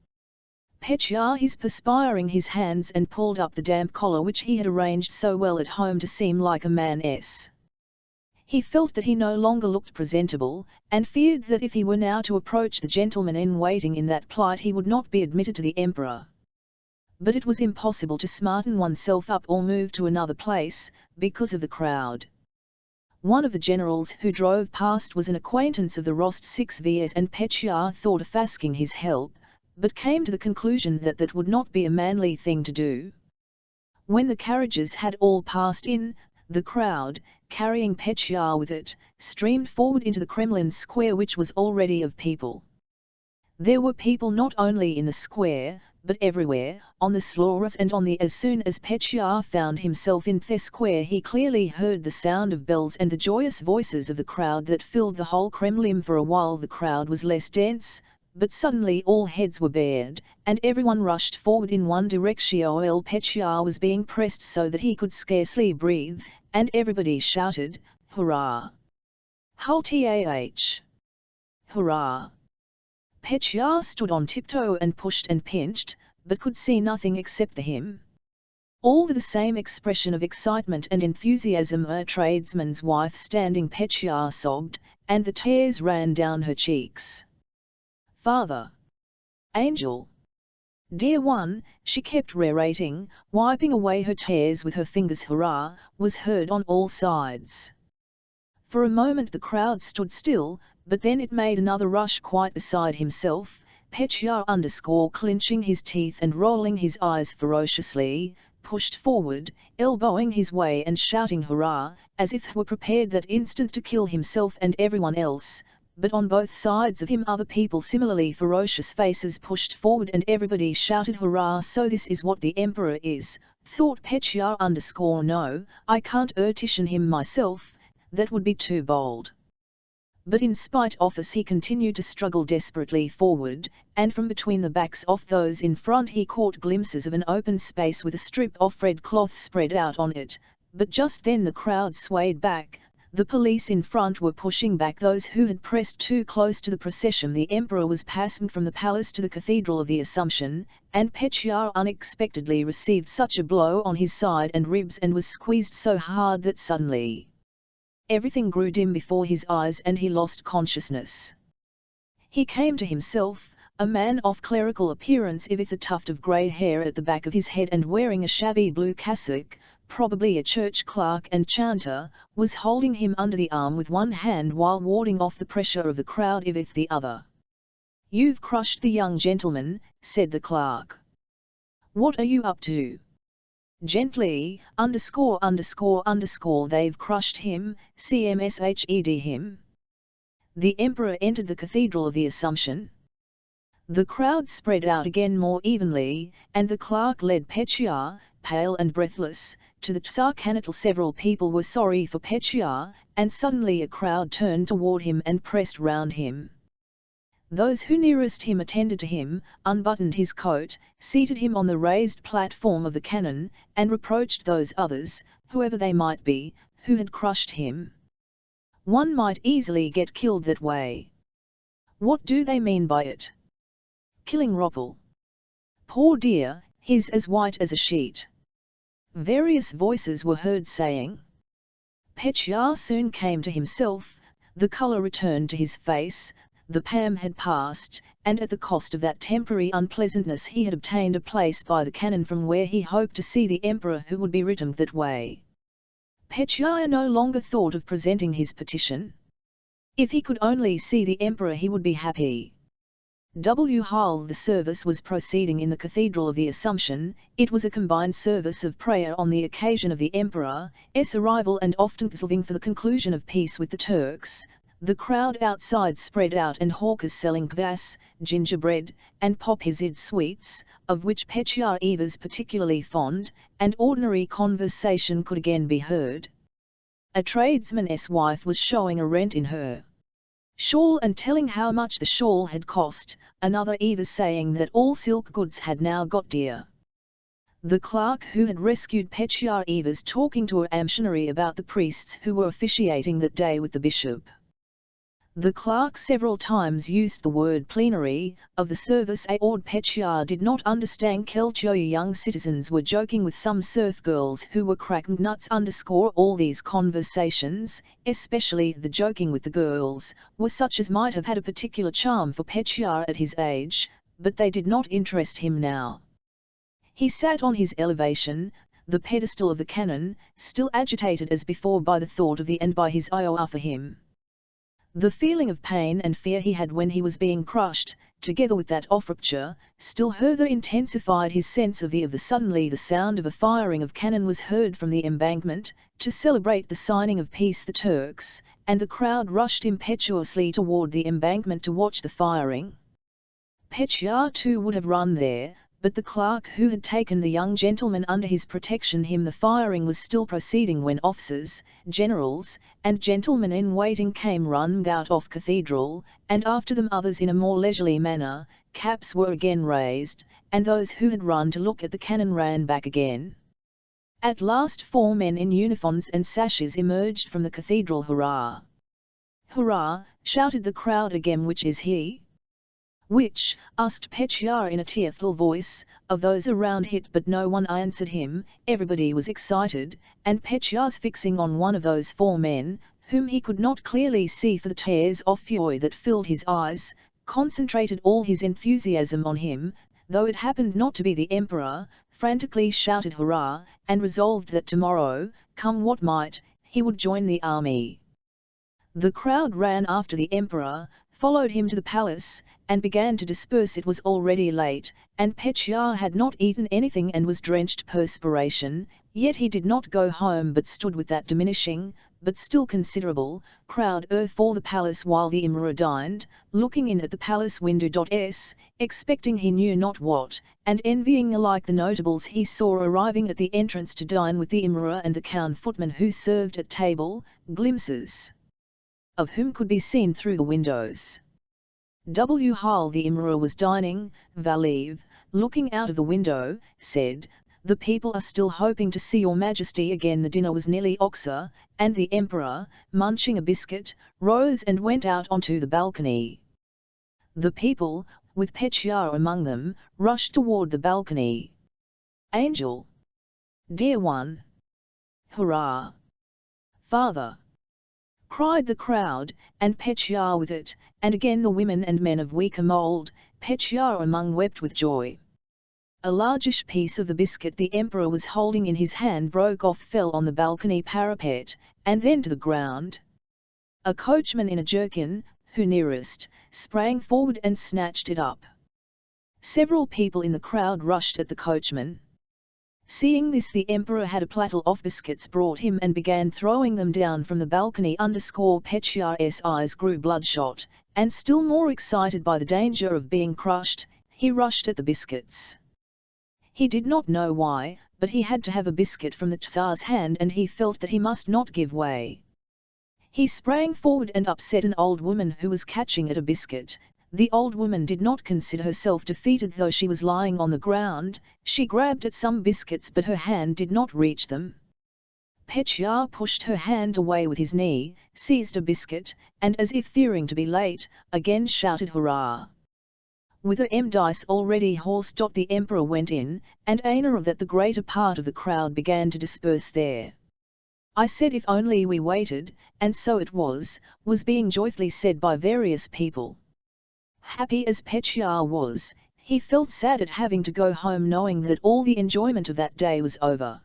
S1: Petya is perspiring his hands and pulled up the damp collar which he had arranged so well at home to seem like a man's. He felt that he no longer looked presentable, and feared that if he were now to approach the gentleman in waiting in that plight he would not be admitted to the emperor. But it was impossible to smarten oneself up or move to another place, because of the crowd. One of the generals who drove past was an acquaintance of the Rostovs and Petya thought of asking his help, but came to the conclusion that that would not be a manly thing to do. When the carriages had all passed in, the crowd, carrying Petya with it, streamed forward into the Kremlin square which was already of people. There were people not only in the square, but everywhere, on the floors and on the. As soon as Petya found himself in the square he clearly heard the sound of bells and the joyous voices of the crowd that filled the whole Kremlin. For a while the crowd was less dense, but suddenly all heads were bared, and everyone rushed forward in one direction. Petya was being pressed so that he could scarcely breathe, and everybody shouted, "Hurrah! Halt! Hurrah!" Petya stood on tiptoe and pushed and pinched, but could see nothing except him. All with the same expression of excitement and enthusiasm. A tradesman's wife standing Petya sobbed, and the tears ran down her cheeks. "Father! Angel! Dear one," she kept reiterating, wiping away her tears with her fingers. "Hurrah!" was heard on all sides. For a moment the crowd stood still, but then it made another rush quite beside himself. Petya clenching his teeth and rolling his eyes ferociously, pushed forward, elbowing his way and shouting "Hurrah!" as if he were prepared that instant to kill himself and everyone else. But on both sides of him other people similarly ferocious faces pushed forward and everybody shouted "Hurrah!" So this is what the emperor is, thought Petya. No, I can't petition him myself, that would be too bold. But in spite of us he continued to struggle desperately forward, and from between the backs of those in front he caught glimpses of an open space with a strip of red cloth spread out on it. But just then the crowd swayed back. The police in front were pushing back those who had pressed too close to the procession. The emperor was passing from the palace to the Cathedral of the Assumption, and Petya unexpectedly received such a blow on his side and ribs and was squeezed so hard that suddenly everything grew dim before his eyes and he lost consciousness. He came to himself, a man of clerical appearance with a tuft of grey hair at the back of his head and wearing a shabby blue cassock, probably a church clerk and chanter, was holding him under the arm with one hand while warding off the pressure of the crowd with the other. "You've crushed the young gentleman," said the clerk. "What are you up to?" "Gently, _____, they've crushed him, CMSHED him." The emperor entered the Cathedral of the Assumption. The crowd spread out again more evenly, and the clerk led Petya, pale and breathless, to the Tsar Kanatal. Several people were sorry for Petya, and suddenly a crowd turned toward him and pressed round him. Those who nearest him attended to him, unbuttoned his coat, seated him on the raised platform of the cannon, and reproached those others, whoever they might be, who had crushed him. "One might easily get killed that way. What do they mean by it? Killing Roppel? Poor dear, he's as white as a sheet." Various voices were heard saying. Petya soon came to himself, the colour returned to his face, the pam had passed, and at the cost of that temporary unpleasantness he had obtained a place by the cannon from where he hoped to see the emperor who would be written that way. Petya no longer thought of presenting his petition. If he could only see the emperor he would be happy. While the service was proceeding in the Cathedral of the Assumption, it was a combined service of prayer on the occasion of the emperor's arrival and often solving for the conclusion of peace with the Turks. The crowd outside spread out and hawkers selling kvass, gingerbread, and pophizid sweets, of which Petya was particularly fond, and ordinary conversation could again be heard. A tradesman's wife was showing a rent in her shawl and telling how much the shawl had cost, another was saying that all silk goods had now got dear. The clerk who had rescued Petya was talking to a missionary about the priests who were officiating that day with the bishop. The clerk several times used the word plenary of the service. Ord Petya did not understand Kelcho. Young citizens were joking with some serf girls who were cracking nuts. All these conversations, especially the joking with the girls, were such as might have had a particular charm for Petya at his age, but they did not interest him now. He sat on his elevation, the pedestal of the cannon, still agitated as before by the thought of the end by his ire for him. The feeling of pain and fear he had when he was being crushed, together with that of rupture, still further intensified his sense of the. Suddenly the sound of a firing of cannon was heard from the embankment, to celebrate the signing of peace the Turks, and the crowd rushed impetuously toward the embankment to watch the firing. Petya too would have run there, but the clerk who had taken the young gentleman under his protection the firing was still proceeding when officers, generals, and gentlemen in waiting came running out of cathedral, and after them others in a more leisurely manner. Caps were again raised, and those who had run to look at the cannon ran back again. At last 4 men in uniforms and sashes emerged from the cathedral. "Hurrah! Hurrah!" shouted the crowd again. "Which is he?" "Which?" asked Petya in a tearful voice, of those around it, but no one answered him. Everybody was excited, and Petya's fixing on one of those 4 men, whom he could not clearly see for the tears of fury that filled his eyes, concentrated all his enthusiasm on him, though it happened not to be the emperor, frantically shouted hurrah, and resolved that tomorrow, come what might, he would join the army. The crowd ran after the emperor, followed him to the palace, and began to disperse. It was already late, and Petya had not eaten anything and was drenched perspiration, yet he did not go home but stood with that diminishing, but still considerable, crowd for the palace while the emperor dined, looking in at the palace window. Expecting he knew not what, and envying alike the notables he saw arriving at the entrance to dine with the emperor and the count footman who served at table, glimpses of whom could be seen through the windows. While the emperor was dining, Valiv, looking out of the window, said, "The people are still hoping to see your majesty again." The dinner was nearly over, and the emperor, munching a biscuit, rose and went out onto the balcony. The people, with Petya among them, rushed toward the balcony. "Angel! Dear one! Hurrah! Father! cried the crowd, and Petya with it, and again the women and men of weaker mould, Petya among wept with joy. A largish piece of the biscuit the emperor was holding in his hand broke off, fell on the balcony parapet, and then to the ground. A coachman in a jerkin, who nearest, sprang forward and snatched it up. Several people in the crowd rushed at the coachman. Seeing this, the emperor had a platter of biscuits brought him and began throwing them down from the balcony. Petya's eyes grew bloodshot, and still more excited by the danger of being crushed, he rushed at the biscuits. He did not know why, but he had to have a biscuit from the Tsar's hand, and he felt that he must not give way. He sprang forward and upset an old woman who was catching at a biscuit. The old woman did not consider herself defeated, though she was lying on the ground. She grabbed at some biscuits, but her hand did not reach them. Petya pushed her hand away with his knee, seized a biscuit, and as if fearing to be late, again shouted hurrah. With her dice already horsed, the emperor went in, and that the greater part of the crowd began to disperse there. I said if only we waited, and so it was being joyfully said by various people. Happy as Petya was, he felt sad at having to go home, knowing that all the enjoyment of that day was over.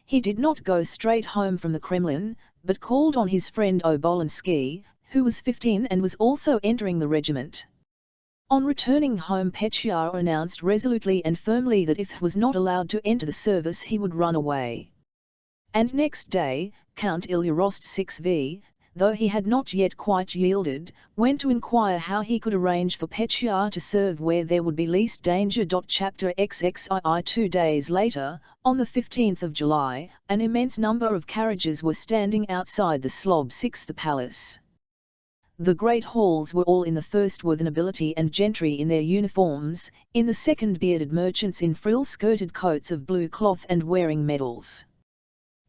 S1: He did not go straight home from the Kremlin, but called on his friend Bolkonsky, who was 15 and was also entering the regiment. On returning home, Petya announced resolutely and firmly that if he was not allowed to enter the service he would run away. And next day, Count Ilya Rostov, though he had not yet quite yielded, went to inquire how he could arrange for Petya to serve where there would be least danger. Chapter XXII 2 days later, on the 15th of July, an immense number of carriages were standing outside the Slob 6, the palace. The great halls were all in. The first were the nobility and gentry in their uniforms, in the second bearded merchants in frill-skirted coats of blue cloth and wearing medals.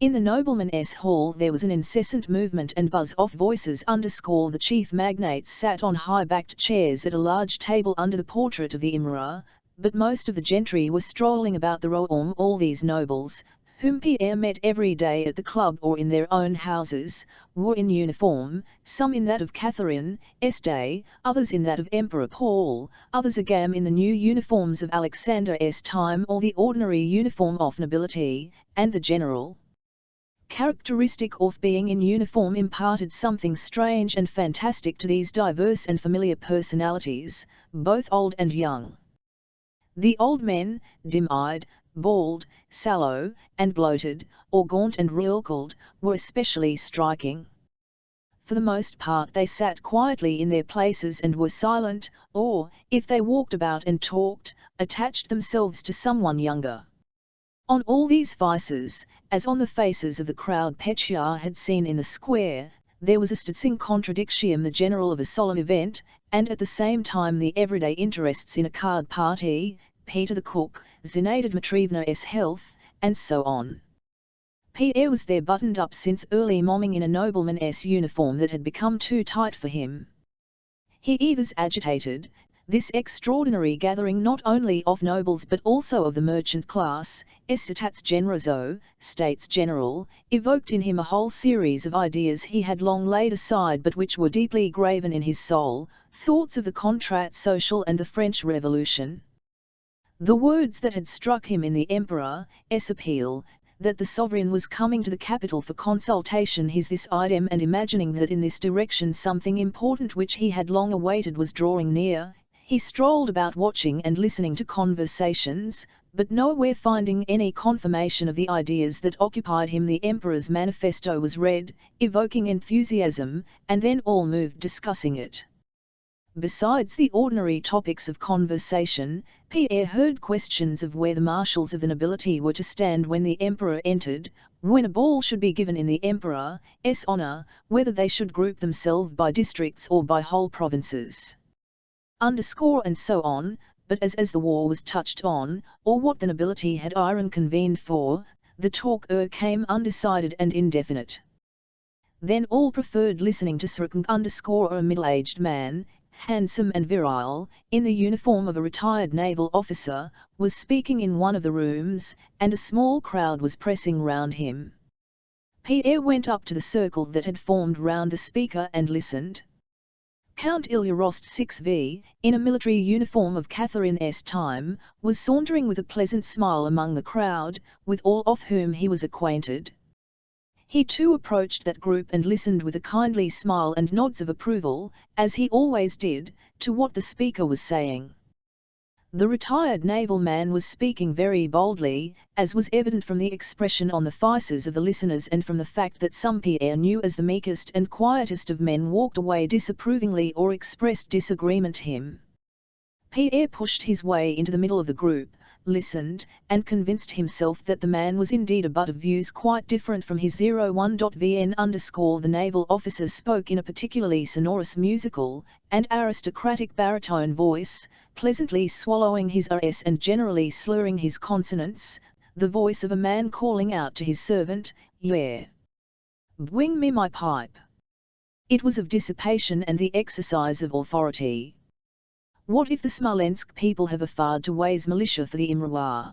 S1: In the nobleman's hall there was an incessant movement and buzz of voices. The chief magnates sat on high-backed chairs at a large table under the portrait of the Emperor, but most of the gentry were strolling about the room. All these nobles, whom Pierre met every day at the club or in their own houses, were in uniform, some in that of Catherine's day, others in that of Emperor Paul, others again in the new uniforms of Alexander's time or the ordinary uniform of nobility, and the general characteristic of being in uniform imparted something strange and fantastic to these diverse and familiar personalities, both old and young. The old men, dim-eyed, bald, sallow, and bloated, or gaunt and wrinkled, were especially striking. For the most part they sat quietly in their places and were silent, or, if they walked about and talked, attached themselves to someone younger. On all these vices, as on the faces of the crowd Petya had seen in the square, there was a striding contradiction, the general of a solemn event, and at the same time the everyday interests in a card party, Peter the cook, Zinaida Dmitrievna's health, and so on. Pierre was there buttoned up since early morning in a nobleman's uniform that had become too tight for him. He was agitated. This extraordinary gathering not only of nobles but also of the merchant class, Etats Generaux, States General, evoked in him a whole series of ideas he had long laid aside but which were deeply graven in his soul, thoughts of the contrat social and the French Revolution. The words that had struck him in the Emperor's appeal, that the sovereign was coming to the capital for consultation, this idem, and imagining that in this direction something important which he had long awaited was drawing near, he strolled about watching and listening to conversations, but nowhere finding any confirmation of the ideas that occupied him. The Emperor's manifesto was read, evoking enthusiasm, and then all moved discussing it. Besides the ordinary topics of conversation, Pierre heard questions of where the marshals of the nobility were to stand when the Emperor entered, when a ball should be given in the Emperor's honor, whether they should group themselves by districts or by whole provinces. And so on, but as the war was touched on, or what the nobility had convened for, the talk came undecided and indefinite. Then all preferred listening to a middle-aged man, handsome and virile, in the uniform of a retired naval officer, was speaking in one of the rooms, and a small crowd was pressing round him. Pierre went up to the circle that had formed round the speaker and listened. Count Ilya Rostov, in a military uniform of Catherine's time, was sauntering with a pleasant smile among the crowd, with all of whom he was acquainted. He too approached that group and listened with a kindly smile and nods of approval, as he always did, to what the speaker was saying. The retired naval man was speaking very boldly, as was evident from the expression on the faces of the listeners and from the fact that some Pierre knew as the meekest and quietest of men walked away disapprovingly or expressed disagreement to him. Pierre pushed his way into the middle of the group, listened, and convinced himself that the man was indeed a butt of views quite different from his 01.vn_. The naval officer spoke in a particularly sonorous musical and aristocratic baritone voice, pleasantly swallowing his rs and generally slurring his consonants, the voice of a man calling out to his servant, "Yeah, bring me my pipe." It was of dissipation and the exercise of authority. What if the Smolensk people have a fard to ways militia for the Imroir?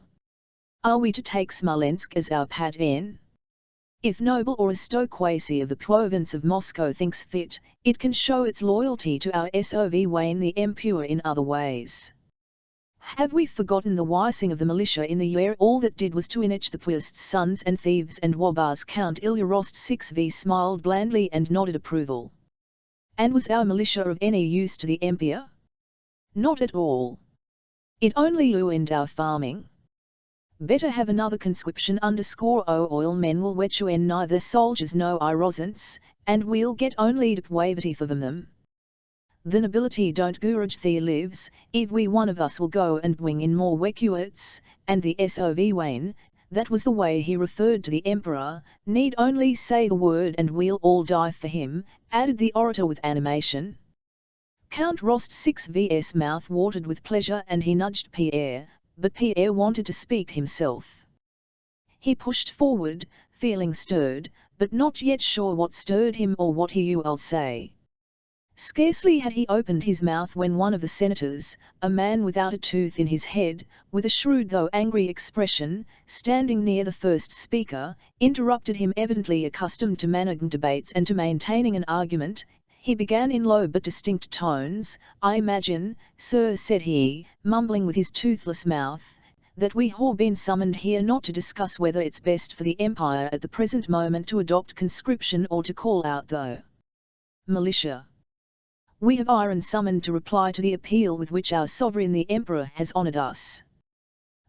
S1: Are we to take Smolensk as our pat-en? If noble or aristocracy of the province of Moscow thinks fit, it can show its loyalty to our Sov Wayne the Emperor in other ways. Have we forgotten the wising of the militia in the year? All that did was to enrich the priest's sons and thieves and wobars. Count Ilya Rostov smiled blandly and nodded approval. And was our militia of any use to the Emperor? Not at all. It only ruined our farming. Better have another conscription _ oil men will wet you and neither soldiers no irosents, and we'll get only de poverty for them. The nobility don't gurage their lives, every one of us will go and bring in more recruits, and the Sov Wayne, that was the way he referred to the Emperor, need only say the word and we'll all die for him, added the orator with animation. Count Rostov's mouth watered with pleasure and he nudged Pierre, but Pierre wanted to speak himself. He pushed forward, feeling stirred, but not yet sure what stirred him or what he will say. Scarcely had he opened his mouth when one of the senators, a man without a tooth in his head, with a shrewd though angry expression, standing near the first speaker, interrupted him. Evidently accustomed to managing debates and to maintaining an argument, he began in low but distinct tones, "I imagine, sir," said he, mumbling with his toothless mouth, "that we have been summoned here not to discuss whether it's best for the Empire at the present moment to adopt conscription or to call out the militia. We have been summoned to reply to the appeal with which our sovereign the Emperor has honoured us.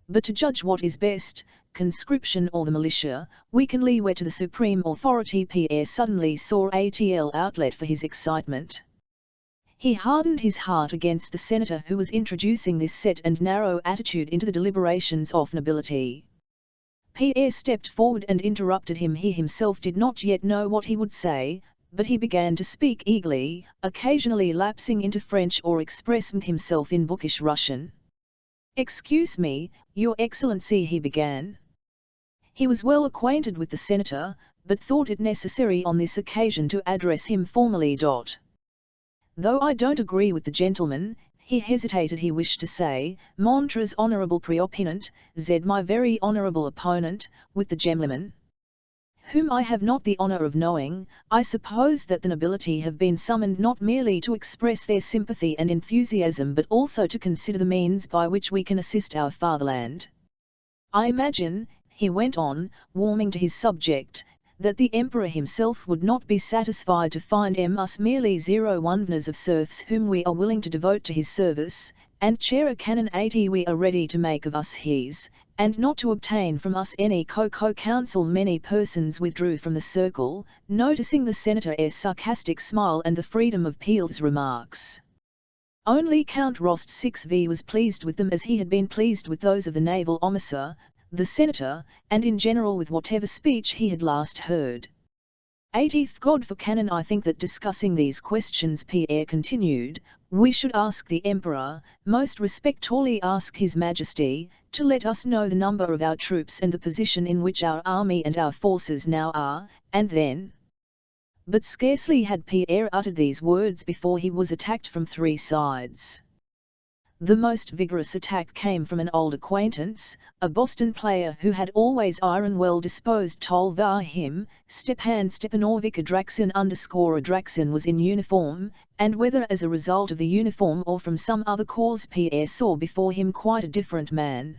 S1: But to judge what is best, conscription or the militia, we can leave it to the supreme authority." Pierre suddenly saw a outlet for his excitement. He hardened his heart against the senator who was introducing this set and narrow attitude into the deliberations of nobility. Pierre stepped forward and interrupted him. He himself did not yet know what he would say, but he began to speak eagerly, occasionally lapsing into French or expressing himself in bookish Russian. "Excuse me, Your Excellency," he began. He was well acquainted with the senator, but thought it necessary on this occasion to address him formally. "Though I don't agree with the gentleman," he hesitated. He wished to say, "Montres honourable preopponent, z my very honourable opponent, with the gentleman, whom I have not the honour of knowing. I suppose that the nobility have been summoned not merely to express their sympathy and enthusiasm but also to consider the means by which we can assist our fatherland. I imagine," he went on, warming to his subject, "that the Emperor himself would not be satisfied to find us merely 01 of serfs whom we are willing to devote to his service, and chair a canon 80 we are ready to make of us his, and not to obtain from us any counsel." Many persons withdrew from the circle, noticing the senator's sarcastic smile and the freedom of Pierre's remarks. Only Count Rostov was pleased with them as he had been pleased with those of the naval officer, the senator, and in general with whatever speech he had last heard. 80th God for canon. I think that discussing these questions," Pierre continued, "we should ask the Emperor, most respectfully ask His Majesty, to let us know the number of our troops and the position in which our army and our forces now are, and then—" But scarcely had Pierre uttered these words before he was attacked from three sides. The most vigorous attack came from an old acquaintance, a Boston player who had always well-disposed told him, Stepan Stepanovich Adraxin was in uniform, and whether as a result of the uniform or from some other cause Pierre saw before him quite a different man.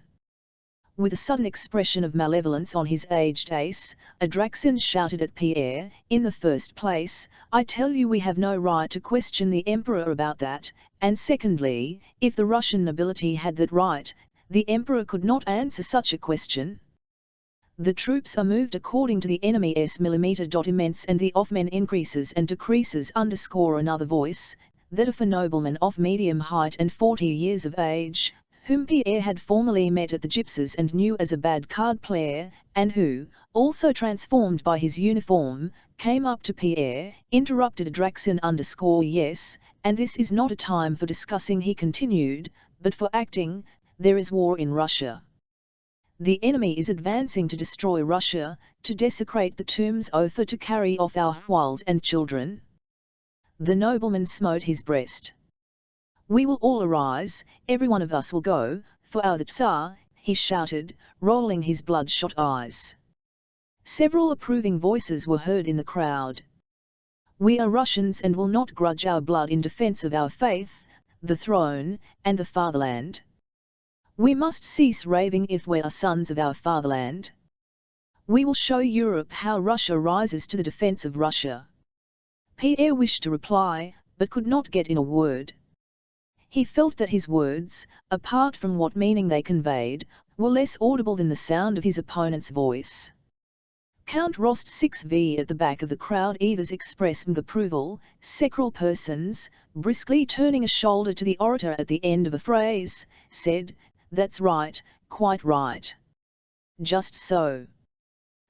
S1: With a sudden expression of malevolence on his aged face, Adraxin shouted at Pierre, "In the first place, I tell you we have no right to question the Emperor about that, and secondly, if the Russian nobility had that right, the Emperor could not answer such a question. The troops are moved according to the enemy's millimeter.immense and the of men increases and decreases." Another voice, that of a nobleman of medium height and 40 years of age, whom Pierre had formerly met at the gypsies and knew as a bad card player, and who, also transformed by his uniform, came up to Pierre, interrupted Adraxin "Yes, and this is not a time for discussing," he continued, "but for acting. There is war in Russia. The enemy is advancing to destroy Russia, to desecrate the tombs, offer to carry off our wives and children." The nobleman smote his breast. "We will all arise, every one of us will go, for our the Tsar," he shouted, rolling his bloodshot eyes. Several approving voices were heard in the crowd. "We are Russians and will not grudge our blood in defense of our faith, the throne, and the fatherland. We must cease raving if we are sons of our fatherland. We will show Europe how Russia rises to the defense of Russia." Pierre wished to reply, but could not get in a word. He felt that his words, apart from what meaning they conveyed, were less audible than the sound of his opponent's voice. Count Rostov at the back of the crowd expressed approval, several persons, briskly turning a shoulder to the orator at the end of a phrase, said, "That's right, quite right. Just so."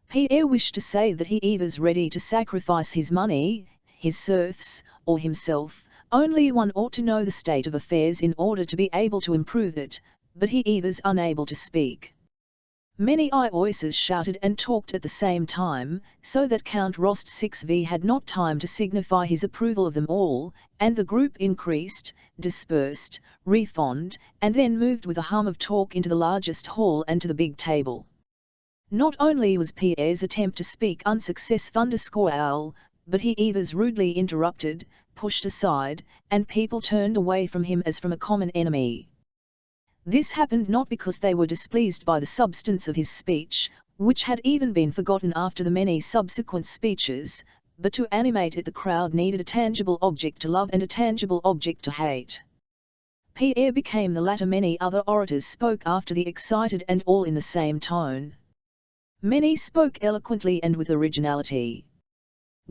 S1: Pierre wished to say that he was ready to sacrifice his money, his serfs, or himself. Only one ought to know the state of affairs in order to be able to improve it, but he was unable to speak. Many voices shouted and talked at the same time, so that Count Rostov had not time to signify his approval of them all, and the group increased, dispersed, reformed, and then moved with a hum of talk into the largest hall and to the big table. Not only was Pierre's attempt to speak unsuccessful, but he was rudely interrupted, pushed aside, and people turned away from him as from a common enemy. This happened not because they were displeased by the substance of his speech, which had even been forgotten after the many subsequent speeches, but to animate it the crowd needed a tangible object to love and a tangible object to hate. Pierre became the latter. Many other orators spoke after the excited and all in the same tone. Many spoke eloquently and with originality.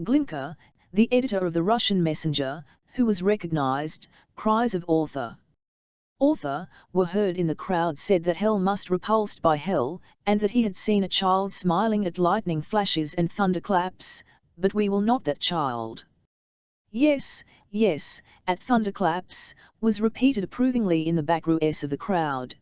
S1: Glinka, the editor of the Russian Messenger, who was recognized, cries of "Author! Author!" were heard in the crowd, said that hell must repulsed by hell, and that he had seen a child smiling at lightning flashes and thunderclaps, but we will not that child. "Yes, yes," at thunderclaps, was repeated approvingly in the back rows of the crowd.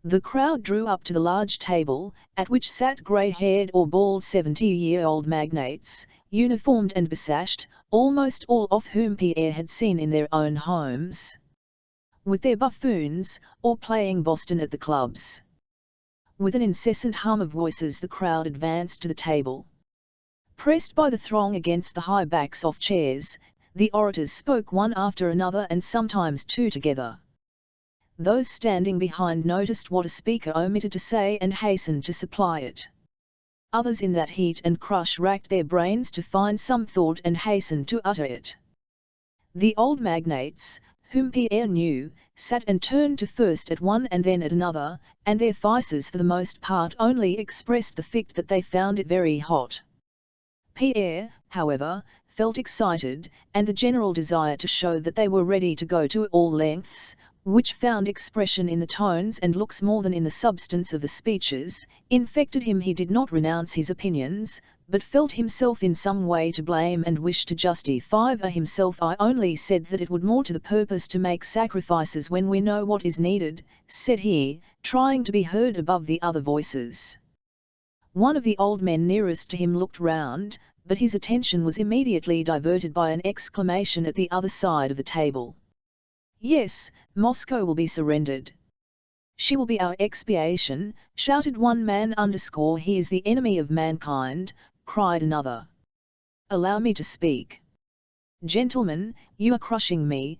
S1: The crowd drew up to the large table, at which sat grey-haired or bald 70-year-old magnates, uniformed and besashed, almost all of whom Pierre had seen in their own homes, with their buffoons, or playing Boston at the clubs. With an incessant hum of voices the crowd advanced to the table. Pressed by the throng against the high backs of chairs, the orators spoke one after another and sometimes two together. Those standing behind noticed what a speaker omitted to say and hastened to supply it. Others in that heat and crush racked their brains to find some thought and hastened to utter it. The old magnates, whom Pierre knew, sat and turned to first at one and then at another, and their faces for the most part only expressed the fact that they found it very hot. Pierre, however, felt excited, and the general desire to show that they were ready to go to all lengths, which found expression in the tones and looks more than in the substance of the speeches, infected him. He did not renounce his opinions, but felt himself in some way to blame and wished to justify himself. "I only said that it would more to the purpose to make sacrifices when we know what is needed," said he, trying to be heard above the other voices. One of the old men nearest to him looked round, but his attention was immediately diverted by an exclamation at the other side of the table. Yes, Moscow will be surrendered. She will be our expiation, shouted one man. He is the enemy of mankind, cried another. Allow me to speak. Gentlemen, you are crushing me.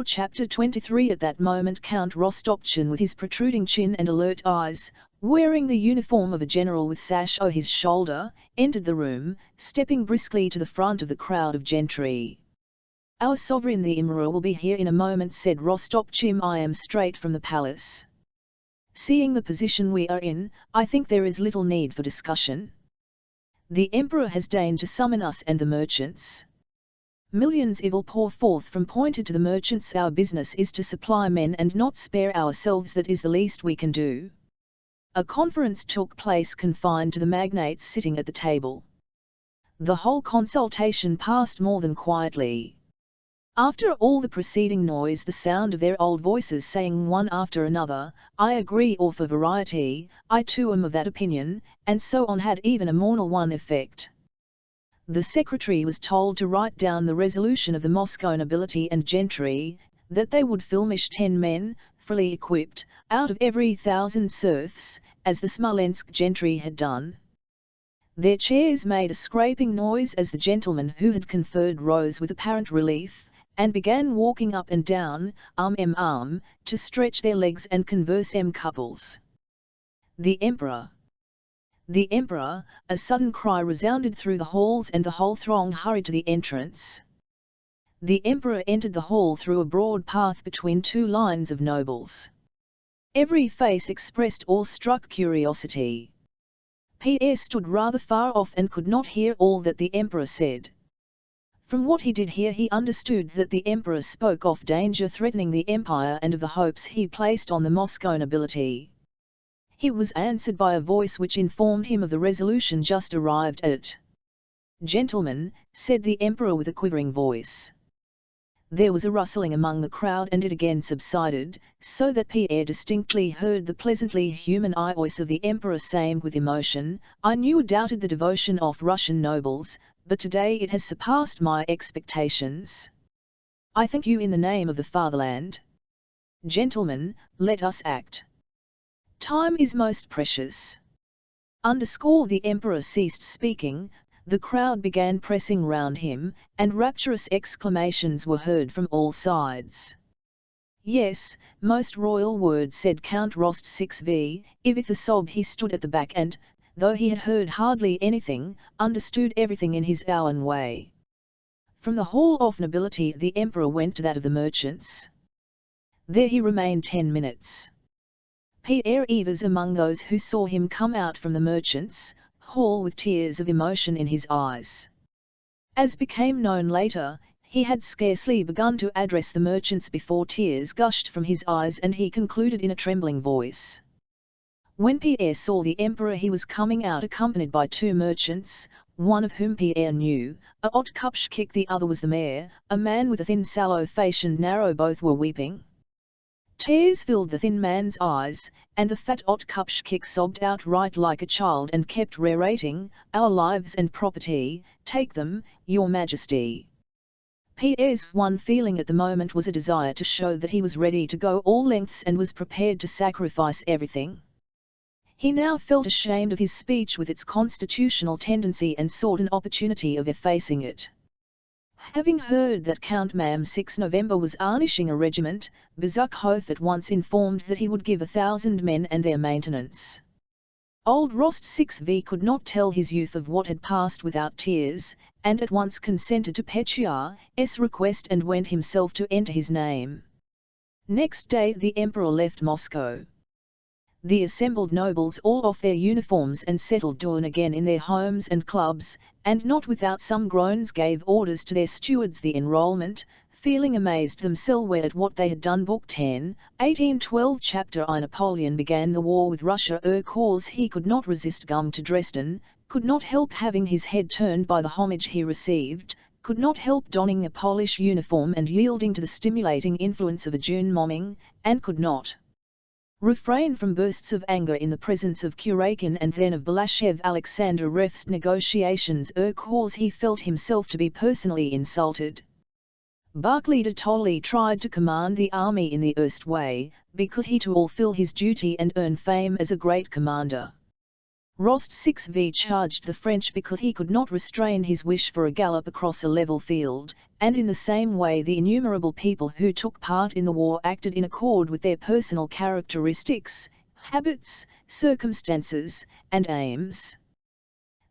S1: Chapter 23. At that moment Count Rostopchin, with his protruding chin and alert eyes, wearing the uniform of a general with sash over his shoulder, entered the room, stepping briskly to the front of the crowd of gentry. Our sovereign the Emperor will be here in a moment, said Rostopchin. I am straight from the palace. Seeing the position we are in, I think there is little need for discussion. The Emperor has deigned to summon us and the merchants. Millions will pour forth from pointed to the merchants. Our business is to supply men and not spare ourselves. That is the least we can do. A conference took place confined to the magnates sitting at the table. The whole consultation passed more than quietly. After all the preceding noise, the sound of their old voices saying one after another, I agree, or for variety, I too am of that opinion, and so on, had even a moral one effect. The secretary was told to write down the resolution of the Moscow nobility and gentry, that they would furnish 10 men, fully equipped, out of every 1,000 serfs, as the Smolensk gentry had done. Their chairs made a scraping noise as the gentlemen who had conferred rose with apparent relief, and began walking up and down, arm in arm, to stretch their legs and converse in couples. The Emperor! The Emperor! A sudden cry resounded through the halls and the whole throng hurried to the entrance. The Emperor entered the hall through a broad path between 2 lines of nobles. Every face expressed awe-struck curiosity. Pierre stood rather far off and could not hear all that the Emperor said. From what he did hear he understood that the Emperor spoke of danger threatening the empire and of the hopes he placed on the Moscow nobility. He was answered by a voice which informed him of the resolution just arrived at. Gentlemen, said the Emperor with a quivering voice. There was a rustling among the crowd and it again subsided, so that Pierre distinctly heard the pleasantly human voice of the Emperor saying with emotion, I knew doubted the devotion of Russian nobles, but today it has surpassed my expectations. I thank you in the name of the fatherland. Gentlemen, let us act. Time is most precious. The Emperor ceased speaking, the crowd began pressing round him, and rapturous exclamations were heard from all sides. Yes, most royal words, said Count Rostov. If the sob he stood at the back and, though he had heard hardly anything, understood everything in his own way. From the hall of nobility the Emperor went to that of the merchants. There he remained 10 minutes. Pierre was among those who saw him come out from the merchants' hall with tears of emotion in his eyes. As became known later, he had scarcely begun to address the merchants before tears gushed from his eyes and he concluded in a trembling voice. When Pierre saw the Emperor he was coming out accompanied by 2 merchants, one of whom Pierre knew, a Otkupshchik, the other was the mayor, a man with a thin sallow face and narrow, both were weeping. Tears filled the thin man's eyes, and the fat Otkupshchik sobbed outright like a child and kept reiterating, our lives and property, take them, your majesty. Pierre's one feeling at the moment was a desire to show that he was ready to go all lengths and was prepared to sacrifice everything. He now felt ashamed of his speech with its constitutional tendency and sought an opportunity of effacing it. Having heard that Count Mam 6 November was garnishing a regiment, Bezukhov at once informed that he would give 1,000 men and their maintenance. Old Rost 6V could not tell his youth of what had passed without tears, and at once consented to Petya's request and went himself to enter his name. Next day the Emperor left Moscow. The assembled nobles all off their uniforms and settled down again in their homes and clubs, and not without some groans gave orders to their stewards the enrolment, feeling amazed themselves at what they had done. Book 10, 1812 Chapter I Napoleon began the war with Russia cause he could not resist going to Dresden, could not help having his head turned by the homage he received, could not help donning a Polish uniform and yielding to the stimulating influence of a June bombing, and could not refrain from bursts of anger in the presence of Kurakin and then of Balashev Alexander Ref's negotiations cause he felt himself to be personally insulted. Barclay de Tolly tried to command the army in the erst way, because he to fulfill his duty and earn fame as a great commander. Rost 6v charged the French because he could not restrain his wish for a gallop across a level field, and in the same way the innumerable people who took part in the war acted in accord with their personal characteristics, habits, circumstances, and aims.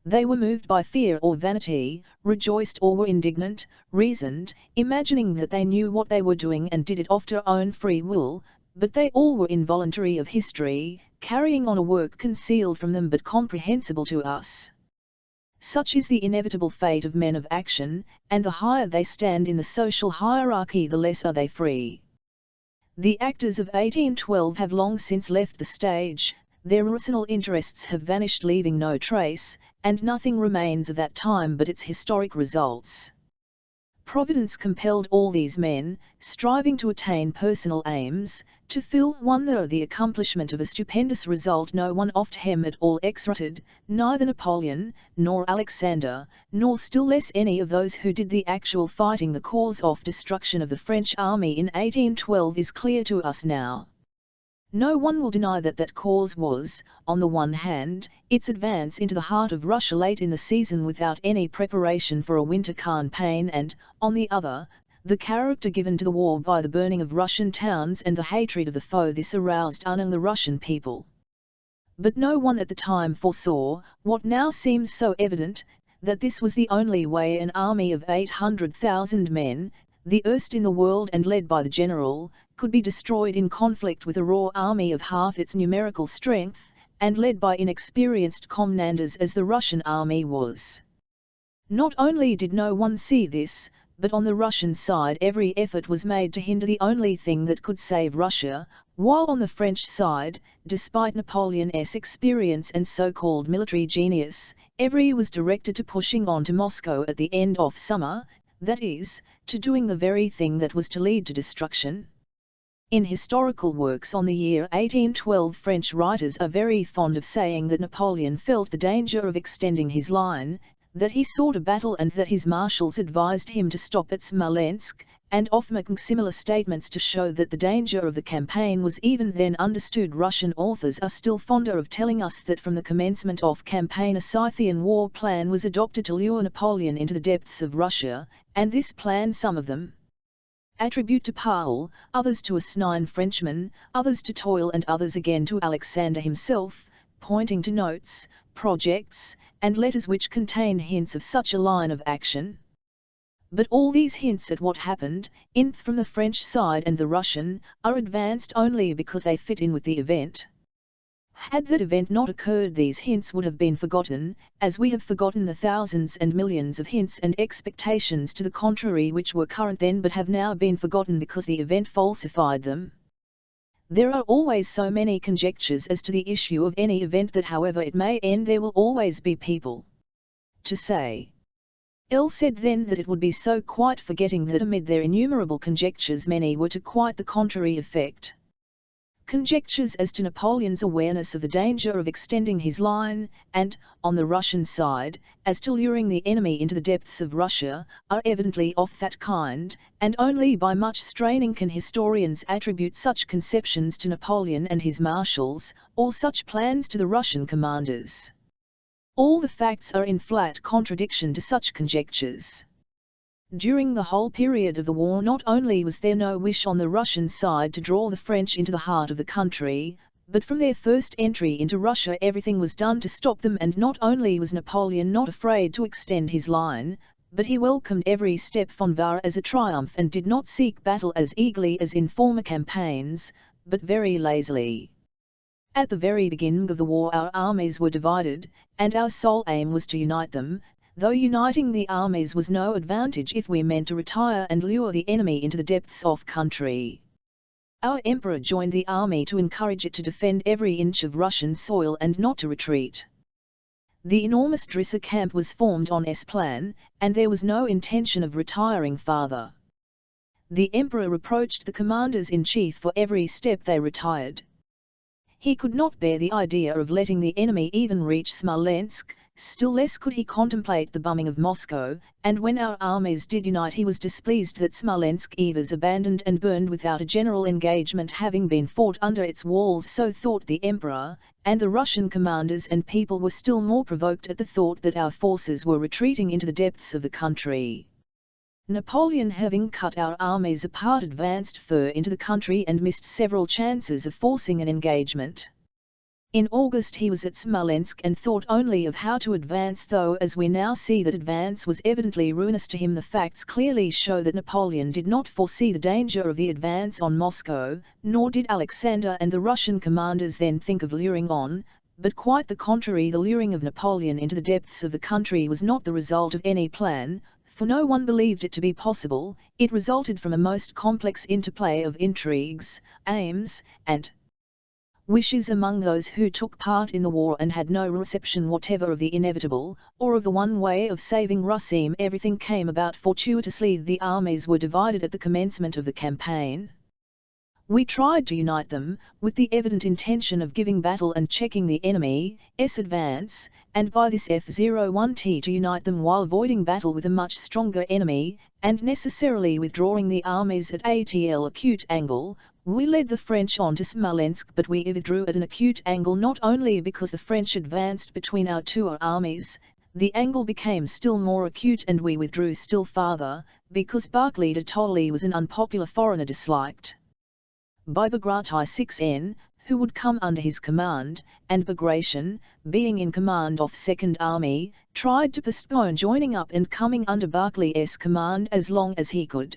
S1: They were moved by fear or vanity, rejoiced or were indignant, reasoned, imagining that they knew what they were doing and did it of their own free will, but they all were involuntary of history, carrying on a work concealed from them but comprehensible to us. Such is the inevitable fate of men of action, and the higher they stand in the social hierarchy the less are they free. The actors of 1812 have long since left the stage, their personal interests have vanished leaving no trace, and nothing remains of that time but its historic results. Providence compelled all these men, striving to attain personal aims, to fill the accomplishment of a stupendous result no one of them at all exerted, neither Napoleon, nor Alexander, nor still less any of those who did the actual fighting. The cause of destruction of the French army in 1812 is clear to us now. No one will deny that that cause was, on the one hand, its advance into the heart of Russia late in the season without any preparation for a winter campaign and, on the other, the character given to the war by the burning of Russian towns and the hatred of the foe this aroused among the Russian people. But no one at the time foresaw, what now seems so evident, that this was the only way an army of 800,000 men, the erst in the world and led by the general, could be destroyed in conflict with a raw army of half its numerical strength, and led by inexperienced commanders as the Russian army was. Not only did no one see this, but on the Russian side every effort was made to hinder the only thing that could save Russia, while on the French side, despite Napoleon's experience and so-called military genius, every was directed to pushing on to Moscow at the end of summer, that is, to doing the very thing that was to lead to destruction. In historical works on the year 1812 French writers are very fond of saying that Napoleon felt the danger of extending his line, that he sought a battle and that his marshals advised him to stop at Smolensk, and of making similar statements to show that the danger of the campaign was even then understood. Russian authors are still fonder of telling us that from the commencement of campaign a Scythian war plan was adopted to lure Napoleon into the depths of Russia, and this plan some of them attribute to Paul, others to a Snine Frenchman, others to Toil and others again to Alexander himself, pointing to notes, projects, and letters which contain hints of such a line of action. But all these hints at what happened, from the French side and the Russian, are advanced only because they fit in with the event. Had that event not occurred, these hints would have been forgotten, as we have forgotten the thousands and millions of hints and expectations to the contrary which were current then but have now been forgotten because the event falsified them. There are always so many conjectures as to the issue of any event that however it may end there will always be people to say. L said then that it would be so, quite forgetting that amid their innumerable conjectures many were to quite the contrary effect. Conjectures as to Napoleon's awareness of the danger of extending his line, and, on the Russian side, as to luring the enemy into the depths of Russia, are evidently of that kind, and only by much straining can historians attribute such conceptions to Napoleon and his marshals, or such plans to the Russian commanders. All the facts are in flat contradiction to such conjectures. During the whole period of the war not only was there no wish on the Russian side to draw the French into the heart of the country, but from their first entry into Russia everything was done to stop them, and not only was Napoleon not afraid to extend his line, but he welcomed every step von Var as a triumph and did not seek battle as eagerly as in former campaigns, but very lazily. At the very beginning of the war our armies were divided, and our sole aim was to unite them, though uniting the armies was no advantage if we meant to retire and lure the enemy into the depths of country. Our emperor joined the army to encourage it to defend every inch of Russian soil and not to retreat. The enormous Drissa camp was formed on S plan, and there was no intention of retiring farther. The emperor reproached the commanders-in-chief for every step they retired. He could not bear the idea of letting the enemy even reach Smolensk, still less could he contemplate the bombing of Moscow, and when our armies did unite he was displeased that Smolensk was abandoned and burned without a general engagement having been fought under its walls. So thought the Emperor, and the Russian commanders and people were still more provoked at the thought that our forces were retreating into the depths of the country. Napoleon, having cut our armies apart, advanced further into the country and missed several chances of forcing an engagement. In August he was at Smolensk and thought only of how to advance, though as we now see that advance was evidently ruinous to him. The facts clearly show that Napoleon did not foresee the danger of the advance on Moscow, nor did Alexander and the Russian commanders then think of luring on, but quite the contrary. The luring of Napoleon into the depths of the country was not the result of any plan, for no one believed it to be possible. It resulted from a most complex interplay of intrigues, aims, and wishes among those who took part in the war and had no reception whatever of the inevitable, or of the one way of saving Russia. Everything came about fortuitously. The armies were divided at the commencement of the campaign. We tried to unite them, with the evident intention of giving battle and checking the enemy's advance, and by this F-01T to unite them while avoiding battle with a much stronger enemy, and necessarily withdrawing the armies at ATL acute angle. We led the French on to Smolensk, but we withdrew at an acute angle not only because the French advanced between our two armies. The angle became still more acute and we withdrew still farther, because Barclay de Tolly was an unpopular foreigner disliked by Bagration 6N, who would come under his command, and Bagration, being in command of 2nd Army, tried to postpone joining up and coming under Barclay's command as long as he could.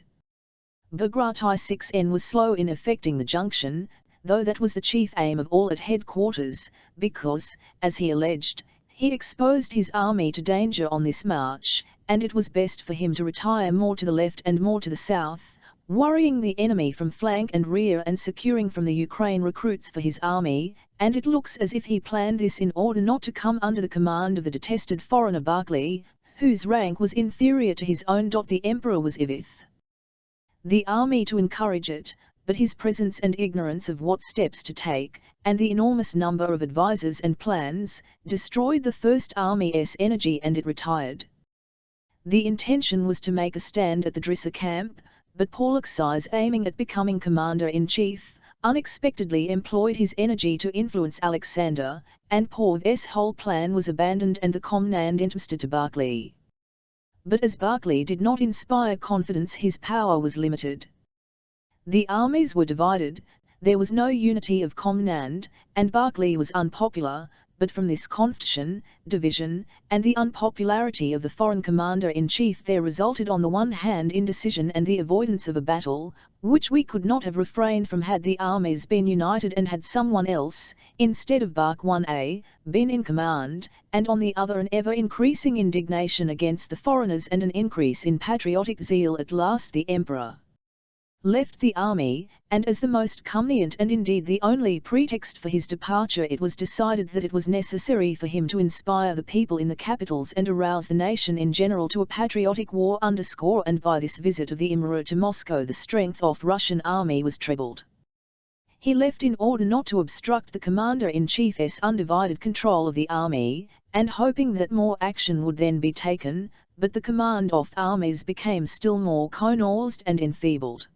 S1: Bagration 6N was slow in effecting the junction, though that was the chief aim of all at headquarters, because, as he alleged, he exposed his army to danger on this march, and it was best for him to retire more to the left and more to the south, worrying the enemy from flank and rear and securing from the Ukraine recruits for his army, and it looks as if he planned this in order not to come under the command of the detested foreigner Barclay, whose rank was inferior to his own. The Emperor was with the army to encourage it, but his presence and ignorance of what steps to take, and the enormous number of advisers and plans, destroyed the First Army's energy and it retired. The intention was to make a stand at the Drissa camp, but Alexis, aiming at becoming commander-in-chief, unexpectedly employed his energy to influence Alexander, and Paul's whole plan was abandoned and the command entrusted to Barclay. But as Barclay did not inspire confidence, his power was limited. The armies were divided, there was no unity of command, and Barclay was unpopular, but from this confusion, division, and the unpopularity of the foreign commander-in-chief there resulted on the one hand indecision and the avoidance of a battle, which we could not have refrained from had the armies been united and had someone else, instead of Barc 1A, been in command, and on the other an ever-increasing indignation against the foreigners and an increase in patriotic zeal. At last the Emperor left the army, and as the most convenient and indeed the only pretext for his departure it was decided that it was necessary for him to inspire the people in the capitals and arouse the nation in general to a patriotic war. And by this visit of the Emperor to Moscow the strength of Russian army was trebled. He left in order not to obstruct the commander-in-chief's undivided control of the army, and hoping that more action would then be taken, but the command of armies became still more convulsed and enfeebled.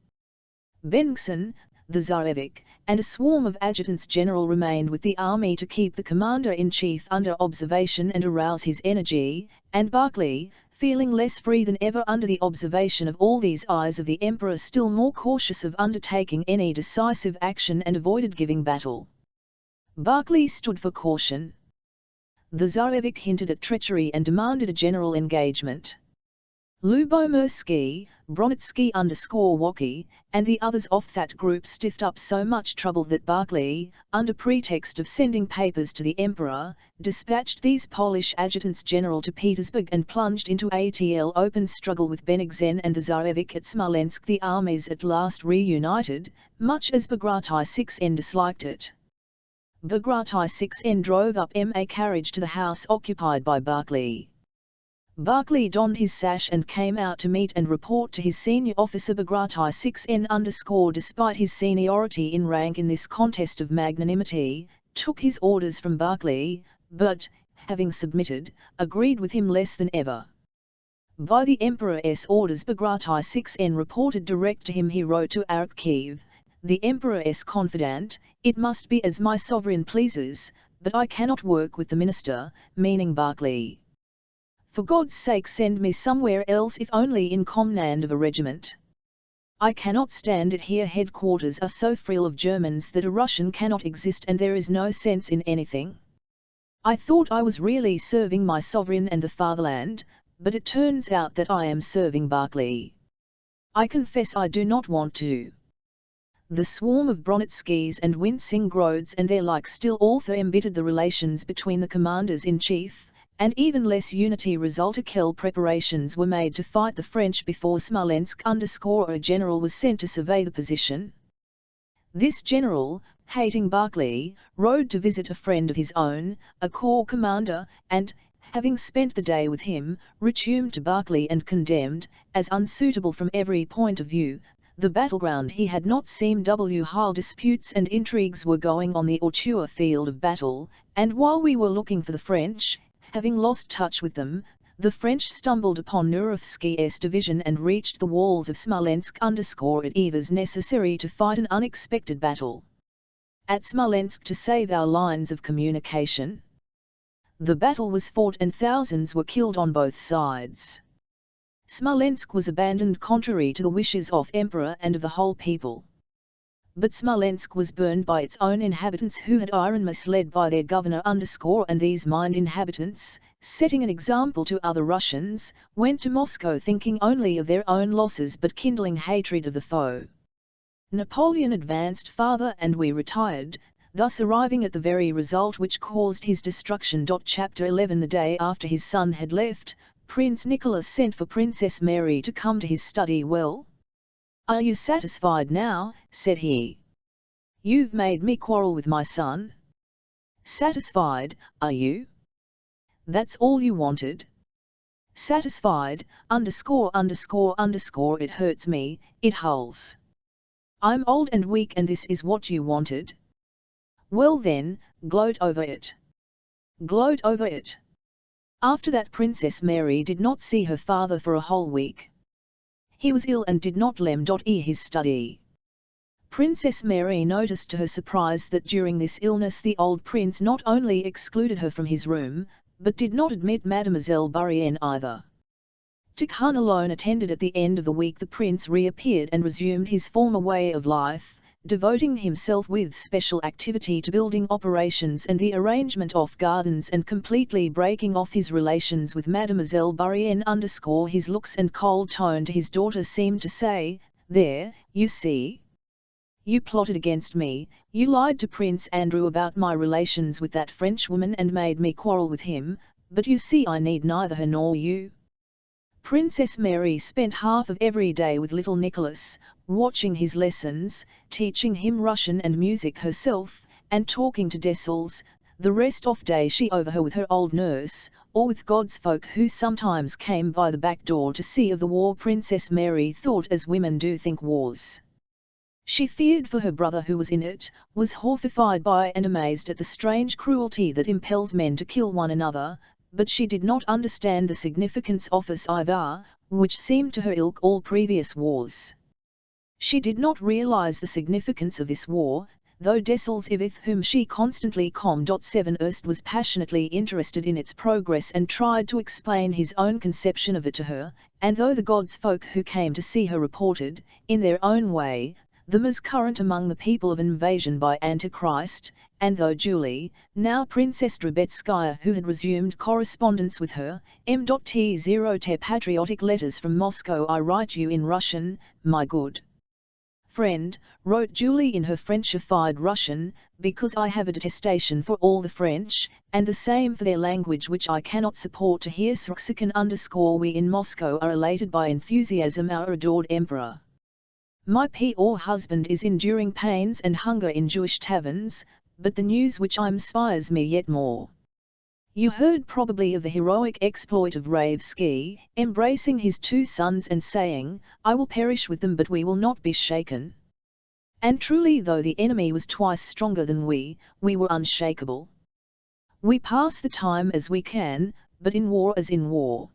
S1: Bennigsen, the Tsarevich, and a swarm of adjutants general remained with the army to keep the commander-in-chief under observation and arouse his energy, and Barclay, feeling less free than ever under the observation of all these eyes of the Emperor, still more cautious of undertaking any decisive action and avoided giving battle. Barclay stood for caution. The Tsarevich hinted at treachery and demanded a general engagement. Lubomirsky, Bronitsky_Woki, and the others of that group stiffed up so much trouble that Barclay, under pretext of sending papers to the Emperor, dispatched these Polish adjutants general to Petersburg and plunged into ATL open struggle with Bennigsen and the Tsarevich at Smolensk. The armies at last reunited, much as Bagration 6N disliked it. Bagration 6N drove up a carriage to the house occupied by Barclay. Barclay donned his sash and came out to meet and report to his senior officer. Bagration 6N despite his seniority in rank in this contest of magnanimity, took his orders from Barclay, but, having submitted, agreed with him less than ever. By the Emperor's orders Bagrat 6N reported direct to him. He wrote to Arkhiev, the Emperor's confidant, "It must be as my sovereign pleases, but I cannot work with the minister," meaning Barclay. "For God's sake send me somewhere else, if only in command of a regiment. I cannot stand it here. Headquarters are so full of Germans that a Russian cannot exist, and there is no sense in anything. I thought I was really serving my sovereign and the fatherland, but it turns out that I am serving Barclay. I confess I do not want to." The swarm of Bronitskys and Winsingrods and their like still also embittered the relations between the commanders-in-chief, and even less unity resulted. Preparations were made to fight the French before Smolensk. A general was sent to survey the position. This general, hating Barclay, rode to visit a friend of his own, a corps commander, and, having spent the day with him, returned to Barclay and condemned, as unsuitable from every point of view, the battleground he had not seen. While disputes and intrigues were going on the Autua field of battle, and while we were looking for the French, having lost touch with them, the French stumbled upon Nurovsky's division and reached the walls of Smolensk. It was necessary to fight an unexpected battle at Smolensk to save our lines of communication. The battle was fought and thousands were killed on both sides. Smolensk was abandoned contrary to the wishes of Emperor and of the whole people. But Smolensk was burned by its own inhabitants, who had been misled by their governor. And these mined inhabitants, setting an example to other Russians, went to Moscow thinking only of their own losses but kindling hatred of the foe. Napoleon advanced farther and we retired, thus arriving at the very result which caused his destruction. Chapter 11. The day after his son had left, Prince Nicholas sent for Princess Mary to come to his study. "Well, are you satisfied now?" said he. "You've made me quarrel with my son. Satisfied, are you? That's all you wanted? Satisfied, It hurts me, it hulls. I'm old and weak, and this is what you wanted? Well then, gloat over it. Gloat over it." After that Princess Mary did not see her father for a whole week. He was ill and did not his study. Princess Mary noticed to her surprise that during this illness the old prince not only excluded her from his room, but did not admit Mademoiselle Bourienne either. Tikhon alone attended. At the end of the week the prince reappeared and resumed his former way of life, devoting himself with special activity to building operations and the arrangement of gardens, and completely breaking off his relations with Mademoiselle Bourienne. His looks and cold tone to his daughter seemed to say, "There, you see. You plotted against me, you lied to Prince Andrew about my relations with that Frenchwoman and made me quarrel with him, but you see I need neither her nor you." Princess Mary spent half of every day with little Nicholas, watching his lessons, teaching him Russian and music herself, and talking to Dessels. The rest of day she over her with her old nurse, or with God's folk who sometimes came by the back door to see of the war. Princess Mary thought as women do think wars. She feared for her brother who was in it, was horrified by and amazed at the strange cruelty that impels men to kill one another, but she did not understand the significance of this either, which seemed to her ilk all previous wars. She did not realize the significance of this war, though Dessels with whom she constantly conversed was passionately interested in its progress and tried to explain his own conception of it to her, and though the God's folk who came to see her reported, in their own way, them as current among the people of invasion by Antichrist, and though Julie, now Princess Drobetskaya, who had resumed correspondence with her, M.T. patriotic letters from Moscow. "I write you in Russian, my good friend," wrote Julie in her Frenchified Russian, "because I have a detestation for all the French, and the same for their language which I cannot support to hear. We in Moscow are elated by enthusiasm our adored Emperor. My poor husband is enduring pains and hunger in Jewish taverns, but the news which inspires me yet more. You heard probably of the heroic exploit of Raevsky, embracing his 2 sons and saying, 'I will perish with them but we will not be shaken.' And truly though the enemy was twice stronger than we were unshakable. We pass the time as we can, but in war as in war.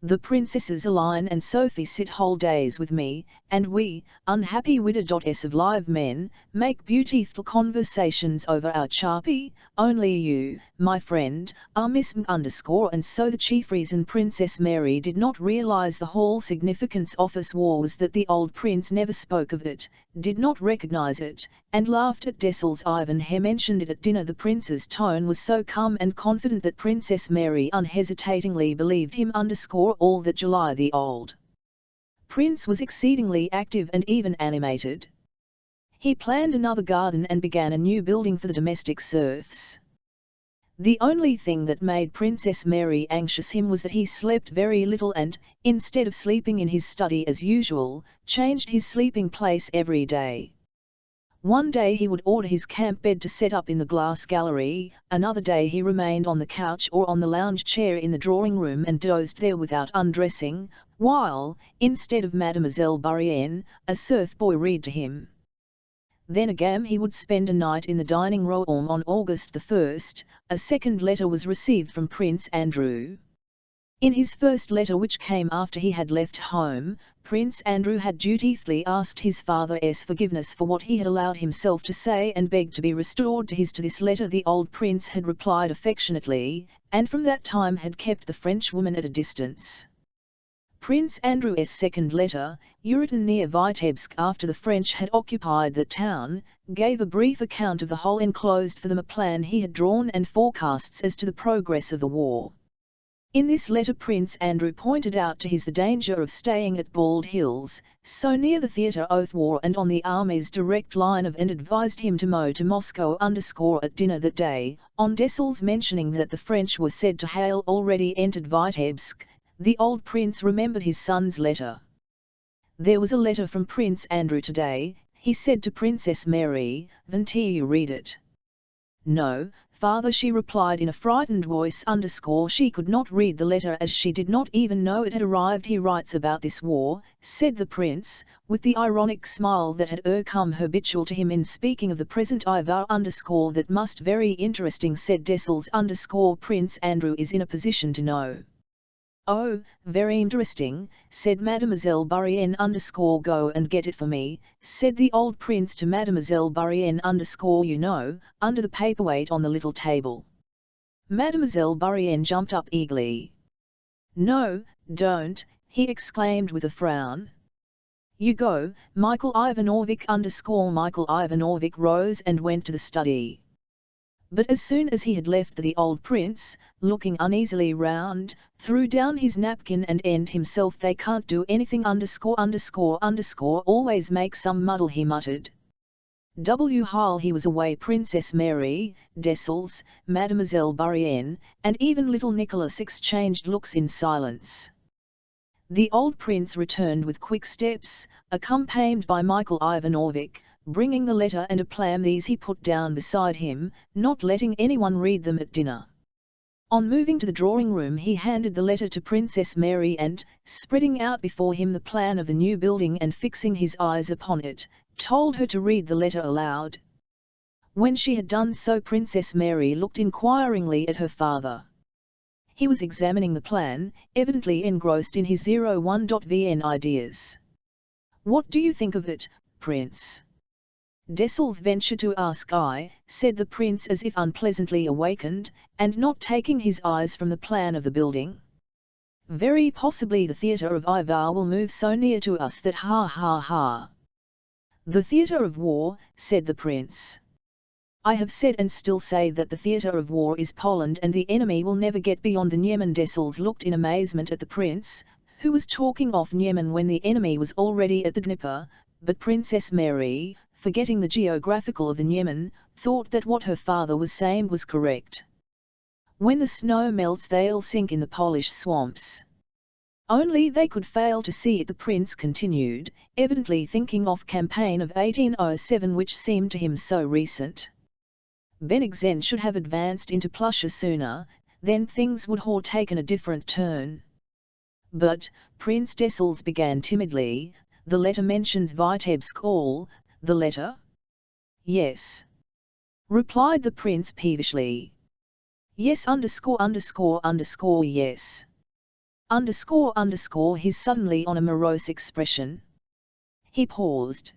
S1: The princesses Aline and Sophie sit whole days with me, and we, unhappy widows of live men, make beautiful conversations over our charpy. Only you, my friend, are missing _ and so the chief reason Princess Mary did not realize the whole significance of this war was that the old prince never spoke of it, did not recognize it, and laughed at Dessel's Ivan he mentioned it at dinner. The prince's tone was so calm and confident that Princess Mary unhesitatingly believed him _ all that July the old prince was exceedingly active and even animated. He planned another garden and began a new building for the domestic serfs. The only thing that made Princess Mary anxious him was that he slept very little and, instead of sleeping in his study as usual, changed his sleeping place every day. One day he would order his camp bed to set up in the glass gallery, another day he remained on the couch or on the lounge chair in the drawing room and dozed there without undressing, while, instead of Mademoiselle Bourienne, a serf boy read to him. Then again he would spend a night in the dining room. On August 1, a second letter was received from Prince Andrew. In his first letter, which came after he had left home, Prince Andrew had dutifully asked his father's forgiveness for what he had allowed himself to say and begged to be restored to this letter the old prince had replied affectionately, and from that time had kept the French woman at a distance. Prince Andrew's second letter, written near Vitebsk after the French had occupied the town, gave a brief account of the whole enclosed for them a plan he had drawn and forecasts as to the progress of the war. In this letter Prince Andrew pointed out to his the danger of staying at Bald Hills, so near the theatre of war and on the army's direct line and advised him to mow to Moscow _ at dinner that day. On Dessel's mentioning that the French were said to have already entered Vitebsk, the old prince remembered his son's letter. "There was a letter from Prince Andrew today," he said to Princess Mary, "Won't you read it?" "No, father," she replied in a frightened voice _ she could not read the letter as she did not even know it had arrived. "He writes about this war," said the prince, with the ironic smile that had come habitual to him in speaking of the present war _ "that must very interesting," said Dessel's _ "Prince Andrew is in a position to know." "Oh, very interesting," said Mademoiselle Bourienne _ "Go and get it for me," said the old prince to Mademoiselle Bourienne _ "you know, under the paperweight on the little table." Mademoiselle Bourienne jumped up eagerly. "No, don't," he exclaimed with a frown. "You go, Michael Ivanovich _ Michael Ivanovich rose and went to the study. But as soon as he had left the old prince, looking uneasily round, threw down his napkin and ended himself. "They can't do anything _ always make some muddle," he muttered. While he was away Princess Mary, Dessel's, Mademoiselle Bourienne, and even little Nicholas exchanged looks in silence. The old prince returned with quick steps, accompanied by Michael Ivanovich, bringing the letter and a plan. These he put down beside him, not letting anyone read them at dinner. On moving to the drawing room he handed the letter to Princess Mary and, spreading out before him the plan of the new building and fixing his eyes upon it, told her to read the letter aloud. When she had done so Princess Mary looked inquiringly at her father. He was examining the plan, evidently engrossed in his 01.vn ideas. "What do you think of it, Prince?" Dessel's ventured to ask. "I," said the prince as if unpleasantly awakened, and not taking his eyes from the plan of the building. "Very possibly the theatre of war will move so near to us that ha." "The theatre of war," said the prince. "I have said and still say that the theatre of war is Poland and the enemy will never get beyond the Niemen." Dessel's looked in amazement at the prince, who was talking of Niemen when the enemy was already at the Dnieper, but Princess Mary, forgetting the geographical of the Niemen, thought that what her father was saying was correct. "When the snow melts they'll sink in the Polish swamps." Only they could fail to see it, the prince continued, evidently thinking of campaign of 1807 which seemed to him so recent. "Bennigsen should have advanced into Prussia sooner, then things would have taken a different turn." "But," Prince Dessel's began timidly, "the letter mentions Vitebsk all." "The letter?" "Yes," replied the prince peevishly. Yes underscore yes. He's suddenly on a morose expression. He paused.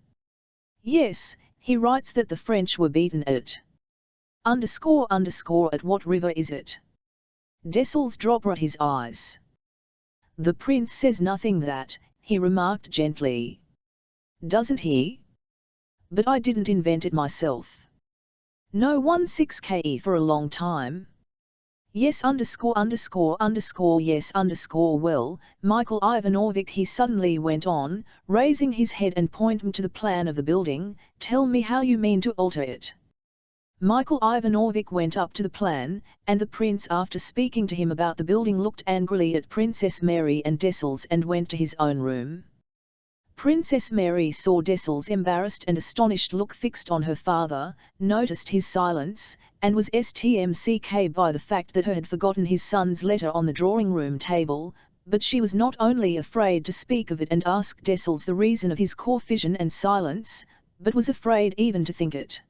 S1: Yes, he writes that the French were beaten at at what river is it? Dessal's dropped his eyes. The prince says nothing that, he remarked gently. Doesn't he? But I didn't invent it myself. No 16Ke for a long time. Yes yes well, Michael Ivanovich, he suddenly went on, raising his head and pointing to the plan of the building, tell me how you mean to alter it. Michael Ivanovich went up to the plan, and the prince, after speaking to him about the building, looked angrily at Princess Mary and Dessal's and went to his own room. Princess Mary saw Dessal's embarrassed and astonished look fixed on her father, noticed his silence, and was struck by the fact that he had forgotten his son's letter on the drawing-room table, but she was not only afraid to speak of it and ask Dessal's the reason of his confusion and silence, but was afraid even to think it.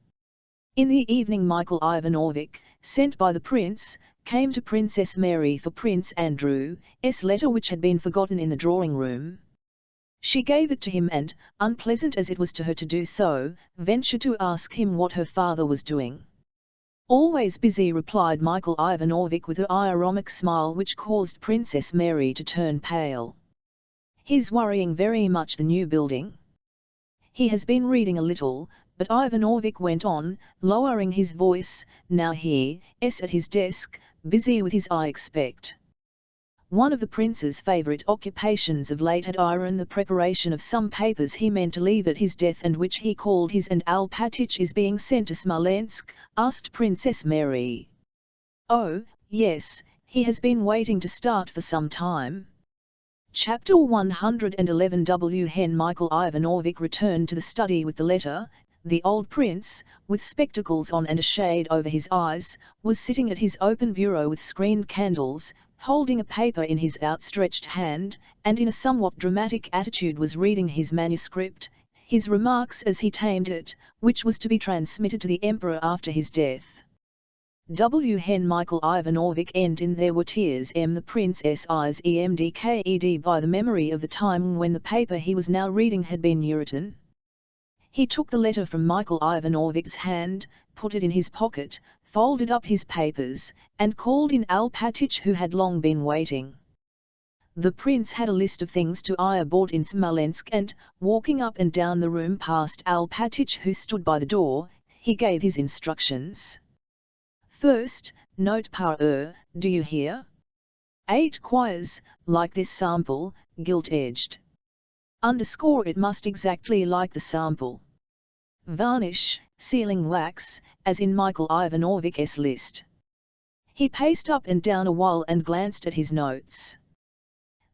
S1: In the evening Michael Ivanovich, sent by the prince, came to Princess Mary for Prince Andrew's letter which had been forgotten in the drawing-room. She gave it to him and, unpleasant as it was to her to do so, ventured to ask him what her father was doing. Always busy, replied Michael Ivanovich with an ironic smile which caused Princess Mary to turn pale. He's worrying very much the new building. He has been reading a little, but Ivanovich went on, lowering his voice, now he is at his desk, busy with his I expect. One of the prince's favourite occupations of late had been the preparation of some papers he meant to leave at his death and which he called his, and Alpatych is being sent to Smolensk, asked Princess Mary. Oh, yes, he has been waiting to start for some time. Chapter 111 When Michael Ivanovich returned to the study with the letter, the old prince, with spectacles on and a shade over his eyes, was sitting at his open bureau with screened candles, holding a paper in his outstretched hand, and in a somewhat dramatic attitude was reading his manuscript, his remarks as he tamed it, which was to be transmitted to the emperor after his death. When Michael Ivanovich and in there were tears the prince's eyes emdked by the memory of the time when the paper he was now reading had been written. He took the letter from Michael Ivanovich's hand, put it in his pocket, folded up his papers, and called in Alpatych, who had long been waiting. The prince had a list of things to buy aboard in Smolensk and, walking up and down the room past Alpatych, who stood by the door, he gave his instructions. First, note par do you hear? 8 quires, like this sample, gilt-edged. Underscore it must exactly like the sample. Varnish, sealing wax, as in Michael Ivanovich's list. He paced up and down a while and glanced at his notes.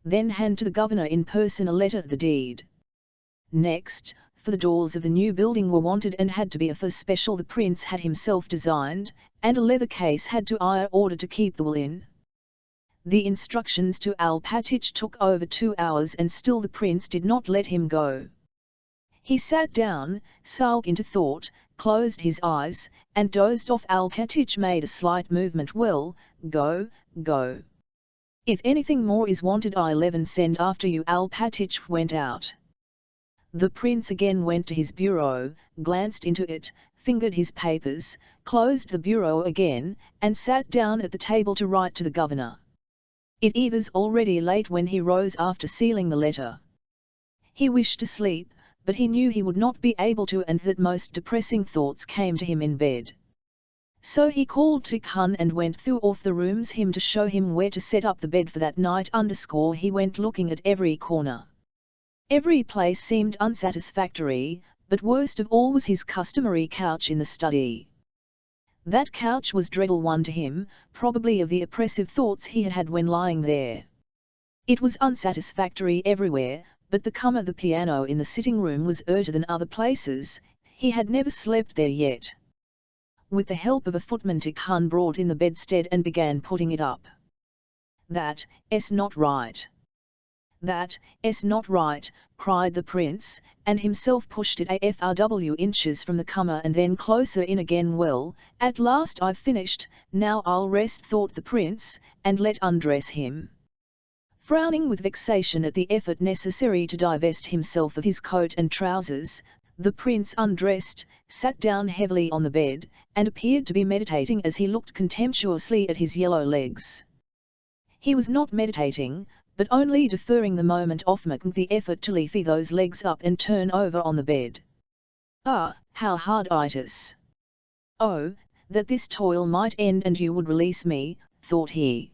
S1: Then hand to the governor in person a letter, the deed. Next, for the doors of the new building were wanted and had to be for special the prince had himself designed, and a leather case had to be ordered to keep the wool in. The instructions to Alpatych took over 2 hours and still the prince did not let him go. He sat down, sunk into thought, closed his eyes, and dozed off. Alpatych made a slight movement. Well, go. If anything more is wanted I'll send after you. Alpatych went out. The prince again went to his bureau, glanced into it, fingered his papers, closed the bureau again, and sat down at the table to write to the governor. It was already late when he rose after sealing the letter. He wished to sleep, but he knew he would not be able to, and that most depressing thoughts came to him in bed. So he called Tikhon and went through off the rooms him to show him where to set up the bed for that night. He went looking at every corner. Every place seemed unsatisfactory, but worst of all was his customary couch in the study. That couch was dreadful one to him, probably of the oppressive thoughts he had had when lying there. It was unsatisfactory everywhere, but the come of the piano in the sitting room was better than other places. He had never slept there yet. With the help of a footman Tikhon brought in the bedstead and began putting it up. That's not right. "That's not right," cried the prince, and himself pushed it a few inches from the comer and then closer in again. "Well, at last I've finished, now I'll rest," thought the prince, and let undress him. Frowning with vexation at the effort necessary to divest himself of his coat and trousers, the prince undressed, sat down heavily on the bed, and appeared to be meditating as he looked contemptuously at his yellow legs. He was not meditating, but only deferring the moment of making the effort to leafy those legs up and turn over on the bed. "Ah, how hard it is! Oh, that this toil might end and you would release me," thought he.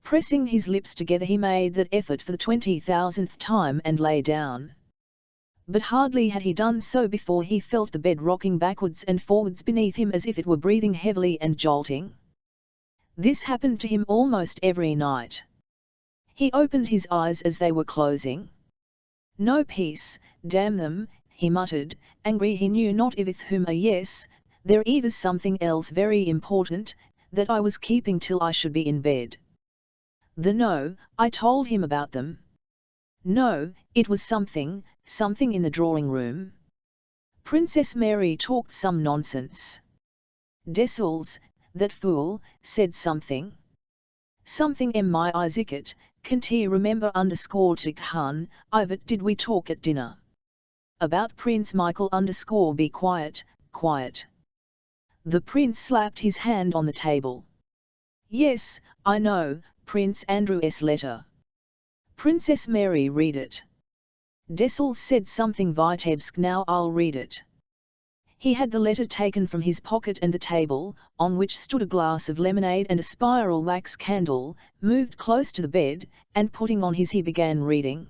S1: Pressing his lips together he made that effort for the 20,000th time and lay down. But hardly had he done so before he felt the bed rocking backwards and forwards beneath him as if it were breathing heavily and jolting. This happened to him almost every night. He opened his eyes as they were closing. "No peace, damn them," he muttered, angry he knew not with whom. "Yes, there is something else very important, that I was keeping till I should be in bed. No, I told him about them. No, it was something in the drawing-room. Princess Mary talked some nonsense. Dessels, that fool, said something. Something Isaac, can't he remember _Tikhan, Ivat did we talk at dinner? About Prince Michael _be quiet, quiet." The prince slapped his hand on the table. "Yes, I know, Prince Andrew's letter. Princess Mary read it. Dessels said something Vitebsk, now I'll read it." He had the letter taken from his pocket and the table, on which stood a glass of lemonade and a spiral wax candle, moved close to the bed, and putting on his he began reading.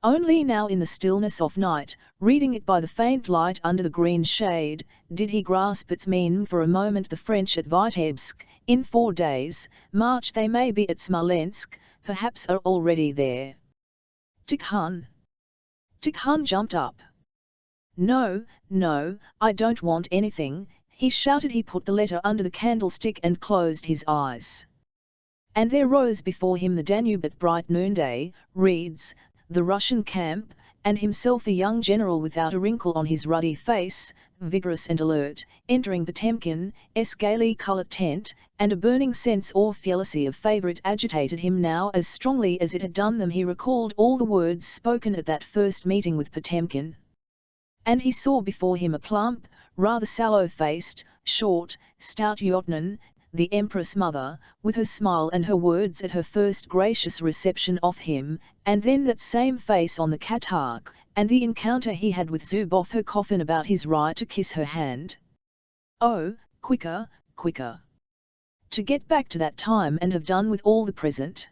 S1: Only now in the stillness of night, reading it by the faint light under the green shade, did he grasp its meaning for a moment. "The French at Vitebsk, in 4 days, march they may be at Smolensk, perhaps are already there." Tikhan jumped up. No, I don't want anything," he shouted. He put the letter under the candlestick and closed his eyes. And there rose before him the Danube at bright noonday, reeds, the Russian camp, and himself, a young general without a wrinkle on his ruddy face, vigorous and alert, entering Potemkin's gaily coloured tent, and a burning sense or jealousy of favourite agitated him now as strongly as it had done them. He recalled all the words spoken at that first meeting with Potemkin. And he saw before him a plump, rather sallow-faced, short, stout Yotnin, the Empress Mother, with her smile and her words at her first gracious reception of him, and then that same face on the Katark, and the encounter he had with Zubov, her coffin about his right to kiss her hand. Oh, quicker, quicker! To get back to that time and have done with all the present.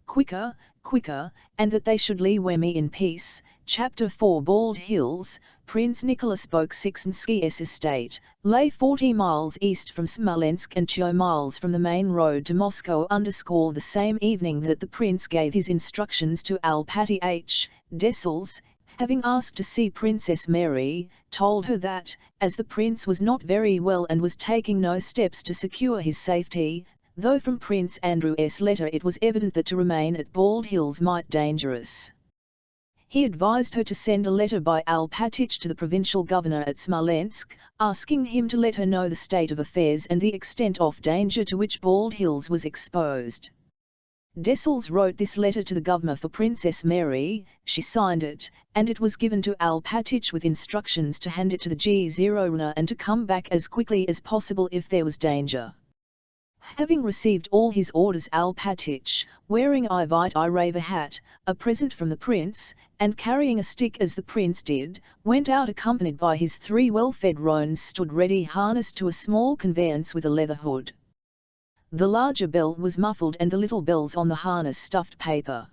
S1: Quicker, quicker, and that they should leave me in peace. Chapter 4. Bald Hills. Prince Nicholas Bolkonsky's estate lay 40 miles east from Smolensk and 2 miles from the main road to Moscow. The same evening that the prince gave his instructions to Alpaty H. Dessels, having asked to see Princess Mary, told her that, as the prince was not very well and was taking no steps to secure his safety, though from Prince Andrew's letter it was evident that to remain at Bald Hills might be dangerous, he advised her to send a letter by Alpatych to the provincial governor at Smolensk, asking him to let her know the state of affairs and the extent of danger to which Bald Hills was exposed. Dessels wrote this letter to the governor for Princess Mary, she signed it, and it was given to Alpatych with instructions to hand it to the G0 and to come back as quickly as possible if there was danger. Having received all his orders, Alpatych, wearing a white Irava hat, a present from the prince, and carrying a stick as the prince did, went out accompanied by his 3 well-fed roans stood ready harnessed to a small conveyance with a leather hood. The larger bell was muffled and the little bells on the harness stuffed paper.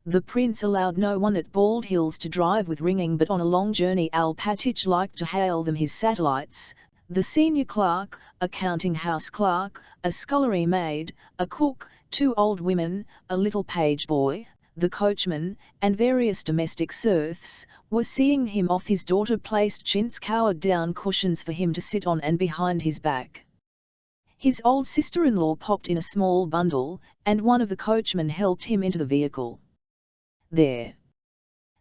S1: The prince allowed no one at Bald Hills to drive with ringing, but on a long journey Alpatych liked to hail them his satellites, the senior clerk, a counting-house clerk, a scullery maid, a cook, 2 old women, a little page boy, the coachman, and various domestic serfs, were seeing him off. His daughter placed chintz-covered down cushions for him to sit on and behind his back. His old sister-in-law popped in a small bundle, and one of the coachmen helped him into the vehicle. There.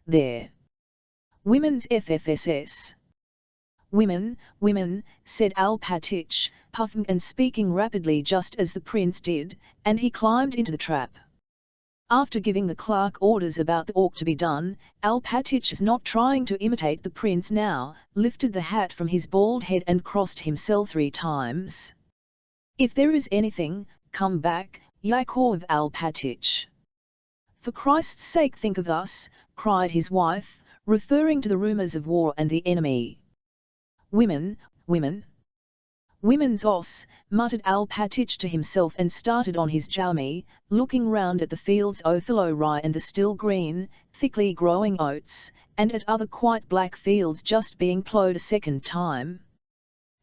S1: There. Women's FFSS. Women, women, said Alpatich, puffing and speaking rapidly just as the prince did, and he climbed into the trap. After giving the clerk orders about the ought to be done, Alpatich, not trying to imitate the prince now, lifted the hat from his bald head and crossed himself 3 times. If there is anything, come back, Yakov Alpatich. For Christ's sake think of us, cried his wife, referring to the rumours of war and the enemy. Women, women. Women's os, muttered Alpatich to himself and started on his journey, looking round at the fields of fallow rye and the still green, thickly growing oats, and at other quite black fields just being ploughed a second time.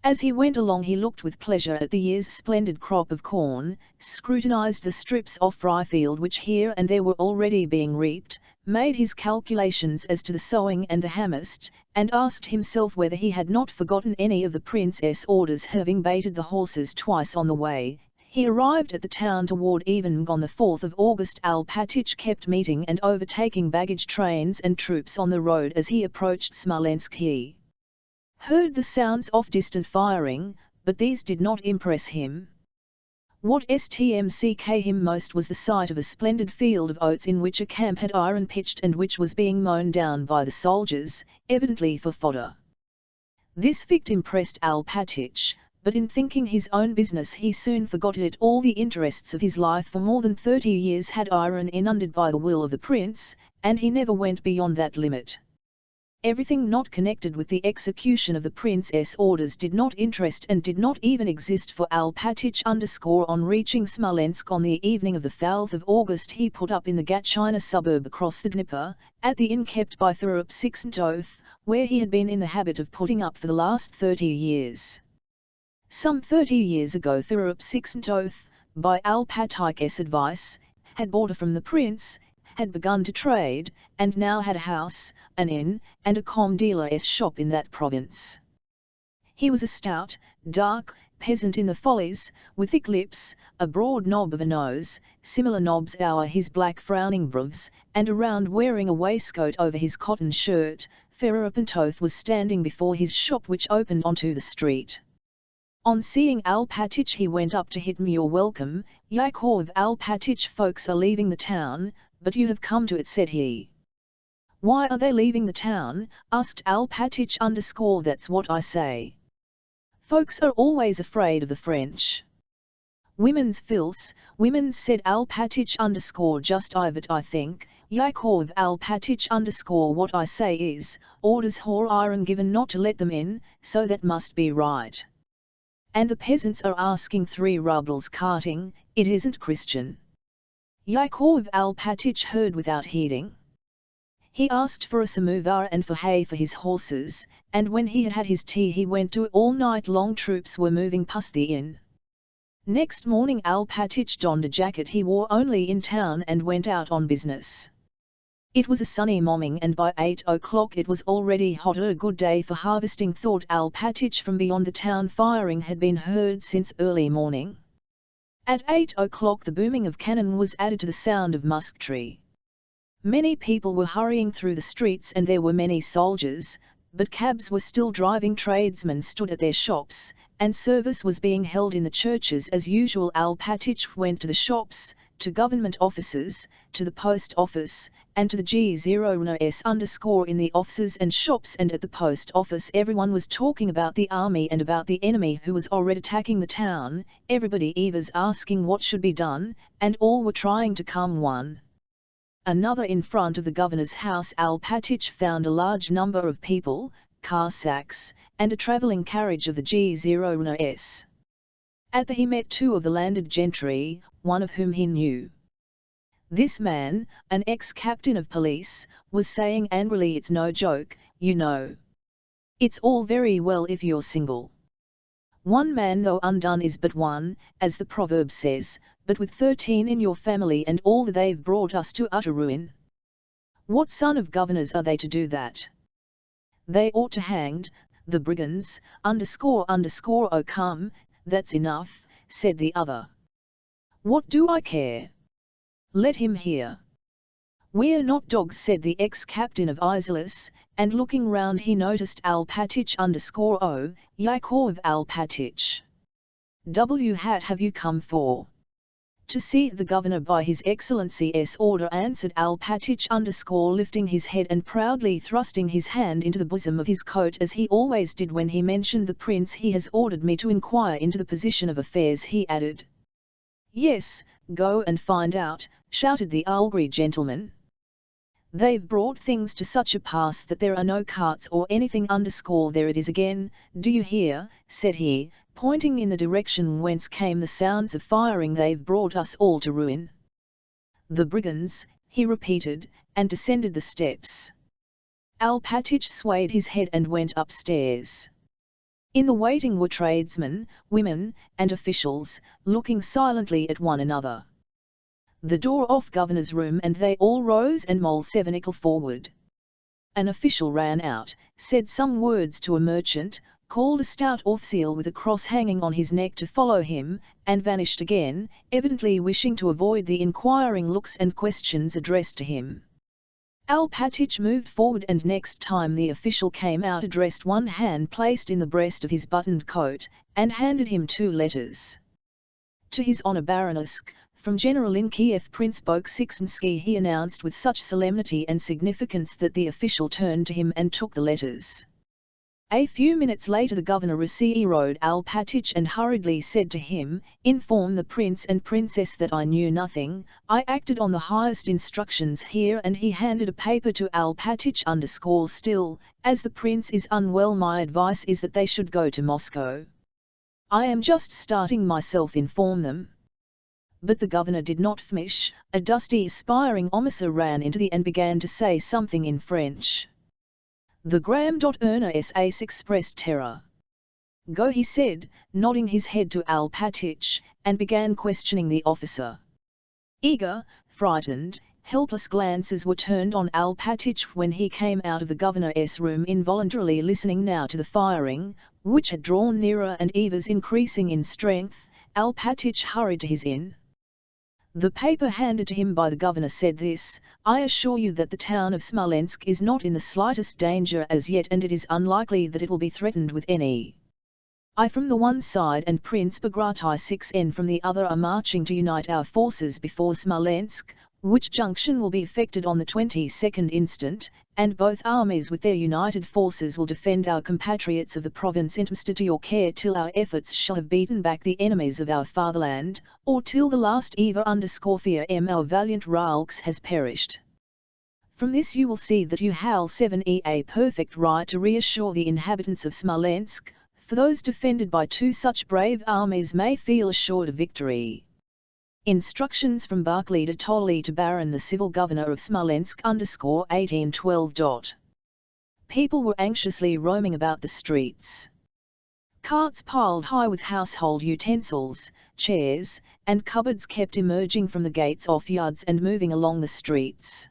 S1: As he went along he looked with pleasure at the year's splendid crop of corn, scrutinized the strips off rye field which here and there were already being reaped, made his calculations as to the sowing and the harvest, and asked himself whether he had not forgotten any of the prince's orders. Having baited the horses twice on the way, he arrived at the town toward evening on the 4th of August. Alpatich kept meeting and overtaking baggage trains and troops on the road as he approached Smolensk. He heard the sounds of distant firing, but these did not impress him. What struck him most was the sight of a splendid field of oats in which a camp had iron pitched and which was being mown down by the soldiers, evidently for fodder. This fact impressed Alpatich, but in thinking his own business he soon forgot it. All the interests of his life for more than 30 years had iron inundated by the will of the prince, and he never went beyond that limit. Everything not connected with the execution of the prince's orders did not interest and did not even exist for Alpatich. On reaching Smolensk on the evening of the 4th of August he put up in the Gatchina suburb across the Dnieper, at the inn kept by Pierre Bezukhov, where he had been in the habit of putting up for the last 30 years. Some 30 years ago Pierre Bezukhov, by Alpatich's advice, had bought from the prince, had begun to trade, and now had a house, an inn, and a com dealer's shop in that province. He was a stout, dark, peasant in the follies, with thick lips, a broad knob of a nose, similar knobs are his black frowning brows, and a round wearing a waistcoat over his cotton shirt. Pierre Bezukhov was standing before his shop which opened onto the street. On seeing Alpatich he went up to him. You're welcome, Yakov Alpatich. Folks are leaving the town, but you have come to it, said he. Why are they leaving the town? Asked Alpatich. That's what I say. Folks are always afraid of the French. Women's filth, women's, said Alpatich. Just what I think, Yakov Alpatich. What I say is, orders whore iron given not to let them in, so that must be right. And the peasants are asking 3 rubles carting, it isn't Christian. Yakov Alpatich heard without heeding. He asked for a samovar and for hay for his horses, and when he had had his tea he went to all night long. Troops were moving past the inn. Next morning Alpatich donned a jacket he wore only in town and went out on business. It was a sunny morning and by 8 o'clock it was already hot. A good day for harvesting, thought Alpatich. From beyond the town firing had been heard since early morning. At 8 o'clock the booming of cannon was added to the sound of musketry. Many people were hurrying through the streets and there were many soldiers, but cabs were still driving. Tradesmen stood at their shops, and service was being held in the churches as usual. Alpatich went to the shops, to government offices, to the post office, and to the G0s_ in the offices and shops and at the post office. Everyone was talking about the army and about the enemy who was already attacking the town. Everybody was asking what should be done, and all were trying to calm one another. In front of the governor's house Alpatich found a large number of people, Cossacks, and a travelling carriage of the G0s. At the he met 2 of the landed gentry, one of whom he knew. This man, an ex-captain of police, was saying angrily, it's no joke, you know. It's all very well if you're single. One man though undone is but one, as the proverb says, but with 13 in your family and all that they've brought us to utter ruin. What son of governors are they to do that? They ought to hanged, the brigands, __oh come, that's enough, said the other. What do I care? Let him hear. "We're not dogs," said the ex-captain of Isolus, and looking round he noticed Alpatich_O, Yakov Alpatich. "What have you come for?" "To see the governor by his excellency's order," answered Alpatich, lifting his head and proudly thrusting his hand into the bosom of his coat as he always did when he mentioned the prince. "He has ordered me to inquire into the position of affairs," he added. "Yes, go and find out," shouted the angry gentleman. "They've brought things to such a pass that there are no carts or anything. There it is again, do you hear?" said he, pointing in the direction whence came the sounds of firing. "They've brought us all to ruin." "The brigands," he repeated, and descended the steps. Alpatich swayed his head and went upstairs. In the waiting were tradesmen, women, and officials, looking silently at one another. The door off governor's room, and they all rose and Molsevenikel forward. An official ran out, said some words to a merchant, called a stout official with a cross hanging on his neck to follow him, and vanished again, evidently wishing to avoid the inquiring looks and questions addressed to him. Alpatich moved forward, and next time the official came out addressed one hand placed in the breast of his buttoned coat, and handed him 2 letters. "To his honor Baroness, from General in Kiev Prince Bolkonsky," he announced with such solemnity and significance that the official turned to him and took the letters. A few minutes later the governor received Alpatich and hurriedly said to him, "Inform the prince and princess that I knew nothing, I acted on the highest instructions here," and he handed a paper to Alpatich. "Still, as the prince is unwell, my advice is that they should go to Moscow. I am just starting myself, inform them." But the governor did not finish. A dusty aspiring officer ran into the and began to say something in French. The Graham.Ernest expressed terror. "Go," he said, nodding his head to Alpatich, and began questioning the officer. Eager, frightened, helpless glances were turned on Alpatich when he came out of the governor's room, involuntarily listening now to the firing, which had drawn nearer and was increasing in strength. Alpatich hurried to his inn. The paper handed to him by the governor said this: "I assure you that the town of Smolensk is not in the slightest danger as yet, and it is unlikely that it will be threatened with any. I from the one side and Prince Bagration 6N from the other are marching to unite our forces before Smolensk, which junction will be effected on the 22nd instant, and both armies with their united forces will defend our compatriots of the province entrusted to your care till our efforts shall have beaten back the enemies of our fatherland, or till the last fear our valiant Ralks has perished. From this you will see that you have a perfect right to reassure the inhabitants of Smolensk, for those defended by 2 such brave armies may feel assured of victory. Instructions from Barclay de Tolly to Baron the civil governor of Smolensk _1812. People were anxiously roaming about the streets. Carts piled high with household utensils, chairs, and cupboards kept emerging from the gates off yards and moving along the streets.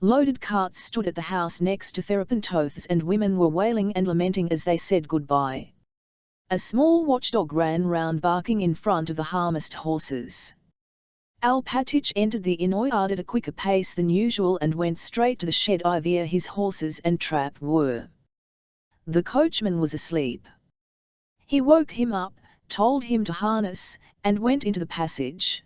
S1: Loaded carts stood at the house next to Ferepantov's, and women were wailing and lamenting as they said goodbye. A small watchdog ran round barking in front of the harnessed horses. Alpatich entered the inn at a quicker pace than usual and went straight to the shed where his horses and trap were. The coachman was asleep. He woke him up, told him to harness, and went into the passage.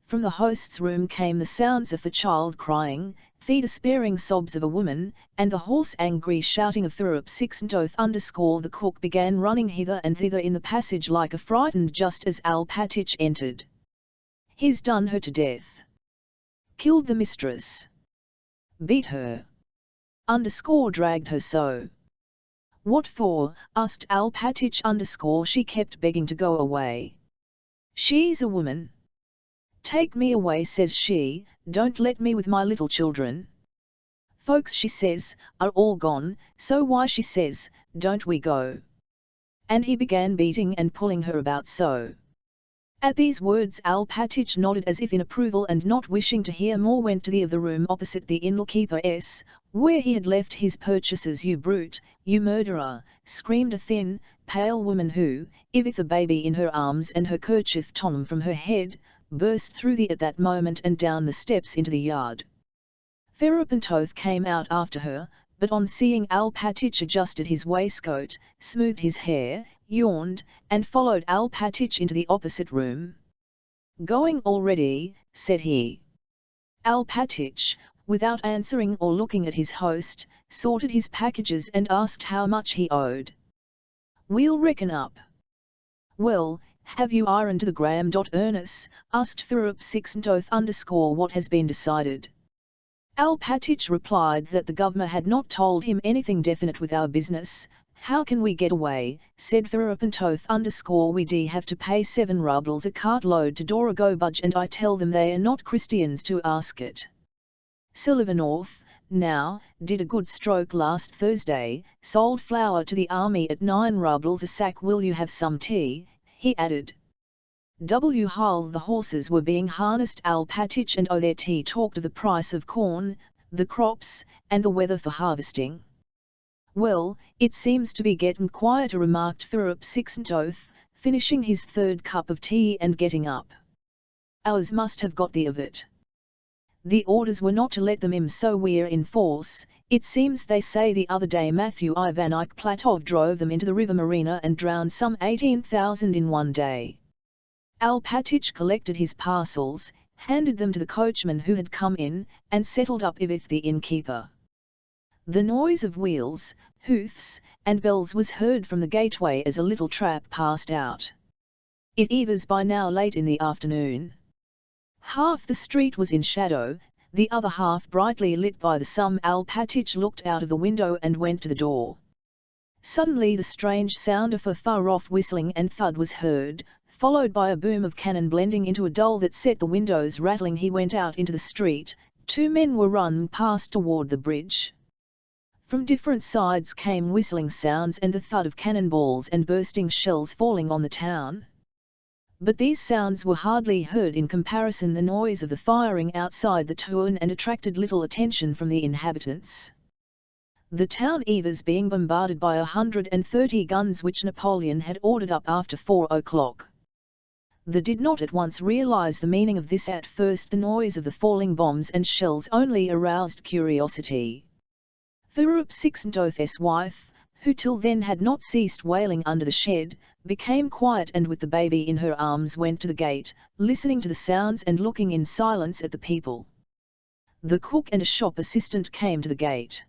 S1: From the host's room came the sounds of a child crying, the despairing sobs of a woman, and the hoarse angry shouting of Philip _. The cook began running hither and thither in the passage like a frightened just as Alpatich entered. "He's done her to death. Killed the mistress. Beat her. Dragged her so." "What for?" asked Alpatich. She kept begging to go away. "She's a woman. Take me away, says she, don't let me with my little children. Folks, she says, are all gone, so why, she says, don't we go?" And he began beating and pulling her about so. At these words Alpatich nodded as if in approval, and not wishing to hear more went to the other room opposite the innkeeper's, where he had left his purchases. "You brute, you murderer!" screamed a thin, pale woman who, with a baby in her arms and her kerchief torn from her head, burst through the at that moment and down the steps into the yard. Ferapantov came out after her, but on seeing Alpatich adjusted his waistcoat, smoothed his hair, yawned, and followed Alpatich into the opposite room. "Going already?" said he. Alpatich, without answering or looking at his host, sorted his packages and asked how much he owed. "We'll reckon up." "Well, have you ironed the gram.ernest?" asked Ferapantov_ what has been decided. Alpatich replied that the governor had not told him anything definite with our business. "How can we get away?" said Ferapantov_. "We have to pay 7 rubles a cartload to Dorogobudge, and I tell them they are not Christians to ask it. Silivanov, now, did a good stroke last Thursday, sold flour to the army at 9 rubles a sack. Will you have some tea?" he added. While the horses were being harnessed, Alpatich and their tea talked of the price of corn, the crops, and the weather for harvesting. "Well, it seems to be getting quieter," remarked Ferapantov, finishing his 3rd cup of tea and getting up. "Ours must have got the of it. The orders were not to let them in, so we're in force. It seems they say the other day Matthew Ivanich Platov drove them into the river Marina and drowned some 18,000 in one day." Alpatich collected his parcels, handed them to the coachman who had come in, and settled up with the innkeeper. The noise of wheels, hoofs, and bells was heard from the gateway as a little trap passed out. It was by now late in the afternoon. Half the street was in shadow, the other half brightly lit by the sun. Alpatich looked out of the window and went to the door. Suddenly the strange sound of a far-off whistling and thud was heard, followed by a boom of cannon blending into a dull that set the windows rattling. He went out into the street. 2 men were running past toward the bridge. From different sides came whistling sounds and the thud of cannonballs and bursting shells falling on the town. But these sounds were hardly heard in comparison the noise of the firing outside the town, and attracted little attention from the inhabitants. The town was being bombarded by 130 guns which Napoleon had ordered up after 4 o'clock. They did not at once realize the meaning of this. At first the noise of the falling bombs and shells only aroused curiosity. Ferapantov wife, who till then had not ceased wailing under the shed, became quiet, and with the baby in her arms went to the gate, listening to the sounds and looking in silence at the people. The cook and a shop assistant came to the gate.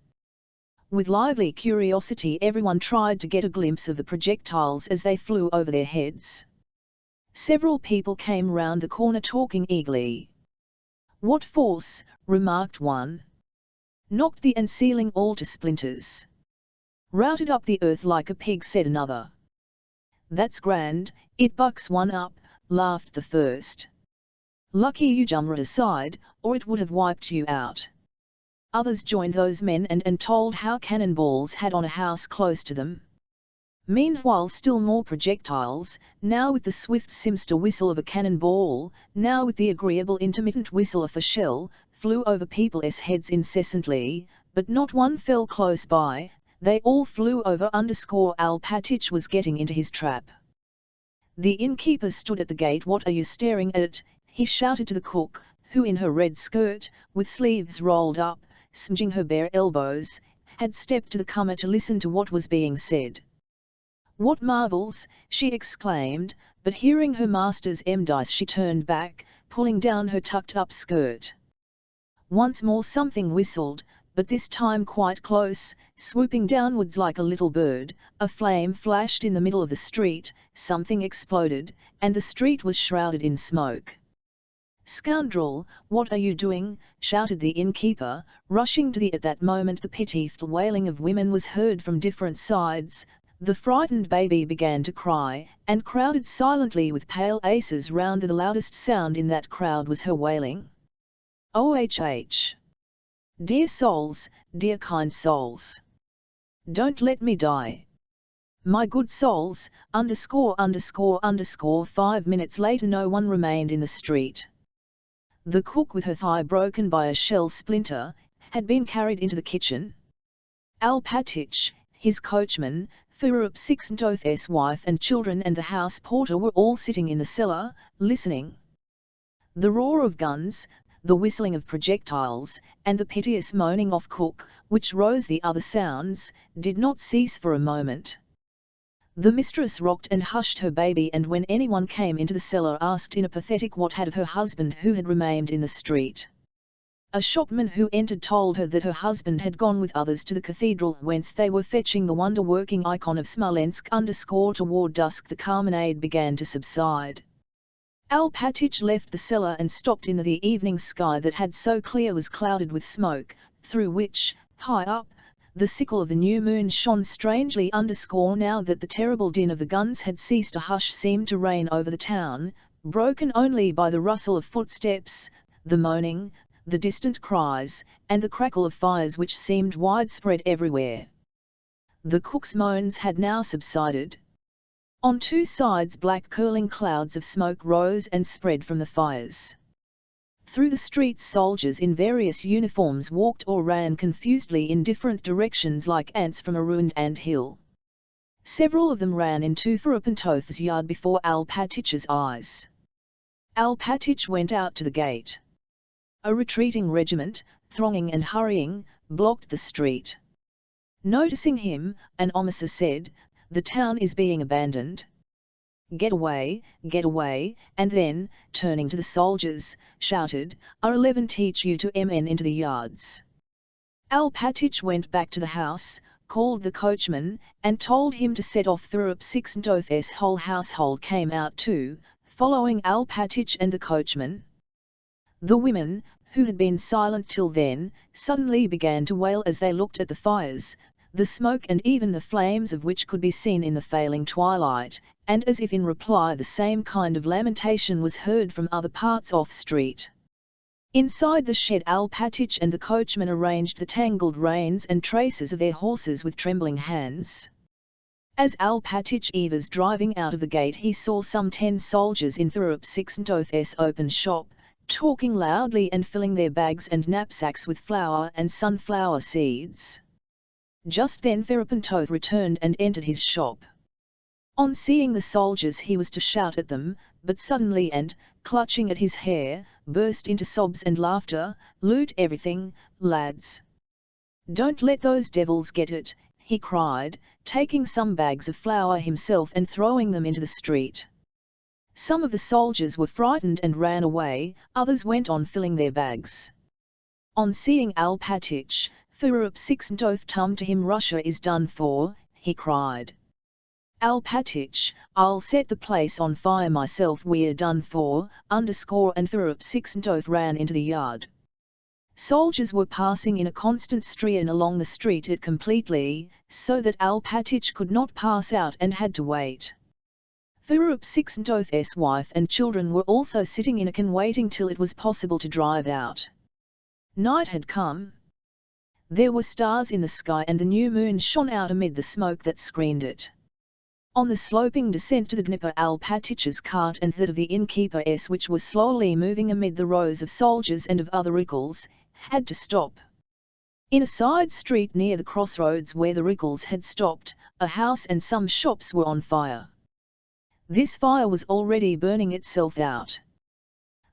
S1: With lively curiosity everyone tried to get a glimpse of the projectiles as they flew over their heads. Several people came round the corner talking eagerly. "What force," remarked one. "Knocked the ceiling all to splinters." "Routed up the earth like a pig," said another. "That's grand, it bucks one up," laughed the first. "Lucky you jumped aside, or it would have wiped you out." Others joined those men and told how cannonballs had on a house close to them. Meanwhile still more projectiles, now with the swift sinister whistle of a cannonball, now with the agreeable intermittent whistle of a shell, flew over people's heads incessantly, but not one fell close by. They all flew over. Alpatich was getting into his trap. The innkeeper stood at the gate. "What are you staring at?" he shouted to the cook, who in her red skirt, with sleeves rolled up, smudging her bare elbows, had stepped to the comer to listen to what was being said. "What marvels!" she exclaimed, but hearing her master's dice she turned back, pulling down her tucked-up skirt. Once more something whistled, but this time quite close, swooping downwards like a little bird. A flame flashed in the middle of the street, something exploded, and the street was shrouded in smoke. "Scoundrel, what are you doing?" shouted the innkeeper, rushing to at that moment the pitiful wailing of women was heard from different sides. The frightened baby began to cry, and crowded silently with pale faces round her. The loudest sound in that crowd was her wailing. "Oh, dear souls, dear kind souls. Don't let me die. My good souls, .. 5 minutes later no one remained in the street. The cook, with her thigh broken by a shell splinter, had been carried into the kitchen. Alpatich, his coachman, Ferapantov wife and children and the house porter were all sitting in the cellar, listening. The roar of guns, the whistling of projectiles, and the piteous moaning of cook, which rose the other sounds, did not cease for a moment. The mistress rocked and hushed her baby, and when anyone came into the cellar asked in a pathetic what had of her husband who had remained in the street. A shopman who entered told her that her husband had gone with others to the cathedral, whence they were fetching the wonder-working icon of Smolensk. Toward dusk the carmonade began to subside. Alpatych left the cellar and stopped in the evening sky that had so clear was clouded with smoke, through which, high up, the sickle of the new moon shone strangely. Now that the terrible din of the guns had ceased, a hush seemed to reign over the town, broken only by the rustle of footsteps, the moaning, the distant cries, and the crackle of fires which seemed widespread everywhere. The cook's moans had now subsided. On two sides black curling clouds of smoke rose and spread from the fires. Through the streets soldiers in various uniforms walked or ran confusedly in different directions like ants from a ruined ant-hill. Several of them ran into Ferepantov's yard before Alpatych's eyes. Alpatych went out to the gate. A retreating regiment, thronging and hurrying, blocked the street. Noticing him, an officer said, "The town is being abandoned. Get away," and then, turning to the soldiers, shouted, "R11 teach you to MN into the yards." Alpatych went back to the house, called the coachman, and told him to set off. Ferepantov's whole household came out too, following Alpatych and the coachman. The women, who had been silent till then, suddenly began to wail as they looked at the fires, the smoke and even the flames of which could be seen in the failing twilight, and as if in reply the same kind of lamentation was heard from other parts off street. Inside the shed Alpatych and the coachman arranged the tangled reins and traces of their horses with trembling hands. As Alpatych was driving out of the gate he saw some 10 soldiers in Ferepantov's open shop, talking loudly and filling their bags and knapsacks with flour and sunflower seeds. Just then Ferepantof returned and entered his shop. On seeing the soldiers he was to shout at them, but suddenly and, clutching at his hair, burst into sobs and laughter. "Loot everything, lads. Don't let those devils get it," he cried, taking some bags of flour himself and throwing them into the street. Some of the soldiers were frightened and ran away, others went on filling their bags. On seeing Alpatych, Ferepantov's turned to him. "Russia is done for," he cried. "Alpatych, I'll set the place on fire myself. We're done for, and Ferepantov's ran into the yard. Soldiers were passing in a constant stream along the street it completely, so that Alpatych could not pass out and had to wait. Ferepantov's wife and children were also sitting in a can waiting till it was possible to drive out. Night had come. There were stars in the sky and the new moon shone out amid the smoke that screened it. On the sloping descent to the Dnieper Alpatych's cart and that of the innkeeper's, which was slowly moving amid the rows of soldiers and of other rickles, had to stop. In a side street near the crossroads where the rickles had stopped, a house and some shops were on fire. This fire was already burning itself out.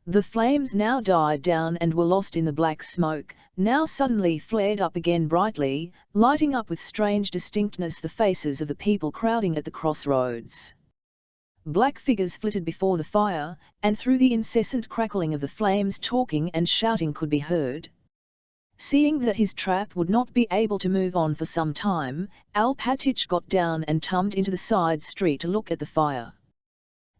S1: The flames now died down and were lost in the black smoke, now suddenly flared up again brightly, lighting up with strange distinctness the faces of the people crowding at the crossroads. Black figures flitted before the fire, and through the incessant crackling of the flames talking and shouting could be heard. Seeing that his trap would not be able to move on for some time, Alpatych got down and tumbled into the side street to look at the fire.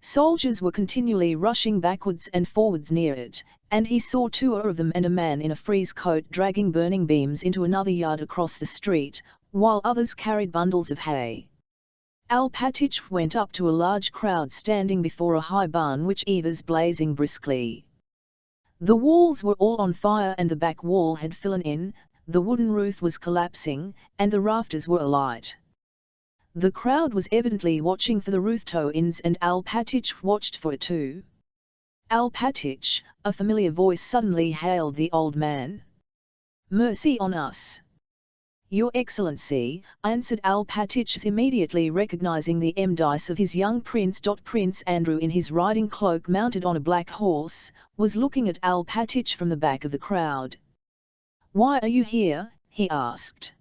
S1: Soldiers were continually rushing backwards and forwards near it, and he saw 2 of them and a man in a frieze coat dragging burning beams into another yard across the street, while others carried bundles of hay. Alpatych went up to a large crowd standing before a high barn which was blazing briskly. The walls were all on fire and the back wall had fallen in, the wooden roof was collapsing, and the rafters were alight. The crowd was evidently watching for the roof toe-ins and Alpatych watched for it too. "Alpatych," a familiar voice suddenly hailed the old man. "Mercy on us! Your Excellency, answered Alpatich, immediately recognizing the dice of his young prince. Prince Andrew, in his riding cloak mounted on a black horse, was looking at Alpatich from the back of the crowd. "Why are you here?" he asked.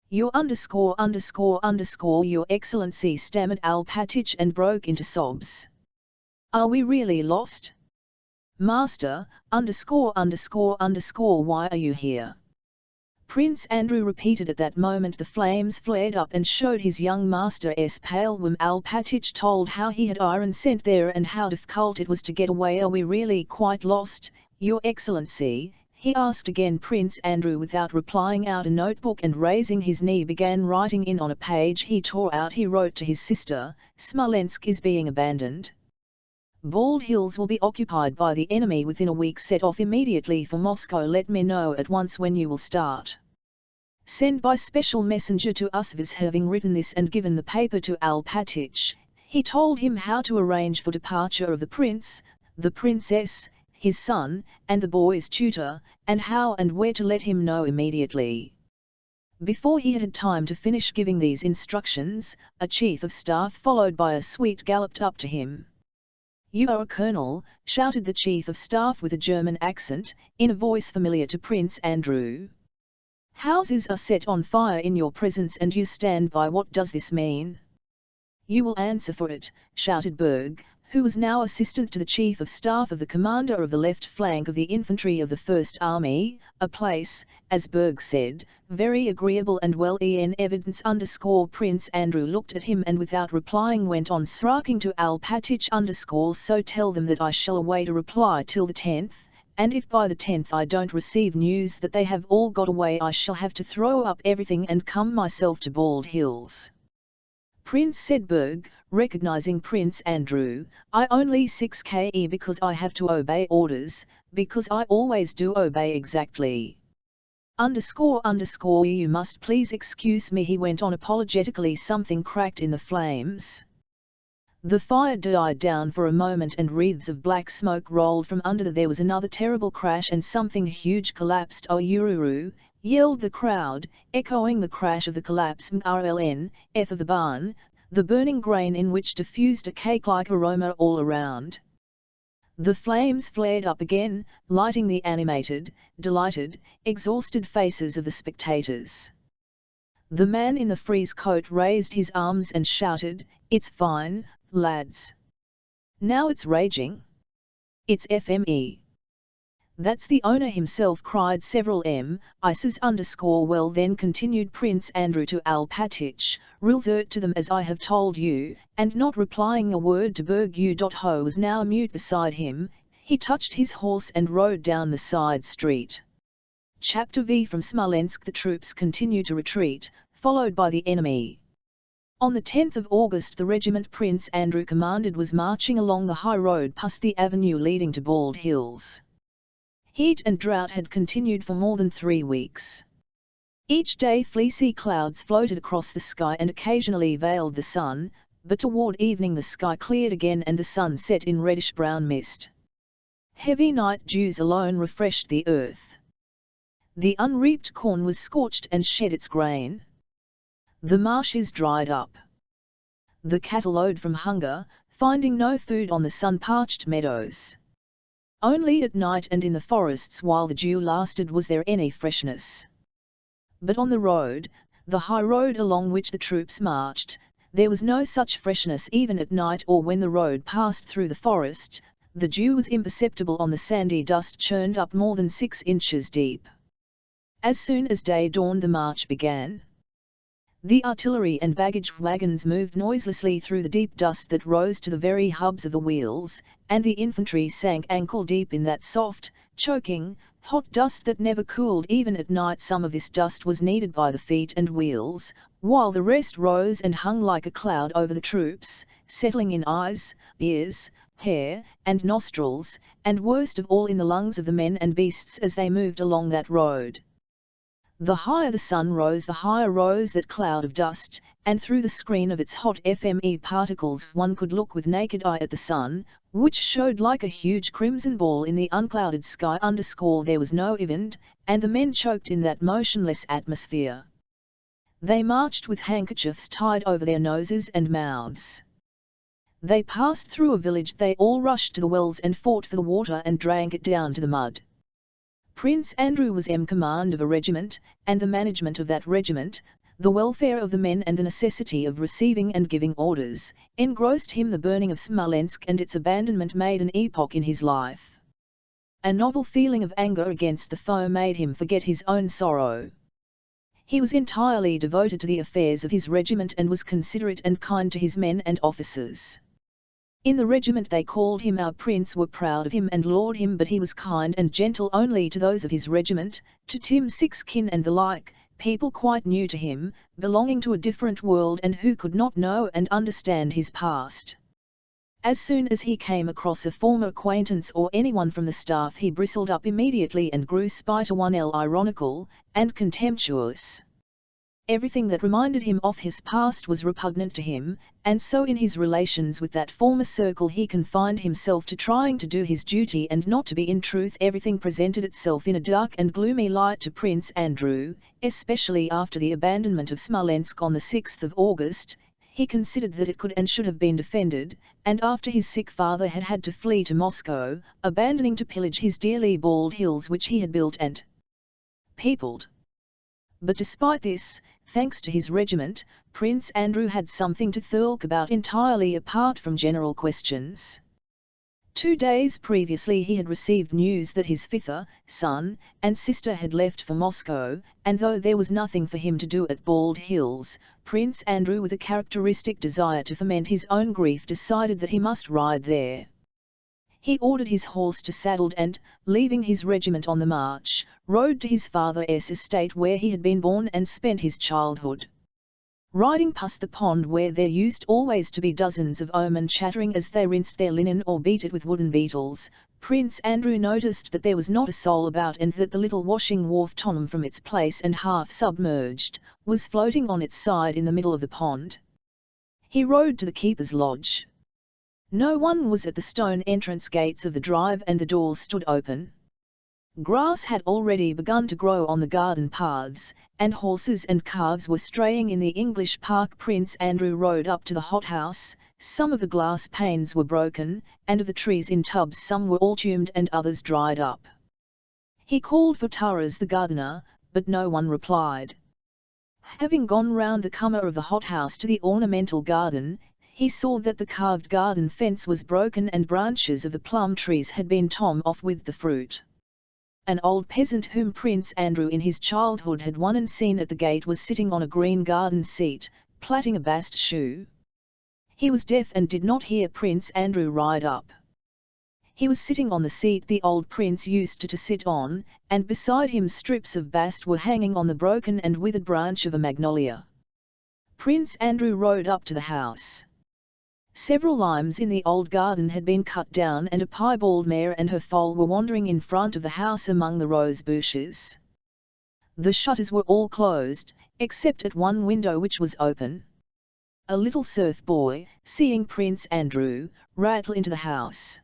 S1: Your _____, Your Excellency, stammered Alpatich and broke into sobs. "Are we really lost? Master, why are you here?" Prince Andrew repeated. At that moment the flames flared up and showed his young master's pale when Alpatich told how he had iron sent there and how difficult it was to get away. "Are we really quite lost, Your Excellency?" he asked again. Prince Andrew, without replying, out a notebook and raising his knee began writing in on a page he tore out. He wrote to his sister, "Smolensk is being abandoned. Bald Hills will be occupied by the enemy within a week. Set off immediately for Moscow. Let me know at once when you will start. Send by special messenger to us." Having written this and given the paper to Alpatich, he told him how to arrange for departure of the prince, the princess, his son, and the boy's tutor, and how and where to let him know immediately. Before he had time to finish giving these instructions, a chief of staff followed by a suite galloped up to him. "You are a colonel," shouted the chief of staff with a German accent, in a voice familiar to Prince Andrew. "Houses are set on fire in your presence and you stand by. What does this mean?" "You will answer for it," shouted Berg, who was now assistant to the chief of staff of the commander of the left flank of the infantry of the First Army, a place, as Berg said, very agreeable and well in evidence. Prince Andrew looked at him and without replying went on striking to Alpatich. "So tell them that I shall await a reply till the 10th, and if by the 10th I don't receive news that they have all got away, I shall have to throw up everything and come myself to Bald Hills." "Prince," said Berg, recognizing Prince Andrew, "I only 6 because I have to obey orders, because I always do obey exactly. You must please excuse me," he went on apologetically. Something cracked in the flames. The fire died down for a moment and wreaths of black smoke rolled from under. There was another terrible crash and something huge collapsed. "Oh, Ururu!" yelled the crowd, echoing the crash of the collapse. "F of the barn," the burning grain in which diffused a cake-like aroma all around. The flames flared up again, lighting the animated, delighted, exhausted faces of the spectators. The man in the frieze coat raised his arms and shouted, "It's fine, lads. Now it's raging. It's FME. That's the owner himself," cried several ISIS _well then, continued Prince Andrew to Alpatich, "resort to them as I have told you," and not replying a word to Berg Ho was now mute beside him, he touched his horse and rode down the side street. Chapter V. From Smolensk the troops continue to retreat, followed by the enemy. On the 10th of August the regiment Prince Andrew commanded was marching along the high road past the avenue leading to Bald Hills. Heat and drought had continued for more than 3 weeks. Each day fleecy clouds floated across the sky and occasionally veiled the sun, but toward evening the sky cleared again and the sun set in reddish-brown mist. Heavy night dews alone refreshed the earth. The unreaped corn was scorched and shed its grain. The marshes dried up. The cattle lowed from hunger, finding no food on the sun-parched meadows. Only at night and in the forests while the dew lasted was there any freshness. But on the road, the high road along which the troops marched, there was no such freshness. Even at night or when the road passed through the forest, the dew was imperceptible on the sandy dust churned up more than 6 inches deep. As soon as day dawned the march began. The artillery and baggage wagons moved noiselessly through the deep dust that rose to the very hubs of the wheels, and the infantry sank ankle-deep in that soft, choking, hot dust that never cooled even at night. Some of this dust was needed by the feet and wheels, while the rest rose and hung like a cloud over the troops, settling in eyes, ears, hair, and nostrils, and worst of all in the lungs of the men and beasts as they moved along that road. The higher the sun rose the higher rose that cloud of dust, and through the screen of its hot FME particles one could look with naked eye at the sun, which showed like a huge crimson ball in the unclouded sky. There was no event, and the men choked in that motionless atmosphere. They marched with handkerchiefs tied over their noses and mouths. They passed through a village. They all rushed to the wells and fought for the water and drank it down to the mud. Prince Andrew was in command of a regiment, and the management of that regiment, the welfare of the men and the necessity of receiving and giving orders, engrossed him. The burning of Smolensk and its abandonment made an epoch in his life. A novel feeling of anger against the foe made him forget his own sorrow. He was entirely devoted to the affairs of his regiment and was considerate and kind to his men and officers. In the regiment they called him our prince, were proud of him and lauded him, but he was kind and gentle only to those of his regiment, to Tim's six kin and the like, people quite new to him, belonging to a different world and who could not know and understand his past. As soon as he came across a former acquaintance or anyone from the staff, he bristled up immediately and grew ironical and contemptuous. Everything that reminded him of his past was repugnant to him, and so in his relations with that former circle he confined himself to trying to do his duty and not to be. In truth, everything presented itself in a dark and gloomy light to Prince Andrew, especially after the abandonment of Smolensk on the 6th of August. He considered that it could and should have been defended, and after his sick father had had to flee to Moscow, abandoning to pillage his dearly bald hills which he had built and peopled. But despite this, thanks to his regiment, Prince Andrew had something to think about entirely apart from general questions. 2 days previously he had received news that his father, son, and sister had left for Moscow, and though there was nothing for him to do at Bald Hills, Prince Andrew, with a characteristic desire to foment his own grief, decided that he must ride there. He ordered his horse to saddle and, leaving his regiment on the march, rode to his father's estate where he had been born and spent his childhood. Riding past the pond where there used always to be dozens of omen chattering as they rinsed their linen or beat it with wooden beetles, Prince Andrew noticed that there was not a soul about and that the little washing wharf, torn from its place and half submerged, was floating on its side in the middle of the pond. He rode to the keeper's lodge. No one was at the stone entrance gates of the drive and the doors stood open. Grass had already begun to grow on the garden paths, and horses and calves were straying in the English park. Prince Andrew rode up to the hothouse. Some of the glass panes were broken, and of the trees in tubs some were all tuned and others dried up. He called for Taras the gardener, but no one replied. Having gone round the corner of the hothouse to the ornamental garden, he saw that the carved garden fence was broken and branches of the plum trees had been torn off with the fruit. An old peasant whom Prince Andrew in his childhood had won and seen at the gate was sitting on a green garden seat, plaiting a bast shoe. He was deaf and did not hear Prince Andrew ride up. He was sitting on the seat the old prince used to sit on, and beside him strips of bast were hanging on the broken and withered branch of a magnolia. Prince Andrew rode up to the house. Several limes in the old garden had been cut down and a piebald mare and her foal were wandering in front of the house among the rose bushes. The shutters were all closed, except at one window which was open. A little serf boy, seeing Prince Andrew, rattled into the house.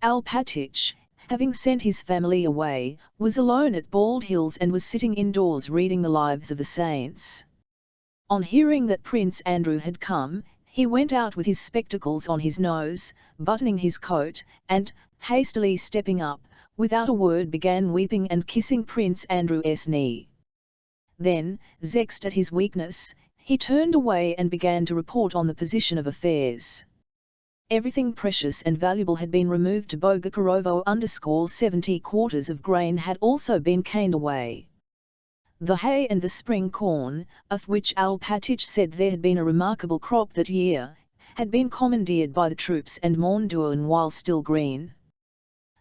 S1: Alpatych, having sent his family away, was alone at Bald Hills and was sitting indoors reading the lives of the saints. On hearing that Prince Andrew had come, he went out with his spectacles on his nose, buttoning his coat, and, hastily stepping up, without a word began weeping and kissing Prince Andrew's knee. Then, vexed at his weakness, he turned away and began to report on the position of affairs. Everything precious and valuable had been removed to Bogucharovo. 70 quarters of grain had also been caned away. The hay and the spring corn, of which Alpatych said there had been a remarkable crop that year, had been commandeered by the troops and mown down while still green.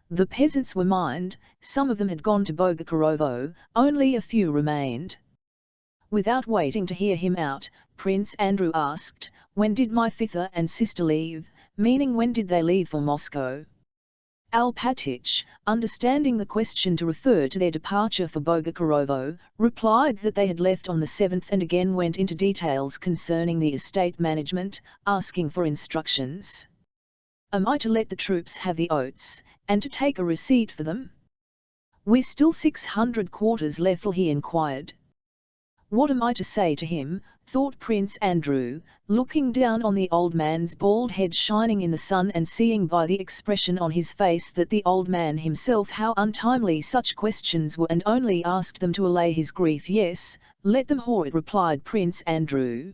S1: The peasants were mined, some of them had gone to Bogucharovo, only a few remained. Without waiting to hear him out, Prince Andrew asked, "When did my father and sister leave?" meaning when did they leave for Moscow? Alpatych, understanding the question to refer to their departure for Bogucharovo, replied that they had left on the 7th and again went into details concerning the estate management, asking for instructions. "Am I to let the troops have the oats, and to take a receipt for them? We're still 600 quarters left," he inquired. What am I to say to him, thought Prince Andrew, looking down on the old man's bald head shining in the sun and seeing by the expression on his face that the old man himself how untimely such questions were, and only asked them to allay his grief. Yes, let them whore it, replied Prince Andrew.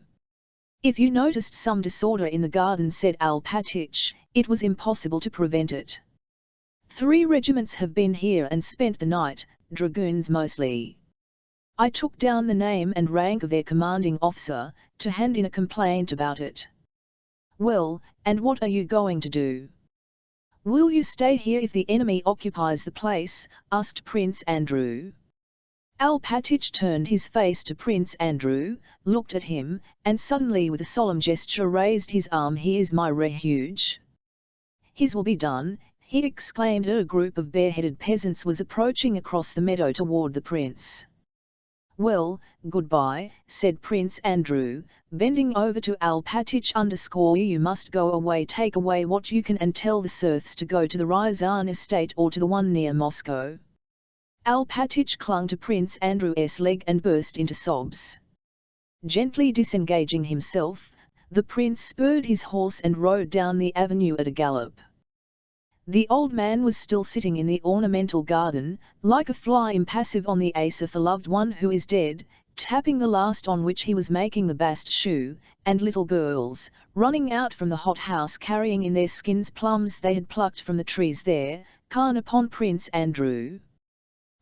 S1: If you noticed some disorder in the garden, said Alpatych, it was impossible to prevent it. 3 regiments have been here and spent the night, dragoons mostly. I took down the name and rank of their commanding officer, to hand in a complaint about it. Well, and what are you going to do? Will you stay here if the enemy occupies the place? Asked Prince Andrew. Alpatych turned his face to Prince Andrew, looked at him, and suddenly with a solemn gesture raised his arm. He is my refuge. His will be done, he exclaimed. A group of bareheaded peasants was approaching across the meadow toward the prince. Well, goodbye, said Prince Andrew, bending over to Alpatych. You must go away, take away what you can and tell the serfs to go to the Ryazan estate or to the one near Moscow. Alpatych clung to Prince Andrew's leg and burst into sobs. Gently disengaging himself, the prince spurred his horse and rode down the avenue at a gallop. The old man was still sitting in the ornamental garden, like a fly impassive on the ace of a loved one who is dead, tapping the last on which he was making the bast shoe, and little girls, running out from the hothouse carrying in their skins plums they had plucked from the trees there, came upon Prince Andrew.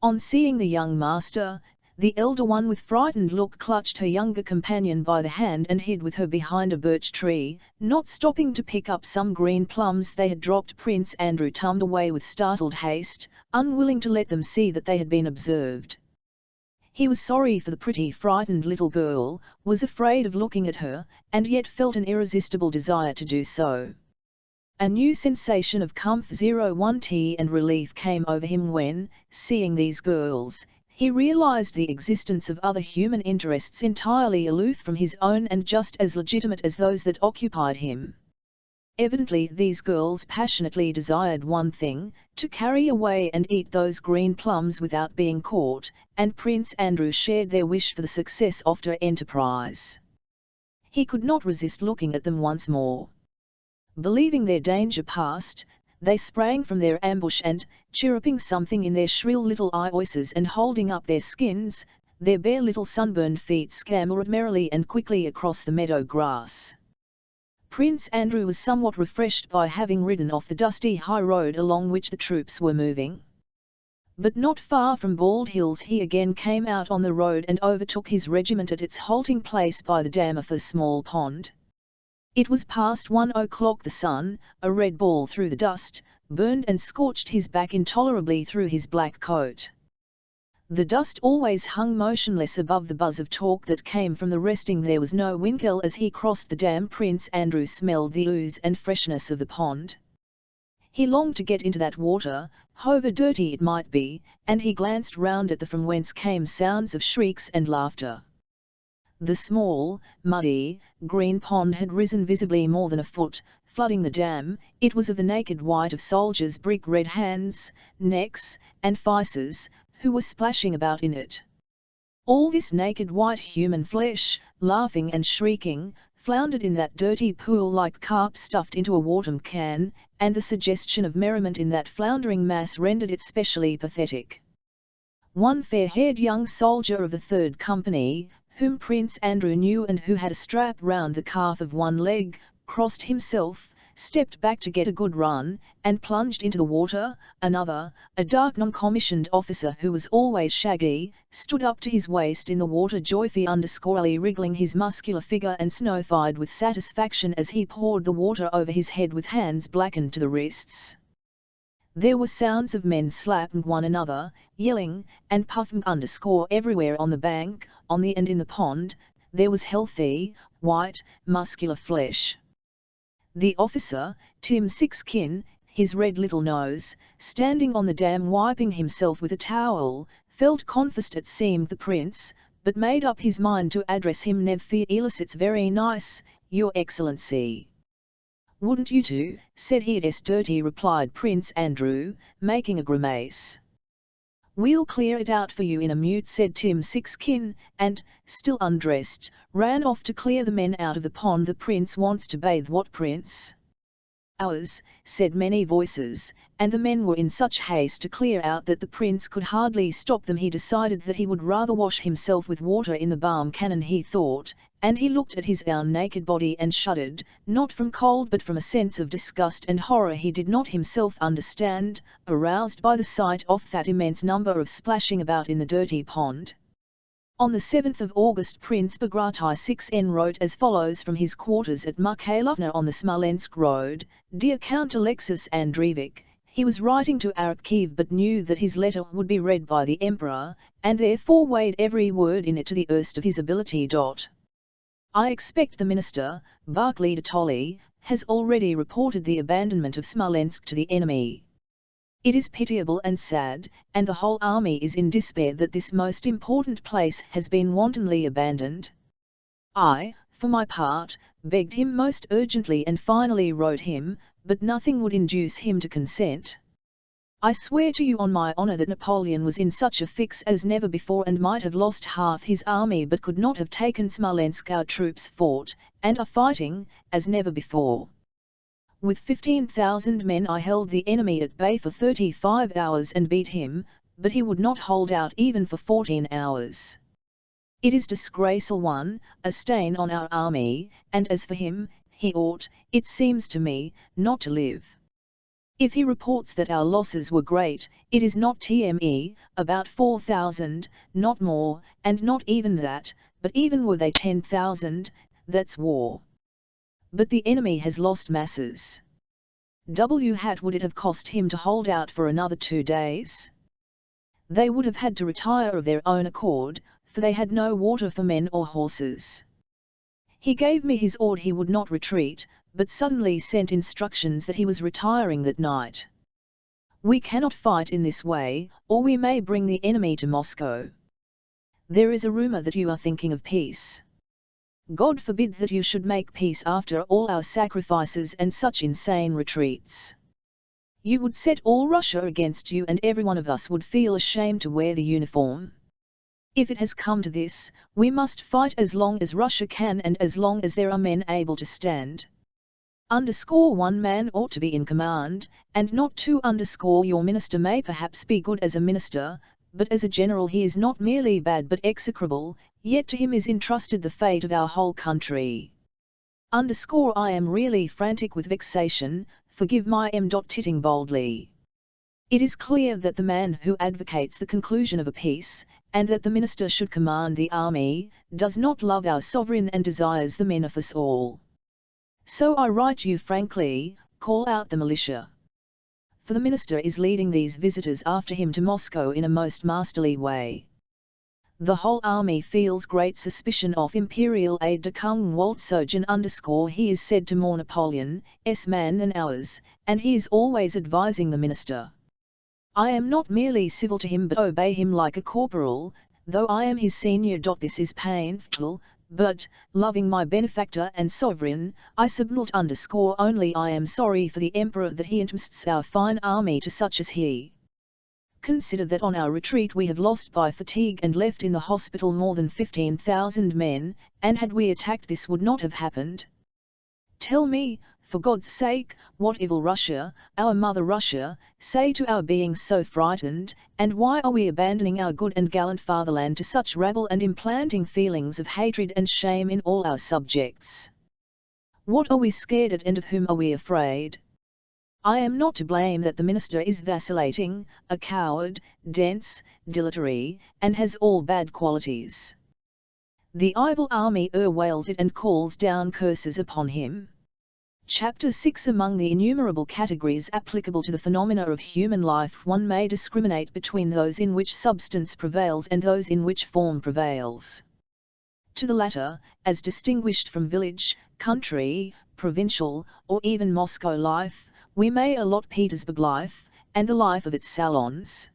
S1: On seeing the young master, the elder one with frightened look clutched her younger companion by the hand and hid with her behind a birch tree, not stopping to pick up some green plums they had dropped. Prince Andrew tumbled away with startled haste, unwilling to let them see that they had been observed. He was sorry for the pretty frightened little girl, was afraid of looking at her, and yet felt an irresistible desire to do so. A new sensation of comfort and relief came over him when, seeing these girls, he realized the existence of other human interests entirely aloof from his own and just as legitimate as those that occupied him. Evidently these girls passionately desired one thing, to carry away and eat those green plums without being caught, and Prince Andrew shared their wish for the success of their enterprise. He could not resist looking at them once more. Believing their danger past, they sprang from their ambush and, chirruping something in their shrill little voices and holding up their skins, their bare little sunburned feet scampered merrily and quickly across the meadow grass. Prince Andrew was somewhat refreshed by having ridden off the dusty high road along which the troops were moving. But not far from Bald Hills he again came out on the road and overtook his regiment at its halting place by the dam of a small pond. It was past 1 o'clock. The sun, a red ball through the dust, burned and scorched his back intolerably through his black coat. The dust always hung motionless above the buzz of talk that came from the resting. There was no winkle as he crossed the dam. Prince Andrew smelled the ooze and freshness of the pond. He longed to get into that water, however dirty it might be, and he glanced round at the from whence came sounds of shrieks and laughter. The small, muddy, green pond had risen visibly more than a foot, flooding the dam. It was of the naked white of soldiers' brick red hands, necks, and faces, who were splashing about in it. All this naked white human flesh, laughing and shrieking, floundered in that dirty pool like carp stuffed into a water can, and the suggestion of merriment in that floundering mass rendered it specially pathetic. One fair-haired young soldier of the 3rd Company, whom Prince Andrew knew and who had a strap round the calf of one leg, crossed himself, stepped back to get a good run, and plunged into the water. Another, a dark non-commissioned officer who was always shaggy, stood up to his waist in the water joyfully wriggling his muscular figure and snowfied with satisfaction as he poured the water over his head with hands blackened to the wrists. There were sounds of men slapping one another, yelling, and puffing everywhere on the bank, on the and in the pond. There was healthy, white, muscular flesh. The officer, Tim Sixkin, his red little nose, standing on the dam wiping himself with a towel, felt confused it seemed the prince, but made up his mind to address him nev fear illicits very nice, your excellency. Wouldn't you too, said he. It is dirty, replied Prince Andrew, making a grimace. "We'll clear it out for you in a mute," said Tim Sixkin, and, still undressed, ran off to clear the men out of the pond. "The prince wants to bathe." "What prince?" "Ours," said many voices, and the men were in such haste to clear out that the prince could hardly stop them. He decided that he would rather wash himself with water in the balm cannon, he thought, and he looked at his own naked body and shuddered, not from cold but from a sense of disgust and horror he did not himself understand, aroused by the sight of that immense number of splashing about in the dirty pond. On the 7th of August Prince Bagration 6N wrote as follows from his quarters at Mikhailovna on the Smolensk road: "Dear Count Alexis Andreevich," he was writing to Arakcheev but knew that his letter would be read by the Emperor, and therefore weighed every word in it to the worst of his ability. "I expect the Minister, Barclay de Tolly, has already reported the abandonment of Smolensk to the enemy. It is pitiable and sad, and the whole army is in despair that this most important place has been wantonly abandoned. I, for my part, begged him most urgently and finally wrote him, but nothing would induce him to consent. I swear to you on my honor that Napoleon was in such a fix as never before and might have lost half his army but could not have taken Smolensk. Our troops fought, and are fighting, as never before. With 15,000 men I held the enemy at bay for 35 hours and beat him, but he would not hold out even for 14 hours. It is disgraceful, a stain on our army, and as for him, he ought, it seems to me, not to live. If he reports that our losses were great, it is not TME, about 4,000, not more, and not even that, but even were they 10,000, that's war. But the enemy has lost masses. What would it have cost him to hold out for another 2 days? They would have had to retire of their own accord, for they had no water for men or horses. He gave me his order he would not retreat, but suddenly sent instructions that he was retiring that night. We cannot fight in this way, or we may bring the enemy to Moscow. There is a rumor that you are thinking of peace. God forbid that you should make peace after all our sacrifices and such insane retreats. You would set all Russia against you and every one of us would feel ashamed to wear the uniform. If it has come to this, we must fight as long as Russia can and as long as there are men able to stand. One man ought to be in command, and not two. Your minister may perhaps be good as a minister, but as a general he is not merely bad but execrable, yet to him is entrusted the fate of our whole country. I am really frantic with vexation, forgive my titting boldly. It is clear that the man who advocates the conclusion of a peace, and that the minister should command the army, does not love our sovereign and desires the men of us all. So I write you frankly, call out the militia. For the minister is leading these visitors after him to Moscow in a most masterly way. The whole army feels great suspicion of imperial aide-de-camp Waltzogen. He is said to more Napoleon's man than ours, and he is always advising the minister. I am not merely civil to him but obey him like a corporal, though I am his senior. This is painful, but, loving my benefactor and sovereign, I submit. Only I am sorry for the emperor that he entrusts our fine army to such as he. Consider that on our retreat we have lost by fatigue and left in the hospital more than 15,000 men, and had we attacked this would not have happened. Tell me, for God's sake, what will Russia, our mother Russia, say to our being so frightened, and why are we abandoning our good and gallant fatherland to such rabble and implanting feelings of hatred and shame in all our subjects? What are we scared at and of whom are we afraid? I am not to blame that the minister is vacillating, a coward, dense, dilatory, and has all bad qualities. The evil army wails it and calls down curses upon him. Chapter 6. Among the innumerable categories applicable to the phenomena of human life, one may discriminate between those in which substance prevails and those in which form prevails. To the latter, as distinguished from village, country, provincial, or even Moscow life, we may allot Petersburg life, and the life of its salons.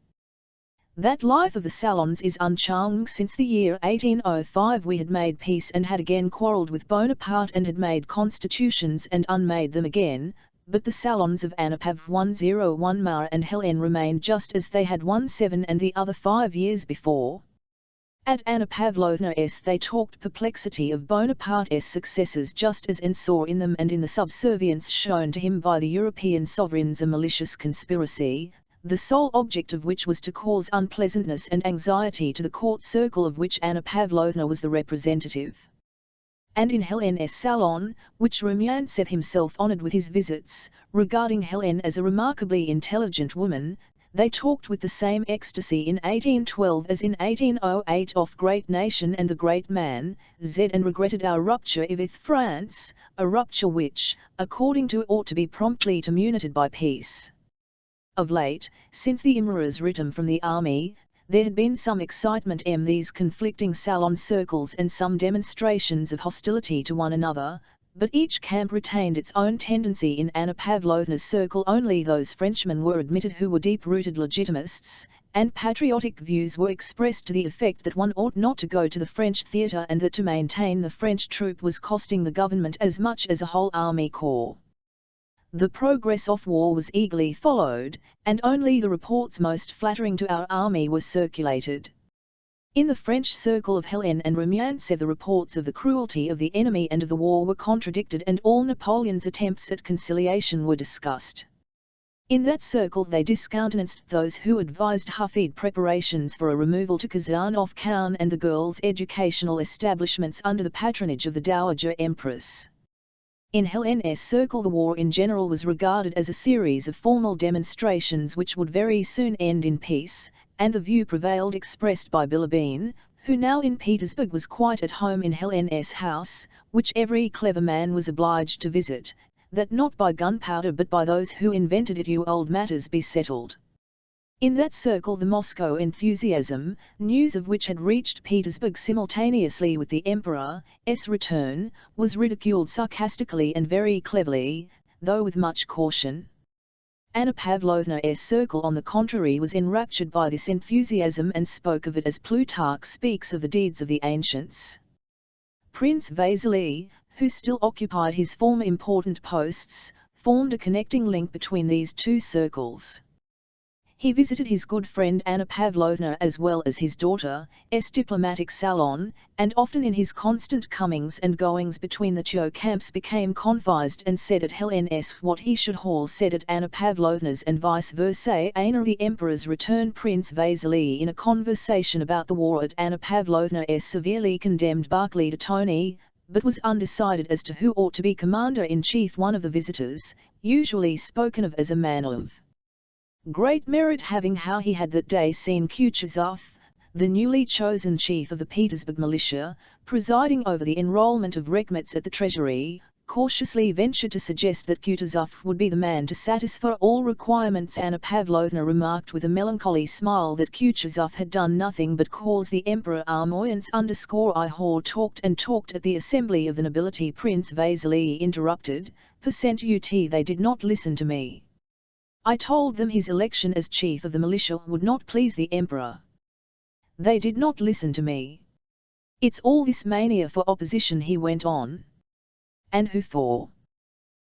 S1: That life of the salons is uncharming. Since the year 1805 we had made peace and had again quarrelled with Bonaparte and had made constitutions and unmade them again, but the salons of Anapav 101 Mar and Helen remained just as they had 17 and the other 5 years before. At Anna Pavlovna's they talked perplexity of Bonaparte's successes just as and saw in them and in the subservience shown to him by the European sovereigns a malicious conspiracy, the sole object of which was to cause unpleasantness and anxiety to the court circle of which Anna Pavlovna was the representative. And in Helen's salon, which Rumyantsev himself honoured with his visits, regarding Helen as a remarkably intelligent woman, they talked with the same ecstasy in 1812 as in 1808 of great nation and the great man, Z, and regretted our rupture with France, a rupture which, according to ought to be promptly terminated by peace. Of late, since the Imrah's return from the army, there had been some excitement in these conflicting salon circles and some demonstrations of hostility to one another, but each camp retained its own tendency. In Anna Pavlovna's circle only those Frenchmen were admitted who were deep-rooted legitimists, and patriotic views were expressed to the effect that one ought not to go to the French theatre and that to maintain the French troop was costing the government as much as a whole army corps. The progress of war was eagerly followed, and only the reports most flattering to our army were circulated. In the French circle of Helen and Rumyantsev the reports of the cruelty of the enemy and of the war were contradicted and all Napoleon's attempts at conciliation were discussed. In that circle they discountenanced those who advised hurried preparations for a removal to Kazan off Khan and the girls' educational establishments under the patronage of the Dowager Empress. In Helen's circle the war in general was regarded as a series of formal demonstrations which would very soon end in peace, and the view prevailed expressed by Bilibin, who now in Petersburg was quite at home in Helen's house, which every clever man was obliged to visit, that not by gunpowder but by those who invented it old matters be settled. In that circle the Moscow enthusiasm, news of which had reached Petersburg simultaneously with the Emperor's return, was ridiculed sarcastically and very cleverly, though with much caution. Anna Pavlovna's circle on the contrary was enraptured by this enthusiasm and spoke of it as Plutarch speaks of the deeds of the ancients. Prince Vasily, who still occupied his former important posts, formed a connecting link between these two circles. He visited his good friend Anna Pavlovna as well as his daughter's diplomatic salon, and often in his constant comings and goings between the two camps became confised and said at Helen's what he should have said at Anna Pavlovna's and vice versa. Anna the Emperor's return Prince Vasily in a conversation about the war at Anna Pavlovna's severely condemned Barclay de Tony, but was undecided as to who ought to be commander-in-chief. One of the visitors, usually spoken of as a man of great merit having how he had that day seen Kutuzov, the newly chosen chief of the Petersburg militia, presiding over the enrollment of recruits at the treasury, cautiously ventured to suggest that Kutuzov would be the man to satisfy all requirements. Anna Pavlovna remarked with a melancholy smile that Kutuzov had done nothing but cause the emperor annoyance. I had talked and talked at the assembly of the nobility. Prince Vasily interrupted, %ut they did not listen to me. I told them his election as chief of the militia would not please the emperor. They did not listen to me. It's all this mania for opposition, he went on. And who for?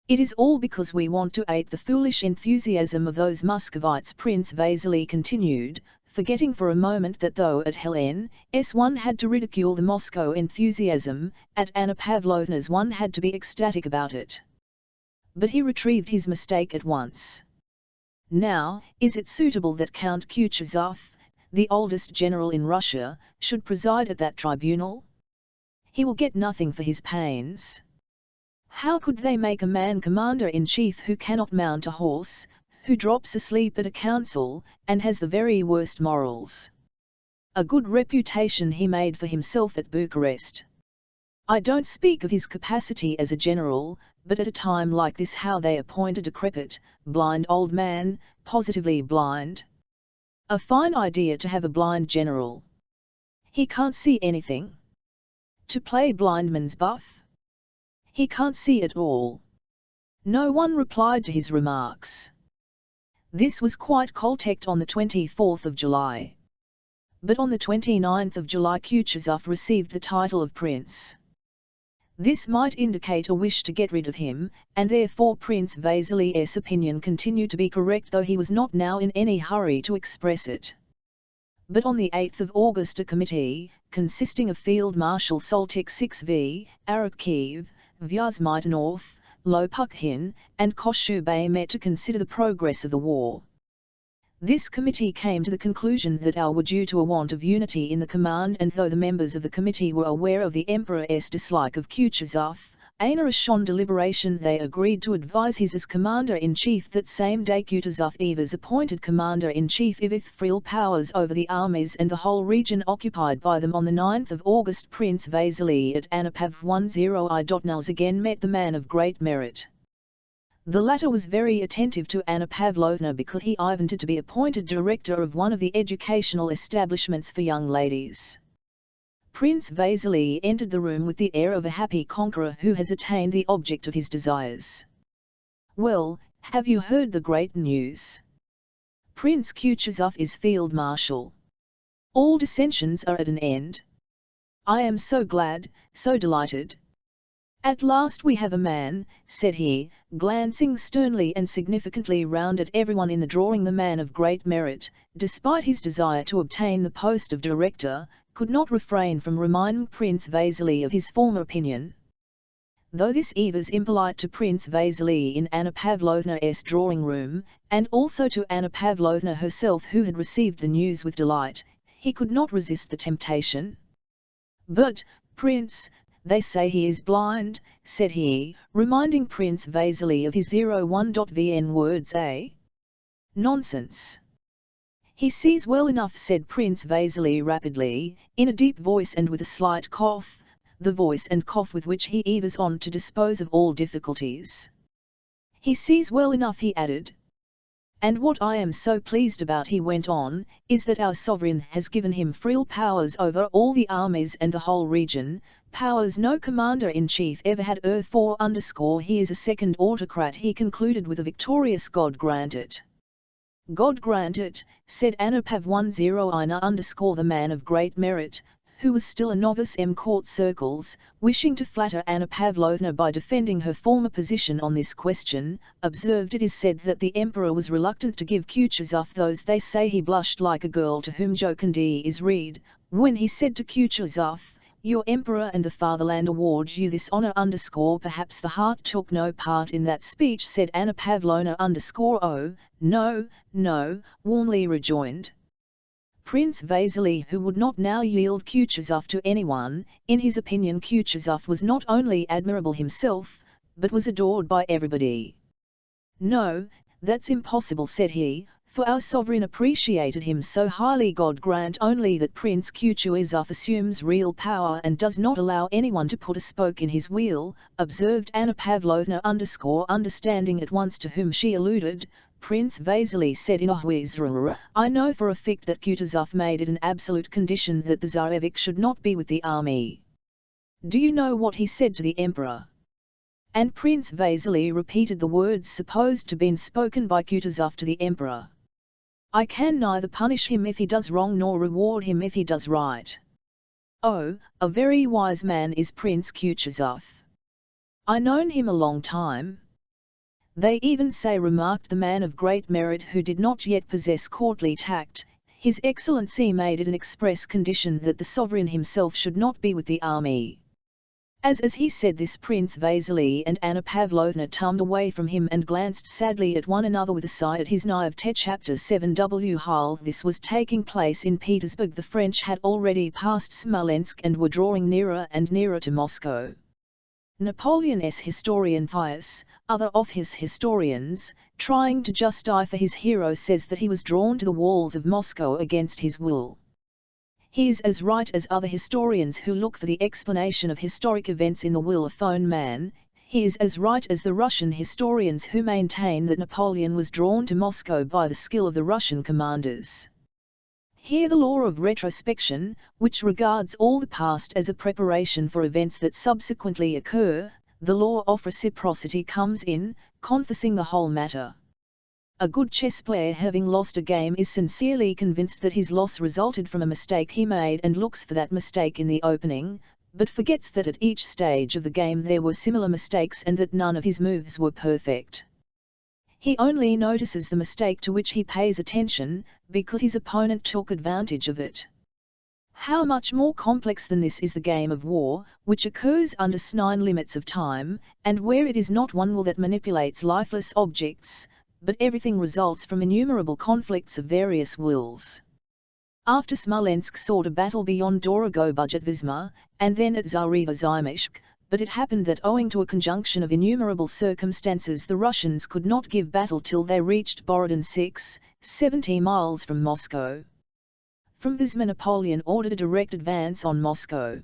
S1: It is all because we want to aid the foolish enthusiasm of those Muscovites, Prince Vasily continued, forgetting for a moment that though at Helen's one had to ridicule the Moscow enthusiasm, at Anna Pavlovna's one had to be ecstatic about it. But he retrieved his mistake at once. Now, is it suitable that Count Kutuzov, the oldest general in Russia, should preside at that tribunal? He will get nothing for his pains. How could they make a man commander-in-chief who cannot mount a horse, who drops asleep at a council, and has the very worst morals? A good reputation he made for himself at Bucharest. I don't speak of his capacity as a general, but at a time like this how they appoint a decrepit, blind old man, positively blind. A fine idea to have a blind general. He can't see anything. To play blindman's buff? He can't see at all. No one replied to his remarks. This was quite coltect on the 24th of July. But on the 29th of July Kutuzov received the title of prince. This might indicate a wish to get rid of him, and therefore Prince Vasily's opinion continued to be correct, though he was not now in any hurry to express it. But on the 8th of August a committee, consisting of Field Marshal Soltykh V, Arakhiv, Vyazmytanov, Lopukhin, and Koshubay met to consider the progress of the war. This committee came to the conclusion that all were due to a want of unity in the command, and though the members of the committee were aware of the Emperor's dislike of Kutuzov, on deliberation they agreed to advise his as Commander-in-Chief. That same day Kutuzov was appointed Commander-in-Chief with full powers over the armies and the whole region occupied by them. On the 9th of August Prince Vasily at Anapav-10I. again met the man of great merit. The latter was very attentive to Anna Pavlovna because he wanted to be appointed director of one of the educational establishments for young ladies. Prince Vasily entered the room with the air of a happy conqueror who has attained the object of his desires. "Well, have you heard the great news? Prince Kutuzov is field marshal. All dissensions are at an end. I am so glad, so delighted. At last we have a man," said he, glancing sternly and significantly round at everyone in the drawing. The man of great merit, despite his desire to obtain the post of director, could not refrain from reminding Prince Vasily of his former opinion. Though this was impolite to Prince Vasily in Anna Pavlovna's drawing-room, and also to Anna Pavlovna herself who had received the news with delight, he could not resist the temptation. "But, Prince, they say he is blind," said he, reminding Prince Vasily of his 01.vn words. "Nonsense. He sees well enough," said Prince Vasily rapidly, in a deep voice and with a slight cough, the voice and cough with which he was on to dispose of all difficulties. "He sees well enough," he added. "And what I am so pleased about," he went on, "is that our sovereign has given him full powers over all the armies and the whole region, powers no commander-in-chief ever had. He is a second autocrat," he concluded with a victorious "God grant it." "God grant it," said Anapav-10I. The man of great merit, who was still a novice in court circles, wishing to flatter Anna Pavlovna by defending her former position on this question, observed, "It is said that the emperor was reluctant to give Kutuzov those. They say he blushed like a girl to whom jocandi is read, when he said to Kutuzov, 'Your emperor and the fatherland award you this honor.' Perhaps the heart took no part in that speech," said Anna Pavlovna. "Oh, no, no," warmly rejoined Prince Vasily, who would not now yield Kutuzov to anyone. In his opinion Kutuzov was not only admirable himself, but was adored by everybody. "No, that's impossible," said he, "for our sovereign appreciated him so highly. God grant only that Prince Kutuzov assumes real power and does not allow anyone to put a spoke in his wheel," observed Anna Pavlovna. Understanding at once to whom she alluded, Prince Vasily said in a whisper, "I know for a fact that Kutuzov made it an absolute condition that the Tsarevich should not be with the army. Do you know what he said to the emperor?" And Prince Vasily repeated the words supposed to have been spoken by Kutuzov to the emperor. "I can neither punish him if he does wrong nor reward him if he does right. Oh, a very wise man is Prince Kutuzov. I known him a long time. They even say," remarked the man of great merit who did not yet possess courtly tact, "His Excellency made it an express condition that the sovereign himself should not be with the army." As he said this, Prince Vasily and Anna Pavlovna turned away from him and glanced sadly at one another with a sigh at his Naive Chapter 7 While this was taking place in Petersburg, the French had already passed Smolensk and were drawing nearer and nearer to Moscow. Napoleon's historian Thiers, other of his historians, trying to justify for his hero, says that he was drawn to the walls of Moscow against his will. He is as right as other historians who look for the explanation of historic events in the will of own man. He is as right as the Russian historians who maintain that Napoleon was drawn to Moscow by the skill of the Russian commanders. Here the law of retrospection, which regards all the past as a preparation for events that subsequently occur, the law of reciprocity comes in, confessing the whole matter. A good chess player having lost a game is sincerely convinced that his loss resulted from a mistake he made and looks for that mistake in the opening, but forgets that at each stage of the game there were similar mistakes and that none of his moves were perfect. He only notices the mistake to which he pays attention, because his opponent took advantage of it. How much more complex than this is the game of war, which occurs under 9 limits of time, and where it is not one will that manipulates lifeless objects, but everything results from innumerable conflicts of various wills. After Smolensk sought a battle beyond Dorogo-Budget-Vyzma, and then at Zarevo-Zaymishk, but it happened that owing to a conjunction of innumerable circumstances the Russians could not give battle till they reached Borodin 6, 70 miles from Moscow. From Vyzma Napoleon ordered a direct advance on Moscow.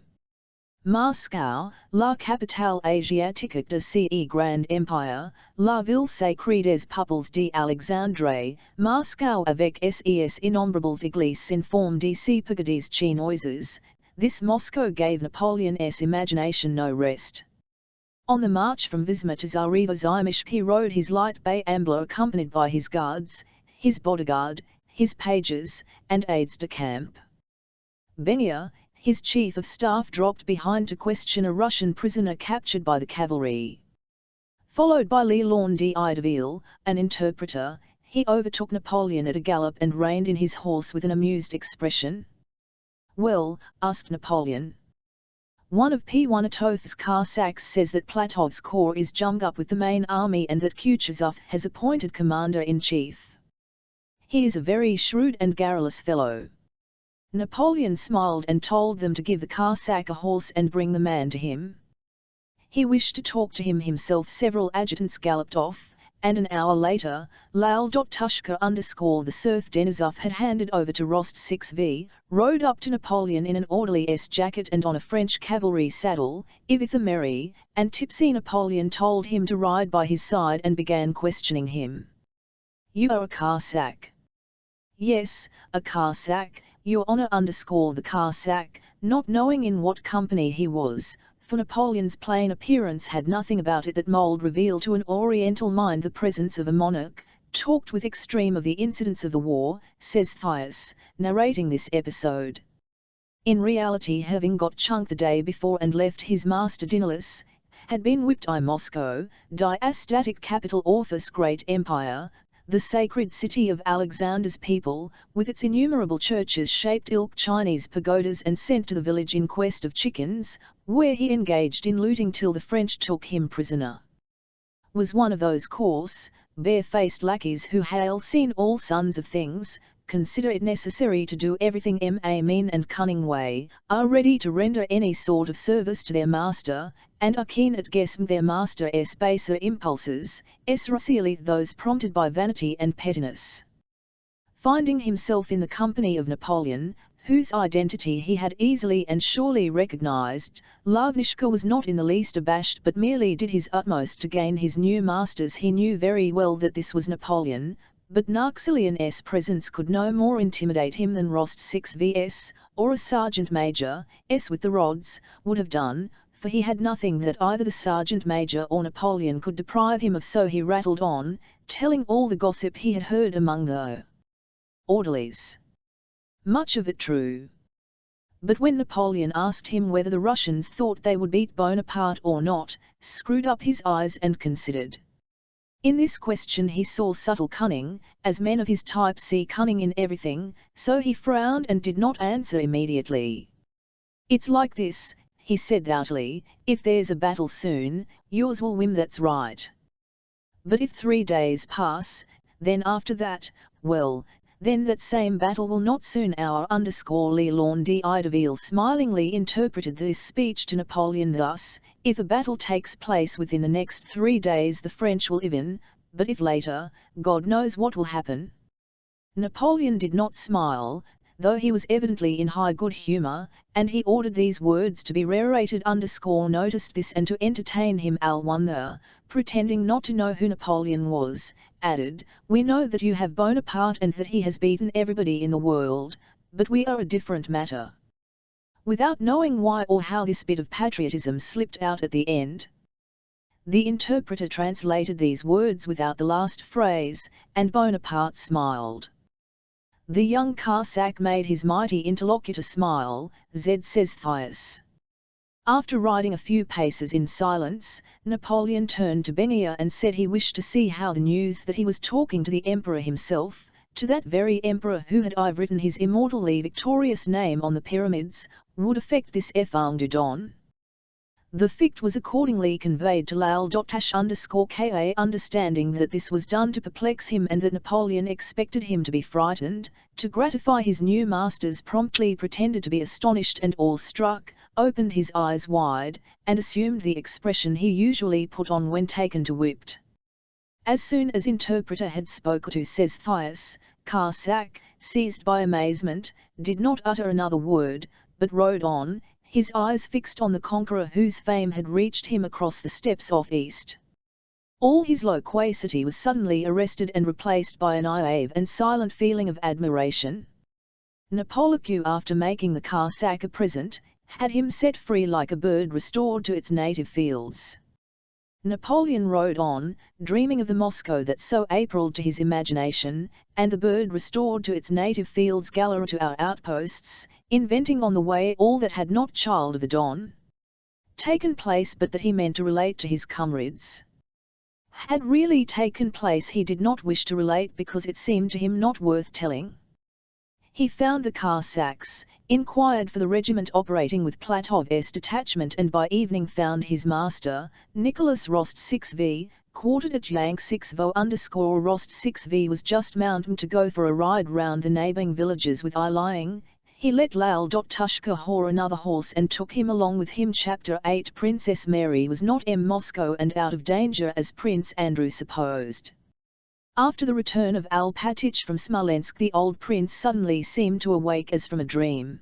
S1: Moscow, la capitale asiatique de ce grand empire, la ville sacrée des peuples d'Alexandrie, Moscow avec ses innombrables églises in forme de pagodies chinoises. This Moscow gave Napoleon's imagination no rest. On the march from Vyzma to Zarevo-Zaymishk he rode his light bay ambler accompanied by his guards, his bodyguard, his pages, and aides-de-camp. Benya, his chief of staff, dropped behind to question a Russian prisoner captured by the cavalry. Followed by Leland d'Ideville, an interpreter, he overtook Napoleon at a gallop and reined in his horse with an amused expression. "Well," asked Napoleon. "One of P1-Atoth's Cossacks says that Platov's corps is jummed up with the main army and that Kutuzov has appointed commander-in-chief. He is a very shrewd and garrulous fellow." Napoleon smiled and told them to give the Cossack a horse and bring the man to him. He wished to talk to him himself. Several adjutants galloped off, and an hour later, Lal.Tushka _ the serf Denisov had handed over to Rost 6v, rode up to Napoleon in an orderly's jacket and on a French cavalry saddle. If the merry and tipsy Napoleon told him to ride by his side and began questioning him. "You are a Cossack?" "Yes, a Cossack, your honor _ the Cossack," not knowing in what company he was, for Napoleon's plain appearance had nothing about it that mould reveal to an oriental mind the presence of a monarch, talked with extreme of the incidents of the war, says Thias, narrating this episode. In reality, having got chunked the day before and left his master dinnerless, had been whipped by Moscow, diastatic capital Orpheus great empire, the sacred city of Alexander's people, with its innumerable churches shaped ilk Chinese pagodas, and sent to the village in quest of chickens, where he engaged in looting till the French took him prisoner. Was one of those coarse, bare-faced lackeys who hail seen all sons of things, consider it necessary to do everything a mean and cunning way, are ready to render any sort of service to their master, and are keen at guessing their master's baser impulses, especially those prompted by vanity and pettiness. Finding himself in the company of Napoleon, whose identity he had easily and surely recognized, Lavnishka was not in the least abashed but merely did his utmost to gain his new masters. He knew very well that this was Napoleon, but Napoleon's presence could no more intimidate him than Rost 6vs, or a sergeant major, with the rods, would have done, for he had nothing that either the sergeant major or Napoleon could deprive him of. So he rattled on, telling all the gossip he had heard among the orderlies. Much of it true. But when Napoleon asked him whether the Russians thought they would beat Bonaparte or not, screwed up his eyes and considered. In this question he saw subtle cunning, as men of his type see cunning in everything, so he frowned and did not answer immediately. "It's like this," he said doubtfully, "if there's a battle soon, yours will win, that's right. But if 3 days pass, then after that, well, then that same battle will not soon." Our Leland d'Ideville smilingly interpreted this speech to Napoleon thus: "If a battle takes place within the next 3 days the French will even, but if later, God knows what will happen." Napoleon did not smile, though he was evidently in high good humour, and he ordered these words to be reiterated noticed this and to entertain him Al-Wonder, pretending not to know who Napoleon was, added, "We know that you have Bonaparte and that he has beaten everybody in the world, but we are a different matter." Without knowing why or how this bit of patriotism slipped out at the end, the interpreter translated these words without the last phrase, and Bonaparte smiled. The young Cossack made his mighty interlocutor smile, says Thias. After riding a few paces in silence, Napoleon turned to Benia and said he wished to see how the news that he was talking to the emperor himself, to that very emperor who had written his immortally victorious name on the pyramids, would affect this Fang du Don. The fact was accordingly conveyed to Lal.Ka, understanding that this was done to perplex him and that Napoleon expected him to be frightened. To gratify his new masters, promptly pretended to be astonished and awestruck, opened his eyes wide, and assumed the expression he usually put on when taken to whipped. As soon as interpreter had spoken to, says Thias, Cossack, seized by amazement, did not utter another word, but rode on, his eyes fixed on the conqueror whose fame had reached him across the steppes off east. All his loquacity was suddenly arrested and replaced by a naive and silent feeling of admiration. Napoleon, after making the Cossack a present, had him set free like a bird restored to its native fields. Napoleon rode on, dreaming of the Moscow that so appealed to his imagination, and the bird restored to its native fields galera to our outposts, inventing on the way all that had not child of the Don taken place but that he meant to relate to his comrades. Had really taken place he did not wish to relate because it seemed to him not worth telling. He found the Cossacks, inquired for the regiment operating with Platov's detachment, and by evening found his master, Nicholas Rost 6V, quartered at Yank 6vo Rost 6V was just mounting to go for a ride round the neighbouring villages with lying. He let Lal.Tushka whore another horse and took him along with him. Chapter 8. Princess Mary was not in Moscow and out of danger as Prince Andrew supposed. After the return of Alpatych from Smolensk, the old prince suddenly seemed to awake as from a dream.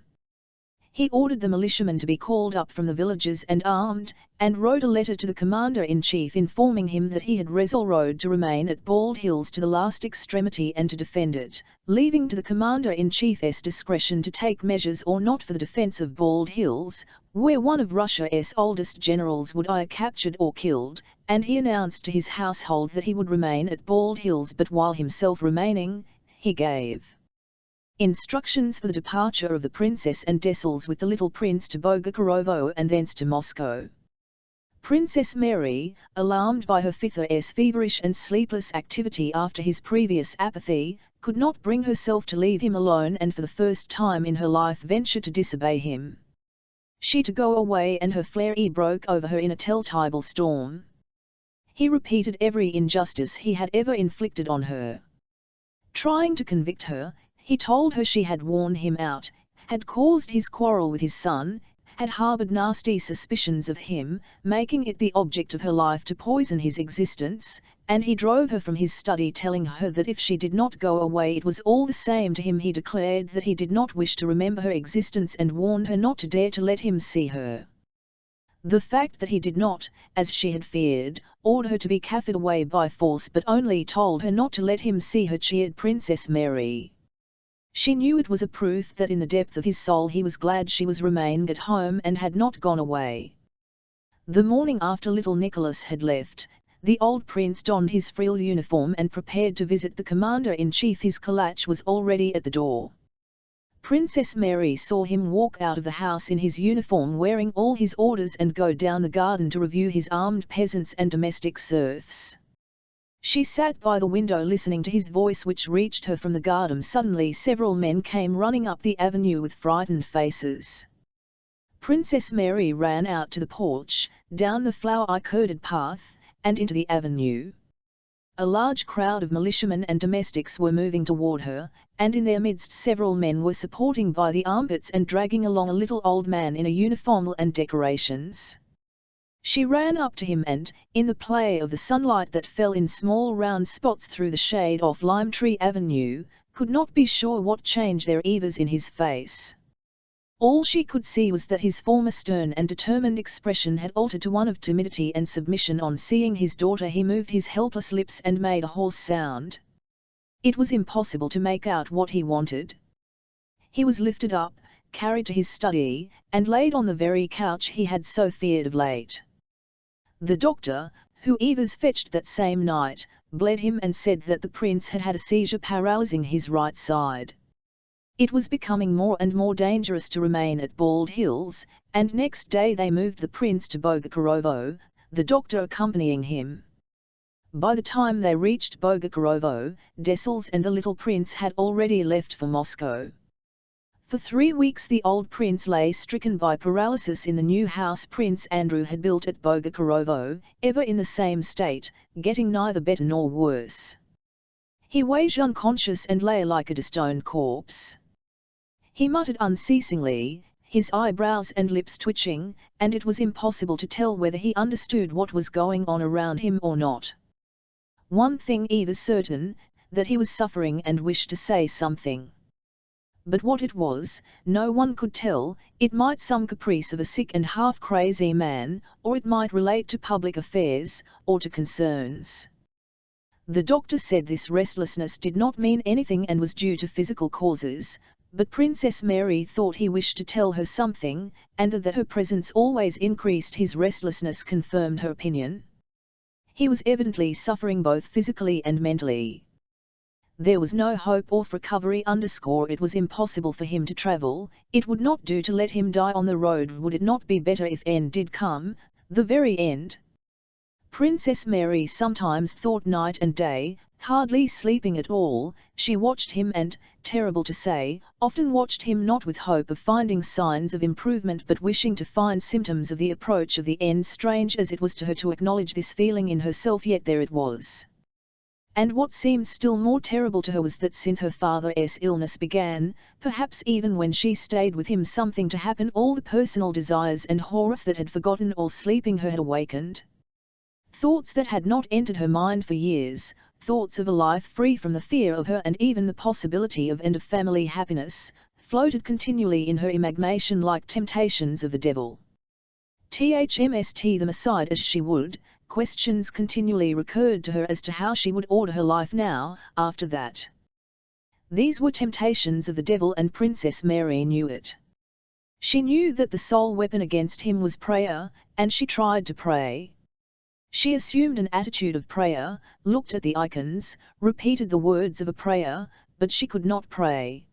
S1: He ordered the militiamen to be called up from the villages and armed, and wrote a letter to the commander-in-chief informing him that he had resolved to remain at Bald Hills to the last extremity and to defend it, leaving to the commander-in-chief's discretion to take measures or not for the defence of Bald Hills, where one of Russia's oldest generals would be captured or killed, and he announced to his household that he would remain at Bald Hills, but while himself remaining, he gave instructions for the departure of the princess and Dessels with the little prince to Bogucharovo and thence to Moscow. Princess Mary, alarmed by her father's feverish and sleepless activity after his previous apathy, could not bring herself to leave him alone, and for the first time in her life ventured to disobey him. She to go away, and her flare broke over her in a telltale storm. He repeated every injustice he had ever inflicted on her. Trying to convict her, he told her she had worn him out, had caused his quarrel with his son, had harboured nasty suspicions of him, making it the object of her life to poison his existence, and he drove her from his study, telling her that if she did not go away it was all the same to him. He declared that he did not wish to remember her existence and warned her not to dare to let him see her. The fact that he did not, as she had feared, order her to be carried away by force but only told her not to let him see her cheered Princess Mary. She knew it was a proof that in the depth of his soul he was glad she was remaining at home and had not gone away. The morning after little Nicholas had left, the old prince donned his frill uniform and prepared to visit the commander-in-chief. His kalach was already at the door. Princess Mary saw him walk out of the house in his uniform wearing all his orders and go down the garden to review his armed peasants and domestic serfs. She sat by the window listening to his voice which reached her from the garden. Suddenly several men came running up the avenue with frightened faces. Princess Mary ran out to the porch, down the flower-coated path, and into the avenue. A large crowd of militiamen and domestics were moving toward her, and in their midst several men were supporting by the armpits and dragging along a little old man in a uniform and decorations. She ran up to him and, in the play of the sunlight that fell in small round spots through the shade off Lime Tree Avenue, could not be sure what change there was in his face. All she could see was that his former stern and determined expression had altered to one of timidity and submission. On seeing his daughter he moved his helpless lips and made a hoarse sound. It was impossible to make out what he wanted. He was lifted up, carried to his study, and laid on the very couch he had so feared of late. The doctor, who was fetched that same night, bled him and said that the prince had had a seizure paralysing his right side. It was becoming more and more dangerous to remain at Bald Hills, and next day they moved the prince to Bogochorovo, the doctor accompanying him. By the time they reached Bogochorovo, Dessalles and the little prince had already left for Moscow. For 3 weeks the old prince lay stricken by paralysis in the new house Prince Andrew had built at Bogochorovo, ever in the same state, getting neither better nor worse. He lay unconscious and lay like a stone corpse. He muttered unceasingly, his eyebrows and lips twitching, and it was impossible to tell whether he understood what was going on around him or not. One thing was certain, that he was suffering and wished to say something. But what it was, no one could tell. It might some caprice of a sick and half-crazy man, or it might relate to public affairs, or to concerns. The doctor said this restlessness did not mean anything and was due to physical causes, but Princess Mary thought he wished to tell her something, and that her presence always increased his restlessness confirmed her opinion. He was evidently suffering both physically and mentally. There was no hope of recovery. It was impossible for him to travel. It would not do to let him die on the road. Would it not be better if end did come, the very end? Princess Mary sometimes thought night and day, hardly sleeping at all. She watched him and, terrible to say, often watched him not with hope of finding signs of improvement but wishing to find symptoms of the approach of the end. Strange as it was to her to acknowledge this feeling in herself, yet there it was. And what seemed still more terrible to her was that since her father's illness began, perhaps even when she stayed with him, something to happen, all the personal desires and horrors that had forgotten or sleeping her had awakened. Thoughts that had not entered her mind for years, thoughts of a life free from the fear of her and even the possibility of family happiness, floated continually in her imagination like temptations of the devil. Them aside as she would, questions continually recurred to her as to how she would order her life now, after that. These were temptations of the devil, and Princess Mary knew it. She knew that the sole weapon against him was prayer, and she tried to pray. She assumed an attitude of prayer, looked at the icons, repeated the words of a prayer, but she could not pray.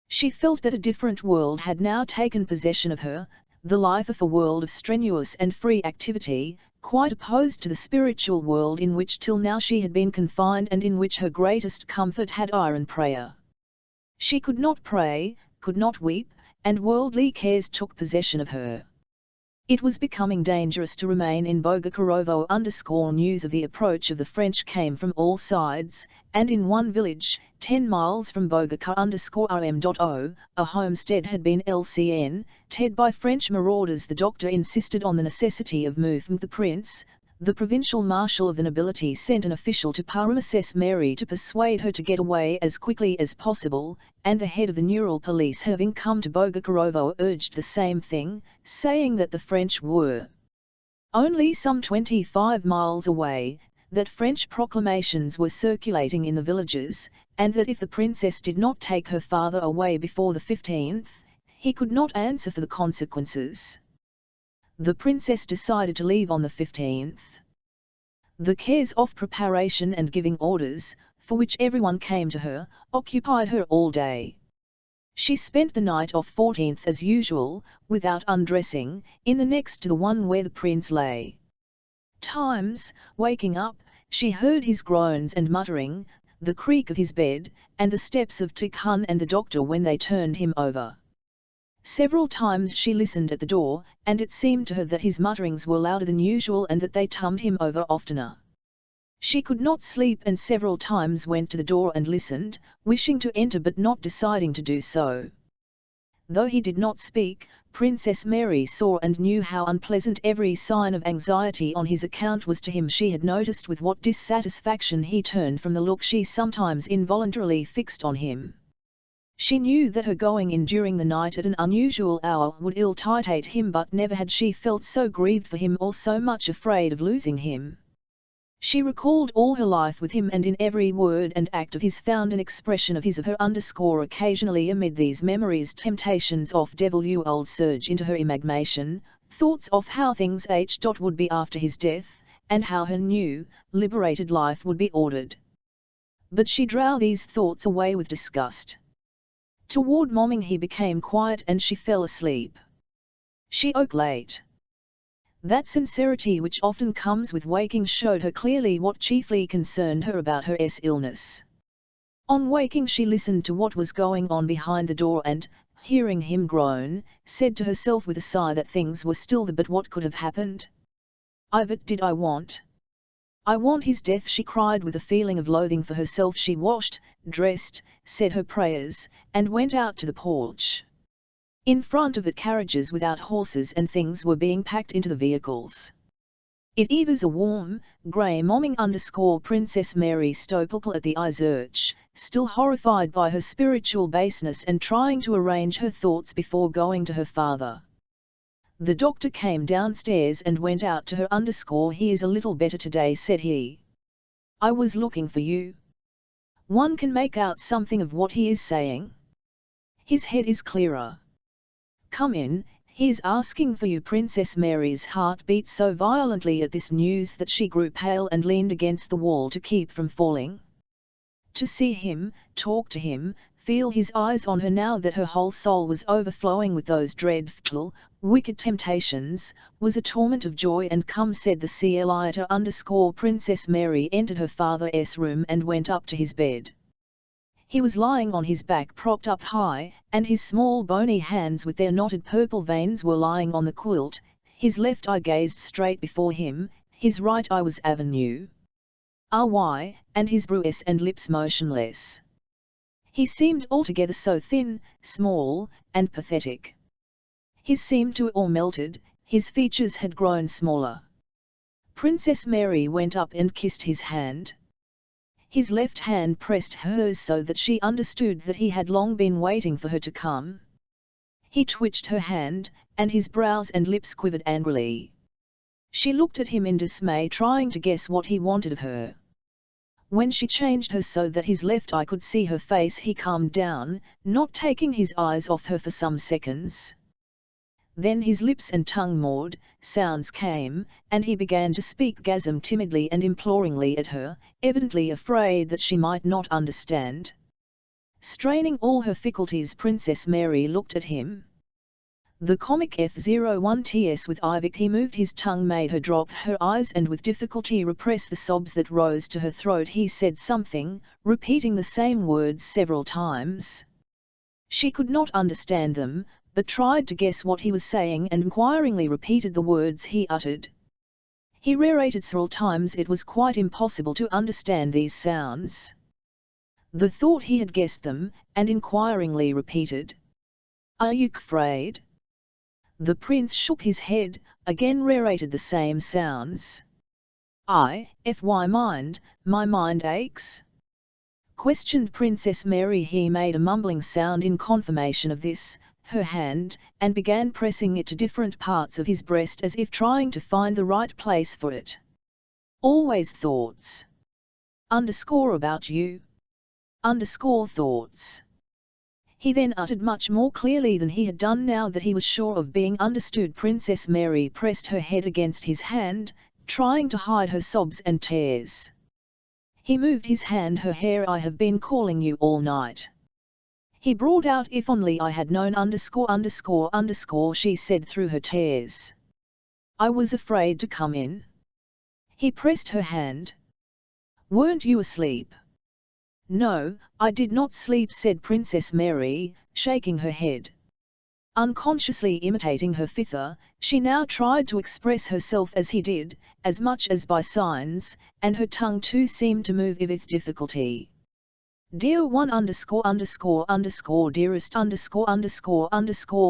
S1: She felt that a different world had now taken possession of her, the life of a world of strenuous and free activity, quite opposed to the spiritual world in which till now she had been confined and in which her greatest comfort had been in prayer. She could not pray, could not weep, and worldly cares took possession of her. It was becoming dangerous to remain in Bogochorovo. News of the approach of the French came from all sides, and in one village, 10 miles from Bogoch_rm.o, a homestead had been lcn-ted by French marauders. The doctor insisted on the necessity of moving the prince. The provincial marshal of the nobility sent an official to Princess Mary to persuade her to get away as quickly as possible, and the head of the Neural police, having come to Bogochorovo, urged the same thing, saying that the French were only some 25 miles away, that French proclamations were circulating in the villages, and that if the princess did not take her father away before the 15th, he could not answer for the consequences. The princess decided to leave on the 15th. The cares of preparation and giving orders, for which everyone came to her, occupied her all day. She spent the night of 14th as usual, without undressing, in the next to the one where the prince lay. Times, waking up, she heard his groans and muttering, the creak of his bed, and the steps of Tikhon and the doctor when they turned him over. Several times she listened at the door, and it seemed to her that his mutterings were louder than usual and that they turned him over oftener. She could not sleep and several times went to the door and listened, wishing to enter but not deciding to do so. Though he did not speak, Princess Mary saw and knew how unpleasant every sign of anxiety on his account was to him. She had noticed with what dissatisfaction he turned from the look she sometimes involuntarily fixed on him. She knew that her going in during the night at an unusual hour would irritate him, but never had she felt so grieved for him or so much afraid of losing him. She recalled all her life with him, and in every word and act of his found an expression of his of her. Occasionally amid these memories temptations of devil surge into her imagination, thoughts of how things would be after his death, and how her new, liberated life would be ordered. But she drove these thoughts away with disgust. Toward morning he became quiet and she fell asleep. She woke late. That sincerity which often comes with waking showed her clearly what chiefly concerned her about her illness. On waking she listened to what was going on behind the door and, hearing him groan, said to herself with a sigh that things were still but what could have happened? What did I want? I want his death, she cried with a feeling of loathing for herself. She washed, dressed, said her prayers, and went out to the porch. In front of it carriages without horses and things were being packed into the vehicles. It was a warm, grey morning. Princess Mary Stopelkel at the Isearch, still horrified by her spiritual baseness and trying to arrange her thoughts before going to her father. The doctor came downstairs and went out to her. He is a little better today, said he. I was looking for you. One can make out something of what he is saying. His head is clearer. Come in, he is asking for you. Princess Mary's heart beat so violently at this news that she grew pale and leaned against the wall to keep from falling. To see him, talk to him, feel his eyes on her now that her whole soul was overflowing with those dreadful, wicked temptations, was a torment of joy. And come, said the Cielita. Princess Mary entered her father's room and went up to his bed. He was lying on his back propped up high, and his small bony hands with their knotted purple veins were lying on the quilt. His left eye gazed straight before him, his right eye was avenue. And his brows and lips motionless. He seemed altogether so thin, small, and pathetic. His seemed to all melted, his features had grown smaller. Princess Mary went up and kissed his hand. His left hand pressed hers so that she understood that he had long been waiting for her to come. He twitched her hand, and his brows and lips quivered angrily. She looked at him in dismay, trying to guess what he wanted of her. When she changed her so that his left eye could see her face, he calmed down, not taking his eyes off her for some seconds. Then his lips and tongue moved, sounds came, and he began to speak gasm timidly and imploringly at her, evidently afraid that she might not understand. Straining all her faculties, Princess Mary looked at him. The comic F01ts with Ivik, he moved his tongue, made her drop her eyes and with difficulty repress the sobs that rose to her throat. He said something, repeating the same words several times. She could not understand them, but tried to guess what he was saying and inquiringly repeated the words he uttered. He reiterated several times. It was quite impossible to understand these sounds. The thought he had guessed them, and inquiringly repeated, "Are you afraid?" The prince shook his head, again reiterated the same sounds. My mind aches?" questioned Princess Mary. He made a mumbling sound in confirmation of this, her hand, and began pressing it to different parts of his breast as if trying to find the right place for it. "Always thoughts. About you. Thoughts." He then uttered much more clearly than he had done now that he was sure of being understood. Princess Mary pressed her head against his hand, trying to hide her sobs and tears. He moved his hand. Her hair. "I have been calling you all night." He brought out. "If only I had known she said through her tears. "I was afraid to come in." He pressed her hand. "Weren't you asleep?" "No, I did not sleep," said Princess Mary, shaking her head. Unconsciously imitating her father, she now tried to express herself as he did, as much as by signs, and her tongue too seemed to move with difficulty. "Dear one dearest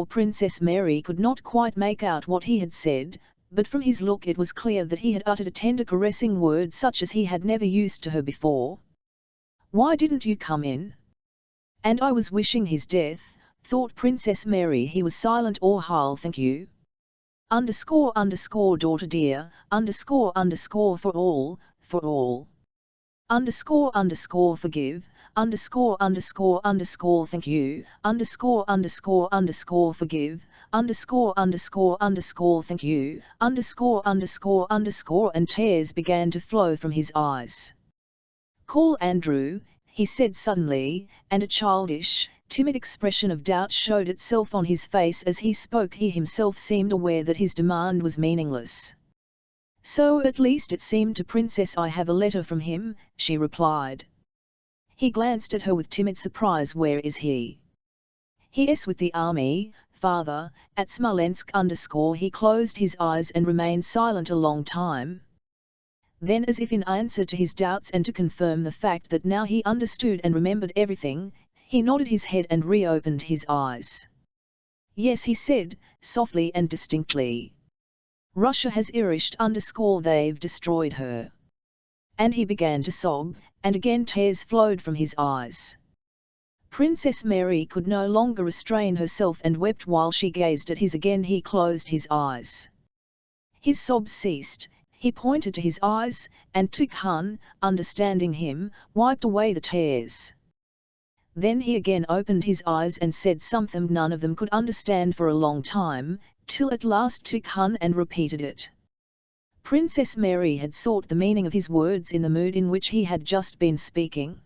S1: Princess Mary could not quite make out what he had said, but from his look it was clear that he had uttered a tender caressing word such as he had never used to her before. "Why didn't you come in?" "And I was wishing his death," thought Princess Mary. "He was silent or I'll thank you. Daughter dear, for all, forgive, thank you, forgive, thank you, and tears began to flow from his eyes. "Call Andrew," he said suddenly, and a childish, timid expression of doubt showed itself on his face as he spoke. He himself seemed aware that his demand was meaningless. "So at least it seemed to Princess. I have a letter from him," she replied. He glanced at her with timid surprise. "Where is he?" "He is with the army, father, at Smolensk." He closed his eyes and remained silent a long time. Then, as if in answer to his doubts and to confirm the fact that now he understood and remembered everything, he nodded his head and reopened his eyes. "Yes," he said, softly and distinctly. "Russia has erased. They've destroyed her." And he began to sob, and again tears flowed from his eyes. Princess Mary could no longer restrain herself and wept while she gazed at his. Again he closed his eyes. His sobs ceased. He pointed to his eyes, and Tikhon, understanding him, wiped away the tears. Then he again opened his eyes and said something none of them could understand for a long time, till at last Tikhon and repeated it. Princess Mary had sought the meaning of his words in the mood in which he had just been speaking.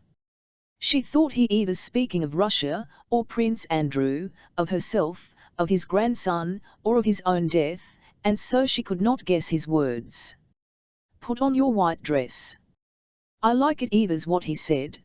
S1: She thought he either speaking of Russia, or Prince Andrew, of herself, of his grandson, or of his own death, and so she could not guess his words. "Put on your white dress. I like it," was what he said.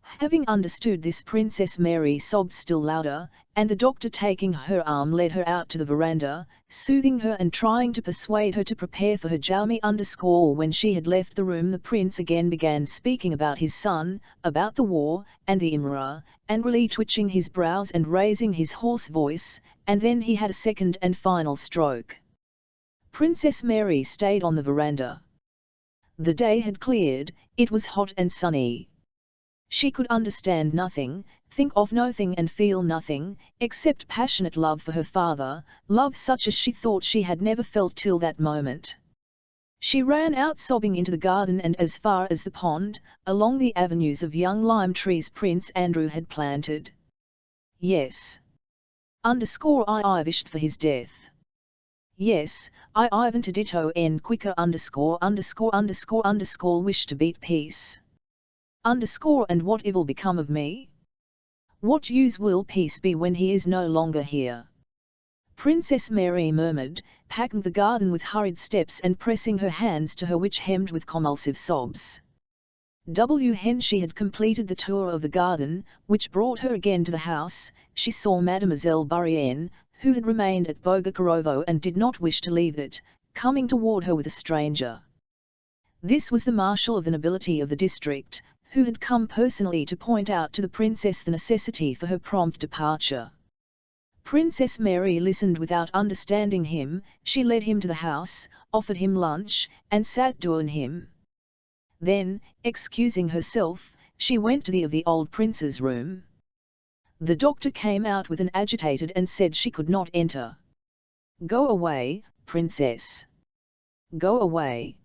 S1: Having understood this, Princess Mary sobbed still louder, and the doctor, taking her arm, led her out to the veranda, soothing her and trying to persuade her to prepare for her journey. When she had left the room, the prince again began speaking about his son, about the war, and the Imra, angrily twitching his brows and raising his hoarse voice, and then he had a second and final stroke. Princess Mary stayed on the veranda. The day had cleared, it was hot and sunny. She could understand nothing, think of nothing and feel nothing, except passionate love for her father, love such as she thought she had never felt till that moment. She ran out sobbing into the garden and as far as the pond, along the avenues of young lime trees Prince Andrew had planted. Yes. I wished for his death. Yes, I wanted ditto n quicker wish to beat peace. And what will become of me? What use will peace be when he is no longer here? Princess Mary murmured, packing the garden with hurried steps and pressing her hands to her which hemmed with convulsive sobs. When she had completed the tour of the garden, which brought her again to the house, she saw Mademoiselle Bourienne, who had remained at Bogochorovo and did not wish to leave it, coming toward her with a stranger. This was the marshal of the nobility of the district, who had come personally to point out to the princess the necessity for her prompt departure. Princess Mary listened without understanding him. She led him to the house, offered him lunch, and sat down him. Then, excusing herself, she went to the old prince's room. The doctor came out with an agitated and said she could not enter. "Go away, princess. Go away."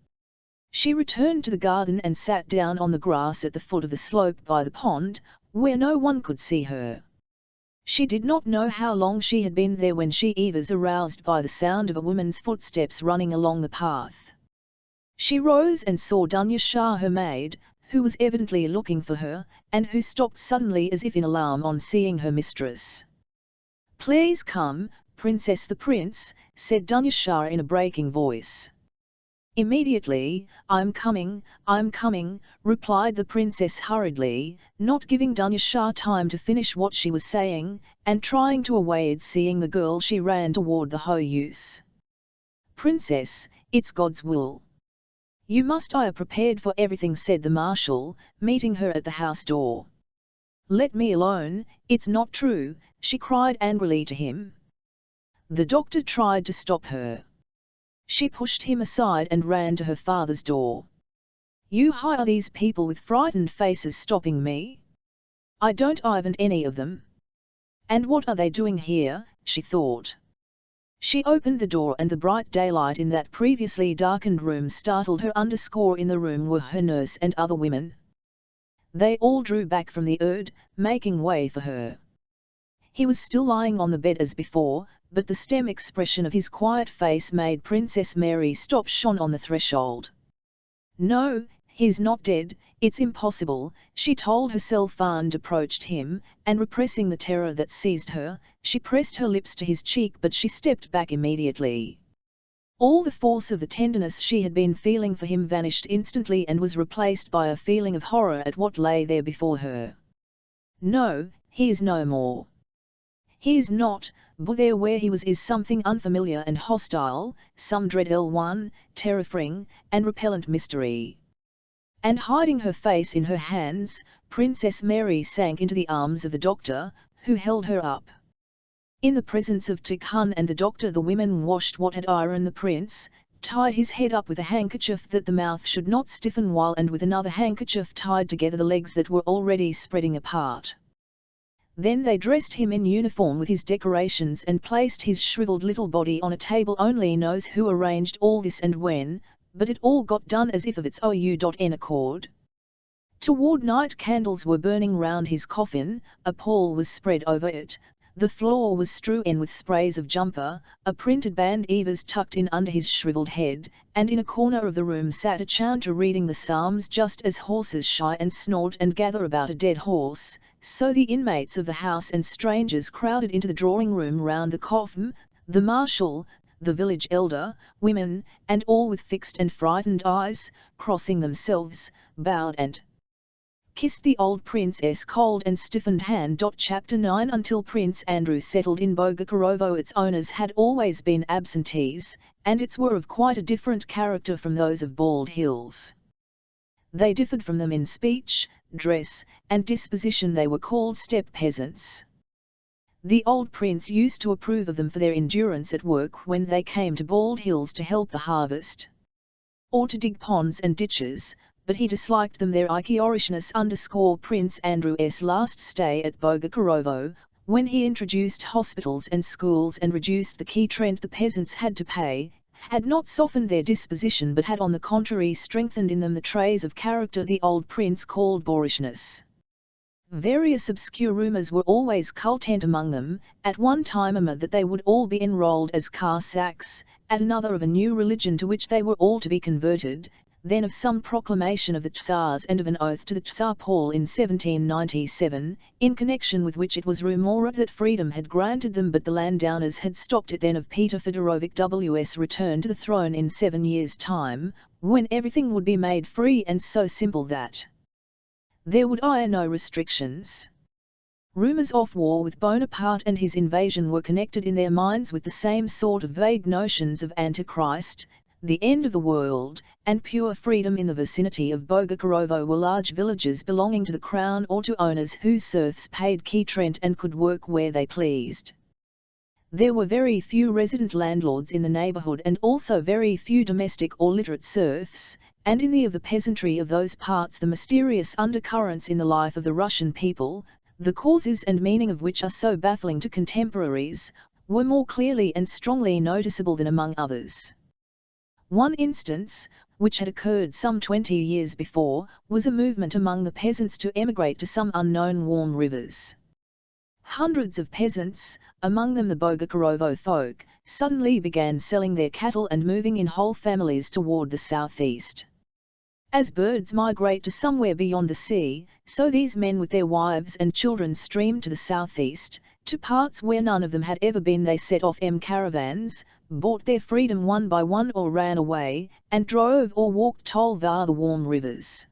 S1: She returned to the garden and sat down on the grass at the foot of the slope by the pond, where no one could see her. She did not know how long she had been there when she was aroused by the sound of a woman's footsteps running along the path. She rose and saw Dunyasha, her maid, who was evidently looking for her, and who stopped suddenly as if in alarm on seeing her mistress. "Please come, princess." "The prince," said Dunyasha in a breaking voice. "Immediately, I'm coming," replied the princess hurriedly, not giving Dunyasha time to finish what she was saying, and trying to avoid seeing the girl she ran toward the house. "Princess, it's God's will. You must I are prepared for everything," said the marshal, meeting her at the house door. "Let me alone, it's not true," she cried angrily to him. The doctor tried to stop her. She pushed him aside and ran to her father's door. "You hire these people with frightened faces stopping me? I don't want any of them. And what are they doing here?" she thought. She opened the door and the bright daylight in that previously darkened room startled her. In the room were her nurse and other women. They all drew back from the bed, making way for her. He was still lying on the bed as before, but the stern expression of his quiet face made Princess Mary stop short on the threshold. "No, he's not dead," It's impossible, she told herself and approached him, and repressing the terror that seized her, she pressed her lips to his cheek but she stepped back immediately. All the force of the tenderness she had been feeling for him vanished instantly and was replaced by a feeling of horror at what lay there before her. No, he is no more. He is not, but there where he was is something unfamiliar and hostile, some dread terrifying, and repellent mystery. And hiding her face in her hands, Princess Mary sank into the arms of the doctor, who held her up. In the presence of Tikhon and the doctor the women washed what had ironed the prince, tied his head up with a handkerchief that the mouth should not stiffen while and with another handkerchief tied together the legs that were already spreading apart. Then they dressed him in uniform with his decorations and placed his shriveled little body on a table. Only knows who arranged all this and when, but it all got done as if of its own accord. Toward night candles were burning round his coffin, a pall was spread over it, the floor was strewn with sprays of jumper, a printed bandy was tucked in under his shriveled head, and in a corner of the room sat a chanter reading the psalms just as horses shy and snort and gather about a dead horse. So the inmates of the house and strangers crowded into the drawing-room round the coffin, the marshal, the village elder, women, and all with fixed and frightened eyes, crossing themselves, bowed and kissed the old prince's cold and stiffened hand. Chapter 9 Until Prince Andrew settled in Bogucharovo its owners had always been absentees, and its were of quite a different character from those of Bald Hills. They differed from them in speech, dress, and disposition. They were called steppe peasants. The old prince used to approve of them for their endurance at work when they came to Bald Hills to help the harvest, or to dig ponds and ditches, but he disliked them their iciorishness. Prince Andrew's last stay at Bogucharovo, when he introduced hospitals and schools and reduced the key rent the peasants had to pay, had not softened their disposition but had on the contrary strengthened in them the traits of character the old prince called boorishness. Various obscure rumours were always current among them, at one time that they would all be enrolled as Cossacks, at another of a new religion to which they were all to be converted, then of some proclamation of the Tsars and of an oath to the Tsar Paul in 1797, in connection with which it was rumoured that freedom had granted them but the landowners had stopped it. Then of Peter Fedorovich return to the throne in 7 years' time, when everything would be made free and so simple that there would be no restrictions. Rumours of war with Bonaparte and his invasion were connected in their minds with the same sort of vague notions of Antichrist, the end of the world, and pure freedom. In the vicinity of Bogucharovo were large villages belonging to the crown or to owners whose serfs paid key rent and could work where they pleased. There were very few resident landlords in the neighbourhood and also very few domestic or literate serfs, and in the of the peasantry of those parts the mysterious undercurrents in the life of the Russian people, the causes and meaning of which are so baffling to contemporaries, were more clearly and strongly noticeable than among others. One instance, which had occurred some 20 years before, was a movement among the peasants to emigrate to some unknown warm rivers. Hundreds of peasants, among them the Bogucharovo folk, suddenly began selling their cattle and moving in whole families toward the southeast. As birds migrate to somewhere beyond the sea, so these men with their wives and children streamed to the southeast, to parts where none of them had ever been. They set off caravans, bought their freedom one by one or ran away, and drove or walked toll via the warm rivers.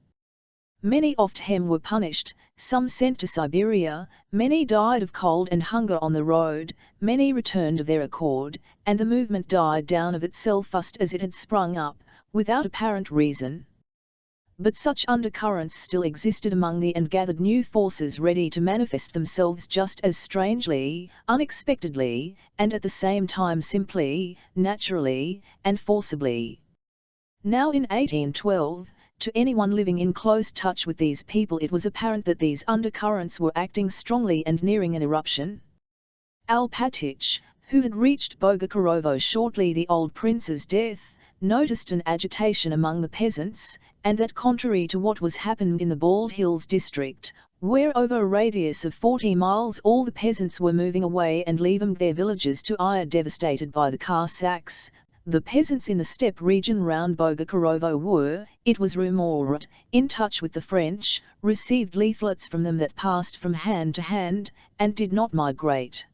S1: Many of them were punished, some sent to Siberia, many died of cold and hunger on the road, many returned of their accord, and the movement died down of itself just as it had sprung up, without apparent reason. But such undercurrents still existed among the and gathered new forces ready to manifest themselves just as strangely, unexpectedly, and at the same time simply, naturally, and forcibly. Now in 1812, to anyone living in close touch with these people it was apparent that these undercurrents were acting strongly and nearing an eruption. Alpatych, who had reached Bogucharovo shortly the old prince's death, noticed an agitation among the peasants, and that contrary to what was happened in the Bald Hills district, where over a radius of 40 miles all the peasants were moving away and leaving their villages to ire devastated by the Cossacks, The peasants in the steppe region round Bogochorovo were, it was rumoured, in touch with the French, received leaflets from them that passed from hand to hand, and did not migrate.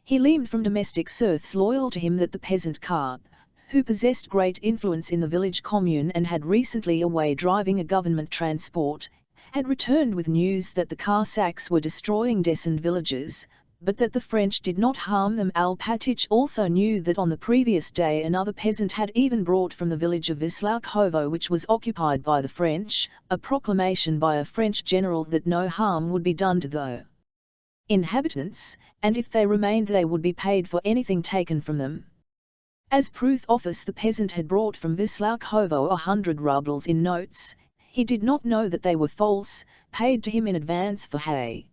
S1: He learned from domestic serfs loyal to him that the peasant Karp, who possessed great influence in the village commune and had recently away driving a government transport, had returned with news that the Cossacks were destroying descended villages, but that the French did not harm them. Alpatych also knew that on the previous day another peasant had even brought from the village of Vysoukhovo, which was occupied by the French, a proclamation by a French general that no harm would be done to the inhabitants, and if they remained they would be paid for anything taken from them. As proof office the peasant had brought from Vysoukhovo 100 rubles in notes. He did not know that they were false, paid to him in advance for hay.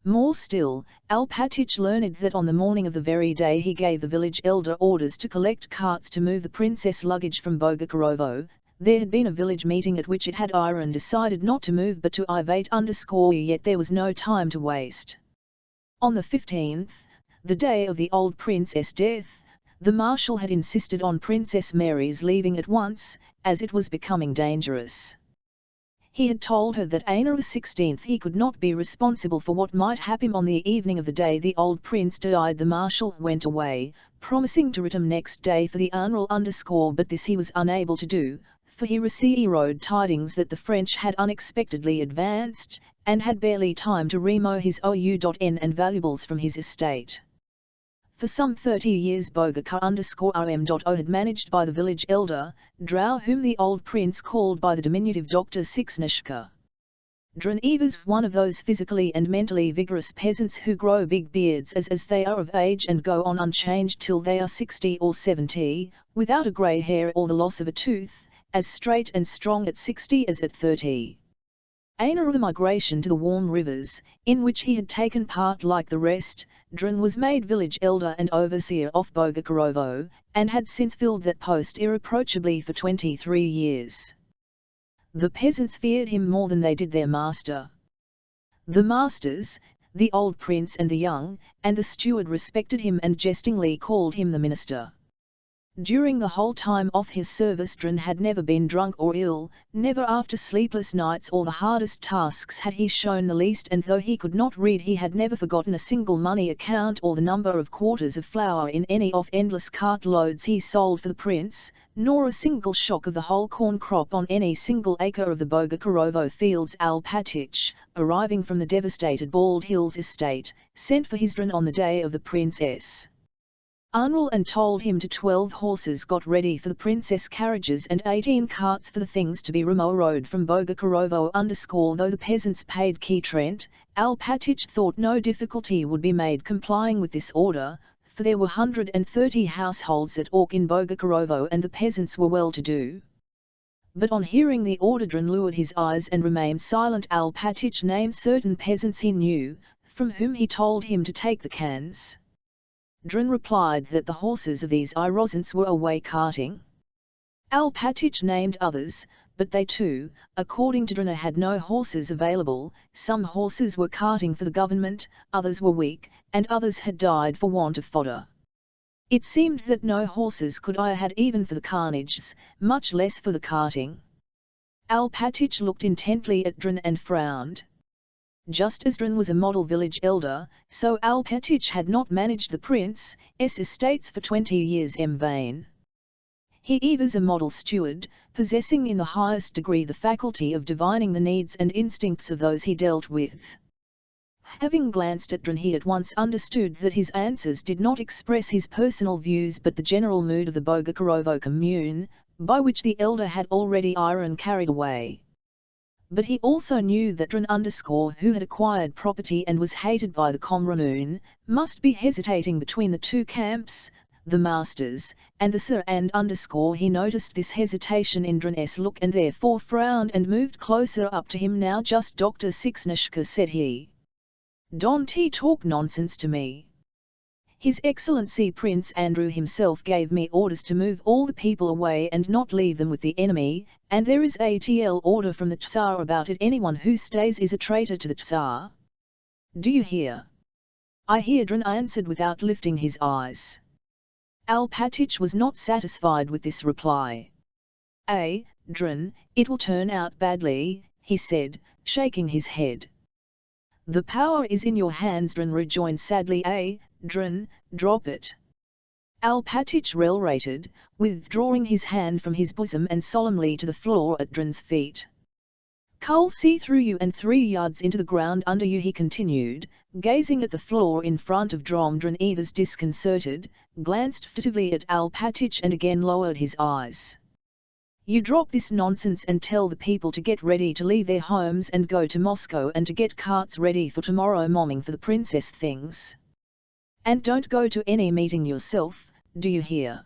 S1: More still, Alpatych learned that on the morning of the very day he gave the village elder orders to collect carts to move the princess luggage from Bogochorovo, there had been a village meeting at which it had Iron decided not to move but to evade yet there was no time to waste. On the 15th, the day of the old princess' death, the marshal had insisted on Princess Mary's leaving at once, as it was becoming dangerous. He had told her that on the 16th he could not be responsible for what might happen on the evening of the day the old prince died. The marshal went away, promising to return next day for the Unreal but this he was unable to do, for he received tidings that the French had unexpectedly advanced, and had barely time to remove his OUN and valuables from his estate. For some 30 years Bogoch_RM.O had managed by the village elder, Drow, whom the old prince called by the diminutive Dr. Sixnishka. Dran was one of those physically and mentally vigorous peasants who grow big beards as they are of age and go on unchanged till they are 60 or 70, without a grey hair or the loss of a tooth, as straight and strong at 60 as at 30. Of the migration to the warm rivers, in which he had taken part like the rest, Dran was made village elder and overseer of Bogochorovo, and had since filled that post irreproachably for 23 years. The peasants feared him more than they did their master. The masters, the old prince and the young, and the steward respected him and jestingly called him the minister. During the whole time of his service Dran had never been drunk or ill, never after sleepless nights or the hardest tasks had he shown the least, and though he could not read he had never forgotten a single money account or the number of quarters of flour in any of endless cart loads he sold for the prince, nor a single shock of the whole corn crop on any single acre of the Bogochorovo fields. Alpatych, arriving from the devastated Bald Hills estate, sent for his Dran on the day of the princess' Unreal and told him to 12 horses got ready for the princess carriages and 18 carts for the things to be removed from Bogochorovo. Though the peasants paid key rent, Alpatych thought no difficulty would be made complying with this order, for there were 130 households at Ork in Bogochorovo and the peasants were well-to-do. But on hearing the order Dran lowered his eyes and remained silent. Alpatych named certain peasants he knew, from whom he told him to take the cans. Dran replied that the horses of these irozants were away carting. Alpatych named others, but they too, according to Dran, had no horses available. Some horses were carting for the government, others were weak, and others had died for want of fodder. It seemed that no horses could I had even for the carnages, much less for the carting. Alpatych looked intently at Dran and frowned. Just as Dran was a model village elder, so Alpatych had not managed the prince's estates for 20 years in vain. He was a model steward, possessing in the highest degree the faculty of divining the needs and instincts of those he dealt with. Having glanced at Dran he at once understood that his answers did not express his personal views but the general mood of the Bogochorovo commune, by which the elder had already carried away. But he also knew that Dran who had acquired property and was hated by the commune, must be hesitating between the two camps, the masters, and the sir, and he noticed this hesitation in Dran's look and therefore frowned and moved closer up to him. Now just Dr. Sixnishka, said he. Don't talk nonsense to me. His Excellency Prince Andrew himself gave me orders to move all the people away and not leave them with the enemy, and there is a order from the Tsar about it. Anyone who stays is a traitor to the Tsar. Do you hear? I hear, Dran answered without lifting his eyes. Alpatych was not satisfied with this reply. Drin, it will turn out badly, he said, shaking his head. The power is in your hands, Drin rejoined sadly. Drin, drop it. Alpatych railrated, withdrawing his hand from his bosom and solemnly to the floor at Drin's feet. I'll see through you and 3 yards into the ground under you, he continued, gazing at the floor in front of Drin. Drin was disconcerted, glanced furtively at Alpatych and again lowered his eyes. You drop this nonsense and tell the people to get ready to leave their homes and go to Moscow and to get carts ready for tomorrow morning for the princess things. And don't go to any meeting yourself, do you hear?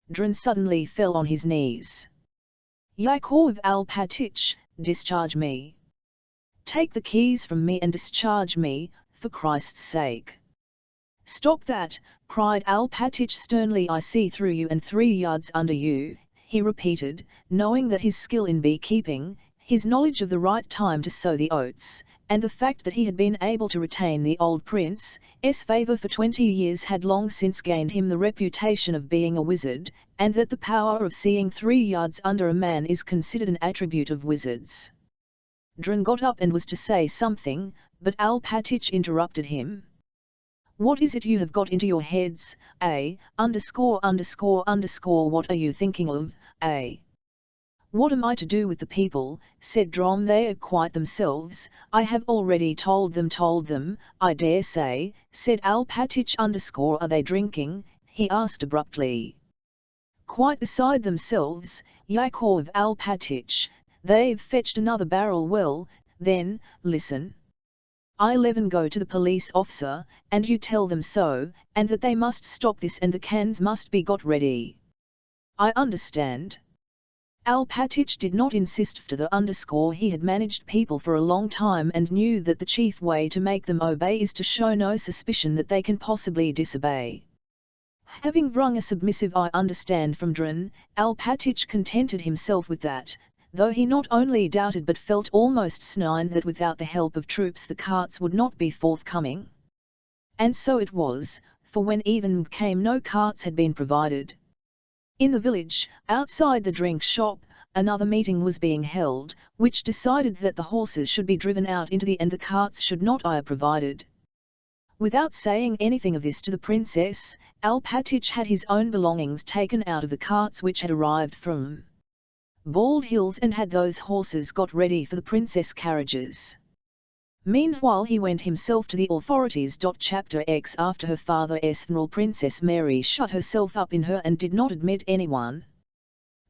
S1: Drin suddenly fell on his knees. Yakov Alpatych, discharge me. Take the keys from me and discharge me, for Christ's sake. Stop that, cried Alpatych sternly. I see through you and 3 yards under you, he repeated, knowing that his skill in beekeeping, his knowledge of the right time to sow the oats, and the fact that he had been able to retain the old prince's favour for 20 years had long since gained him the reputation of being a wizard, and that the power of seeing 3 yards under a man is considered an attribute of wizards. Drin got up and was to say something, but Alpatych interrupted him. What is it you have got into your heads, what are you thinking of, What am I to do with the people, said Drin, they are quite themselves, I have already told them, I dare say, said Alpatych are they drinking, he asked abruptly. Quite beside themselves, Yakov Alpatych, they've fetched another barrel. Well, then, listen. I go to the police officer, and you tell them so, and that they must stop this and the cans must be got ready. I understand. Alpatych did not insist he had managed people for a long time and knew that the chief way to make them obey is to show no suspicion that they can possibly disobey. Having wrung a submissive I understand from Drin, Alpatych contented himself with that, though he not only doubted but felt almost certain that without the help of troops the carts would not be forthcoming. And so it was, for when even came no carts had been provided. In the village, outside the drink shop, another meeting was being held, which decided that the horses should be driven out into the and the carts should not be provided. Without saying anything of this to the princess, Alpatych had his own belongings taken out of the carts which had arrived from Bald Hills and had those horses got ready for the princess carriages. Meanwhile he went himself to the authorities. Chapter X After her father's funeral, Princess Mary shut herself up in her and did not admit anyone.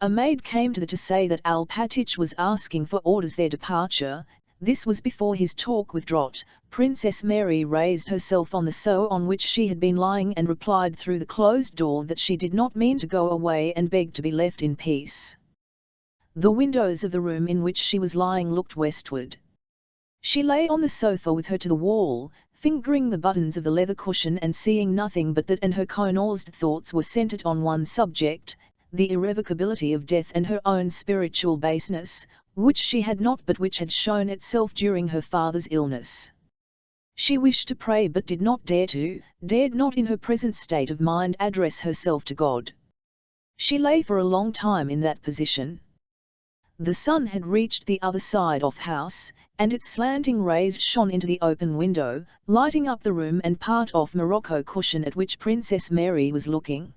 S1: A maid came to say that Alpatych was asking for orders their departure. This was before his talk with Drott. Princess Mary raised herself on the sofa on which she had been lying and replied through the closed door that she did not mean to go away and begged to be left in peace. The windows of the room in which she was lying looked westward. She lay on the sofa with her to the wall, fingering the buttons of the leather cushion and seeing nothing but that, and her connosed thoughts were centered on one subject, the irrevocability of death and her own spiritual baseness, which she had not but which had shown itself during her father's illness. She wished to pray but did not dared not in her present state of mind address herself to God. She lay for a long time in that position. The sun had reached the other side of house, and its slanting rays shone into the open window, lighting up the room and part of Morocco cushion at which Princess Mary was looking.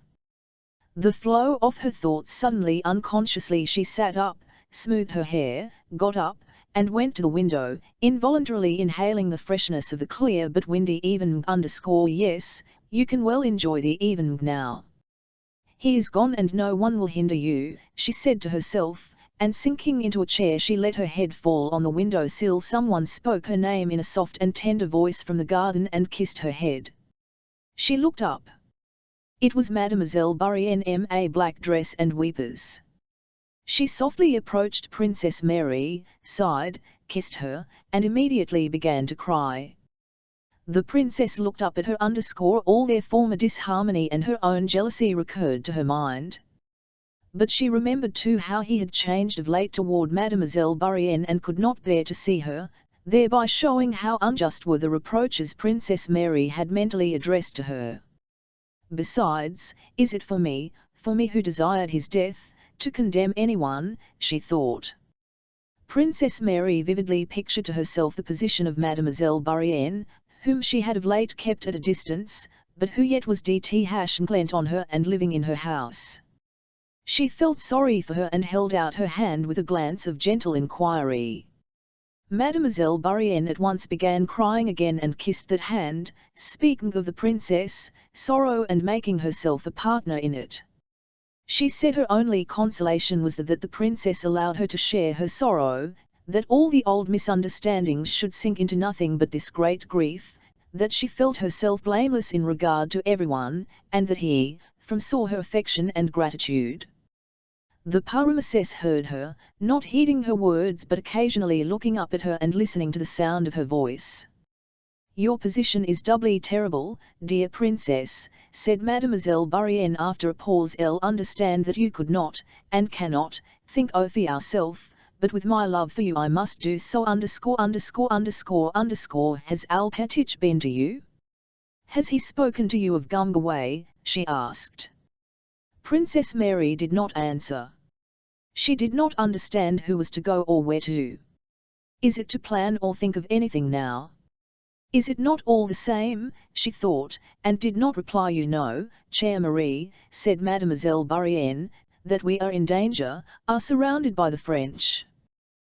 S1: The flow of her thoughts suddenly unconsciously she sat up, smoothed her hair, got up, and went to the window, involuntarily inhaling the freshness of the clear but windy evening. Yes, you can well enjoy the evening now. He is gone and no one will hinder you, she said to herself, and sinking into a chair she let her head fall on the window sill. Someone spoke her name in a soft and tender voice from the garden and kissed her head. She looked up. It was Mademoiselle Bourienne in a black dress and weepers. She softly approached Princess Mary, sighed, kissed her, and immediately began to cry. The princess looked up at her. All their former disharmony and her own jealousy recurred to her mind. But she remembered too how he had changed of late toward Mademoiselle Bourienne and could not bear to see her, thereby showing how unjust were the reproaches Princess Mary had mentally addressed to her. Besides, is it for me who desired his death, to condemn anyone, she thought. Princess Mary vividly pictured to herself the position of Mademoiselle Bourienne, whom she had of late kept at a distance, but who yet was detached on her and living in her house. She felt sorry for her and held out her hand with a glance of gentle inquiry. Mademoiselle Bourienne at once began crying again and kissed that hand, speaking of the princess' sorrow and making herself a partner in it. She said her only consolation was that the princess allowed her to share her sorrow, that all the old misunderstandings should sink into nothing but this great grief, that she felt herself blameless in regard to everyone, and that he, saw her affection and gratitude. The Princess heard her, not heeding her words but occasionally looking up at her and listening to the sound of her voice. "Your position is doubly terrible, dear princess," said Mademoiselle Bourienne after a pause. "I'll understand that you could not, and cannot, think of yourself, but with my love for you I must do so. Has Alpatych been to you? Has he spoken to you of going away?" she asked. Princess Mary did not answer. She did not understand who was to go or where to. Is it to plan or think of anything now? Is it not all the same, she thought, and did not reply. "You know, Chère Marie," said Mademoiselle Bourienne, "that we are in danger, are surrounded by the French.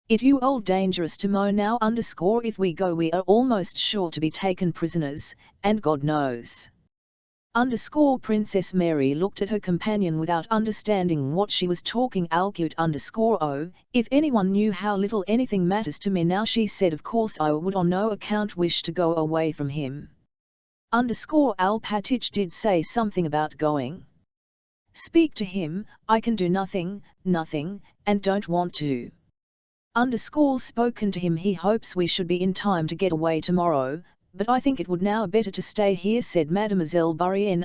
S1: It you all dangerous to know now. If we go we are almost sure to be taken prisoners, and God knows." Princess Mary looked at her companion without understanding what she was talking. "Oh, if anyone knew how little anything matters to me now," she said. "Of course I would on no account wish to go away from him." Alpatych did say something about going. "Speak to him, I can do nothing, and don't want to." Spoken to him, "He hopes we should be in time to get away tomorrow, but I think it would now better to stay here," said Mademoiselle Bourienne.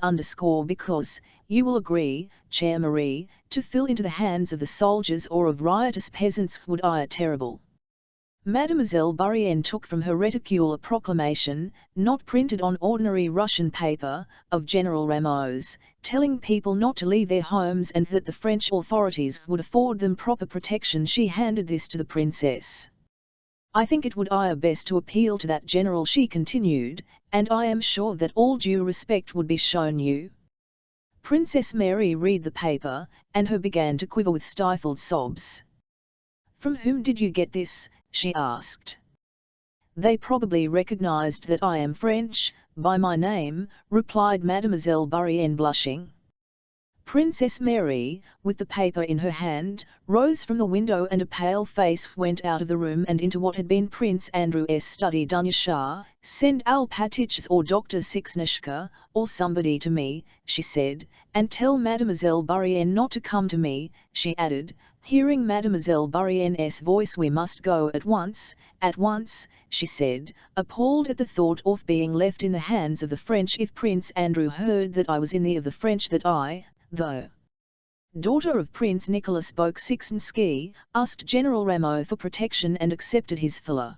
S1: "Because, you will agree, Chère Marie, to fall into the hands of the soldiers or of riotous peasants would be terrible." Mademoiselle Bourienne took from her reticule a proclamation, not printed on ordinary Russian paper, of General Rameau's, telling people not to leave their homes and that the French authorities would afford them proper protection. She handed this to the princess. "I think it would be best to appeal to that general," she continued, "and I am sure that all due respect would be shown you." Princess Mary read the paper, and her began to quiver with stifled sobs. "From whom did you get this?" she asked. "They probably recognized that I am French, by my name," replied Mademoiselle Bourienne, blushing. Princess Mary, with the paper in her hand, rose from the window and a pale face went out of the room and into what had been Prince Andrew's study. "Dunyasha, send Alpatych or Dr. Sixnishka, or somebody to me," she said, "and tell Mademoiselle Bourienne not to come to me," she added, hearing Mademoiselle Bourienne's voice. "We must go at once," she said, appalled at the thought of being left in the hands of the French. "If Prince Andrew heard that I was in the of the French, that I, the daughter of Prince Nicholas Bolkonsky, asked General Rameau for protection and accepted his filler."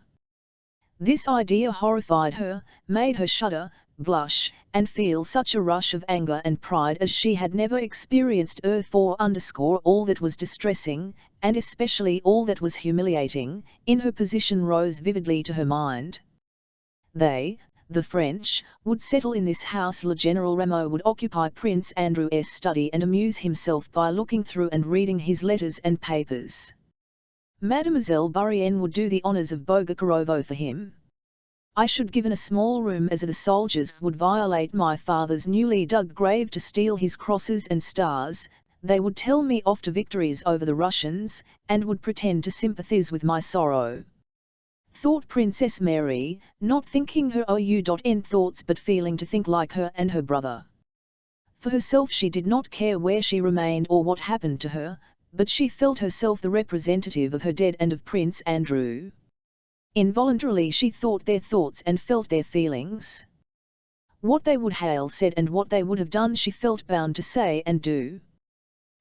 S1: This idea horrified her, made her shudder, blush, and feel such a rush of anger and pride as she had never experienced before. All that was distressing, and especially all that was humiliating, in her position rose vividly to her mind. They, the French, would settle in this house. General Rameau would occupy Prince Andrew's study and amuse himself by looking through and reading his letters and papers. Mademoiselle Bourienne would do the honors of Bogucharovo for him. I should given a small room as the soldiers would violate my father's newly dug grave to steal his crosses and stars. They would tell me of to victories over the Russians, and would pretend to sympathize with my sorrow. Thought Princess Mary, not thinking her own thoughts but feeling to think like her and her brother. For herself she did not care where she remained or what happened to her, but she felt herself the representative of her dead and of Prince Andrew. Involuntarily she thought their thoughts and felt their feelings. What they would have said and what they would have done she felt bound to say and do.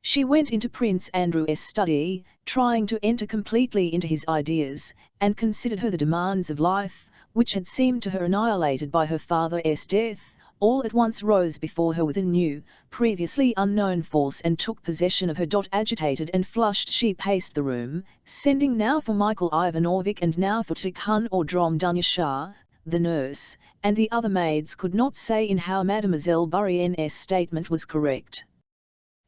S1: She went into Prince Andrew's study, trying to enter completely into his ideas, and considered her the demands of life, which had seemed to her annihilated by her father's death, all at once rose before her with a new, previously unknown force and took possession of her. Agitated and flushed, she paced the room, sending now for Michael Ivanovich and now for Tikhon or Dunya, the nurse, and the other maids could not say in how Mademoiselle Bourienne's statement was correct.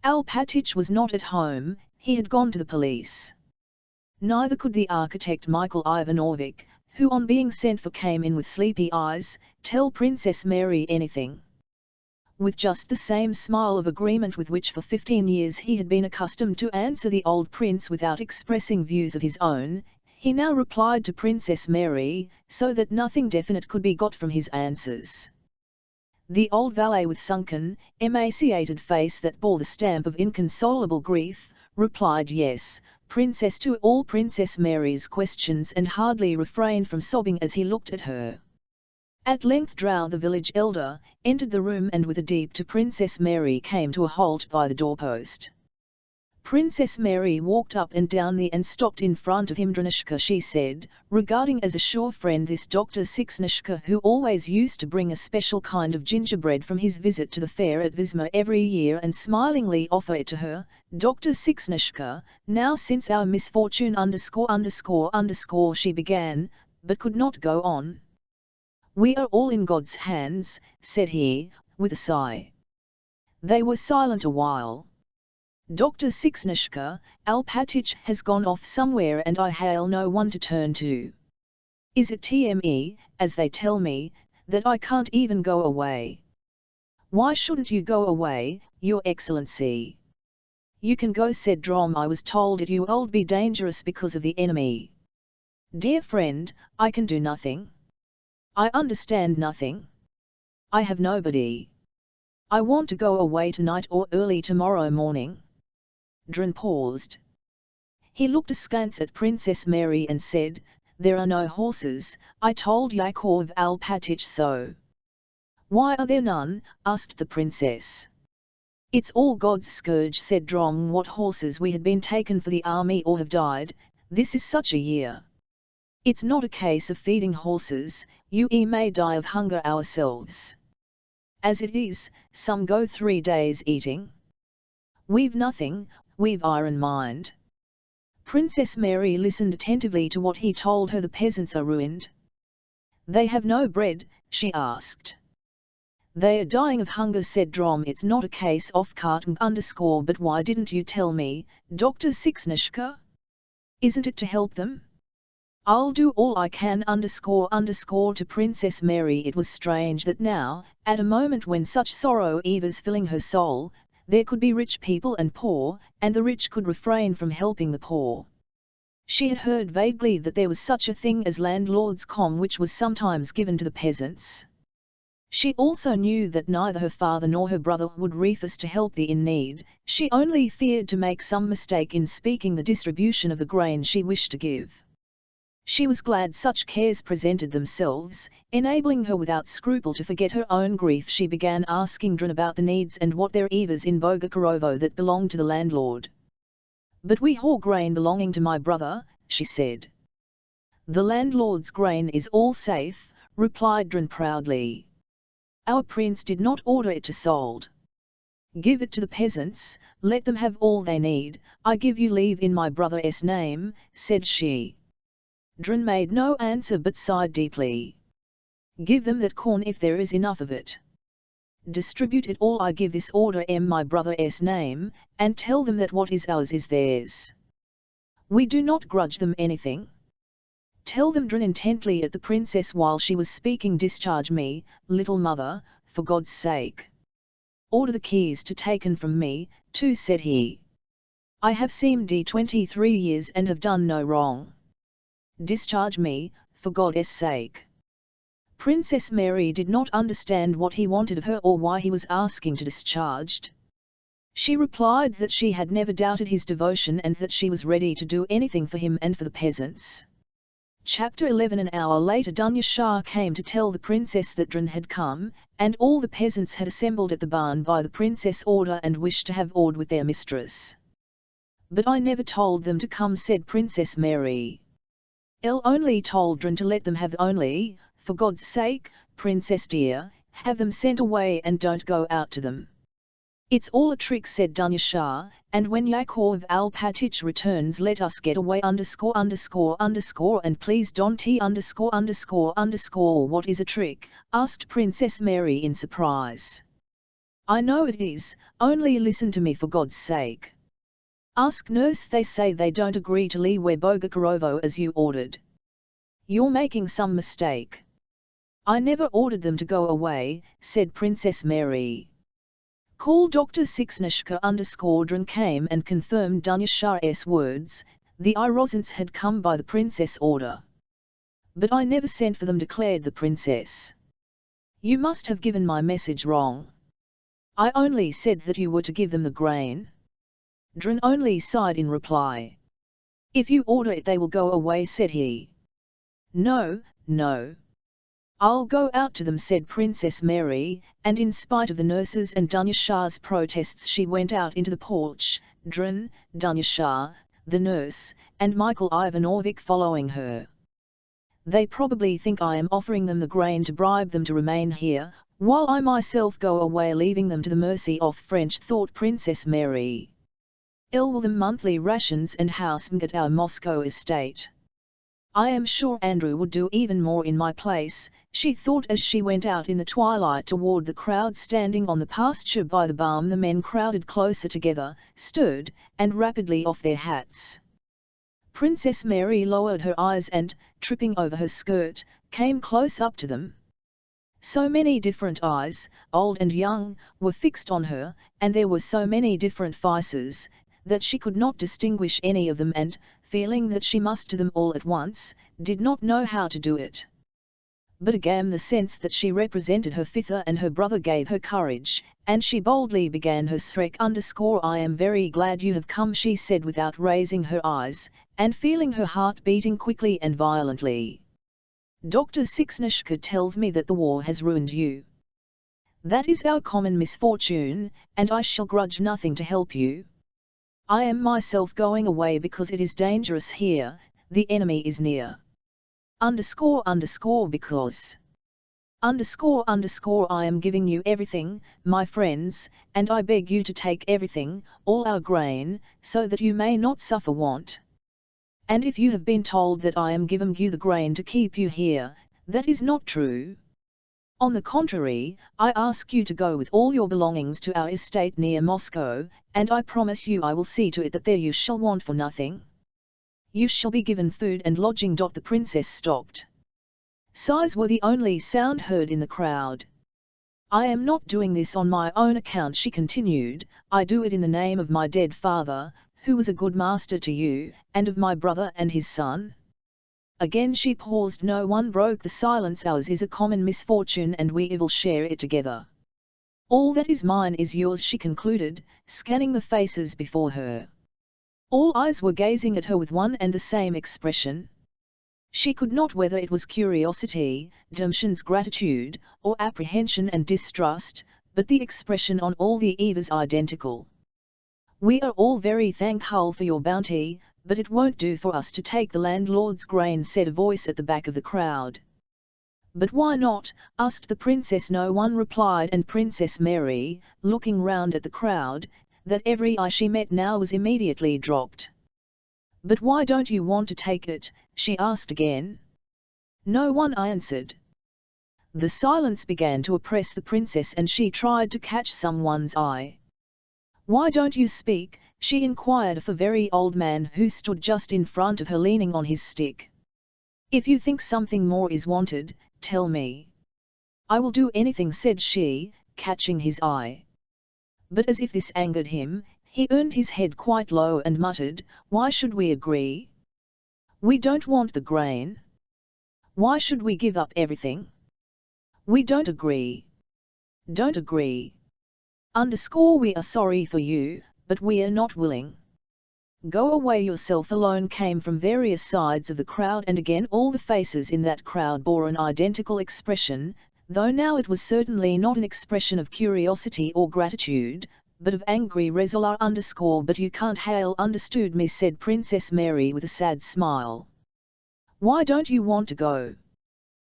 S1: Alpatych was not at home, he had gone to the police. Neither could the architect Michael Ivanovich, who on being sent for came in with sleepy eyes, tell Princess Mary anything. With just the same smile of agreement with which for 15 years he had been accustomed to answer the old prince without expressing views of his own, he now replied to Princess Mary, so that nothing definite could be got from his answers. The old valet with sunken, emaciated face that bore the stamp of inconsolable grief, replied yes, Princess, to all Princess Mary's questions and hardly refrained from sobbing as he looked at her. At length Drow, the village elder, entered the room and with a deep to Princess Mary came to a halt by the doorpost. Princess Mary walked up and down and stopped in front of him. Dranishka, she said, regarding as a sure friend this Dr. Sixnishka, who always used to bring a special kind of gingerbread from his visit to the fair at Visma every year and smilingly offer it to her. Dr. Sixnishka, now since our misfortune ... she began, but could not go on. We are all in God's hands, said he, with a sigh. They were silent a while. Dr. Sixnishka, Alpatych has gone off somewhere and I hail no one to turn to. Is it TME, as they tell me, that I can't even go away? Why shouldn't you go away, Your Excellency? You can go, said Drom. I was told it you old be dangerous because of the enemy. Dear friend, I can do nothing. I understand nothing. I have nobody. I want to go away tonight or early tomorrow morning. Dran paused. He looked askance at Princess Mary and said, there are no horses, I told Yakov Alpatych so. Why are there none? Asked the princess. It's all God's scourge, said Drom. What horses we had been taken for the army or have died, this is such a year. It's not a case of feeding horses, we may die of hunger ourselves. As it is, some go 3 days eating. We've nothing, we've iron mind. Princess Mary listened attentively to what he told her. The peasants are ruined. They have no bread, she asked. They are dying of hunger, said Drom. It's not a case of carton _ but why didn't you tell me, Dr. Sixnishka? Isn't it to help them? I'll do all I can _ to Princess Mary. It was strange that now, at a moment when such sorrow was filling her soul, there could be rich people and poor, and the rich could refrain from helping the poor. She had heard vaguely that there was such a thing as landlord's com, which was sometimes given to the peasants. She also knew that neither her father nor her brother would refuse to help the in need. She only feared to make some mistake in speaking the distribution of the grain she wished to give. She was glad such cares presented themselves, enabling her without scruple to forget her own grief. She began asking Dran about the needs and what there was in Bogucharovo that belonged to the landlord. But we haul grain belonging to my brother, she said. The landlord's grain is all safe, replied Dran proudly. Our prince did not order it to sold. Give it to the peasants, let them have all they need, I give you leave in my brother's name, said she. Dran made no answer but sighed deeply. Give them that corn if there is enough of it. Distribute it all, I give this order in my brother's name, and tell them that what is ours is theirs. We do not grudge them anything. Tell them, Dran intently at the princess while she was speaking, discharge me, little mother, for God's sake. Order the keys to taken from me, too, said he. I have seemed 23 years and have done no wrong. Discharge me, for God's sake. Princess Mary did not understand what he wanted of her or why he was asking to discharged. She replied that she had never doubted his devotion and that she was ready to do anything for him and for the peasants. Chapter 11. An hour later Dunya came to tell the princess that Dran had come, and all the peasants had assembled at the barn by the princess' order and wished to have ord with their mistress. But I never told them to come, said Princess Mary. El only told Dran to let them have only, for God's sake, princess dear, Have them sent away and don't go out to them. It's all a trick, said Dunyasha, and when Yakov Alpatich returns let us get away ____ and please don't _____. What is a trick? Asked Princess Mary in surprise. I know it is, only listen to me for God's sake. Ask nurse, they say they don't agree to leave Bogokarovo as you ordered. You're making some mistake. I never ordered them to go away, said Princess Mary. Call Dr. Sixnishka_Dran came and confirmed Dunyasha's words. The Irozents had come by the princess order. But I never sent for them, declared the princess. You must have given my message wrong. I only said that you were to give them the grain. Dran only sighed in reply. If you order it they will go away, said he. No, no. I'll go out to them, said Princess Mary, and in spite of the nurses and Dunyasha's protests she went out into the porch, Dran, Dunyasha, the nurse, and Michael Ivanovich following her. They probably think I am offering them the grain to bribe them to remain here, while I myself go away leaving them to the mercy of French, thought Princess Mary. Ill will them monthly rations and housing at our Moscow estate. I am sure Andrew would do even more in my place, she thought as she went out in the twilight toward the crowd standing on the pasture by the barn. The men crowded closer together, stirred, and rapidly off their hats. Princess Mary lowered her eyes and, tripping over her skirt, came close up to them. So many different eyes, old and young, were fixed on her, and there were so many different faces, that she could not distinguish any of them and, feeling that she must to them all at once, did not know how to do it. But again the sense that she represented her father and her brother gave her courage, and she boldly began her ___. I am very glad you have come, she said without raising her eyes, and feeling her heart beating quickly and violently. Dr. Sixnishka tells me that the war has ruined you. That is our common misfortune, and I shall grudge nothing to help you. I am myself going away because it is dangerous here, the enemy is near. Because. I am giving you everything, my friends, and I beg you to take everything, all our grain, so that you may not suffer want. And if you have been told that I am giving you the grain to keep you here, that is not true. On the contrary, I ask you to go with all your belongings to our estate near Moscow, and I promise you I will see to it that there you shall want for nothing. You shall be given food and lodging. The princess stopped. Sighs were the only sound heard in the crowd. I am not doing this on my own account, she continued, I do it in the name of my dead father, who was a good master to you, and of my brother and his son. Again she paused. No one broke the silence. Ours is a common misfortune and we will share it together. All that is mine is yours, she concluded, scanning the faces before her. All eyes were gazing at her with one and the same expression. She could not whether it was curiosity, Demshin's gratitude, or apprehension and distrust, but the expression on all the Evas identical. We are all very thankful for your bounty, but it won't do for us to take the landlord's grain, said a voice at the back of the crowd. But why not? Asked the princess. No one replied, and Princess Mary, looking round at the crowd, that every eye she met now was immediately dropped. But why don't you want to take it? She asked again. No one answered. The silence began to oppress the princess and she tried to catch someone's eye. Why don't you speak? She inquired of a very old man who stood just in front of her leaning on his stick. If you think something more is wanted, tell me. I will do anything, said she, catching his eye. But as if this angered him, he turned his head quite low and muttered, Why should we agree? We don't want the grain. Why should we give up everything? We don't agree. Don't agree. We are sorry for you, but we are not willing. Go away yourself alone came from various sides of the crowd, and again all the faces in that crowd bore an identical expression, though now it was certainly not an expression of curiosity or gratitude, but of angry resolve. But you can't hail understood me, said Princess Mary with a sad smile. Why don't you want to go?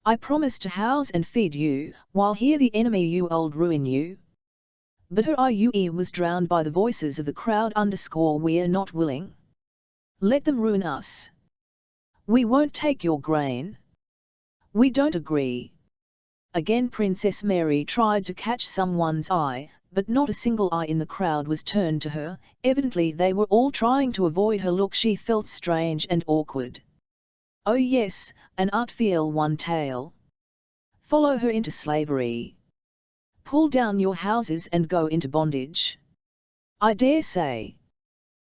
S1: I promise to house and feed you, while here the enemy you old ruin you. But her IUE was drowned by the voices of the crowd. We're not willing. Let them ruin us. We won't take your grain. We don't agree. Again Princess Mary tried to catch someone's eye, but not a single eye in the crowd was turned to her. Evidently they were all trying to avoid her look. She felt strange and awkward. Oh yes, an artful one tale. Follow her into slavery. Pull down your houses and go into bondage. I dare say.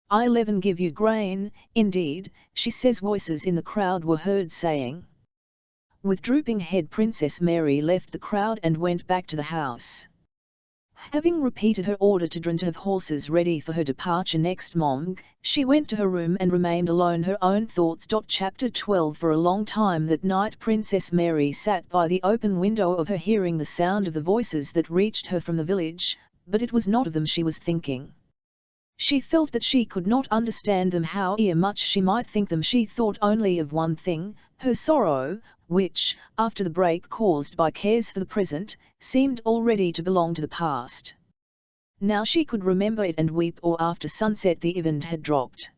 S1: I 11 give you grain, indeed, she says, voices in the crowd were heard saying. With drooping head Princess Mary left the crowd and went back to the house. Having repeated her order to have horses ready for her departure next morning, she went to her room and remained alone, her own thoughts. Chapter 12. For a long time that night Princess Mary sat by the open window of her, hearing the sound of the voices that reached her from the village, but it was not of them she was thinking. She felt that she could not understand them, however much she might think them. She thought only of one thing, her sorrow, which, after the break caused by cares for the present, seemed already to belong to the past. Now she could remember it and weep, or after sunset the event had dropped.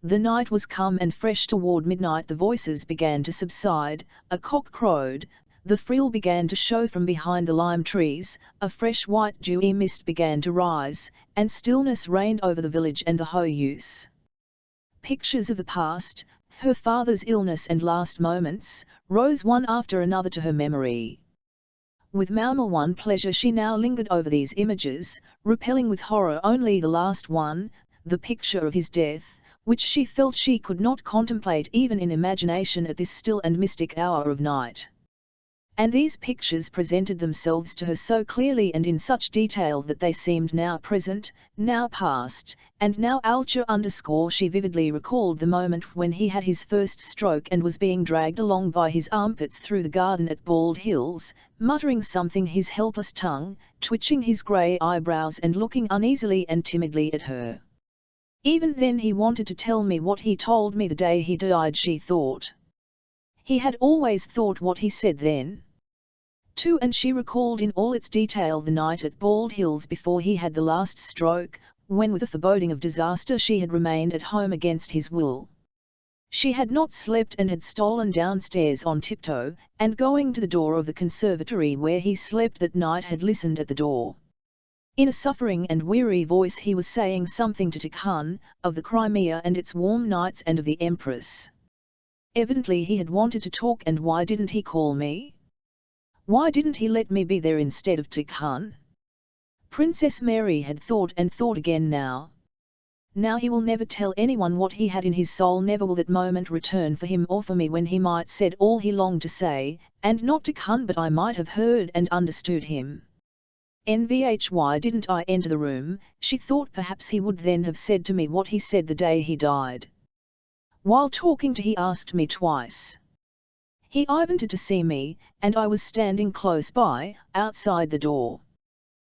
S1: The night was calm and fresh. Toward midnight the voices began to subside, a cock crowed, the frill began to show from behind the lime trees, a fresh white dewy mist began to rise, and stillness reigned over the village and the House. Pictures of the past, her father's illness and last moments, rose one after another to her memory. With one pleasure she now lingered over these images, repelling with horror only the last one, the picture of his death, which she felt she could not contemplate even in imagination at this still and mystic hour of night. And these pictures presented themselves to her so clearly and in such detail that they seemed now present, now past, and now future. She vividly recalled the moment when he had his first stroke and was being dragged along by his armpits through the garden at Bald Hills, muttering something, his helpless tongue, twitching his grey eyebrows and looking uneasily and timidly at her. Even then he wanted to tell me what he told me the day he died, she thought. He had always thought what he said then, too, and she recalled in all its detail the night at Bald Hills before he had the last stroke, when with a foreboding of disaster she had remained at home against his will. She had not slept and had stolen downstairs on tiptoe, and going to the door of the conservatory where he slept that night had listened at the door. In a suffering and weary voice he was saying something to Tikhon, of the Crimea and its warm nights and of the Empress. Evidently he had wanted to talk, and why didn't he call me? Why didn't he let me be there instead of Tikhon? Princess Mary had thought and thought again now. Now he will never tell anyone what he had in his soul, never will that moment return for him or for me when he might said all he longed to say, and not Tikhon but I might have heard and understood him. Why didn't I enter the room, she thought, perhaps he would then have said to me what he said the day he died. While talking to he asked me twice. He wanted to see me, and I was standing close by, outside the door.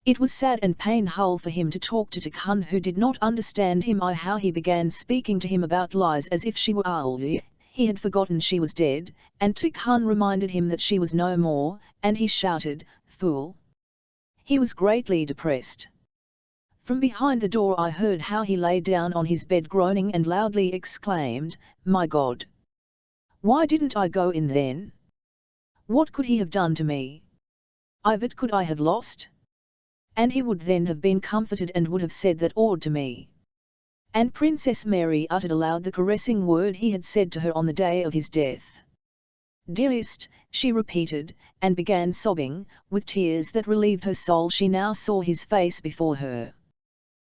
S1: It was sad and painful for him to talk to Tikhon, who did not understand him. How he began speaking to him about lies as if she were old. He had forgotten she was dead, and Tikhon reminded him that she was no more, and he shouted, "Fool!" He was greatly depressed. From behind the door I heard how he lay down on his bed groaning and loudly exclaimed, "My God! Why didn't I go in then? What could he have done to me? What could I have lost?" And he would then have been comforted and would have said that awed to me. And Princess Mary uttered aloud the caressing word he had said to her on the day of his death. "Dearest," she repeated, and began sobbing, with tears that relieved her soul. She now saw his face before her.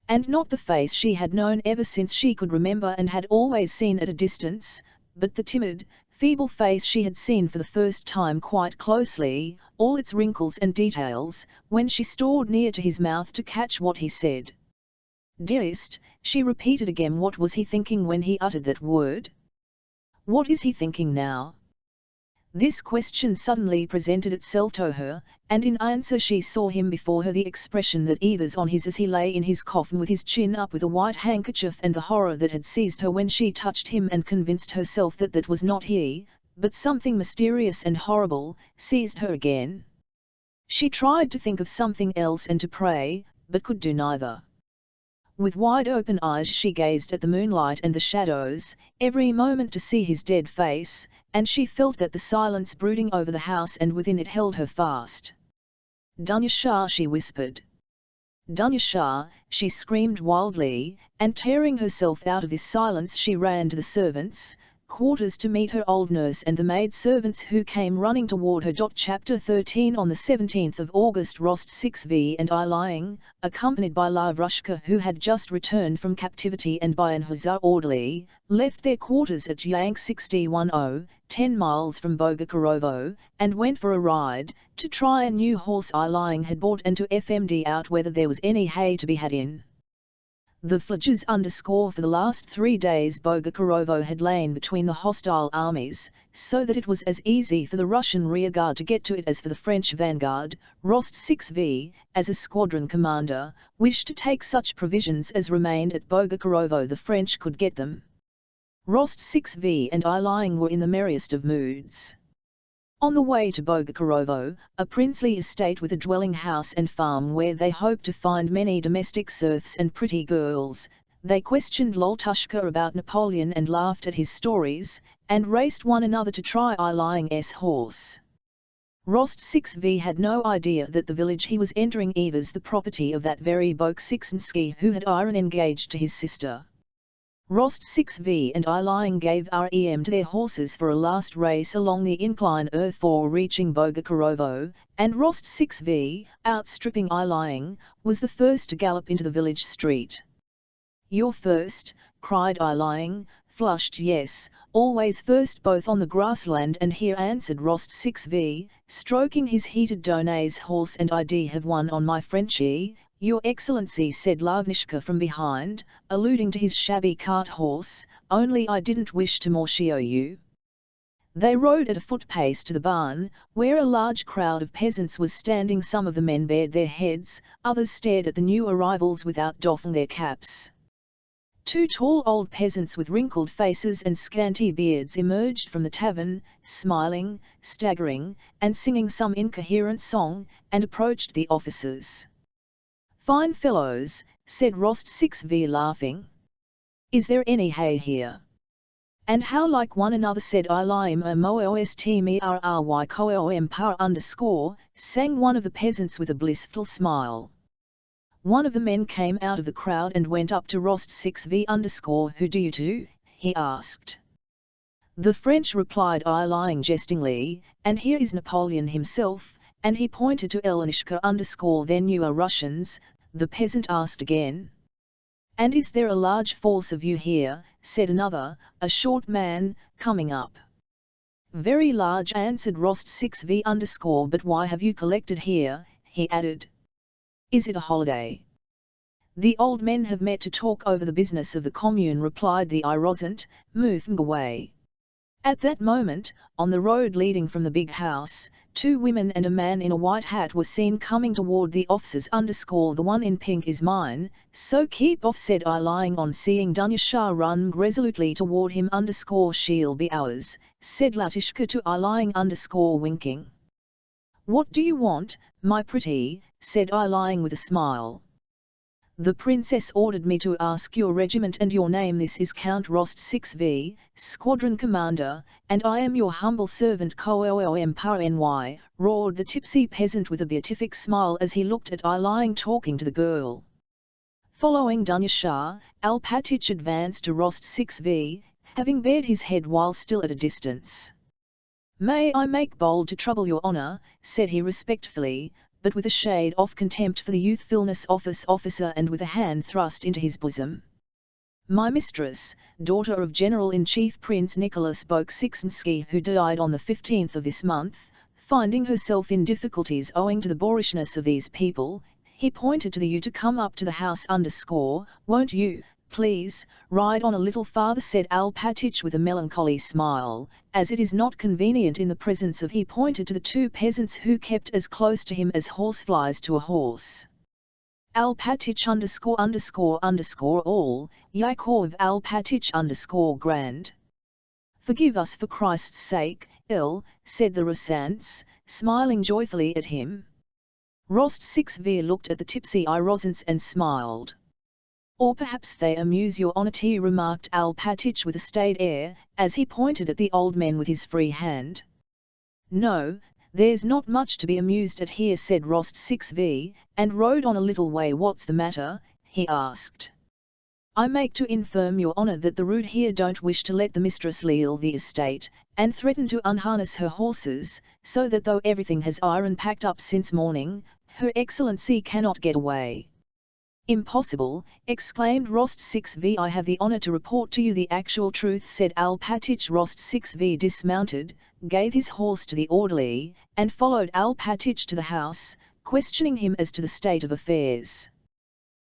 S1: And not the face she had known ever since she could remember and had always seen at a distance, but the timid, feeble face she had seen for the first time quite closely, all its wrinkles and details, when she stood near to his mouth to catch what he said. "Dearest," she repeated again. What was he thinking when he uttered that word? What is he thinking now? This question suddenly presented itself to her, and in answer she saw him before her, the expression that was on his as he lay in his coffin with his chin up with a white handkerchief, and the horror that had seized her when she touched him and convinced herself that that was not he, but something mysterious and horrible seized her again. She tried to think of something else and to pray, but could do neither. With wide-open eyes she gazed at the moonlight and the shadows, every moment to see his dead face, and she felt that the silence brooding over the house and within it held her fast. "Dunyasha," she whispered. "Dunyasha," she screamed wildly, and tearing herself out of this silence she ran to the servants' quarters to meet her old nurse and the maid-servants who came running toward her. Chapter 13. On the 17th of August, Rost 6v and I, lying, accompanied by Lavrushka who had just returned from captivity and by an hussar orderly, left their quarters at Yank 6010, 10 miles from Bogochorovo, and went for a ride, to try a new horse I, lying, had bought and to FMD out whether there was any hay to be had in the flages. For the last 3 days Bogochorovo had lain between the hostile armies, so that it was as easy for the Russian rearguard to get to it as for the French vanguard. Rost 6v, as a squadron commander, wished to take such provisions as remained at Bogochorovo the French could get them. Rost 6v and I, lying, were in the merriest of moods. On the way to Bogochorovo, a princely estate with a dwelling house and farm where they hoped to find many domestic serfs and pretty girls, they questioned Loltushka about Napoleon and laughed at his stories, and raced one another to try I, lying's horse. Rost 6v had no idea that the village he was entering was the property of that very Bolkonsky who had Iron engaged to his sister. Rost 6v and I, lying, gave rem to their horses for a last race along the incline for reaching Bogochorovo, and Rost 6v, outstripping I, lying, was the first to gallop into the village street. "You're first," cried I, lying, flushed. "Yes, always first both on the grassland and here," answered Rost 6v, stroking his heated Donay's horse, "and I have won on my Frenchie, Your Excellency," said Lavnishka from behind, alluding to his shabby cart horse, "only I didn't wish to mortio you." They rode at a foot pace to the barn, where a large crowd of peasants was standing. Some of the men bared their heads, others stared at the new arrivals without doffing their caps. 2 tall old peasants with wrinkled faces and scanty beards emerged from the tavern, smiling, staggering, and singing some incoherent song, and approached the officers. "Fine fellows," said Rost 6v, laughing. "Is there any hay here?" "And how like one another," said I, lying, "moostmrry coom power_, sang one of the peasants with a blissful smile. One of the men came out of the crowd and went up to Rost 6v_, "Who do you to?" he asked. "The French," replied I, lying jestingly, "and here is Napoleon himself," and he pointed to Elenishka_. "Then you are Russians?" the peasant asked again. "And is there a large force of you here?" said another, a short man, coming up. "Very large," answered Rost 6v_, "but why have you collected here?" he added. "Is it a holiday?" "The old men have met to talk over the business of the commune," replied the irosant, moving away. At that moment, on the road leading from the big house, 2 women and a man in a white hat were seen coming toward the officers. "The one in pink is mine, so keep off," said I, lying, on seeing Dunyasha run resolutely toward him. "She'll be ours," said Latishka to I, lying, winking. "What do you want, my pretty?" said I, lying, with a smile. "The princess ordered me to ask your regiment and your name." "This is Count Rost 6v, squadron commander, and I am your humble servant Koom Power NY, roared the tipsy peasant with a beatific smile as he looked at I, lying, talking to the girl. Following Dunyasha, Alpatich advanced to Rost 6v, having bared his head while still at a distance. "May I make bold to trouble your honor?" said he respectfully, but with a shade of contempt for the youthfulness of this officer, and with a hand thrust into his bosom. "My mistress, daughter of General-in-Chief Prince Nicholas Bolkonsky, who died on the 15th of this month, finding herself in difficulties owing to the boorishness of these people," he pointed to the you to come up to the house _, "won't you, please, ride on a little farther?" said Alpatich with a melancholy smile, "as it is not convenient in the presence of—" he pointed to the 2 peasants who kept as close to him as horseflies to a horse. Alpatich ___all, Yakov Alpatich _grand. "Forgive us for Christ's sake, ill," said the Rossants, smiling joyfully at him. Rost 6v looked at the tipsy Irozents and smiled. "Or perhaps they amuse your honesty," remarked Alpatych with a staid air, as he pointed at the old men with his free hand. "No, there's not much to be amused at here," said Rost 6v, and rode on a little way. "What's the matter?" he asked. "I make to inform your honour that the rood here don't wish to let the mistress leave the estate, and threaten to unharness her horses, so that though everything has iron packed up since morning, Her Excellency cannot get away." "Impossible!" exclaimed Rost 6v. "I have the honour to report to you the actual truth," said Alpatych. Rost 6v dismounted, gave his horse to the orderly, and followed Alpatych to the house, questioning him as to the state of affairs.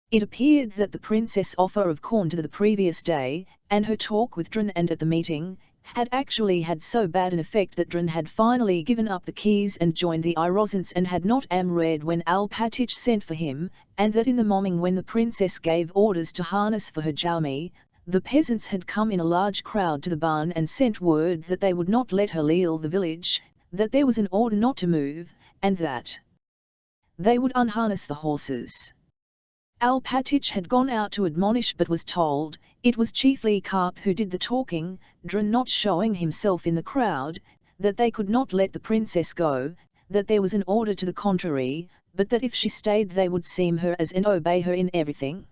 S1: It appeared that the princess' offer of corn to the previous day, and her talk with Dran and at the meeting, had actually had so bad an effect that Dran had finally given up the keys and joined the Irozents and had not read when Alpatych sent for him, and that in the morning when the princess gave orders to harness for her Jaume, the peasants had come in a large crowd to the barn and sent word that they would not let her leave the village, that there was an order not to move, and that they would unharness the horses. Alpatych had gone out to admonish but was told, it was chiefly Karp who did the talking, Dran not showing himself in the crowd, that they could not let the princess go, that there was an order to the contrary, but that if she stayed they would seem her as and obey her in everything.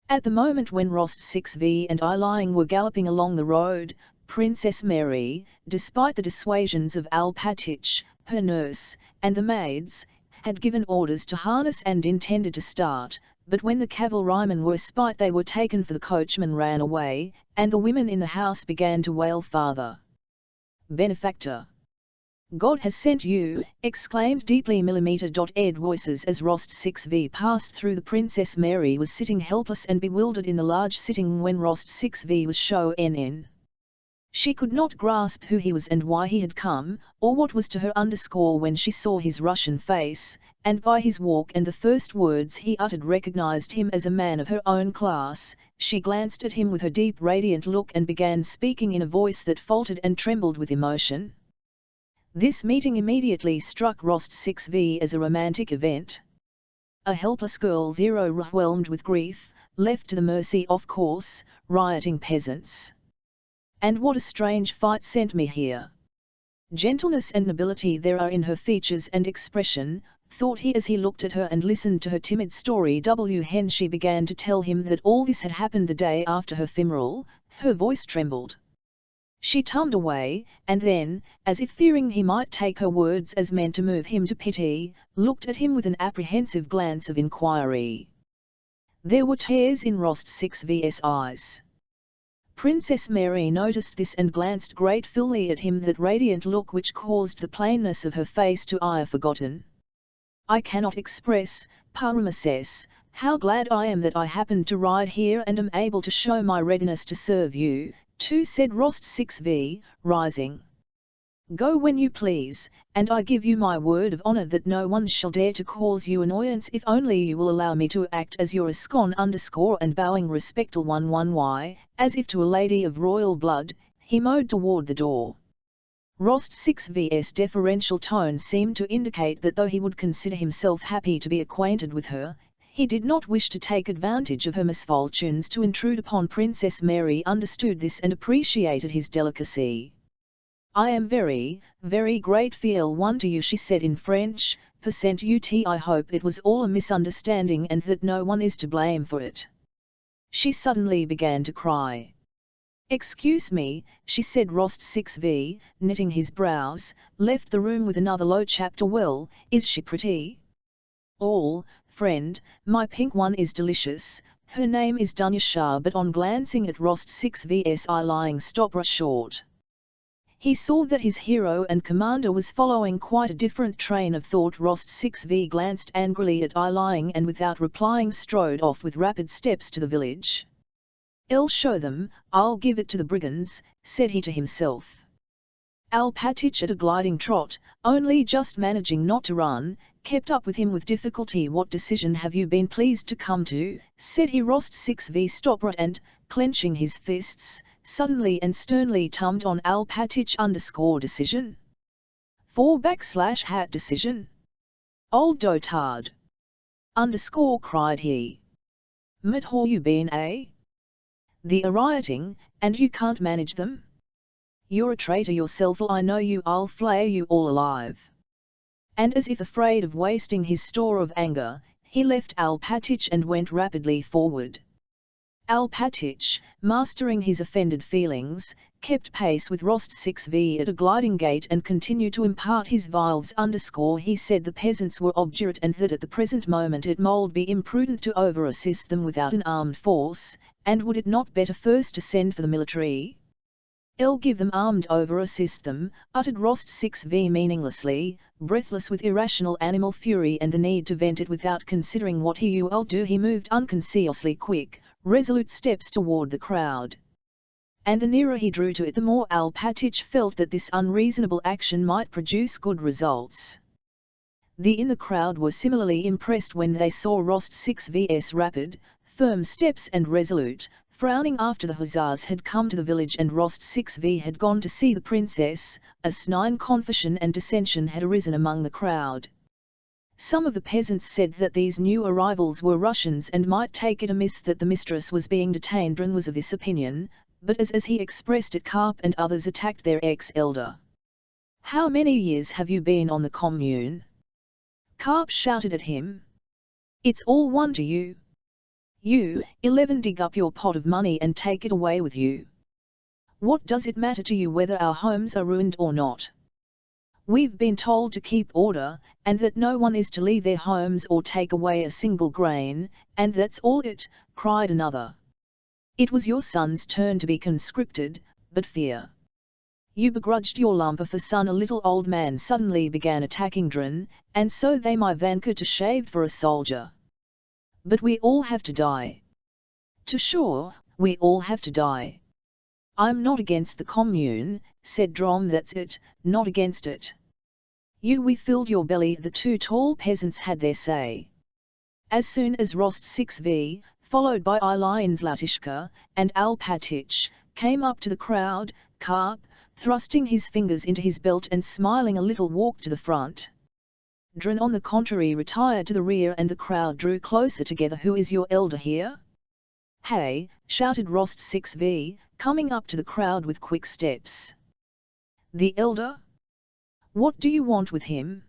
S1: At the moment when Rost 6v and Eiling were galloping along the road, Princess Mary, despite the dissuasions of Alpatych, her nurse, and the maids, had given orders to harness and intended to start, but when the cavalrymen were espied they were taken, for the coachman ran away, and the women in the house began to wail, "Father! Benefactor! God has sent you!" exclaimed deeply mm.ed voices as Rost 6v passed through. The Princess Mary was sitting helpless and bewildered in the large sitting when Rost 6v was shown in. She could not grasp who he was and why he had come, or what was to her underscore when she saw his Russian face, and by his walk and the first words he uttered recognized him as a man of her own class. She glanced at him with her deep radiant look and began speaking in a voice that faltered and trembled with emotion. This meeting immediately struck Rost 6v as a romantic event. A helpless girl, overwhelmed with grief, left to the mercy of coarse, rioting peasants. And what a strange fate sent me here. Gentleness and nobility there are in her features and expression, thought he as he looked at her and listened to her timid story. When she began to tell him that all this had happened the day after her funeral, her voice trembled. She turned away, and then, as if fearing he might take her words as meant to move him to pity, looked at him with an apprehensive glance of inquiry. There were tears in Rost 6v's eyes. Princess Mary noticed this and glanced gratefully at him, that radiant look which caused the plainness of her face to lie forgotten. "I cannot express, Princess, how glad I am that I happened to ride here and am able to show my readiness to serve you, too," said Rost 6v, rising. "Go when you please, and I give you my word of honour that no one shall dare to cause you annoyance if only you will allow me to act as your escort." And bowing respectful 1y, as if to a lady of royal blood, he moved toward the door. Rost 6v's deferential tone seemed to indicate that though he would consider himself happy to be acquainted with her, he did not wish to take advantage of her misfortunes to intrude upon Princess Mary. Understood this and appreciated his delicacy. "I am very, very grateful to you," she said in French, "I hope it was all a misunderstanding and that no one is to blame for it." She suddenly began to cry. "Excuse me," she said. Rost 6v, knitting his brows, left the room with another low chapter. "Well, is she pretty?" "All, friend, my pink one is delicious, her name is Dunyasha." But on glancing at Rost 6v's Eiling stopped short. He saw that his hero and commander was following quite a different train of thought. Rost 6v glanced angrily at Eiling and without replying strode off with rapid steps to the village. "I'll show them, I'll give it to the brigands," said he to himself. Alpatych, at a gliding trot, only just managing not to run, kept up with him with difficulty. "What decision have you been pleased to come to?" said he. Rost 6v stopped and, clenching his fists, suddenly and sternly tummed on Alpatich_decision. 4/hat decision. Old dotard! Cried he. What have you been, eh? The rioting, and you can't manage them? You're a traitor yourself, I know you, I'll flay you all alive. And as if afraid of wasting his store of anger, he left Alpatich and went rapidly forward. Alpatich, mastering his offended feelings, kept pace with Rost6v at a gliding gait and continued to impart his vibes. He said the peasants were obdurate and that at the present moment it might be imprudent to over-assist them without an armed force, and would it not better first to send for the military? "I'll give them armed over-assist them," uttered Rost6v meaninglessly, breathless with irrational animal fury and the need to vent it without considering what he'll do. He moved unconsciously quick, resolute steps toward the crowd. And the nearer he drew to it the more Alpatich felt that this unreasonable action might produce good results. The in the crowd were similarly impressed when they saw Rost6v's rapid, firm steps and resolute, frowning after the hussars had come to the village and Rost6v had gone to see the princess. A snide confusion and dissension had arisen among the crowd. Some of the peasants said that these new arrivals were Russians and might take it amiss that the mistress was being detained. Dran was of this opinion, but as he expressed it, Karp and others attacked their ex-elder. "How many years have you been on the commune?" Karp shouted at him. "It's all one to you. You, 11, dig up your pot of money and take it away with you. What does it matter to you whether our homes are ruined or not? We've been told to keep order, and that no one is to leave their homes or take away a single grain, and that's all it," cried another. "It was your son's turn to be conscripted, but fear. You begrudged your lump of a son." A little old man suddenly began attacking Dran, "and so they my vanka to shaved for a soldier. But we all have to die. To sure, we all have to die." "I'm not against the commune," said Dran. "That's it, not against it. We filled your belly," the two tall peasants had their say. As soon as Rost6v, followed by Ilyin Zlatishka, and Alpatich, came up to the crowd, Karp, thrusting his fingers into his belt and smiling a little, walked to the front. Dran on the contrary retired to the rear and the crowd drew closer together. "Who is your elder here?" "Hey!" shouted Rost6v, coming up to the crowd with quick steps. "The elder? What do you want with him?"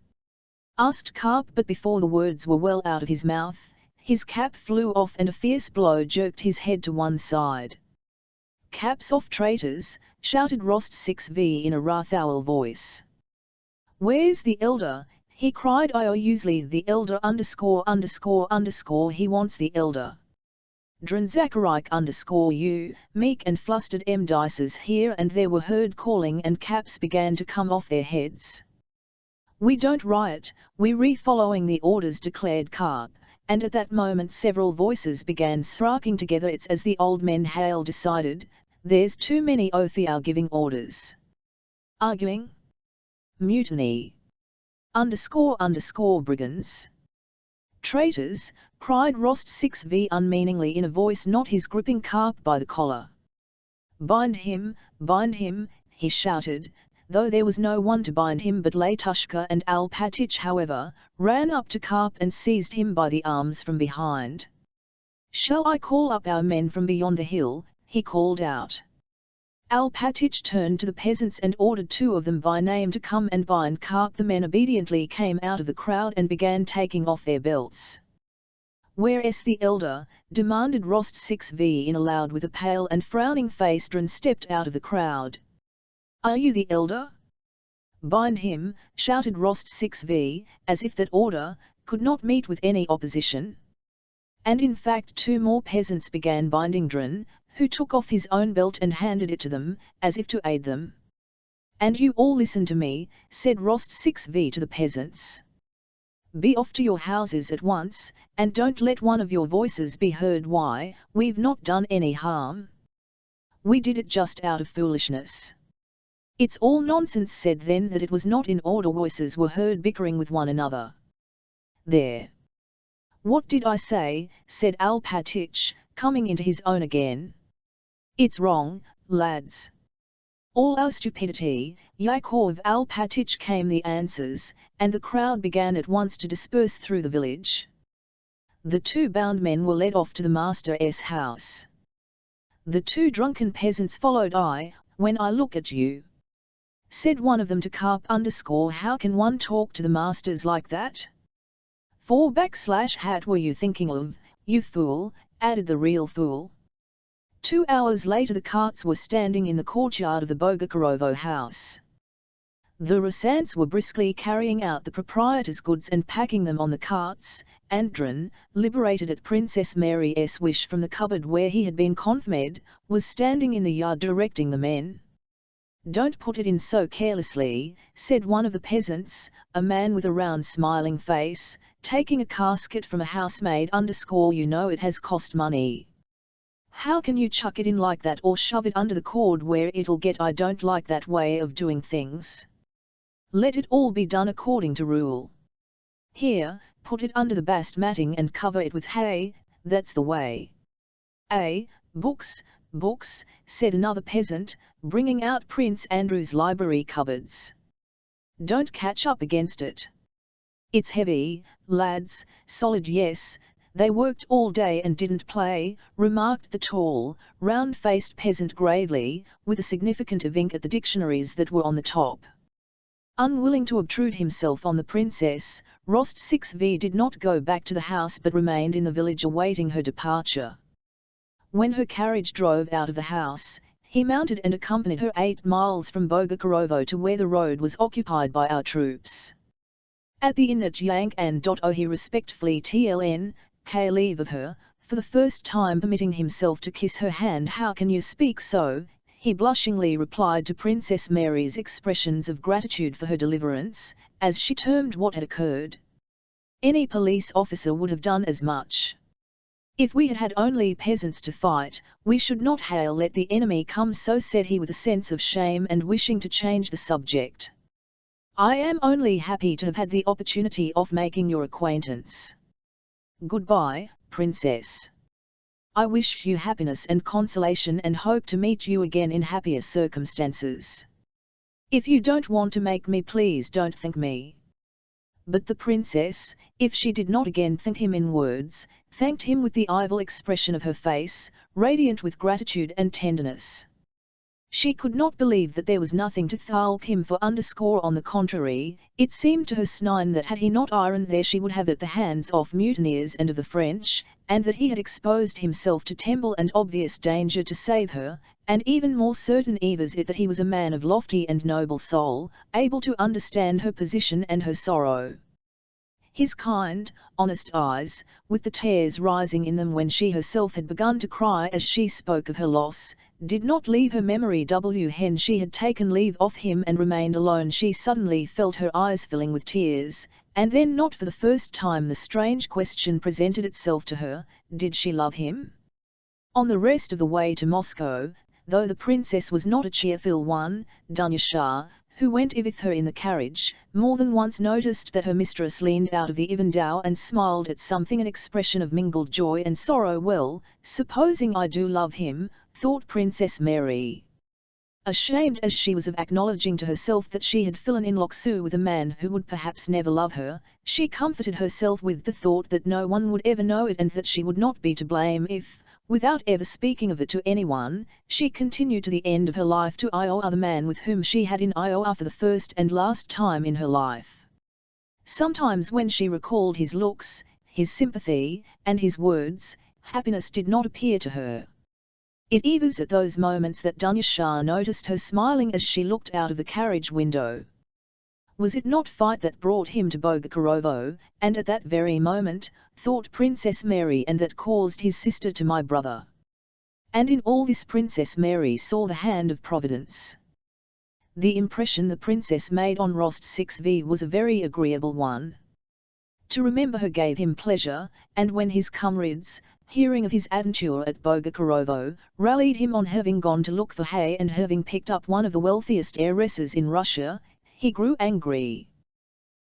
S1: asked Karp, but before the words were well out of his mouth, his cap flew off and a fierce blow jerked his head to one side. "Caps off, traitors!" shouted Rost6v in a wrathful voice. "Where's the elder?" he cried. "Usually the elder ______, he wants the elder. Dran Zakharike_u," meek and flustered Dices here and there were heard calling and caps began to come off their heads. "We don't riot, we're following the orders," declared Karp, and at that moment several voices began shrieking together. "It's as the old men hail decided, there's too many Ophiar giving orders. Arguing? Mutiny! Brigands! Traitors!" cried Rost6v unmeaningly in a voice not his, gripping Karp by the collar. Bind him," he shouted, though there was no one to bind him but Latushka and Alpatich. However, ran up to Karp and seized him by the arms from behind. "Shall I call up our men from beyond the hill?" he called out. Alpatich turned to the peasants and ordered two of them by name to come and bind Karp. The men obediently came out of the crowd and began taking off their belts. "Where's the elder?" demanded Rost6v in a loud with a pale and frowning face. Dran stepped out of the crowd. "Are you the elder?" "Bind him," shouted Rost6v, as if that order could not meet with any opposition. And in fact two more peasants began binding Dran, who took off his own belt and handed it to them, as if to aid them. "And you all listen to me," said Rost6v to the peasants. "Be off to your houses at once, and don't let one of your voices be heard. Why, we've not done any harm. We did it just out of foolishness." "It's all nonsense," said then that it was not in order. Voices were heard bickering with one another. "There! What did I say?" said Alpatich, coming into his own again. "It's wrong, lads. All our stupidity, Yakov Alpatich, came the answers, and the crowd began at once to disperse through the village. The two bound men were led off to the master's house. The two drunken peasants followed. When I look at you, said one of them to Carp _ how can one talk to the masters like that? /hat were you thinking of, you fool, added the real fool. 2 hours later the carts were standing in the courtyard of the Bogucharovo house. The Rossants were briskly carrying out the proprietor's goods and packing them on the carts. Andron, liberated at Princess Mary's wish from the cupboard where he had been confined, was standing in the yard directing the men. Don't put it in so carelessly, said one of the peasants, a man with a round smiling face, taking a casket from a housemaid _ you know it has cost money. How can you chuck it in like that or shove it under the cord where it'll get? I don't like that way of doing things. Let it all be done according to rule. Here, put it under the bast matting and cover it with hay, that's the way. Books, books, said another peasant, bringing out Prince Andrew's library cupboards. Don't catch up against it. It's heavy, lads, solid. Yes, they worked all day and didn't play, remarked the tall, round-faced peasant gravely, with a significant wink at the dictionaries that were on the top. Unwilling to obtrude himself on the princess, Rost 6V did not go back to the house but remained in the village awaiting her departure. When her carriage drove out of the house, he mounted and accompanied her 8 miles from Bogucharovo to where the road was occupied by our troops. At the inn at Yank-an-o he respectfully took leave of her, for the first time permitting himself to kiss her hand. How can you speak so? He blushingly replied to Princess Mary's expressions of gratitude for her deliverance, as she termed what had occurred. Any police officer would have done as much. If we had had only peasants to fight, we should not have let the enemy come, so said he with a sense of shame and wishing to change the subject. I am only happy to have had the opportunity of making your acquaintance. Goodbye, Princess. I wish you happiness and consolation and hope to meet you again in happier circumstances. If you don't want to make me, please don't thank me. But the princess, if she did not again thank him in words, thanked him with the evil expression of her face, radiant with gratitude and tenderness. She could not believe that there was nothing to thank him for. On the contrary, it seemed to her snine that had he not ironed there she would have at the hands of mutineers and of the French, and that he had exposed himself to terrible and obvious danger to save her, and even more certain was it that he was a man of lofty and noble soul, able to understand her position and her sorrow. His kind, honest eyes, with the tears rising in them when she herself had begun to cry as she spoke of her loss, did not leave her memory. When she had taken leave of him and remained alone, she suddenly felt her eyes filling with tears, and then not for the first time the strange question presented itself to her, did she love him? On the rest of the way to Moscow, though the princess was not a cheerful one, Dunyasha, who went with her in the carriage, more than once noticed that her mistress leaned out of the Ivandau and smiled at something, an expression of mingled joy and sorrow. Well, supposing I do love him, thought Princess Mary. Ashamed as she was of acknowledging to herself that she had fallen in love with a man who would perhaps never love her, she comforted herself with the thought that no one would ever know it and that she would not be to blame if, without ever speaking of it to anyone, she continued to the end of her life to Iowa the man with whom she had in Iowa for the first and last time in her life. Sometimes when she recalled his looks, his sympathy, and his words, happiness did not appear to her. It was at those moments that Dunyasha noticed her smiling as she looked out of the carriage window. Was it not fight that brought him to Bogucharovo, and at that very moment, thought Princess Mary, and that caused his sister to my brother? And in all this Princess Mary saw the hand of Providence. The impression the princess made on Rost 6V was a very agreeable one. To remember her gave him pleasure, and when his comrades, hearing of his adventure at Bogucharovo, rallied him on having gone to look for hay and having picked up one of the wealthiest heiresses in Russia, he grew angry.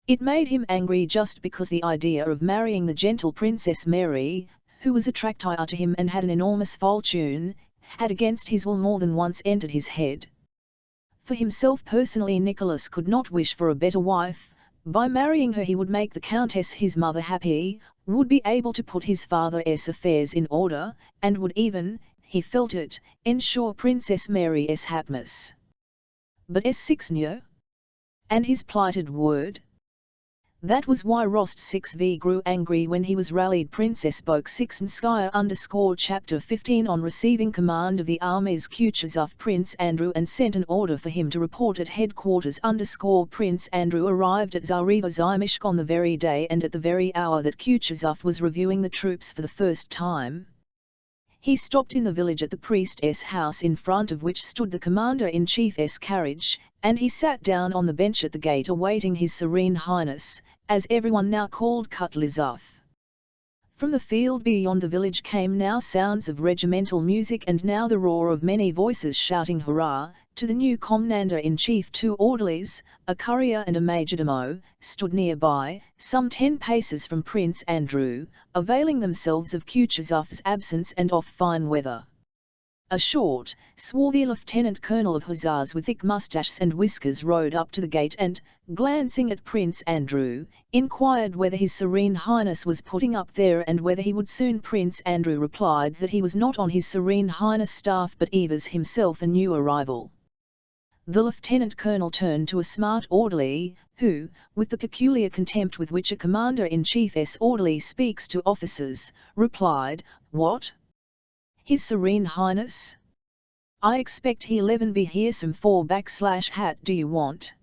S1: It made him angry just because the idea of marrying the gentle Princess Mary, who was attractive to him and had an enormous fortune, had against his will more than once entered his head. For himself personally, Nicholas could not wish for a better wife. By marrying her he would make the Countess his mother happy, would be able to put his father's affairs in order, and would even, he felt it, ensure Princess Mary's happiness. But S6 knew? And his plighted word? That was why Rost 6v grew angry when he was rallied Princess Boksixnskaya Chapter 15 on receiving command of the armies Kutuzov Prince Andrew and sent an order for him to report at headquarters. Prince Andrew arrived at Zarevo Zymishk on the very day and at the very hour that Kutuzov was reviewing the troops for the first time. He stopped in the village at the priest's house in front of which stood the commander-in-chief's carriage, and he sat down on the bench at the gate awaiting His Serene Highness, as everyone now called Kutuzov. From the field beyond the village came now sounds of regimental music and now the roar of many voices shouting hurrah. To the new commander-in-chief 2 orderlies, a courier and a majordomo, stood nearby, some 10 paces from Prince Andrew, availing themselves of Kutuzov's absence and of fine weather. A short, swarthy lieutenant colonel of hussars with thick moustaches and whiskers rode up to the gate and, glancing at Prince Andrew, inquired whether His Serene Highness was putting up there and whether he would soon. Prince Andrew replied that he was not on His Serene Highness' staff but Evers himself, a new arrival. The lieutenant colonel turned to a smart orderly, who, with the peculiar contempt with which a commander-in-chief's orderly speaks to officers, replied, "What? His Serene Highness? I expect he 11 be here. Some 4/hat do you want?"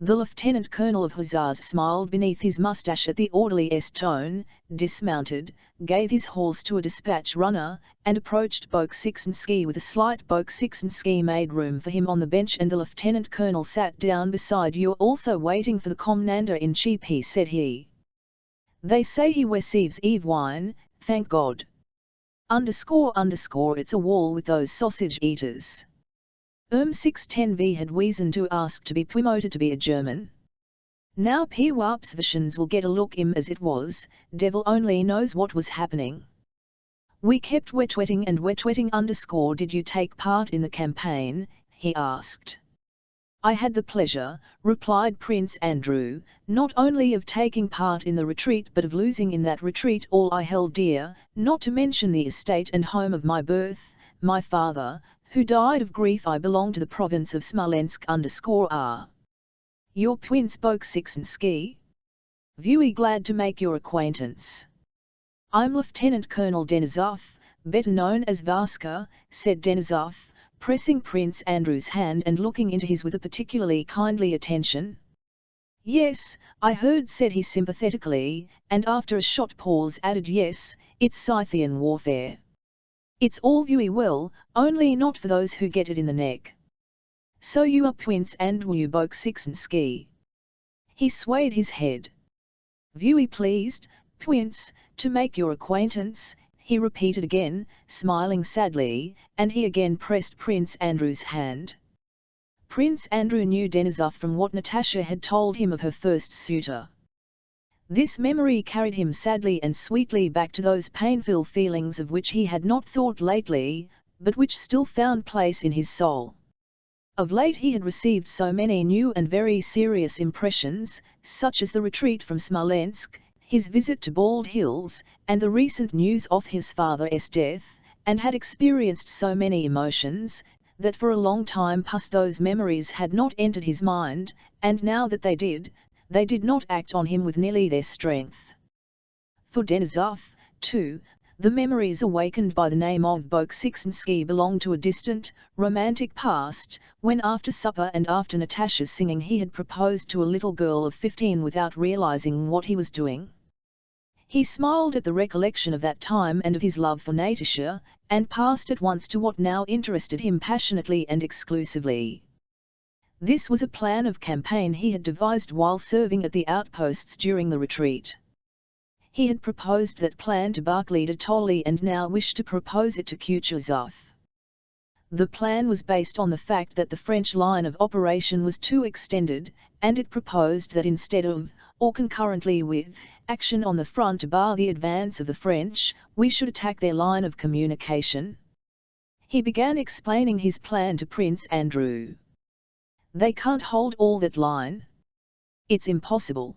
S1: The lieutenant colonel of hussars smiled beneath his moustache at the orderly's tone, dismounted, gave his horse to a dispatch runner, and approached Boksixnsky with a slight. Boksixnsky made room for him on the bench and the lieutenant colonel sat down beside. "You're also waiting for the commander-in-chief," said he. "They say he receives Eve wine, thank God. It's a wall with those sausage eaters." 610V had reason to ask to be promoted to be a German. Now P-Wapsvishans will get a look as it was, devil only knows what was happening. "We kept wetwetting and wetwetting. Did you take part in the campaign?" he asked. "I had the pleasure," replied Prince Andrew, "not only of taking part in the retreat but of losing in that retreat all I held dear, not to mention the estate and home of my birth, my father, who died of grief. I belong to the province of Smolensk r. Your Prince Boksixnsky? Very glad to make your acquaintance." "I'm Lieutenant Colonel Denisov, better known as Vaska," said Denisov, pressing Prince Andrew's hand and looking into his with a particularly kindly attention. "Yes, I heard," said he sympathetically, and after a short pause added, "Yes, it's Scythian warfare. It's all very well, only not for those who get it in the neck. So you are Prince Andrew Boksixnsky?" He swayed his head. "Very pleased, Prince, to make your acquaintance," he repeated again, smiling sadly, and he again pressed Prince Andrew's hand. Prince Andrew knew Denisov from what Natasha had told him of her first suitor. This memory carried him sadly and sweetly back to those painful feelings of which he had not thought lately, but which still found place in his soul. Of late he had received so many new and very serious impressions, such as the retreat from Smolensk, his visit to Bald Hills, and the recent news of his father's death, and had experienced so many emotions, that for a long time past those memories had not entered his mind, and now that they did not act on him with nearly their strength. For Denisov, too, the memories awakened by the name of Boksixnsky belonged to a distant, romantic past, when after supper and after Natasha's singing he had proposed to a little girl of 15 without realizing what he was doing. He smiled at the recollection of that time and of his love for Natasha, and passed at once to what now interested him passionately and exclusively. This was a plan of campaign he had devised while serving at the outposts during the retreat. He had proposed that plan to Barclay de Tolly and now wished to propose it to Kutuzov. The plan was based on the fact that the French line of operation was too extended, and it proposed that instead of, or concurrently with, action on the front to bar the advance of the French, we should attack their line of communication. He began explaining his plan to Prince Andrew. "They can't hold all that line. It's impossible.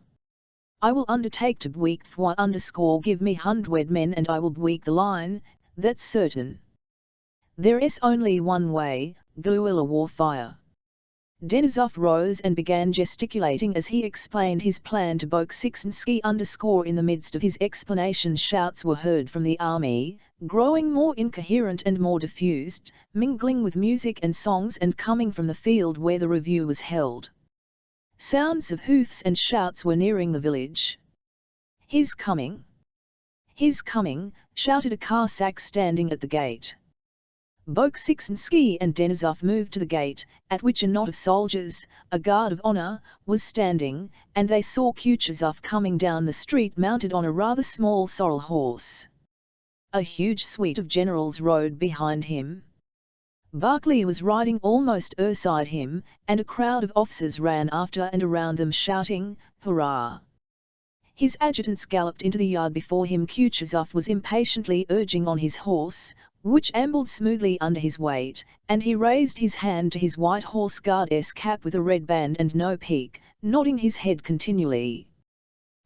S1: I will undertake to give me 100 men and I will break the line, that's certain. There is only one way, guerrilla warfare." Denisov rose and began gesticulating as he explained his plan to Bolkonsky. In the midst of his explanation, shouts were heard from the army, growing more incoherent and more diffused, mingling with music and songs and coming from the field where the review was held. Sounds of hoofs and shouts were nearing the village. "He's coming! He's coming!" shouted a Cossack standing at the gate. Bolkonsky and Denisov moved to the gate, at which a knot of soldiers, a guard of honor, was standing, and they saw Kutuzov coming down the street mounted on a rather small sorrel horse. A huge suite of generals rode behind him. Barclay was riding almost beside him, and a crowd of officers ran after and around them shouting, "Hurrah!" His adjutants galloped into the yard before him. Kutuzov was impatiently urging on his horse, which ambled smoothly under his weight, and he raised his hand to his white horse guard's cap with a red band and no peak, nodding his head continually.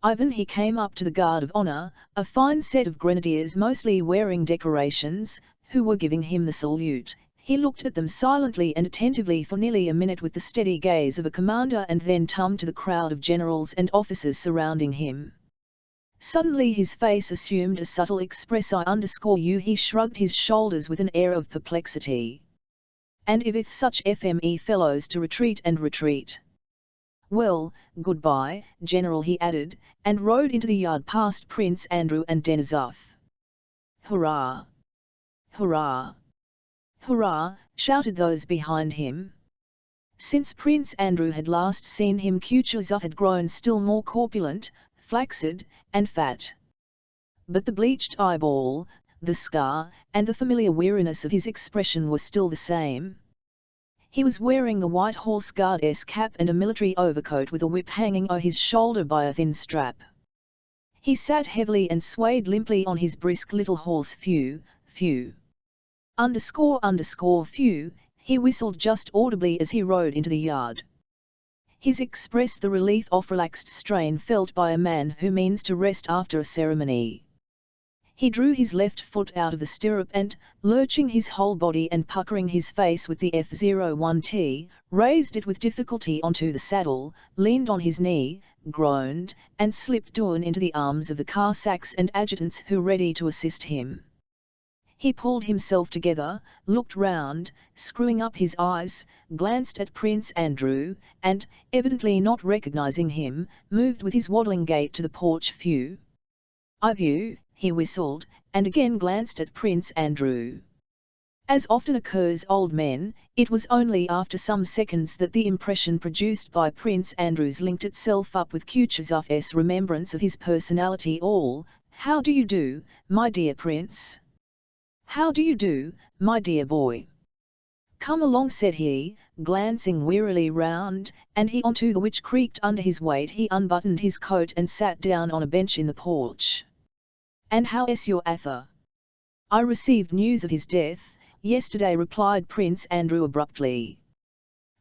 S1: Ivan he came up to the guard of honor, a fine set of grenadiers mostly wearing decorations, who were giving him the salute. He looked at them silently and attentively for nearly a minute with the steady gaze of a commander and then turned to the crowd of generals and officers surrounding him. Suddenly his face assumed a subtle expression. He shrugged his shoulders with an air of perplexity. "And if it's such FME fellows to retreat and retreat. Well, goodbye, General," he added, and rode into the yard past Prince Andrew and Denisov. "Hurrah! Hurrah! Hurrah!" shouted those behind him. Since Prince Andrew had last seen him, Kutuzov had grown still more corpulent, flaccid, and fat. But the bleached eyeball, the scar, and the familiar weariness of his expression were still the same. He was wearing the white horse guard's cap and a military overcoat with a whip hanging over his shoulder by a thin strap. He sat heavily and swayed limply on his brisk little horse. Phew, phew. Phew, he whistled just audibly as he rode into the yard. His expressed the relief of relaxed strain felt by a man who means to rest after a ceremony. He drew his left foot out of the stirrup and, lurching his whole body and puckering his face with the F01T, raised it with difficulty onto the saddle, leaned on his knee, groaned, and slipped down into the arms of the Cossacks and adjutants who were ready to assist him. He pulled himself together, looked round, screwing up his eyes, glanced at Prince Andrew, and, evidently not recognizing him, moved with his waddling gait to the porch. "Phew! I view," he whistled, and again glanced at Prince Andrew. As often occurs old men, it was only after some seconds that the impression produced by Prince Andrew's linked itself up with Kutuzov's remembrance of his personality. "All, how do you do, my dear prince? How do you do, my dear boy? Come along," said he, glancing wearily round, and he onto the which creaked under his weight. He unbuttoned his coat and sat down on a bench in the porch. "And how is your Arthur?" "I received news of his death yesterday," replied Prince Andrew abruptly.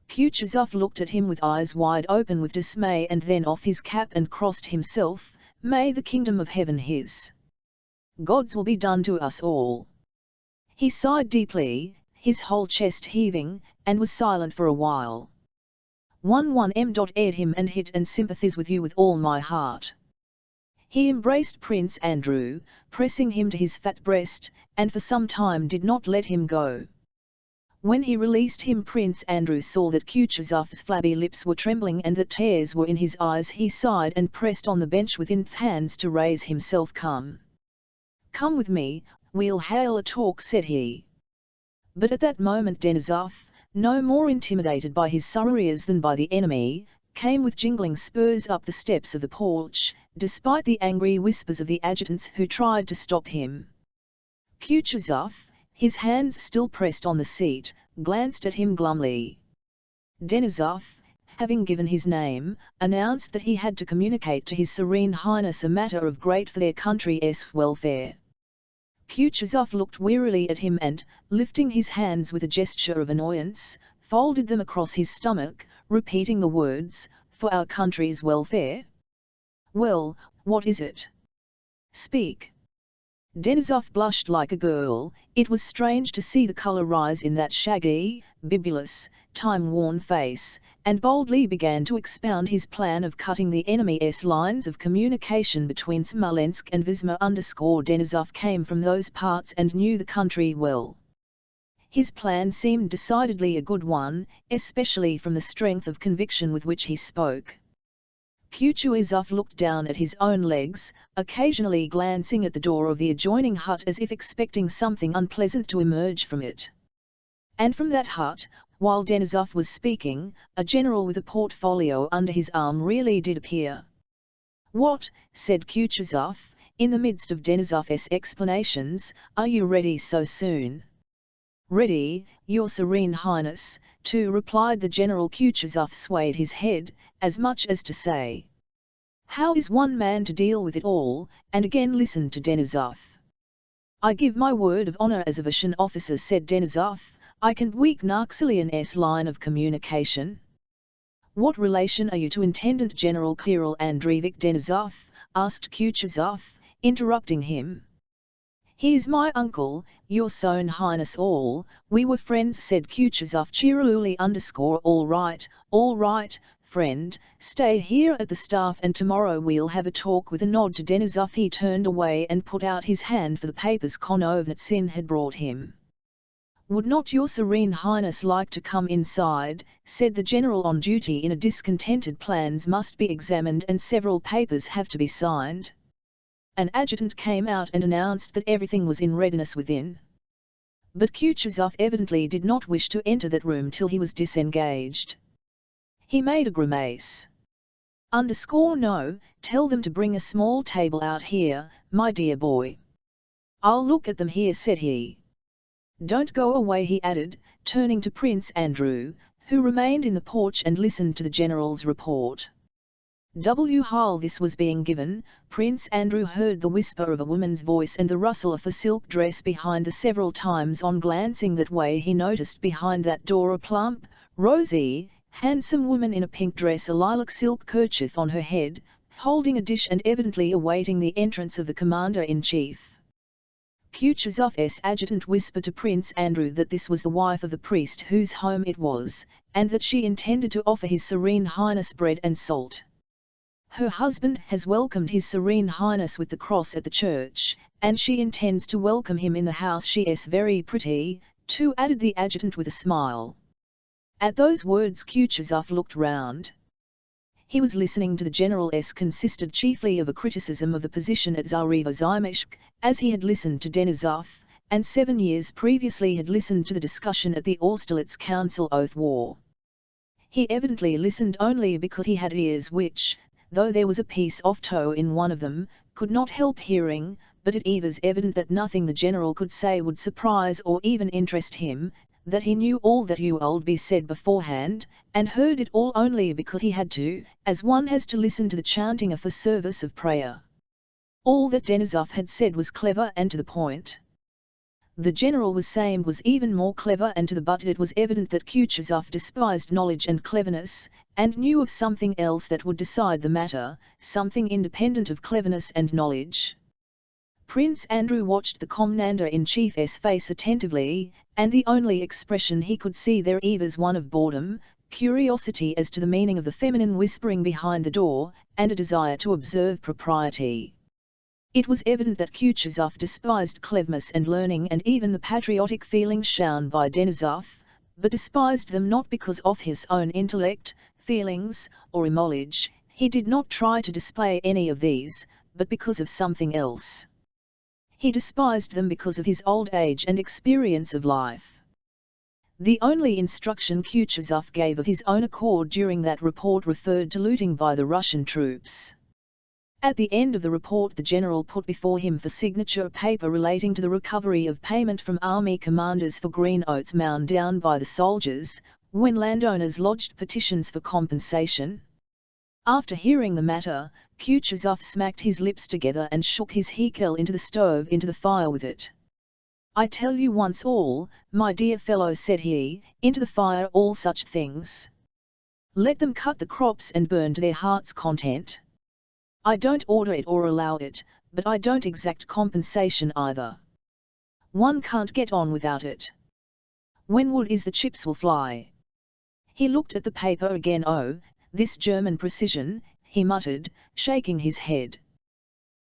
S1: Kutuzov looked at him with eyes wide open with dismay and then off his cap and crossed himself. "May the kingdom of heaven his God's will be done to us all." He sighed deeply, his whole chest heaving, and was silent for a while. 11M. Aired him and hit and sympathize with you with all my heart." He embraced Prince Andrew, pressing him to his fat breast, and for some time did not let him go. When he released him, Prince Andrew saw that Kutuzov's flabby lips were trembling and that tears were in his eyes. He sighed and pressed on the bench with his hands to raise himself. Come with me, we'll hail a talk," said he. But at that moment Denisov, no more intimidated by his superiors than by the enemy, came with jingling spurs up the steps of the porch, despite the angry whispers of the adjutants who tried to stop him. Kutuzov, his hands still pressed on the seat, glanced at him glumly. Denisov, having given his name, announced that he had to communicate to His Serene Highness a matter of great for their country's welfare. Kutuzov looked wearily at him and, lifting his hands with a gesture of annoyance, folded them across his stomach, repeating the words, "For our country's welfare." "Well, what is it? Speak." Denisov blushed like a girl. It was strange to see the colour rise in that shaggy, bibulous, time-worn face, and boldly began to expound his plan of cutting the enemy's lines of communication between Smolensk and Vyzma. Denisov came from those parts and knew the country well. His plan seemed decidedly a good one, especially from the strength of conviction with which he spoke. Kutuzov looked down at his own legs, occasionally glancing at the door of the adjoining hut as if expecting something unpleasant to emerge from it. And from that hut, while Denisov was speaking, a general with a portfolio under his arm really did appear. "What," said Kutuzov, in the midst of Denisov's explanations, "are you ready so soon?" "Ready, Your Serene Highness," replied the general. Kutuzov swayed his head, as much as to say, "How is one man to deal with it all?" and again listened to Denisov. "I give my word of honor as a Russian officer," said Denisov, "I can weak Napoleon's line of communication." "What relation are you to Intendant General Kirill Andreevich Denisov?" asked Kutuzov, interrupting him. "He is my uncle, Your Serene Highness. We were friends," said Kutuzov cheerily. All right, friend, stay here at the staff and tomorrow we'll have a talk." With a nod to Denisov he turned away and put out his hand for the papers Konovnitsin had brought him. "Would not Your Serene Highness like to come inside?" said the general on duty in a discontented. "Plans must be examined and several papers have to be signed." An adjutant came out and announced that everything was in readiness within. But Kutuzov evidently did not wish to enter that room till he was disengaged. He made a grimace. "No, tell them to bring a small table out here, my dear boy. I'll look at them here," said he. "Don't go away," he added, turning to Prince Andrew, who remained in the porch and listened to the general's report. While this was being given, Prince Andrew heard the whisper of a woman's voice and the rustle of a silk dress behind the several times. On glancing that way he noticed behind that door a plump, rosy, handsome woman in a pink dress, a lilac silk kerchief on her head, holding a dish and evidently awaiting the entrance of the commander-in-chief. Kutuzov's adjutant whispered to Prince Andrew that this was the wife of the priest whose home it was, and that she intended to offer His Serene Highness bread and salt. "Her husband has welcomed His Serene Highness with the cross at the church, and she intends to welcome him in the house. She's very pretty, too," added the adjutant with a smile. At those words Kutuzov looked round. He was listening to the general's consisted chiefly of a criticism of the position at Zarevo-Zymishk, as he had listened to Denisov, and 7 years previously had listened to the discussion at the Austerlitz Council of War. He evidently listened only because he had ears which, though there was a piece of tow in one of them, could not help hearing, but it was evident that nothing the general could say would surprise or even interest him, that he knew all that would be said beforehand, and heard it all only because he had to, as one has to listen to the chanting of a service of prayer. All that Denisov had said was clever and to the point. The general was saying was even more clever and to the but it was evident that Kutuzov despised knowledge and cleverness, and knew of something else that would decide the matter, something independent of cleverness and knowledge. Prince Andrew watched the commander-in-chief's face attentively, and the only expression he could see there was one of boredom, curiosity as to the meaning of the feminine whispering behind the door, and a desire to observe propriety. It was evident that Kutuzov despised cleverness and learning and even the patriotic feelings shown by Denisov, but despised them not because of his own intellect, feelings, or knowledge. He did not try to display any of these, but because of something else. He despised them because of his old age and experience of life. The only instruction Kutuzov gave of his own accord during that report referred to looting by the Russian troops. At the end of the report the general put before him for signature a paper relating to the recovery of payment from army commanders for green oats mown down by the soldiers, when landowners lodged petitions for compensation. After hearing the matter, Kutuzov smacked his lips together and shook his hekel into the fire with it. I tell you once all, my dear fellow, said he, into the fire all such things. Let them cut the crops and burn to their heart's content. I don't order it or allow it, but I don't exact compensation either. One can't get on without it. When wood is the chips will fly. He looked at the paper again. Oh, this German precision, he muttered, shaking his head.